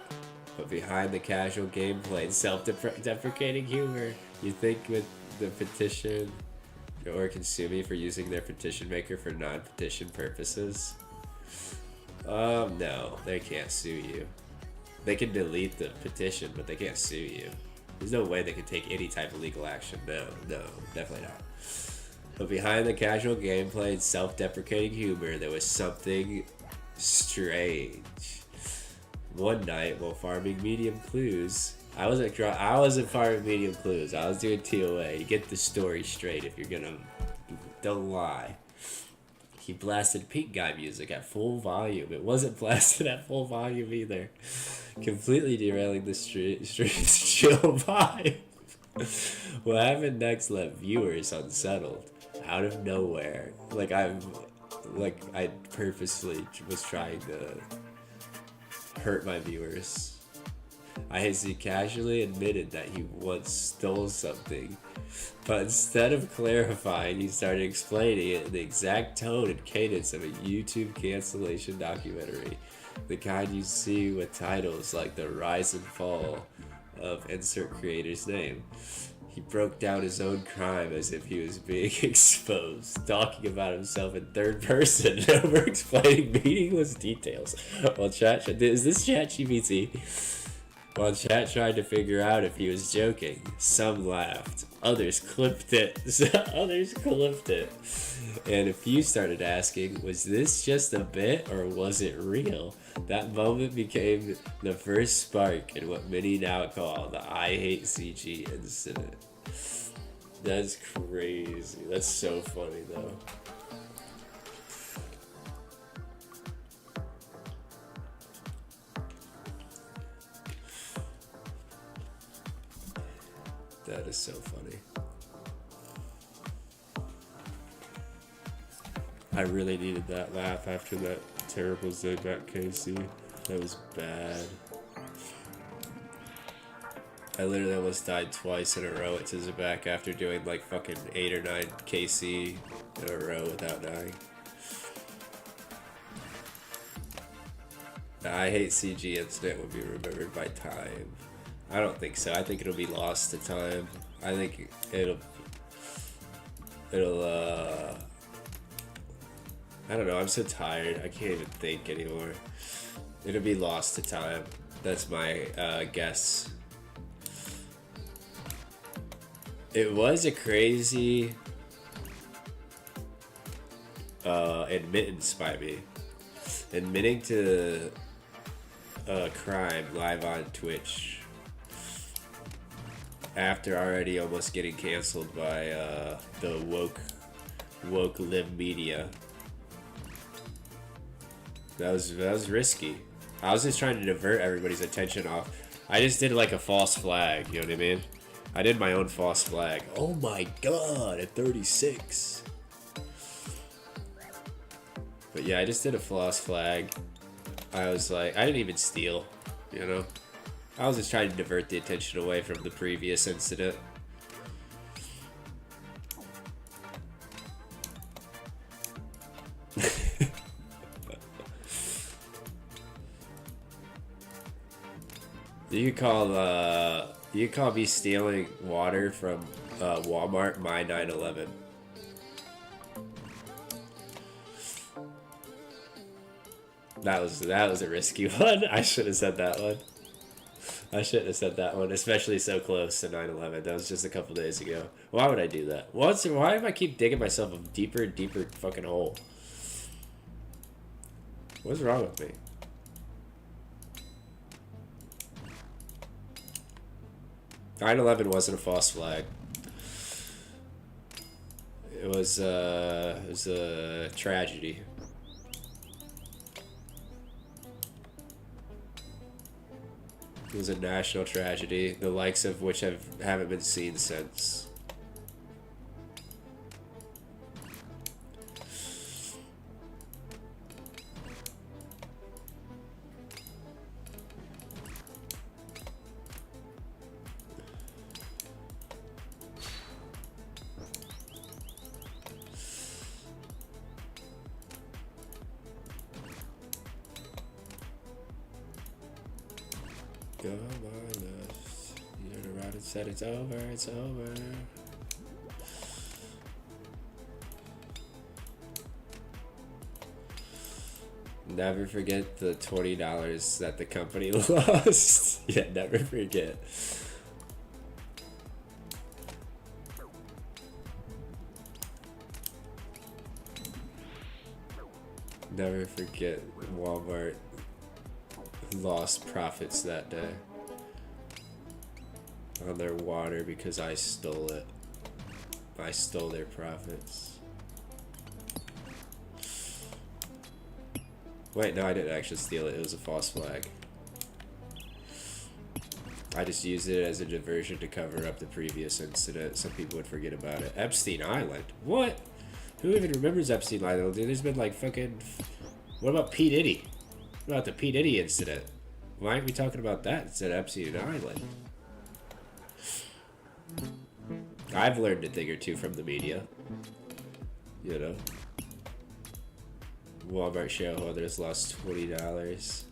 But behind the casual gameplay and self-deprecating humor, you think with the petition or can sue me for using their petition maker for non-petition purposes? No, they can't sue you. They can delete the petition, but they can't sue you. There's no way they can take any type of legal action. No, definitely not. But behind the casual gameplay and self-deprecating humor, there was something strange. One night, while farming medium clues, I wasn't farming medium clues. I was doing TOA. You get the story straight if you're gonna. Don't lie. He blasted Pink Guy music at full volume. It wasn't blasted at full volume either. Completely derailing the stream's chill vibe. What happened next left viewers unsettled. Out of nowhere. I purposely was trying to hurt my viewers. ih8cg casually admitted that he once stole something, but instead of clarifying, he started explaining it in the exact tone and cadence of a YouTube cancellation documentary. The kind you see with titles like the rise and fall of insert creator's name. He broke down his own crime as if he was being exposed, talking about himself in third person, over explaining meaningless details. While chat, is this ChatGPT? While chat tried to figure out if he was joking, some laughed, others clipped it. And a few started asking, was this just a bit or was it real? That moment became the first spark in what many now call the ih8cg incident. That's crazy. That's so funny though. That is so funny. I really needed that laugh after that terrible Zigback KC. That was bad. I literally almost died twice in a row at Zigback after doing like fucking 8 or 9 KC in a row without dying. The ih8cg incident will be remembered by time. I don't think so. I think it'll be lost to time. I think it'll I don't know, I'm so tired. I can't even think anymore. It'll be lost to time. That's my guess. It was a crazy admittance by me. Admitting to a crime live on Twitch after already almost getting canceled by the woke live media. That was risky. I was just trying to divert everybody's attention off. I just did like a false flag, you know what I mean? I did my own false flag. Oh my god, at 36. But yeah, I just did a false flag. I was like, I didn't even steal, you know? I was just trying to divert the attention away from the previous incident. You could call me stealing water from Walmart my 9/11. That was a risky one. I should have said that one. I shouldn't have said that one, especially so close to 9/11. That was just a couple days ago. Why would I do that? Why do I keep digging myself a deeper and deeper fucking hole? What's wrong with me? "9/11 wasn't a false flag. It was a tragedy. It was a national tragedy, the likes of which haven't been seen since. Go on my list. You turned around and said it's over, it's over. Never forget the $20 that the company lost. Yeah, never forget. Never forget Walmart lost profits that day on their water because I stole it. I stole their profits. Wait, no, I didn't actually steal it. It was a false flag. I just used it as a diversion to cover up the previous incident so people would forget about it. Epstein Island? What? Who even remembers Epstein Island? Dude, there's been like fucking... What about P. Diddy? What about the P. Diddy incident? Why aren't we talking about that instead of Epstein Island? I've learned a thing or two from the media. You know? Walmart shareholders lost $20.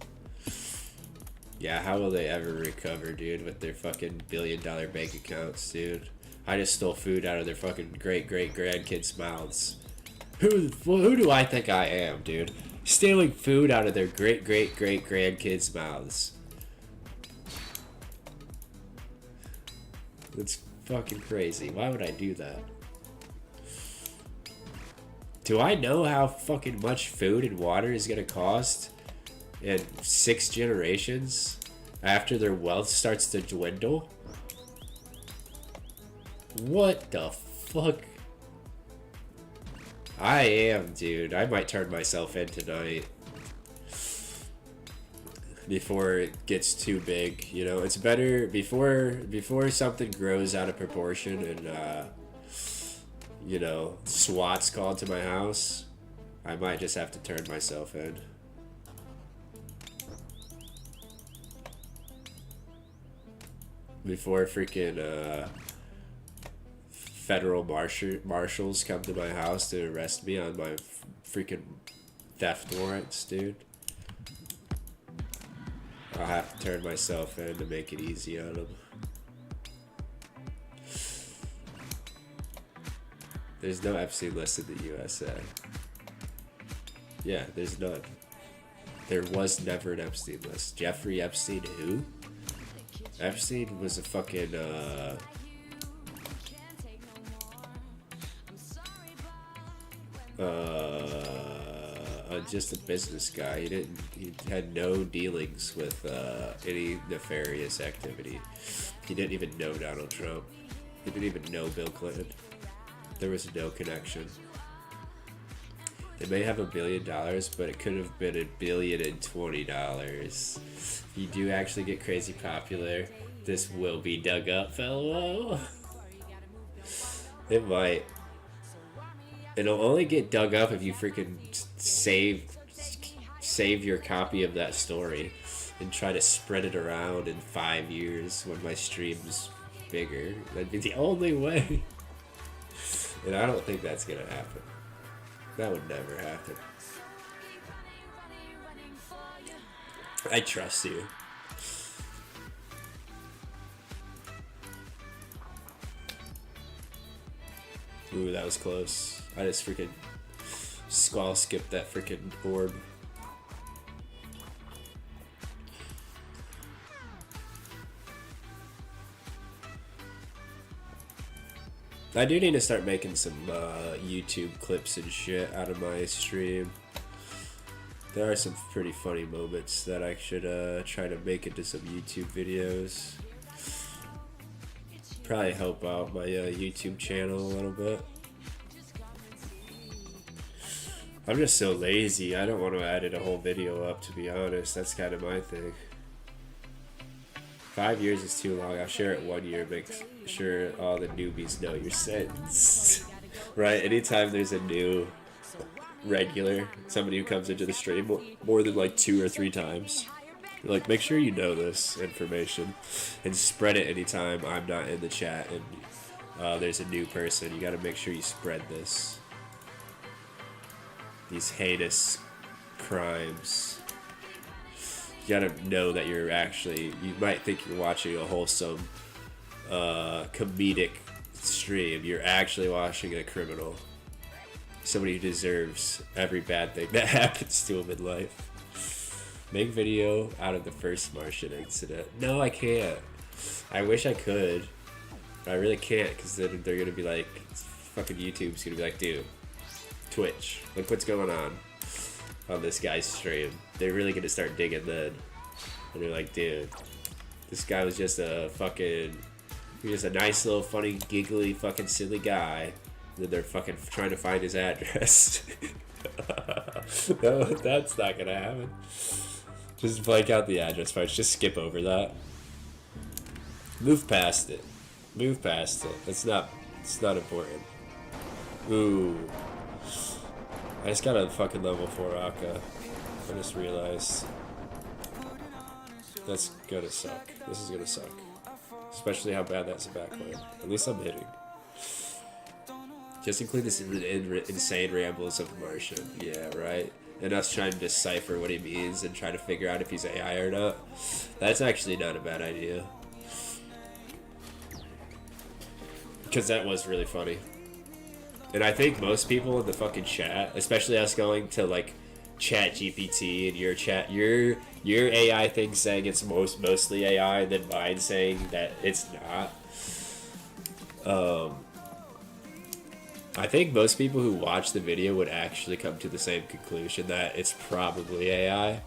Yeah, how will they ever recover, dude, with their fucking billion-dollar bank accounts, dude? I just stole food out of their fucking great-great-grandkids' mouths. Who do I think I am, dude? Stealing food out of their great-great-great-grandkids' mouths. That's fucking crazy. Why would I do that? Do I know how fucking much food and water is gonna cost in 6 generations after their wealth starts to dwindle? What the fuck? I am, dude. I might turn myself in tonight before it gets too big. You know, it's better before something grows out of proportion and you know, SWAT's called to my house. I might just have to turn myself in. Before freaking federal marshals come to my house to arrest me on my freaking theft warrants, dude. I'll have to turn myself in to make it easy on them. There's no Epstein list in the USA. Yeah, there's none. There was never an Epstein list. Jeffrey Epstein who? Epstein was a fucking just a business guy. He had no dealings with any nefarious activity. He didn't even know Donald Trump. He didn't even know Bill Clinton. There was no connection. They may have $1 billion, but it could have been $1,020,000,000. If you do actually get crazy popular, this will be dug up, fellow. It might. It'll only get dug up if you freaking save your copy of that story and try to spread it around in 5 years when my stream's bigger. That'd be the only way. And I don't think that's gonna happen. That would never happen. I trust you. Ooh, that was close. I just freaking squall skipped that freaking orb. I do need to start making some YouTube clips and shit out of my stream. There are some pretty funny moments that I should try to make into some YouTube videos. Probably help out my YouTube channel a little bit. I'm just so lazy. I don't want to edit a whole video up, to be honest. That's kind of my thing. 5 years is too long. I'll share it 1 year, make sure all the newbies know your sentence. Right? Anytime there's a new regular, somebody who comes into the stream more than like 2 or 3 times, like, make sure you know this information and spread it anytime I'm not in the chat and there's a new person. You gotta make sure you spread this. These heinous crimes. You gotta know that you're actually, you might think you're watching a wholesome comedic stream. You're actually watching a criminal. Somebody who deserves every bad thing that happens to him in life. Make video out of the first Martian incident. No, I can't. I wish I could. But I really can't, because then they're gonna be like, fucking YouTube's gonna be like, dude, Twitch, look what's going on this guy's stream. They're really gonna start digging then. And they're like, dude, this guy was just a fucking, he was a nice little funny giggly fucking silly guy. And then they're fucking trying to find his address. No, that's not gonna happen. Just blank out the address parts. Just skip over that. Move past it. Move past it. It's not important. Ooh. I just got a fucking level 4 Akka. I just realized. That's gonna suck. This is gonna suck. Especially how bad that's a backline. At least I'm hitting. Just include this insane rambles of Martian. Yeah, right? and us trying to decipher what he means and try to figure out if he's AI or not. That's actually not a bad idea. Because that was really funny. And I think most people in the fucking chat, especially us going to like Chat GPT and your chat, your AI thing saying it's mostly AI, and then mine saying that it's not. I think most people who watch the video would actually come to the same conclusion that it's probably AI.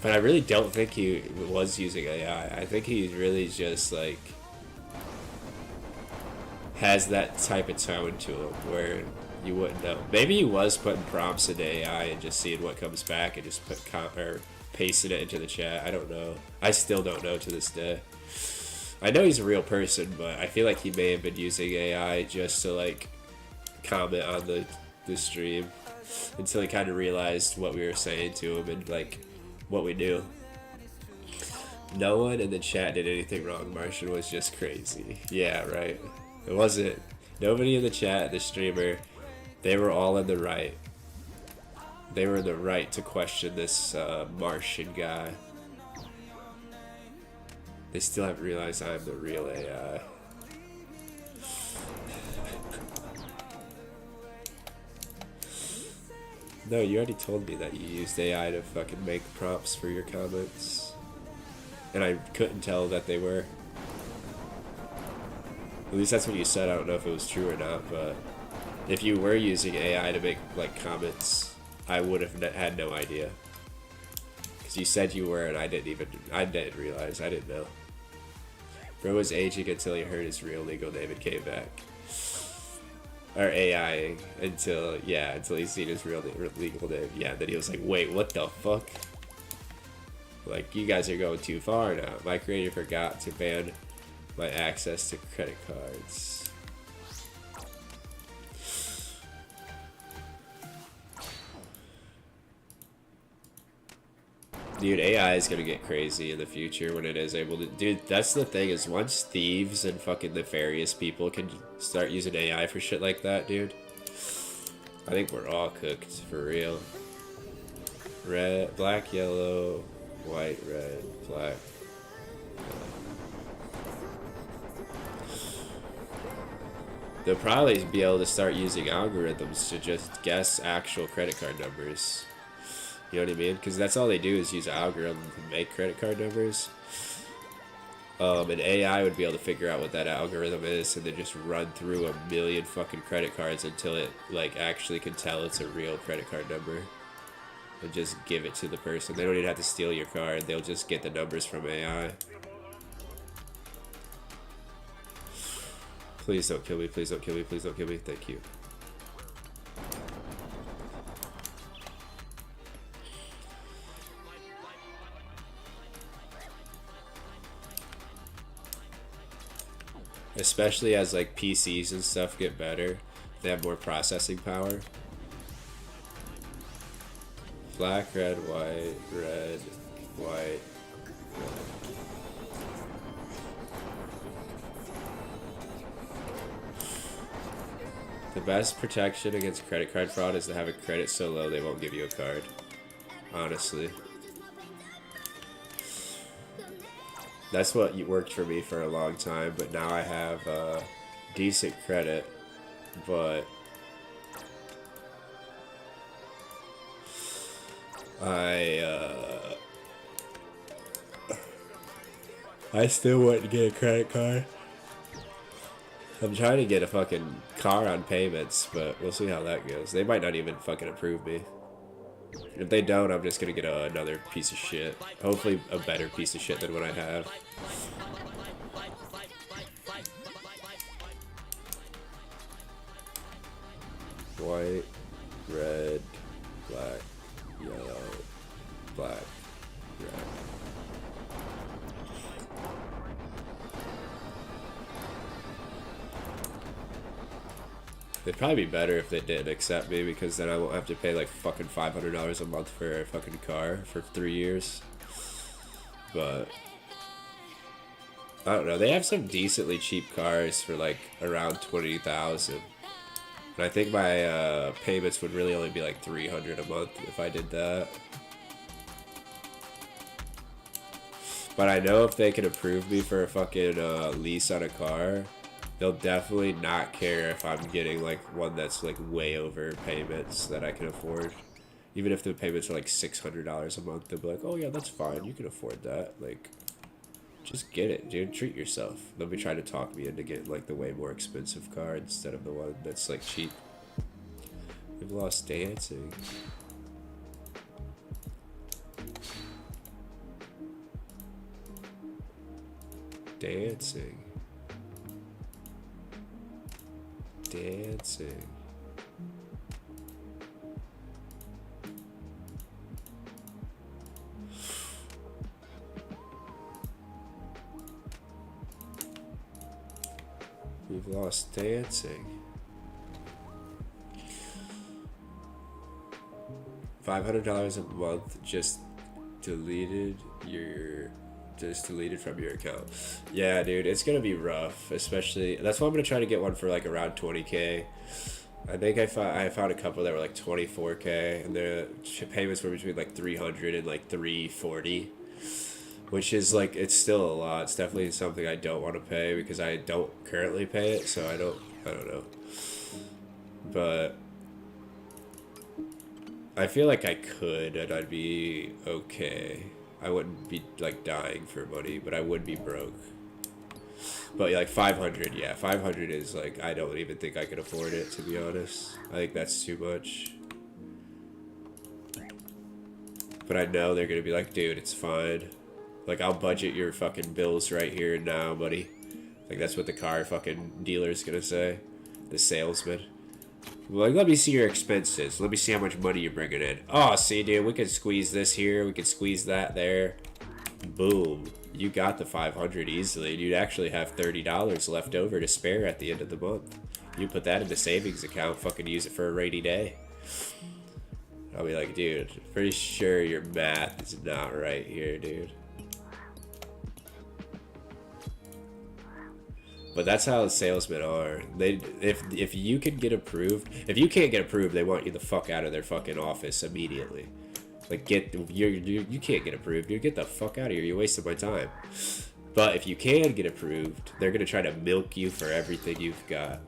But I really don't think he was using AI. I think he really just like has that type of tone to him where you wouldn't know. Maybe he was putting prompts into AI and just seeing what comes back and just or pasting it into the chat. I don't know. I still don't know to this day. I know he's a real person, but I feel like he may have been using AI just to like comment on the stream until he kind of realized what we were saying to him and like what we knew. No one in the chat did anything wrong. Martian was just crazy. Yeah, right. It wasn't. Nobody in the chat, the streamer, they were all in the right. They were in the right to question this Martian guy. They still haven't realized I'm the real AI. No, you already told me that you used AI to fucking make prompts for your comments. And I couldn't tell that they were. At least that's what you said. I don't know if it was true or not, but if you were using AI to make like comments, I would have had no idea. Because you said you were, and I didn't realize. I didn't know. Bro was aging until he heard his real legal name and came back. Or AIing until he seen his real legal name. Yeah, then he was like, wait, what the fuck? Like, you guys are going too far now. My creator forgot to ban my access to credit cards. Dude, AI is gonna get crazy in the future when it is able to. Dude, that's the thing is once thieves and fucking nefarious people can start using AI for shit like that, dude, I think we're all cooked for real. Red, black, yellow, white, red, black. They'll probably be able to start using algorithms to just guess actual credit card numbers. You know what I mean? Because that's all they do is use an algorithm to make credit card numbers. And AI would be able to figure out what that algorithm is and then just run through a million fucking credit cards until it like actually can tell it's a real credit card number. And just give it to the person. They don't even have to steal your card. They'll just get the numbers from AI. Please don't kill me. Please don't kill me. Please don't kill me. Thank you. Especially as like PCs and stuff get better, they have more processing power. Black, red, white, red, white, red. The best protection against credit card fraud is to have a credit so low they won't give you a card. Honestly. That's what worked for me for a long time, but now I have decent credit, but I still wouldn't get a credit card. I'm trying to get a fucking car on payments, but we'll see how that goes. They might not even fucking approve me. If they don't, I'm just gonna get another piece of shit. Hopefully a better piece of shit than what I have. White, red, black, yellow, black, red. It'd probably be better if they didn't accept me, because then I won't have to pay like fucking $500 a month for a fucking car for 3 years. But I don't know. They have some decently cheap cars for like around 20,000. And I think my payments would really only be like $300 a month if I did that. But I know if they can approve me for a fucking lease on a car, they'll definitely not care if I'm getting like one that's like way over payments that I can afford. Even if the payments are like $600 a month, they'll be like, oh yeah, that's fine, you can afford that. Like, just get it, dude. Treat yourself. They'll be trying to talk me into getting like the way more expensive car instead of the one that's like cheap. We've lost dancing. Dancing. Dancing. We've lost dancing. $500 a month just deleted from your account. Yeah, dude, it's gonna be rough. Especially, that's why I'm gonna try to get one for like around 20K. I think I found a couple that were like 24K, and the payments were between like 300 and like 340, which is like, it's still a lot. It's definitely something I don't want to pay because I don't currently pay it, so I don't know. But I feel like I could, and I'd be okay. I wouldn't be like dying for money, but I would be broke. But like 500, yeah, 500 is like, I don't even think I could afford it, to be honest. I think that's too much. But I know they're gonna be like, dude, it's fine. Like, I'll budget your fucking bills right here and now, buddy. Like, that's what the car fucking dealer's gonna say. The salesman. Like, let me see your expenses. Let me see how much money you're bringing in. Oh, see, dude, we can squeeze this here. We can squeeze that there. Boom. You got the 500 easily. You'd actually have $30 left over to spare at the end of the month. You put that in the savings account, fucking use it for a rainy day. I'll be like, dude, pretty sure your math is not right here, dude. But that's how salesmen are. They, if you can get approved, if you can't get approved, they want you the fuck out of their fucking office immediately. Like, you can't get approved. You get the fuck out of here. You're wasting my time. But if you can get approved, they're gonna try to milk you for everything you've got,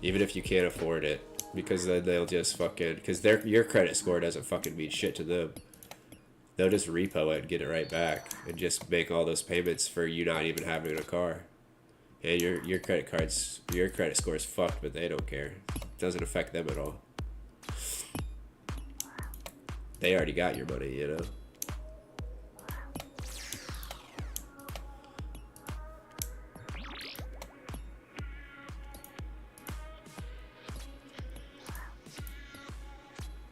even if you can't afford it, because then they'll just fucking, because your credit score doesn't fucking mean shit to them. They'll just repo it and get it right back and just make all those payments for you not even having a car. And your credit score is fucked, but they don't care. It doesn't affect them at all. They already got your money, you know?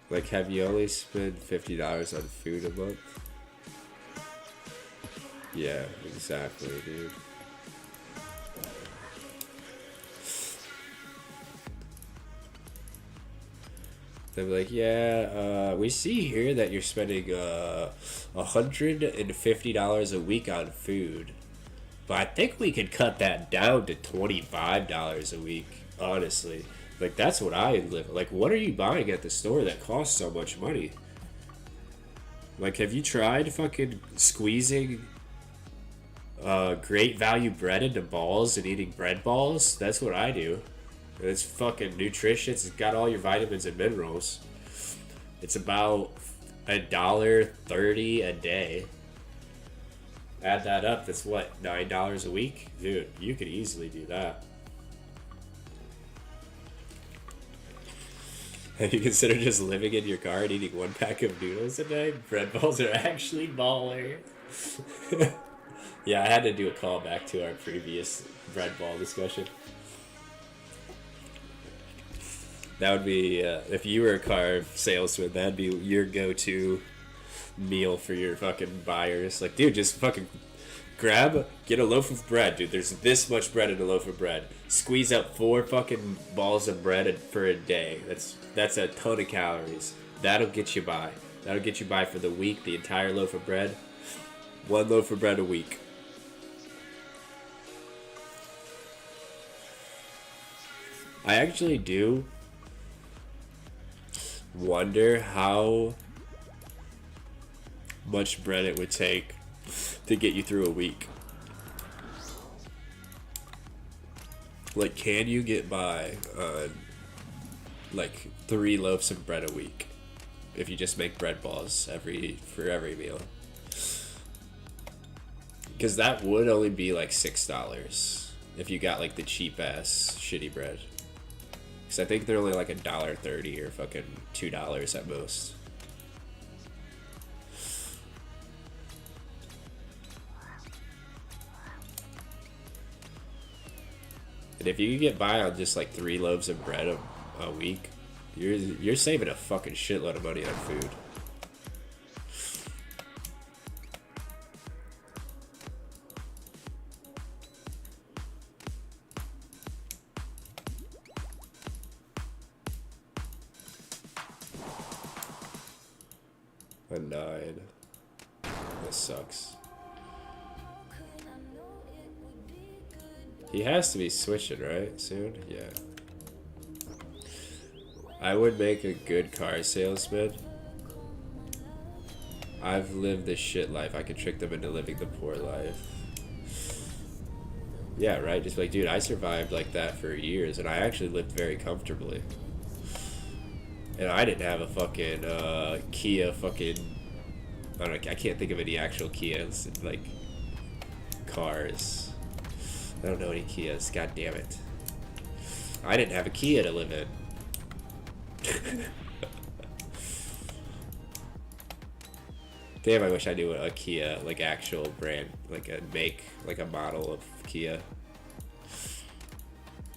Like, have you only spent $50 on food a month? Yeah, exactly, dude. They'll be like, yeah, we see here that you're spending $150 a week on food. But I think we could cut that down to $25 a week, honestly. Like, that's what I live. Like, what are you buying at the store that costs so much money? Like, have you tried fucking squeezing great value bread into balls and eating bread balls? That's what I do. And it's fucking nutritious. It's got all your vitamins and minerals. It's about $1.30 a day. Add that up, that's what, $9 a week? Dude, you could easily do that. Have you considered just living in your car and eating one pack of noodles a day? Bread balls are actually baller. Yeah, I had to do a callback to our previous bread ball discussion. That would be, if you were a car salesman, that'd be your go-to meal for your fucking buyers. Like, dude, just fucking get a loaf of bread, dude. There's this much bread in a loaf of bread. Squeeze out 4 fucking balls of bread for a day. That's a ton of calories. That'll get you by. That'll get you by for the week, the entire loaf of bread. 1 loaf of bread a week. I actually do wonder how much bread it would take to get you through a week. Like, can you get by on like 3 loaves of bread a week if you just make bread balls for every meal? Because that would only be like $6 if you got like the cheap ass shitty bread. Because I think they're only like $1.30 or fucking $2 at most. And if you can get by on just like 3 loaves of bread a week, you're saving a fucking shitload of money on food. A 9. This sucks. He has to be switching, right? Soon? Yeah. I would make a good car salesman. I've lived the shit life. I could trick them into living the poor life. Yeah, right? Just like, dude, I survived like that for years, and I actually lived very comfortably. And I didn't have a fucking Kia fucking... I don't know, I can't think of any actual Kias, like, cars. I don't know any Kias, god damn it. I didn't have a Kia to live in. Damn, I wish I knew a Kia, like actual brand, like a make, like a model of Kia.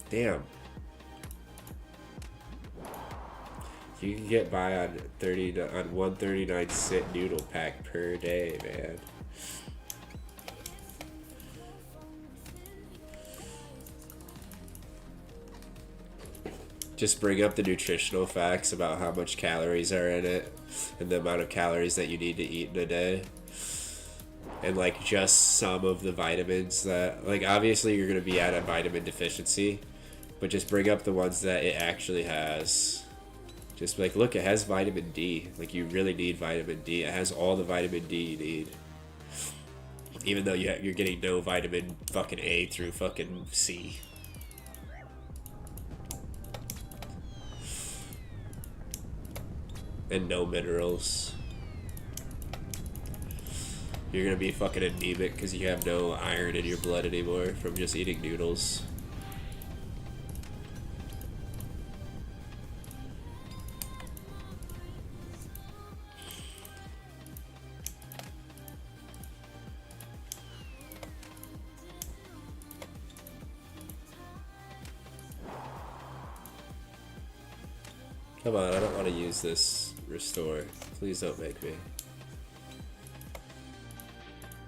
Damn. You can get by on 139 cent noodle pack per day, man. Just bring up the nutritional facts about how much calories are in it and the amount of calories that you need to eat in a day. And like just some of the vitamins that, like, obviously you're going to be at a vitamin deficiency, but just bring up the ones that it actually has. Just like, look, it has vitamin D. Like, you really need vitamin D. It has all the vitamin D you need. Even though you're getting no vitamin fucking A through fucking C. And no minerals. You're gonna be fucking anemic because you have no iron in your blood anymore from just eating noodles. Come on, I don't want to use this restore. Please don't make me.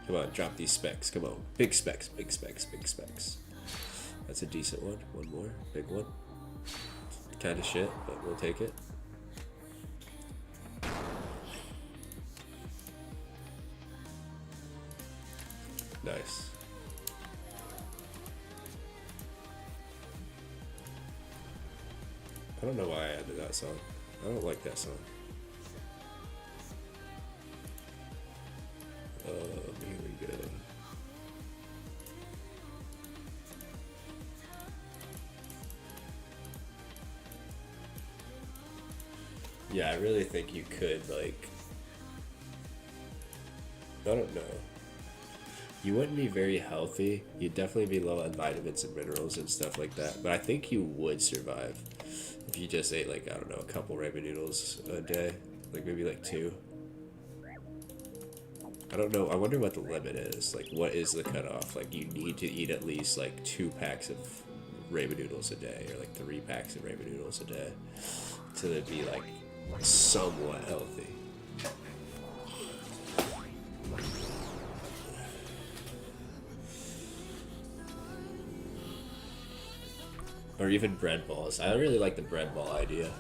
Come on, drop these specs. Come on. Big specs, big specs, big specs. That's a decent one. One more. Big one. Kind of shit, but we'll take it. Nice. I don't know why I added that song. I don't like that song. Here we go. Yeah, I really think you could, like... I don't know. You wouldn't be very healthy. You'd definitely be low on vitamins and minerals and stuff like that. But I think you would survive if you just ate, like, I don't know, a couple ramen noodles a day. Like, maybe, like, 2. I don't know. I wonder what the limit is. Like, what is the cutoff? Like, you need to eat at least, like, 2 packs of ramen noodles a day. Or, like, 3 packs of ramen noodles a day. To be, like, somewhat healthy. Or even bread balls. I really like the bread ball idea.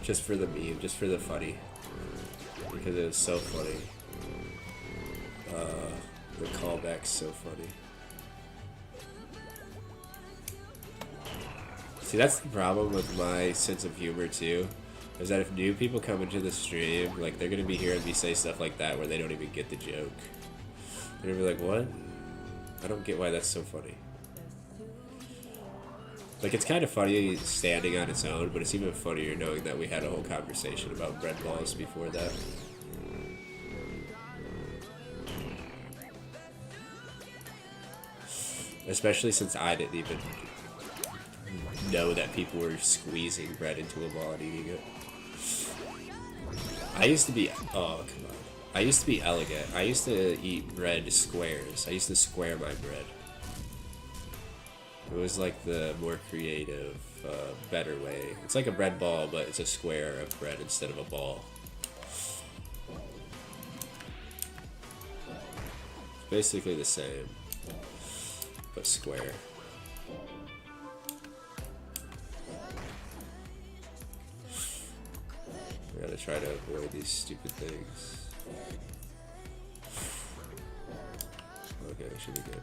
Just for the meme, just for the funny. Because it was so funny. The callback's so funny. See, that's the problem with my sense of humor too, is that if new people come into the stream, like they're gonna be hearing me say stuff like that where they don't even get the joke. They're gonna be like, "What? I don't get why that's so funny." Like, it's kind of funny standing on its own, but it's even funnier knowing that we had a whole conversation about bread balls before that. Especially since I didn't even know that people were squeezing bread into a ball and eating it. I used to be, oh, come on. I used to be elegant. I used to eat bread squares. I used to square my bread. It was like the more creative, better way. It's like a bread ball, but it's a square of bread instead of a ball. It's basically the same, but square. I gotta try to avoid these stupid things. Okay, should be good.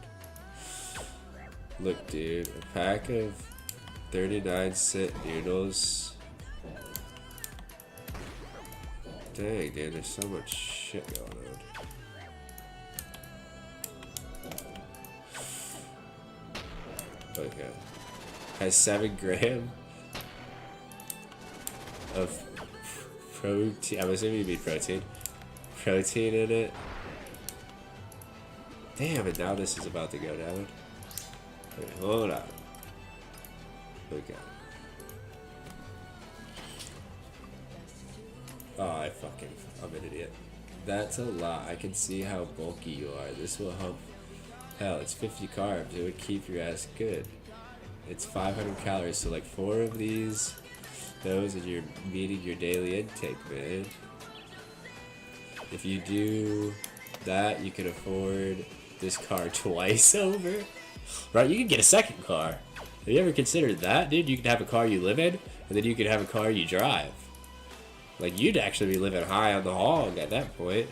Look, dude, a pack of 39-cent noodles. Dang, dude, there's so much shit going on. Okay. Has 7 grams of protein. I'm assuming you mean protein. Protein in it. Damn, and now this is about to go down. Wait, hold on. Okay. Oh, I'm an idiot. That's a lot. I can see how bulky you are. This will help. Hell, it's 50 carbs. It would keep your ass good. It's 500 calories, so like 4 of those, and you're meeting your daily intake, man. If you do that, you can afford this car twice over. Right, you can get a second car. Have you ever considered that, dude? You can have a car you live in, and then you can have a car you drive. Like, you'd actually be living high on the hog at that point.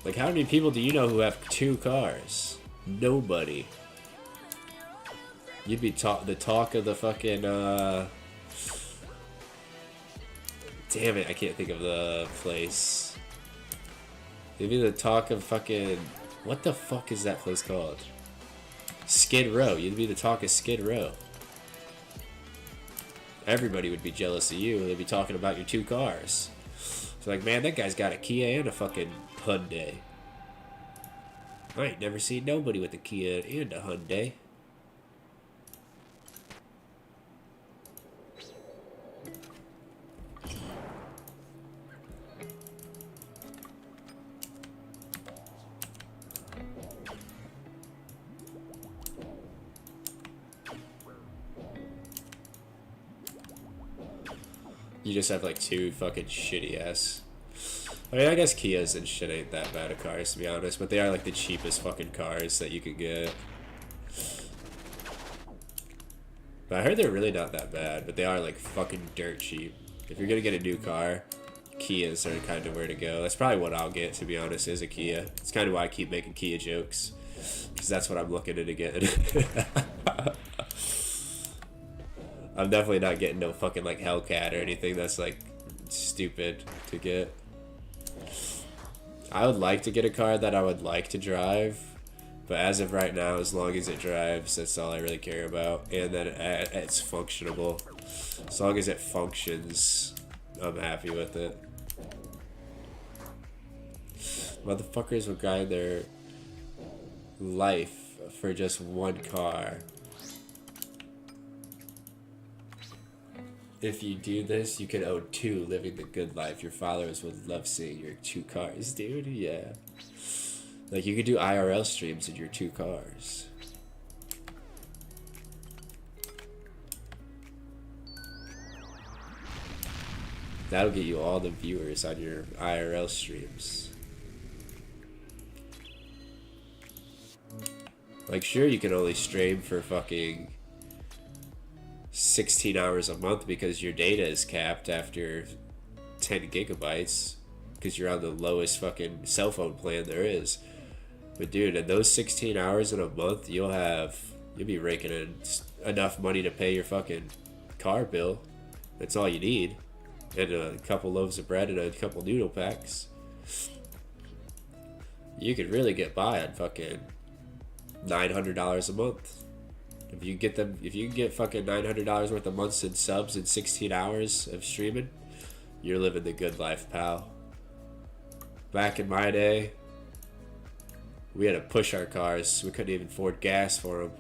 Like, how many people do you know who have 2 cars? Nobody. You'd be the talk of the fucking, damn it, I can't think of the place. You'd be the talk of fucking, what the fuck is that place called? Skid Row. You'd be the talk of Skid Row. Everybody would be jealous of you. They'd be talking about your 2 cars. It's like, man, that guy's got a Kia and a fucking Hyundai. I ain't never seen nobody with a Kia and a Hyundai. You just have like 2 fucking shitty ass. I mean, I guess Kias and shit ain't that bad of cars, to be honest, but they are like the cheapest fucking cars that you could get. But I heard they're really not that bad, but they are like fucking dirt cheap. If you're gonna get a new car, Kias are kind of where to go. That's probably what I'll get, to be honest, is a Kia. It's kind of why I keep making Kia jokes, because that's what I'm looking at again. I'm definitely not getting no fucking like Hellcat or anything that's like stupid to get. I would like to get a car that I would like to drive, but as of right now, as long as it drives, that's all I really care about, and that it's functionable. As long as it functions, I'm happy with it. Motherfuckers will grind their life for just 1 car. If you do this, you can own 2, living the good life. Your followers would love seeing your 2 cars, dude. Yeah. Like, you could do IRL streams in your 2 cars. That'll get you all the viewers on your IRL streams. Like, sure, you can only stream for fucking 16 hours a month because your data is capped after 10 gigabytes. because you're on the lowest fucking cell phone plan there is. But dude, in those 16 hours in a month, you'll be raking in enough money to pay your fucking car bill. That's all you need. And a couple loaves of bread and a couple noodle packs. You could really get by on fucking $900 a month. If you can get fucking $900 worth of months in subs in 16 hours of streaming, you're living the good life, pal. Back in my day, we had to push our cars. We couldn't even afford gas for them.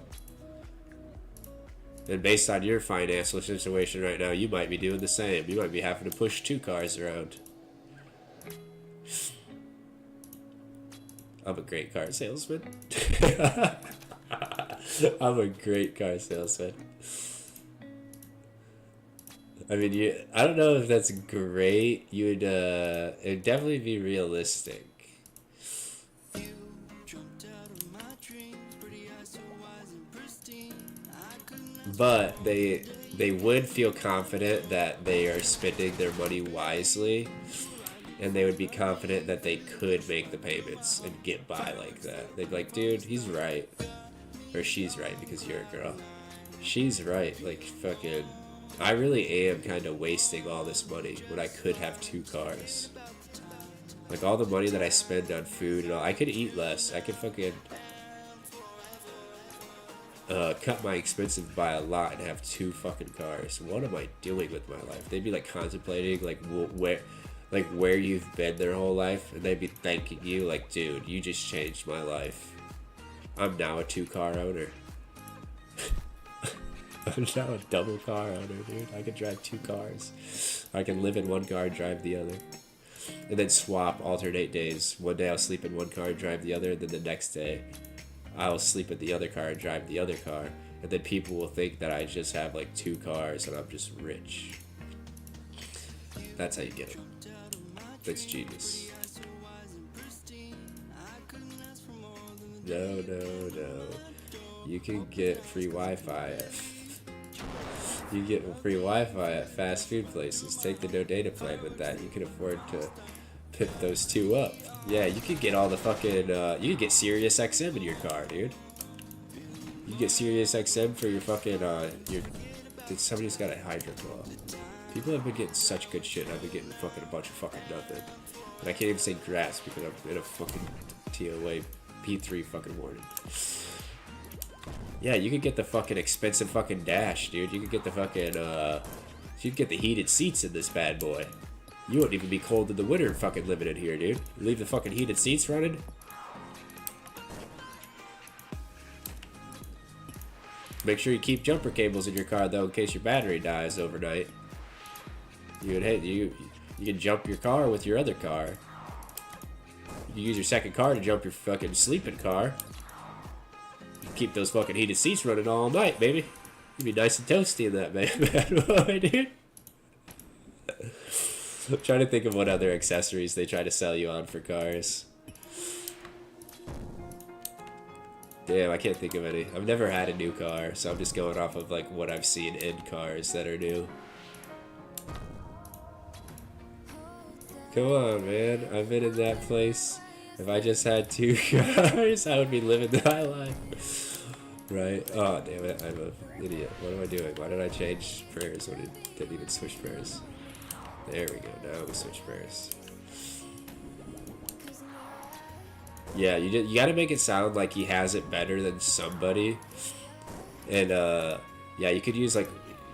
And based on your financial situation right now, you might be doing the same. You might be having to push 2 cars around. I'm a great car salesman. I'm a great car salesman. I mean, I don't know if that's great. It'd definitely be realistic. But they would feel confident that they are spending their money wisely, and they would be confident that they could make the payments and get by like that. They'd be like, dude, he's right. Or she's right, because you're a girl. She's right. Like, fucking, I really am kind of wasting all this money when I could have 2 cars. Like, all the money that I spend on food and all, I could eat less. I could fucking cut my expenses by a lot and have 2 fucking cars. What am I doing with my life? They'd be like contemplating like where you've been their whole life, and they'd be thanking you like, dude, you just changed my life. I'm now a 2-car owner. I'm now a double car owner, dude. I can drive 2 cars. I can live in one car and drive the other. And then swap, alternate days. One day I'll sleep in one car and drive the other, and then the next day I'll sleep in the other car and drive the other car. And then people will think that I just have like 2 cars and I'm just rich. That's how you get it. That's genius. No. You can get free Wi-Fi you get free Wi-Fi at fast food places. Take the no data plan with that. You can afford to pip those 2 up. Yeah, you could get all the fucking you could get Sirius XM in your car, dude. You get Sirius XM for your fucking somebody's got a Hydro Claw. People have been getting such good shit. I've been getting fucking a bunch of fucking nothing. And I can't even say grass because I'm in a fucking TOA P3 fucking warning. Yeah, you could get the fucking expensive fucking dash, dude. You could get the fucking you could get the heated seats in this bad boy. You wouldn't even be cold in the winter fucking living in here, dude. Leave the fucking heated seats running. Make sure you keep jumper cables in your car though, in case your battery dies overnight. You can jump your car with your other car. You can use your second car to jump your fucking sleeping car. You keep those fucking heated seats running all night, baby. You'd be nice and toasty in that bad boy, dude. I'm trying to think of what other accessories they try to sell you on for cars. Damn, I can't think of any. I've never had a new car, so I'm just going off of like what I've seen in cars that are new. Come on, man. I've been in that place. If I just had 2 cars, I would be living my life. Right? Oh, damn it. I'm an idiot. What am I doing? Why did I change prayers when it didn't even switch prayers? There we go. Now we switch prayers. Yeah, you gotta make it sound like he has it better than somebody. And, yeah, you could use, like,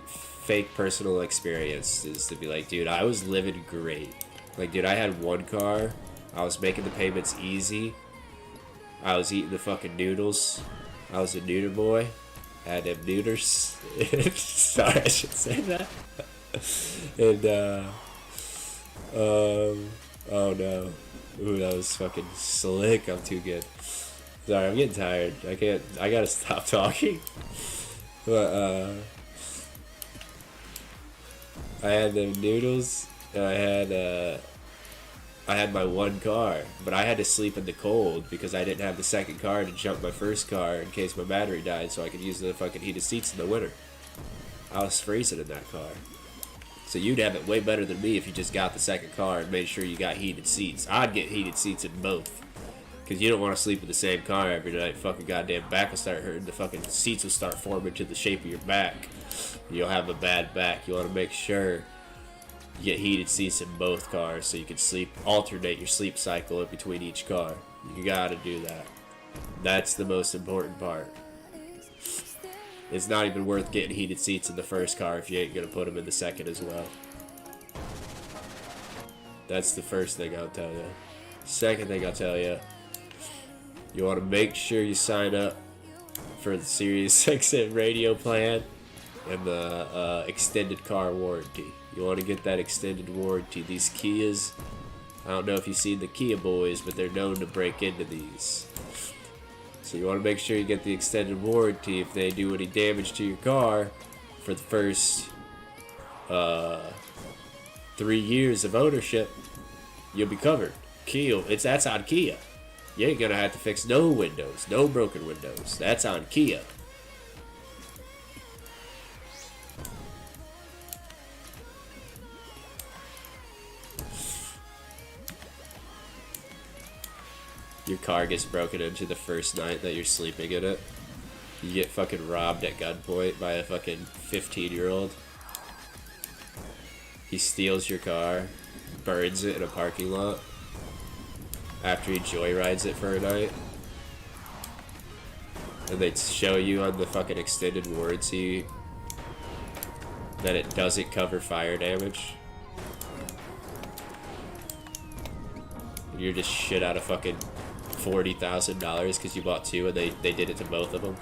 fake personal experiences to be like, dude, I was living great. Like, dude, I had 1 car. I was making the payments easy. I was eating the fucking noodles. I was a neuter boy. Had them neuters. Sorry, I should say that. And, oh no. Ooh, that was fucking slick. I'm too good. Sorry, I'm getting tired. I gotta stop talking. But, I had them noodles, and I had my 1 car, but I had to sleep in the cold because I didn't have the second car to jump my first car in case my battery died, so I could use the fucking heated seats in the winter. I was freezing in that car. So you'd have it way better than me if you just got the second car and made sure you got heated seats. I'd get heated seats in both. Because you don't want to sleep in the same car every night. Fucking goddamn back will start hurting. The fucking seats will start forming to the shape of your back. You'll have a bad back. You want to make sure you get heated seats in both cars so you can alternate your sleep cycle in between each car. You gotta do that. That's the most important part. It's not even worth getting heated seats in the first car if you ain't gonna put them in the second as well. That's the first thing I'll tell you. Second thing I'll tell you, you want to make sure you sign up for the Sirius XM radio plan and the extended car warranty. You want to get that extended warranty. These Kias, I don't know if you've seen the Kia boys, but they're known to break into these. So you want to make sure you get the extended warranty. If they do any damage to your car for the first 3 years of ownership, you'll be covered. Kia, that's on Kia. You ain't gonna have to fix no windows, no broken windows. That's on Kia. Your car gets broken into the first night that you're sleeping in it. You get fucking robbed at gunpoint by a fucking 15-year-old. He steals your car, burns it in a parking lot after he joyrides it for a night. And they show you on the fucking extended warranty that it doesn't cover fire damage. And you're just shit out of fucking $40,000 because you bought two and they did it to both of them.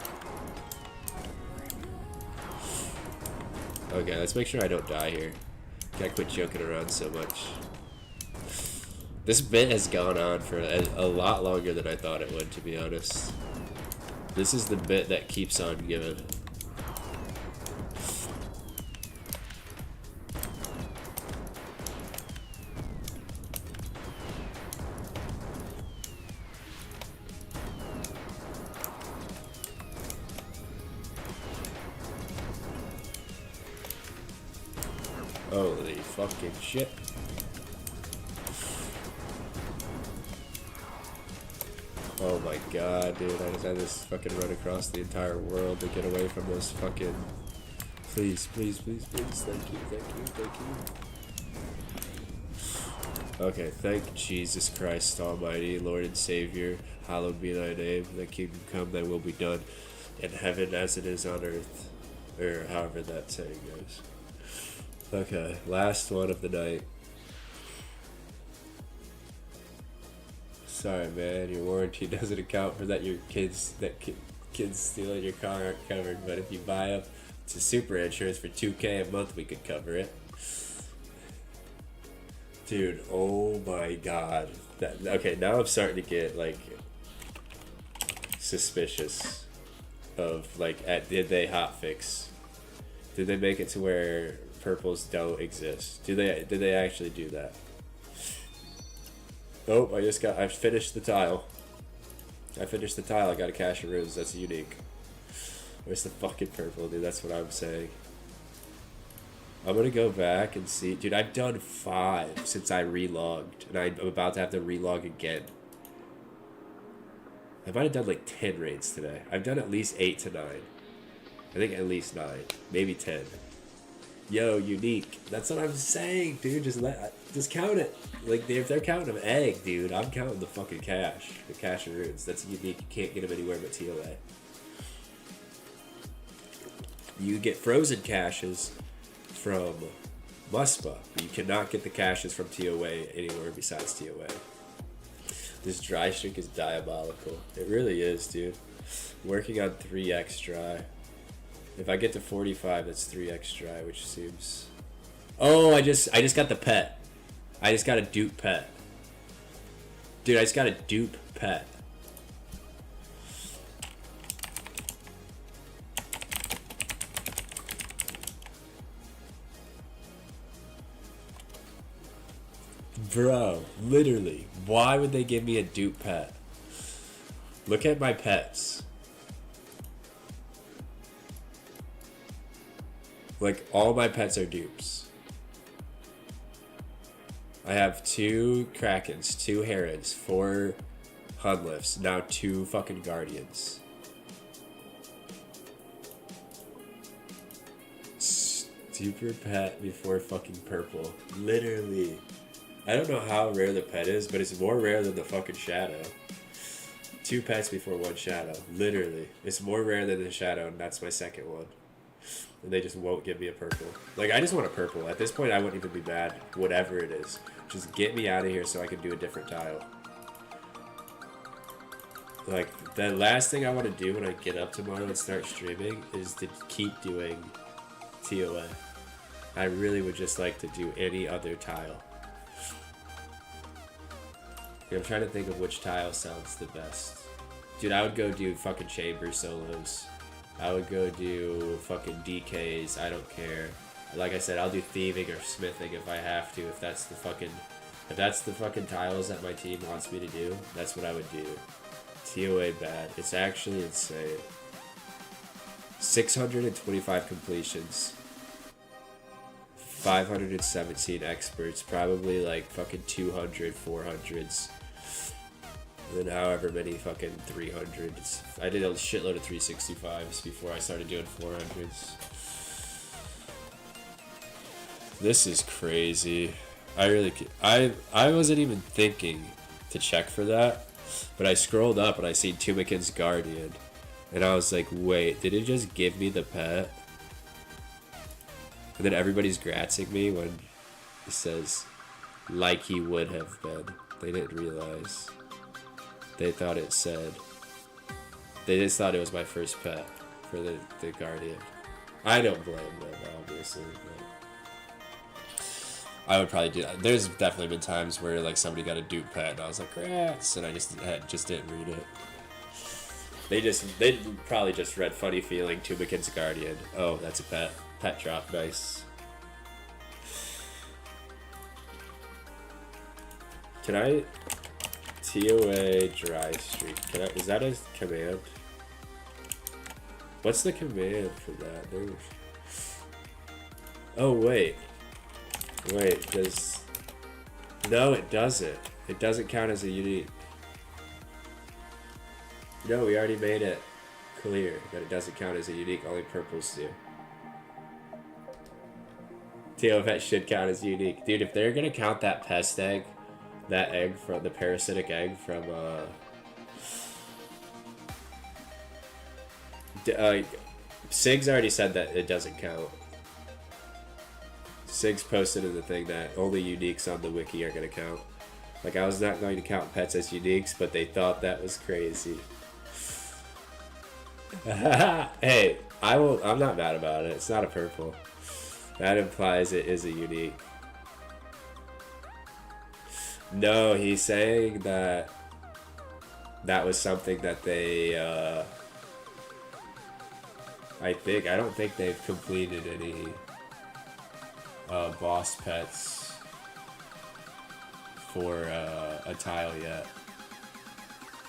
Okay, let's make sure I don't die here. Gotta quit joking around so much. This bit has gone on for a lot longer than I thought it would, to be honest. This is the bit that keeps on giving. Holy fucking shit. Oh my god, dude, I just had this fucking run across the entire world to get away from those fucking... Please, please, please, please, thank you, thank you, thank you. Okay, thank Jesus Christ Almighty, Lord and Savior, hallowed be thy name, thy kingdom come, thy will be done, in heaven as it is on earth, or however that saying goes. Okay, last one of the night. Sorry, man, your warranty doesn't account for that. Your kids stealing your car aren't covered. But if you buy up to super insurance for $2,000 a month, we could cover it. Dude, oh my god. Okay, now I'm starting to get like suspicious of like, did they hotfix? Did they make it to where purples don't exist? Did they actually do that? Oh, I finished the tile. I finished the tile. I got a cache of runes. That's unique. Where's the fucking purple, dude? That's what I'm saying. I'm gonna go back and see. Dude, I've done 5 since I relogged. And I'm about to have to relog again. I might have done like 10 raids today. I've done at least 8 to 9. I think at least 9. Maybe 10. Yo, unique. That's what I'm saying, dude. Just count it. Like, if they're counting them egg, dude, I'm counting the fucking cash. The cash of runes. That's unique. You can't get them anywhere but TOA. You get frozen caches from Muspa. You cannot get the caches from TOA anywhere besides TOA. This dry streak is diabolical. It really is, dude. Working on 3x dry. If I get to 45, that's 3x dry, which seems... Oh, I just got the pet. I just got a dupe pet. Dude, I just got a dupe pet. Bro, literally, why would they give me a dupe pet? Look at my pets. Like, all my pets are dupes. I have 2 Krakens, 2 Herons, 4 Hunlifts, now 2 fucking Guardians. Super pet before fucking purple. Literally. I don't know how rare the pet is, but it's more rare than the fucking shadow. 2 pets before 1 shadow. Literally. It's more rare than the shadow, and that's my second one. And they just won't give me a purple. Like, I just want a purple. At this point, I wouldn't even be mad. Whatever it is. Just get me out of here so I can do a different tile. Like, the last thing I want to do when I get up tomorrow and start streaming is to keep doing TOA. I really would just like to do any other tile. I'm trying to think of which tile sounds the best. Dude, I would go do fucking chamber solos. I would go do fucking DKs. I don't care. Like I said, I'll do thieving or smithing if I have to. If that's the fucking tiles that my team wants me to do, that's what I would do. TOA bad. It's actually insane. 625 completions. 517 experts. Probably like fucking 200, 400s. And then however many fucking 300s. I did a shitload of 365s before I started doing 400s. This is crazy. I wasn't even thinking to check for that, but I scrolled up and I seen Tumikin's Guardian, and I was like, wait, did it just give me the pet? And then everybody's gratzing me when it says, like he would have been. They didn't realize. They thought it said. They just thought it was my first pet for the Guardian. I don't blame them, obviously. But I would probably do that. There's definitely been times where like somebody got a dupe pet and I was like, grats, and I just didn't read it. They probably just read funny feeling Tumikin's Guardian. Oh, that's a pet. Pet drop, nice. Can I TOA dry streak? Is that a command? What's the command for that? Oh wait, no, it doesn't. It doesn't count as a unique. No, we already made it clear that it doesn't count as a unique. Only purples do. TOA pet should count as unique, dude. If they're gonna count that pest egg. That egg from the parasitic egg from Sig's already said that it doesn't count. Sig's posted in the thing that only uniques on the wiki are gonna count. Like, I was not going to count pets as uniques, but they thought that was crazy. Hey, I'm not mad about it. It's not a purple. That implies it is a unique. No, he's saying that was something that they, I don't think they've completed any, boss pets for, a tile yet.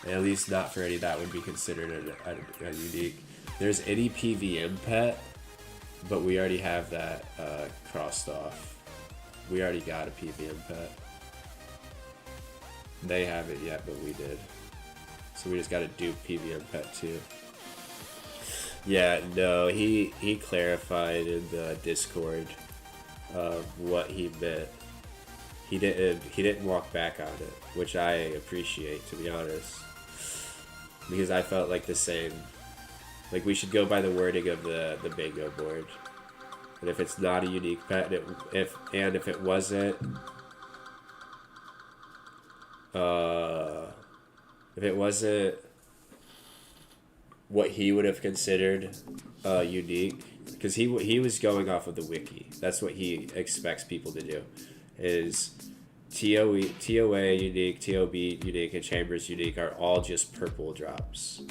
At least not for any that would be considered a unique. There's any PVM pet, but we already have that, crossed off. We already got a PVM pet. They haven't yet, but we did. So we just got to do PVM pet too. Yeah, no, he clarified in the Discord what he meant. He didn't walk back on it, which I appreciate, to be honest. Because I felt like the same. Like, we should go by the wording of the bingo board. And if it's not a unique pet, if it wasn't what he would have considered unique, because he was going off of the wiki. That's what he expects people to do, is TOA unique, TOB unique, and Chambers unique are all just purple drops.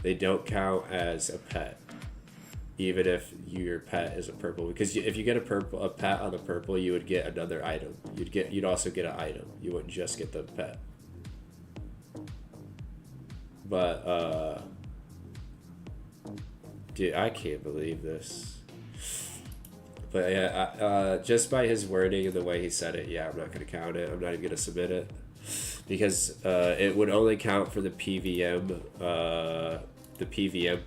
They don't count as a pet, even if your pet is a purple. Because if you get a pet on the purple, you would get another item. You'd also get an item. You wouldn't just get the pet. But dude, I can't believe this. But yeah, just by his wording and the way he said it, yeah, I'm not gonna count it. I'm not even gonna submit it because it would only count for the PVM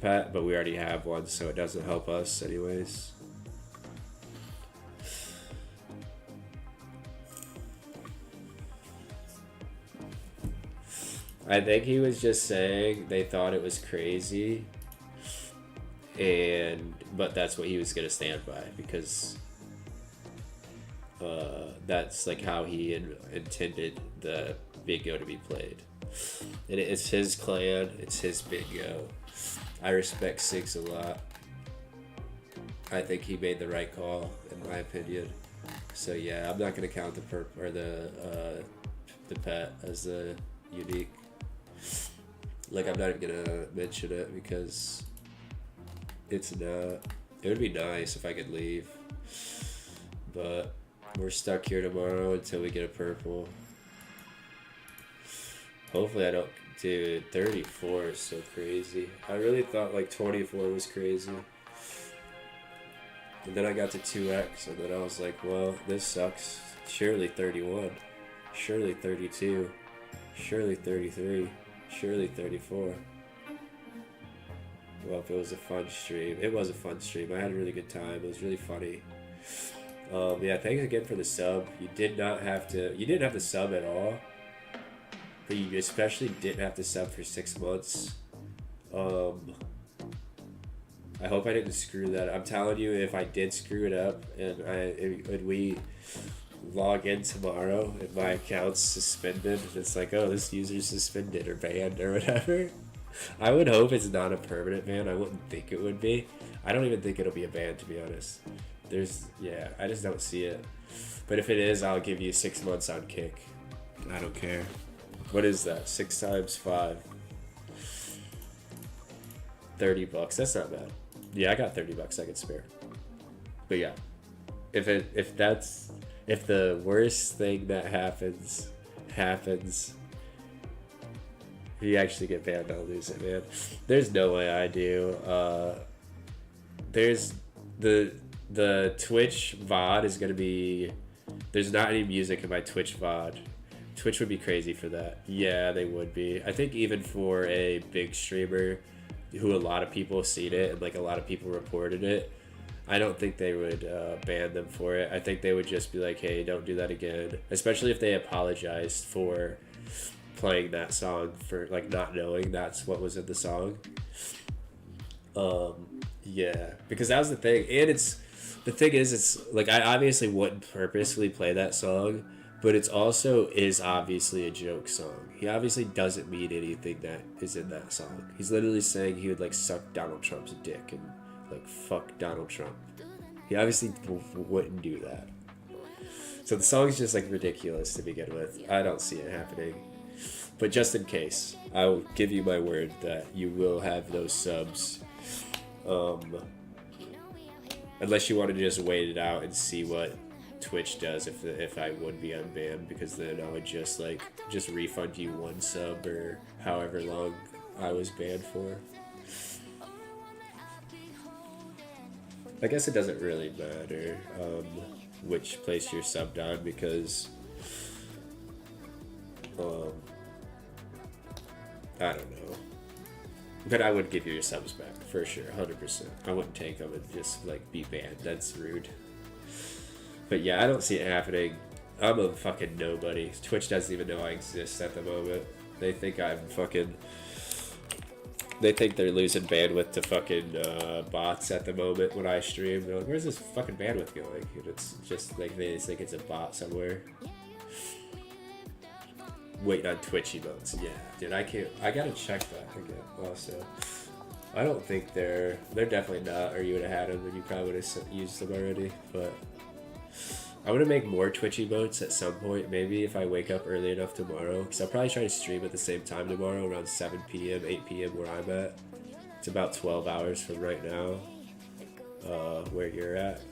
pet, but we already have one, so it doesn't help us anyways. I think he was just saying they thought it was crazy, but that's what he was gonna stand by because that's like how he intended the bingo to be played. And it's his clan, it's his bingo. I respect Six a lot. I think he made the right call, in my opinion. So yeah, I'm not gonna count the pet as the unique. Like, I'm not even gonna mention it because it's not. It would be nice if I could leave, but we're stuck here tomorrow until we get a purple. Hopefully I don't. Dude, 34 is so crazy. I really thought like 24 was crazy. And then I got to 2x, and then I was like, well, this sucks. Surely 31. Surely 32. Surely 33. Surely 34. Well, if it was a fun stream. It was a fun stream. I had a really good time. It was really funny. Yeah, thanks again for the sub. You didn't have to sub at all. But you especially didn't have to sub for 6 months. I hope I didn't screw that up. I'm telling you, if I did screw it up and we log in tomorrow and my account's suspended, it's like, oh, this user's suspended or banned or whatever. I would hope it's not a permanent ban. I wouldn't think it would be. I don't even think it'll be a ban, to be honest. I just don't see it. But if it is, I'll give you 6 months on Kick. I don't care. What is that? 6 times 5. $30. That's not bad. Yeah, I got $30 I could spare. But yeah, if the worst thing that happens, if you actually get banned, I'll lose it, man. There's no way I do. There's the Twitch VOD is gonna be. There's not any music in my Twitch VOD. Twitch would be crazy for that. Yeah, they would be. I think even for a big streamer who a lot of people have seen it and like a lot of people reported it, I don't think they would ban them for it. I think they would just be like, hey, don't do that again. Especially if they apologized for playing that song, for like not knowing that's what was in the song. Yeah, because that was the thing. And it's like, I obviously wouldn't purposely play that song, but it's also is obviously a joke song. He obviously doesn't mean anything that is in that song. He's literally saying he would like suck Donald Trump's dick and like fuck Donald Trump. He obviously wouldn't do that. So the song's just like ridiculous to begin with. I don't see it happening. But just in case, I will give you my word that you will have those subs. Unless you want to just wait it out and see what Twitch does if I would be unbanned, because then I would just refund you 1 sub or however long I was banned for. I guess it doesn't really matter which place you're subbed on, because I don't know. But I would give you your subs back for sure, 100%. I wouldn't take them and just like be banned. That's rude. But yeah, I don't see it happening. I'm a fucking nobody. Twitch doesn't even know I exist at the moment. They think I'm fucking. They think they're losing bandwidth to fucking bots at the moment when I stream. They're like, where's this fucking bandwidth going? And it's just like they just think it's a bot somewhere. Waiting on Twitch emotes. Yeah, dude, I gotta check that again also. I don't think they're definitely not, or you would have had them and you probably would have used them already. But I want to make more Twitch emotes at some point, maybe if I wake up early enough tomorrow, because I'll probably try to stream at the same time tomorrow around 7 p.m., 8 p.m. where I'm at. It's about 12 hours from right now, where you're at.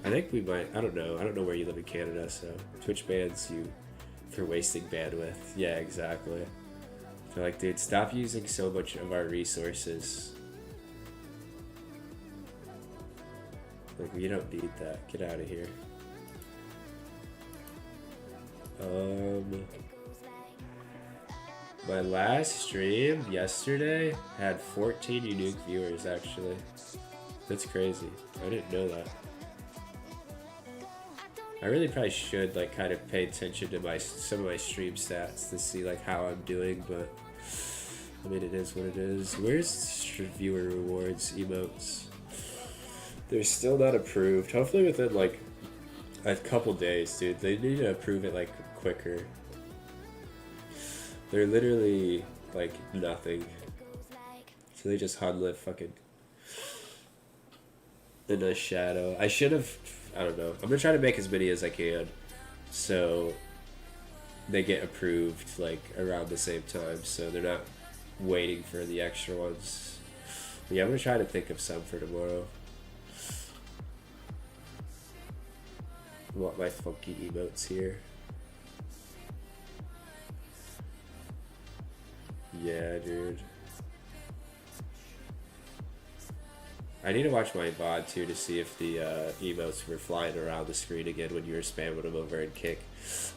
I think we might, I don't know where you live in Canada, so Twitch bans you for wasting bandwidth. Yeah, exactly. They're like, dude, stop using so much of our resources. Like, we don't need that. Get out of here. My last stream yesterday had 14 unique viewers, actually. That's crazy. I didn't know that. I really probably should, like, kind of pay attention to some of my stream stats to see, like, how I'm doing, but I mean, it is what it is. Where's viewer rewards emotes? They're still not approved. Hopefully within, like, a couple days, dude. They need to approve it, like, quicker. They're literally, like, nothing. So they just huddle fucking in a shadow. I should have, I don't know. I'm gonna try to make as many as I can, so they get approved, like, around the same time, so they're not waiting for the extra ones. But yeah, I'm gonna try to think of some for tomorrow. I want my funky emotes here. Yeah, dude. I need to watch my VOD too to see if the emotes were flying around the screen again when you were spamming them over in Kick.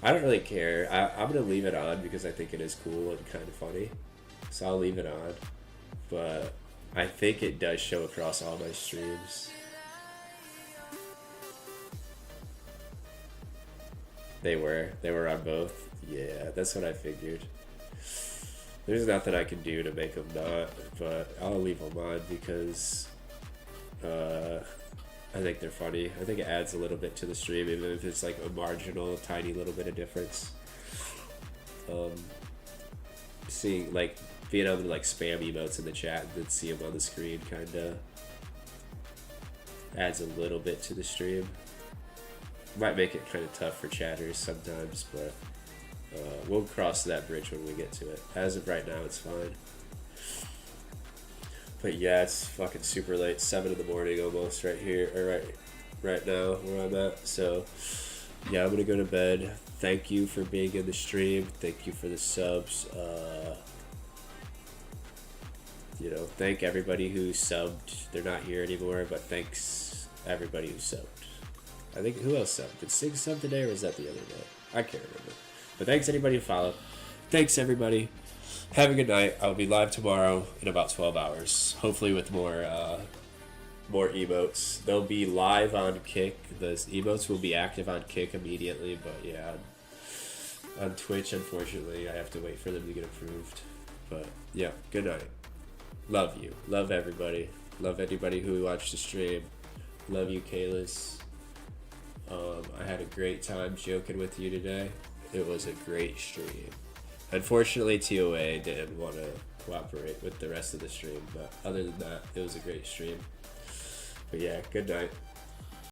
I don't really care. I'm going to leave it on because I think it is cool and kind of funny. So I'll leave it on. But I think it does show across all my streams. They were on both. Yeah, that's what I figured. There's nothing I can do to make them not, but I'll leave them on because I think they're funny. I think it adds a little bit to the stream, even if it's like a marginal, tiny little bit of difference. Seeing, like, being able to, like, spam emotes in the chat and then see them on the screen kind of adds a little bit to the stream. Might make it kind of tough for chatters sometimes, but we'll cross that bridge when we get to it. As of right now, it's fine. But yeah, it's fucking super late, 7 in the morning almost right here, or right now where I'm at. So yeah, I'm gonna go to bed. Thank you for being in the stream. Thank you for the subs. You know, thank everybody who subbed. They're not here anymore, but thanks everybody who subbed. I think, who else subbed? Did Sig sub today, or was that the other day? I can't remember. But thanks anybody who followed. Thanks everybody. Have a good night. I'll be live tomorrow in about 12 hours. Hopefully with more emotes. They'll be live on Kick. The emotes will be active on Kick immediately, but yeah, on Twitch, unfortunately, I have to wait for them to get approved. But yeah, good night. Love you. Love everybody. Love anybody who watched the stream. Love you, Kalis. I had a great time joking with you today. It was a great stream. Unfortunately, TOA didn't want to cooperate with the rest of the stream, but other than that, it was a great stream. But yeah, good night.